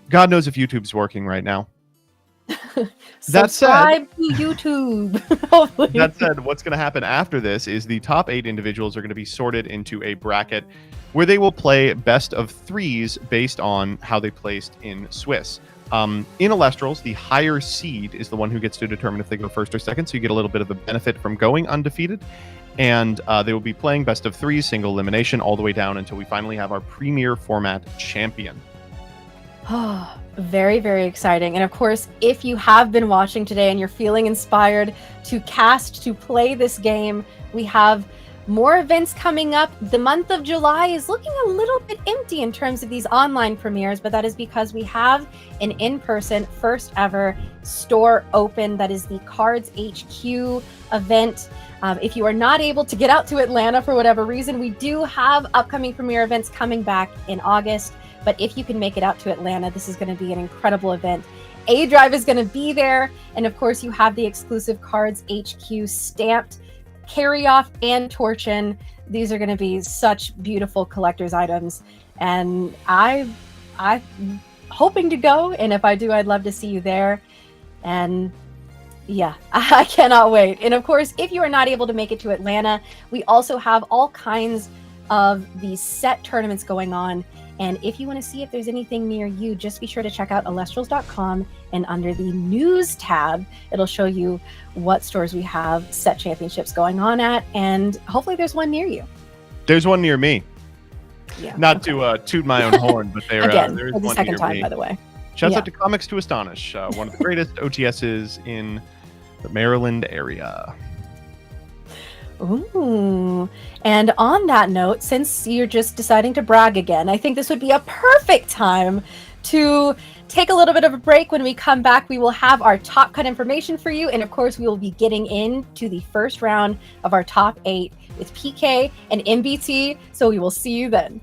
S2: God knows if YouTube's working right now. That said,
S1: subscribe to YouTube.
S2: That said, what's going to happen after this is the top 8 individuals are going to be sorted into a bracket where they will play best of 3s based on how they placed in Swiss. In Elestrals, the higher seed is the one who gets to determine if they go first or second, so you get a little bit of a benefit from going undefeated. And they will be playing best of 3s, single elimination, all the way down until we finally have our premier format champion.
S1: Very, very exciting. And of course, if you have been watching today and you're feeling inspired to play this game, we have More events coming up. The month of July is looking a little bit empty in terms of these online premieres, but that is because we have an in-person first ever store open. That is the Cards HQ event. If you are not able to get out to Atlanta for whatever reason, we do have upcoming premiere events coming back in August. But if you can make it out to Atlanta, this is going to be an incredible event. A-Drive is going to be there. And of course, you have the exclusive Cards HQ stamped carry off and torчин. These are going to be such beautiful collector's items, and I'm hoping to go, and if I do, I'd love to see you there. And yeah, I cannot wait. And of course, if you are not able to make it to Atlanta, we also have all kinds of these set tournaments going on. And if you want to see if there's anything near you, just be sure to check out Elestrals.com, and under the news tab, it'll show you what stores we have set championships going on at, and hopefully there's one near you.
S2: There's one near me.
S1: Yeah.
S2: Not to toot my own horn, but there
S1: Again,
S2: is
S1: for the
S2: one
S1: second
S2: near
S1: time,
S2: me.
S1: by the way.
S2: Shouts out to Comics to Astonish, one of the greatest OTSs in the Maryland area.
S1: Ooh. And on that note, since you're just deciding to brag again, I think this would be a perfect time to take a little bit of a break. When we come back, we will have our top cut information for you. And of course, we will be getting into the first round of our top 8 with PK and MBT. So we will see you then.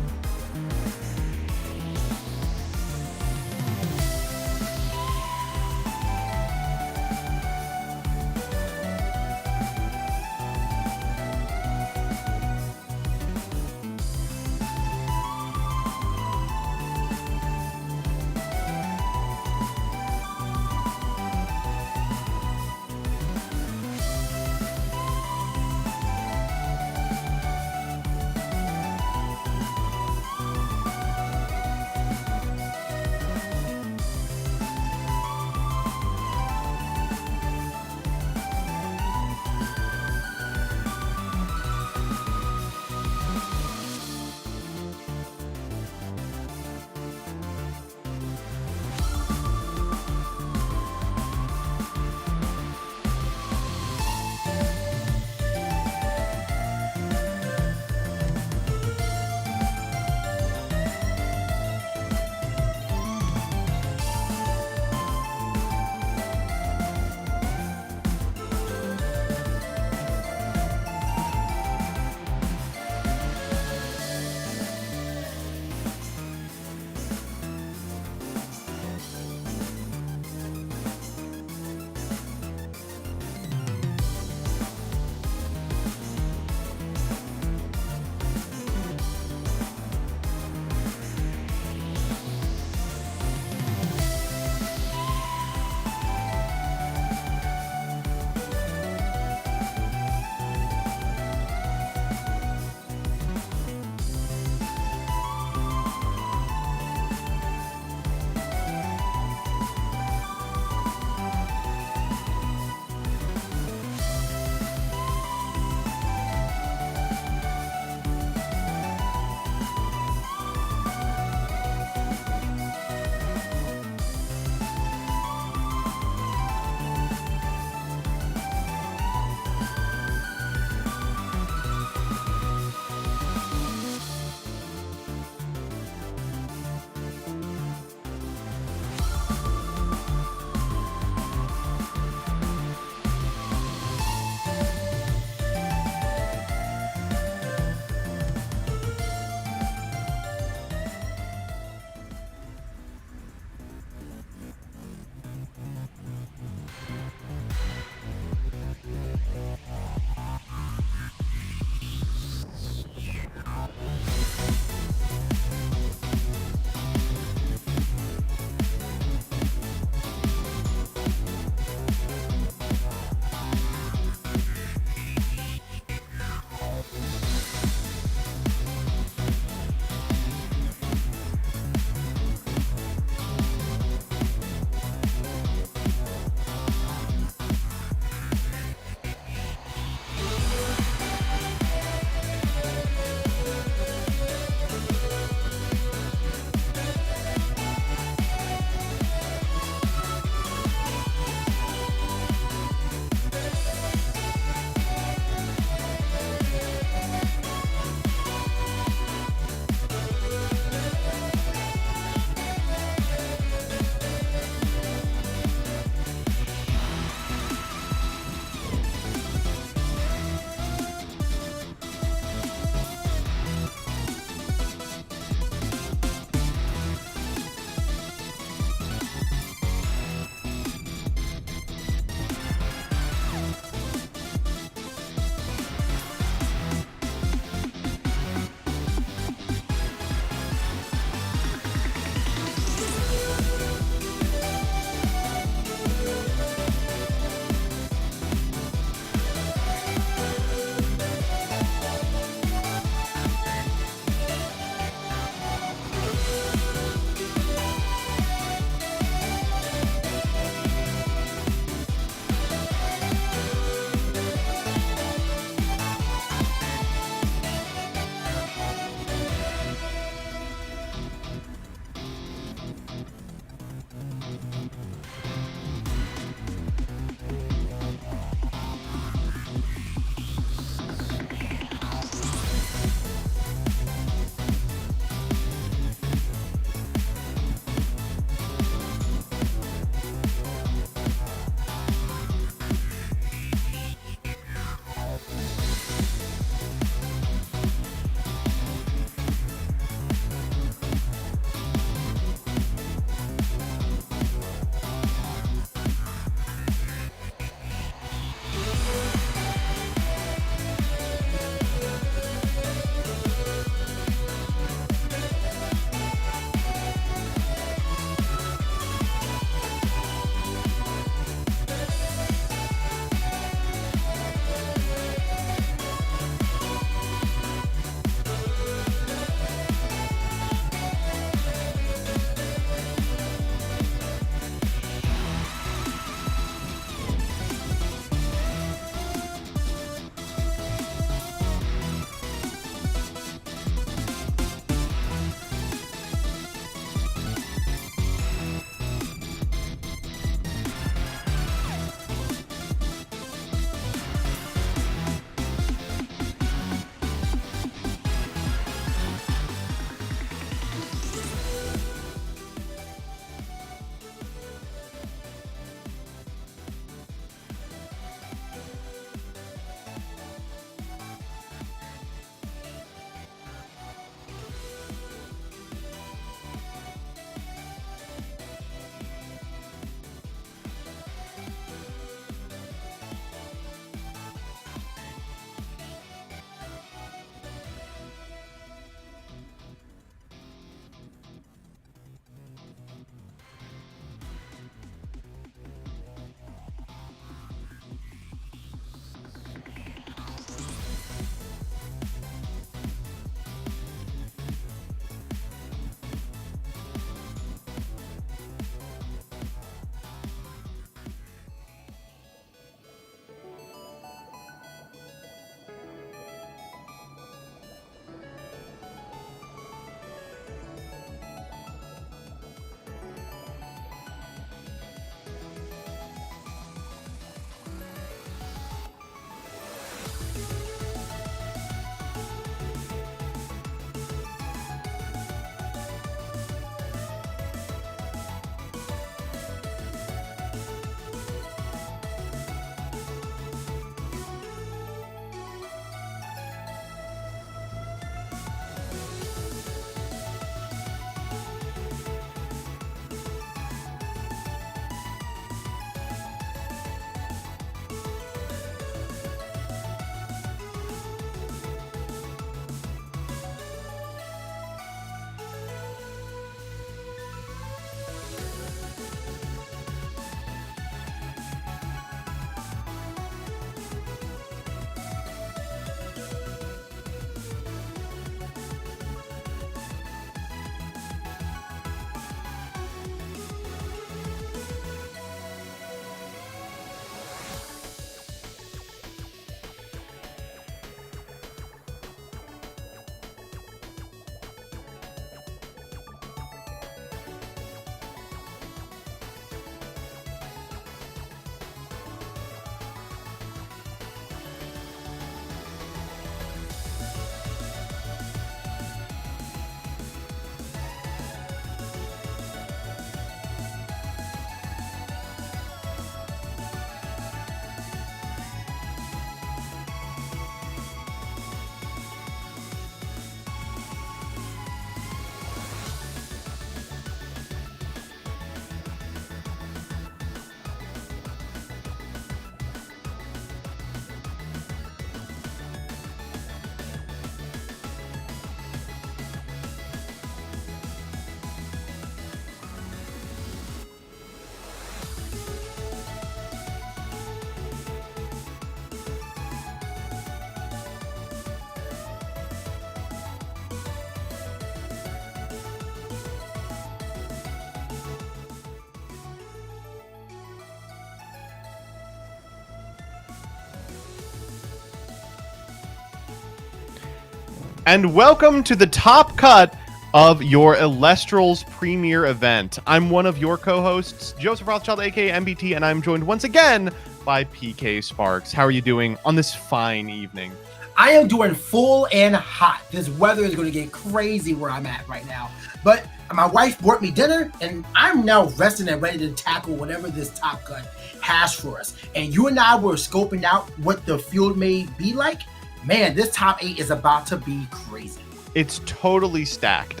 S2: And welcome to the top cut of your Elestrals Premier event. I'm one of your co-hosts, Joseph Rothschild, aka MBT, and I'm joined once again by PK Sparks. How are you doing on this fine evening?
S3: I am doing full and hot. This weather is going to get crazy where I'm at right now. But my wife brought me dinner, and I'm now resting and ready to tackle whatever this top cut has for us. And you and I were scoping out what the field may be like. Man, this top 8 is about to be crazy.
S2: It's totally stacked.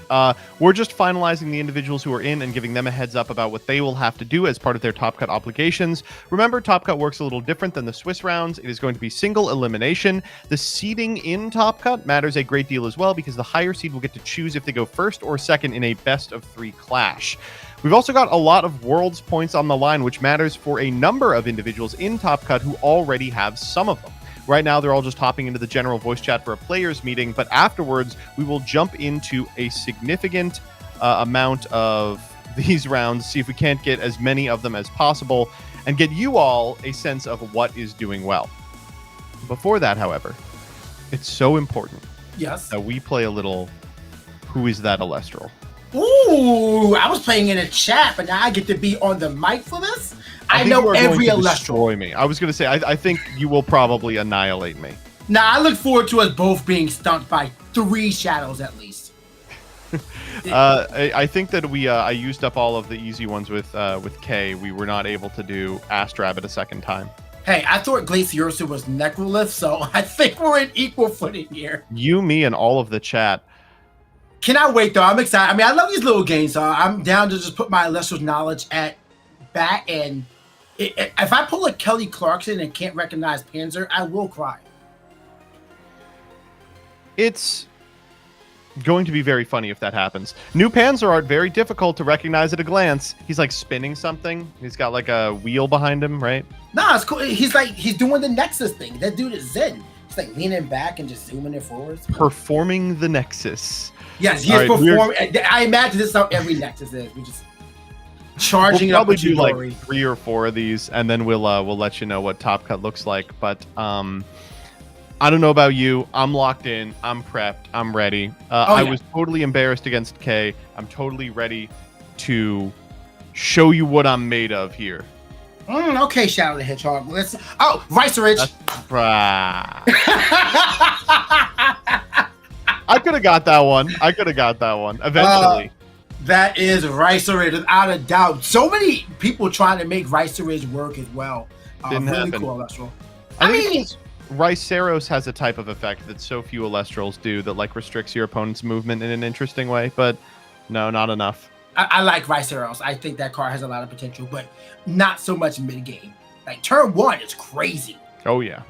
S2: We're just finalizing the individuals who are in and giving them a heads up about what they will have to do as part of their Top Cut obligations. Remember, Top Cut works a little different than the Swiss rounds. It is going to be single elimination. The seeding in Top Cut matters a great deal as well because the higher seed will get to choose if they go first or second in a best-of-3 clash. We've also got a lot of Worlds points on the line, which matters for a number of individuals in Top Cut who already have some of them. Right now, they're all just hopping into the general voice chat for a players meeting, but afterwards, we will jump into a significant amount of these rounds, see if we can't get as many of them as possible, and get you all a sense of what is doing well. Before that, however, it's so important that we play a little Who Is That Elestral?
S3: Ooh, I was playing in a chat, but now I get to be on the mic for this? I know every Elestral.
S2: Destroy me. I was going to say, I think you will probably annihilate me.
S3: Nah, I look forward to us both being stumped by 3 shadows at least.
S2: I think that I used up all of the easy ones with K. We were not able to do Astrabbit a second time.
S3: Hey, I thought Glaciosa was Necrolith, so I think we're in equal footing here.
S2: You, me, and all of the chat.
S3: Cannot wait, though. I'm excited. I mean, I love these little games, so I'm down to just put my Elestral's knowledge at bat, and if I pull a Kelly Clarkson and can't recognize Panzer, I will cry.
S2: It's going to be very funny if that happens. New Panzer art, very difficult to recognize at a glance. He's like spinning something. He's got like a wheel behind him, right?
S3: Nah, it's cool. He's doing the Nexus thing. That dude is Zen. He's like leaning back and just zooming it forwards.
S2: Performing the Nexus.
S3: Yes, he is performing. I imagine this is how every Nexus is. We just charging
S2: we'll
S3: up with
S2: probably do
S3: glory.
S2: like 3 or 4 of these, and then we'll let you know what Top Cut looks like. But I don't know about you. I'm locked in. I'm prepped. I'm ready. I was totally embarrassed against K. I'm totally ready to show you what I'm made of here.
S3: Okay, Shadow the Hedgehog. Vicerage.
S2: I could have got that one. Eventually.
S3: That is Vicerage, without a doubt. So many people trying to make Vicerage work as well.
S2: Didn't
S3: really
S2: happen.
S3: cool, Elestral.
S2: I mean, Riceros has a type of effect that so few Elestrals do that like restricts your opponent's movement in an interesting way, but no, not enough.
S3: I like Viceros. I think that card has a lot of potential, but not so much mid-game. Like, turn 1 is crazy.
S2: Oh, yeah.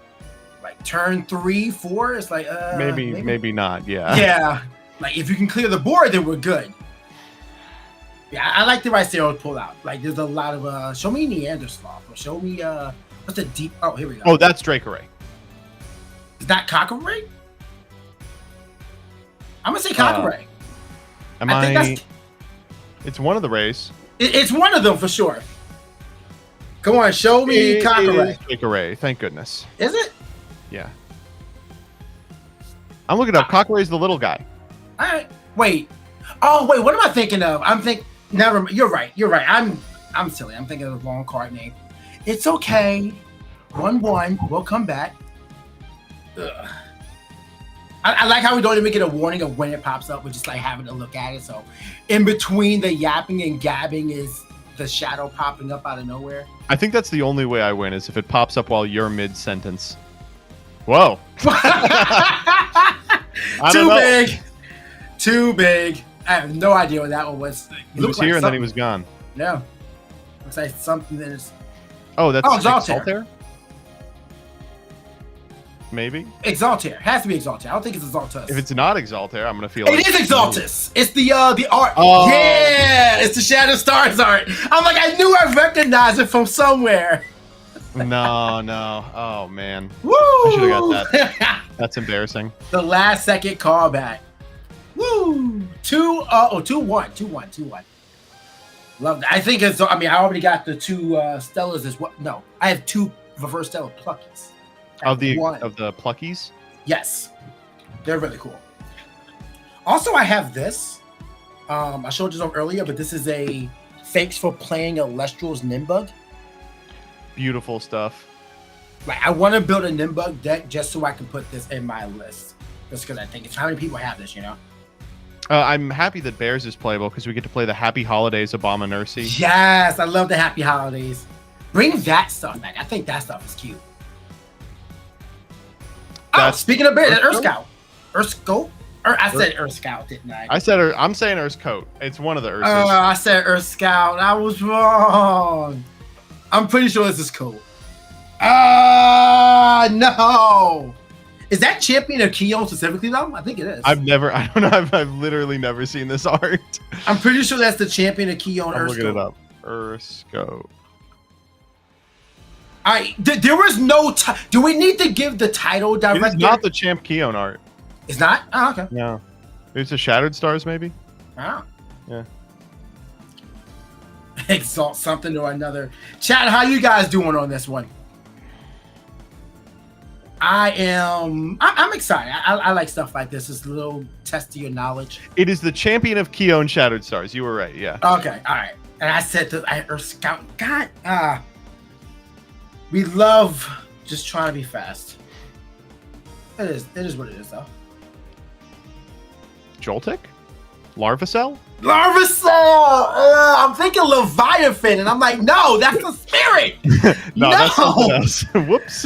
S3: Like, turn 3, 4, it's like,
S2: maybe not, yeah.
S3: Yeah. Like, if you can clear the board, then we're good. Yeah, I like the Viceros pull out. Like, there's a lot of, show me Neandersloth, or show me, what's the deep, oh, here we go.
S2: Oh, that's Dracoray.
S3: Is that Cockaray? I'm gonna say Cockaray.
S2: It's one of the rays.
S3: It's one of them for sure. Come on, show me Cockaray.
S2: Cockaray, thank goodness.
S3: Is it?
S2: Yeah. I'm looking up. Cockaray's the little guy.
S3: All right. Wait. Oh, wait. What am I thinking of? Never mind. You're right. I'm silly. I'm thinking of the wrong card name. It's okay. 1-1. We'll come back. Ugh. I like how we don't even get a warning of when it pops up. We're just like having to look at it. So in between the yapping and gabbing is the shadow popping up out of nowhere.
S2: I think that's the only way I win is if it pops up while you're mid-sentence. Whoa.
S3: Too big. I have no idea what that one was.
S2: He was here and then he was gone.
S3: No. Looks like something that is...
S2: Oh, that's
S3: Exaltair.
S2: Maybe?
S3: Exaltair. Has to be Exaltair. I don't think it's Exaltus.
S2: If it's not Exaltair, I'm going to feel like...
S3: It is Exaltus. It's the art.
S2: Oh.
S3: Yeah! It's the Shadow Stars art. I'm like, I knew I recognized it from somewhere.
S2: No. Oh, man.
S3: Woo!
S2: I should have got that. That's embarrassing.
S3: The last second callback. Woo! 2-1. Love that. I think it's... I mean, I already got the 2 Stellas as well. No, I have 2 Reverse Stellar Pluckies.
S2: Of the Pluckies?
S3: Yes. They're really cool. Also, I have this. I showed this off earlier, but this is a thanks for playing Elestral's Nimbug.
S2: Beautiful stuff.
S3: Like, I want to build a Nimbug deck just so I can put this in my list. Just because I think it's how many people have this, you know?
S2: I'm happy that Bears is playable because we get to play the Happy Holidays Abominursi.
S3: Yes, I love the Happy Holidays. Bring that stuff back. I think that stuff is cute. Speaking of Bears, Earth Scout. Earth Scout? I said Earth Scout, didn't I?
S2: I'm saying Earth Coat. It's one of the Earths.
S3: I said Earth Scout. I was wrong. I'm pretty sure this is cool. No. Is that Champion of Keon specifically though? I think it is.
S2: I don't know. I've literally never seen this art.
S3: I'm pretty sure that's the Champion of Keon.
S2: I'm looking it up. Earthscope.
S3: All right. There was no. Do we need to give the title directly?
S2: It's not the Champ Keon art.
S3: It's not. Oh, okay.
S2: No. It's a Shattered Stars, maybe.
S3: Oh.
S2: Yeah.
S3: Exalt something or another. Chat, how you guys doing on this one? I'm excited. I like stuff like this. It's a little test of your knowledge.
S2: It is the Champion of Keon Shattered Stars. You were right, yeah.
S3: Okay, all right. And I said to Earth Scout, God, we love just trying to be fast. It is what it is, though.
S2: Joltik? Larvacell?
S3: Larvacell! I'm thinking Leviathan, and I'm like, no, that's the spirit!
S2: no, that's something else. Whoops.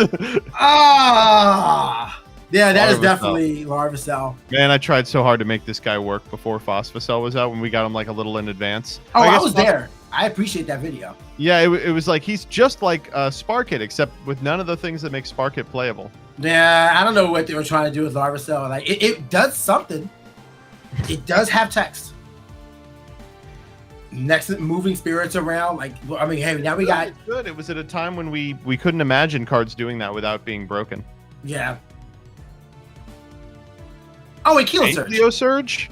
S3: Yeah, that is definitely Larvacell.
S2: Man, I tried so hard to make this guy work before Phosphacell was out when we got him like a little in advance.
S3: Oh, I was there. I appreciate that video.
S2: Yeah, it was like he's just like Sparkit, except with none of the things that make Sparkit playable.
S3: Yeah, I don't know what they were trying to do with Larvacell. Like, it does something. It does have text. Next, moving spirits around. Like, I mean, hey, now we got.
S2: It's good. It was at a time when we couldn't imagine cards doing that without being broken.
S3: Yeah. Oh, wait, Kilo Surge.
S2: Kilo Surge?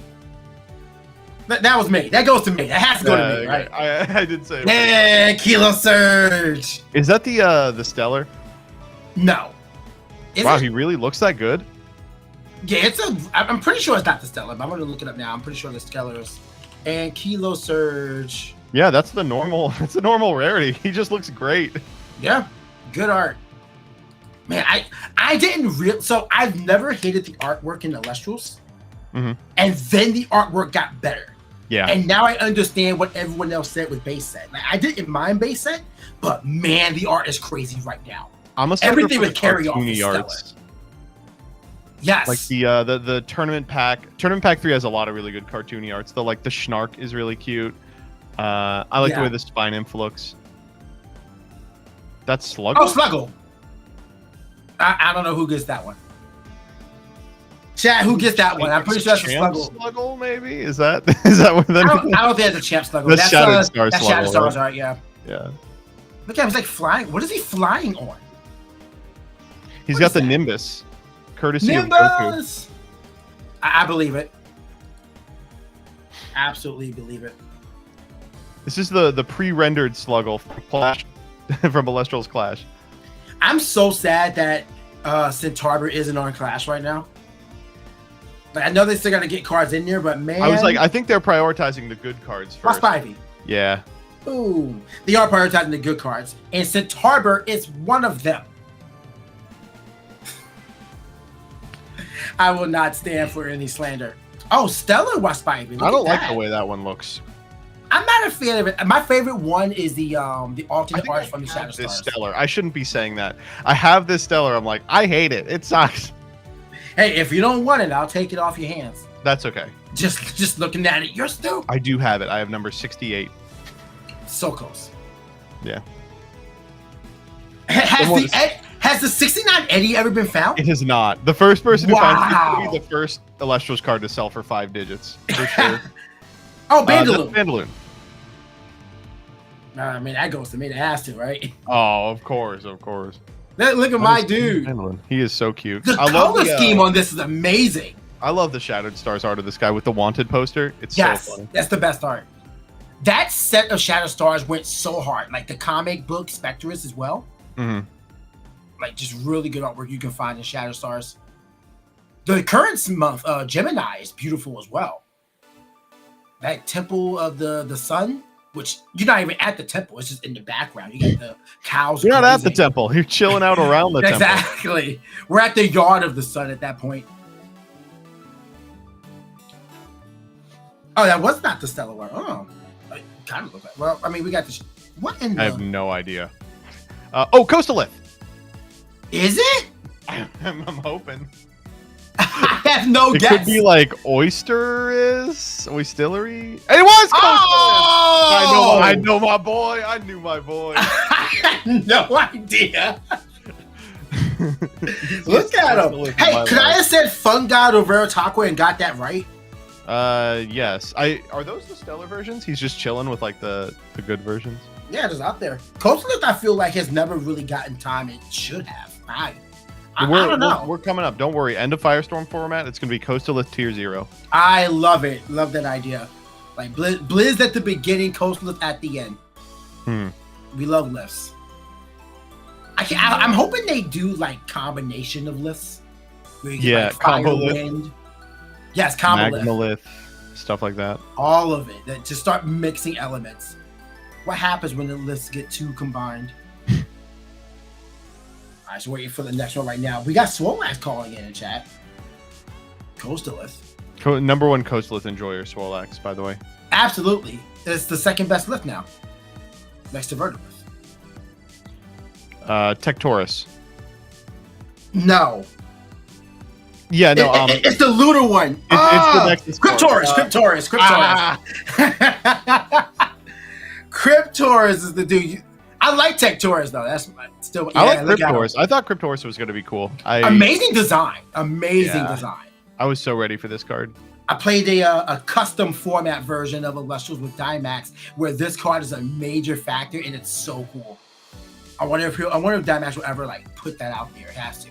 S3: That was me. That goes to me. That has to go to me, right?
S2: I did say.
S3: Yeah, Kilo Surge.
S2: Is that the Stellar?
S3: No.
S2: Wow, he really looks that good.
S3: Yeah, I'm pretty sure it's not the Stellar, but I'm going to look it up now. I'm pretty sure the Stellar is. And Kilo Surge.
S2: Yeah, that's the normal. That's the normal rarity. He just looks great.
S3: Yeah, good art. Man, I didn't so I've never hated the artwork in Elestrals, and then the artwork got better.
S2: Yeah,
S3: and now I understand what everyone else said with base set. Like, I didn't mind base set, but man, the art is crazy right now.
S2: I'm a sucker
S3: Everything
S2: for
S3: with carry off is stellar. Yes.
S2: Like the tournament pack. Tournament pack 3 has a lot of really good cartoony arts. The Schnark is really cute. I like the way the Spine Imp looks. That's Sluggle?
S3: Oh, Sluggle. I don't know who gets that one. Chat, who gets that one? I'm pretty sure that's a Sluggle.
S2: Sluggle, maybe? Is that what that is?
S3: I don't think that's a Champ Sluggle.
S2: That's Shattered Stars.
S3: That's Shattered Stars, right? Yeah.
S2: Yeah.
S3: Look at him, he's like flying. What is he flying on?
S2: He's got the Nimbus. Courtesy
S3: Nimbus!
S2: of Goku.
S3: I believe it. Absolutely believe it.
S2: This is the pre-rendered Sluggle from Clash, from Elestral's Clash.
S3: I'm so sad that Centaur isn't on Clash right now. Like, I know they still got to get cards in there, but man,
S2: I think they're prioritizing the good cards first.
S3: Spivey.
S2: Yeah.
S3: Ooh, they are prioritizing the good cards, and Centaur is one of them. I will not stand for any slander. Oh, Stellar Waspivey.
S2: I don't like the way that one looks.
S3: I'm not a fan of it. My favorite one is the alternate art from the Shadow Stars.
S2: Stellar. I shouldn't be saying that. I have this Stellar. I'm like, I hate it. It sucks.
S3: Hey, if you don't want it, I'll take it off your hands.
S2: That's okay.
S3: Just looking at it, you're stupid.
S2: I do have it. I have number 68.
S3: So close.
S2: Yeah.
S3: Has the 69 Eddie ever been found?
S2: It has not. The first person who finds it will be the first Elestral's card to sell for 5 digits. For sure.
S3: Oh, Bandaloon.
S2: Bandaloon.
S3: I mean, that goes to me. That has to, right?
S2: Oh, of course, of course.
S3: Look at my dude.
S2: Bandaloon. He is so cute.
S3: The color scheme on this is amazing.
S2: I love the Shattered Stars art of this guy with the Wanted poster. It's so funny.
S3: That's the best art. That set of Shattered Stars went so hard. Like the comic book Spectrus as well.
S2: Mm-hmm.
S3: Like just really good artwork you can find in Shattered Stars. The current month, Gemini is beautiful as well. That temple of the sun, which you're not even at the temple, it's just in the background. You get the cows.
S2: You're not at the
S3: grazing.
S2: temple. You're chilling out around the temple.
S3: Exactly. We're at the yard of the sun at that point. Oh, that was not the stellar one. Oh, it kind of looks like. Well, I mean, we got this. What in the?
S2: I have no idea. Oh, Coastalith.
S3: Is it?
S2: I'm hoping.
S3: I have no
S2: It
S3: guess.
S2: could be like Oystillery. It was Coastalith.
S3: Oh!
S2: I know my boy. I knew my boy.
S3: I had no idea. Look at him. Hey, could I have said Fun God or Veritaqua and got that right?
S2: Yes. Are those the stellar versions? He's just chilling with like the good versions.
S3: Yeah, just out there. Coastalith, I feel like has never really gotten time it should have. I don't know.
S2: We're coming up. Don't worry. End of Firestorm format. It's gonna be Coastalith Tier 0.
S3: I love it. Love that idea. Like Blizz at the beginning, Coastalith at the end. We love lifts. I'm hoping they do like combination of lifts. Where you get, like, fire,
S2: combo lift.
S3: wind. Yes, combo lift.
S2: Magmalith, stuff like that.
S3: All of it. That just start mixing elements. What happens when the lifts get too combined? All right, so waiting for the next one right now. We got Swolax calling in chat. Coastalith.
S2: Number one Coastalith enjoyer, Swolax, by the way.
S3: Absolutely. It's the second best lift now. Next to Vertilith.
S2: Tectorus.
S3: No.
S2: Yeah, no.
S3: It's the Lunar one.
S2: It's the next
S3: Cryptorus. Cryptorus is the dude. I like Tectorus though. That's still.
S2: I like Cryptorus. I thought Cryptorus was going to be cool.
S3: Amazing design. Design.
S2: I was so ready for this card.
S3: I played a custom format version of Elestrals with Dynamax, where this card is a major factor, and it's so cool. I wonder if Dynamax will ever like put that out there. It has to.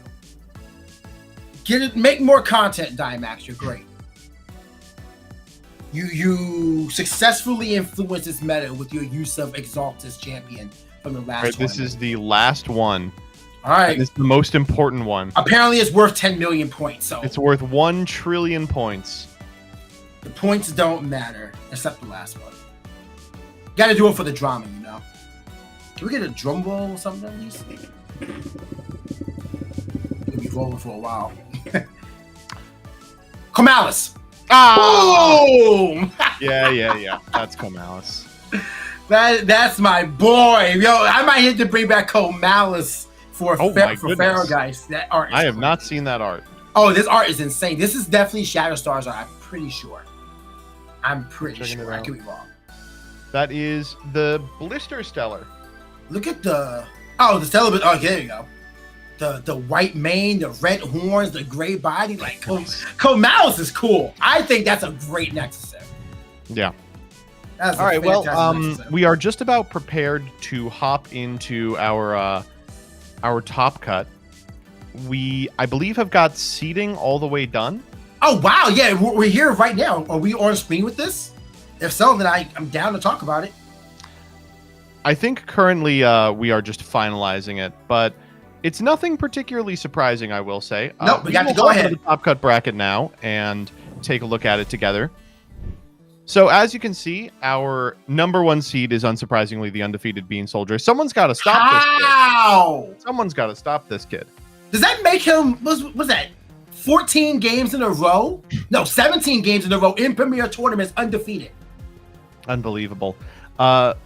S3: Make more content, Dynamax. You're great. You successfully influence this meta with your use of Exaltus Champion from the last.
S2: Right, this is the last one.
S3: All right,
S2: it's the most important one.
S3: Apparently, it's worth 10 million points. So
S2: it's worth 1 trillion points.
S3: The points don't matter, except the last one. Got to do it for the drama, you know. Can we get a drum roll or something at least? We'll be rolling for a while. Commentators. Boom!
S2: Yeah. That's Commentators.
S3: That's my boy. Yo, I might hit to bring back Commentators for Farrowgeist. That art.
S2: I have not seen that art.
S3: Oh, this art is insane. This is definitely Shatterstar's art. I'm pretty sure. I could be wrong.
S2: That is the Blister Stellar.
S3: Look at the Stellar. Oh, there you go. The white mane, the red horns, the gray body. Like Commentators is cool. I think that's a great Nexus set.
S2: Yeah.
S3: That's
S2: all right. Well,
S3: Nexus
S2: we are just about prepared to hop into our top cut. We, I believe, have got seating all the way done.
S3: Oh wow! Yeah, we're here right now. Are we on screen with this? If so, then I'm down to talk about it.
S2: I think currently we are just finalizing it, but it's nothing particularly surprising, I will say.
S3: No, we got to go ahead.
S2: The top cut bracket now and take a look at it together. So as you can see, our number one seed is unsurprisingly the undefeated Bean Soldier. Someone's got to stop this kid. Someone's got to stop this kid.
S3: Does that make him, was that 14 games in a row? No, 17 games in a row in Premier Tournaments undefeated.
S2: Unbelievable.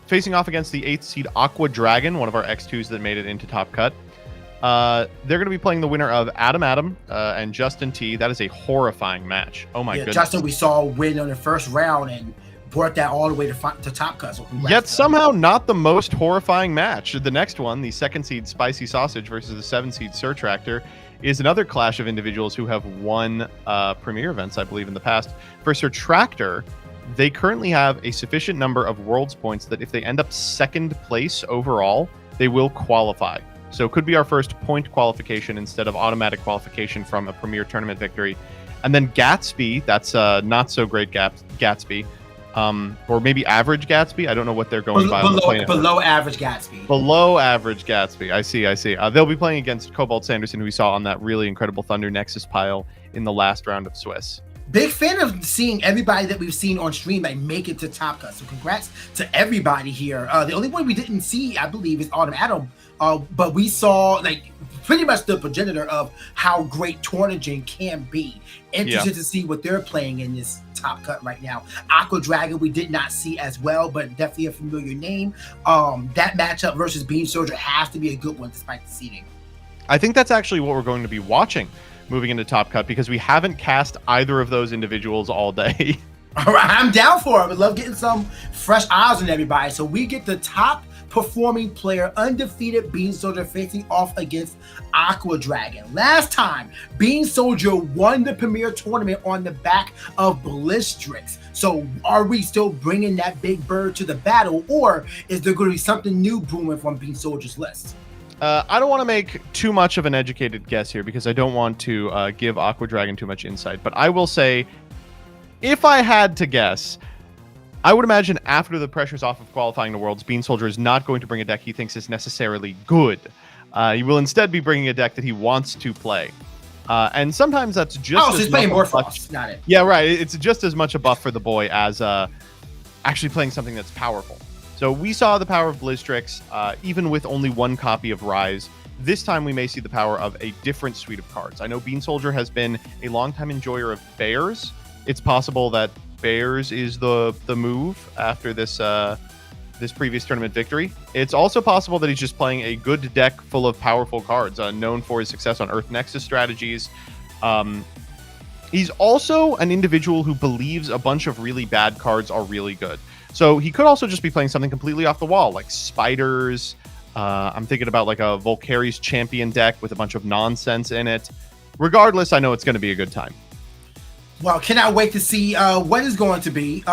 S2: Facing off against the 8th seed Aqua Dragon, one of our X2s that made it into Top Cut. They're going to be playing the winner of Adam and Justin T. That is a horrifying match. Oh my goodness.
S3: Justin, we saw win on the first round and brought that all the way to Top Cut. So
S2: yet somehow not the most horrifying match. The next one, the 2nd seed Spicy Sausage versus the 7th seed Sir Tractor, is another clash of individuals who have won premier events, I believe, in the past. For Sir Tractor, they currently have a sufficient number of Worlds points that if they end up 2nd place overall, they will qualify. So it could be our first point qualification instead of automatic qualification from a Premier Tournament victory. And then Gatsby, that's not so great Gatsby, or maybe average Gatsby. I don't know what they're going by.
S3: Below average Gatsby.
S2: Below average Gatsby. I see. They'll be playing against Cobalt Sanderson, who we saw on that really incredible Thunder Nexus pile in the last round of Swiss.
S3: Big fan of seeing everybody that we've seen on stream make it to Top Cut. So congrats to everybody here. The only one we didn't see, I believe, is Autumn Atom. But we saw pretty much the progenitor of how great Tornagen can be. Interested to see what they're playing in this Top Cut right now. Aqua Dragon we did not see as well, but definitely a familiar name. That matchup versus Beam Soldier has to be a good one despite the seeding.
S2: I think that's actually what we're going to be watching moving into Top Cut, because we haven't cast either of those individuals all day.
S3: All right, I'm down for it. I would love getting some fresh eyes on everybody. So we get the top performing player, undefeated Bean Soldier, facing off against Aqua Dragon. Last time, Bean Soldier won the Premier Tournament on the back of BlueStacks. So are we still bringing that big bird to the battle, or is there going to be something new brewing from Bean Soldier's list?
S2: I don't want to make too much of an educated guess here, because I don't want to give Aqua Dragon too much insight. But I will say, if I had to guess, I would imagine after the pressure's off of qualifying the Worlds, Bean Soldier is not going to bring a deck he thinks is necessarily good. He will instead be bringing a deck that he wants to play. And sometimes that's just
S3: so he's playing more Frost, not it.
S2: Yeah, right. It's just as much a buff for the boy as actually playing something that's powerful. So we saw the power of BlueStacks, even with only one copy of Rise. This time we may see the power of a different suite of cards. I know Bean Soldier has been a longtime enjoyer of Bears. It's possible that Bears is the move after this this previous tournament victory. It's also possible that he's just playing a good deck full of powerful cards, known for his success on Earth Nexus strategies. He's also an individual who believes a bunch of really bad cards are really good. So he could also just be playing something completely off the wall, like Spiders. I'm thinking about like a Volcari's Champion deck with a bunch of nonsense in it. Regardless, I know it's going to be a good time.
S3: Well, cannot wait to see what is going to be.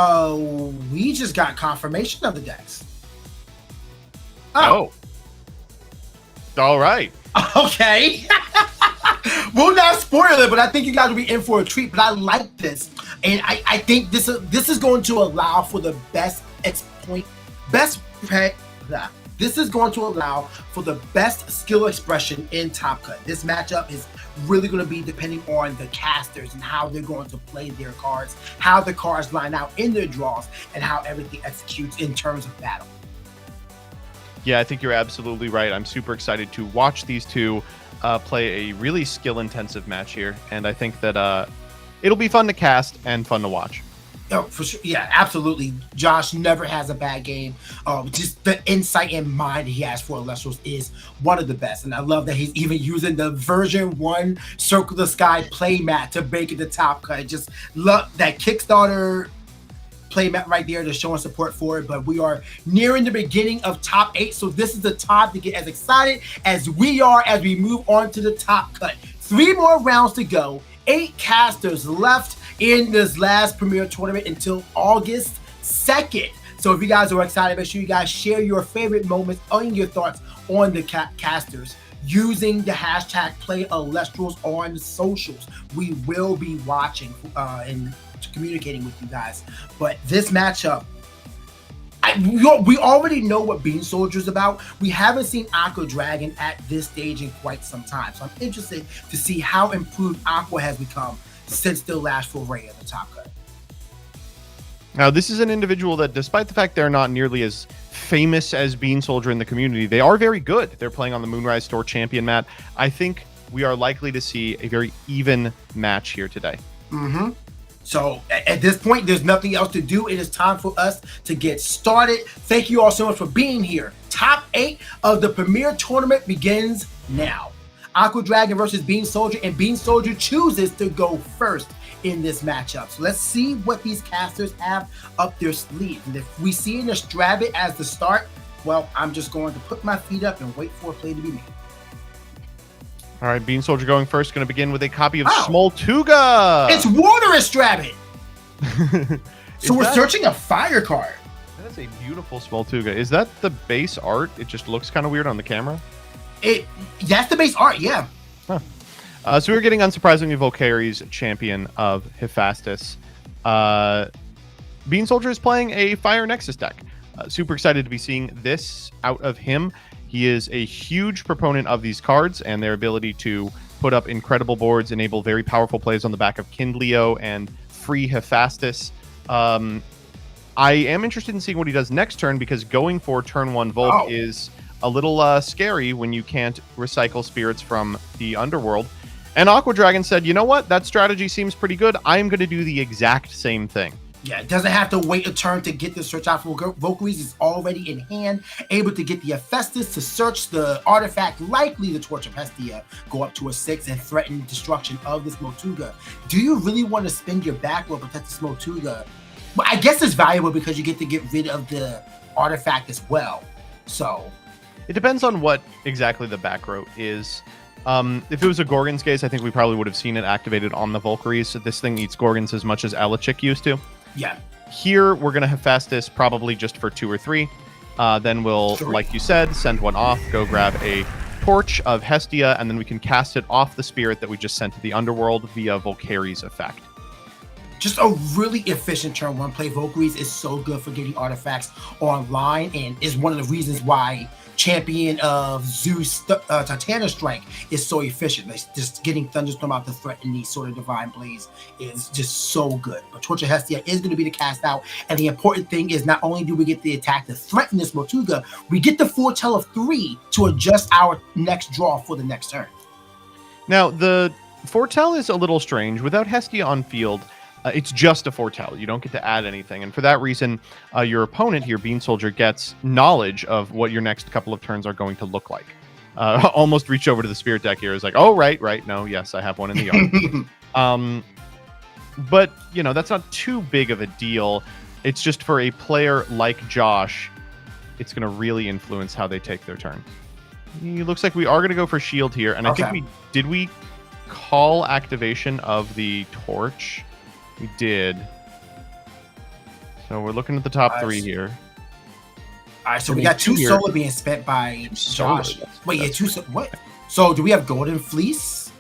S3: We just got confirmation of the decks.
S2: Oh. All right.
S3: Okay. We'll not spoil it, but I think you guys will be in for a treat. But I like this. And I think this is going to allow for the best skill expression in Top Cut. This matchup is really going to be depending on the casters and how they're going to play their cards, how the cards line out in their draws, and how everything executes in terms of battle.
S2: Yeah, I think you're absolutely right. I'm super excited to watch these two play a really skill-intensive match here, and I think that it'll be fun to cast and fun to watch.
S3: Oh, for sure. Yeah, absolutely. Josh never has a bad game. Just the insight and mind he has for Elestrals is one of the best. And I love that he's even using the version 1 Circle the Sky playmat to make it the Top Cut. Just love that Kickstarter playmat right there to showing support for it. But we are nearing the beginning of top 8. So this is the time to get as excited as we are as we move on to the Top Cut. 3 more rounds to go. 8 casters left in this last Premier Tournament until August 2nd. So if you guys are excited, make sure you guys share your favorite moments and your thoughts on the casters using the hashtag #PlayElestrals on socials. We will be watching and communicating with you guys. But this matchup, we already know what Bean Soldier's about. We haven't seen Aqua Dragon at this stage in quite some time. So I'm interested to see how improved Aqua has become since their last foray at the Top Cut.
S2: Now, this is an individual that, despite the fact they're not nearly as famous as Bean Soldier in the community, they are very good. They're playing on the Moonrise Store Champion mat. I think we are likely to see a very even match here today.
S3: Mm-hmm. So at this point, there's nothing else to do. It is time for us to get started. Thank you all so much for being here. Top 8 of the Premier Tournament begins now. Aqua Dragon versus Bean Soldier, and Bean Soldier chooses to go first in this matchup. So let's see what these casters have up their sleeve. And if we see an Astrabit as the start, well, I'm just going to put my feet up and wait for a play to be made.
S2: All right, Bean Soldier going first, going to begin with a copy of Smoltuga.
S3: It's Water Astrabit. So we're searching a fire card.
S2: That's a beautiful Smoltuga. Is that the base art? It just looks kind of weird on the camera.
S3: That's the base art, yeah.
S2: Huh. So we're getting, unsurprisingly, Volcari's Champion of Hephaestus. Bean Soldier is playing a Fire Nexus deck. Super excited to be seeing this out of him. He is a huge proponent of these cards and their ability to put up incredible boards, enable very powerful plays on the back of Kindleo and free Hephaestus. I am interested in seeing what he does next turn, because going for turn 1 Volk is a little scary when you can't recycle spirits from the underworld. And Aqua Dragon said, you know what? That strategy seems pretty good. I'm going to do the exact same thing.
S3: Yeah, it doesn't have to wait a turn to get the search out for Valkyries. It's already in hand, able to get the Hephaestus to search the artifact, likely the Torch of Hestia, go up to a 6 and threaten destruction of this Motuga. Do you really want to spend your back row to protect this Motuga? Well, I guess it's valuable because you get to get rid of the artifact as well. So
S2: it depends on what exactly the back row is. If it was a Gorgon's Gaze, I think we probably would have seen it activated on the Valkyries. So this thing eats Gorgons as much as Elechik used to.
S3: Yeah.
S2: Here, we're going to Hephaestus probably just for 2 or 3. Then we'll, like you said, send one off, go grab a Torch of Hestia, and then we can cast it off the spirit that we just sent to the underworld via Valkyrie's effect.
S3: Just a really efficient turn 1 play. Valkyries is so good for getting artifacts online, and is one of the reasons why Champion of Zeus Titania Strike is so efficient. Like, just getting Thunderstorm out to threaten these sort of divine plays is just so good. But Torch of Hestia is going to be the cast out, and the important thing is not only do we get the attack to threaten this Motuga, we get the foretell of 3 to adjust our next draw for the next turn.
S2: Now, the foretell is a little strange. Without Hestia on field, it's just a foretell. You don't get to add anything. And for that reason, your opponent here, Bean Soldier, gets knowledge of what your next couple of turns are going to look like. Almost reach over to the spirit deck here. Is like, oh, right. No, yes, I have one in the yard. But, you know, that's not too big of a deal. It's just for a player like Josh, it's going to really influence how they take their turn. It looks like we are going to go for shield here. And I think we call activation of the torch? We did. So we're looking at the top 3 here.
S3: All right, so we got 2 solar being spent by Josh. Wait, yeah, 2 what? So do we have Golden Fleece?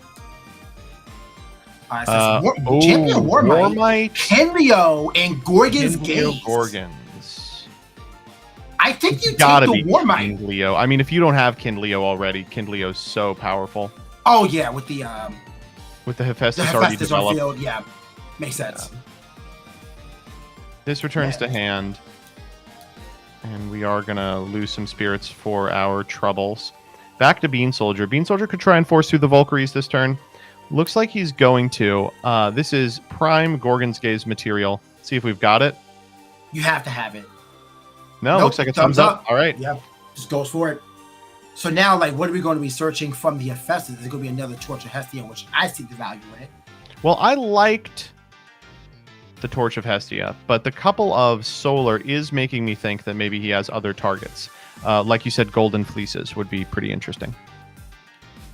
S3: All right, so Champion Warmite, Kindleo, and Gorgon's Gaze.
S2: Gorgons.
S3: I think you take the Warmite.
S2: Kindleo. I mean, if you don't have Kindleo already, Kindleo's so powerful.
S3: Oh yeah, with the
S2: Hephaestus already developed.
S3: On field, yeah. Makes sense.
S2: This returns to hand, and we are going to lose some spirits for our troubles. Back to Bean Soldier. Bean Soldier could try and force through the Valkyries this turn. Looks like he's going to. This is prime Gorgon's Gaze material. See if we've got it.
S3: You have to have it.
S2: No, nope, looks like a thumbs up. All right.
S3: Yeah, just goes for it. So now, like, what are we going to be searching from the Hephaestus? Is it going to be another Torch of Hestia, which I see the value in it.
S2: Well, I liked the Torch of Hestia, but the couple of solar is making me think that maybe he has other targets. Like you said, Golden Fleeces would be pretty interesting.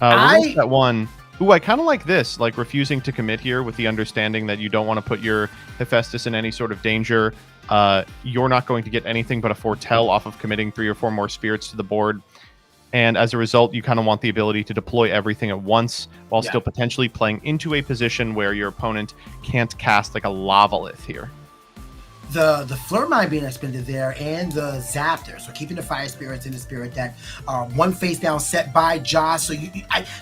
S2: That one. Ooh, I kind of like this, like refusing to commit here with the understanding that you don't want to put your Hephaestus in any sort of danger. You're not going to get anything but a foretell off of committing 3 or 4 more spirits to the board. And as a result, you kind of want the ability to deploy everything at once while still potentially playing into a position where your opponent can't cast like a Lavalith here.
S3: The Fleur Mine being expended there, and the Zaptor. So keeping the Fire Spirits in the Spirit deck. 1 face down set by Josh. So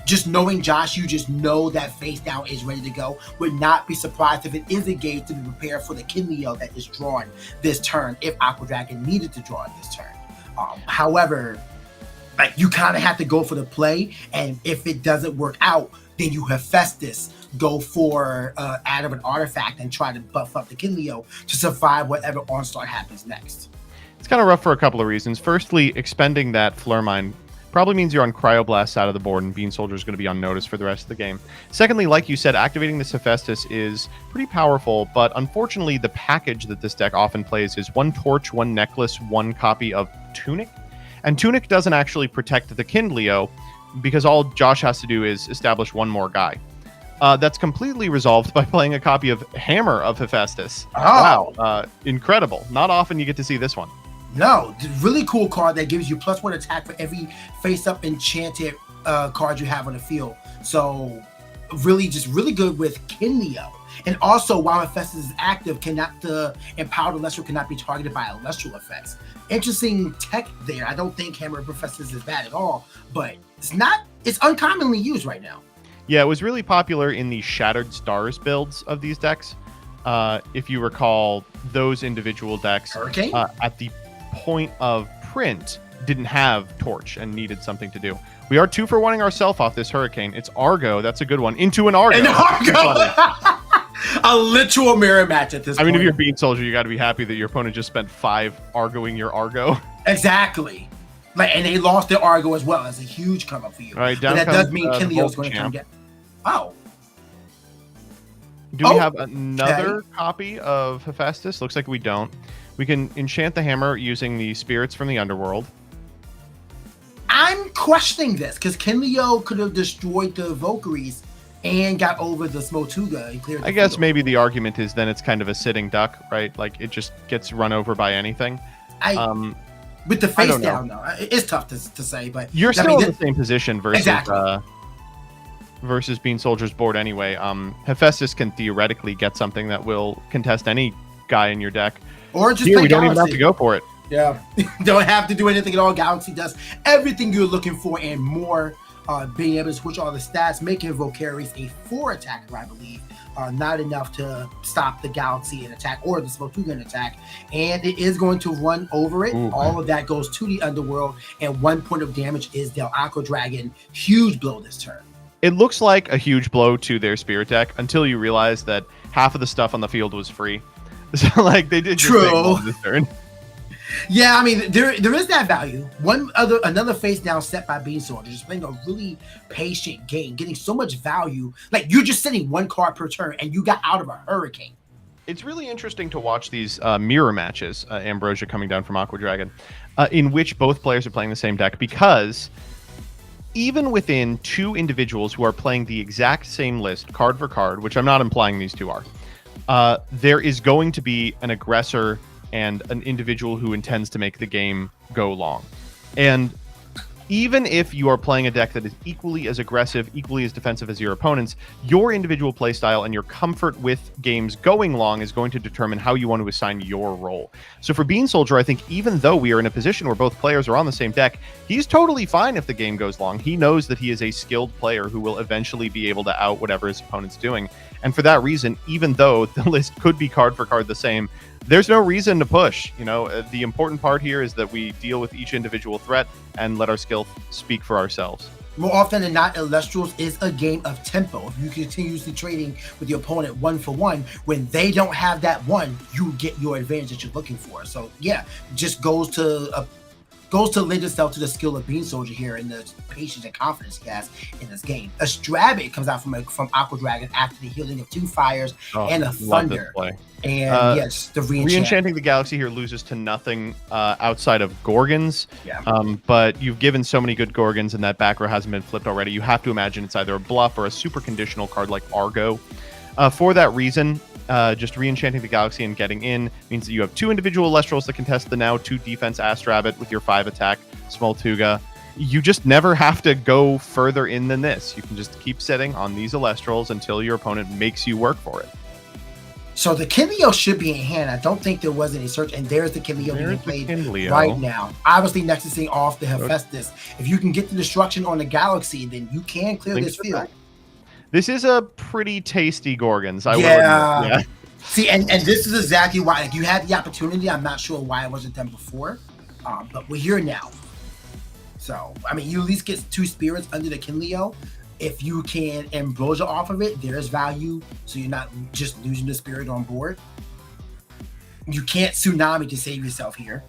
S3: just knowing Josh, you just know that face down is ready to go. Would not be surprised if it is engaged to be prepared for the Kindleo that is drawn this turn if Aqua Dragon needed to draw it this turn. However, like, you kind of have to go for the play, and if it doesn't work out, then you Hephaestus go for out of an artifact and try to buff up the Kindleo to survive whatever onslaught happens next.
S2: It's kind of rough for a couple of reasons. Firstly, expending that Fleur Mine probably means you're on Cryoblast side of the board, and Bean Soldier is going to be on notice for the rest of the game. Secondly, like you said, activating this Hephaestus is pretty powerful, but unfortunately, the package that this deck often plays is 1 Torch, 1 Necklace, 1 copy of Tunic. And Tunic doesn't actually protect the Kindleo, because all Josh has to do is establish 1 more guy. That's completely resolved by playing a copy of Hammer of Hephaestus.
S3: Oh.
S2: Wow. Incredible. Not often you get to see this one.
S3: No, really cool card that gives you +1 attack for every face-up enchanted card you have on the field. So really good with Kindleo. And also, while Hephaestus is active, the empowered Elestral cannot be targeted by Elestral effects. Interesting tech there. I don't think Hammer of Hephaestus is bad at all, but it's uncommonly used right now.
S2: Yeah, it was really popular in the Shattered Stars builds of these decks. If you recall, those individual decks
S3: Hurricane?
S2: At the point of print didn't have Torch and needed something to do. We are 2 for 1ing ourselves off this Hurricane. It's Argo. That's a good one. Into an Argo.
S3: An Argo! A literal mirror match at this point.
S2: I mean, if you're Bean Soldier, you got to be happy that your opponent just spent 5 Argoing your Argo.
S3: Exactly. And they lost their Argo as well. That's a huge come up for you.
S2: All right,
S3: but that does mean Kinlio's going to come get. Oh.
S2: Do we have another copy of Hephaestus? Looks like we don't. We can enchant the hammer using the spirits from the underworld.
S3: I'm questioning this because Kinlio could have destroyed the Valkyries and got over the Smotuga and cleared the
S2: I guess
S3: field.
S2: maybe the argument is then it's kind of a sitting duck, right? Like it just gets run over by anything.
S3: With the face down, though, it's tough to say. But
S2: you're still in the same position versus
S3: exactly.
S2: Versus Bean Soldier's board anyway. Hephaestus can theoretically get something that will contest any guy in your deck.
S3: Or just
S2: here, we don't
S3: Galaxy.
S2: even have to go for it.
S3: Yeah, don't have to do anything at all. Galaxy does everything you're looking for and more. Being able to switch all the stats, making Valkyries a 4 attacker, I believe. Not enough to stop the Galaxy in attack or the Smotugan attack. And it is going to run over it. Ooh. All of that goes to the Underworld. And 1 point of damage is Del Aqua Dragon. Huge blow this turn.
S2: It looks like a huge blow to their Spirit deck until you realize that half of the stuff on the field was free. So, like, they did just take this turn.
S3: Yeah, I mean, there is that value. Another face down set by Bean Soldier, just playing a really patient game, getting so much value. Like, you're just sitting 1 card per turn, and you got out of a Hurricane.
S2: It's really interesting to watch these mirror matches, Ambrosia coming down from Aqua Dragon, in which both players are playing the same deck, because even within 2 individuals who are playing the exact same list, card for card, which I'm not implying these 2 are, there is going to be an aggressor and an individual who intends to make the game go long. And even if you are playing a deck that is equally as aggressive, equally as defensive as your opponents, your individual playstyle and your comfort with games going long is going to determine how you want to assign your role. So for Bean Soldier, I think even though we are in a position where both players are on the same deck, he's totally fine if the game goes long. He knows that he is a skilled player who will eventually be able to out whatever his opponent's doing. And for that reason, even though the list could be card for card the same, there's no reason to push. You know, the important part here is that we deal with each individual threat and let our skill speak for ourselves.
S3: More often than not, Elestrals is a game of tempo. If you continuously trading with your opponent 1 for 1, when they don't have that 1, you get your advantage that you're looking for. So yeah, just goes to lend itself to the skill of Bean Soldier here and the patience and confidence he has in this game. A Strabbit comes out from Aqua Dragon after the healing of 2 fires and a Thunder. And yes, the
S2: re-enchanting the Galaxy here loses to nothing outside of Gorgons.
S3: Yeah.
S2: But you've given so many good Gorgons and that back row hasn't been flipped already. You have to imagine it's either a bluff or a super conditional card like Argo. For that reason, just re-enchanting the Galaxy and getting in means that you have 2 individual Elestrals that contest the now 2 defense Astrabbit with your 5 attack Smoltuga. You just never have to go further in than this. You can just keep sitting on these Elestrals until your opponent makes you work for it.
S3: So the Kinlio should be in hand. I don't think there was any search. And there's the Kinlio being played right now. Obviously, nexusing off the Hephaestus. If you can get the destruction on the Galaxy, then you can clear this field.
S2: This is a pretty tasty Gorgons.
S3: Yeah. See, and this is exactly why. Like, you had the opportunity. I'm not sure why it wasn't done before. But we're here now. So, I mean, you at least get 2 spirits under the Kinlio. If you can Ambrosia off of it, there's value. So you're not just losing the spirit on board. You can't Tsunami to save yourself here.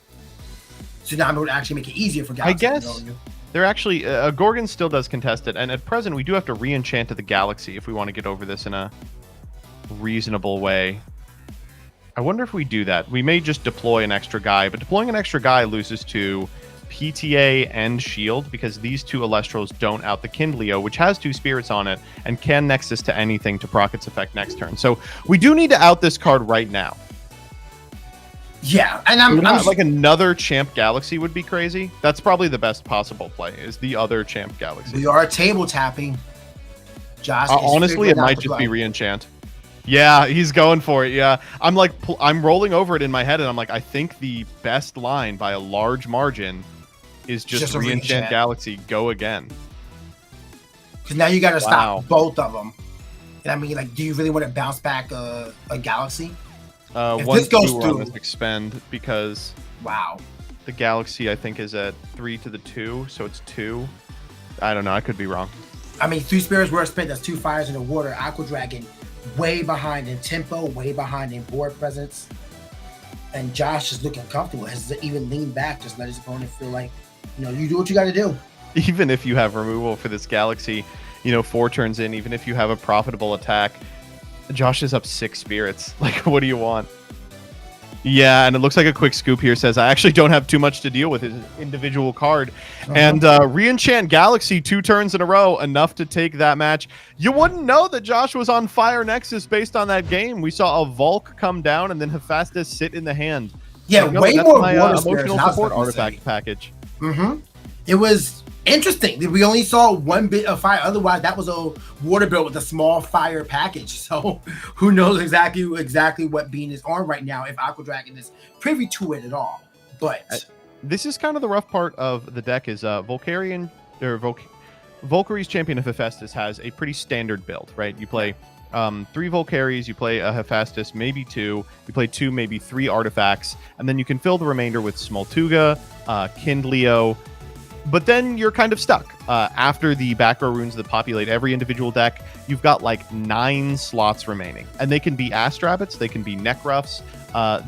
S3: Tsunami would actually make it easier for Galaxy.
S2: I guess they're actually Gorgon still does contest it, and at present we do have to re-enchant to the Galaxy if we want to get over this in a reasonable way. I wonder if we do that. We may just deploy an extra guy, but deploying an extra guy loses to PTA and Shield because these 2 Elestrals don't out the Kinlio, which has 2 spirits on it and can Nexus to anything to proc its effect next turn. So we do need to out this card right now.
S3: Yeah, and I'm
S2: like another Champ Galaxy would be crazy. That's probably the best possible play is the other Champ Galaxy.
S3: We are table tapping. Josh,
S2: honestly, it might just be re-enchant. Yeah, he's going for it. Yeah, I'm like, I'm rolling over it in my head, and I'm like, I think the best line by a large margin is just
S3: a
S2: re-enchant Galaxy, go again.
S3: Because now you got to
S2: Wow.
S3: stop both of them. And I mean, like, do you really want to bounce back a Galaxy? If
S2: One
S3: this goes
S2: on
S3: through,
S2: this expend, because
S3: wow,
S2: the Galaxy I think is at 3 to the 2, so it's 2. I don't know. I could be wrong.
S3: I mean, 3 spirits were spent. That's 2 fires in the water. Aqua Dragon way behind in tempo, way behind in board presence. And Josh is looking comfortable. Has even leaned back, just let his opponent feel like, you know, you do what you got to do.
S2: Even if you have removal for this Galaxy, you know, 4 turns in, even if you have a profitable attack, Josh is up 6 spirits. Like, what do you want? Yeah, and it looks like a quick scoop here says, I actually don't have too much to deal with his individual card. And re-enchant Galaxy 2 turns in a row, enough to take that match. You wouldn't know that Josh was on Fire Nexus based on that game. We saw a Volk come down and then Hephaestus sit in the hand.
S3: Yeah,
S2: like, no,
S3: way
S2: that's
S3: more
S2: my,
S3: water
S2: emotional
S3: spirits,
S2: support artifact package.
S3: It was interesting. We only saw one bit of fire. Otherwise, that was a water build with a small fire package. So who knows exactly what Bean is on right now if Aqua Dragon is privy to it at all. But
S2: this is kind of the rough part of the deck is Volcarian or Volcary's Champion of Hephaestus has a pretty standard build, right? You play 3 Volcaries, you play a Hephaestus, maybe 2, you play 2, maybe 3 artifacts, and then you can fill the remainder with Smoltuga, Kindleo. But then you're kind of stuck. After the back row runes that populate every individual deck, you've got like 9 slots remaining. And they can be Astrabbits, they can be Necruffs,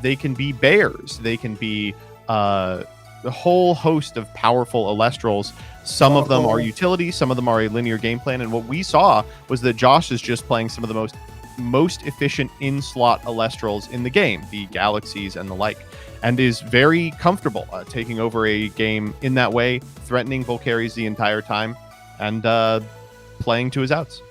S2: they can be Bears, they can be a whole host of powerful Elestrals. Some of them are utility, some of them are a linear game plan. And what we saw was that Josh is just playing some of the most efficient in-slot Elestrals in the game, the Galaxies and the like, and is very comfortable taking over a game in that way, threatening Volcaries the entire time, and playing to his outs.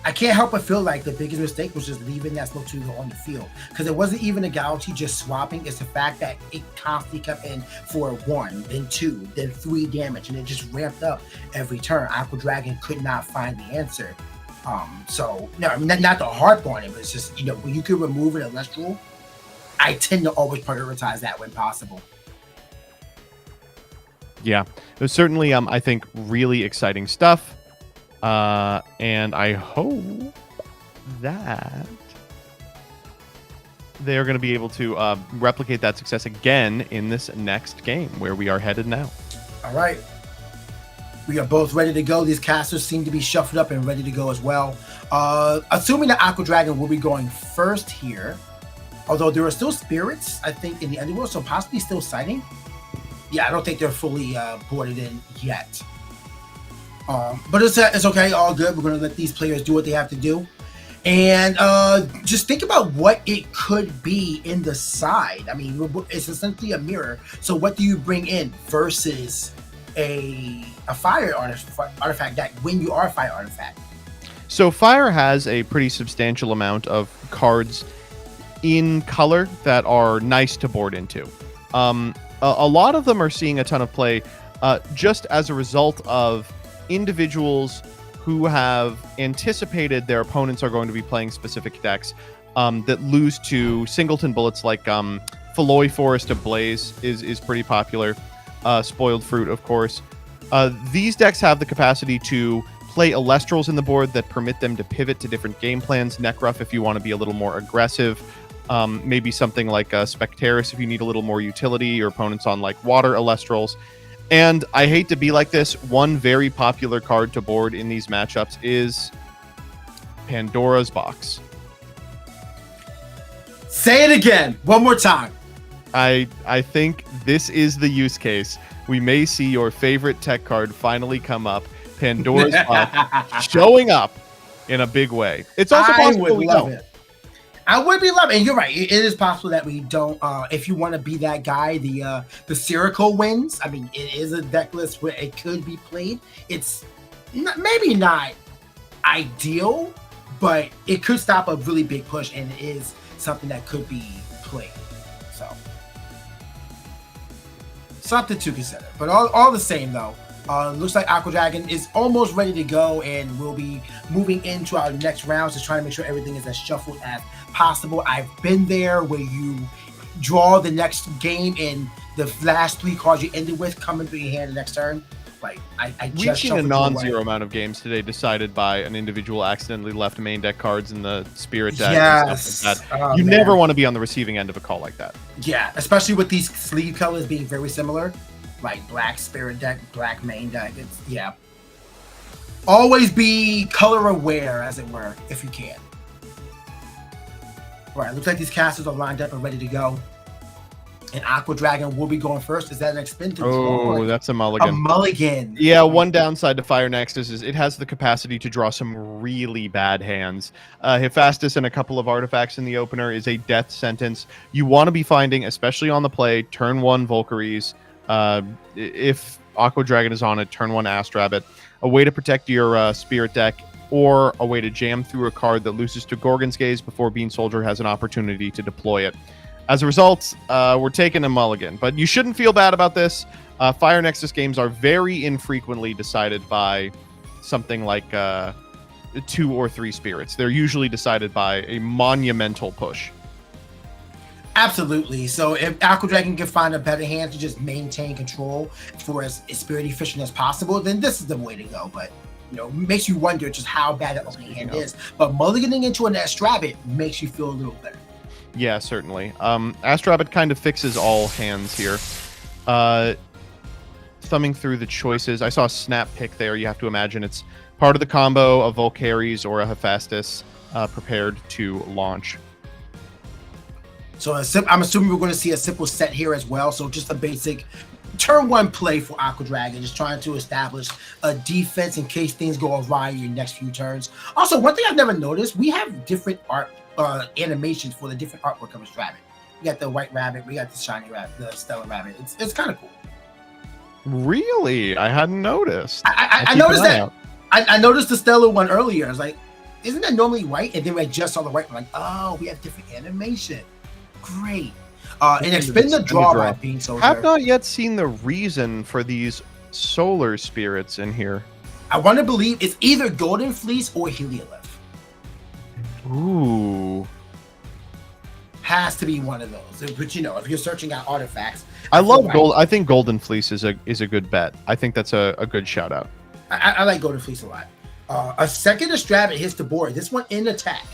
S3: I can't help but feel like the biggest mistake was just leaving that Smoltuga on the field, because it wasn't even a Galaxy just swapping. It's the fact that it constantly kept in for 1, then 2, then 3 damage, and it just ramped up every turn. Aqua Dragon could not find the answer. So no, I mean, not to harp on it, but it's just, you know, when you could remove an Elestral, I tend to always prioritize that when possible.
S2: Yeah, it was certainly, I think, really exciting stuff. And I hope that they are going to be able to replicate that success again in this next game, where we are headed now.
S3: All right. We are both ready to go. These casters seem to be shuffled up and ready to go as well. Assuming that Aqua Dragon will be going first here, although there are still spirits, I think, in the underworld, so possibly still sighting. Yeah, I don't think they're fully boarded in yet. But it's okay, all good. We're going to let these players do what they have to do. And just think about what it could be in the side. I mean, it's essentially a mirror. So what do you bring in versus a fire artifact deck when you are a fire artifact?
S2: So Fire has a pretty substantial amount of cards in color that are nice to board into. A lot of them are seeing a ton of play just as a result of individuals who have anticipated their opponents are going to be playing specific decks that lose to singleton bullets, like Feloy Forest Ablaze is pretty popular. Spoiled Fruit, of course. These decks have the capacity to play Elestrals in the board that permit them to pivot to different game plans. Necruff if you want to be a little more aggressive. Maybe something like Spectaris if you need a little more utility. Your opponent's on like water Elestrals. And I hate to be like this, one very popular card to board in these matchups is Pandora's Box.
S3: Say it again, one more time.
S2: I think this is the use case. We may see your favorite tech card finally come up. Pandora's Box showing up in a big way. It's also possible we don't.
S3: I would be loving it. And you're right. It is possible that we don't. If you want to be that guy, the Sirico wins. I mean, it is a deck list where it could be played. It's maybe not ideal, but it could stop a really big push, and it is something that could be played. So something to consider. But all the same, though, Looks like Aqua Dragon is almost ready to go, and we'll be moving into our next rounds to try to make sure everything is as shuffled as possible. I've been there where you draw the next game and the last 3 cards you ended with come into your hand the next turn. Like I just
S2: We've seen a
S3: shuffled
S2: non-zero
S3: away.
S2: amount of games today decided by an individual accidentally left main deck cards in the spirit deck.
S3: Yes.
S2: And stuff like that.
S3: Oh,
S2: You
S3: man.
S2: never want to be on the receiving end of a call like that.
S3: Yeah, especially with these sleeve colors being very similar, like black spirit deck, black main deck. It's always be color aware, as it were, if you can. All right, looks like these casters are lined up and ready to go. And Aqua Dragon will be going first. Is that an expensive?
S2: Oh, that's a mulligan.
S3: A mulligan.
S2: Yeah, one downside to Fire Nexus is it has the capacity to draw some really bad hands. Hephaestus and a couple of artifacts in the opener is a death sentence. You want to be finding, especially on the play, turn 1 Valkyries. If Aqua Dragon is on it, turn 1 Astrabbit. A way to protect your spirit deck, or a way to jam through a card that loses to Gorgon's Gaze before Bean Soldier has an opportunity to deploy it. As a result, we're taking a mulligan, but you shouldn't feel bad about this. Fire Nexus games are very infrequently decided by something like 2 or 3 spirits. They're usually decided by a monumental push.
S3: Absolutely. So if Aqua Dragon can find a better hand to just maintain control for as spirit efficient as possible, then this is the way to go. But makes you wonder just how bad that opening hand is. But mulliganing into an Astrabbit makes you feel a little better.
S2: Yeah, certainly. Astrabbit kind of fixes all hands here. Thumbing through the choices, I saw a snap pick there. You have to imagine it's part of the combo of Valkyries or a Hephaestus prepared to launch.
S3: So I'm assuming we're going to see a simple set here as well. So just a basic turn 1 play for Aqua Dragon, just trying to establish a defense in case things go awry in your next few turns. Also, one thing I've never noticed, we have different art animations for the different artwork of Astrabbit. We got the white rabbit, we got the shiny rabbit, the stellar rabbit. It's kind of cool.
S2: Really? I hadn't noticed.
S3: I noticed that. I noticed the stellar one earlier. I was like, isn't that normally white? And then I just saw the white one. Like, oh, we have different animation. Great. And expend the draw by Bean Soldier.
S2: Have not yet seen the reason for these solar spirits in here.
S3: I want to believe it's either Golden Fleece or Heliolith.
S2: Ooh.
S3: Has to be one of those. But if you're searching out artifacts,
S2: I love gold. I think Golden Fleece is a good bet. I think that's a good shout out.
S3: I like Golden Fleece a lot. A second Astrabbit hits the board. This one in attack.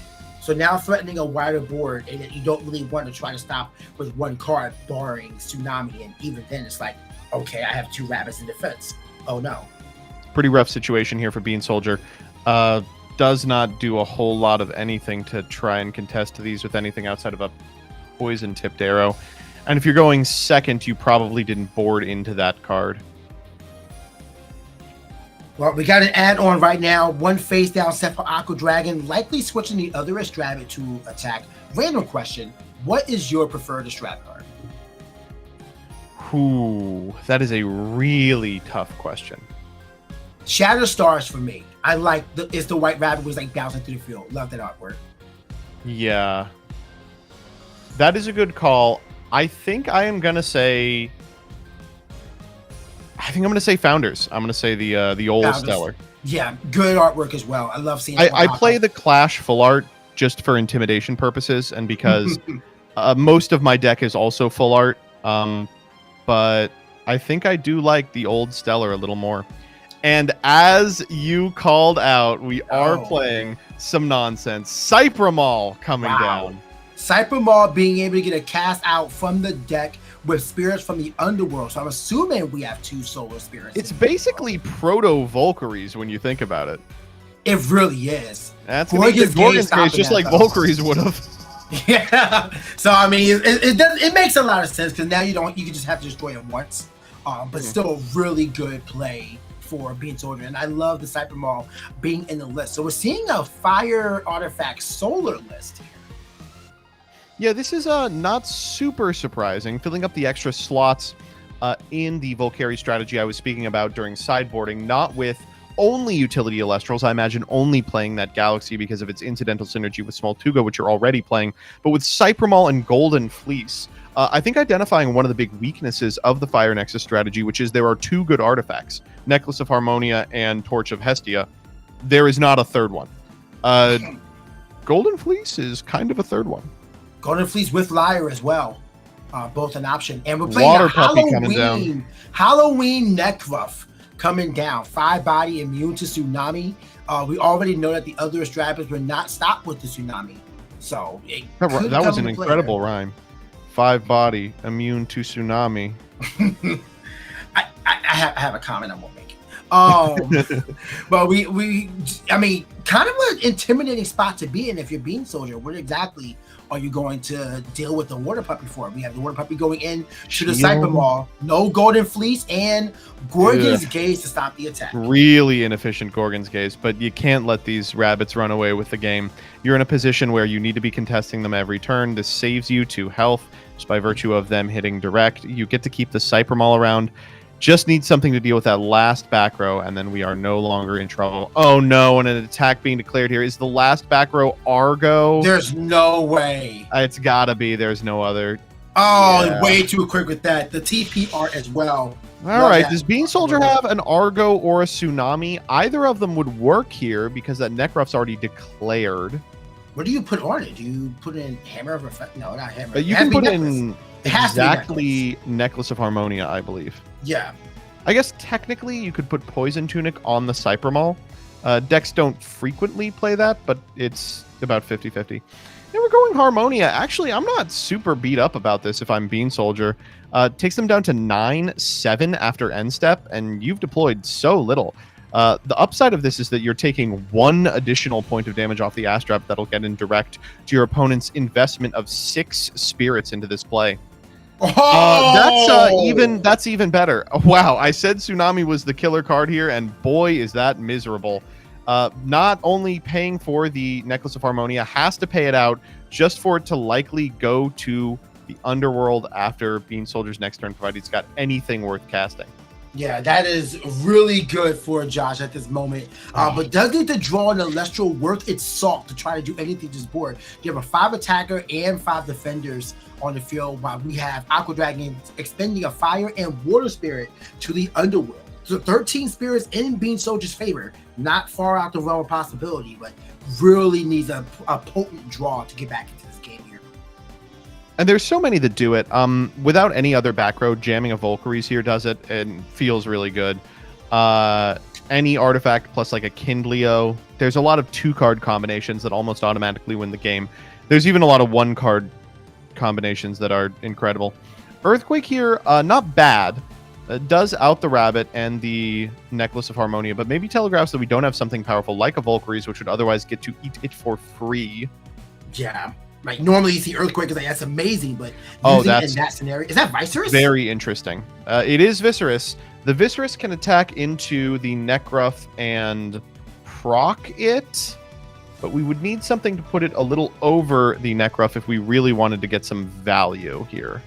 S3: So now threatening a wider board, and you don't really want to try to stop with 1 card, barring Tsunami. And even then, it's like, okay, I have 2 rabbits in defense. Oh no.
S2: Pretty rough situation here for Bean Soldier. Does not do a whole lot of anything to try and contest these with anything outside of a poison tipped arrow. And if you're going second, you probably didn't board into that card.
S3: Well, we got an add-on right now. 1 face down set for Aqua Dragon, likely switching the other Astrabbit to attack. Random question: what is your preferred Astrabbit card?
S2: Ooh, that is a really tough question.
S3: Shatter Stars for me. I like it's the white rabbit was like bouncing through the field. Love that artwork.
S2: Yeah. That is a good call. I think I'm going to say Founders. I'm going to say the old
S3: Founders.
S2: Stellar.
S3: Yeah, good artwork as well. I love seeing it.
S2: I play the Clash full art just for intimidation purposes and because most of my deck is also full art. But I think I do like the old Stellar a little more. And as you called out, we are playing some nonsense. Cypramol coming down.
S3: Cypramol being able to get a cast out from the deck with spirits from the underworld. So I'm assuming we have 2 solar spirits.
S2: It's basically proto-Valkyries when you think about it.
S3: It really is.
S2: That's Gorgon's Gaze just like Valkyries would have.
S3: Yeah. So I mean, it makes a lot of sense because now you can just have to destroy it once. But still a really good play for Bean Soldier. And I love the Cypramol being in the list. So we're seeing a fire artifact solar list here.
S2: Yeah, this is not super surprising. Filling up the extra slots in the Valkyrie strategy I was speaking about during sideboarding, not with only utility Elestrals. I imagine only playing that Galaxy because of its incidental synergy with Smoltuga, which you're already playing. But with Cypramol and Golden Fleece, I think identifying one of the big weaknesses of the Fire Nexus strategy, which is there are 2 good artifacts, Necklace of Harmonia and Torch of Hestia. There is not a third one. Golden Fleece is kind of a third one.
S3: Golden Fleece with Lyre as well. Both an option. And we're playing
S2: Water
S3: a
S2: Puppy coming down.
S3: Halloween Nekruff coming down. 5 body, immune to Tsunami. We already know that the other Astrabbits were not stopped with the Tsunami. So
S2: that was an incredible rhyme. 5 body, immune to Tsunami.
S3: I have a comment I won't make. But I mean, kind of an intimidating spot to be in if you're Bean Soldier. What exactly are you going to deal with the Water Puppy for? We have the Water Puppy going in to the Cyber Maul, no Golden Fleece, and Gorgon's Gaze to stop the attack.
S2: Really inefficient Gorgon's Gaze, but you can't let these rabbits run away with the game. You're in a position where you need to be contesting them every turn. This saves you 2 health just by virtue of them hitting direct. You get to keep the Cyber Maul around. Just need something to deal with that last back row, and then we are no longer in trouble. Oh no, and an attack being declared here. Is the last back row Argo?
S3: There's no way.
S2: It's gotta be. There's no other.
S3: Oh, yeah. Way too quick with that. The TP art as well.
S2: All right, does Bean Soldier have an Argo or a Tsunami? Either of them would work here because that Nekruff's already declared.
S3: What do you put on it? Do you put in Hammer of Effect? No, not Hammer.
S2: You can put in exactly Necklace of Harmonia, I believe.
S3: Yeah.
S2: I guess technically you could put Poison Tunic on the Cyber Maul. Decks don't frequently play that, but it's about 50-50. And we're going Harmonia. Actually, I'm not super beat up about this if I'm Bean Soldier. Takes them down to 9-7 after end step, and you've deployed so little. The upside of this is that you're taking 1 additional point of damage off the Astrap that'll get in direct to your opponent's investment of 6 spirits into this play. That's even better. Wow, I said Tsunami was the killer card here, and boy, is that miserable. Not only paying for the Necklace of Harmonia, has to pay it out just for it to likely go to the Underworld after Bean Soldier's next turn, provided he's got anything worth casting.
S3: Yeah, that is really good for Josh at this moment. But does need to draw an Elestral worth its salt to try to do anything to this board. You have a 5 attacker and 5 defenders on the field, while we have Aqua Dragon expending a Fire and Water Spirit to the Underworld. So 13 spirits in Bean Soldier's favor. Not far out the realm of possibility, but really needs a potent draw to get back into this game here.
S2: And there's so many that do it. Without any other back row, jamming a Valkyries here does it and feels really good. Any artifact plus like a Kindleo. There's a lot of 2-card combinations that almost automatically win the game. There's even a lot of 1-card combinations that are incredible. Earthquake here, not bad. Does out the Rabbit and the Necklace of Harmonia, but maybe telegraphs that we don't have something powerful like a Valkyries, which would otherwise get to eat it for free.
S3: Yeah. Like normally you see Earthquake is like that's amazing, but
S2: that's
S3: in that scenario, is that Viserys?
S2: Very interesting. It is Viserys. The Viserys can attack into the Nekruff and proc it, but we would need something to put it a little over the Nekruff if we really wanted to get some value here.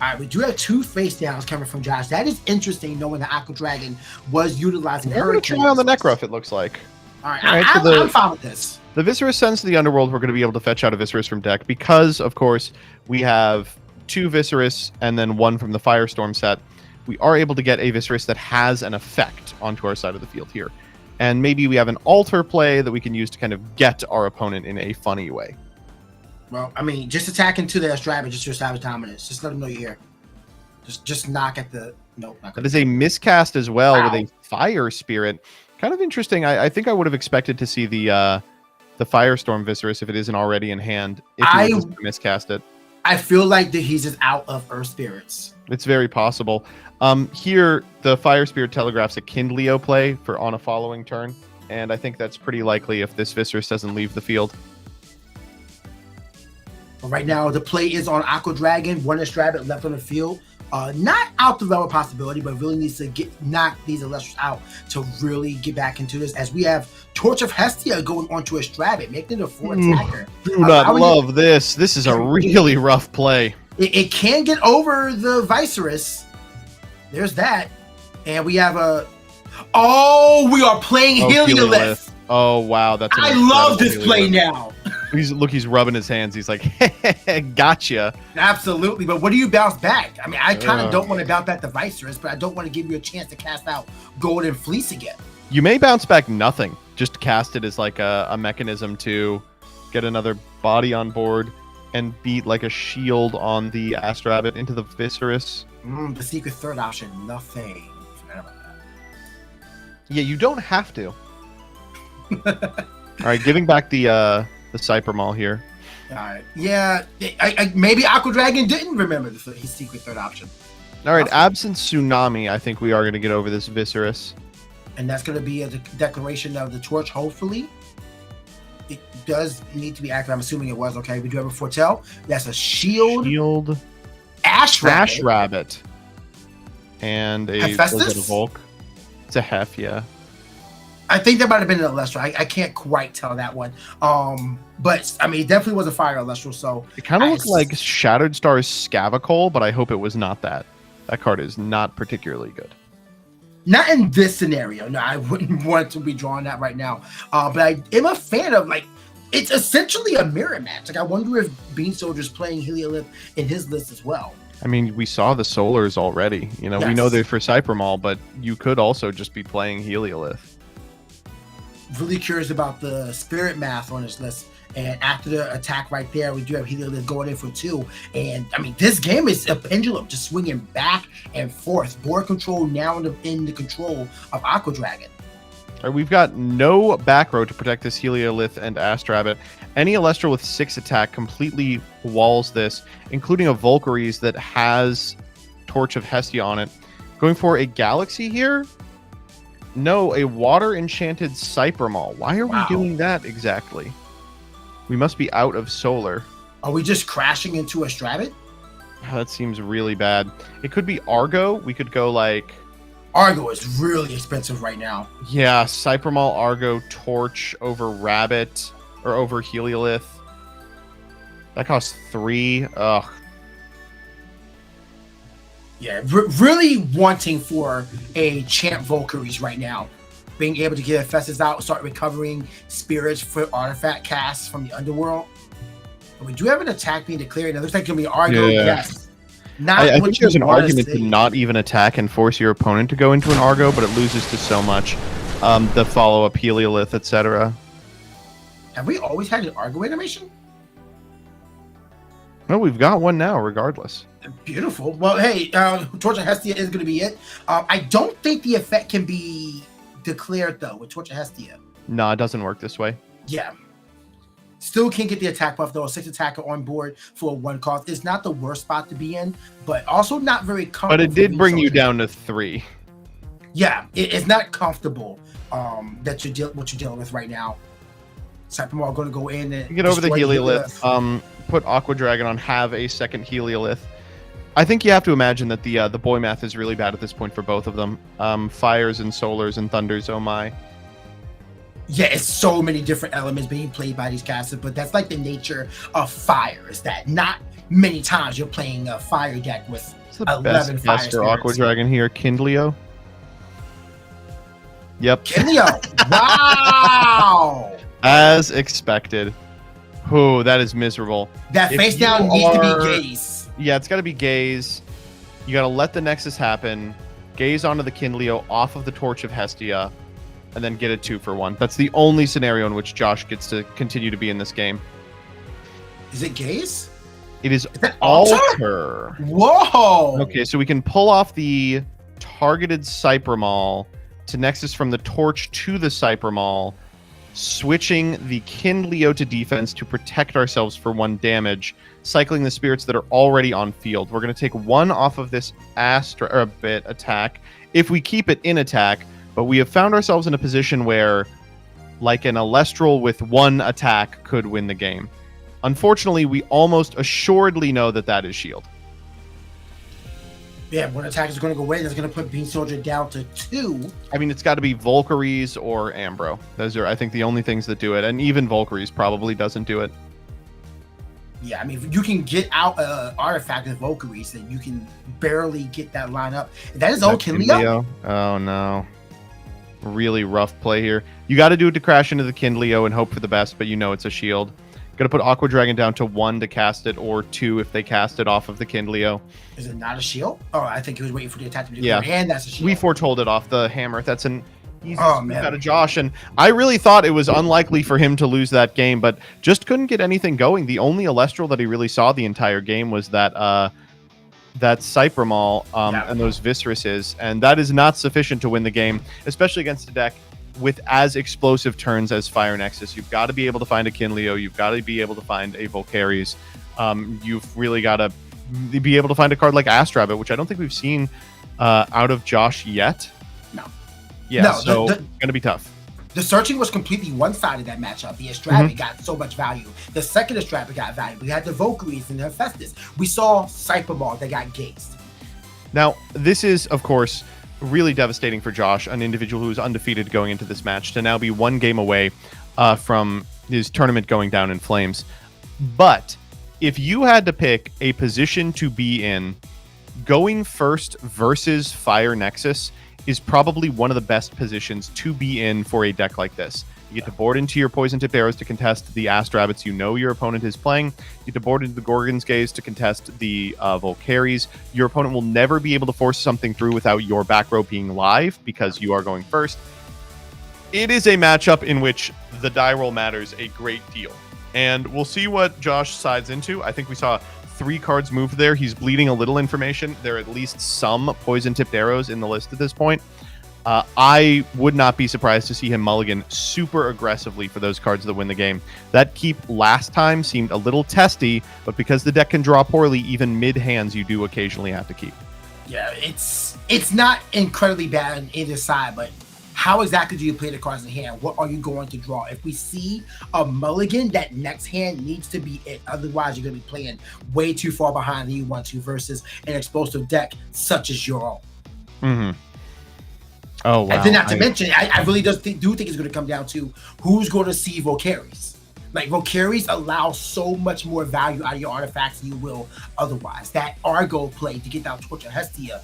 S3: All right, we do have 2 face downs coming from Josh. That is interesting, knowing that Aqua Dragon was utilizing
S2: We're going to try on the Nekruff, it looks like.
S3: All right, I'm fine with this.
S2: The Viserys sends to the Underworld. We're going to be able to fetch out a Viserys from deck because, of course, we have 2 Viserys and then 1 from the Firestorm set. We are able to get a Viserys that has an effect onto our side of the field here. And maybe we have an altar play that we can use to kind of get our opponent in a funny way.
S3: Well, I mean, just attack into the Astrabbit, just your Savage Dominance. Just let them know you're here. Just knock at the... Nope.
S2: That is a miscast as well with a Fire Spirit. Kind of interesting. I think I would have expected to see the Firestorm Viserys if it isn't already in hand. If he was to miscast it.
S3: I feel like that he's just out of Earth Spirits.
S2: It's very possible. Here, the Fire Spirit telegraphs a Kindleo play for on a following turn, and I think that's pretty likely if this Viserys doesn't leave the field.
S3: But right now, the play is on Aqua Dragon, 1 Astrabbit left on the field. Not out the realm of possibility, but really needs to knock these Elestrals out to really get back into this. As we have Torch of Hestia going onto Astrabbit, making it a 4 attacker.
S2: Do not love this. This is a really rough play.
S3: It can get over the Viserys. There's that. And we have a... Oh, we are playing Heliolith.
S2: Oh, wow. I
S3: love this play now.
S2: He's rubbing his hands. He's like, gotcha.
S3: Absolutely. But what do you bounce back? I mean, I kind of don't want to bounce back the Vicerys, but I don't want to give you a chance to cast out Golden Fleece again.
S2: You may bounce back nothing. Just cast it as like a mechanism to get another body on board and beat like a shield on the Astrabbit into the Viserys.
S3: The secret third option, nothing. Forgot about that.
S2: Yeah, you don't have to. All right, giving back the Cyper Maul here.
S3: All right. Yeah, maybe Aqua Dragon didn't remember his secret third option.
S2: All right, absent Tsunami, I think we are going to get over this Viserys.
S3: And that's going to be a declaration of the torch, hopefully. It does need to be active. I'm assuming it was. Okay, we do have a foretell. That's a shield. Ash
S2: Rabbit. And a
S3: Hephaestus?
S2: Volk. It's a Hef, yeah.
S3: I think that might have been an Elestral. I can't quite tell that one. But I mean, it definitely was a fire Elestral. So
S2: it kind of looked like Shattered Star's Scavacole, but I hope it was not that. That card is not particularly good.
S3: Not in this scenario. No, I wouldn't want to be drawing that right now. But I am a fan of, like, it's essentially a mirror match. Like, I wonder if Bean Soldier's playing Heliolith in his list as well.
S2: I mean, we saw the Solars already. You know,
S3: Yes.
S2: We know they're for Cyper Maul, but you could also just be playing Heliolith.
S3: Really curious about the spirit math on his list. And after the attack right there, we do have Heliolith going in for 2. And I mean, this game is a pendulum just swinging back and forth. Board control now in the control of Aqua Dragon.
S2: All right, we've got no back row to protect this Heliolith and Astrabbit. Any Elestral with 6 attack completely walls this, including a Volcaries that has Torch of Hestia on it. Going for a Galaxy here? No, a Water Enchanted Cyper Maul. Why are we doing that exactly? We must be out of solar.
S3: Are we just crashing into a Strabbit?
S2: That seems really bad. It could be Argo. We could go like...
S3: Argo is really expensive right now.
S2: Yeah, Cyper Maul, Argo, Torch over Rabbit, or over Heliolith. That costs 3. Ugh.
S3: Yeah, really wanting for a Champ Volcaries right now. Being able to get Festus out, start recovering spirits for artifact casts from the underworld. But we do have an attack being declared. It looks like it's going to be Argo.
S2: Yeah.
S3: Yes.
S2: I think there's an argument to not even attack and force your opponent to go into an Argo, but it loses to so much. The follow-up Heliolith, etc.
S3: Have we always had an Argo animation?
S2: Well, we've got one now, regardless.
S3: Beautiful. Well, hey, Torch of Hestia is going to be it. I don't think the effect can be declared, though, with Torch of Hestia.
S2: No, it doesn't work this way.
S3: Yeah. Still can't get the attack buff, though. A 6 attacker on board for a 1 cost is not the worst spot to be in, but also not very comfortable.
S2: But it did bring you down to 3.
S3: Yeah, it's not comfortable what you're dealing with right now. Cyper Maul going to go in and
S2: get over the Heliolith. Put Aqua Dragon on, have a second Heliolith. I think you have to imagine that the boy math is really bad at this point for both of them. Fires and Solars and Thunders, oh my.
S3: Yeah, it's so many different elements being played by these casters, but that's like the nature of fire, is that not many times you're playing a fire deck with 11 fire
S2: Best for Aqua Dragon here, Kindleo. Yep.
S3: Kindleo! Wow!
S2: As expected. Oh, that is miserable.
S3: That face down needs to be Gaze.
S2: Yeah, it's got to be Gaze. You got to let the Nexus happen. Gaze onto the Kindleo off of the Torch of Hestia, and then get a 2-for-1. That's the only scenario in which Josh gets to continue to be in this game.
S3: Is it Gaze?
S2: It is
S3: that
S2: Alter.
S3: Whoa!
S2: Okay, so we can pull off the targeted Cyper Maul to Nexus from the Torch to the Cyper Maul, switching the Kindleo to defense to protect ourselves for 1 damage, cycling the spirits that are already on field. We're going to take 1 off of this bit attack if we keep it in attack, but we have found ourselves in a position where, like an Elestral with 1 attack could win the game. Unfortunately, we almost assuredly know that that is shield.
S3: Yeah, 1 attack is going to go in. That's going to put Bean Soldier down to 2.
S2: I mean, it's got to be Volcaries or Ambro. Those are, I think, the only things that do it. And even Volcaries probably doesn't do it.
S3: Yeah, I mean, if you can get out an artifact with Volcaries, then you can barely get that line up. That is Kindleo.
S2: Oh, no. Really rough play here. You got to do it to crash into the Kindleo and hope for the best, but you know it's a shield. Going to put Aqua Dragon down to 1 to cast it, or 2 if they cast it off of the Kindleo.
S3: Is it not a shield? Oh, I think he was waiting for the attack to be
S2: Yeah.
S3: and that's a shield.
S2: We foretold it off the hammer. That's an easy
S3: man.
S2: out of Josh, and I really thought it was unlikely for him to lose that game, but just couldn't get anything going. The only Elestral that he really saw the entire game was that Cypramol and those Visceruses, and that is not sufficient to win the game, especially against a deck with as explosive turns as Fire Nexus. You've got to be able to find a Kindleo. You've got to be able to find a Volcaries. You've really got to be able to find a card like Astrabbit, which I don't think we've seen out of Josh yet.
S3: No.
S2: Yeah,
S3: no,
S2: so going to be tough.
S3: The searching was completely one-sided that matchup. The Astrabbit got so much value. The second Astrabbit got value. We had the Valkyries and the Hephaestus. We saw Cyphermall that got gazed.
S2: Now, this is, of course, really devastating for Josh, an individual who is undefeated going into this match, to now be 1 game away from his tournament going down in flames. But if you had to pick a position to be in, going first versus Fire Nexus is probably one of the best positions to be in for a deck like this. You get to board into your Poison Tipped Arrows to contest the Astrabbits you know your opponent is playing. You get to board into the Gorgon's Gaze to contest the Volcaries. Your opponent will never be able to force something through without your back row being live because you are going first. It is a matchup in which the die roll matters a great deal. And we'll see what Josh sides into. I think we saw 3 cards moved there. He's bleeding a little information. There are at least some Poison Tipped Arrows in the list at this point. I would not be surprised to see him mulligan super aggressively for those cards that win the game. That keep last time seemed a little testy, but because the deck can draw poorly, even mid-hands you do occasionally have to keep.
S3: Yeah, it's not incredibly bad on either side, but how exactly do you play the cards in hand? What are you going to draw? If we see a mulligan, that next hand needs to be it. Otherwise, you're going to be playing way too far behind than you want to versus an explosive deck such as your own.
S2: Mm-hmm. Oh, wow.
S3: And then not to mention, I really do think it's going to come down to who's going to see Volcaries. Like, Volcaries allow so much more value out of your artifacts than you will otherwise. That Argo play to get down Torch of Hestia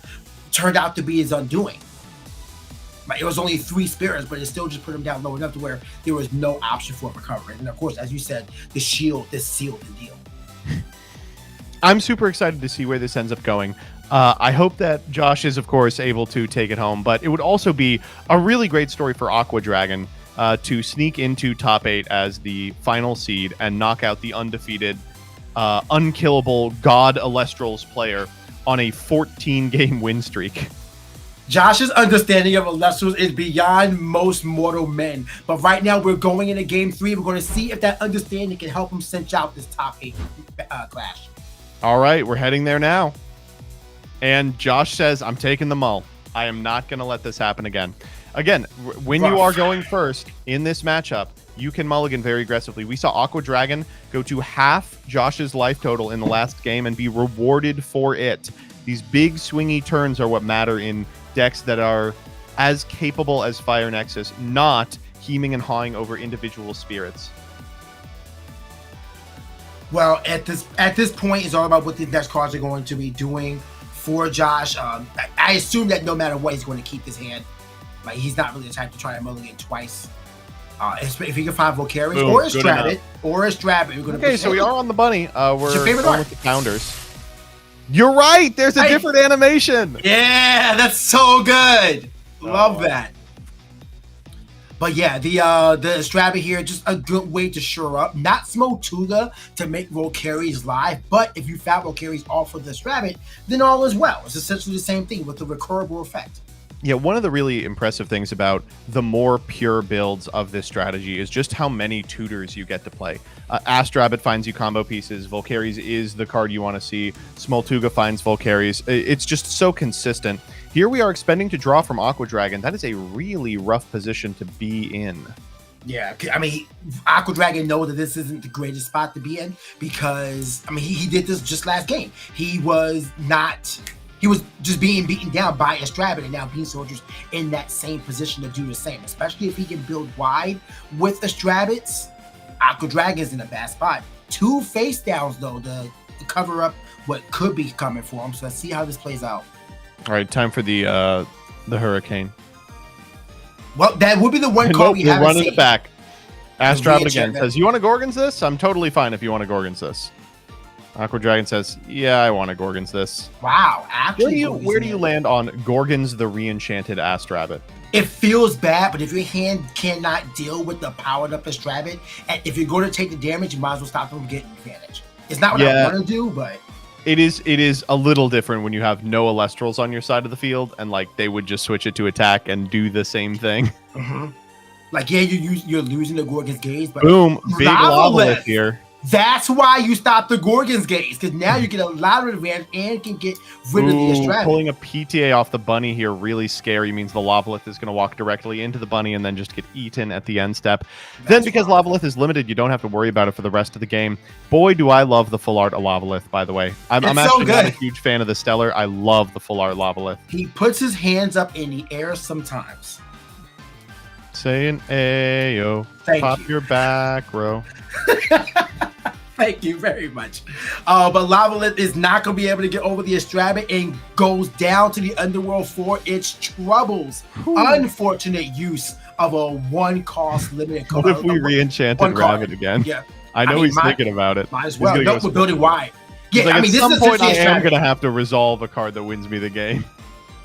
S3: turned out to be his undoing. Like, it was only 3 spirits, but it still just put him down low enough to where there was no option for recovery. And of course, as you said, the shield is sealed the deal.
S2: I'm super excited to see where this ends up going. I hope that Josh is, of course, able to take it home, but it would also be a really great story for Aqua Dragon to sneak into top 8 as the final seed and knock out the undefeated, unkillable God Elestrals player on a 14-game win streak.
S3: Josh's understanding of Elestrals is beyond most mortal men. But right now, we're going into Game 3. We're going to see if that understanding can help him cinch out this top 8 clash.
S2: All right, we're heading there now. And Josh says, I'm taking the mull. I am not going to let this happen again. Again, when you are going first in this matchup, you can mulligan very aggressively. We saw Aqua Dragon go to half Josh's life total in the last game and be rewarded for it. These big swingy turns are what matter in decks that are as capable as Fire Nexus, not heeming and hawing over individual spirits.
S3: Well, at this point, it's all about what the next cards are going to be doing for Josh. I assume that no matter what, he's going to keep his hand. Like, he's not really the type to try and mulligan twice. If he can find Volcaries or Astrabbit, we're going to.
S2: Okay, so we are on the bunny. We're
S3: your favorite
S2: going with the Founders. You're right. There's a different animation.
S3: Yeah, that's so good. Love that. But yeah, the Astrabbit here, just a good way to shore up. Not Smotuga to make Volcaries live, but if you found Volcaries off of the Astrabbit, then all is well. It's essentially the same thing with the recurable effect.
S2: Yeah, one of the really impressive things about the more pure builds of this strategy is just how many tutors you get to play. Astrabbit finds you combo pieces. Volcaries is the card you want to see. Smoltuga finds Volcaries. It's just so consistent. Here we are expending to draw from Aqua Dragon. That is a really rough position to be in.
S3: Yeah, I mean, Aqua Dragon knows that this isn't the greatest spot to be in because, I mean, he did this just last game. He was just being beaten down by Astrabbit, and now Bean Soldier's in that same position to do the same, especially if he can build wide with Astrabbits. Aqua Dragon's in a bad spot. 2 face downs, though, to cover up what could be coming for him. So let's see how this plays out.
S2: All right, time for the Hurricane.
S3: Well, that would be the one card we haven't
S2: running
S3: seen.
S2: it back. Astrab again says, you want to Gorgons this? I'm totally fine if you want to Gorgons this. Aqua Dragon says, yeah, I want to Gorgons this.
S3: Wow. Actually,
S2: where do you land on Gorgons the Re-Enchanted Astrabbit?
S3: It feels bad, but if your hand cannot deal with the powered up Astrabbit, and if you're going to take the damage, you might as well stop them from getting advantage. It's not what I want to do, but
S2: it is a little different when you have no Elestrals on your side of the field, and like they would just switch it to attack and do the same thing.
S3: Mm-hmm. Like you're losing the Gorgon's Gaze, but
S2: boom, big Lavalith here.
S3: That's why you stop the Gorgon's Gaze, because now you get a lot of advantage and can get rid of the Astrabbit.
S2: Pulling a PTA off the bunny here, really scary, means the Lavalith is going to walk directly into the bunny and then just get eaten at the end step. Then because Lavalith is limited, you don't have to worry about it for the rest of the game. Boy, do I love the full art Lavalith, by the way. I'm actually not a huge fan of the Stellar. I love the full art Lavalith.
S3: He puts his hands up in the air sometimes.
S2: Say an Ayo. Pop your back row.
S3: Thank you very much. But Lavalith is not going to be able to get over the Astrabbit and goes down to the Underworld for its troubles. Unfortunate use of a one-cost limited card.
S2: What if we re-enchanted Rabbit again?
S3: Yeah.
S2: I know he's thinking about it.
S3: Might as well. No, we're building wide. Yeah,
S2: like,
S3: this
S2: at some
S3: is
S2: point I am going to have to resolve a card that wins me the game.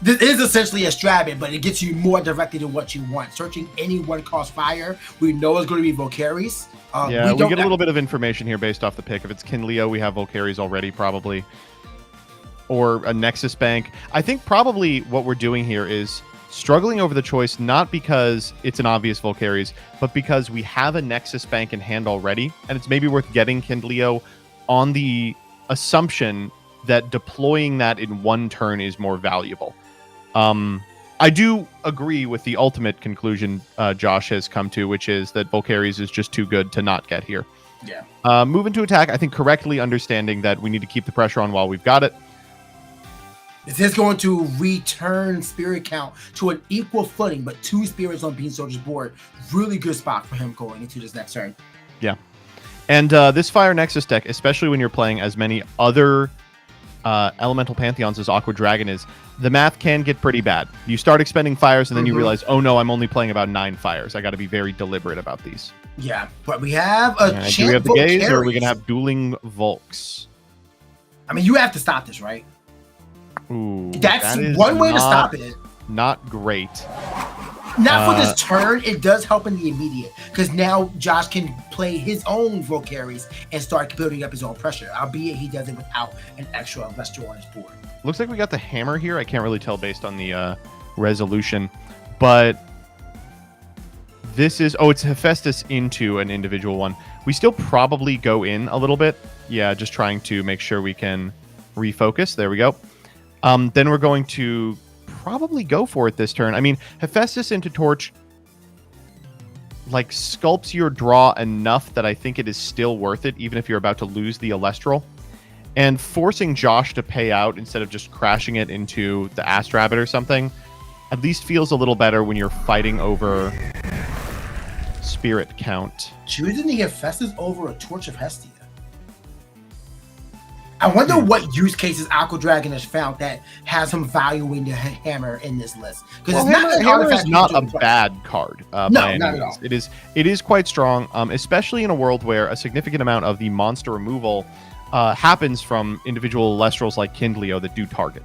S3: This is essentially a Astrabbit, but it gets you more directly to what you want. Searching any one-cost fire, we know it's going to be Volcaries.
S2: We get a little bit of information here based off the pick. If it's Kinleo, we have Volcaries already, probably. Or a Nexus Bank. I think probably what we're doing here is struggling over the choice, not because it's an obvious Volcaries, but because we have a Nexus Bank in hand already, and it's maybe worth getting Kinleo on the assumption that deploying that in one turn is more valuable. I do agree with the ultimate conclusion Josh has come to, which is that Volcaries is just too good to not get here.
S3: Yeah.
S2: Moving to attack, I think correctly understanding that we need to keep the pressure on while we've got it.
S3: This is going to return spirit count to an equal footing, but 2 spirits on Bean Soldier's board. Really good spot for him going into this next turn.
S2: Yeah. And this Fire Nexus deck, especially when you're playing as many other Elemental Pantheons as Aqua Dragon is, the math can get pretty bad. You start expending fires and then you realize, oh no, I'm only playing about 9 fires. I got to be very deliberate about these.
S3: Yeah, but we have a chance.
S2: Do we have the Gaze, or are we going to have dueling Volks?
S3: I mean, you have to stop this, right?
S2: Ooh,
S3: that's one way to stop it.
S2: Not great.
S3: Not for this turn. It does help in the immediate, because now Josh can play his own Volcaries and start building up his own pressure, albeit he does it without an extra Elestral on his board.
S2: Looks like we got the hammer here. I can't really tell based on the resolution, but this is... Oh, it's Hephaestus into an individual one. We still probably go in a little bit. Yeah, just trying to make sure we can refocus. There we go. Then we're going to probably go for it this turn. I mean, Hephaestus into Torch like sculpts your draw enough that I think it is still worth it, even if you're about to lose the Elestral. And forcing Josh to pay out instead of just crashing it into the Astrabbit or something at least feels a little better when you're fighting over spirit count.
S3: Choosing the Hephaestus over a Torch of Hestia. I wonder what use cases Aqua Dragon has found that has him valuing the hammer in this list. Because
S2: hammer is not a bad card.
S3: No, not at all.
S2: It is quite strong, especially in a world where a significant amount of the monster removal happens from individual Elestrals like Kinleo that do target.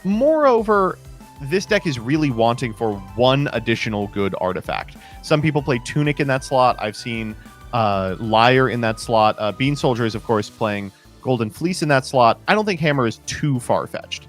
S2: Moreover, this deck is really wanting for one additional good artifact. Some people play Tunic in that slot. I've seen Lyre in that slot. Bean Soldier is, of course, playing Golden Fleece in that slot. I don't think Hammer is too far-fetched.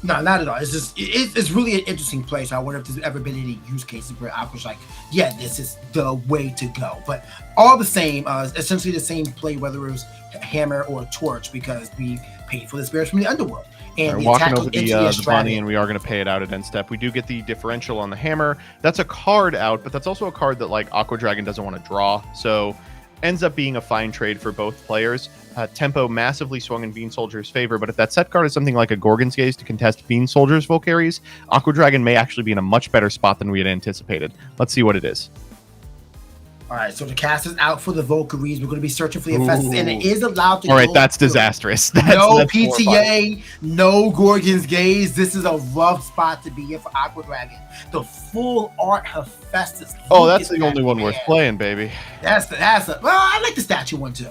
S3: No, not at all. It's just it's really an interesting play. So I wonder if there's ever been any use cases where Aqua's like, yeah, this is the way to go. But all the same, essentially the same play, whether it was Hammer or Torch, because we paid for the spirits from the Underworld. And
S2: we're walking over the bunny, and we are going to pay it out at end step. We do get the differential on the Hammer. That's a card out, but that's also a card that like Aqua Dragon doesn't want to draw. So ends up being a fine trade for both players. Tempo massively swung in Bean Soldier's favor, but if that set card is something like a Gorgon's Gaze to contest Bean Soldier's Volcaries, Aqua Dragon may actually be in a much better spot than we had anticipated. Let's see what it is.
S3: All right, so the cast is out for the Valkyries. We're going to be searching for the Hephaestus, and it is allowed to
S2: All right,
S3: go
S2: that's
S3: through.
S2: disastrous.
S3: No
S2: that's horrifying.
S3: PTA, no Gorgon's Gaze. This is a rough spot to be in for Aqua Dragon. The full art Hephaestus.
S2: Oh,
S3: Look
S2: that's
S3: at
S2: the only
S3: that
S2: one
S3: man.
S2: worth playing, baby.
S3: That's well, I like the statue one too.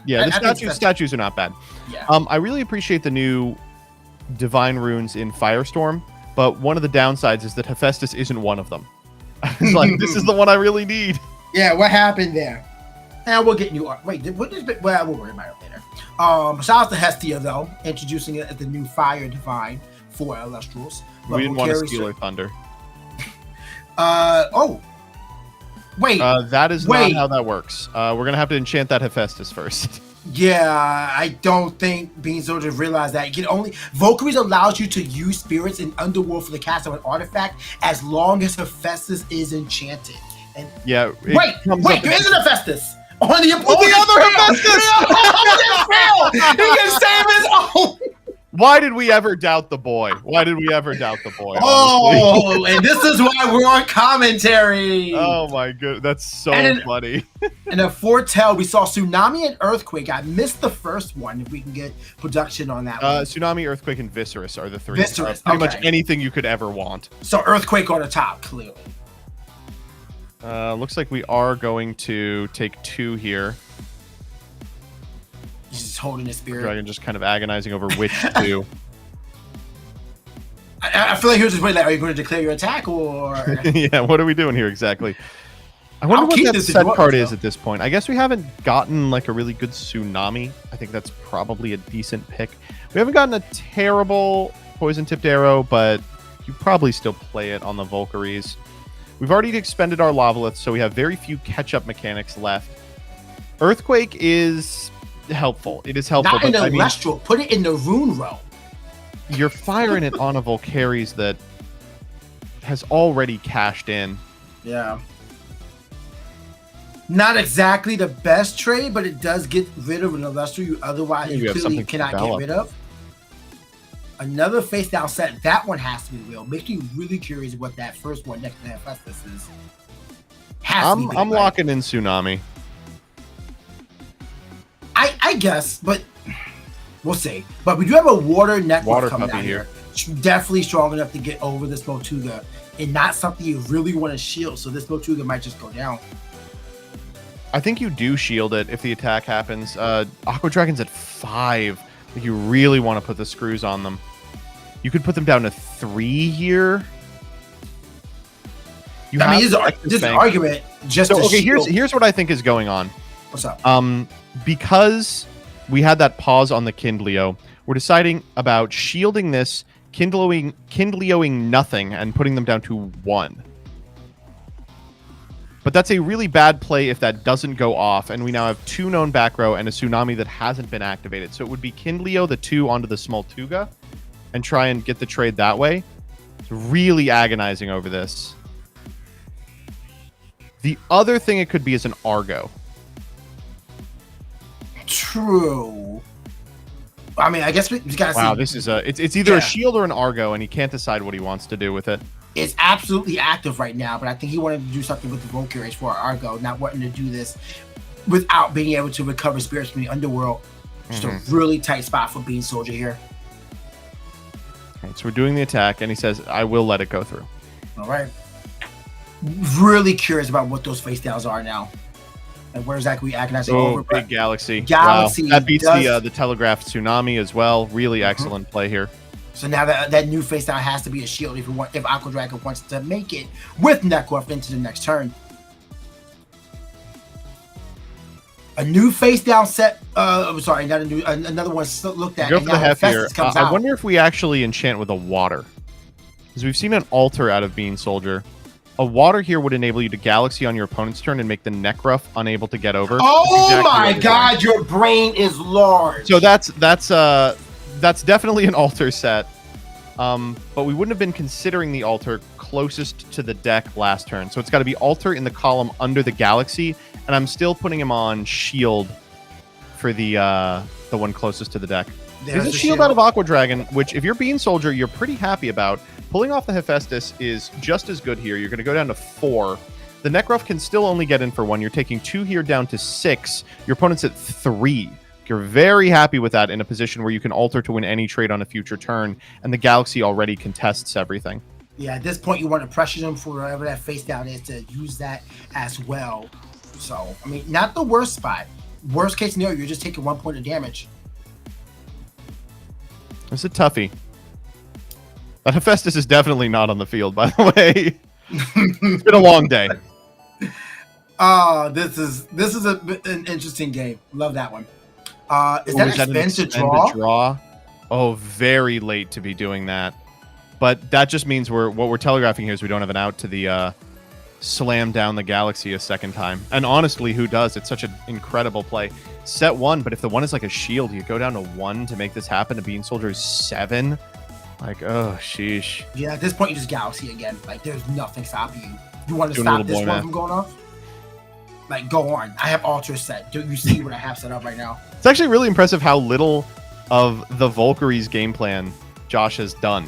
S2: Yeah,
S3: I think
S2: statues are not bad.
S3: Yeah.
S2: I really appreciate the new divine runes in Firestorm, but one of the downsides is that Hephaestus isn't one of them. It's like, this is the one I really need.
S3: Yeah, what happened there? And we'll get new art. Wait, what is it? Well, we'll worry about it later. Shout out to Hestia though, introducing it as the new Fire Divine for Elestrals.
S2: We didn't want to steal her thunder.
S3: Wait.
S2: That is not how that works. We're gonna have to enchant that Hephaestus first.
S3: Yeah, I don't think Bean Soldier realized that. You can only Valkyries allows you to use spirits in Underworld for the cast of an artifact as long as Hephaestus is enchanted. And
S2: yeah.
S3: Wait, there is an Hephaestus on the
S2: other Hephaestus.
S3: He can save his own.
S2: Why did we ever doubt the boy? Honestly?
S3: Oh, and this is why we're on commentary.
S2: Oh my god, that's so funny.
S3: In a foretell, we saw Tsunami and Earthquake. I missed the first one. If we can get production on that one.
S2: Tsunami, Earthquake, and Viscerus are the three.
S3: Viscerus,
S2: pretty much anything you could ever want.
S3: So Earthquake on the top, clearly.
S2: Looks like we are going to take 2 here.
S3: He's just holding his spirit.
S2: Dragon just kind of agonizing over which 2.
S3: I feel like he was just waiting. Like, are you going to declare your attack or?
S2: Yeah, what are we doing here exactly? I wonder what that set card is at this point. I guess we haven't gotten like a really good Tsunami. I think that's probably a decent pick. We haven't gotten a terrible Poison Tipped Arrow, but you probably still play it on the Valkyries. We've already expended our Lavaliths, so we have very few catch-up mechanics left. Earthquake is helpful. It is helpful.
S3: Not in the Elestral. Put it in the Rune Realm.
S2: You're firing it on a Valkyries that has already cashed in.
S3: Yeah. Not exactly the best trade, but it does get rid of an Elestral you otherwise clearly cannot get rid of. Another face down set. That one has to be real. Makes me really curious what that first one next to Hephaestus is.
S2: I'm locking in Tsunami.
S3: I guess, but we'll see. But we do have a water network coming down here. Definitely strong enough to get over this Motuga, and not something you really want to shield. So this Motuga might just go down.
S2: I think you do shield it if the attack happens. Aqua Dragon's at 5. You really want to put the screws on them. You could put them down to 3 here.
S3: I mean, this is an argument just to shield.
S2: Here's what I think is going on.
S3: What's up?
S2: Because we had that pause on the Kindleo, we're deciding about shielding this, Kindleoing nothing, and putting them down to 1. But that's a really bad play if that doesn't go off, and we now have 2 known back row and a Tsunami that hasn't been activated. So it would be Kindleo the 2 onto the Smoltuga and try and get the trade that way. It's really agonizing over this. The other thing it could be is an Argo.
S3: True. I mean, I guess we gotta see.
S2: Wow, this is it's either a shield or an Argo, and he can't decide what he wants to do with it.
S3: It's absolutely active right now, but I think he wanted to do something with the Valkyries for Argo, not wanting to do this without being able to recover spirits from the underworld. Just a really tight spot for Bean Soldier here.
S2: Right, so we're doing the attack, and he says, I will let it go through.
S3: All right. Really curious about what those face downs are now. And where exactly we agonizing over.
S2: Big Galaxy.
S3: Galaxy.
S2: Wow. That beats the Telegraph Tsunami as well. Really excellent play here.
S3: So now that new face down has to be a shield if Aqua Dragon wants to make it with Nekroth into the next turn. A new face down set. Sorry, not a new. Another one looked at.
S2: Go for the Hef here. I wonder if we actually enchant with a water, because we've seen an altar out of Bean Soldier. A water here would enable you to Galaxy on your opponent's turn and make the Nekroth unable to get over.
S3: Oh my God, your brain is large.
S2: So that's definitely an altar set. But we wouldn't have been considering the altar closest to the deck last turn. So it's got to be altar in the column under the Galaxy, and I'm still putting him on shield for the one closest to the deck. There's a shield out of Aqua Dragon, which if you're Bean Soldier, you're pretty happy about. Pulling off the Hephaestus is just as good here. You're going to go down to 4. The Necruff can still only get in for 1. You're taking 2 here down to 6. Your opponent's at 3. You're very happy with that in a position where you can alter to win any trade on a future turn, and the Galaxy already contests everything.
S3: Yeah, at this point, you want to pressure them for whatever that face down is to use that as well. So, I mean, not the worst spot. Worst case scenario, you're just taking 1 point of damage.
S2: It's a toughie. But Hephaestus is definitely not on the field, by the way. It's been a long day.
S3: Oh, this is an interesting game. Love that one. Is that an expensive draw?
S2: Oh, very late to be doing that. But that just means what we're telegraphing here is we don't have an out to the slam down the Galaxy a second time. And honestly, who does? It's such an incredible play. Set 1, but if the 1 is like a shield, you go down to 1 to make this happen. To Bean Soldier is 7. Like, oh, sheesh.
S3: Yeah, at this point, you just Galaxy again. Like, there's nothing stopping you. You want to stop this one from going off? Like, go on. I have Ultra set. Do you see what I have set up right now?
S2: It's actually really impressive how little of the Valkyrie's game plan Josh has done.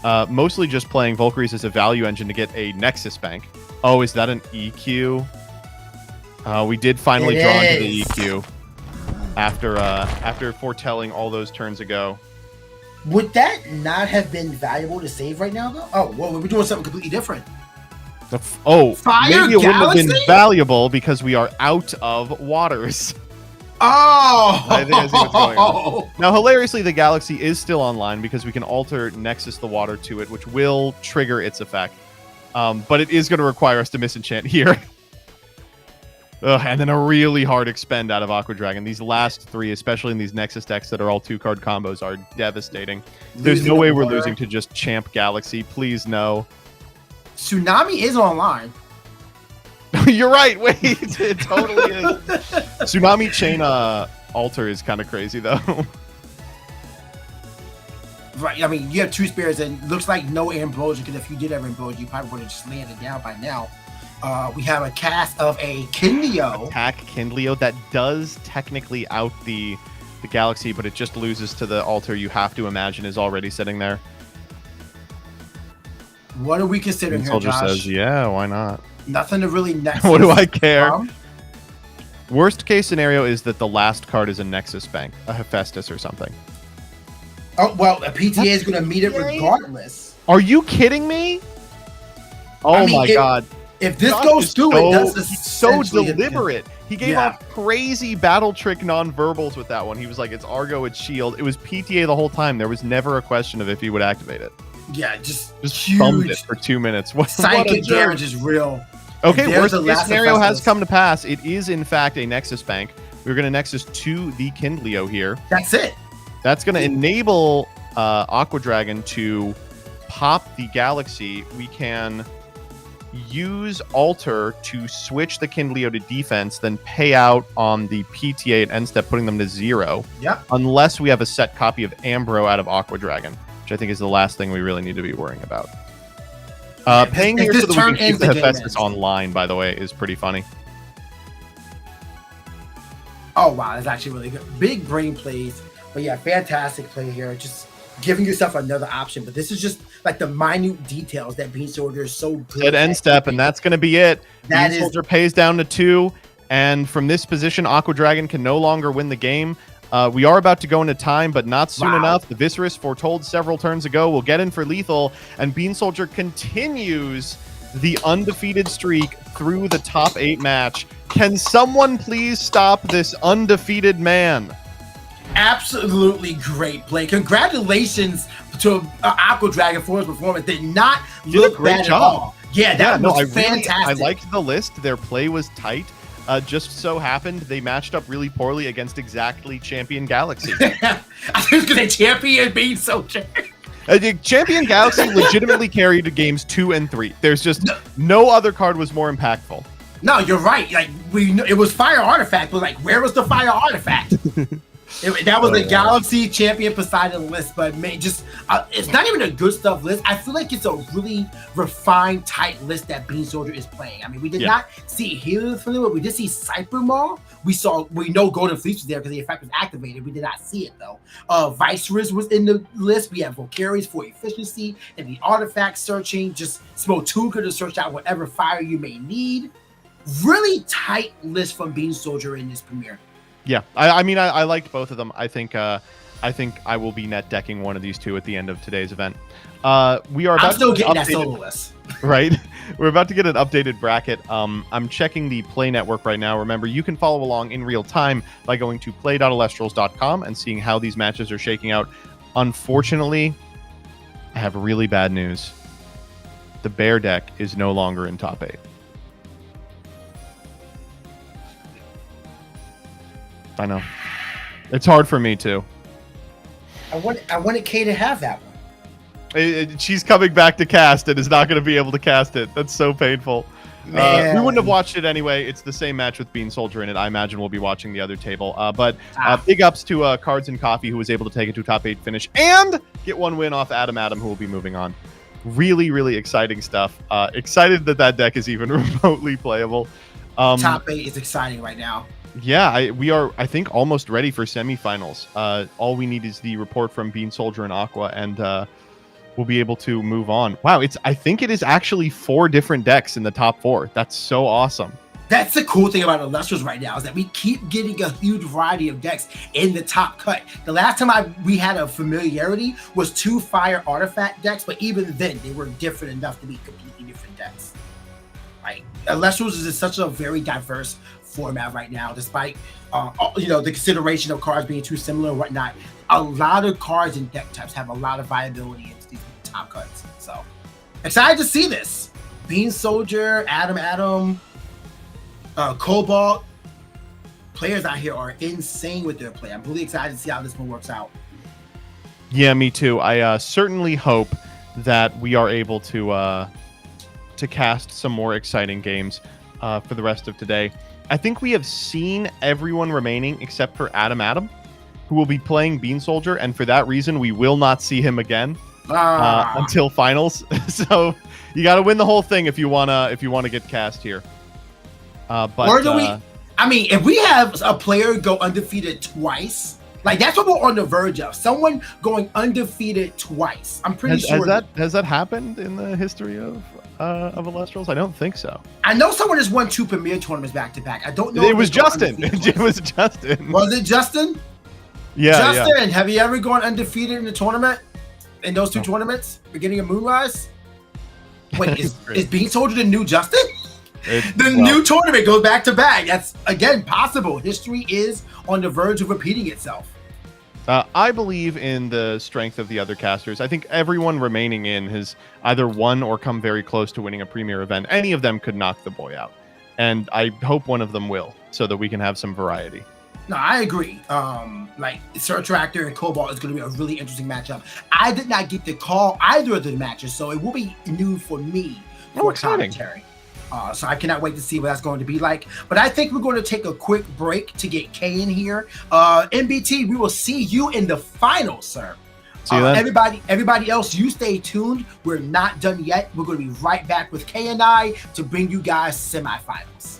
S2: Mostly just playing Valkyries as a value engine to get a Nexus Bank. Oh, is that an EQ? We did finally draw into the EQ after foretelling all those turns ago.
S3: Would that not have been valuable to save right now, though? Oh, well, we're doing something completely different.
S2: Maybe it wouldn't have been valuable because we are out of waters.
S3: Oh!
S2: I think I see what's going on. Now, hilariously, the Galaxy is still online because we can alter Nexus the Water to it, which will trigger its effect. But it is going to require us to misenchant here. And then a really hard expend out of Aqua Dragon. These last 3, especially in these Nexus decks that are all 2-card combos, are devastating. There's no way we're losing to just Champ Galaxy. Please, no.
S3: Tsunami is online.
S2: You're right. Wait, it totally is. Tsunami Chain Alter is kind of crazy, though.
S3: Right. I mean, you have 2 spares, and looks like no Ambrosia, because if you did have Ambrosia, you probably would have just landed down by now. We have a cast of a Kindleo.
S2: Attack Kindleo. That does technically out the Galaxy, but it just loses to the altar you have to imagine is already sitting there.
S3: What are we considering here,
S2: Soldier
S3: Josh?
S2: says, yeah, why not?
S3: Nothing to really Nexus.
S2: What do I care? Worst case scenario is that the last card is a Nexus Bank, a Hephaestus or something.
S3: Oh, well, a PTA is going to meet it regardless.
S2: Are you kidding me? Oh, I mean, my God.
S3: If this goes through, it does
S2: so deliberate. He gave off crazy battle trick non-verbals with that one. He was like, it's Argo, it's Shield. It was PTA the whole time. There was never a question of if he would activate it.
S3: Yeah, just
S2: thumbed it for 2 minutes.
S3: Psychic damage is real.
S2: Okay, worst case scenario has come to pass. It is, in fact, a Nexus Bank. We're going to Nexus to the Kindleo here.
S3: That's it.
S2: That's going to enable Aqua Dragon to pop the Galaxy. We can use Alter to switch the Kindleo to defense, then pay out on the PTA at end step, putting them to 0.
S3: Yep.
S2: Unless we have a set copy of Ambro out of Aqua Dragon, which I think is the last thing we really need to be worrying about. Paying here so that we can keep the Hephaestus online, by the way, is pretty funny.
S3: Oh, wow. That's actually really good. Big brain plays. But yeah, fantastic play here. Just giving yourself another option. But this is just like the minute details that Bean Soldier is so good
S2: at end step, and that's going to be it. Bean Soldier pays down to 2, and from this position, Aqua Dragon can no longer win the game. We are about to go into time, but not soon enough. The Viserys, foretold several turns ago, will get in for lethal, and Bean Soldier continues the undefeated streak through the top 8 match. Can someone please stop this undefeated man?
S3: Absolutely great play. Congratulations to Aqua Dragon for his performance. Did not look bad at all. Yeah, that was fantastic.
S2: I liked the list. Their play was tight. Just so happened they matched up really poorly against exactly Champion Galaxy.
S3: I was going to say Champion Bean Soldier.
S2: Champion Galaxy legitimately carried games 2 and 3. There's just no other card was more impactful.
S3: No, you're right. Like it was Fire Artifact, but like, where was the Fire Artifact? That was the Galaxy Champion Poseidon list, but it's not even a good stuff list. I feel like it's a really refined, tight list that Bean Soldier is playing. I mean, we did not see Helios from them, but we did see Cyber Maul, We know Golden Fleece was there because the effect was activated. We did not see it though. Viceroy was in the list. We have Volcaries for efficiency and the artifact searching. Just Smotuka to search out whatever fire you may need. Really tight list from Bean Soldier in this premiere.
S2: Yeah, I mean, I liked both of them. I think I will be net decking one of these two at the end of today's event. We are about
S3: I'm still
S2: to
S3: getting that solo list.
S2: Right? We're about to get an updated bracket. I'm checking the Play Network right now. Remember, you can follow along in real time by going to play.elestrals.com and seeing how these matches are shaking out. Unfortunately, I have really bad news. The Bear deck is no longer in top 8. I know. It's hard for me too.
S3: I wanted Kay to have that one.
S2: She's coming back to cast and is not going to be able to cast it. That's so painful. We wouldn't have watched it anyway. It's the same match with Bean Soldier in it. I imagine we'll be watching the other table. But big ups to Cards and Coffee, who was able to take it to a top 8 finish and get one win off Adam, who will be moving on. Really, really exciting stuff. Excited that deck is even remotely playable.
S3: Top 8 is exciting right now.
S2: Yeah, we are, I think, almost ready for semifinals. All we need is the report from Bean Soldier and Aqua, and we'll be able to move on. Wow, I think it is actually 4 different decks in the top 4. That's so awesome.
S3: That's the cool thing about Elestrals right now, is that we keep getting a huge variety of decks in the top cut. The last time we had a familiarity was 2 fire artifact decks, but even then they were different enough to be completely different decks. Like, Elestrals is such a very diverse format right now, despite the consideration of cards being too similar and whatnot. A lot of cards and deck types have a lot of viability into these top cuts. So excited to see this. Bean Soldier, Adam, Cobalt. Players out here are insane with their play. I'm really excited to see how this one works out.
S2: Yeah, me too. I certainly hope that we are able to cast some more exciting games for the rest of today. I think we have seen everyone remaining except for Adam, who will be playing Bean Soldier, and for that reason, we will not see him again until finals. So you got to win the whole thing if you wanna get cast here.
S3: Or do we? I mean, if we have a player go undefeated twice, like that's what we're on the verge of. Someone going undefeated twice. I'm pretty sure.
S2: Has that happened in the history of Elestrals? I don't think so.
S3: I know someone has won 2 Premier Tournaments back to back. I don't know.
S2: It was Justin. It was Justin.
S3: Was it Justin?
S2: Yeah.
S3: Justin, have you ever gone undefeated in a tournament? In those 2 tournaments, beginning of Moonrise? Wait, is Bean Soldier the new Justin? New tournament goes back to back. That's again possible. History is on the verge of repeating itself.
S2: I believe in the strength of the other casters. I think everyone remaining in has either won or come very close to winning a premier event. Any of them could knock the boy out. And I hope one of them will, so that we can have some variety.
S3: No, I agree. Like Search Tractor and Cobalt is going to be a really interesting matchup. I did not get to call either of the matches, so it will be new for me for commentary. So I cannot wait to see what that's going to be like. But I think we're going to take a quick break to get Kay in here. MBT, we will see you in the finals, sir.
S2: See you then.
S3: Everybody else, you stay tuned. We're not done yet. We're going to be right back with Kay and I to bring you guys semifinals.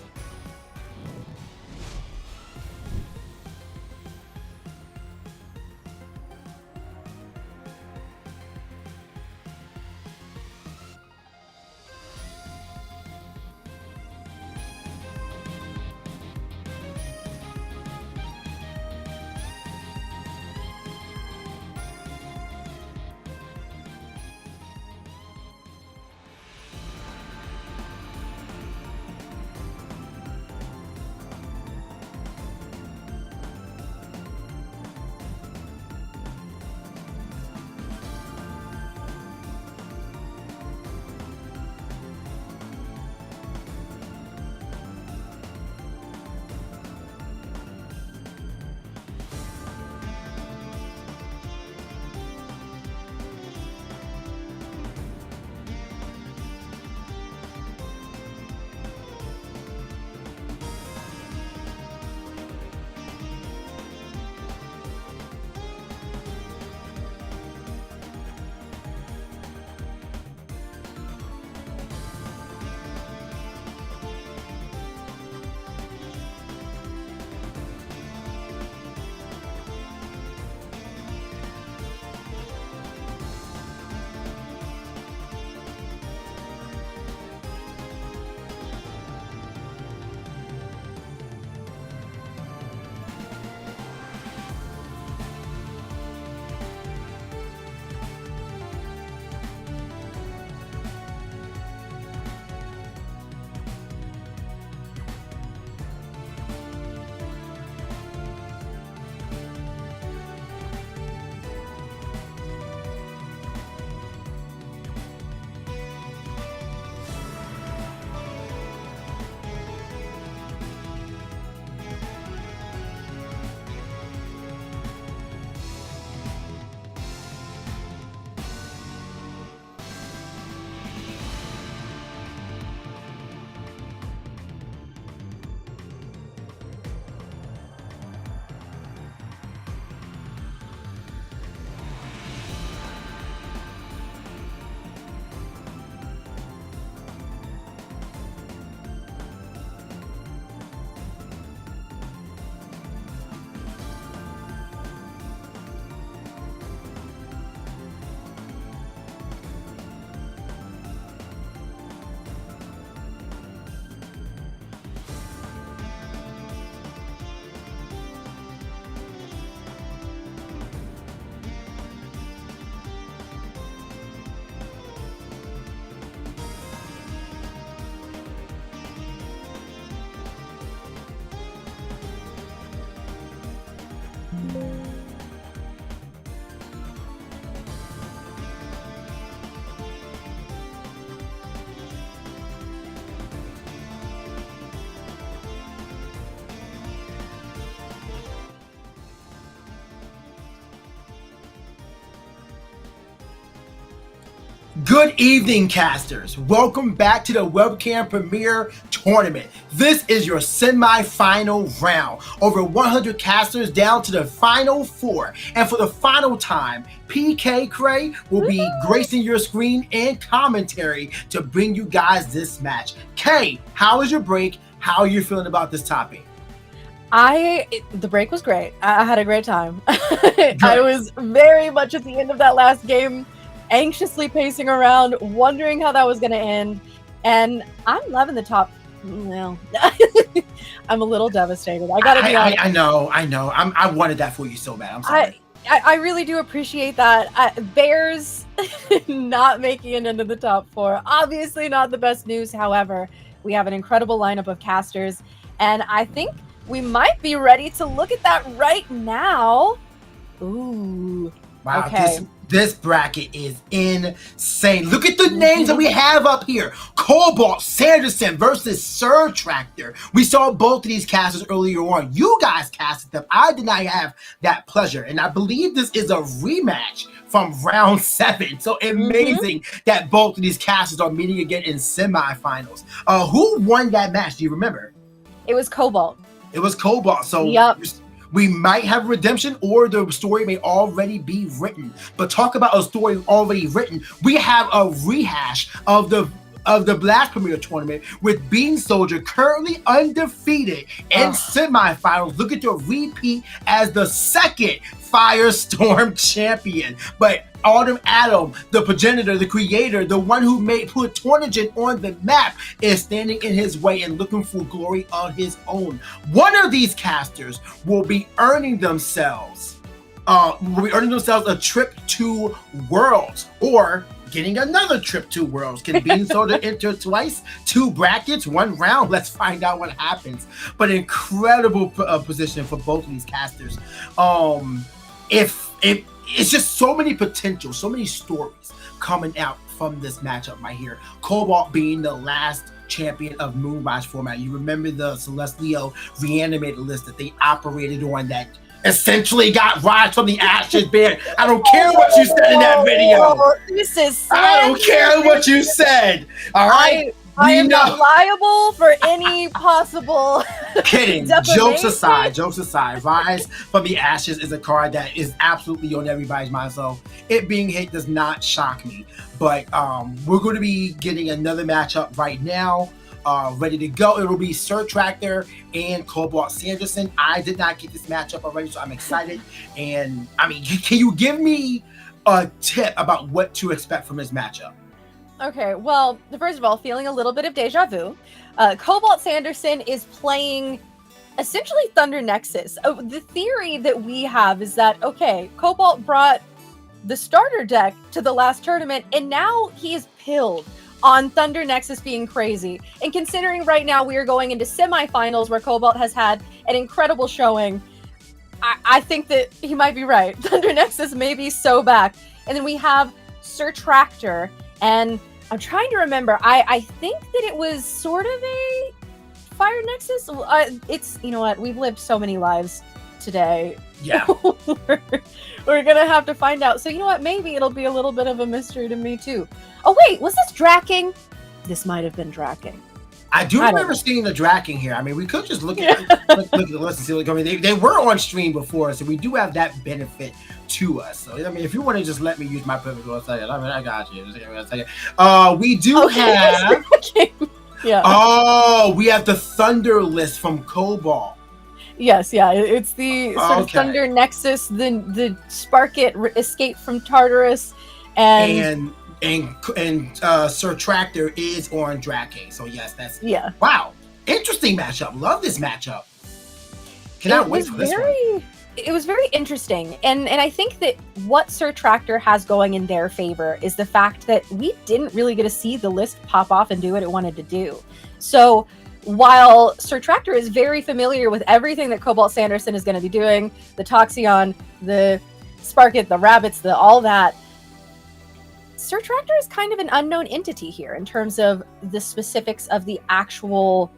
S3: Good evening, casters. Welcome back to the Webcam Premier Tournament. This is your semi-final round. Over 100 casters down to the final 4. And for the final time, PK Cray will be gracing your screen and commentary to bring you guys this match. Kay, how was your break? How are you feeling about this topic?
S1: The break was great. I had a great time. I was very much at the end of that last game, anxiously pacing around, wondering how that was going to end. And I'm loving the top. Well, I'm a little devastated. I gotta be honest.
S3: I know. I wanted that for you so bad. I'm sorry.
S1: I really do appreciate that. Bears not making it into the top 4. Obviously not the best news. However, we have an incredible lineup of casters. And I think we might be ready to look at that right now. Ooh.
S3: Wow,
S1: okay.
S3: This bracket is insane. Look at the names that we have up here. Cobalt Sanderson versus Sir Tractor. We saw both of these casters earlier on. You guys casted them. I did not have that pleasure. And I believe this is a rematch from round 7. So amazing that both of these casters are meeting again in semifinals. Who won that match? Do you remember?
S1: It was Cobalt.
S3: It was Cobalt. So
S1: yep.
S3: We might have redemption, or the story may already be written. But talk about a story already written. We have a rehash of the Blast Premier Tournament with Bean Soldier currently undefeated in semifinals, looking to repeat as the second Firestorm champion. But Autumn Adam, the progenitor, the creator, the one who put Tornigen on the map, is standing in his way and looking for glory on his own. One of these casters will be earning themselves a trip to Worlds, or getting another trip to Worlds. Can Bean Soldier enter twice? 2 brackets, 1 round? Let's find out what happens. But incredible position for both of these casters. It's just so many potential, so many stories coming out from this matchup right here. Cobalt being the last champion of Moonrise format. You remember the Celestial reanimated list that they operated on that essentially got Rise from the Ashes banned. I don't care what you said in that video.
S1: This is
S3: I don't care what you said. All right.
S1: I am not liable for any possible
S3: kidding. Jokes aside, Rise from the Ashes is a card that is absolutely on everybody's mind. So it being hit does not shock me. But we're going to be getting another matchup right now. Ready to go. It'll be Sir Tractor and Cobalt Sanderson. I did not get this matchup already, so I'm excited. And I mean, can you give me a tip about what to expect from this matchup?
S1: Okay, well, first of all, feeling a little bit of deja vu. Cobalt Sanderson is playing essentially Thunder Nexus. The theory that we have is that, okay, Cobalt brought the starter deck to the last tournament, and now he is pilled on Thunder Nexus being crazy. And considering right now we are going into semifinals where Cobalt has had an incredible showing, I think that he might be right. Thunder Nexus may be so back. And then we have Sir Tractor, and I'm trying to remember. I think that it was sort of a Fire Nexus. It's, you know what? We've lived so many lives today.
S3: Yeah.
S1: we're gonna have to find out. So you know what? Maybe it'll be a little bit of a mystery to me too. Oh wait, was this Dracking? This might have been Dracking.
S3: I remember seeing the Dracking here. I mean, we could just look at look at the list and see what I mean. They were on stream before, so we do have that benefit to us. So I mean, if you want to just let me use my privilege for a second, I mean, I got you. We do have.
S1: Yeah.
S3: Oh, we have the Thunder list from Cobalt.
S1: Yes, yeah, it's the sort of Thunder Nexus, the Sparkit escape from Tartarus, and
S3: Sir Tractor is on Drake. So yes, that's
S1: yeah.
S3: Wow, interesting matchup. Love this matchup. Cannot wait for this one.
S1: It was very interesting, and I think that what Sir Tractor has going in their favor is the fact that we didn't really get to see the list pop off and do what it wanted to do. So while Sir Tractor is very familiar with everything that Cobalt Sanderson is going to be doing, the Toxion, the Sparkit, the Rabbits, all that, Sir Tractor is kind of an unknown entity here in terms of the specifics of the actual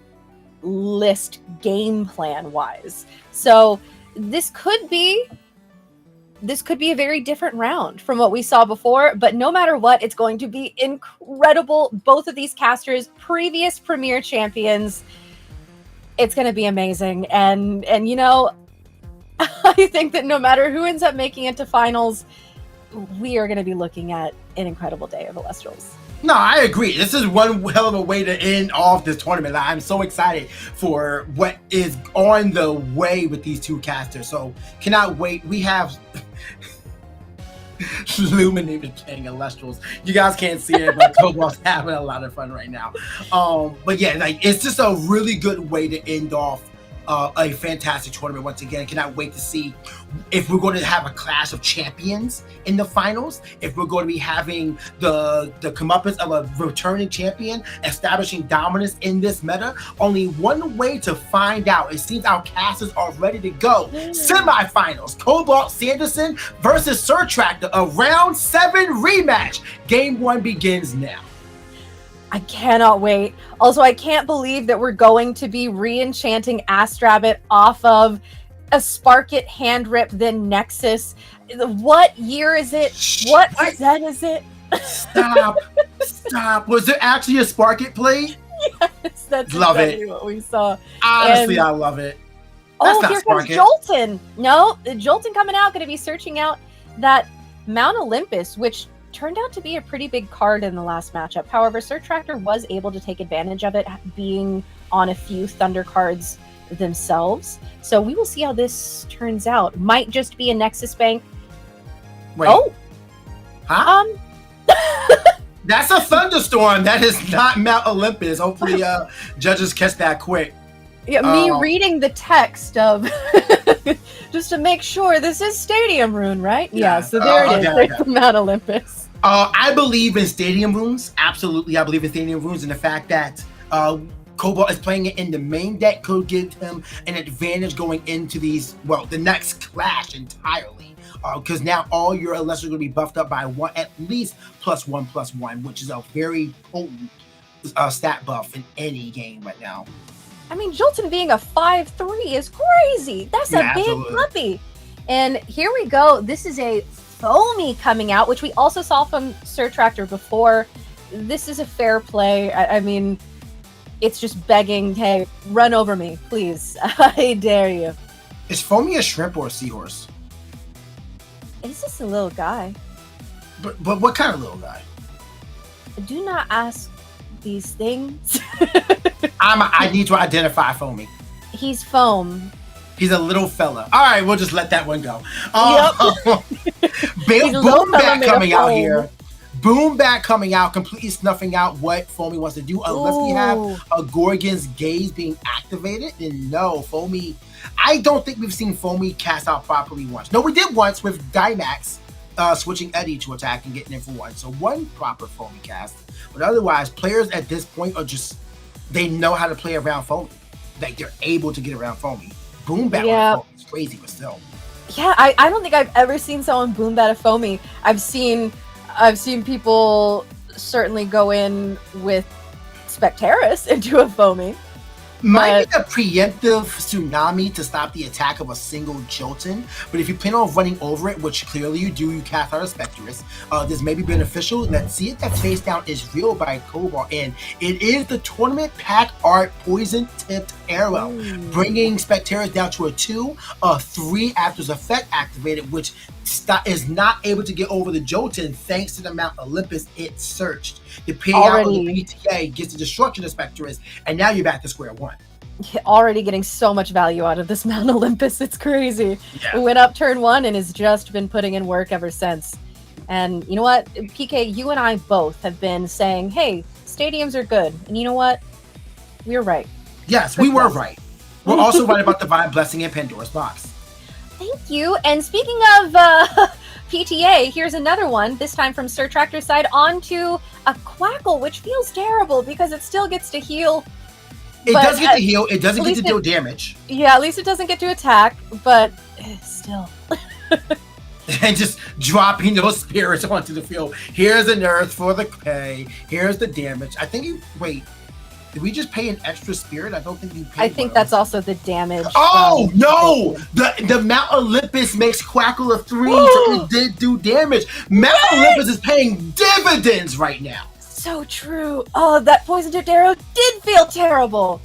S1: list game plan wise. So this could be this could be a very different round from what we saw before, but no matter what, it's going to be incredible. Both of these casters, previous Premier champions. It's going to be amazing. And you know, I think that no matter who ends up making it to finals, we are going to be looking at an incredible day of Elestrals.
S3: No, I agree. This is one hell of a way to end off this tournament. I'm so excited for what is on the way with these two casters. So cannot wait. We have Lumen even playing Elestrals. You guys can't see it, but Cobalt's having a lot of fun right now. But yeah, like it's just a really good way to end off a fantastic tournament once again. I cannot wait to see if we're going to have a clash of champions in the finals, if we're going to be having the comeuppance of a returning champion establishing dominance in this meta. Only one way to find out. It seems our casters are ready to go. Semifinals, Cobalt Sanderson versus Sir Tractor, a round 7 rematch. Game 1 begins now.
S1: I cannot wait. Also, I can't believe that we're going to be re-enchanting Astrabbit off of a Sparkit hand rip, then Nexus. What year is it? What set is it?
S3: Stop. Was there actually a Sparkit play?
S1: Yes, that's
S3: love
S1: exactly
S3: it.
S1: what we saw.
S3: Honestly, I love it.
S1: That's here comes Jolton. No, Jolton coming out, going to be searching out that Mount Olympus, which turned out to be a pretty big card in the last matchup. However, Sir Tractor was able to take advantage of it, being on a few Thunder cards themselves. So we will see how this turns out. Might just be a Nexus Bank.
S3: Wait.
S1: Oh.
S3: Huh? That's a thunderstorm. That is not Mount Olympus. Hopefully, judges catch that quick.
S1: Yeah, me reading the text of just to make sure this is Stadium Rune, right? Yeah, so there it is. There's from Mount Olympus.
S3: I believe in Stadium Runes. Absolutely, I believe in Stadium Runes, and the fact that Cobalt is playing it in the main deck could give him an advantage going into these, the next clash entirely. Because now all your Elestral are going to be buffed up by one, at least +1/+1, which is a very potent stat buff in any game right now.
S1: I mean, Jolton being a 5/3 is crazy. That's a big puppy. And here we go. This is a Foamy coming out, which we also saw from Sir Tractor before. This is a fair play. I mean, it's just begging, hey, run over me, please. I dare you.
S3: Is Foamy a shrimp or a seahorse?
S1: It's just a little guy.
S3: But what kind of little guy?
S1: Do not ask these things.
S3: I need to identify Foamy.
S1: He's foam.
S3: He's a little fella. All right, we'll just let that one go.
S1: Boom
S3: Back coming out here. Boom Back coming out, completely snuffing out what Foamy wants to do. Unless we have a Gorgon's Gaze being activated, then no, Foamy. I don't think we've seen Foamy cast out properly once. No, we did once with Dimax switching Eddie to attack and getting in for one. So one proper Foamy cast. But otherwise, players at this point are just, they know how to play around Foamy. Like, they're able to get around Foamy. Boom Bat with Foamy is crazy, but still.
S1: Yeah, I don't think I've ever seen someone boom bat a Foamy. I've seen people certainly go in with Spectaris into a Foamy.
S3: Might be a preemptive tsunami to stop the attack of a single Jolton, but if you plan on running over it, which clearly you do, you cast out a Spectaris, this may be beneficial. Let's see if that face down is real by Cobalt, and it is the tournament pack art poison tipped arrow, bringing Spectaris down to a 2, a 3 after its effect activated, which is not able to get over the Jolton thanks to the Mount Olympus it searched. The payout of the PTA gets the destruction of Spectaris, and now you're back to square one.
S1: Already getting so much value out of this Mount Olympus, it's crazy. Yeah. It went up turn 1 and has just been putting in work ever since. And you know what, PK, you and I both have been saying, hey, stadiums are good. And you know what? We were right.
S3: Yes, we were right. We're also right about Divine Blessing and Pandora's Box.
S1: Thank you. And speaking of PTA, here's another one, this time from Sir Tractor's side, onto a Quackle, which feels terrible because it still gets to heal.
S3: It does get to heal. It doesn't get to deal damage.
S1: Yeah, at least it doesn't get to attack, but still.
S3: And just dropping those spirits onto the field. Here's a nerf for the pay. Here's the damage. I think you... Wait. Did we just pay an extra spirit? I don't think we paid.
S1: I think that's also the damage.
S3: Oh no! The Mount Olympus makes Quackle a 3, so it did do damage. Mount Olympus is paying dividends right now.
S1: So true. Oh, that poison tipped arrow did feel terrible.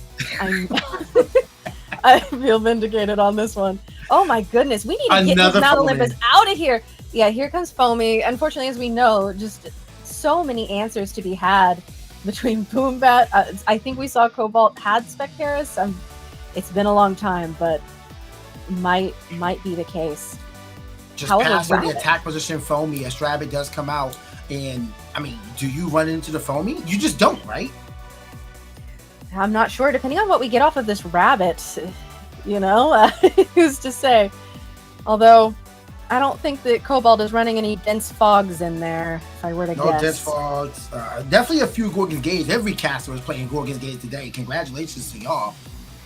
S1: I feel vindicated on this one. Oh my goodness, we need to get this Mount Olympus out of here. Yeah, here comes Foamy. Unfortunately, as we know, just so many answers to be had between Boombat. I think we saw Cobalt had Specterus. It's been a long time, but might be the case.
S3: Just passing the attack position Foamy as Rabbit does come out. And, I mean, do you run into the Foamy? You just don't, right?
S1: I'm not sure. Depending on what we get off of this Rabbit, you know, who's to say? Although, I don't think that Cobalt is running any dense fogs in there, if I were to guess.
S3: No dense fogs. Definitely a few Gorgon's Gates. Every caster is playing Gorgon's Gates today. Congratulations to y'all.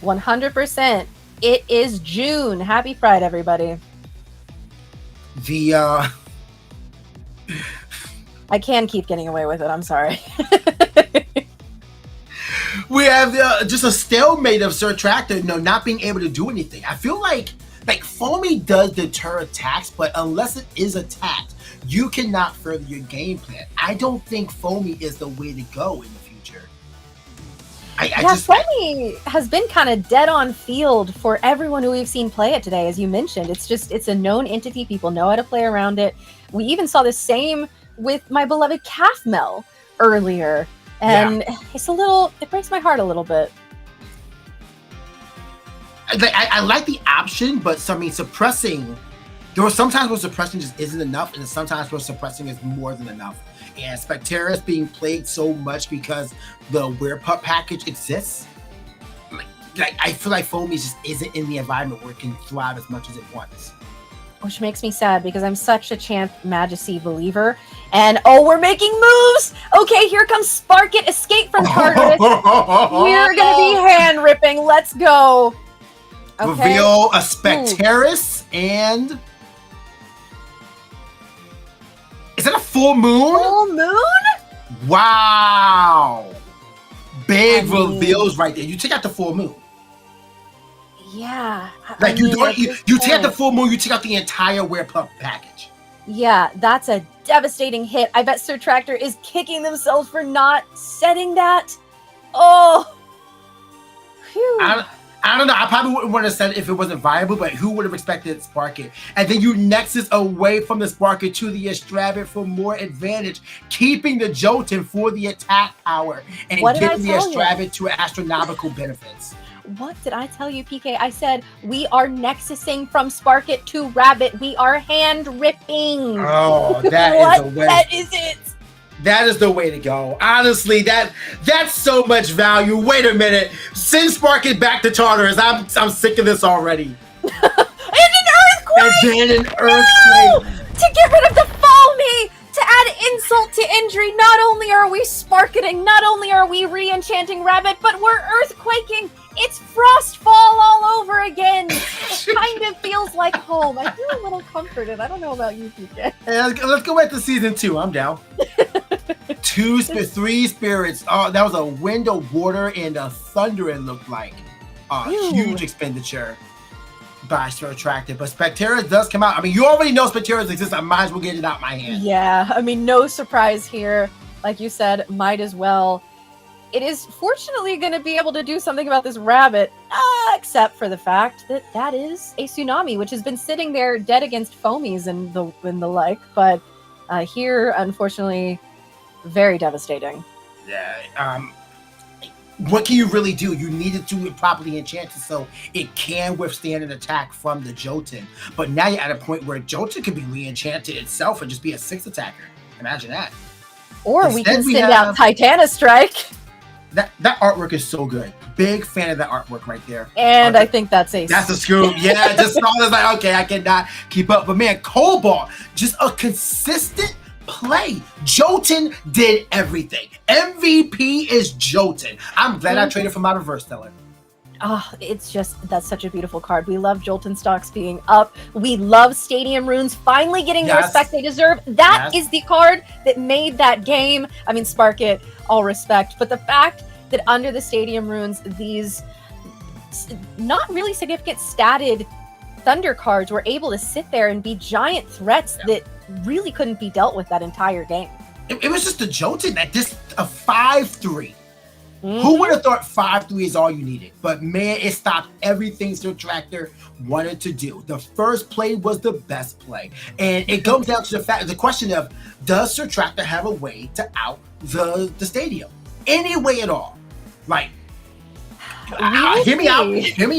S1: 100%. It is June. Happy Pride, everybody. I can keep getting away with it. I'm sorry.
S3: We have just a stalemate of Sir Tractor, not being able to do anything. I feel like Foamy does deter attacks, but unless it is attacked, you cannot further your game plan. I don't think Foamy is the way to go in the future.
S1: Foamy has been kind of dead on field for everyone who we've seen play it today, as you mentioned. It's a known entity. People know how to play around it. We even saw the same with my beloved Calfmel earlier. And it breaks my heart a little bit.
S3: I like the option, but suppressing, there are sometimes where suppressing just isn't enough, and sometimes where suppressing is more than enough. And Specterus being played so much because the Werepup package exists, I feel like Foamy just isn't in the environment where it can thrive as much as it wants.
S1: Which makes me sad because I'm such a Champ Majesty believer. And we're making moves! Okay, here comes Sparkit, escape from Tartarus. We're gonna be hand ripping. Let's go. Okay.
S3: Reveal a Specterus and is that a full moon?
S1: Full moon?
S3: Wow. Big reveals right there. You take out the full moon.
S1: Yeah.
S3: You take out the full moon, you take out the entire Werepup package.
S1: Yeah, that's a devastating hit. I bet Sir Tractor is kicking themselves for not setting that. Oh. Phew.
S3: I don't know. I probably wouldn't want to set it if it wasn't viable, but who would have expected Sparkit? And then you Nexus away from the Sparkit to the Estrabit for more advantage, keeping the Jolteon for the attack power and giving the Estrabit to astronomical benefits.
S1: What did I tell you, PK? I said we are nexusing from Sparkit to Rabbit. We are hand ripping.
S3: Oh, that is the way.
S1: That is it.
S3: That is the way to go. Honestly, that's so much value. Wait a minute. Send Sparkit back to Tartarus. I'm sick of this already.
S1: And an earthquake!
S3: And then an earthquake.
S1: No! To get rid of the Foamy! To add insult to injury, not only are we Sparkiting, not only are we re-enchanting Rabbit, but we're earthquaking! It's Frostfall all over again! It kind of feels like home. I feel a little comforted. I don't know about you, PK.
S3: Let's go back to season 2. I'm down. 3 spirits. Oh, that was a wind, a water, and a thunder, it looked like. Huge expenditure by Sir Tractor. But Specterus does come out. I mean, you already know Specterus exists. I might as well get it out my hand.
S1: Yeah, I mean, no surprise here. Like you said, might as well. It is fortunately going to be able to do something about this Rabbit, except for the fact that that is a Tsunami, which has been sitting there dead against Foamies and the like. But here, unfortunately, very devastating.
S3: Yeah. What can you really do? You needed to properly enchant it so it can withstand an attack from the Jolteon. But now you're at a point where Jolteon can be re-enchanted itself and just be a 6 attacker. Imagine that.
S1: Or we can send out Titana Strike.
S3: That artwork is so good. Big fan of that artwork right there.
S1: And I think that's a
S3: scoop. Yeah, just saw this like, okay, I cannot keep up. But man, Cobalt, just a consistent play. Jolteon did everything. MVP is Jolteon. I'm glad I traded from out of Reverse Stellar.
S1: Oh, that's such a beautiful card. We love Jolteon stocks being up. We love Stadium Runes finally getting the respect they deserve. That is the card that made that game. I mean, Sparkit, all respect. But the fact that under the stadium runes, these not really significant statted Thunder cards were able to sit there and be giant threats that really couldn't be dealt with that entire game.
S3: It was just a jolting that just a 5-3. Who would have thought 5-3 is all you needed? But man, it stopped everything Surtractor wanted to do. The first play was the best play. And it comes down to the question of, does Surtractor have a way to out the stadium? Any way at all? Like, hear me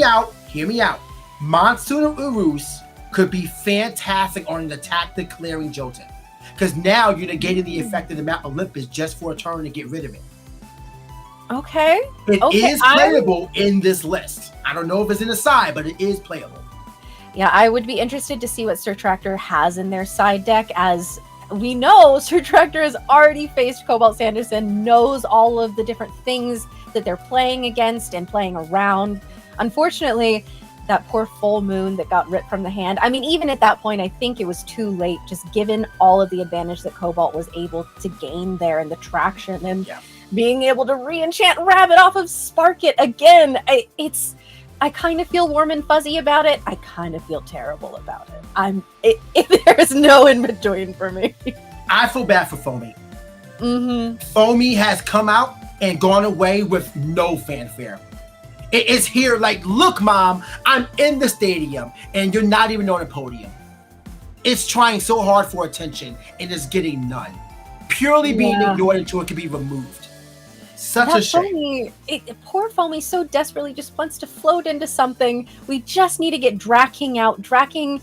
S3: out. Monsoon of Urus could be fantastic on an attack declaring Jotun. Because now you're negating the effect of the Mount Olympus just for a turn to get rid of it.
S1: Okay.
S3: It is playable in this list. I don't know if it's in the side, but it is playable.
S1: Yeah, I would be interested to see what Surtractor has in their side deck. As we know, Surtractor has already faced Cobalt Sanderson, knows all of the different things that they're playing against and playing around. Unfortunately, that poor full moon that got ripped from the hand. I mean, even at that point, I think it was too late, just given all of the advantage that Cobalt was able to gain there and the traction and being able to re-enchant Rabbit off of Spark It again. I kind of feel warm and fuzzy about it. I kind of feel terrible about it. There's no in between for me.
S3: I feel bad for Foamy. Foamy has come out and gone away with no fanfare. It is here like, look, Mom, I'm in the stadium and you're not even on a podium. It's trying so hard for attention and is getting none. Purely being ignored until it can be removed. Such a shame.
S1: Poor Foamy so desperately just wants to float into something. We just need to get Draking out. Draking,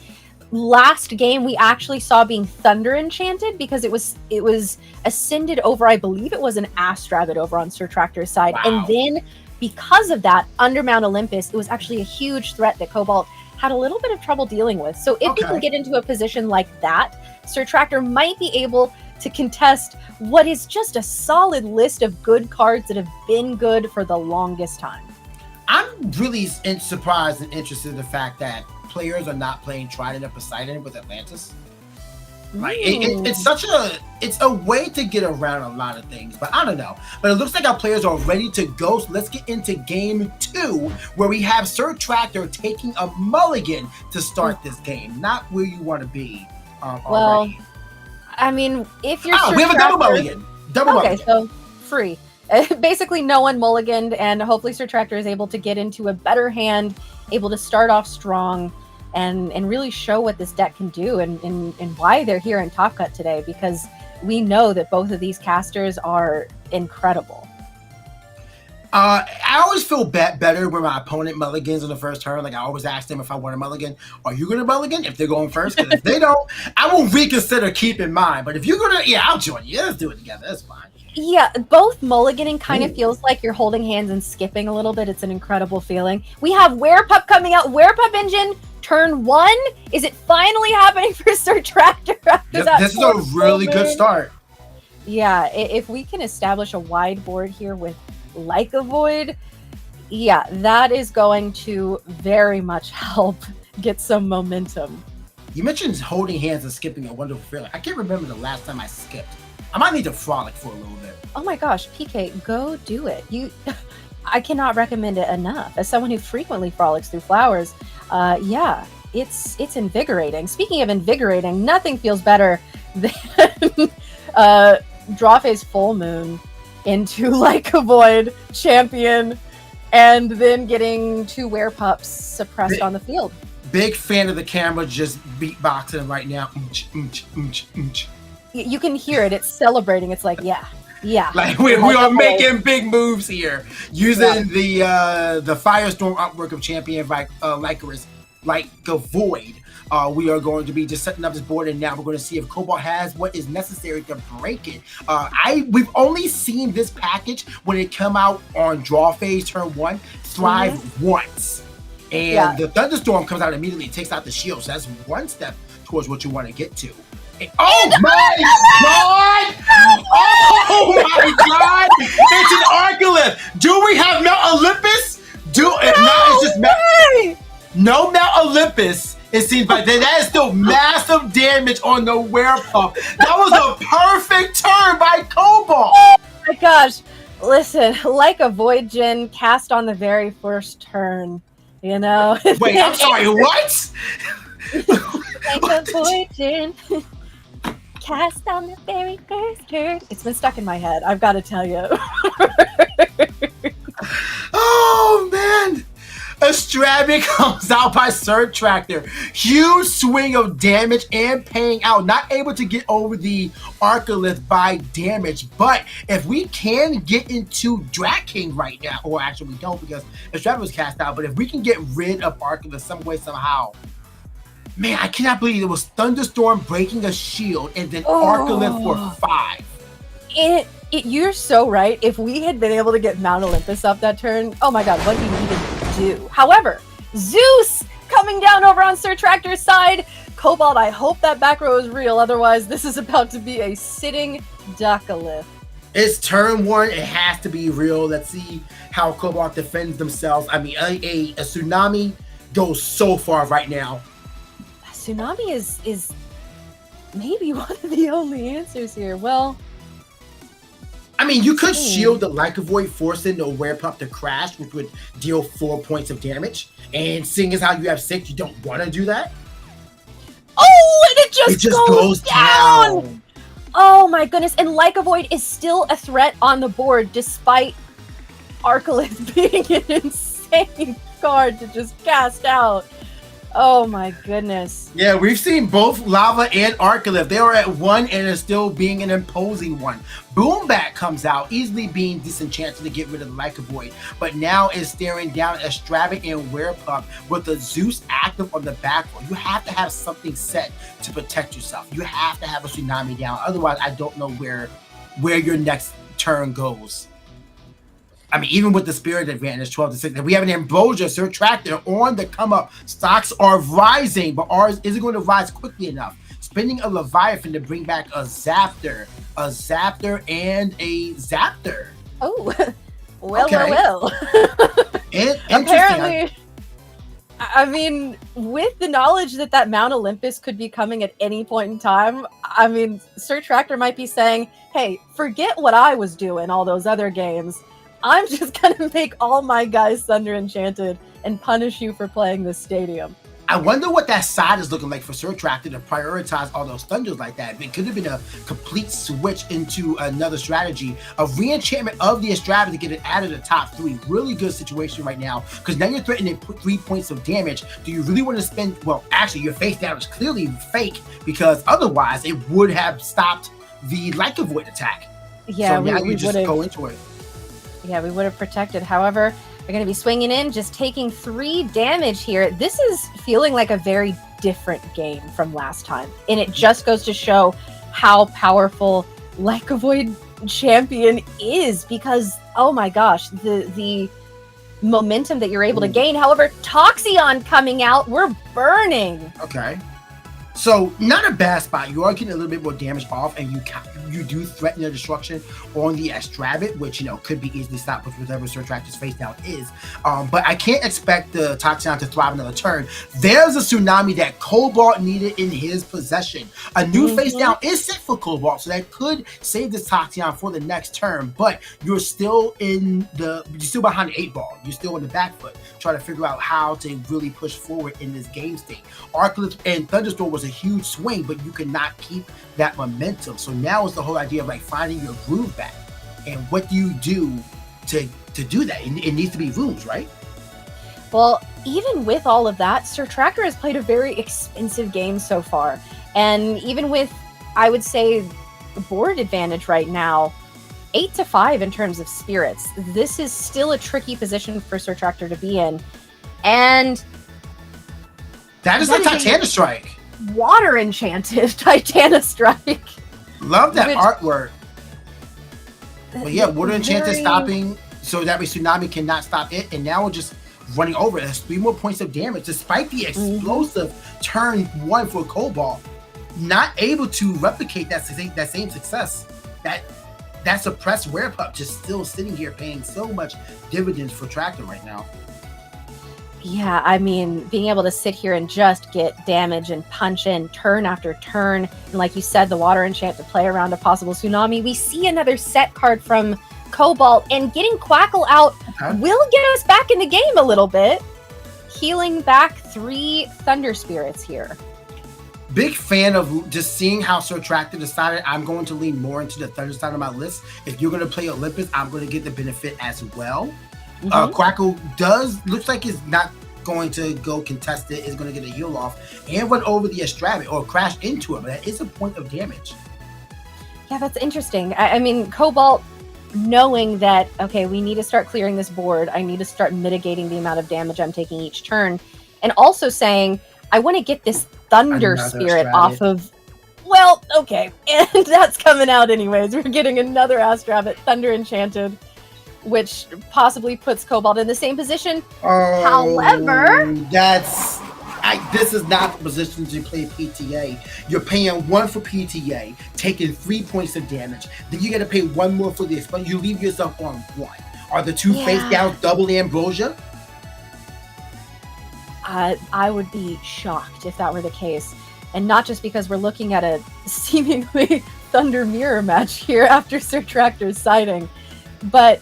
S1: last game we actually saw being Thunder Enchanted because it was ascended over, I believe it was an Astrabbit over on Surtractor's side. And then because of that, under Mount Olympus, it was actually a huge threat that Cobalt had a little bit of trouble dealing with. So if we can get into a position like that, Surtractor might be able to contest what is just a solid list of good cards that have been good for the longest time.
S3: I'm really surprised and interested in the fact that players are not playing Trident of Poseidon with Atlantis. Like it's a way to get around a lot of things, but I don't know. But it looks like our players are ready to go. So let's get into game 2, where we have Surtractor taking a mulligan to start this game. Not where you want to be. Already.
S1: I mean, if you're
S3: we have a double mulligan.
S1: Okay, so free. Basically, no one mulliganed, and hopefully Surtractor is able to get into a better hand, able to start off strong, and really show what this deck can do and why they're here in Top Cut today, because we know that both of these casters are incredible.
S3: I always feel better when my opponent mulligans in the first turn. Like, I always ask them if I want a mulligan. Are you going to mulligan if they're going first? Because if they don't, I will reconsider keeping mine. But if you're going to, I'll join you. Let's do it together. That's fine.
S1: Yeah, both mulliganing kind of feels like you're holding hands and skipping a little bit. It's an incredible feeling. We have Werepup coming out. Werepup Engine, turn 1. Is it finally happening for Surtractor after that?
S3: This is a really good start.
S1: Yeah, if we can establish a wide board here with Like a Void, that is going to very much help get some momentum.
S3: You mentioned holding hands and skipping a wonderful feeling. I can't remember the last time I skipped. I might need to frolic for a little bit.
S1: Oh my gosh, PK, go do it. I cannot recommend it enough. As someone who frequently frolics through flowers, it's invigorating. Speaking of invigorating, nothing feels better than draw phase full moon into Like a Void champion and then getting 2 Werepups suppressed on the field.
S3: Big fan of the camera just beatboxing right now.
S1: You can hear it. It's celebrating. It's like, yeah.
S3: Like we are making big moves here, using the Firestorm artwork of Champion Lycaris, Like a Void. We are going to be just setting up this board, and now we're going to see if Cobalt has what is necessary to break it. We've only seen this package when it come out on draw phase turn 1 thrive once, and the Thunderstorm comes out immediately. It takes out the shield, so that's one step towards what you want to get to. Oh my god! Oh my god! It's an Archilith! Do we have Mount Olympus? If not, it's just no Mount Olympus. It seems like that is still massive damage on the Werepup. That was a perfect turn by Cobalt.
S1: Oh my gosh. Listen, like a Void Djinn cast on the very first turn, you know?
S3: Wait, I'm sorry, what?
S1: Like a Void Djinn cast on the very first turn. It's been stuck in my head, I've got to tell you.
S3: Oh, man. Astrabic comes out by Surge Tractor. Huge swing of damage and paying out. Not able to get over the Arcalith by damage. But if we can get into Drat King right now, or actually we don't because Astrabic was cast out, but if we can get rid of Arcalith some way, somehow. Man, I cannot believe it was Thunderstorm breaking a shield and then Arcalith for 5.
S1: You're so right. If we had been able to get Mount Olympus up that turn, oh my god, what do you even do? However, Zeus coming down over on Sir Tractor's side. Cobalt, I hope that back row is real. Otherwise, this is about to be a sitting Duckalith.
S3: It's turn 1. It has to be real. Let's see how Cobalt defends themselves. I mean, a Tsunami goes so far right now.
S1: Tsunami is maybe one of the only answers here. Well,
S3: I mean, you could shield the Like a Void, forcing the Aware Pup to crash, which would deal 4 points of damage. And seeing as how you have 6, you don't want to do that.
S1: Oh, and it just
S3: goes down.
S1: Oh my goodness. And Like a Void is still a threat on the board, despite Arcalith being an insane card to just cast out. Oh my goodness.
S3: Yeah, we've seen both Lava and Arcalith. They are at 1 and are still being an imposing one. Boombat comes out, easily being disenchanted to get rid of the Like a Void, but now is staring down Astrabic and Werepup with the Zeus active on the back row. You have to have something set to protect yourself. You have to have a Tsunami down. Otherwise, I don't know where your next turn goes. I mean, even with the Spirit advantage, 12-6, we have an Ambrosia, Sir Tractor on the come up. Stocks are rising, but ours isn't going to rise quickly enough. Spending a Leviathan to bring back a Zaptor, and a Zaptor.
S1: Oh, well,
S3: okay.
S1: well. Apparently, I mean, with the knowledge that Mount Olympus could be coming at any point in time, I mean, Sir Tractor might be saying, hey, forget what I was doing all those other games. I'm just gonna make all my guys Thunder Enchanted and punish you for playing this stadium.
S3: I wonder what that side is looking like for Sir Tractor to prioritize all those Thunders like that. It could have been a complete switch into another strategy. A re-enchantment of the Astrabic to get it out of the top 3. Really good situation right now, because now you're threatening 3 points of damage. Do you really want to spend, well, actually your face down is clearly fake, because otherwise it would have stopped the Like a Void attack.
S1: Yeah,
S3: so now you just go into it.
S1: Yeah, we would have protected. However, they're going to be swinging in, just taking 3 damage here. This is feeling like a very different game from last time. And it just goes to show how powerful Like a Void Champion is, because, oh my gosh, the momentum that you're able to gain. However, Toxion coming out, we're burning.
S3: Okay. So, not a bad spot. You are getting a little bit more damage off, and you do threaten the destruction on the Astrabic, which, you know, could be easily stopped with whatever Sir Tractor's face down is. But I can't expect the Toxion to thrive another turn. There's a Tsunami that Cobalt needed in his possession. A new face down is set for Cobalt, so that could save this Toxion for the next turn, but you're still behind the 8 ball. You're still on the back foot, trying to figure out how to really push forward in this game state. Arcalith and Thunderstorm was a huge swing, but you could not keep that momentum. So now is the whole idea of like finding your groove back. And what do you do to do that? It needs to be rooms, right?
S1: Well, even with all of that, Sir Tractor has played a very expensive game so far. And even with, I would say, board advantage right now, 8-5 in terms of spirits, this is still a tricky position for Sir Tractor to be in. And
S3: that is like Titanic Strike.
S1: Water Enchanted Titanic Strike.
S3: Love that artwork. Well, yeah, Water Enchanted stopping, so that way Tsunami cannot stop it, and now we're just running over it. It has 3 more points of damage, despite the explosive turn 1 for Cobalt. Not able to replicate that same success. That suppressed Werepup just still sitting here paying so much dividends for Tractor right now.
S1: Yeah, I mean, being able to sit here and just get damage and punch in turn after turn. And like you said, the Water Enchant to play around a possible Tsunami. We see another set card from Cobalt, and getting Quackle out will get us back in the game a little bit. Healing back 3 Thunder Spirits here.
S3: Big fan of just seeing how Sir Tractor decided I'm going to lean more into the Thunder side of my list. If you're going to play Olympus, I'm going to get the benefit as well. Quackle looks like it's not going to go contested, is going to get a heal off and run over the Astrabit or crash into it. But that is a point of damage.
S1: Yeah, that's interesting. I mean, Cobalt knowing that, okay, we need to start clearing this board. I need to start mitigating the amount of damage I'm taking each turn. And also saying, I want to get this Thunder Spirit off of... Well, okay. And that's coming out anyways. We're getting another Astrabit Thunder Enchanted, which possibly puts Cobalt in the same position. However...
S3: This is not the position to play PTA. You're paying 1 for PTA, taking 3 points of damage. Then you got to pay 1 more for this, but you leave yourself on 1. Are the 2 face down double Ambrosia?
S1: I would be shocked if that were the case. And not just because we're looking at a seemingly Thunder Mirror match here after Sir Tractor's sighting, but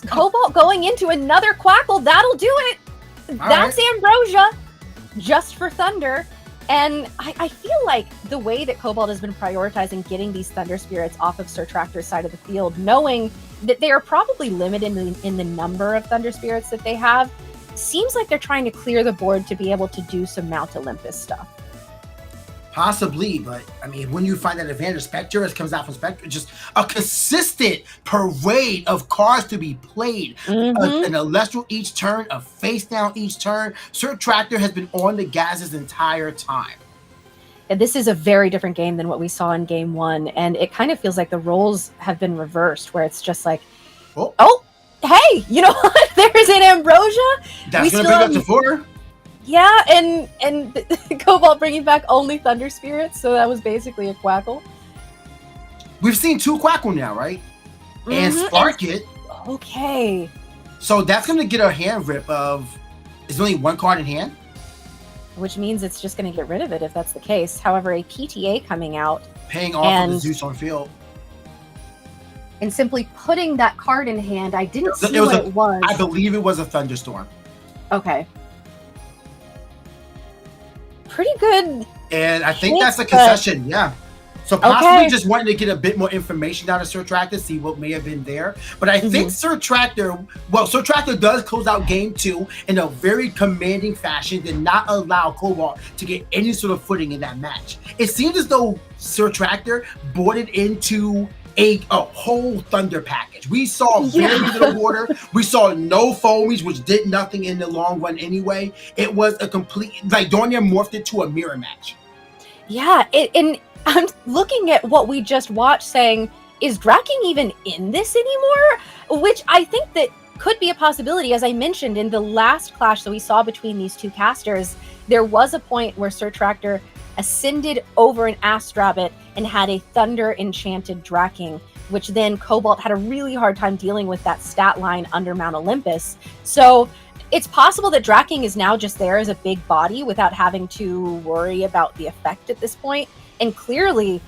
S1: Cobalt going into another Quackle, that'll do it. That's Ambrosia. Just for Thunder. And I feel like the way that Cobalt has been prioritizing getting these Thunder Spirits off of Sir Tractor's side of the field, knowing that they are probably limited in the number of Thunder Spirits that they have, seems like they're trying to clear the board to be able to do some Mount Olympus stuff.
S3: Possibly, but I mean, when you find that advantage, Spectre comes out from Spectre, just a consistent parade of cards to be played. An Elestral each turn, a face down each turn. Sir Tractor has been on the gas this entire time.
S1: And this is a very different game than what we saw in game 1, and it kind of feels like the roles have been reversed, where it's just like, oh hey, you know what? There's an Ambrosia.
S3: That's going to bring up to 4.
S1: Yeah, and Cobalt bringing back only Thunder Spirits, so that was basically a Quackle.
S3: We've seen 2 Quackle now, right? And Spark it.
S1: Okay.
S3: So that's going to get a hand rip of, is only 1 card in hand?
S1: Which means it's just going to get rid of it if that's the case. However, a PTA coming out.
S3: Paying off for the Zeus on field.
S1: And simply putting that card in hand. I didn't see what it was.
S3: I believe it was a Thunderstorm.
S1: Okay. Pretty good.
S3: And I think that's a concession, yeah. So possibly just wanting to get a bit more information out of Sir Tractor, see what may have been there. But I think Sir Tractor does close out game 2 in a very commanding fashion, did not allow Cobalt to get any sort of footing in that match. It seems as though Sir Tractor boarded into a whole Thunder package. We saw very little water. We saw no foamies, which did nothing in the long run anyway. It was a complete, like Dornier morphed it to a mirror match. Yeah, and I'm looking at what we just watched saying, is Draking even in this anymore? Which I think that could be a possibility. As I mentioned in the last clash that we saw between these 2 casters, there was a point where Sir Tractor ascended over an Astrabit and had a Thunder Enchanted Draking, which then Cobalt had a really hard time dealing with that stat line under Mount Olympus. So it's possible that Draking is now just there as a big body without having to worry about the effect at this point. And clearly,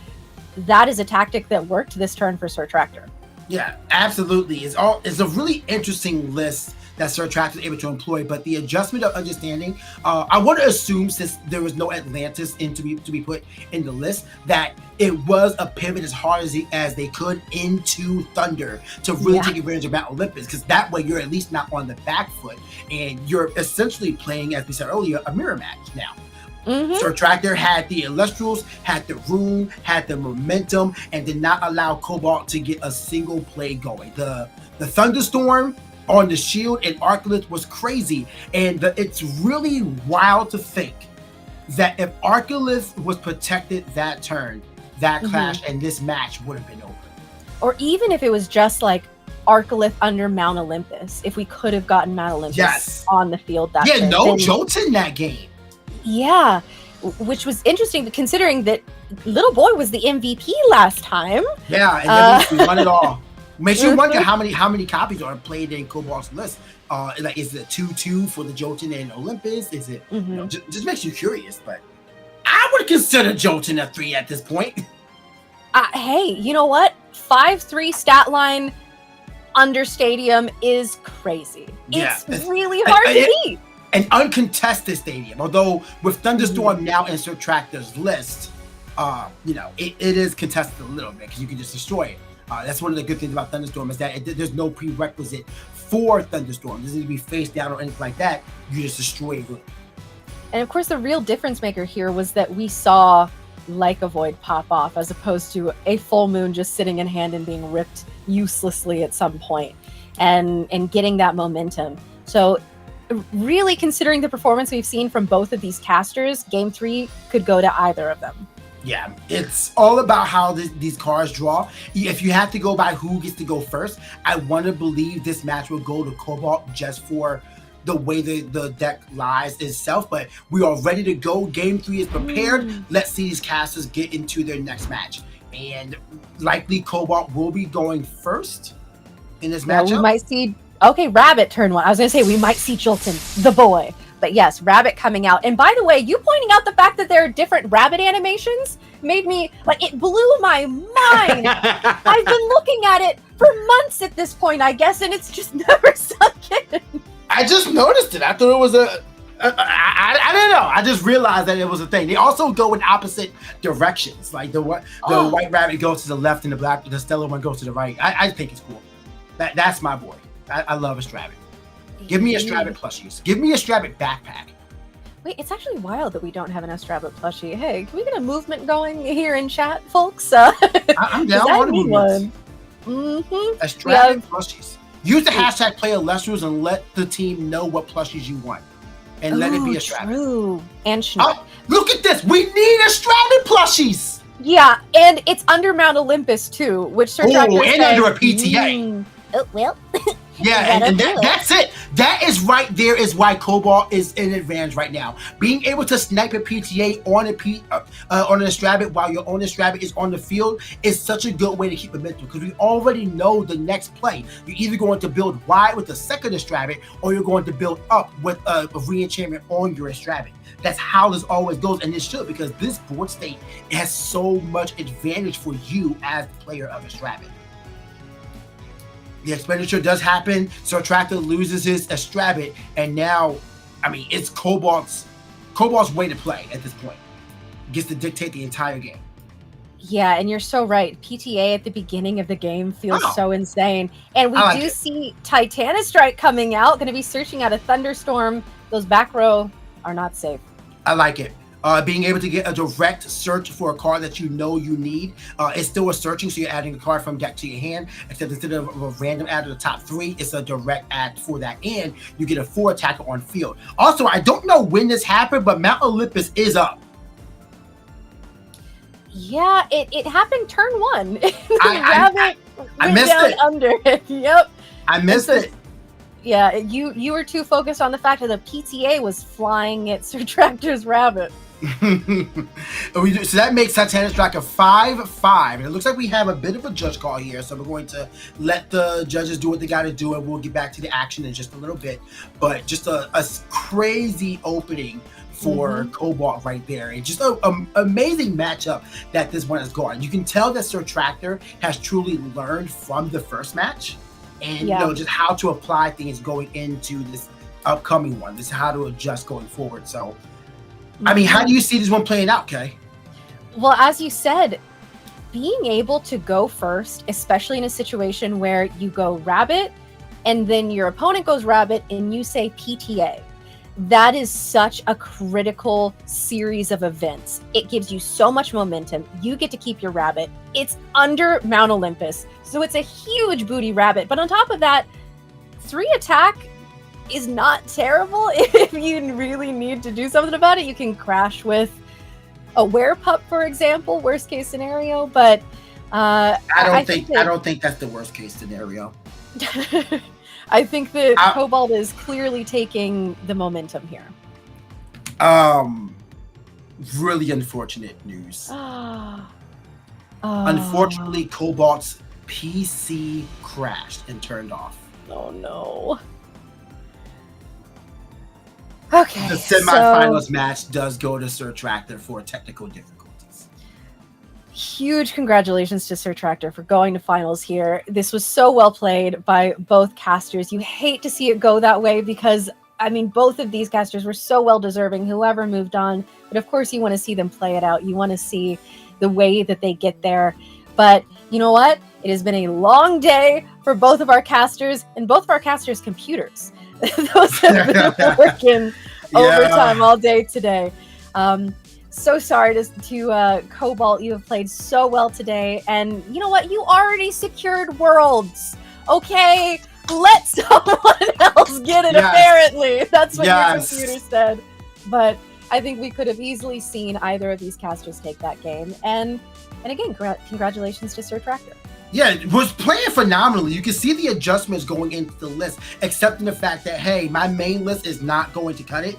S3: that is a tactic that worked this turn for Sir Tractor. Yeah, absolutely. It's a really interesting list that Sir Tractor is able to employ, but the adjustment of understanding, I want to assume, since there was no Atlantis to be put in the list, that it was a pivot as hard as they could into Thunder to really take advantage of Mount Olympus, because that way you're at least not on the back foot, and you're essentially playing, as we said earlier, a mirror match now. Sir Tractor had the Elestrals, had the Rune, had the momentum, and did not allow Cobalt to get a single play going. The Thunderstorm on the shield and Arcalith was crazy, and it's really wild to think that if Arcalith was protected that turn, that clash and this match would have been over.
S1: Or even if it was just like Arcalith under Mount Olympus, if we could have gotten Mount Olympus on the field that turn.
S3: No jolts in that game.
S1: Yeah, which was interesting considering that Little Boy was the MVP last time.
S3: Yeah, and then we won it all. Makes you wonder how many copies are played in Cobalt's list. Like, is it 2-2 for the Jolton and Olympus? Is it just makes you curious? But I would consider Jolton a 3 at this point.
S1: Hey, you know what? 5-3 stat line under stadium is crazy.
S3: Yeah,
S1: It's really hard to beat.
S3: An uncontested stadium, although with Thunderstorm now in Sir Tractor's list, it is contested a little bit because you can just destroy it. That's one of the good things about Thunderstorm is that there's no prerequisite for Thunderstorm. It doesn't need to be face down or anything like that. You just destroy it.
S1: And of course, the real difference maker here was that we saw Like a Void pop off as opposed to a full moon just sitting in hand and being ripped uselessly at some point and getting that momentum. So really considering the performance we've seen from both of these casters, game 3 could go to either of them.
S3: Yeah, it's all about how these cards draw. If you have to go by who gets to go first, I want to believe this match will go to Cobalt just for the way the deck lies itself, but we are ready to go. Game 3 is prepared. Let's see these casters get into their next match. And likely Cobalt will be going first in this matchup.
S1: We might see, Rabbit turn 1. I was going to say we might see Jolton, the boy. But yes, Rabbit coming out. And by the way, you pointing out the fact that there are different Rabbit animations made me, it blew my mind. I've been looking at it for months at this point, I guess, and it's just never sunk in.
S3: I just noticed it. I thought it was I don't know. I just realized that it was a thing. They also go in opposite directions. Like the white rabbit goes to the left and the stellar one goes to the right. I think it's cool. That's my boy. I love a Strabbit. Give me a Strabbit plushies. Give me a Strabbit backpack.
S1: Wait, it's actually wild that we don't have an Strabbit plushie. Hey, can we get a movement going here in chat, folks?
S3: I'm down on the movement.
S1: Mm-hmm.
S3: A Strabbit plushies. Use the hashtag play Elestrals and let the team know what plushies you want. And let it be a Strabbit.
S1: True. And Schnook.
S3: Look at this. We need a Strabbit plushies.
S1: Yeah, and it's under Mount Olympus too, which Sir Tractor
S3: and
S1: said,
S3: under a PTA.
S1: Oh, well.
S3: Yeah, and that's it. That is right there is why Cobalt is in advantage right now. Being able to snipe a PTA on a Strabbit while your own Strabbit is on the field is such a good way to keep momentum because we already know the next play. You're either going to build wide with the second Strabbit or you're going to build up with a re-enchantment on your Strabbit. That's how this always goes, and it should because this board state has so much advantage for you as the player of a Strabbit. The expenditure does happen. Sir Tractor loses his Strabbit, and now, it's Cobalt's way to play at this point. Gets to dictate the entire game.
S1: Yeah, and you're so right. PTA at the beginning of the game feels so insane. And we do see Titanostrike coming out, going to be searching out a Thunderstorm. Those back row are not safe.
S3: I like it. Being able to get a direct search for a card that you know you need. It's still a searching, so you're adding a card from deck to your hand, except instead of a random add to the top 3, it's a direct add for that, and you get a 4 attacker on field. Also, I don't know when this happened, but Mount Olympus is up.
S1: Yeah, it happened turn 1.
S3: I missed it.
S1: Under it. Yep.
S3: I missed it.
S1: Yeah, you were too focused on the fact that the PTA was flying at Sir Tractor's Rabbit.
S3: So that makes Titanostrike a 5/5, and it looks like we have a bit of a judge call here. So we're going to let the judges do what they got to do, and we'll get back to the action in just a little bit. But just a crazy opening for Cobalt right there, and just an amazing matchup that this one has gone. You can tell that Sir Tractor has truly learned from the first match, and just how to apply things going into this upcoming one. This is how to adjust going forward. So. How do you see this one playing out, Kay?
S1: Well, as you said, being able to go first, especially in a situation where you go Rabbit and then your opponent goes Rabbit and you say PTA, that is such a critical series of events. It gives you so much momentum. You get to keep your Rabbit. It's under Mount Olympus, so it's a huge booty Rabbit. But on top of that, 3 attack is not terrible. If you really need to do something about it, you can crash with a Werepup, for example, worst case scenario. But
S3: I don't think that's the worst case scenario.
S1: I think that Cobalt is clearly taking the momentum here.
S3: Really unfortunate news. Unfortunately, Cobalt's PC crashed and turned off.
S1: Oh no. Okay.
S3: The semifinals match does go to Sir Tractor for technical difficulties.
S1: huge congratulations to Sir Tractor for going to finals here. This was so well played by both casters. You hate to see it go that way because, I mean, both of these casters were so well deserving, whoever moved on. But of course, you want to see them play it out. You want to see the way that they get there. But you know what? It has been a long day for both of our casters and both of our casters' computers. Those have been working overtime all day today. So sorry to Cobalt. You have played so well today. And you know what? You already secured worlds. Okay? Let someone else get it, apparently. That's what your computer said. But I think we could have easily seen either of these casters take that game. And again, congratulations to Sir Tractor.
S3: Yeah, it was playing phenomenally. You can see the adjustments going into the list, excepting the fact that, hey, my main list is not going to cut it.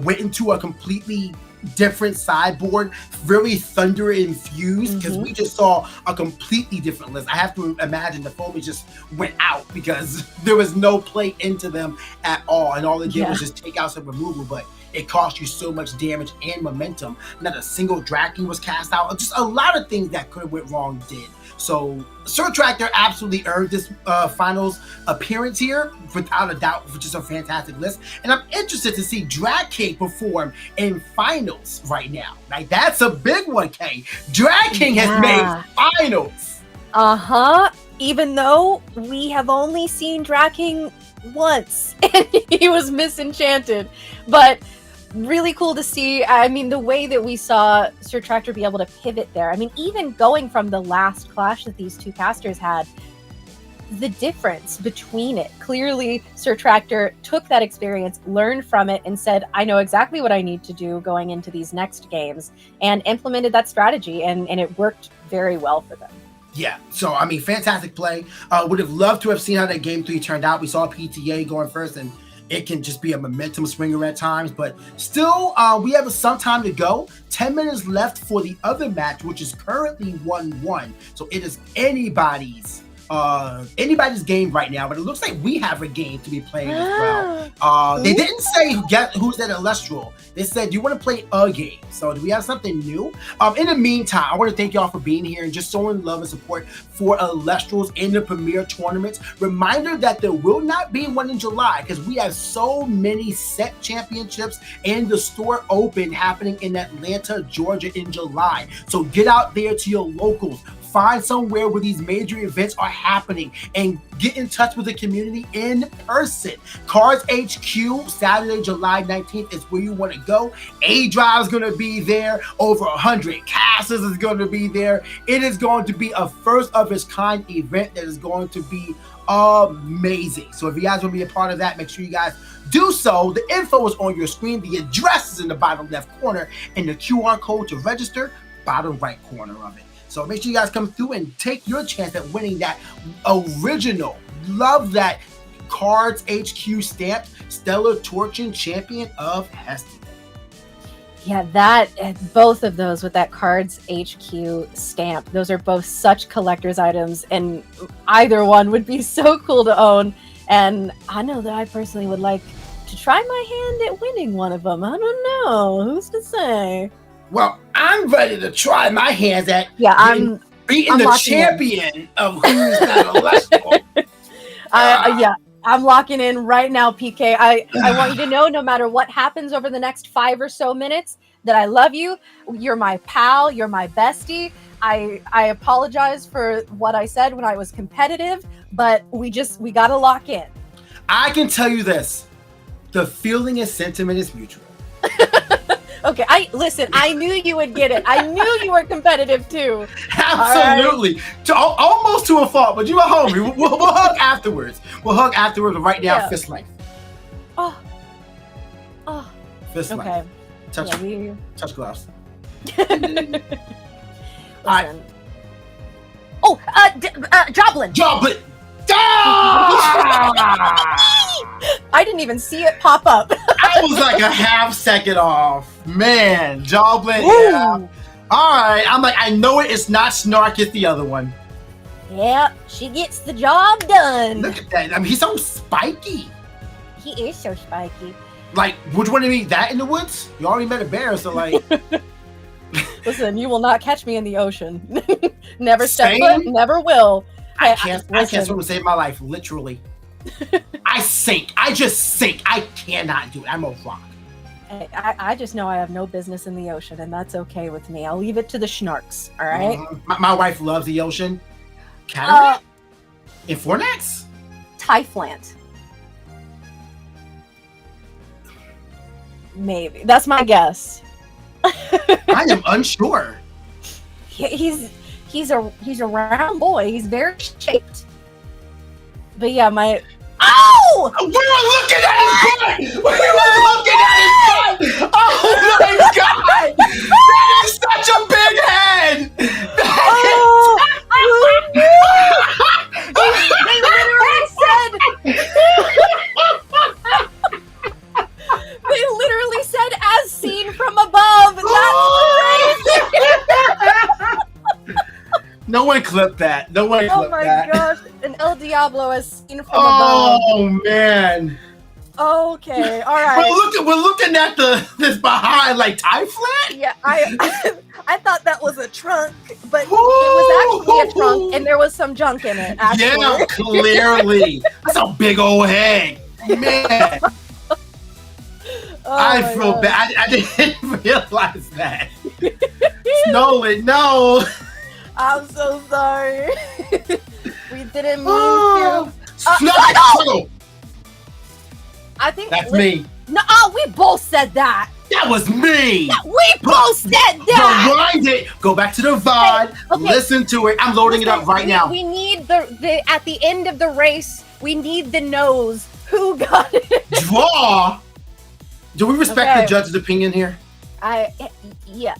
S3: Went into a completely different sideboard, very thunder infused, because we just saw a completely different list. I have to imagine the foamy just went out because there was no play into them at all, and all it did was just take out some removal, but it cost you so much damage and momentum. Not a single Draken was cast out. Just a lot of things that could have went wrong did. So Sir Tractor absolutely earned this finals appearance here, without a doubt, which is a fantastic list. And I'm interested to see Drag King perform in finals right now. Like, that's a big one, Kay. Drag King has made finals.
S1: Even though we have only seen Drag King once, and he was misenchanted. But really cool to see. I mean, the way that we saw Sir Tractor be able to pivot there. I mean, even going from the last clash that these two casters had, the difference between it. Clearly, Sir Tractor took that experience, learned from it, and said, I know exactly what I need to do going into these next games, and implemented that strategy, and it worked very well for them.
S3: Yeah, so, I mean, fantastic play. Would have loved to have seen how that game 3 turned out. We saw PTA going first, and it can just be a momentum swinger at times, but still, we have some time to go. 10 minutes left for the other match, which is currently 1-1. So it is anybody's game right now, but it looks like we have a game to be playing as well. They didn't say who's at Elestral. They said, do you want to play a game? So do we have something new? In the meantime, I want to thank y'all for being here and just showing love and support for Elestrals in the Premier Tournament. Reminder that there will not be one in July because we have so many set championships and the store open happening in Atlanta, Georgia in July. So get out there to your locals. Find somewhere where these major events are happening and get in touch with the community in person. Cards HQ, Saturday, July 19th is where you want to go. A-Drive is going to be there. Over 100 casters is going to be there. It is going to be a first of its kind event that is going to be amazing. So if you guys want to be a part of that, make sure you guys do so. The info is on your screen. The address is in the bottom left corner, and the QR code to register, bottom right corner of it. So make sure you guys come through and take your chance at winning that original, love that Cards HQ stamped Stellar Torching Champion of Heston.
S1: Yeah, both of those with that Cards HQ stamp, those are both such collector's items, and either one would be so cool to own. And I know that I personally would like to try my hand at winning one of them. I don't know. Who's to say?
S3: Well, I'm ready to try my hands at beating the champion of who's not Elestral.
S1: I'm locking in right now, PK. I want you to know, no matter what happens over the next 5 or so minutes, that I love you. You're my pal. You're my bestie. I apologize for what I said when I was competitive, but we got to lock in.
S3: I can tell you this. The feeling and sentiment is mutual.
S1: Okay, I knew you would get it. I knew you were competitive too.
S3: Absolutely. Right. Almost to a fault, but you a homie. We'll hug afterwards. We'll hug afterwards, but right now, fist length.
S1: Oh.
S3: Fist length. Okay. Touch gloves.
S1: Listen. Oh, Joblin.
S3: Joblin.
S1: I didn't even see it pop up.
S3: I was like a half second off. Man, Joblin. Yeah. All right. I'm like, I know it. It's not Snark. It's the other one.
S1: Yeah, she gets the job done.
S3: Look at that. I mean, he's so spiky.
S1: He is so spiky.
S3: Like, which one of me? That in the woods? You already met a bear, so like.
S1: Listen, you will not catch me in the ocean. Never step
S3: Same.
S1: foot, never will.
S3: I
S1: Hey,
S3: can't swim to save my life, literally. I sink. I just sink. I cannot do it. I'm a rock.
S1: I just know I have no business in the ocean, and that's okay with me. I'll leave it to the schnarks, all right?
S3: My wife loves the ocean. Catamaran? In Fornax?
S1: Typhlant. Maybe. That's my guess.
S3: I am unsure.
S1: He's a round boy. He's very shaped. But yeah, my... Oh!
S3: We were looking at his butt! We were looking at his butt! Oh my god! That is such a big head!
S1: They literally said... They literally said, as seen from above. That's crazy!
S3: No one clipped that. No one clipped that.
S1: Oh my gosh. An El Diablo as seen from above.
S3: Oh man.
S1: Okay, all right.
S3: We're looking at this behind like Typhlant?
S1: Yeah, I thought that was a trunk, but it was actually a trunk, and there was some junk in it. Actually.
S3: Yeah, clearly. That's a big old head, man. I feel bad. I didn't realize that. Nolan, no.
S1: I'm so sorry. We didn't mean to.
S3: No.
S1: I think
S3: that's me.
S1: No, we both said that.
S3: That was me.
S1: We both said that.
S3: Rewind it. Go back to the VOD. Okay. Listen to it. I'm loading it up right now.
S1: We need the at the end of the race. We need the nose. Who got it?
S3: Draw. Do we respect the judge's opinion here?
S1: Yeah.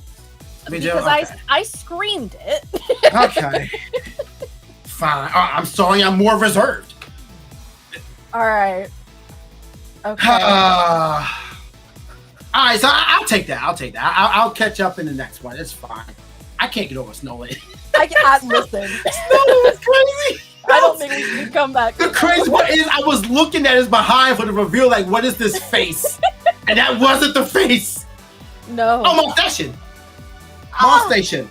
S3: Because
S1: I screamed it.
S3: Okay. Fine. I'm sorry. I'm more reserved.
S1: All right. Okay.
S3: All right. So I'll take that. I'll catch up in the next one. It's fine. I can't get over Snow.
S1: I can't listen.
S3: Snow is crazy.
S1: I don't think we can come back.
S3: The crazy part is I was looking at his behind for the reveal, like, what is this face? And that wasn't the face.
S1: No.
S3: Oh, Mall Station. Mall Station.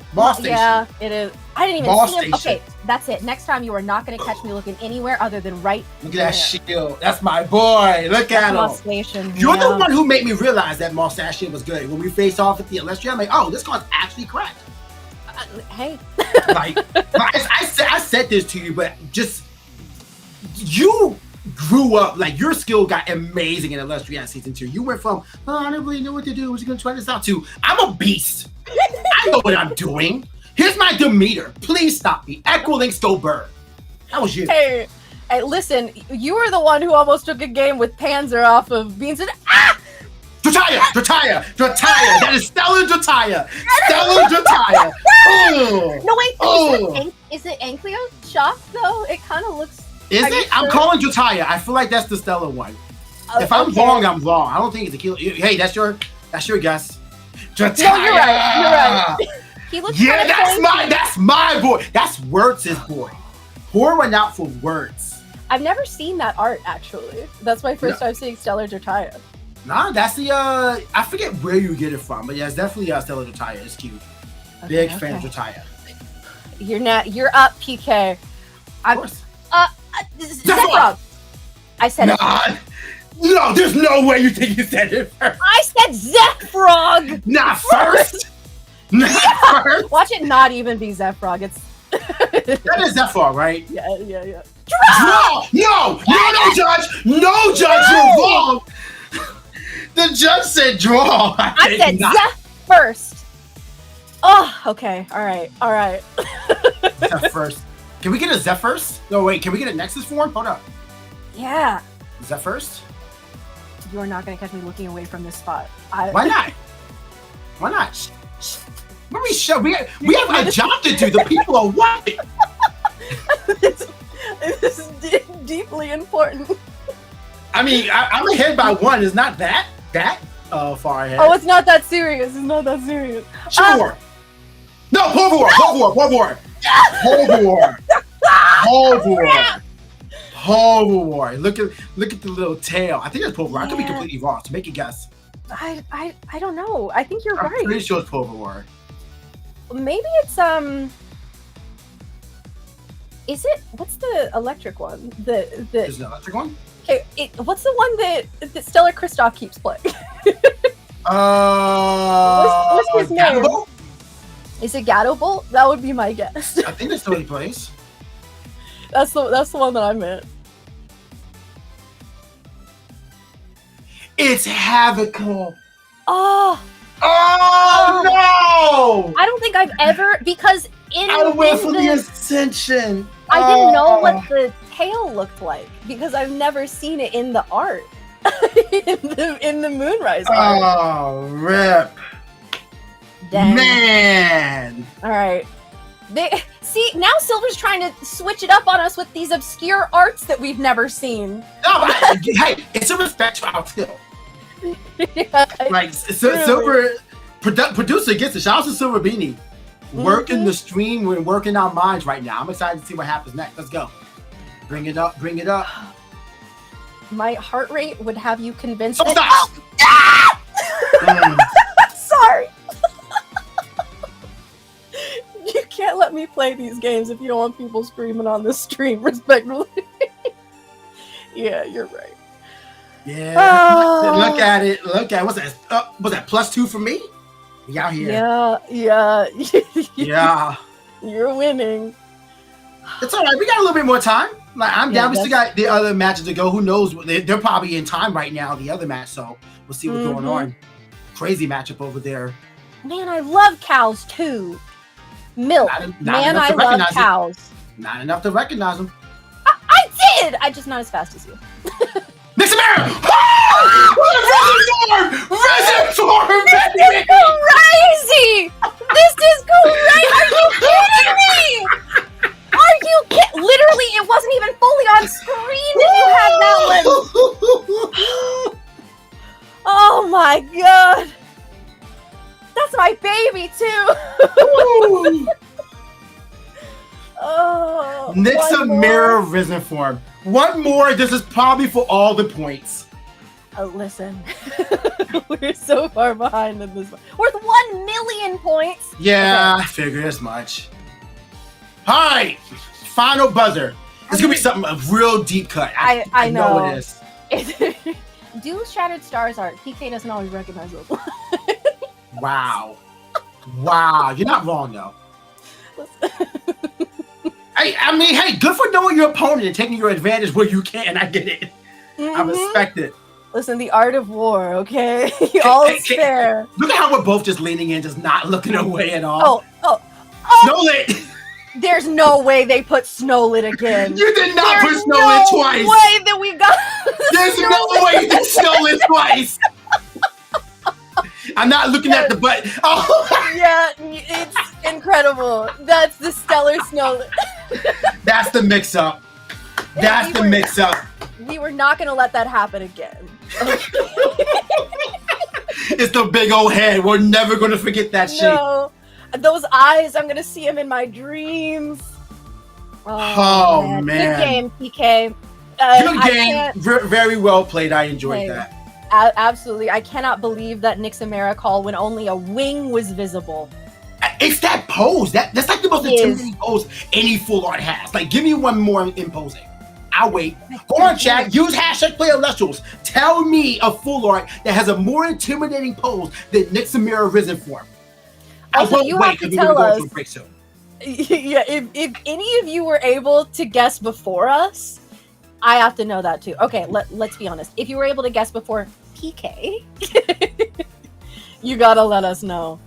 S1: Yeah, it is. I didn't even
S3: Mall
S1: see him.
S3: Station.
S1: Okay, that's it. Next time you are not going to catch me looking anywhere other than right
S3: Look at that shield. That's my boy. Look at him.
S1: Mall Station.
S3: You're the one who made me realize that Mall Station was good. When we faced off at the Elestral, I'm like, oh, this card's actually correct.
S1: Hey.
S3: I said this to you, but just you grew up, like your skill got amazing in Elestral season 2. You went from, I don't really know what to do, we're just gonna try this out, to I'm a beast. I know what I'm doing. Here's my Demeter. Please stop me. Equilink Stolberg. That was you.
S1: Hey, listen, you were the one who almost took a game with Panzer off of Beans and
S3: Drataya! That is Stellar Drataya! Stellar Drataya!
S1: No, wait, is it Ankylo Shock, though? It kind of looks...
S3: Is it? I'm calling Drataya. I feel like that's the Stellar one. If I'm wrong, I'm wrong. I don't think it's a kilo. Hey, that's your guess. Drataya!
S1: No, you're right. He looks
S3: that's my boy. That's Wertz's boy. Poor went out for Wertz.
S1: I've never seen that art, actually. That's my first time seeing Stellar Drataya.
S3: Nah, that's the I forget where you get it from, but yeah, it's definitely Stellar Drataya. It's cute. Big fan of Drataya.
S1: You're up, PK.
S3: Of course.
S1: Zephyrog. I said it.
S3: No, there's no way you think you said it first.
S1: I said Zephyrog.
S3: Not first. Not first.
S1: Watch it not even be Zephyrog. It's
S3: that is Zephyrog, right?
S1: Yeah.
S3: Draw! No, Judge! No, Judge, you're wrong! The judge said draw.
S1: I said Zeph first. Oh, okay. All right.
S3: Zeph first. Can we get a Zeph first? No, wait. Can we get a Nexus form? Hold up.
S1: Yeah.
S3: Zeph first?
S1: You are not going to catch me looking away from this spot.
S3: Why not? Why not? We have a job to do. The people are watching.
S1: This is deeply important.
S3: I mean, I'm ahead by one. It's not that far ahead.
S1: Oh, it's not that serious.
S3: Sure. No, Hoverwar. Look at the little tail. I think it's Hoverwar. I could be completely wrong. So make a guess.
S1: I don't know. I think you're right.
S3: I'm pretty sure it's Hoverwar.
S1: maybe it's Is it? What's the electric one?
S3: Is the electric one?
S1: Okay, what's the one that Stellar Kristoff keeps playing? What's his name?
S3: Gato?
S1: Is it Gato Bolt? That would be my guess.
S3: I think that's the way he plays.
S1: That's the one that I meant.
S3: It's Havocal.
S1: Oh
S3: no!
S1: I don't think I've ever, because
S3: I went for the Ascension.
S1: I didn't know what the tail looked like because I've never seen it in the art. in the Moonrise art.
S3: Oh, rip.
S1: Dang.
S3: Man.
S1: All right. See, now Silver's trying to switch it up on us with these obscure arts that we've never seen.
S3: No, but hey, it's a respect to our skill.
S1: Yeah,
S3: Like, Silver producer gets it. Shout out to Silver Beanie. Working the stream, we're working our minds right now. I'm excited to see what happens next. Let's go. Bring it up, bring it up.
S1: My heart rate would have you convinced.
S3: Stop!
S1: Oh! Sorry. You can't let me play these games if you don't want people screaming on the stream, respectfully. Yeah, you're right.
S3: Yeah. Look at it. Look at what's that? Was that +2 for me? We out here.
S1: Yeah.
S3: Yeah.
S1: You're winning.
S3: It's all right. We got a little bit more time. Like, I'm down. We still got the other matches to go. Who knows? They're probably in time right now, the other match. So we'll see what's going on. Crazy matchup over there.
S1: Man, I love cows too. Milk. Man, I love cows.
S3: Not enough to recognize them.
S1: I did! I just not as fast as you.
S3: Next America! Reservoir!
S1: This is crazy! This is great! Are you kidding me? Are you kidding? Literally, it wasn't even fully on screen that you had that one. Oh my god! That's my baby too. Oh.
S3: Nixa Mirror Risen Form. One more. This is probably for all the points.
S1: Listen, we're so far behind in this one. Worth 1 million points.
S3: Yeah, okay. I figured as much. All right, final buzzer. It's gonna be something a real deep cut. I know it is.
S1: Do Shattered Stars art. PK doesn't always recognize those.
S3: Wow, you're not wrong though. I mean, hey, good for knowing your opponent and taking your advantage where you can. I get it. I respect it.
S1: Listen, the art of war, okay? All is fair.
S3: Look at how we're both just leaning in, just not looking away at all.
S1: Oh.
S3: Snowlit!
S1: There's no way they put Snowlit again.
S3: You did not put Snowlit twice.
S1: There's no way that we got
S3: There's no way you did Snowlit twice. I'm not looking at the button. Oh.
S1: Yeah, it's incredible. That's the Stellar Snowlit.
S3: That's the mix-up. That's the mix-up.
S1: We were not going to let that happen again.
S3: It's the big old head. We're never going to forget that shape.
S1: No. Those eyes, I'm going to see them in my dreams.
S3: Oh man.
S1: Good game, PK.
S3: Good game. Very well played. I enjoyed that.
S1: Absolutely. I cannot believe that Nixa Mirror call when only a wing was visible.
S3: It's that pose. That's like the most intimidating pose any full art has. Like, give me one more imposing. I'll wait. Go on, chat. Use #PlayElestrals. Tell me a full art that has a more intimidating pose than Nixa Mirror Risen Form.
S1: Also, you have to tell us. Yeah, if any of you were able to guess before us, I have to know that too. Okay, let's be honest. If you were able to guess before PK, you gotta let us know.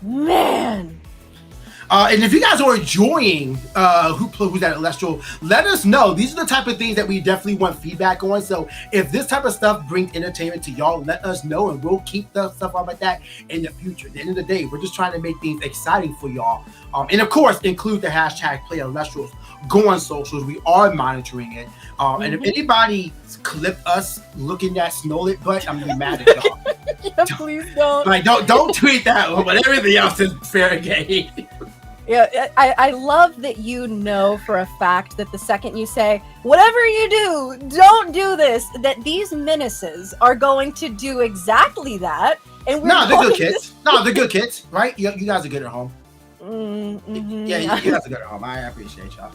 S1: Man.
S3: And if you guys are enjoying who's at Elestral, let us know. These are the type of things that we definitely want feedback on. So if this type of stuff brings entertainment to y'all, let us know, and we'll keep the stuff up like that in the future. At the end of the day, we're just trying to make things exciting for y'all. And of course, include the #PlayElestrals. Go on socials. We are monitoring it. And if anybody clip us looking at Snowlit butt, I'm gonna be mad at y'all.
S1: Yeah, please don't.
S3: Like, don't tweet that one, but everything else is fair game.
S1: Yeah, I love that you know for a fact that the second you say, whatever you do, don't do this, that these menaces are going to do exactly that. And we're
S3: they're good kids. No, they're good kids, right? You guys are good at home. Yeah, you have to go to home. I appreciate y'all.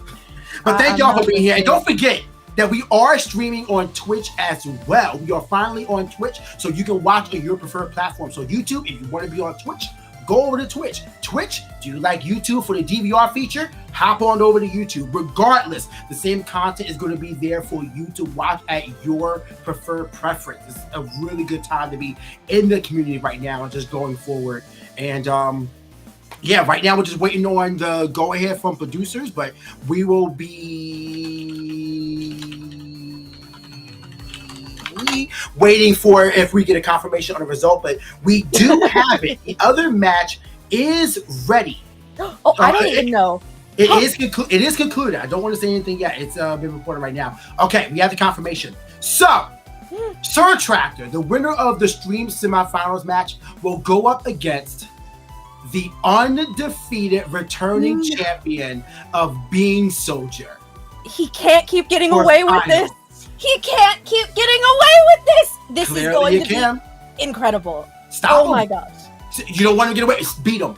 S3: But thank y'all for being here. And don't forget that we are streaming on Twitch as well. We are finally on Twitch, so you can watch on your preferred platform. So YouTube, if you want to be on Twitch, go over to Twitch. Twitch, do you like YouTube for the DVR feature? Hop on over to YouTube. Regardless, the same content is going to be there for you to watch at your preferred preference. It's a really good time to be in the community right now and just going forward. And yeah, right now we're just waiting on the go-ahead from producers, but we will be waiting for if we get a confirmation on the result, but we do have it. The other match is ready.
S1: Oh, I don't even know.
S3: It is concluded. I don't want to say anything yet. It's been reported right now. Okay, we have the confirmation. So, Sir Tractor, the winner of the stream semifinals match, will go up against the undefeated returning champion of Being Soldier.
S1: He can't keep getting away with this. He can't keep getting away with this. This is going to be incredible.
S3: Stop him.
S1: My gosh.
S3: You don't want to get away. Beat him.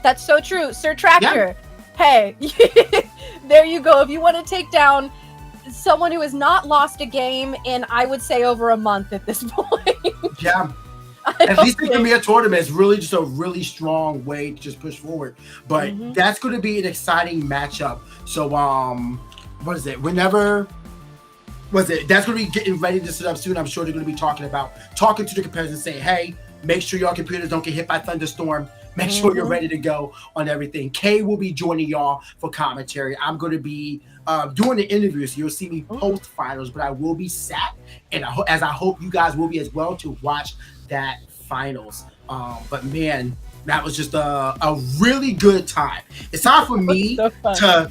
S1: That's so true. Sir Tractor. Hey, there you go. If you want to take down someone who has not lost a game in, I would say, over a month at this point.
S3: Yeah. At least the Premier Tournament is really just a really strong way to just push forward. But that's going to be an exciting matchup. So, what is it? That's going to be getting ready to set up soon. I'm sure they're going to be talking to the competitors and saying, hey, make sure your computers don't get hit by thunderstorm. Make sure you're ready to go on everything. Kay will be joining y'all for commentary. I'm going to be doing the interviews. So you'll see me post finals, but I will be sat, and as I hope you guys will be as well, to watch that finals. But man, that was just a really good time. It's time for me to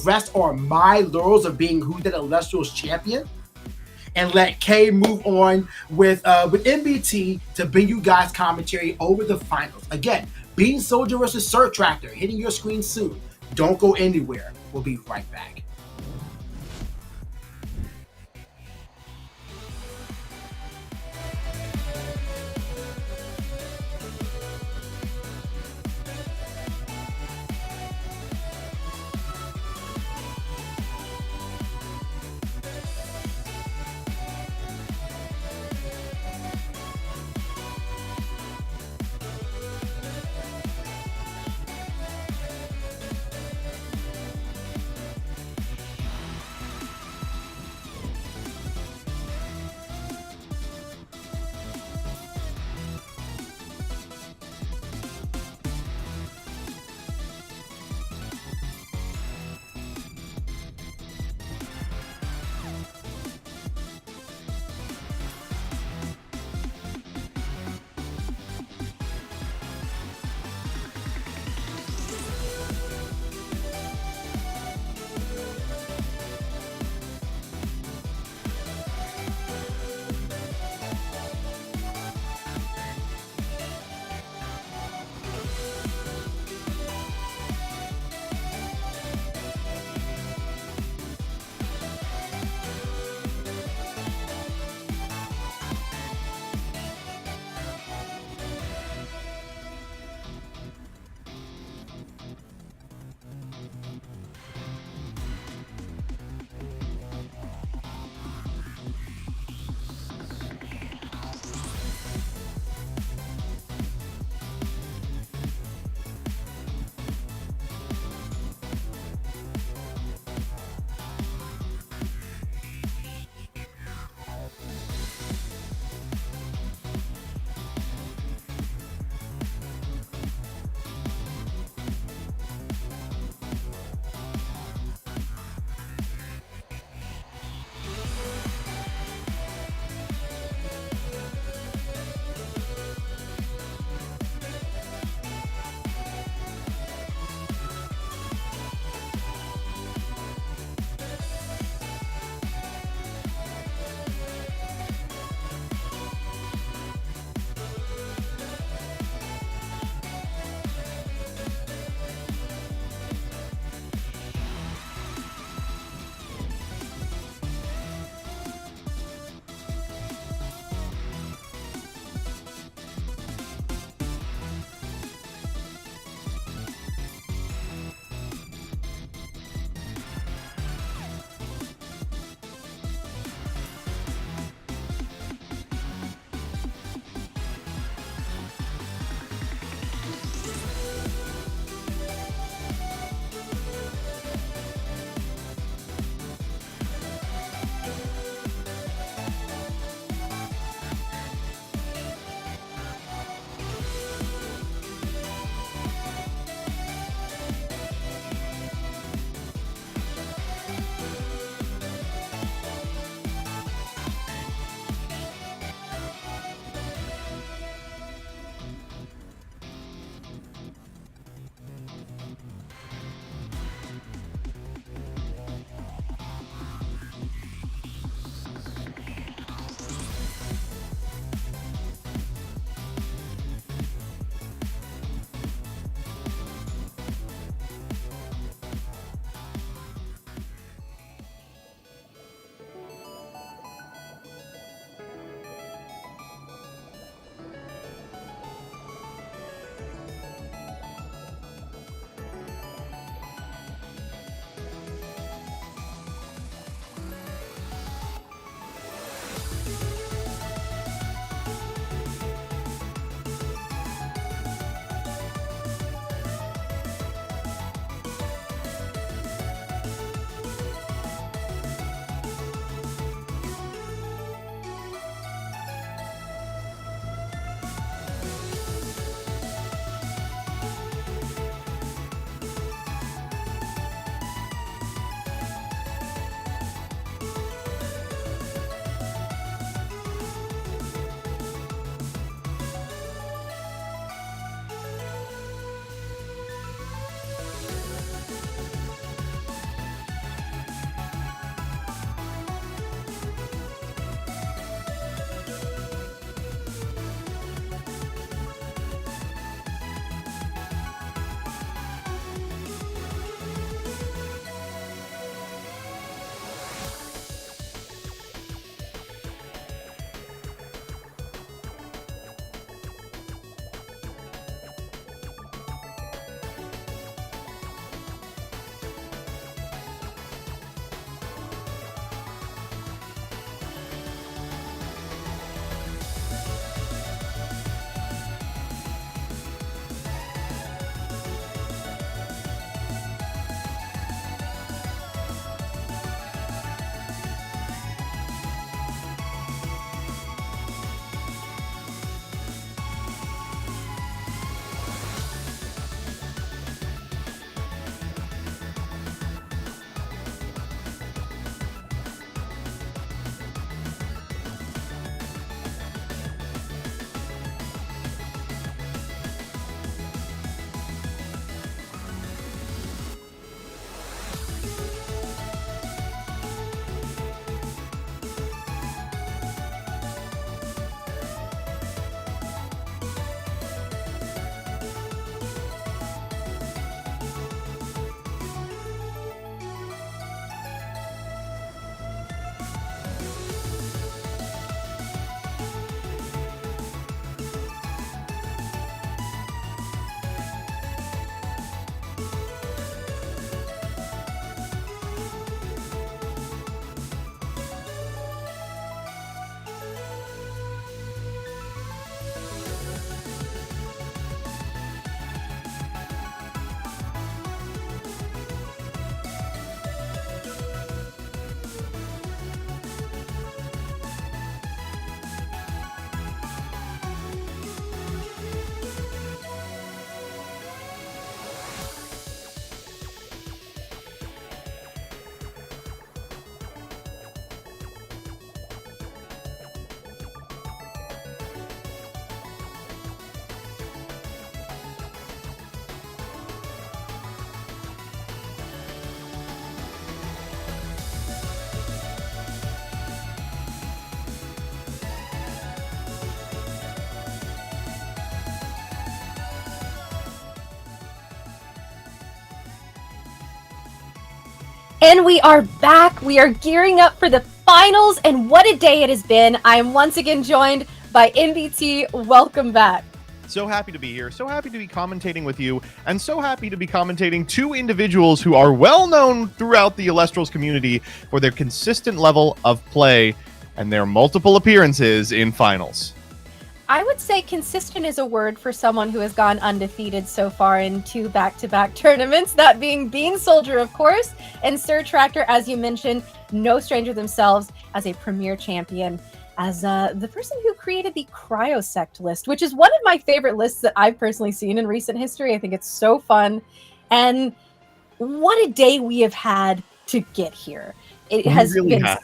S3: rest on my laurels of being who did Elestral's champion, and let Kay move on with MBT to bring you guys commentary over the finals. Again, Being Soldier versus Sir Tractor, hitting your screen soon. Don't go anywhere. We'll be right back.
S1: And we are back. We are gearing up for the finals, and what a day it has been. I am once again joined by NBT. Welcome back.
S2: So happy to be here. So happy to be commentating with you, and so happy to be commentating two individuals who are well known throughout the Elestrals community for their consistent level of play and their multiple appearances in finals.
S1: I would say consistent is a word for someone who has gone undefeated so far in 2 back-to-back tournaments, that being Bean Soldier, of course, and Sir Tractor, as you mentioned, no stranger themselves as a premier champion, as the person who created the Cryosect list, which is one of my favorite lists that I've personally seen in recent history. I think it's so fun, and what a day we have had to get here. It has really been...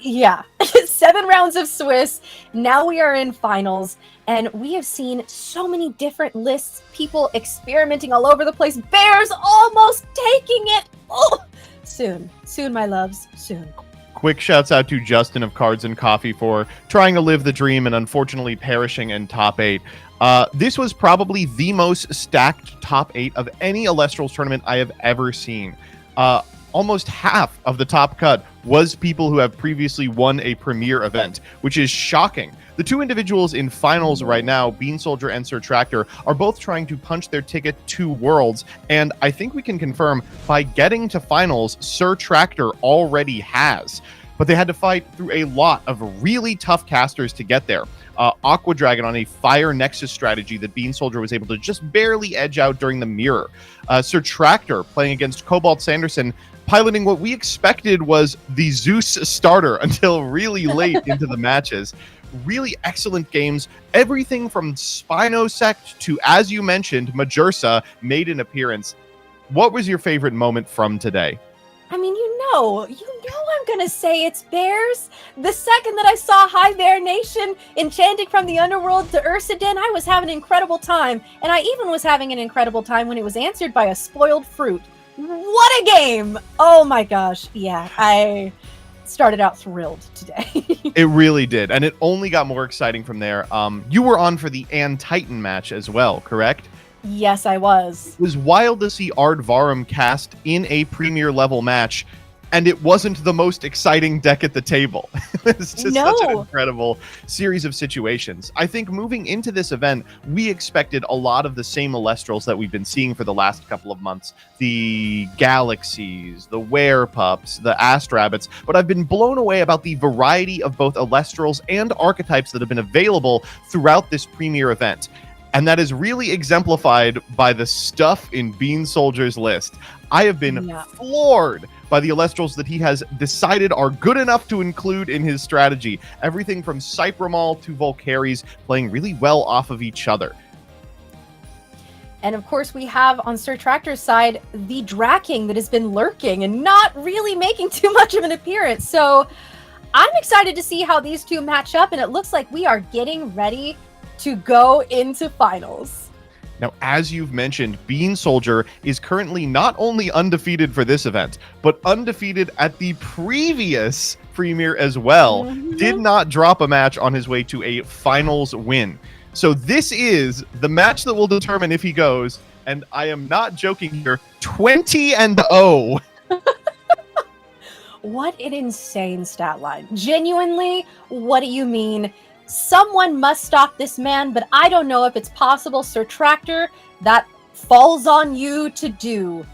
S1: Yeah, 7 rounds of Swiss. Now we are in finals, and we have seen so many different lists, people experimenting all over the place. Bears almost taking it. Oh, soon, my loves, soon.
S2: Quick shouts out to Justin of Cards and Coffee for trying to live the dream and unfortunately perishing in top 8. This was probably the most stacked top 8 of any Elestrals tournament I have ever seen. Almost half of the top cut was people who have previously won a premier event, which is shocking. The two individuals in finals right now, Bean Soldier and Sir Tractor, are both trying to punch their ticket to Worlds, and I think we can confirm by getting to finals, Sir Tractor already has. But they had to fight through a lot of really tough casters to get there. Aqua Dragon on a Fire Nexus strategy that Bean Soldier was able to just barely edge out during the mirror. Sir Tractor playing against Cobalt Sanderson, piloting what we expected was the Zeus starter until really late into the matches. Really excellent games. Everything from Spinosect to, as you mentioned, Majursa made an appearance. What was your favorite moment from today?
S1: I mean, you know I'm gonna say it's Bears. The second that I saw Hi Bear Nation enchanting from the underworld to Ursaden, I was having an incredible time. And I even was having an incredible time when it was answered by a spoiled fruit. What a game! Oh my gosh, yeah, I started out thrilled today.
S2: It really did, and it only got more exciting from there. You were on for the Ann Titan match as well, correct?
S1: Yes, I was.
S2: It was wild to see Ardvarum cast in a premier level match, and it wasn't the most exciting deck at the table. It's just such an incredible series of situations. I think moving into this event, we expected a lot of the same Elestrals that we've been seeing for the last couple of months. The Galaxies, the Werepups, the Astrabbits, but I've been blown away about the variety of both Elestrals and archetypes that have been available throughout this premier event. And that is really exemplified by the stuff in Bean Soldier's list. I have been floored by the Elestrals that he has decided are good enough to include in his strategy. Everything from Cypramol to Volcaries playing really well off of each other.
S1: And of course, we have on Sir Tractor's side the Draking that has been lurking and not really making too much of an appearance. So I'm excited to see how these two match up, and it looks like we are getting ready to go into finals.
S2: Now, as you've mentioned, Bean Soldier is currently not only undefeated for this event, but undefeated at the previous Premier as well. Did not drop a match on his way to a finals win. So this is the match that will determine if he goes, and I am not joking here, 20-0.
S1: What an insane stat line. Genuinely, what do you mean? Someone must stop this man, but I don't know if it's possible. Sir Tractor, that falls on you to do.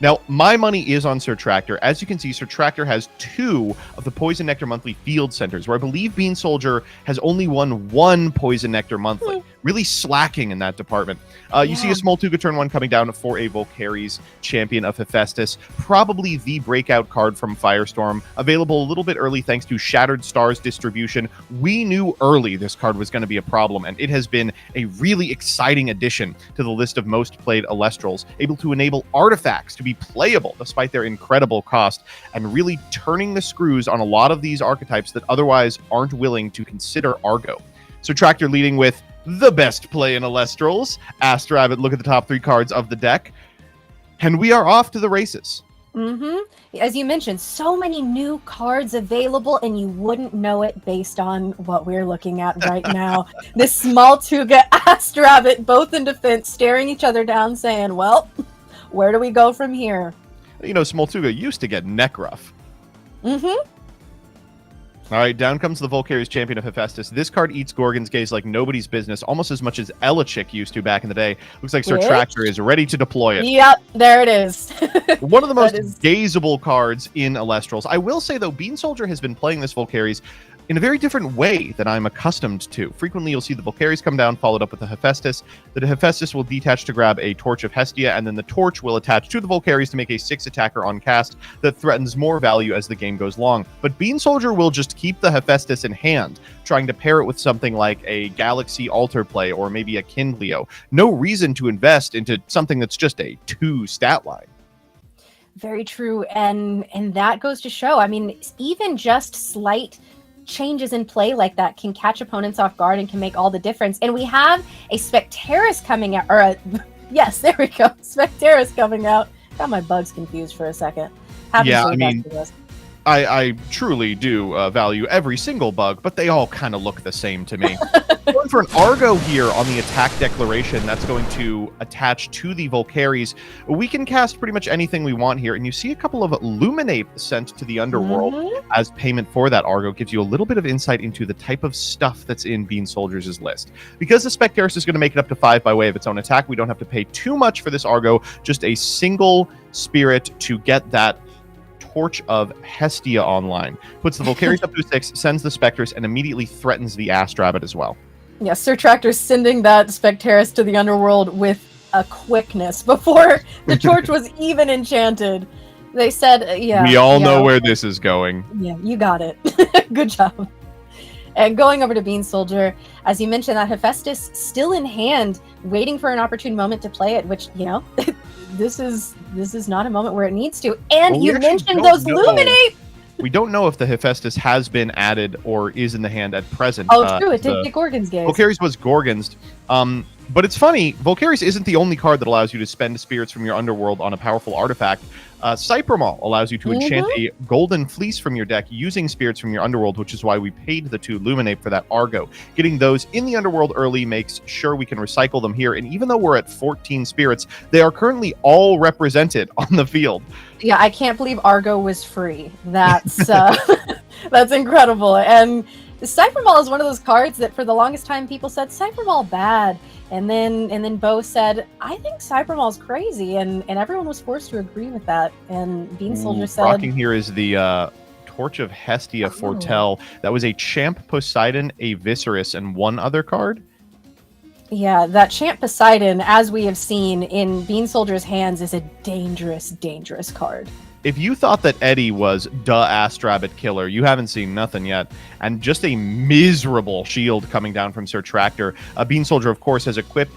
S2: Now, my money is on Sir Tractor. As you can see, Sir Tractor has 2 of the Poison Nectar Monthly Field Centers, where I believe Bean Soldier has only won 1 Poison Nectar Monthly. Really slacking in that department. You see a Smoltuga turn 1 coming down for a Volcaries, Champion of Hephaestus. Probably the breakout card from Firestorm. Available a little bit early thanks to Shattered Stars distribution. We knew early this card was going to be a problem, and it has been a really exciting addition to the list of most played Elestrals, able to enable artifacts to be playable despite their incredible cost, and really turning the screws on a lot of these archetypes that otherwise aren't willing to consider Argo. So Tractor leading with the best play in Elestrals. Astrabbit, look at the top 3 cards of the deck. And we are off to the races.
S1: As you mentioned, so many new cards available, and you wouldn't know it based on what we're looking at right now. This Smoltuga, Astrabbit, both in defense, staring each other down, saying, well, where do we go from here?
S2: You know, Smoltuga used to get neck rough.
S1: Mm-hmm.
S2: All right, down comes the Volcari's Champion of Hephaestus. This card eats Gorgon's Gaze like nobody's business, almost as much as Elechik used to back in the day. Looks like Sir Tractor is ready to deploy it.
S1: Yep, there it is.
S2: One of the most gazeable cards in Elestrals. I will say, though, Bean Soldier has been playing this Volcari's in a very different way than I'm accustomed to. Frequently, you'll see the Volcari's come down, followed up with the Hephaestus. The Hephaestus will detach to grab a Torch of Hestia, and then the Torch will attach to the Volcari's to make a 6-attacker on cast that threatens more value as the game goes long. But Bean Soldier will just keep the Hephaestus in hand, trying to pair it with something like a Galaxy Altar Play or maybe a Kindleo. No reason to invest into something that's just a 2 stat line.
S1: Very true, and that goes to show. I mean, even just slight changes in play like that can catch opponents off guard and can make all the difference. And we have a Spectaris coming out, or yes, there we go, Spectaris coming out. Got my bugs confused for a second.
S2: Yeah, I mean, I truly do value every single bug, but they all kind of look the same to me. Going for an Argo here on the attack declaration that's going to attach to the Volcari's. We can cast pretty much anything we want here, and you see a couple of Luminate sent to the Underworld as payment for that Argo. Gives you a little bit of insight into the type of stuff that's in Bean Soldier's list. Because the Spectaris is going to make it up to 5 by way of its own attack, we don't have to pay too much for this Argo, just a single spirit to get that Torch of Hestia online. Puts the Volcari's up to 6, sends the Specters, and immediately threatens the Astrabbit as well.
S1: Yeah, Sir Tractor sending that Spectaris to the Underworld with a quickness before the Torch was even enchanted. They said, yeah.
S2: We all know where this is going.
S1: Yeah, you got it. Good job. And going over to Bean Soldier, as you mentioned, that Hephaestus still in hand, waiting for an opportune moment to play it, which, you know, this is not a moment where it needs to. And well, you mentioned those Luminate.
S2: We don't know if the Hephaestus has been added or is in the hand at present.
S1: Oh, true. It did get Gorgon's Gaze.
S2: Volcari's was Gorgon's. But it's funny, Volcari's isn't the only card that allows you to spend spirits from your Underworld on a powerful artifact. Cypremol allows you to enchant a Golden Fleece from your deck using spirits from your Underworld, which is why we paid the 2 Luminate for that Argo. Getting those in the Underworld early makes sure we can recycle them here. And even though we're at 14 spirits, they are currently all represented on the field.
S1: Yeah, I can't believe Argo was free. That's that's incredible. And Cypremol is one of those cards that for the longest time people said Cypremol bad. And then Bo said, I think Cypremol's crazy, and everyone was forced to agree with that. And Bean Soldier said,
S2: rocking here is the Torch of Hestia Foretell. That was a Champ Poseidon, a Viserys, and one other card.
S1: Yeah, that Champ Poseidon, as we have seen in Bean Soldier's hands, is a dangerous, dangerous card.
S2: If you thought that Eddie was duh Astrabbit killer, you haven't seen nothing yet. And just a miserable shield coming down from Sir Tractor. Bean Soldier, of course, has equipped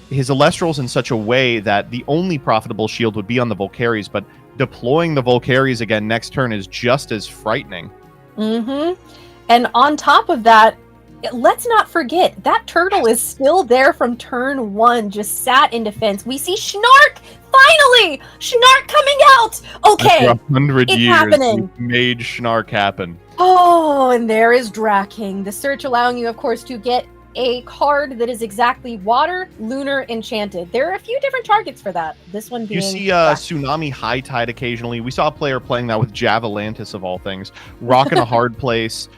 S2: his Elestrals in such a way that the only profitable shield would be on the Volcari's, but deploying the Volcari's again next turn is just as frightening.
S1: And on top of that, let's not forget, that turtle is still there from turn 1, just sat in defense. We see Schnark! Finally! Schnark coming out! Okay,
S2: after 100
S1: it's
S2: years,
S1: happening.
S2: We've made Schnark happen.
S1: Oh, and there is Draking. The search allowing you, of course, to get a card that is exactly water, lunar, enchanted. There are a few different targets for that. This one being...
S2: You see Tsunami High Tide occasionally. We saw a player playing that with Javalantis, of all things. Rocking a hard place.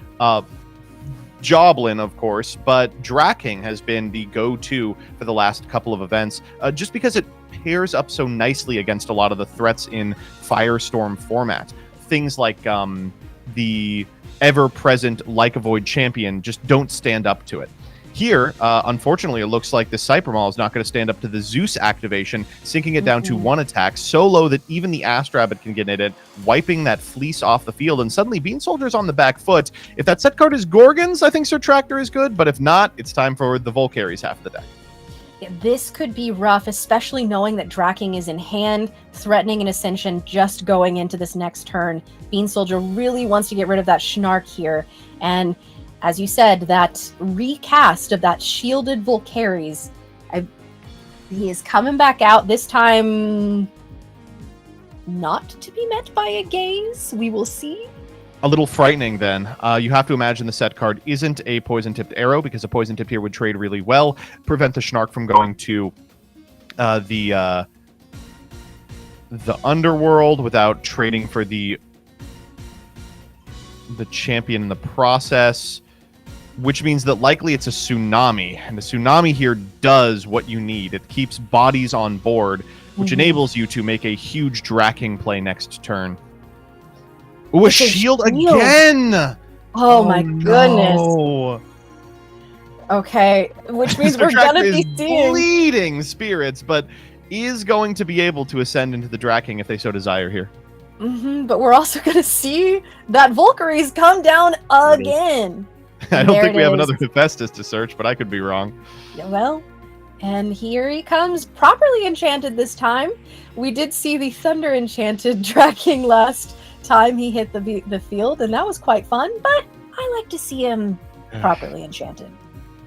S2: Joblin, of course, but Draking has been the go-to for the last couple of events, just because it pairs up so nicely against a lot of the threats in Firestorm format. Things like the ever-present Like a Void champion just don't stand up to it. Here, unfortunately, it looks like the Cypremol is not going to stand up to the Zeus activation, sinking it down to 1 attack, so low that even the Astrabbit can get it, wiping that fleece off the field, and suddenly Bean Soldier's on the back foot. If that set card is Gorgon's, I think Sir Tractor is good, but if not, it's time for the Volcari's half of the deck.
S1: Yeah, this could be rough, especially knowing that Draking is in hand, threatening an Ascension just going into this next turn. Bean Soldier really wants to get rid of that Schnark here, and as you said, that recast of that shielded Volcari's, he is coming back out, this time not to be met by a gaze. We will see.
S2: A little frightening then. You have to imagine the set card isn't a poison-tipped arrow, because a poison-tipped here would trade really well, prevent the Schnark from going to the the underworld without trading for the champion in the process, which means that likely it's a tsunami, and the tsunami here does what you need. It keeps bodies on board, which enables you to make a huge Draking play next turn. Ooh, a shield again!
S1: Oh my goodness. Okay, which means
S2: So
S1: we're gonna
S2: Draken
S1: be
S2: is
S1: seeing
S2: bleeding spirits, but is going to be able to ascend into the Draking if they so desire here.
S1: but we're also gonna see that Valkyries come down again.
S2: I don't
S1: There
S2: think
S1: it
S2: we have
S1: is.
S2: another Hephaestus to search, but I could be wrong.
S1: Yeah, well, and here he comes, properly enchanted this time. We did see the Thunder Enchanted Draking last time he hit the field, and that was quite fun, but I like to see him properly enchanted.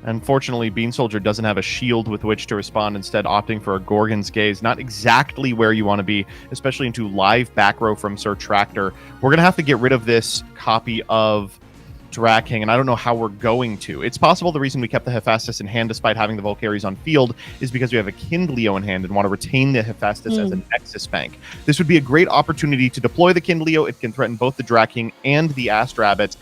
S2: Unfortunately, Bean Soldier doesn't have a shield with which to respond, instead opting for a Gorgon's Gaze. Not exactly where you want to be, especially into live back row from Sir Tractor. We're going to have to get rid of this copy of Draking, and I don't know how we're going to. It's possible the reason we kept the Hephaestus in hand despite having the Valkyries on field is because we have a Kindleo in hand and want to retain the Hephaestus as a Nexus bank. This would be a great opportunity to deploy the Kindleo. It can threaten both the Draking and the Astrabbit.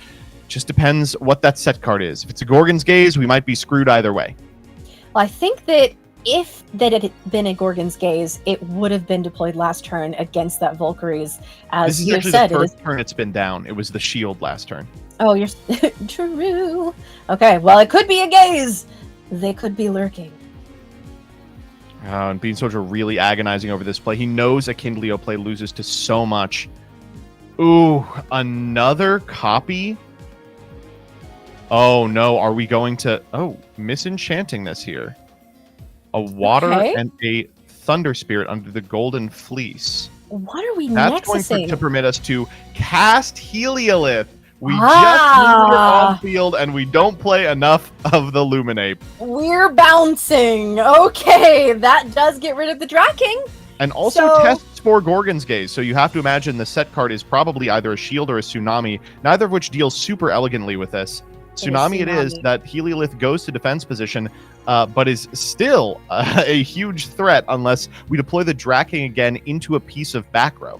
S2: Just depends what that set card is. If it's a Gorgon's Gaze, we might be screwed either way.
S1: Well, I think that if that had been a Gorgon's Gaze, it would have been deployed last turn against that Valkyries. As
S2: This is
S1: you
S2: actually
S1: said,
S2: the first turn it's been down. It was the shield last turn.
S1: Oh, you're true. Okay, well, it could be a gaze. They could be lurking.
S2: And Bean Soldier really agonizing over this play. He knows a Kindleo play loses to so much. Ooh, another copy? Oh no, are we going to... Oh, misenchanting this here. A water and a Thunder Spirit under the Golden Fleece.
S1: What are we
S2: That's
S1: nexusing?
S2: going to permit us to cast Heliolith. We just moved it on field, and we don't play enough of the Luminape.
S1: We're bouncing. Okay, that does get rid of the Draking.
S2: And also tests for Gorgon's Gaze, so you have to imagine the set card is probably either a shield or a tsunami, neither of which deals super elegantly with this. Tsunami it is, that Heliolith goes to defense position, but is still a huge threat unless we deploy the Draking again into a piece of back row.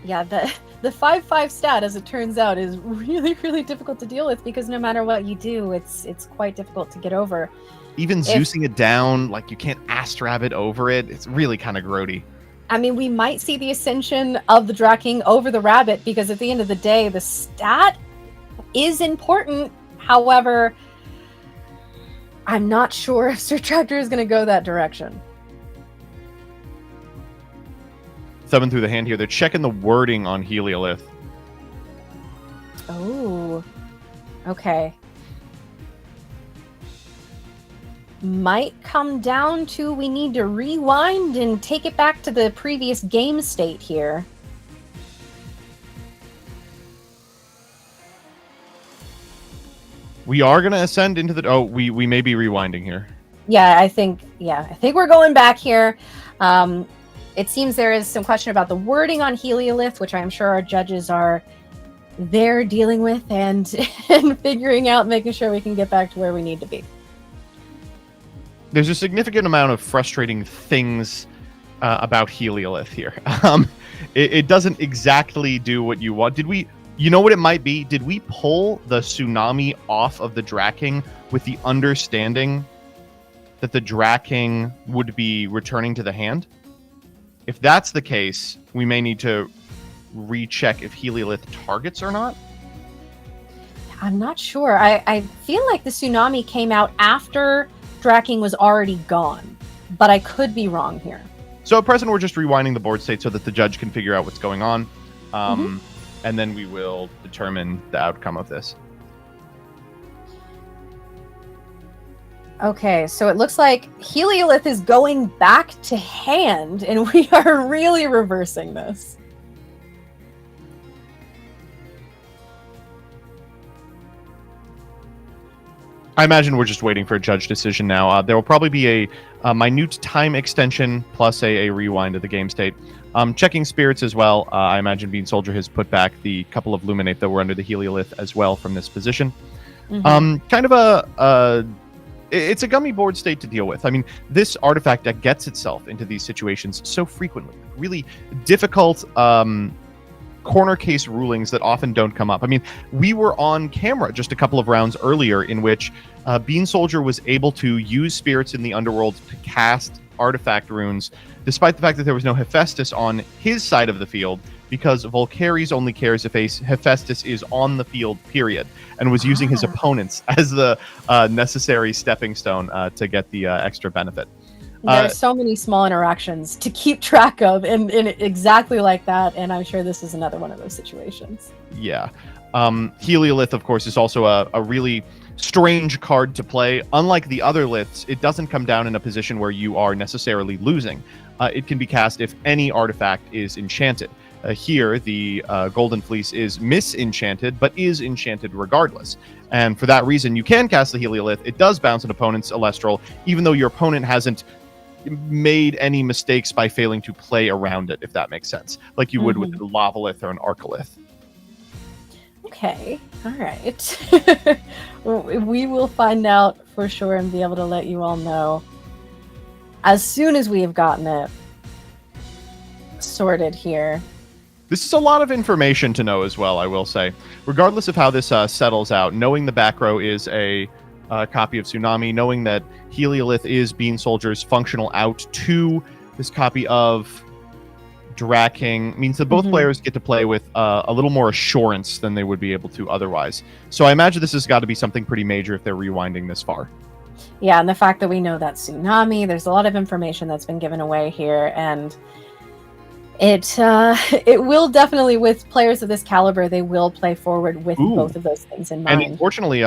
S1: Yeah, the 5/5 stat, as it turns out, is really, really difficult to deal with because no matter what you do, it's quite difficult to get over.
S2: Even Zeusing it down, like you can't Astrabbit over it, it's really kind of grody.
S1: I mean, we might see the ascension of the Draking over the Rabbit because at the end of the day, the stat is important. However, I'm not sure if Sir Tractor is going to go that direction.
S2: Thumbing through the hand here, they're checking the wording on Heliolith.
S1: Oh, okay. Might come down to we need to rewind and take it back to the previous game state here.
S2: We are going to ascend into the... Oh, we may be rewinding here.
S1: Yeah, I think we're going back here. It seems there is some question about the wording on Heliolith, which I'm sure our judges are there dealing with and figuring out, making sure we can get back to where we need to be.
S2: There's a significant amount of frustrating things about Heliolith here. It doesn't exactly do what you want. You know what it might be? Did we pull the tsunami off of the Draking with the understanding that the Draking would be returning to the hand? If that's the case, we may need to recheck if Heliolith targets or not.
S1: I'm not sure. I feel like the tsunami came out after Draking was already gone, but I could be wrong here.
S2: So at present, we're just rewinding the board state so that the judge can figure out what's going on. And then we will determine the outcome of this.
S1: Okay, so it looks like Heliolith is going back to hand, and we are really reversing this.
S2: I imagine we're just waiting for a judge decision now. There will probably be a minute time extension plus a rewind of the game state. Checking spirits as well. I imagine Bean Soldier has put back the couple of Luminate that were under the Heliolith as well from this position. Kind of a it's a gummy board state to deal with. I mean, this artifact deck gets itself into these situations so frequently. Really difficult corner case rulings that often don't come up. I mean, we were on camera just a couple of rounds earlier in which Bean Soldier was able to use spirits in the underworld to cast artifact runes, despite the fact that there was no Hephaestus on his side of the field, because Volcaries only cares if a Hephaestus is on the field, period, and was using his opponents as the necessary stepping stone to get the extra benefit.
S1: There are so many small interactions to keep track of, and exactly like that, and I'm sure this is another one of those situations.
S2: Yeah. Heliolith, of course, is also a really strange card to play. Unlike the other liths, it doesn't come down in a position where you are necessarily losing. It can be cast if any artifact is enchanted. Here, the Golden Fleece is misenchanted, but is enchanted regardless. And for that reason, you can cast the Heliolith. It does bounce an opponent's Elestral, even though your opponent hasn't made any mistakes by failing to play around it, if that makes sense, like you would with a Lavalith or an Arcolith.
S1: Okay, all right. We will find out for sure and be able to let you all know as soon as we have gotten it sorted here.
S2: This is a lot of information to know as well, I will say. Regardless of how this settles out, knowing the back row is a copy of Tsunami, knowing that Heliolith is Bean Soldier's functional out to this copy of Draking means that both players get to play with a little more assurance than they would be able to otherwise. So I imagine this has got to be something pretty major if they're rewinding this far.
S1: Yeah, and the fact that we know that Tsunami, there's a lot of information that's been given away here, and it will definitely, with players of this caliber, they will play forward with both of those things in mind.
S2: And unfortunately,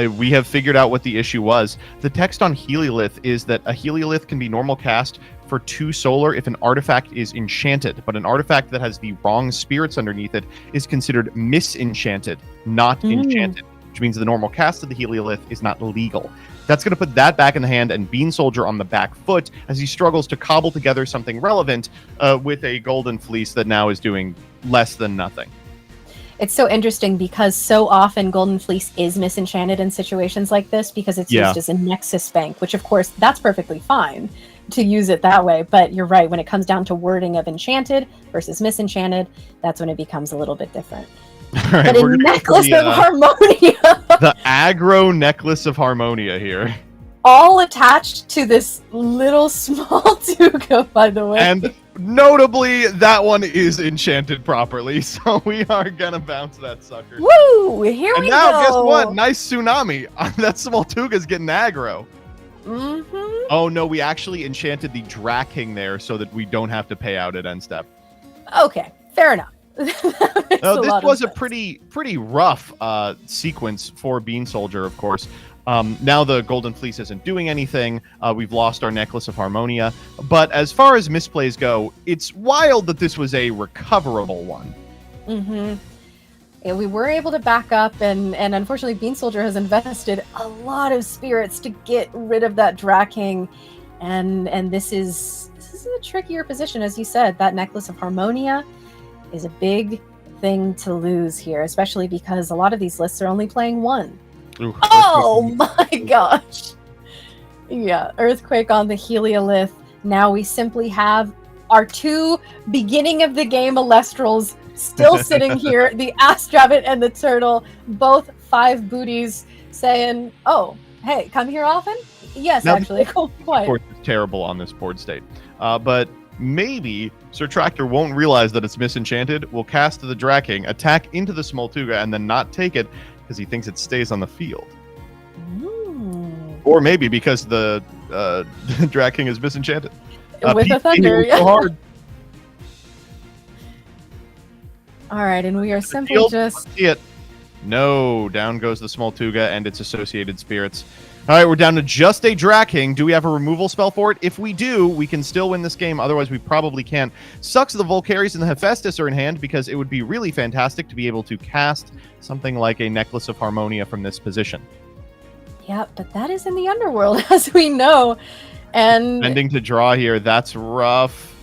S2: we have figured out what the issue was. The text on Heliolith is that a Heliolith can be normal cast for 2 solar if an artifact is enchanted, but an artifact that has the wrong spirits underneath it is considered misenchanted, not enchanted, which means the normal cast of the Heliolith is not legal. That's going to put that back in the hand and Bean Soldier on the back foot as he struggles to cobble together something relevant with a Golden Fleece that now is doing less than nothing.
S1: It's so interesting because so often Golden Fleece is misenchanted in situations like this because it's used as a Nexus bank, which of course that's perfectly fine to use it that way. But you're right, when it comes down to wording of enchanted versus misenchanted, that's when it becomes a little bit different. Right, but in Necklace of Harmonia,
S2: the aggro Necklace of Harmonia here,
S1: all attached to this little small Tuga, by the way.
S2: And notably, that one is enchanted properly, so we are gonna bounce that sucker.
S1: Woo! Here we go. And
S2: now, guess what? Nice Tsunami. That small Tuga's getting aggro. Oh no, we actually enchanted the Draking there so that we don't have to pay out at end step.
S1: Okay, fair enough.
S2: This was a pretty rough sequence for Bean Soldier, of course. Now the Golden Fleece isn't doing anything. We've lost our Necklace of Harmonia. But as far as misplays go, it's wild that this was a recoverable one.
S1: Yeah, we were able to back up, and unfortunately Bean Soldier has invested a lot of spirits to get rid of that Draking. And this is a trickier position, as you said. That Necklace of Harmonia is a big thing to lose here, especially because a lot of these lists are only playing one.
S2: Ooh,
S1: oh my gosh. Yeah, Earthquake on the Heliolith. Now we simply have our 2 beginning of the game Elestrals still sitting here, the Astrabbit and the Turtle, both 5 booties, saying, oh, hey, come here often? Yes, now, actually. Quite.
S2: Of course, it's terrible on this board state. But maybe Sir Tractor won't realize that it's misenchanted, will cast the Draking, attack into the Smoltuga, and then not take it because he thinks it stays on the field. Or maybe because the Draking is misenchanted.
S1: With a Thunder,
S2: so hard.
S1: All right, and we are simply just...
S2: See it. No, down goes the Smoltuga and its associated spirits. All right, we're down to just a Draking. Do we have a removal spell for it? If we do, we can still win this game. Otherwise, we probably can't. Sucks the Volcaries and the Hephaestus are in hand because it would be really fantastic to be able to cast something like a Necklace of Harmonia from this position.
S1: Yeah, but that is in the underworld, as we know. And
S2: ending to draw here, that's rough.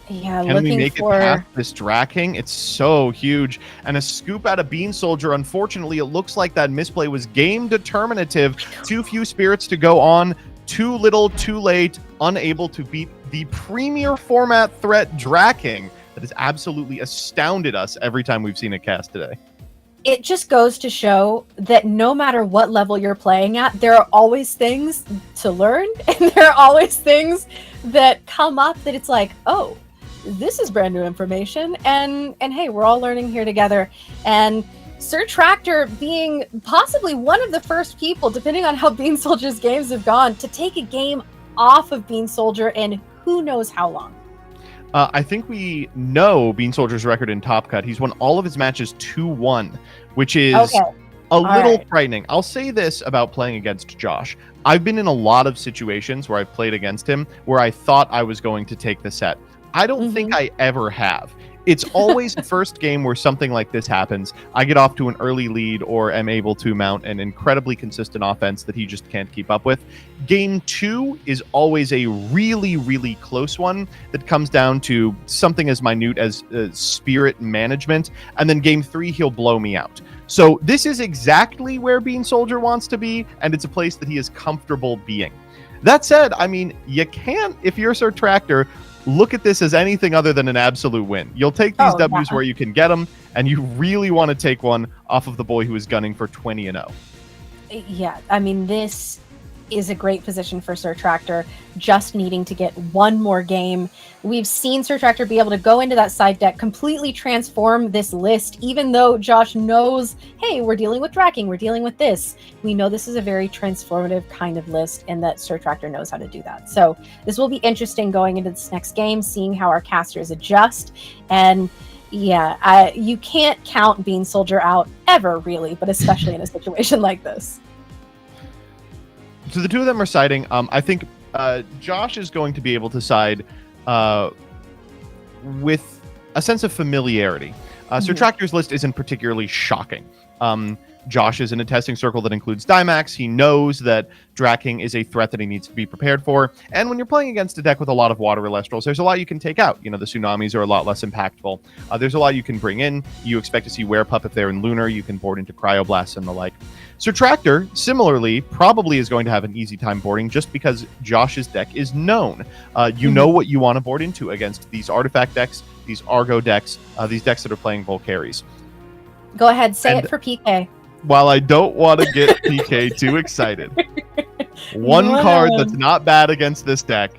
S1: Yeah,
S2: Can we
S1: looking
S2: make it
S1: for
S2: past this Draking? It's so huge. And a scoop out of Bean Soldier. Unfortunately, it looks like that misplay was game determinative. Too few spirits to go on. Too little, too late. Unable to beat the premier format threat Draking that has absolutely astounded us every time we've seen it cast today.
S1: it just goes to show that no matter what level you're playing at, there are always things to learn, and there are always things that come up that it's like, oh, this is brand new information, and hey, we're all learning here together. And Sir Tractor being possibly one of the first people, depending on how Bean Soldier's games have gone, to take a game off of Bean Soldier in who knows how long.
S2: I think we know Bean Soldier's record in Top Cut. He's won all of his matches 2-1, which is a little frightening. I'll say this about playing against Josh. I've been in a lot of situations where I've played against him where I thought I was going to take the set. I don't think I ever have. It's always the first game where something like this happens. I get off to an early lead or am able to mount an incredibly consistent offense that he just can't keep up with. Game 2 is always a really, really close one that comes down to something as minute as spirit management. And then Game 3, he'll blow me out. So this is exactly where Bean Soldier wants to be, and it's a place that he is comfortable being. That said, I mean, you can't, if you're Sir Tractor, look at this as anything other than an absolute win. You'll take these W's where you can get them, and you really want to take one off of the boy who is gunning for 20-0.
S1: Yeah, I mean, this is a great position for Sir Tractor, just needing to get one more game. We've seen Sir Tractor be able to go into that side deck, completely transform this list, even though Josh knows, hey, we're dealing with Draking, we're dealing with this. We know this is a very transformative kind of list, and that Sir Tractor knows how to do that. So this will be interesting going into this next game, seeing how our casters adjust. And yeah, you can't count Bean Soldier out ever, really, but especially in a situation like this.
S2: So the two of them are siding. I think Josh is going to be able to side with a sense of familiarity. Sir Tractor's list isn't particularly shocking. Josh is in a testing circle that includes Dimax. He knows that Draking is a threat that he needs to be prepared for. And when you're playing against a deck with a lot of water Elestrals, there's a lot you can take out. You know, the tsunamis are a lot less impactful. There's a lot you can bring in. You expect to see Werepup if they're in Lunar. You can board into Cryoblasts and the like. Sir Tractor, similarly, probably is going to have an easy time boarding just because Josh's deck is known. You know what you want to board into against these artifact decks, these Argo decks, these decks that are playing Volcaries.
S1: Go ahead, say it for PK.
S2: While I don't want to get PK too excited, one card that's not bad against this deck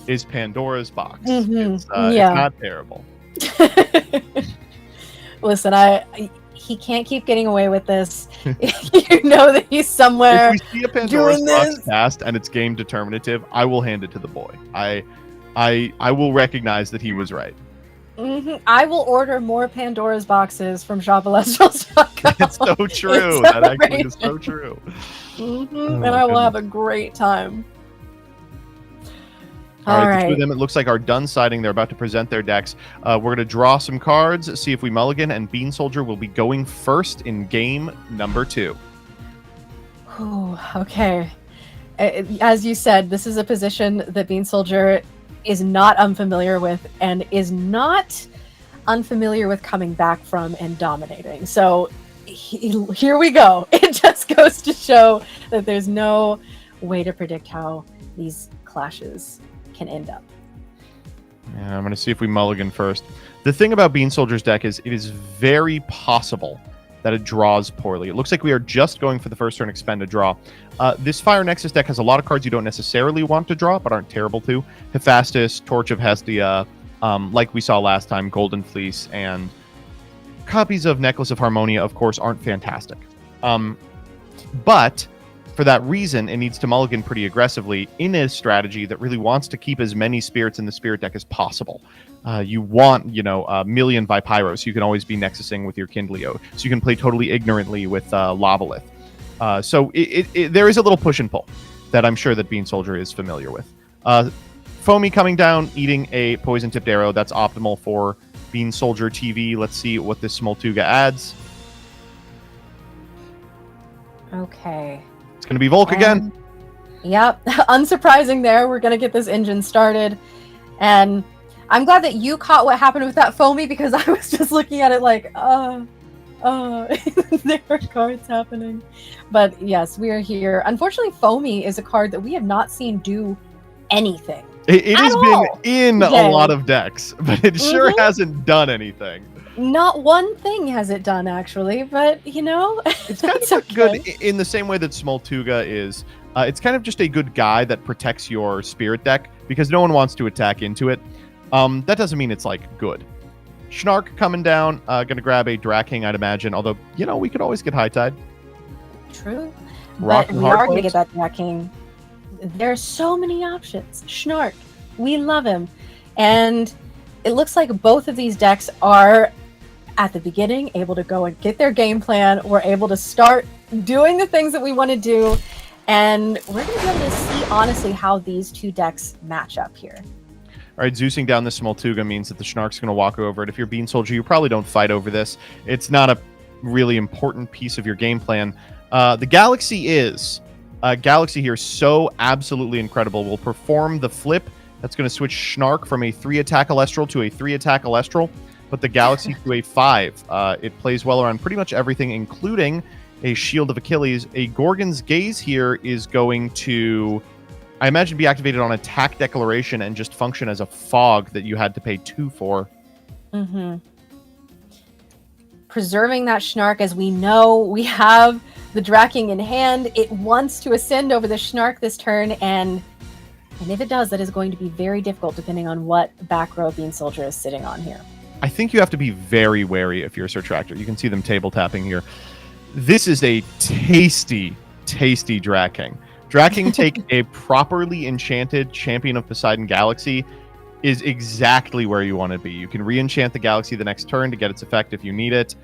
S2: is Pandora's Box. It's not terrible.
S1: Listen, he can't keep getting away with this. You know that he's somewhere.
S2: If we see a Pandora's Box cast and it's game determinative, I will hand it to the boy. I will recognize that he was right.
S1: I will order more Pandora's boxes from ShopElestrals.com.
S2: It's so true. That actually is so true.
S1: And I will have a great time.
S2: All right. The two of them, it looks like, are done siding. They're about to present their decks. We're going to draw some cards, see if we mulligan, and Bean Soldier will be going first in game number 2.
S1: Okay. As you said, this is a position that Bean Soldier is not unfamiliar with, and is not unfamiliar with coming back from and dominating. So here we go. It just goes to show that there's no way to predict how these clashes can end up.
S2: Yeah, I'm going to see if we mulligan first. The thing about Bean Soldier's deck is it is very possible that it draws poorly. It looks like we are just going for the first turn expend a draw. This Fire Nexus deck has a lot of cards you don't necessarily want to draw, but aren't terrible to. Hephaestus, Torch of Hestia, like we saw last time, Golden Fleece, and copies of Necklace of Harmonia, of course, aren't fantastic. But for that reason, it needs to mulligan pretty aggressively in a strategy that really wants to keep as many spirits in the spirit deck as possible. You want, a million Vipyros, so you can always be Nexusing with your Kindleo. So you can play totally ignorantly with Lavalith. So there is a little push and pull that I'm sure that Bean Soldier is familiar with. Foamy coming down, eating a poison-tipped arrow. That's optimal for Bean Soldier TV. Let's see what this Smoltuga adds.
S1: Okay.
S2: It's going to be Volk again.
S1: Yep. Unsurprising there. We're going to get this engine started. And I'm glad that you caught what happened with that foamy, because I was just looking at it like, there are cards happening. But yes, we are here. Unfortunately, foamy is a card that we have not seen do anything.
S2: It has been in a lot of decks, but it sure hasn't done anything.
S1: Not one thing has it done, actually, but, you know,
S2: it's kind of good in the same way that Smoltuga is. It's kind of just a good guy that protects your spirit deck, because no one wants to attack into it. That doesn't mean it's, like, good. Schnark coming down, gonna grab a Draking, I'd imagine, although, you know, we could always get High Tide.
S1: True.
S2: Rock
S1: but we are going to get that Draking. There are so many options. Schnark, we love him. And it looks like both of these decks are, at the beginning, able to go and get their game plan. We're able to start doing the things that we want to do. And we're going to be able to see, honestly, how these two decks match up here.
S2: All right, Zeusing down this Smoltuga means that the Schnark's going to walk over it. If you're Bean Soldier, you probably don't fight over this. It's not a really important piece of your game plan. The Galaxy is. Galaxy here, so absolutely incredible. Will perform the flip. That's going to switch Schnark from a 3-attack Elestral to a 3-attack Elestral. Put the Galaxy to a 5. It plays well around pretty much everything, including a Shield of Achilles. A Gorgon's Gaze here is going to, I imagine, be activated on attack declaration and just function as a fog that you had to pay 2 for.
S1: Preserving that Schnark, as we know, we have the Draking in hand. It wants to ascend over the Schnark this turn, and if it does, that is going to be very difficult depending on what back row Bean Soldier is sitting on here.
S2: I think you have to be very wary if you're a Surtractor. You can see them table tapping here. This is a tasty, tasty Draking. Draking take a properly enchanted Champion of Poseidon Galaxy is exactly where you want to be. You can re-enchant the Galaxy the next turn to get its effect if you need it.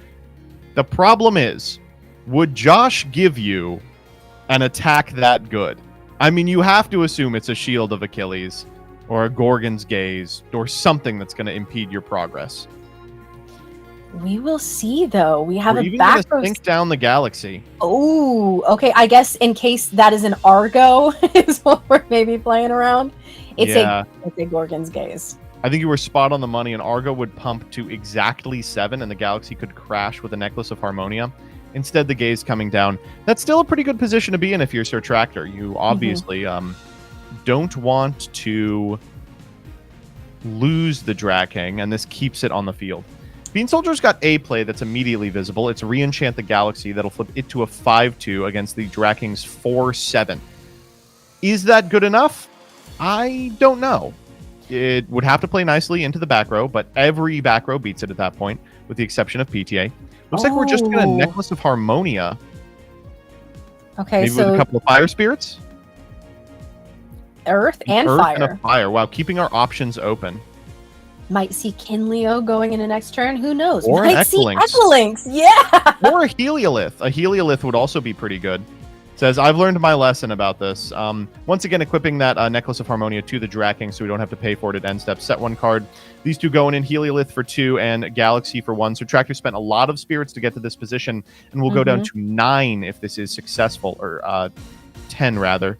S2: The problem is, would Josh give you an attack that good? I mean, you have to assume it's a Shield of Achilles or a Gorgon's Gaze or something that's going to impede your progress.
S1: We will see, though. We have
S2: a
S1: back row.
S2: Sink down the Galaxy.
S1: Oh, okay. I guess in case that is an Argo is what we're maybe playing around. It's a Gorgon's Gaze.
S2: I think you were spot on the money. An Argo would pump to exactly 7, and the Galaxy could crash with a Necklace of Harmonia. Instead, the Gaze coming down. That's still a pretty good position to be in if you're Surtractor. You obviously don't want to lose the Draking, and this keeps it on the field. Bean Soldier's got a play that's immediately visible. It's re-enchant the Galaxy. That'll flip it to a 5-2 against the Draking's 4-7. Is that good enough? I don't know. It would have to play nicely into the back row, but every back row beats it at that point, with the exception of PTA. Looks like we're just going to Necklace of Harmonia.
S1: Okay,
S2: maybe with a couple of Fire Spirits?
S1: Earth and Fire.
S2: And a Fire. Wow, keeping our options open.
S1: Might see Kinleo going into next turn. Who knows?
S2: Or
S1: Might see Equilynx. Yeah!
S2: Or a Heliolith. A Heliolith would also be pretty good. Says, I've learned my lesson about this. Once again, equipping that Necklace of Harmonia to the Draking so we don't have to pay for it at end step. Set 1 card. These two going in, Heliolith for 2 and Galaxy for 1. So Tractor spent a lot of spirits to get to this position, and we'll go down to 9 if this is successful, or 10 rather.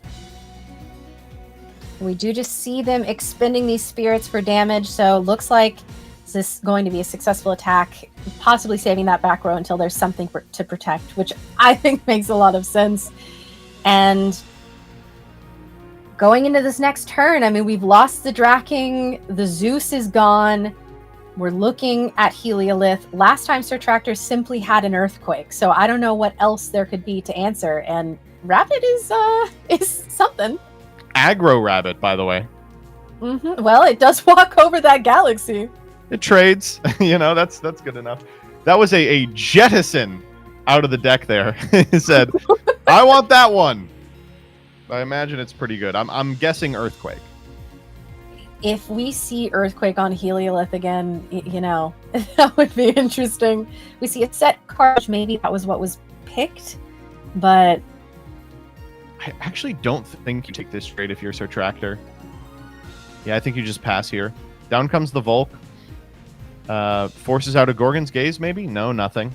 S1: We do just see them expending these spirits for damage, so looks like this is going to be a successful attack, possibly saving that back row until there's something to protect, which I think makes a lot of sense. And going into this next turn, I mean, we've lost the Draking, the Zeus is gone, we're looking at Heliolith. Last time Surtractor simply had an Earthquake, so I don't know what else there could be to answer, and Rabbit is something.
S2: Aggro Rabbit, by the way.
S1: Well, it does walk over that Galaxy.
S2: It trades. You know, that's good enough. That was a jettison out of the deck there. He said, I want that one. I imagine it's pretty good. I'm guessing Earthquake.
S1: If we see Earthquake on Heliolith again, you know, that would be interesting. We see a set card, maybe that was what was picked, but
S2: I actually don't think you take this trade if you're Surtractor. Yeah, I think you just pass here. Down comes the Volk. Forces out a Gorgon's Gaze, maybe? No, nothing.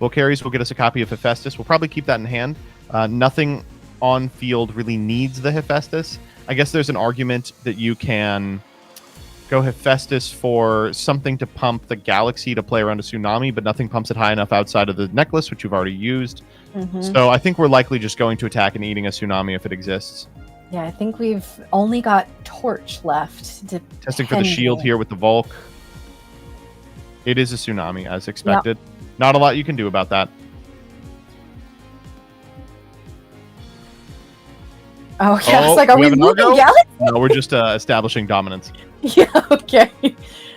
S2: Volcaries will get us a copy of Hephaestus. We'll probably keep that in hand. Nothing on field really needs the Hephaestus. I guess there's an argument that you can Go Hephaestus for something to pump the Galaxy to play around a Tsunami, but nothing pumps it high enough outside of the necklace, which you've already used. So I think we're likely just going to attack and eating a Tsunami if it exists.
S1: Yeah, I think we've only got Torch left.
S2: Testing for the shield here with the Volk. It is a Tsunami, as expected. Not a lot you can do about that.
S1: Oh, yeah, I was like, are we moving Galaxy?
S2: No, we're just establishing dominance.
S1: Yeah, okay.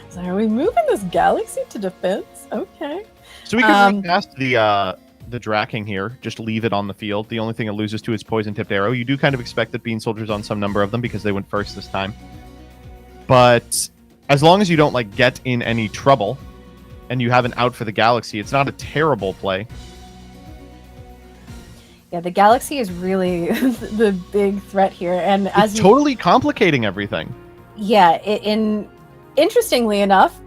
S1: So are we moving this Galaxy to defense? Okay.
S2: So we can recast the Draking here, just leave it on the field. The only thing it loses to is Poison-Tipped Arrow. You do kind of expect that Bean Soldier's on some number of them because they went first this time. But as long as you don't like get in any trouble and you have an out for the Galaxy, it's not a terrible play.
S1: Yeah, the Galaxy is really the big threat here, and as
S2: it's totally complicating everything.
S1: Yeah, interestingly enough,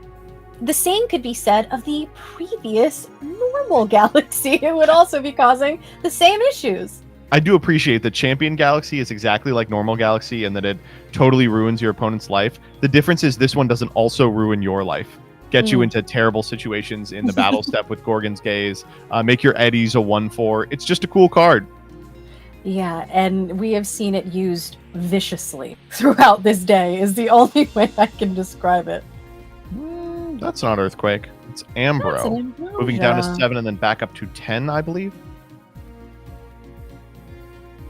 S1: the same could be said of the previous normal Galaxy. It would also be causing the same issues.
S2: I do appreciate that Champion Galaxy is exactly like normal Galaxy and that it totally ruins your opponent's life. The difference is this one doesn't also ruin your life. Get you into terrible situations in the battle step with Gorgon's Gaze. Make your Eddies a 1/4. It's just a cool card.
S1: Yeah, and we have seen it used viciously throughout this day is the only way I can describe it.
S2: That's not Earthquake. It's Ambro. Moving down to 7 and then back up to 10, I believe.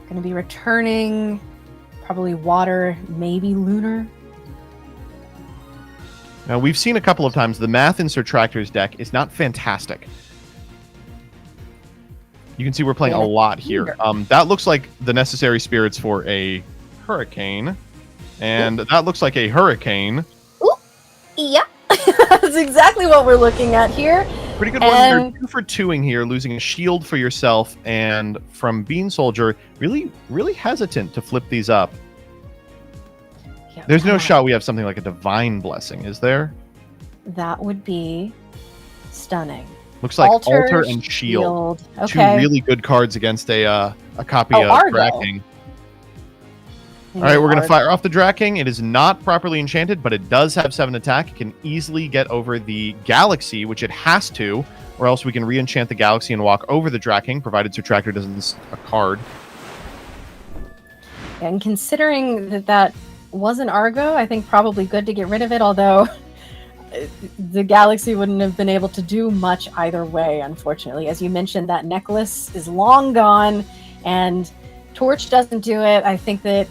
S1: Going to be returning probably Water, maybe Lunar.
S2: Now, we've seen a couple of times the math in Sir Tractor's deck is not fantastic. You can see we're playing a lot here. That looks like the necessary spirits for a Hurricane. And that looks like a Hurricane.
S1: Ooh, yeah. That's exactly what we're looking at here.
S2: Pretty good one. You're 2 for 2ing here, losing a shield for yourself. And from Bean Soldier, really, really hesitant to flip these up. Yeah, there's no shot we have something like a Divine Blessing, is there?
S1: That would be stunning.
S2: Looks like Altar and Shield.
S1: Okay.
S2: 2 really good cards against a copy of Draking. All right, we're going to fire off the Draking. It is not properly enchanted, but it does have 7 attack. It can easily get over the Galaxy, which it has to, or else we can re-enchant the Galaxy and walk over the Draking, provided Sir Tractor doesn't a card.
S1: And considering that wasn't Argo, I think probably good to get rid of it, although the Galaxy wouldn't have been able to do much either way, unfortunately. As you mentioned, that necklace is long gone, and Torch doesn't do it. I think that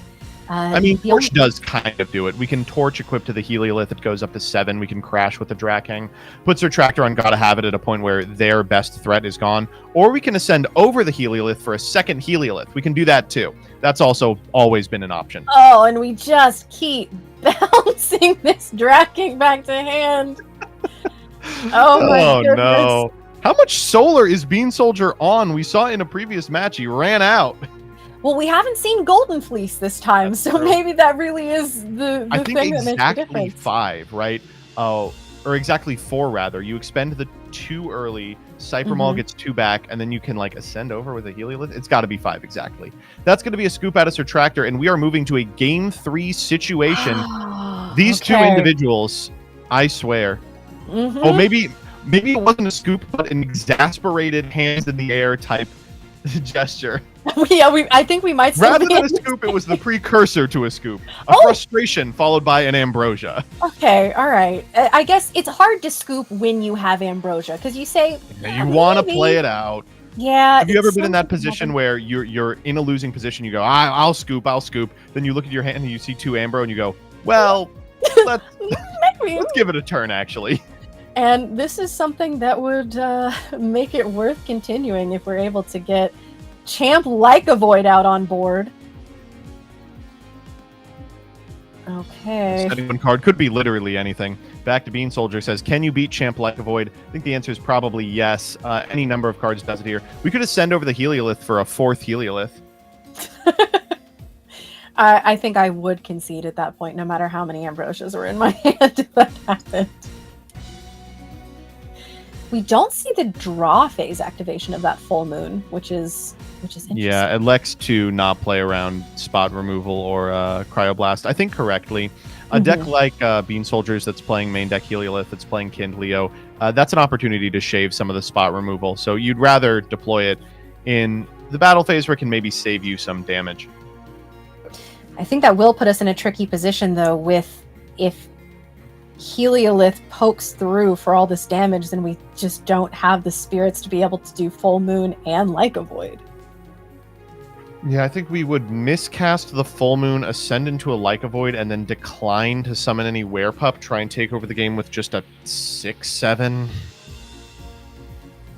S2: I mean, Torch does kind of do it. We can Torch equip to the Heliolith. It goes up to 7. We can crash with the Draking. Puts their Tractor on Gotta Have It at a point where their best threat is gone. Or we can ascend over the Heliolith for a second Heliolith. We can do that too. That's also always been an option.
S1: Oh, and we just keep bouncing this Draking back to hand. Oh my goodness. No.
S2: How much solar is Bean Soldier on? We saw in a previous match he ran out.
S1: Well, we haven't seen Golden Fleece this time, so maybe that really is the
S2: I think
S1: thing that makes the
S2: exactly
S1: difference.
S2: 5, right? Oh, or exactly 4 rather. You expend the 2 early, Cypher Maul gets 2 back, and then you can like ascend over with a Heliolith. It's got to be 5 exactly. That's going to be a scoop out of Sir Tractor, and we are moving to a Game 3 situation. These 2 individuals, I swear. Oh, maybe it wasn't a scoop, but an exasperated hands in the air type gesture.
S1: Yeah, I think we might
S2: rather than a scoop, it was the precursor to a scoop. A frustration followed by an ambrosia.
S1: Okay, all right. I guess it's hard to scoop when you have ambrosia because you say
S2: you want to play it out.
S1: Yeah.
S2: Have you ever been in that position where you're in a losing position? You go, I'll scoop. Then you look at your hand and you see 2 ambro and you go, well, let's give it a turn actually.
S1: And this is something that would make it worth continuing if we're able to get Champ like a Void out on board. Okay.
S2: Setting 1 card could be literally anything. Back to Bean Soldier says, can you beat Champ like a Void? I think the answer is probably yes. Any number of cards does it here. We could ascend over the Heliolith for a 4th Heliolith.
S1: I think I would concede at that point, no matter how many ambrosias were in my hand if that happened. We don't see the draw phase activation of that full moon, which is interesting.
S2: Yeah, it elects to not play around spot removal or cryoblast. I think correctly. A deck like Bean Soldiers that's playing main deck Heliolith, that's playing Kindleo, that's an opportunity to shave some of the spot removal. So you'd rather deploy it in the battle phase where it can maybe save you some damage.
S1: I think that will put us in a tricky position, though, with if Heliolith pokes through for all this damage, then we just don't have the spirits to be able to do Full Moon and Like a Void.
S2: Yeah, I think we would miscast the Full Moon, ascend into a Like a Void, and then decline to summon any Werepup, try and take over the game with just a 6/7.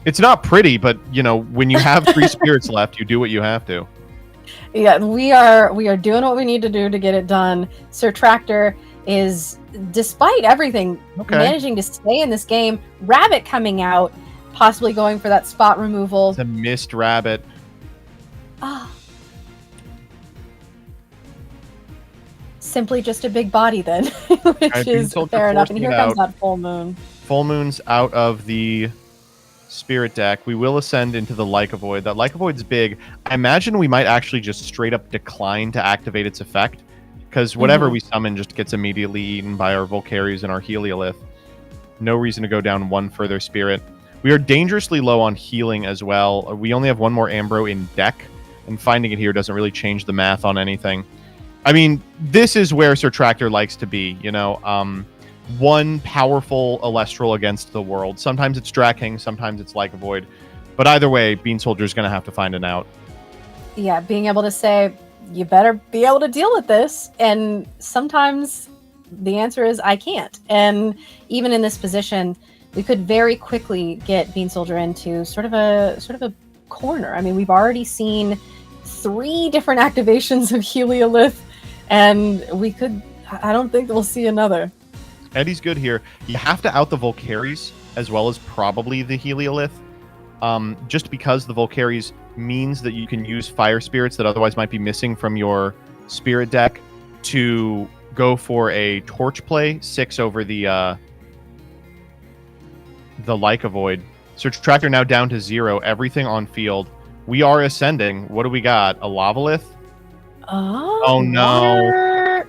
S2: It's not pretty, but, you know, when you have 3 spirits left, you do what you have to.
S1: Yeah, we are doing what we need to do to get it done. Sir Tractor is, despite everything, managing to stay in this game. Rabbit coming out, possibly going for that spot removal.
S2: It's a missed Rabbit.
S1: Ah. Simply just a big body then, which is fair enough. And here comes that Full Moon.
S2: Full Moon's out of the Spirit deck. We will ascend into the Like a Void. That Like a Void's big. I imagine we might actually just straight up decline to activate its effect, because whatever we summon just gets immediately eaten by our Volcaries and our Heliolith. No reason to go down one further Spirit. We are dangerously low on healing as well. We only have one more Ambro in deck, and finding it here doesn't really change the math on anything. I mean, this is where Sir Tractor likes to be, you know. One powerful Elestral against the world. Sometimes it's Drakking, sometimes it's Like a Void. But either way, Bean Soldier's going to have to find an out.
S1: Yeah, being able to say, you better be able to deal with this. And sometimes the answer is, I can't. And even in this position, we could very quickly get Bean Soldier into sort of a corner. I mean, we've already seen 3 different activations of Heliolith, and I don't think we'll see another.
S2: Eddie's good here. You have to out the Volcaries as well as probably the Heliolith. Just because the Volcaries means that you can use Fire Spirits that otherwise might be missing from your Spirit deck to go for a Torch play, 6 over the Like a Void. So Tractor now down to 0. Everything on field. We are ascending. What do we got? A Lavalith? Oh no.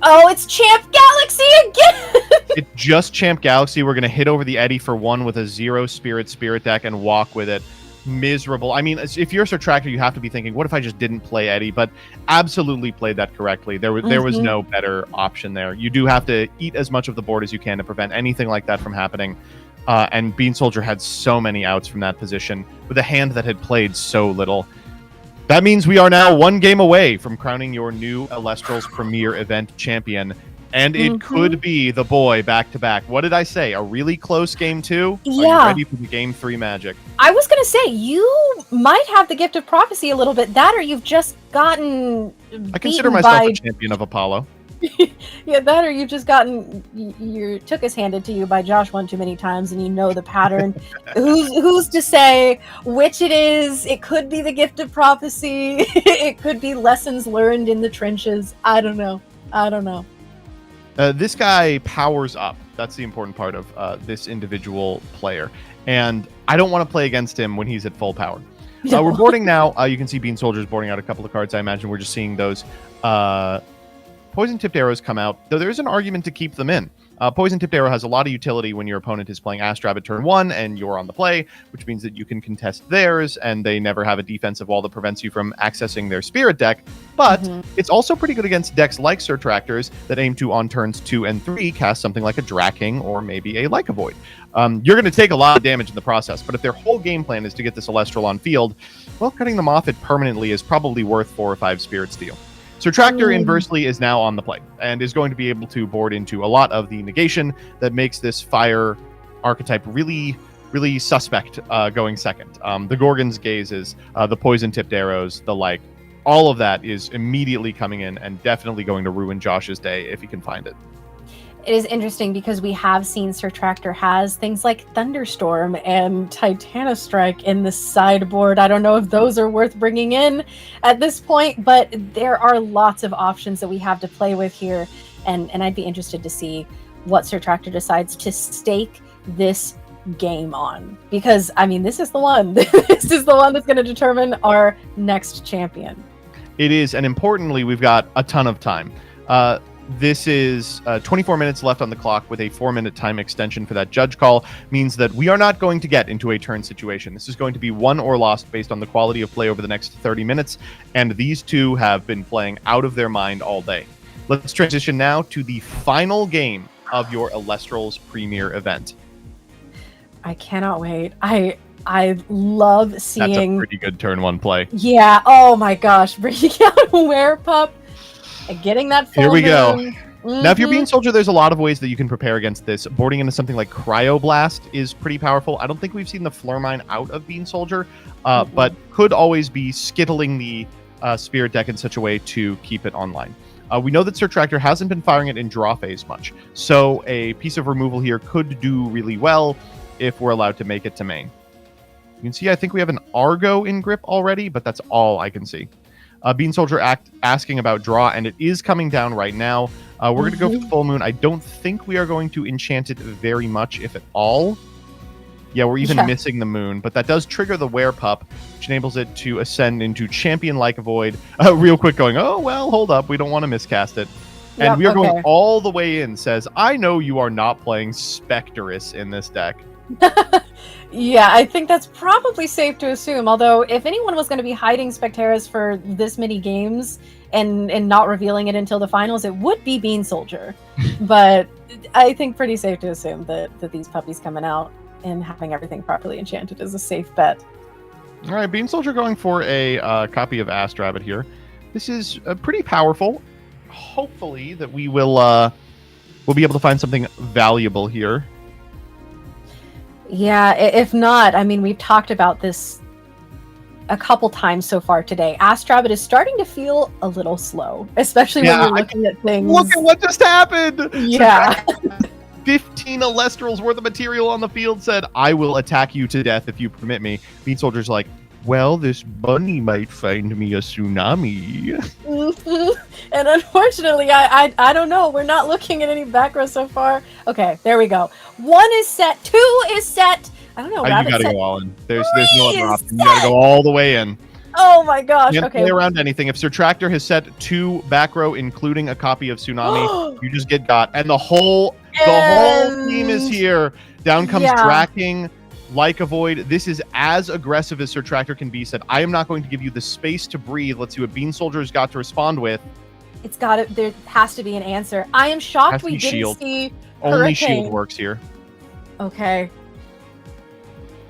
S1: Oh, it's Champ Galaxy again!
S2: It's just Champ Galaxy. We're going to hit over the Eddie for 1 with a 0 Spirit deck and walk with it. Miserable. I mean, if you're Sir Tractor, you have to be thinking, what if I just didn't play Eddie? But absolutely played that correctly. There was no better option there. You do have to eat as much of the board as you can to prevent anything like that from happening. And Bean Soldier had so many outs from that position with a hand that had played so little. That means we are now 1 game away from crowning your new Elestrals Premier Event champion. And it could be the boy back-to-back. What did I say? A really close game 2?
S1: Yeah.
S2: Are you ready for the game 3 magic?
S1: I was going to say, you might have the gift of prophecy a little bit. That or you've just gotten
S2: I consider myself a champion of Apollo.
S1: Yeah, that or you've just gotten your took is handed to you by Josh one too many times, and you know the pattern. Who's to say which it is? It could be the gift of prophecy. It could be lessons learned in the trenches. I don't know.
S2: This guy powers up. That's the important part of this individual player, and I don't want to play against him when he's at full power. We're boarding now. You can see Bean Soldier's boarding out a couple of cards. I imagine we're just seeing those. Poison Tipped Arrows come out, though there's an argument to keep them in. Poison Tipped Arrow has a lot of utility when your opponent is playing Astrabbit turn 1 and you're on the play, which means that you can contest theirs and they never have a defensive wall that prevents you from accessing their Spirit deck. But it's also pretty good against decks like Sir Tractors that aim to, on turns 2 and 3, cast something like a Drakking or maybe a Like a Void. You're going to take a lot of damage in the process, but if their whole game plan is to get this Elestral on field, well, cutting them off it permanently is probably worth 4 or 5 Spirit Steel. Sir Tractor, inversely, is now on the play and is going to be able to board into a lot of the negation that makes this fire archetype really, really suspect going second. The Gorgon's Gazes, the Poison-Tipped Arrows, the like, all of that is immediately coming in and definitely going to ruin Josh's day if he can find it.
S1: It is interesting because we have seen Sir Tractor has things like Thunderstorm and Titanostrike in the sideboard. I don't know if those are worth bringing in at this point, but there are lots of options that we have to play with here. And I'd be interested to see what Sir Tractor decides to stake this game on. Because, I mean, this is the one. This is the one that's going to determine our next champion.
S2: It is, and importantly, we've got a ton of time. This is 24 minutes left on the clock with a 4-minute time extension for that judge call. Means that we are not going to get into a turn situation. This is going to be won or lost based on the quality of play over the next 30 minutes. And these two have been playing out of their mind all day. Let's transition now to the final game of your Elestrals Premier event.
S1: I cannot wait. I love seeing...
S2: That's a pretty good turn one play.
S1: Yeah, oh my gosh. Bringing out Werepup and getting that full
S2: Here we go.
S1: moon.
S2: Now, if you're Bean Soldier, there's a lot of ways that you can prepare against this. Boarding into something like Cryoblast is pretty powerful. I don't think we've seen the Flare Mine out of Bean Soldier, but could always be skittling the Spirit deck in such a way to keep it online. We know that Sir Tractor hasn't been firing it in draw phase much, so a piece of removal here could do really well if we're allowed to make it to main. You can see I think we have an Argo in grip already, but that's all I can see. Bean Soldier asking about draw, and it is coming down right now. We're going to go for the full moon. I don't think we are going to enchant it very much, if at all. Yeah, we're even missing the moon, but that does trigger the Werepup, which enables it to ascend into Champion Like a Void. Real quick going, oh, well, hold up. We don't want to miscast it. And we are going all the way in, says, I know you are not playing Spectrus in this deck.
S1: Yeah, I think that's probably safe to assume. Although, if anyone was going to be hiding Specterus for this many games and not revealing it until the finals, it would be Bean Soldier. But I think pretty safe to assume that these puppies coming out and having everything properly enchanted is a safe bet.
S2: All right, Bean Soldier going for a copy of Astrabbit here. This is pretty powerful. Hopefully that we will we'll be able to find something valuable here.
S1: Yeah, if not, I mean, we've talked about this a couple times so far today. Astrabbit is starting to feel a little slow, especially when you're looking at things.
S2: Look at what just happened!
S1: Yeah.
S2: 15 Elestrals worth of material on the field, said, I will attack you to death if you permit me. Bean Soldier's like, well, this bunny might find me a tsunami.
S1: And unfortunately, I don't know. We're not looking at any back row so far. Okay, there we go. 1 is set. 2 is set. I don't know.
S2: You gotta go all in. There's no other option. You gotta go all the way in.
S1: Oh my gosh.
S2: Can't play around anything. If Sir Tractor has set 2 back row, including a copy of Tsunami, you just get got. And the whole team is here. Down comes Draking, Like a Void. This is as aggressive as Sir Tractor can be. Said, I am not going to give you the space to breathe. Let's see what Bean Soldier's got to respond with.
S1: It's got it. There has to be an answer. I am shocked we didn't see
S2: Only
S1: Hurricane.
S2: shield works here.
S1: Okay.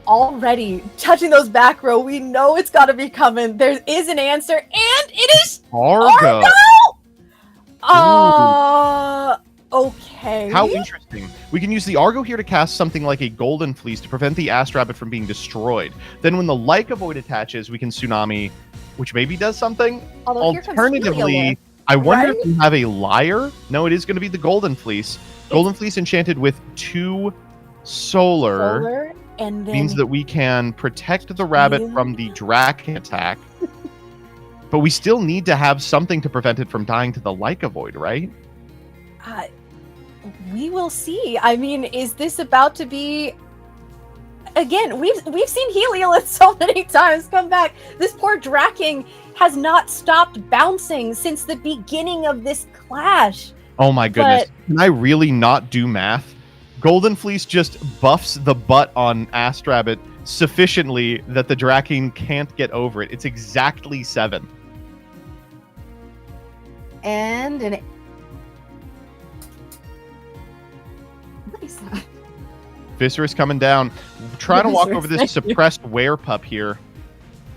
S1: Already touching those back row, we know it's got to be coming. There is an answer, and it is
S2: Argo.
S1: Okay.
S2: How interesting. We can use the Argo here to cast something like a Golden Fleece to prevent the Astrabbit from being destroyed. Then when the Like a Void attaches, we can Tsunami, which maybe does something. Alternatively, I wonder if we have a Liar. No, it is going to be the Golden Fleece. Golden Fleece enchanted with 2 solar
S1: and then
S2: means that we can protect the rabbit from the Draken attack. But we still need to have something to prevent it from dying to the Like a Void, right?
S1: We will see. I mean, is this about to be... Again, we've seen Heliolith so many times come back. This poor Draking has not stopped bouncing since the beginning of this clash.
S2: Oh my goodness. Can I really not do math? Golden Fleece just buffs the butt on Astrabbit sufficiently that the Draking can't get over it. It's exactly 7.
S1: And an... What is that?
S2: Viserys coming down. Trying to walk over this suppressed Werepup here.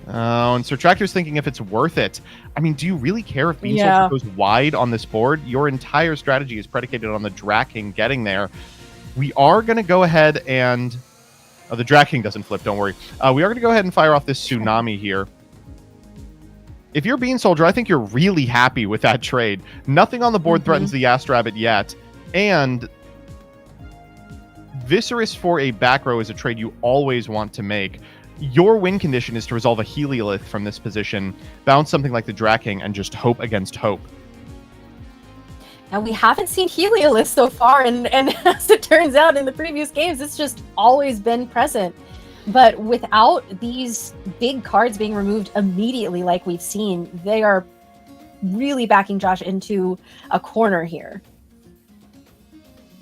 S2: Oh, and Sir Tractor's thinking if it's worth it. I mean, do you really care if Bean Soldier goes wide on this board? Your entire strategy is predicated on the Draking getting there. We are going to go ahead and... Oh, the Draking doesn't flip, don't worry. We are going to go ahead and fire off this Tsunami here. If you're Bean Soldier, I think you're really happy with that trade. Nothing on the board threatens the Astrabbit yet. And Viserys for a back row is a trade you always want to make. Your win condition is to resolve a Heliolith from this position, bounce something like the Draking, and just hope against hope.
S1: Now, we haven't seen Heliolith so far, and as it turns out in the previous games, it's just always been present. But without these big cards being removed immediately like we've seen, they are really backing Josh into a corner here.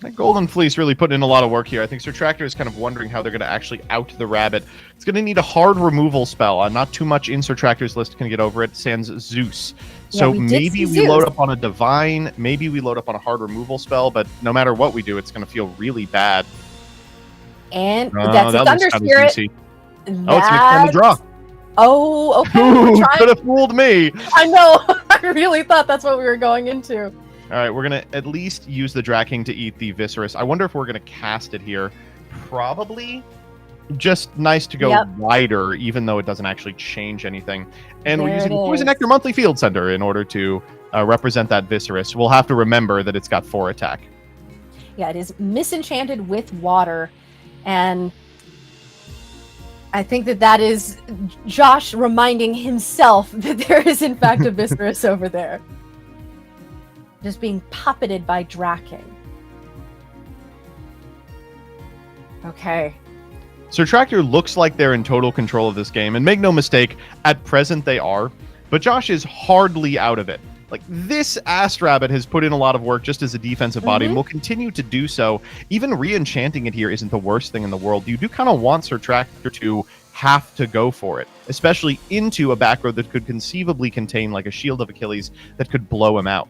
S2: That Golden Fleece really putting in a lot of work here. I think Sir Tractor is kind of wondering how they're going to actually out the rabbit. It's going to need a hard removal spell. Not too much in Sir Tractor's list can get over it. Sans Zeus. So maybe we load up on a Divine. Maybe we load up on a hard removal spell. But no matter what we do, it's going to feel really bad.
S1: And that's a Thunder Spirit.
S2: Oh, it's an extended draw.
S1: Oh, okay.
S2: Ooh, could have fooled me.
S1: I know. I really thought that's what we were going into.
S2: All right, we're going to at least use the Draking to eat the Viscerus. I wonder if we're going to cast it here. Probably. Just nice to go wider, even though it doesn't actually change anything. And we're using Poison Nectar Monthly Field Center in order to represent that Viscerus. We'll have to remember that it's got 4 attack.
S1: Yeah, it is misenchanted with water. And I think that is Josh reminding himself that there is, in fact, a Viscerus over there. Just being puppeted by Draking. Okay.
S2: Sir Tractor looks like they're in total control of this game, and make no mistake, at present they are, but Josh is hardly out of it. Like, this Ast Rabbit has put in a lot of work just as a defensive body, and will continue to do so. Even re-enchanting it here isn't the worst thing in the world. You do kind of want Sir Tractor to have to go for it, especially into a back row that could conceivably contain like a Shield of Achilles that could blow him out.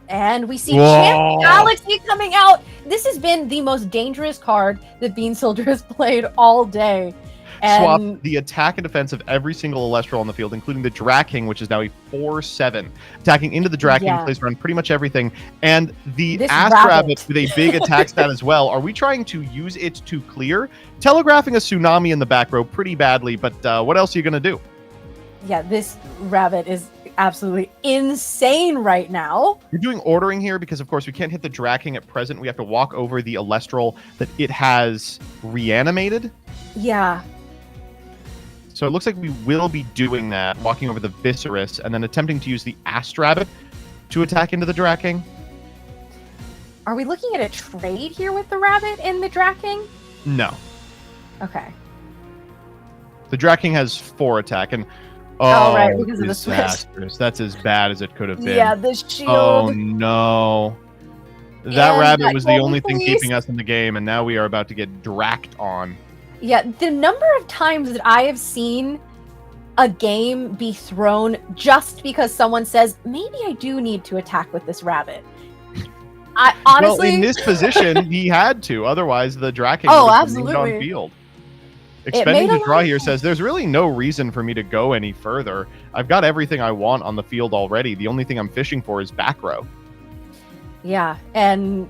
S1: And we see Champ Galaxy coming out. This has been the most dangerous card that Bean Soldier has played all day. And
S2: swap the attack and defense of every single Elestral on the field, including the Draking, which is now a 4/7. Attacking into the Draking plays around pretty much everything. And the Ast Rabbit with a big attack stat as well. Are we trying to use it to clear? Telegraphing a Tsunami in the back row pretty badly, but what else are you going to do?
S1: Yeah, this rabbit is absolutely insane right now.
S2: You're doing ordering here because, of course, we can't hit the Draking at present. We have to walk over the Elestral that it has reanimated.
S1: Yeah.
S2: So it looks like we will be doing that, walking over the Viscerus, and then attempting to use the Ast Rabbit to attack into the Draking.
S1: Are we looking at a trade here with the rabbit and the Draking?
S2: No.
S1: Okay.
S2: The Draking has 4 attack, and
S1: right, because of the switch.
S2: That's as bad as it could have been.
S1: Yeah, the shield.
S2: Oh no. That rabbit was the only thing keeping us in the game, and now we are about to get dracked on.
S1: Yeah, the number of times that I have seen a game be thrown just because someone says, maybe I do need to attack with this rabbit. I honestly...
S2: Well, in this position, he had to. Otherwise, the Draking
S1: would
S2: have
S1: absolutely
S2: been on field. Expending to draw here says, there's really no reason for me to go any further. I've got everything I want on the field already. The only thing I'm fishing for is back row.
S1: Yeah, and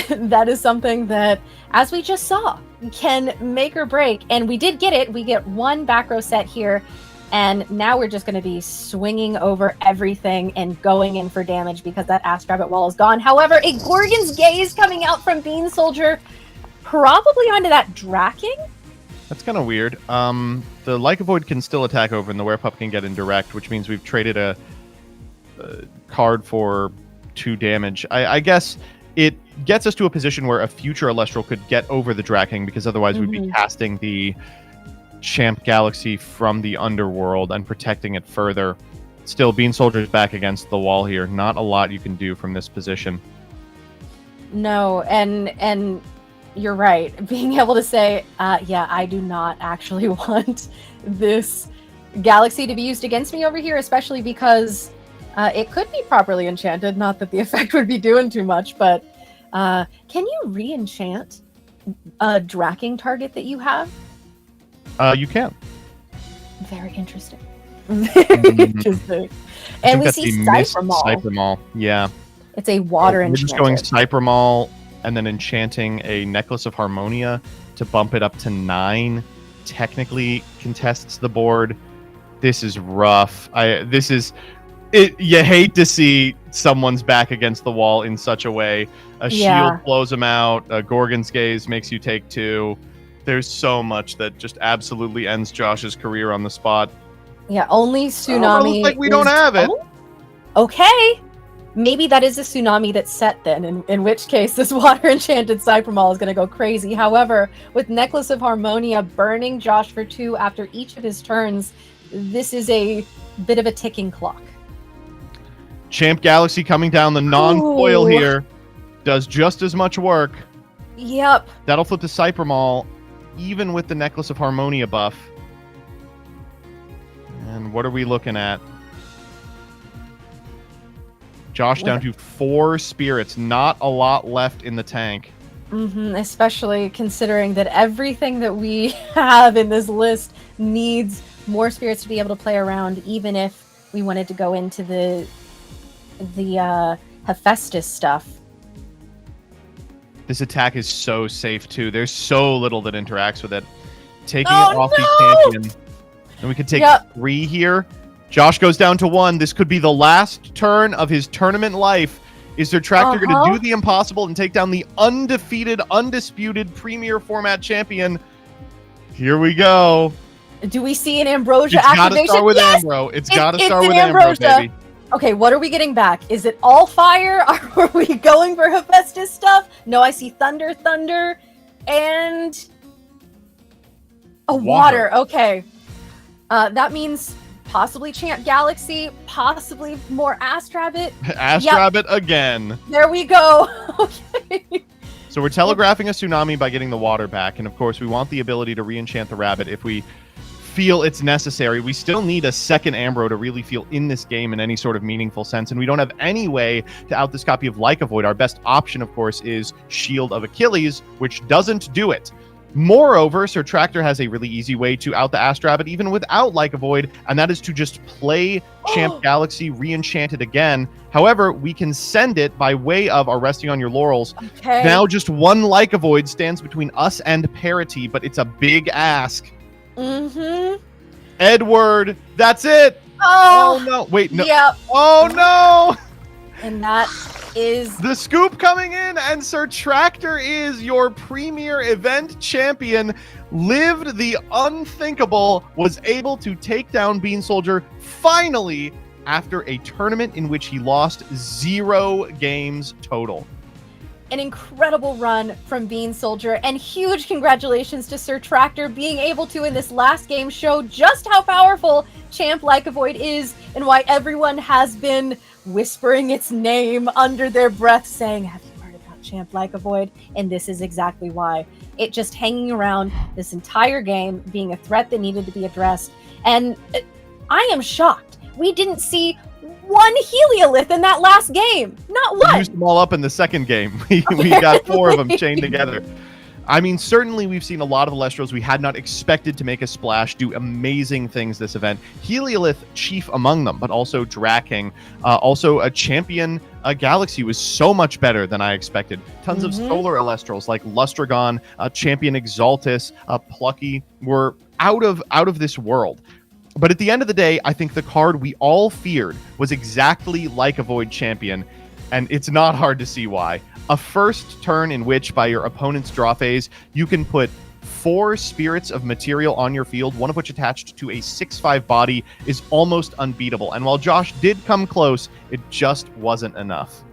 S1: that is something that, as we just saw, can make or break. And we did get it. We get 1 back row set here. And now we're just going to be swinging over everything and going in for damage because that Ast Rabbit wall is gone. However, a Gorgon's Gaze coming out from Bean Soldier, probably onto that Draking.
S2: That's kind of weird. The Lycovoid can still attack over, and the Werepup can get indirect, which means we've traded a card for 2 damage. I guess it gets us to a position where a future Elestral could get over the Draking, because otherwise we'd be casting the Champ Galaxy from the underworld and protecting it further. Still, Bean Soldier's back against the wall here. Not a lot you can do from this position.
S1: No, and you're right. Being able to say, yeah, I do not actually want this Galaxy to be used against me over here, especially because it could be properly enchanted. Not that the effect would be doing too much, but can you re-enchant a Draking target that you have?
S2: You can.
S1: Very interesting. Very interesting. And we see Cypher
S2: Maul. Yeah.
S1: It's a water enchanted.
S2: We're just going Cypher Maul and then enchanting a Necklace of Harmonia to bump it up to 9. Technically contests the board. This is rough. You hate to see someone's back against the wall in such a way. A shield blows them out. A Gorgon's Gaze makes you take 2. There's so much that just absolutely ends Josh's career on the spot.
S1: Yeah, only Tsunami.
S2: Looks like we don't have it.
S1: Okay. Maybe that is a Tsunami that's set then, in which case this water enchanted Cypher Maul is going to go crazy. However, with Necklace of Harmonia burning Josh for 2 after each of his turns, this is a bit of a ticking clock.
S2: Champ Galaxy coming down the non-foil
S1: Ooh.
S2: here. Does just as much work.
S1: Yep.
S2: That'll flip to Cyper Maul, even with the Necklace of Harmonia buff. And what are we looking at? Josh down to 4 spirits. Not a lot left in the tank.
S1: Especially considering that everything that we have in this list needs more spirits to be able to play around, even if we wanted to go into the Hephaestus stuff.
S2: This attack is so safe, too. There's so little that interacts with it. Taking
S1: Oh,
S2: it off
S1: no!
S2: the champion. And we could take 3 here. Josh goes down to 1. This could be the last turn of his tournament life. Is their Tractor going to do the impossible and take down the undefeated, undisputed Premier Format champion? Here we go.
S1: Do we see an Ambrosia
S2: It's
S1: activation?
S2: Gotta start with
S1: Yes!
S2: Ambro. It's gotta start
S1: an
S2: with Ambro, baby.
S1: Okay, what are we getting back? Is it all fire? Are we going for Hephaestus stuff? No, I see thunder, and a water. Okay. That means possibly Champ Galaxy, possibly more Astrabbit.
S2: Astrabbit again.
S1: There we go. Okay.
S2: So we're telegraphing a tsunami by getting the water back, and of course we want the ability to re-enchant the rabbit if we feel it's necessary. We still need a second Ambro to really feel in this game in any sort of meaningful sense, and we don't have any way to out this copy of Like a Void. Our best option, of course, is Shield of Achilles, which doesn't do it. Moreover, Sir Tractor has a really easy way to out the Astrabbit even without Like a Void, and that is to just play Champ Galaxy re-enchanted again. However, we can send it by way of our Resting on Your Laurels.
S1: Okay.
S2: Now just one Like a Void stands between us and parity, but it's a big ask. Edward, that's it.
S1: Oh
S2: no. Wait, no.
S1: Yep.
S2: Oh no.
S1: And that is
S2: the scoop coming in, and Sir Tractor is your premier event champion. Lived the unthinkable, was able to take down Bean Soldier finally after a tournament in which he lost 0 games total.
S1: an incredible run from Bean Soldier, and huge congratulations to Sir Tractor being able to, in this last game, show just how powerful Champ Like a Void is, and why everyone has been whispering its name under their breath, saying, have you heard about Champ Like a Void? And this is exactly why. It just hanging around this entire game, being a threat that needed to be addressed. And I am shocked. We didn't see one Heliolith in that last game. Not one.
S2: We used them all up in the second game. We got 4 of them chained together. I mean, certainly we've seen a lot of Elestrals we had not expected to make a splash, do amazing things this event. Heliolith chief among them, but also Draking. Also a champion Galaxy was so much better than I expected. Tons of solar Elestrals like Lustragon, champion Exaltus, Plucky were out of this world. But at the end of the day, I think the card we all feared was exactly like a Void Champion, and it's not hard to see why. A first turn in which, by your opponent's draw phase, you can put 4 spirits of material on your field, one of which attached to a 6/5 body, is almost unbeatable. And while Josh did come close, it just wasn't enough.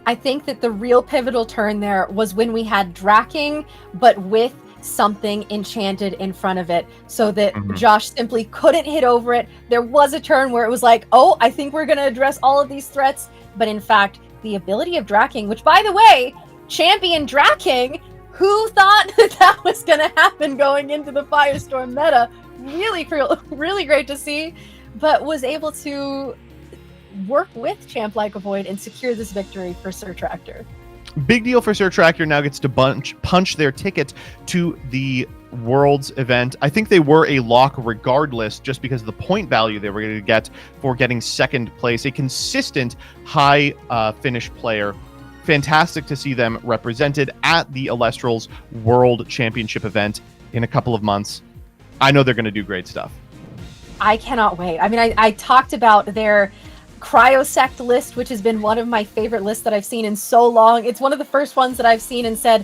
S1: I think that the real pivotal turn there was when we had Draking, but with something enchanted in front of it, so that Josh simply couldn't hit over it. There was a turn where it was like, oh, I think we're going to address all of these threats, but in fact, the ability of Draking, which, by the way, champion Draking, who thought that was going to happen going into the Firestorm meta? Really great to see, but was able to work with Champ Like a Void and secure this victory for Sir Tractor.
S2: Big deal for Sir Tractor now gets to punch their ticket to the Worlds event. I think they were a lock regardless, just because of the point value they were going to get for getting second place. A consistent high finish player. Fantastic to see them represented at the Elestrals World Championship event in a couple of months. I know they're going to do great stuff.
S1: I cannot wait. I mean, I talked about their Cryosect list, which has been one of my favorite lists that I've seen in so long. It's one of the first ones that I've seen and said,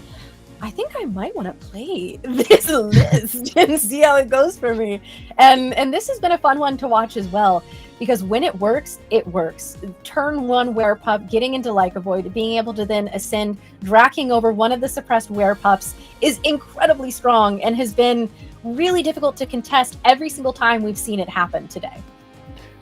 S1: I think I might want to play this list and see how it goes for me. And this has been a fun one to watch as well, because when it works, it works. Turn 1 Werepup, getting into Like a Void, being able to then ascend, Draking over one of the suppressed Werepups is incredibly strong and has been really difficult to contest every single time we've seen it happen today.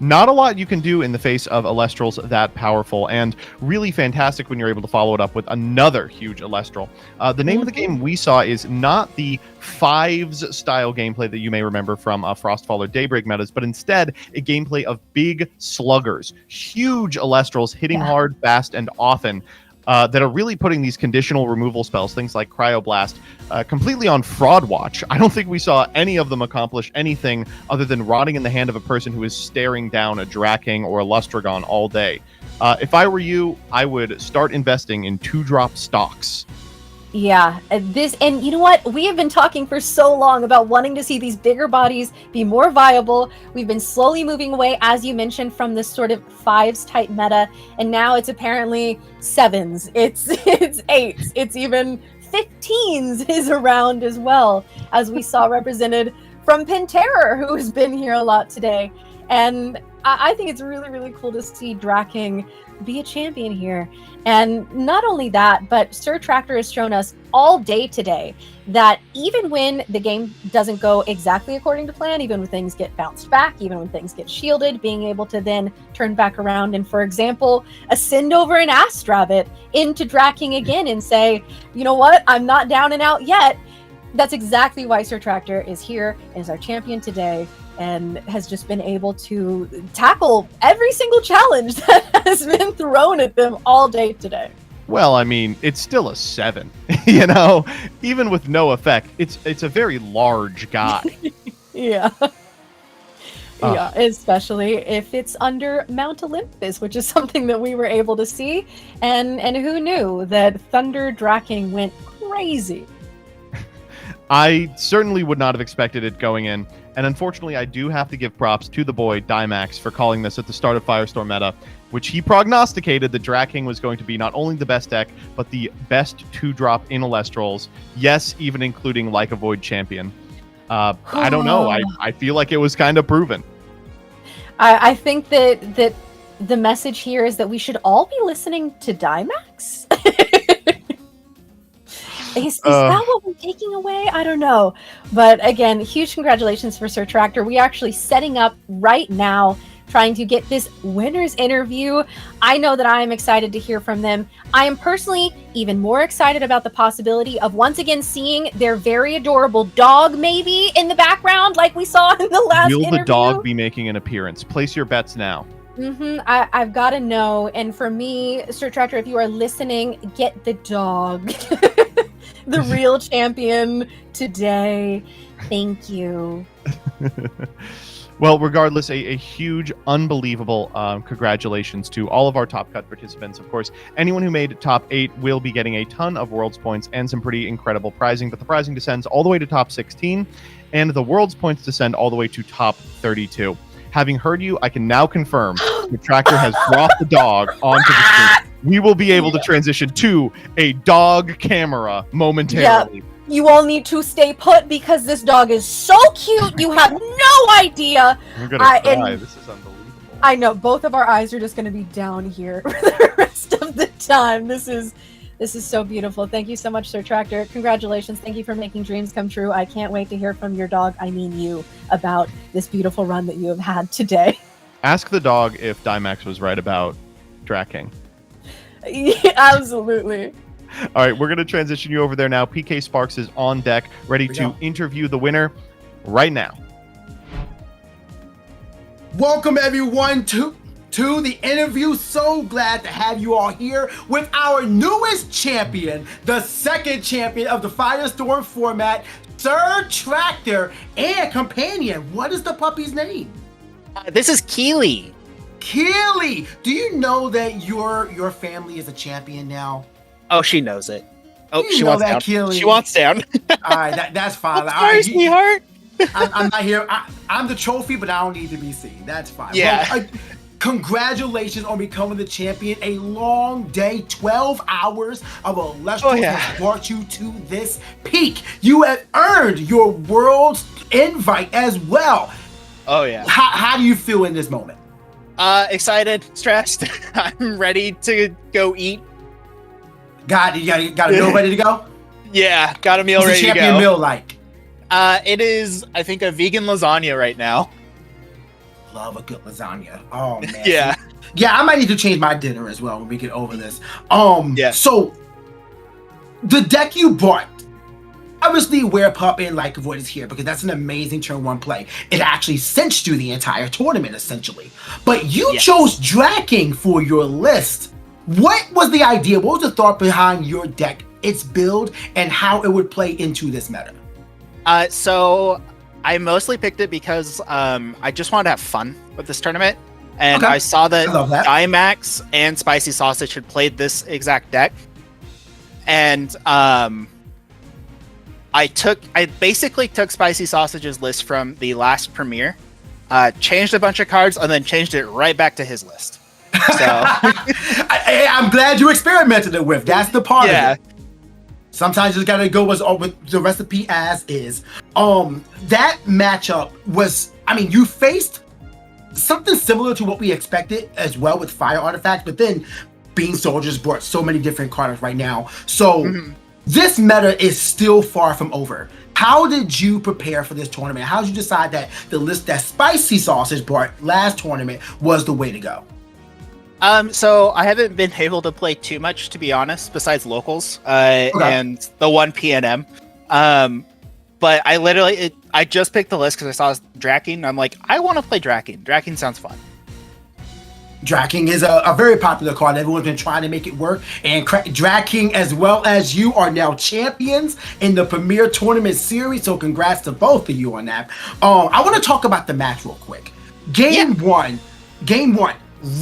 S2: Not a lot you can do in the face of Elestrals that powerful, and really fantastic when you're able to follow it up with another huge Elestral. The name of the game we saw is not the Fives style gameplay that you may remember from Frostfall or Daybreak metas, but instead a gameplay of big sluggers, huge Elestrals hitting hard, fast, and often. That are really putting these conditional removal spells, things like Cryoblast, completely on fraud watch. I don't think we saw any of them accomplish anything other than rotting in the hand of a person who is staring down a Draking or a Lustragon all day. If I were you, I would start investing in 2-drop stocks.
S1: Yeah, and you know what? We have been talking for so long about wanting to see these bigger bodies be more viable. We've been slowly moving away, as you mentioned, from this sort of 5s type meta, and now it's apparently 7s. It's 8s. It's even 15s is around as well, as we saw represented from Pantera, who has been here a lot today. And I think it's really, really cool to see Draking be a champion here. And not only that, but Sir Tractor has shown us all day today that even when the game doesn't go exactly according to plan, even when things get bounced back, even when things get shielded, being able to then turn back around and, for example, ascend over an Astrabbit into Draking again and say, you know what, I'm not down and out yet. That's exactly why Sir Tractor is here and is our champion today, and has just been able to tackle every single challenge that has been thrown at them all day today.
S2: Well, I mean, it's still a 7, you know? Even with no effect, it's a very large guy.
S1: Yeah. Yeah, especially if it's under Mount Olympus, which is something that we were able to see. And who knew that Thunder Draking went crazy?
S2: I certainly would not have expected it going in, and unfortunately I do have to give props to the boy Dimax for calling this at the start of Firestorm meta, which he prognosticated that Draking was going to be not only the best deck, but the best 2-drop in Elestrals, yes, even including Like a Void Champion. I don't know, I feel like it was kind of proven.
S1: I think that the message here is that we should all be listening to Dimax. Is that what we're taking away? I don't know. But again, huge congratulations for Sir Tractor. We are actually setting up right now, trying to get this winner's interview. I know that I am excited to hear from them. I am personally even more excited about the possibility of once again seeing their very adorable dog maybe in the background like we saw in the last interview.
S2: Will the dog be making an appearance? Place your bets now.
S1: I've got to know. And for me, Sir Tractor, if you are listening, get the dog. The real champion today. Thank you.
S2: Well, regardless, a huge, unbelievable congratulations to all of our Top Cut participants. Of course, anyone who made top 8 will be getting a ton of Worlds points and some pretty incredible prizing, but the prizing descends all the way to top 16, and the Worlds points descend all the way to top 32. Having heard you, I can now confirm the Tractor has brought the dog onto the screen. We will be able to transition to a dog camera momentarily.
S1: Yep. You all need to stay put because this dog is so cute. You have no idea.
S2: I'm gonna cry. This is unbelievable.
S1: I know. Both of our eyes are just going to be down here for the rest of the time. This is so beautiful. Thank you so much, Sir Tractor. Congratulations. Thank you for making dreams come true. I can't wait to hear from your dog, I mean you, about this beautiful run that you have had today.
S2: Ask the dog if Dimax was right about Draking.
S1: Yeah, absolutely.
S2: All right, we're going to transition you over there now. PK Sparks is on deck, ready to interview the winner right now.
S3: Welcome, everyone, to the interview. So glad to have you all here with our newest champion, the second champion of the Firestorm format, Sir Tractor, and companion. What is the puppy's name?
S4: This is Keely.
S3: Keely, do you know that your family is a champion now?
S4: Oh, she knows it. Oh,
S3: she wants down. Keely.
S4: She wants down.
S3: All right, that's fine.
S4: Sorry, sweetheart.
S3: I'm not here. I'm the trophy, but I don't need to be seen. That's fine.
S4: Yeah.
S3: Well, congratulations on becoming the champion. A long day, 12 hours of Elestral has brought you to this peak. You have earned your world's invite as well.
S4: Oh, yeah.
S3: How do you feel in this moment?
S4: Excited, stressed. I'm ready to go eat.
S3: You got a meal ready to go?
S4: Yeah, got a meal ready to go.
S3: What's the champion meal like?
S4: It is, I think, a vegan lasagna right now.
S3: love a good lasagna. Oh man.
S4: Yeah.
S3: Yeah, I might need to change my dinner as well when we get over this.
S4: Yeah.
S3: So the deck you bought, obviously Werepup and Like Void is here because that's an amazing turn one play. It actually cinched you the entire tournament essentially. But you chose Draking for your list. What was the idea? What was the thought behind your deck, its build, and how it would play into this meta?
S4: So I mostly picked it because I just wanted to have fun with this tournament. And I saw that Dimax and Spicy Sausage had played this exact deck. And I basically took Spicy Sausage's list from the last premiere, changed a bunch of cards, and then changed it right back to his list. So
S3: I'm glad you experimented it with. That's the part of it. Sometimes you just gotta go with the recipe as is. That matchup was, I mean, you faced something similar to what we expected as well with Fire Artifacts, but then Bean Soldiers brought so many different cards right now. So this meta is still far from over. How did you prepare for this tournament? How did you decide that the list that Spicy Sausage brought last tournament was the way to go?
S4: So I haven't been able to play too much, to be honest, besides locals and the one PNM. But I just picked the list because I saw Draking. I'm like, I want to play Draking. Draking sounds fun.
S3: Draking is a very popular card. Everyone's been trying to make it work. And Draking, as well as you, are now champions in the Premier Tournament series. So congrats to both of you on that. I want to talk about the match real quick. Game one,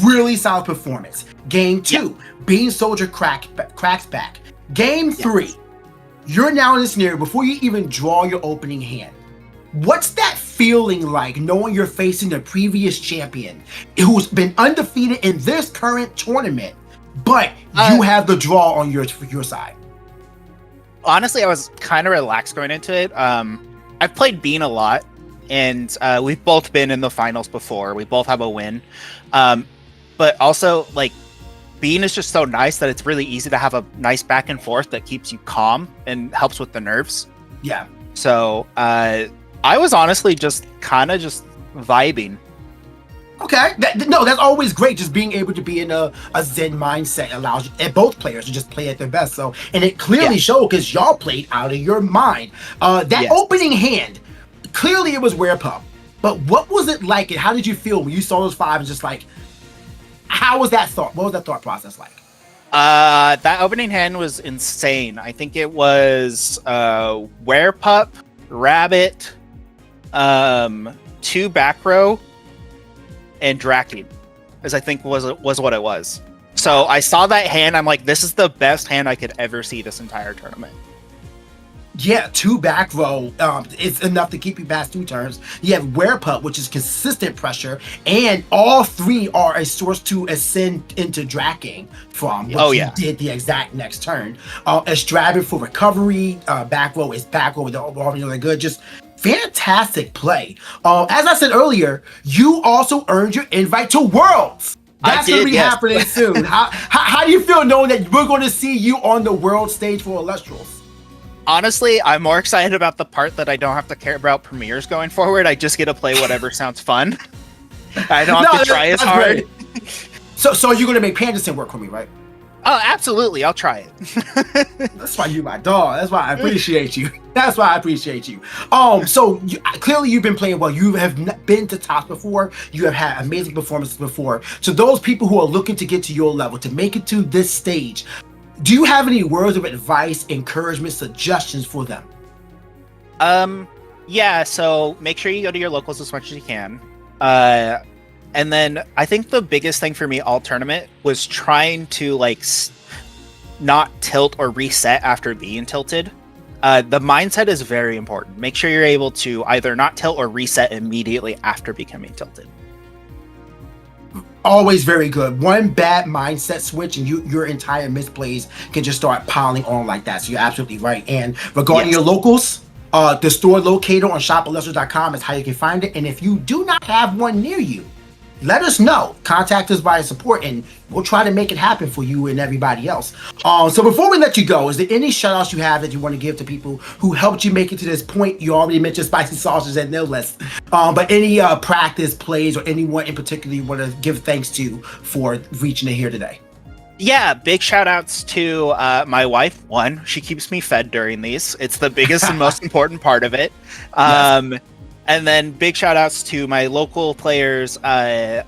S3: really solid performance. Game two, Bean Soldier cracks back. Game three, you're now in this scenario before you even draw your opening hand. What's that feeling like, knowing you're facing the previous champion who's been undefeated in this current tournament, but you have the draw on your side?
S4: Honestly, I was kind of relaxed going into it. I've played Bean a lot, and we've both been in the finals before. We both have a win. But also, like, Bean is just so nice that it's really easy to have a nice back and forth that keeps you calm and helps with the nerves.
S3: Yeah.
S4: So I was honestly just kind of just vibing.
S3: Okay. That's always great. Just being able to be in a Zen mindset allows both players to just play at their best. So, and it clearly showed because y'all played out of your mind. That opening hand, clearly it was Werepup. But what was it like, and how did you feel when you saw those five and just like, how was that thought? What was that thought process like?
S4: That opening hand was insane. I think it was Werepup, Rabbit, 2 back row, and Draking, as I think was what it was. So I saw that hand. I'm like, this is the best hand I could ever see this entire tournament.
S3: Yeah, 2 back row. It's enough to keep you past 2 turns. You have Werepup, which is consistent pressure, and all 3 are a source to ascend into Draking from. Which you did the exact next turn. Estrabin for recovery. Back row is back row. They're all really good. Just fantastic play. As I said earlier, you also earned your invite to Worlds. That's going to be happening soon. How do you feel knowing that we're going to see you on the world stage for Elestrals?
S4: Honestly, I'm more excited about the part that I don't have to care about premieres going forward. I just get to play whatever sounds fun. I don't have to try as hard.
S3: So you're going to make Panderson work for me, right?
S4: Oh, absolutely. I'll try it.
S3: That's why you're my dog. That's why I appreciate you. So clearly you've been playing well. You have been to tops before. You have had amazing performances before. So those people who are looking to get to your level, to make it to this stage, do you have any words of advice, encouragement, suggestions for them?
S4: Yeah, so make sure you go to your locals as much as you can. And then I think the biggest thing for me all tournament was trying to not tilt or reset after being tilted. The mindset is very important. Make sure you're able to either not tilt or reset immediately after becoming tilted.
S3: Always very good. One bad mindset switch and your entire misplays can just start piling on like that. So you're absolutely right. And regarding your locals, the store locator on shopelestrals.com is how you can find it. And if you do not have one near you, let us know. Contact us via support, and we'll try to make it happen for you and everybody else. So before we let you go, is there any shout-outs you have that you want to give to people who helped you make it to this point? You already mentioned Spicy Sausage and no less. But any practice plays or anyone in particular you want to give thanks to for reaching it here today?
S4: Yeah, big shout outs to my wife. One, she keeps me fed during these. It's the biggest and most important part of it.
S3: Yes.
S4: And then big shout outs to my local players, Adam.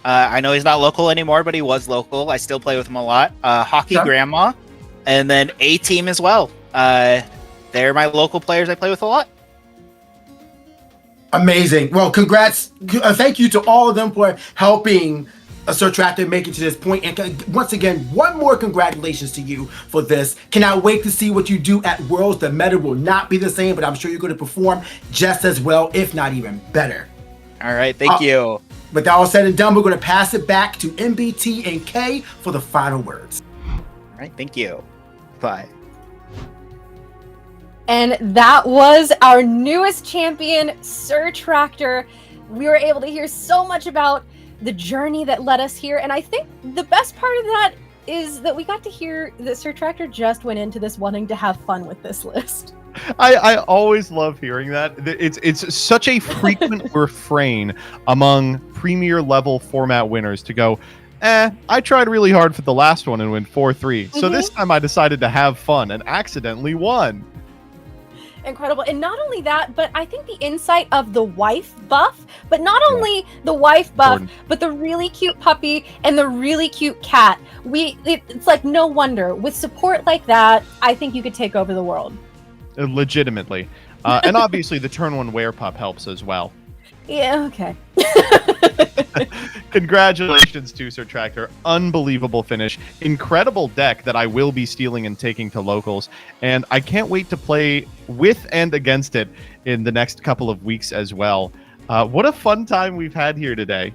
S4: I know he's not local anymore, but he was local. I still play with him a lot. Hockey
S3: Sure.
S4: Grandma, and then A-Team as well. They're my local players I play with a lot.
S3: Amazing. Well, congrats. Thank you to all of them for helping Sir Tractor make it to this point. And once again, one more congratulations to you for this. Cannot wait to see what you do at Worlds. The meta will not be the same, but I'm sure you're going to perform just as well, if not even better.
S4: All right, thank you.
S3: With that all said and done, we're going to pass it back to MBT and K for the final words.
S4: All right, thank you. Bye.
S1: And that was our newest champion, Sir Tractor. We were able to hear so much about the journey that led us here. And I think the best part of that is that we got to hear that Sir Tractor just went into this wanting to have fun with this list.
S2: I always love hearing that. It's such a frequent refrain among premier level format winners to go, I tried really hard for the last one and went 4-3. So this time I decided to have fun and accidentally won.
S1: Incredible. And not only that, but I think the insight of the wife buff, but not only the wife buff, but the really cute puppy and the really cute cat. It's like no wonder with support like that, I think you could take over the world.
S2: Legitimately. And obviously the turn one werepup helps as well.
S1: Yeah, okay.
S2: Congratulations to Sir Tractor. Unbelievable finish. Incredible deck that I will be stealing and taking to locals. And I can't wait to play with and against it in the next couple of weeks as well. What a fun time we've had here today.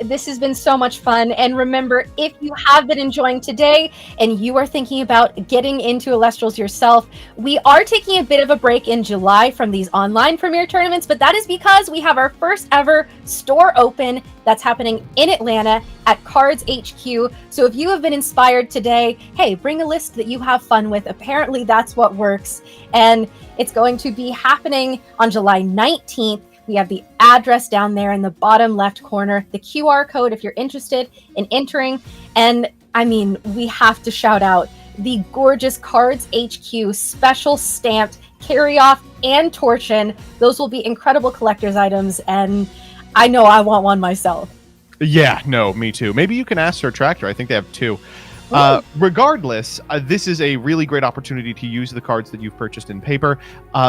S1: This has been so much fun. And remember, if you have been enjoying today and you are thinking about getting into Elestrals yourself, we are taking a bit of a break in July from these online Premier tournaments, but that is because we have our first ever store open that's happening in Atlanta at Cards HQ. So if you have been inspired today, hey, bring a list that you have fun with. Apparently that's what works. And it's going to be happening on July 19th. We have the address down there in the bottom left corner, the QR code if you're interested in entering. And I mean, we have to shout out the gorgeous Cards HQ special stamped carry-off and torsion. Those will be incredible collector's items, and I know I want one myself.
S2: Yeah, no, me too. Maybe you can ask Sir Tractor. I think they have two. Regardless, this is a really great opportunity to use the cards that you've purchased in paper.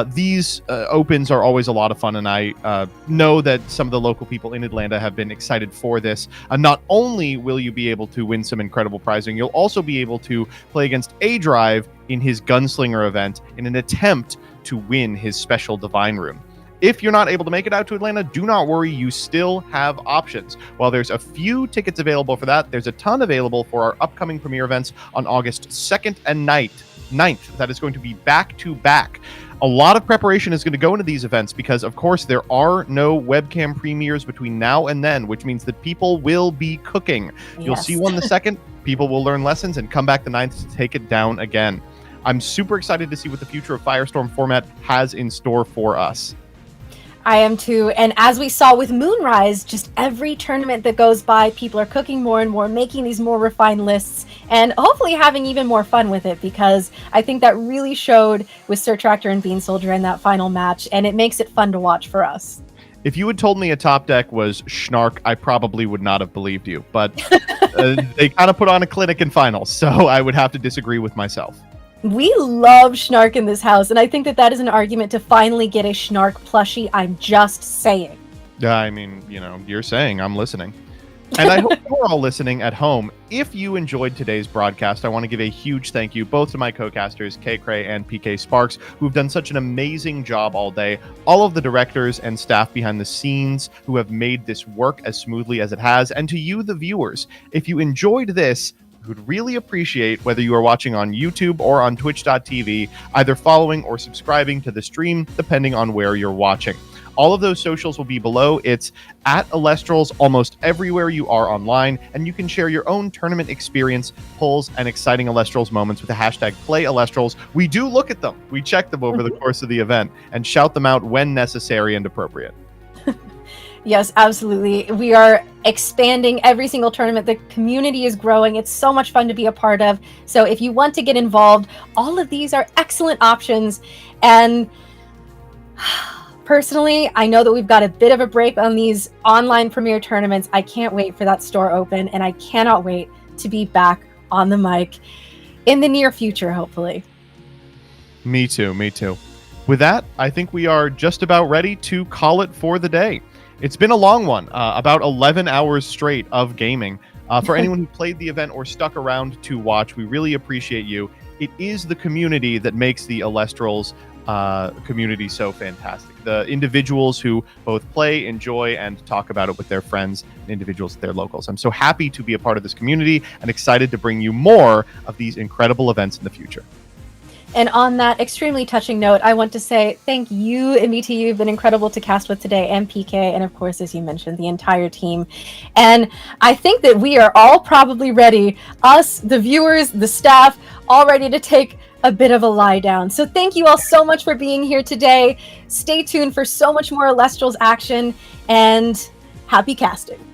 S2: These opens are always a lot of fun, and I know that some of the local people in Atlanta have been excited for this. Not only will you be able to win some incredible prizing, you'll also be able to play against A-Drive in his Gunslinger event in an attempt to win his special Divine Room. If you're not able to make it out to Atlanta, do not worry, you still have options. While there's a few tickets available for that, there's a ton available for our upcoming premiere events on August 2nd and 9th. That is going to be back-to-back. A lot of preparation is going to go into these events because, of course, there are no webcam premieres between now and then, which means that people will be cooking.
S1: Yes.
S2: You'll see one the 2nd, people will learn lessons and come back the 9th to take it down again. I'm super excited to see what the future of Firestorm format has in store for us.
S1: I am too. And as we saw with Moonrise, just every tournament that goes by, people are cooking more and more, making these more refined lists, and hopefully having even more fun with it, because I think that really showed with Sir Tractor and Bean Soldier in that final match, and it makes it fun to watch for us.
S2: If you had told me a top deck was Schnark, I probably would not have believed you, but they kind of put on a clinic in finals, so I would have to disagree with myself.
S1: We love Schnark in this house, and I think that that is an argument to finally get a Schnark plushie. I'm just saying.
S2: Yeah, I mean, you're saying, I'm listening. And I hope you're all listening at home. If you enjoyed today's broadcast, I want to give a huge thank you both to my co-casters, K. Cray and PK Sparks, who've done such an amazing job all day, all of the directors and staff behind the scenes who have made this work as smoothly as it has, and to you, the viewers. If you enjoyed this, would really appreciate whether you are watching on YouTube or on twitch.tv, either following or subscribing to the stream, depending on where you're watching. All of those socials will be below. It's at Elestrals almost everywhere you are online, and you can share your own tournament experience, polls, and exciting Elestrals moments with the hashtag #PlayElestrals. We do look at them. We check them over the course of the event and shout them out when necessary and appropriate.
S1: Yes, absolutely. We are expanding every single tournament. The community is growing. It's so much fun to be a part of. So if you want to get involved, all of these are excellent options. And personally, I know that we've got a bit of a break on these online Premier tournaments. I can't wait for that store open, and I cannot wait to be back on the mic in the near future, hopefully.
S2: Me too, me too. With that, I think we are just about ready to call it for the day. It's been a long one, about 11 hours straight of gaming. For anyone who played the event or stuck around to watch, we really appreciate you. It is the community that makes the Elestrals community so fantastic. The individuals who both play, enjoy, and talk about it with their friends and individuals at their locals. I'm so happy to be a part of this community and excited to bring you more of these incredible events in the future.
S1: And on that extremely touching note, I want to say thank you, MBT. You've been incredible to cast with today, and PK, and of course, as you mentioned, the entire team. And I think that we are all probably ready, us, the viewers, the staff, all ready to take a bit of a lie down. So thank you all so much for being here today. Stay tuned for so much more Elestrals action, and happy casting.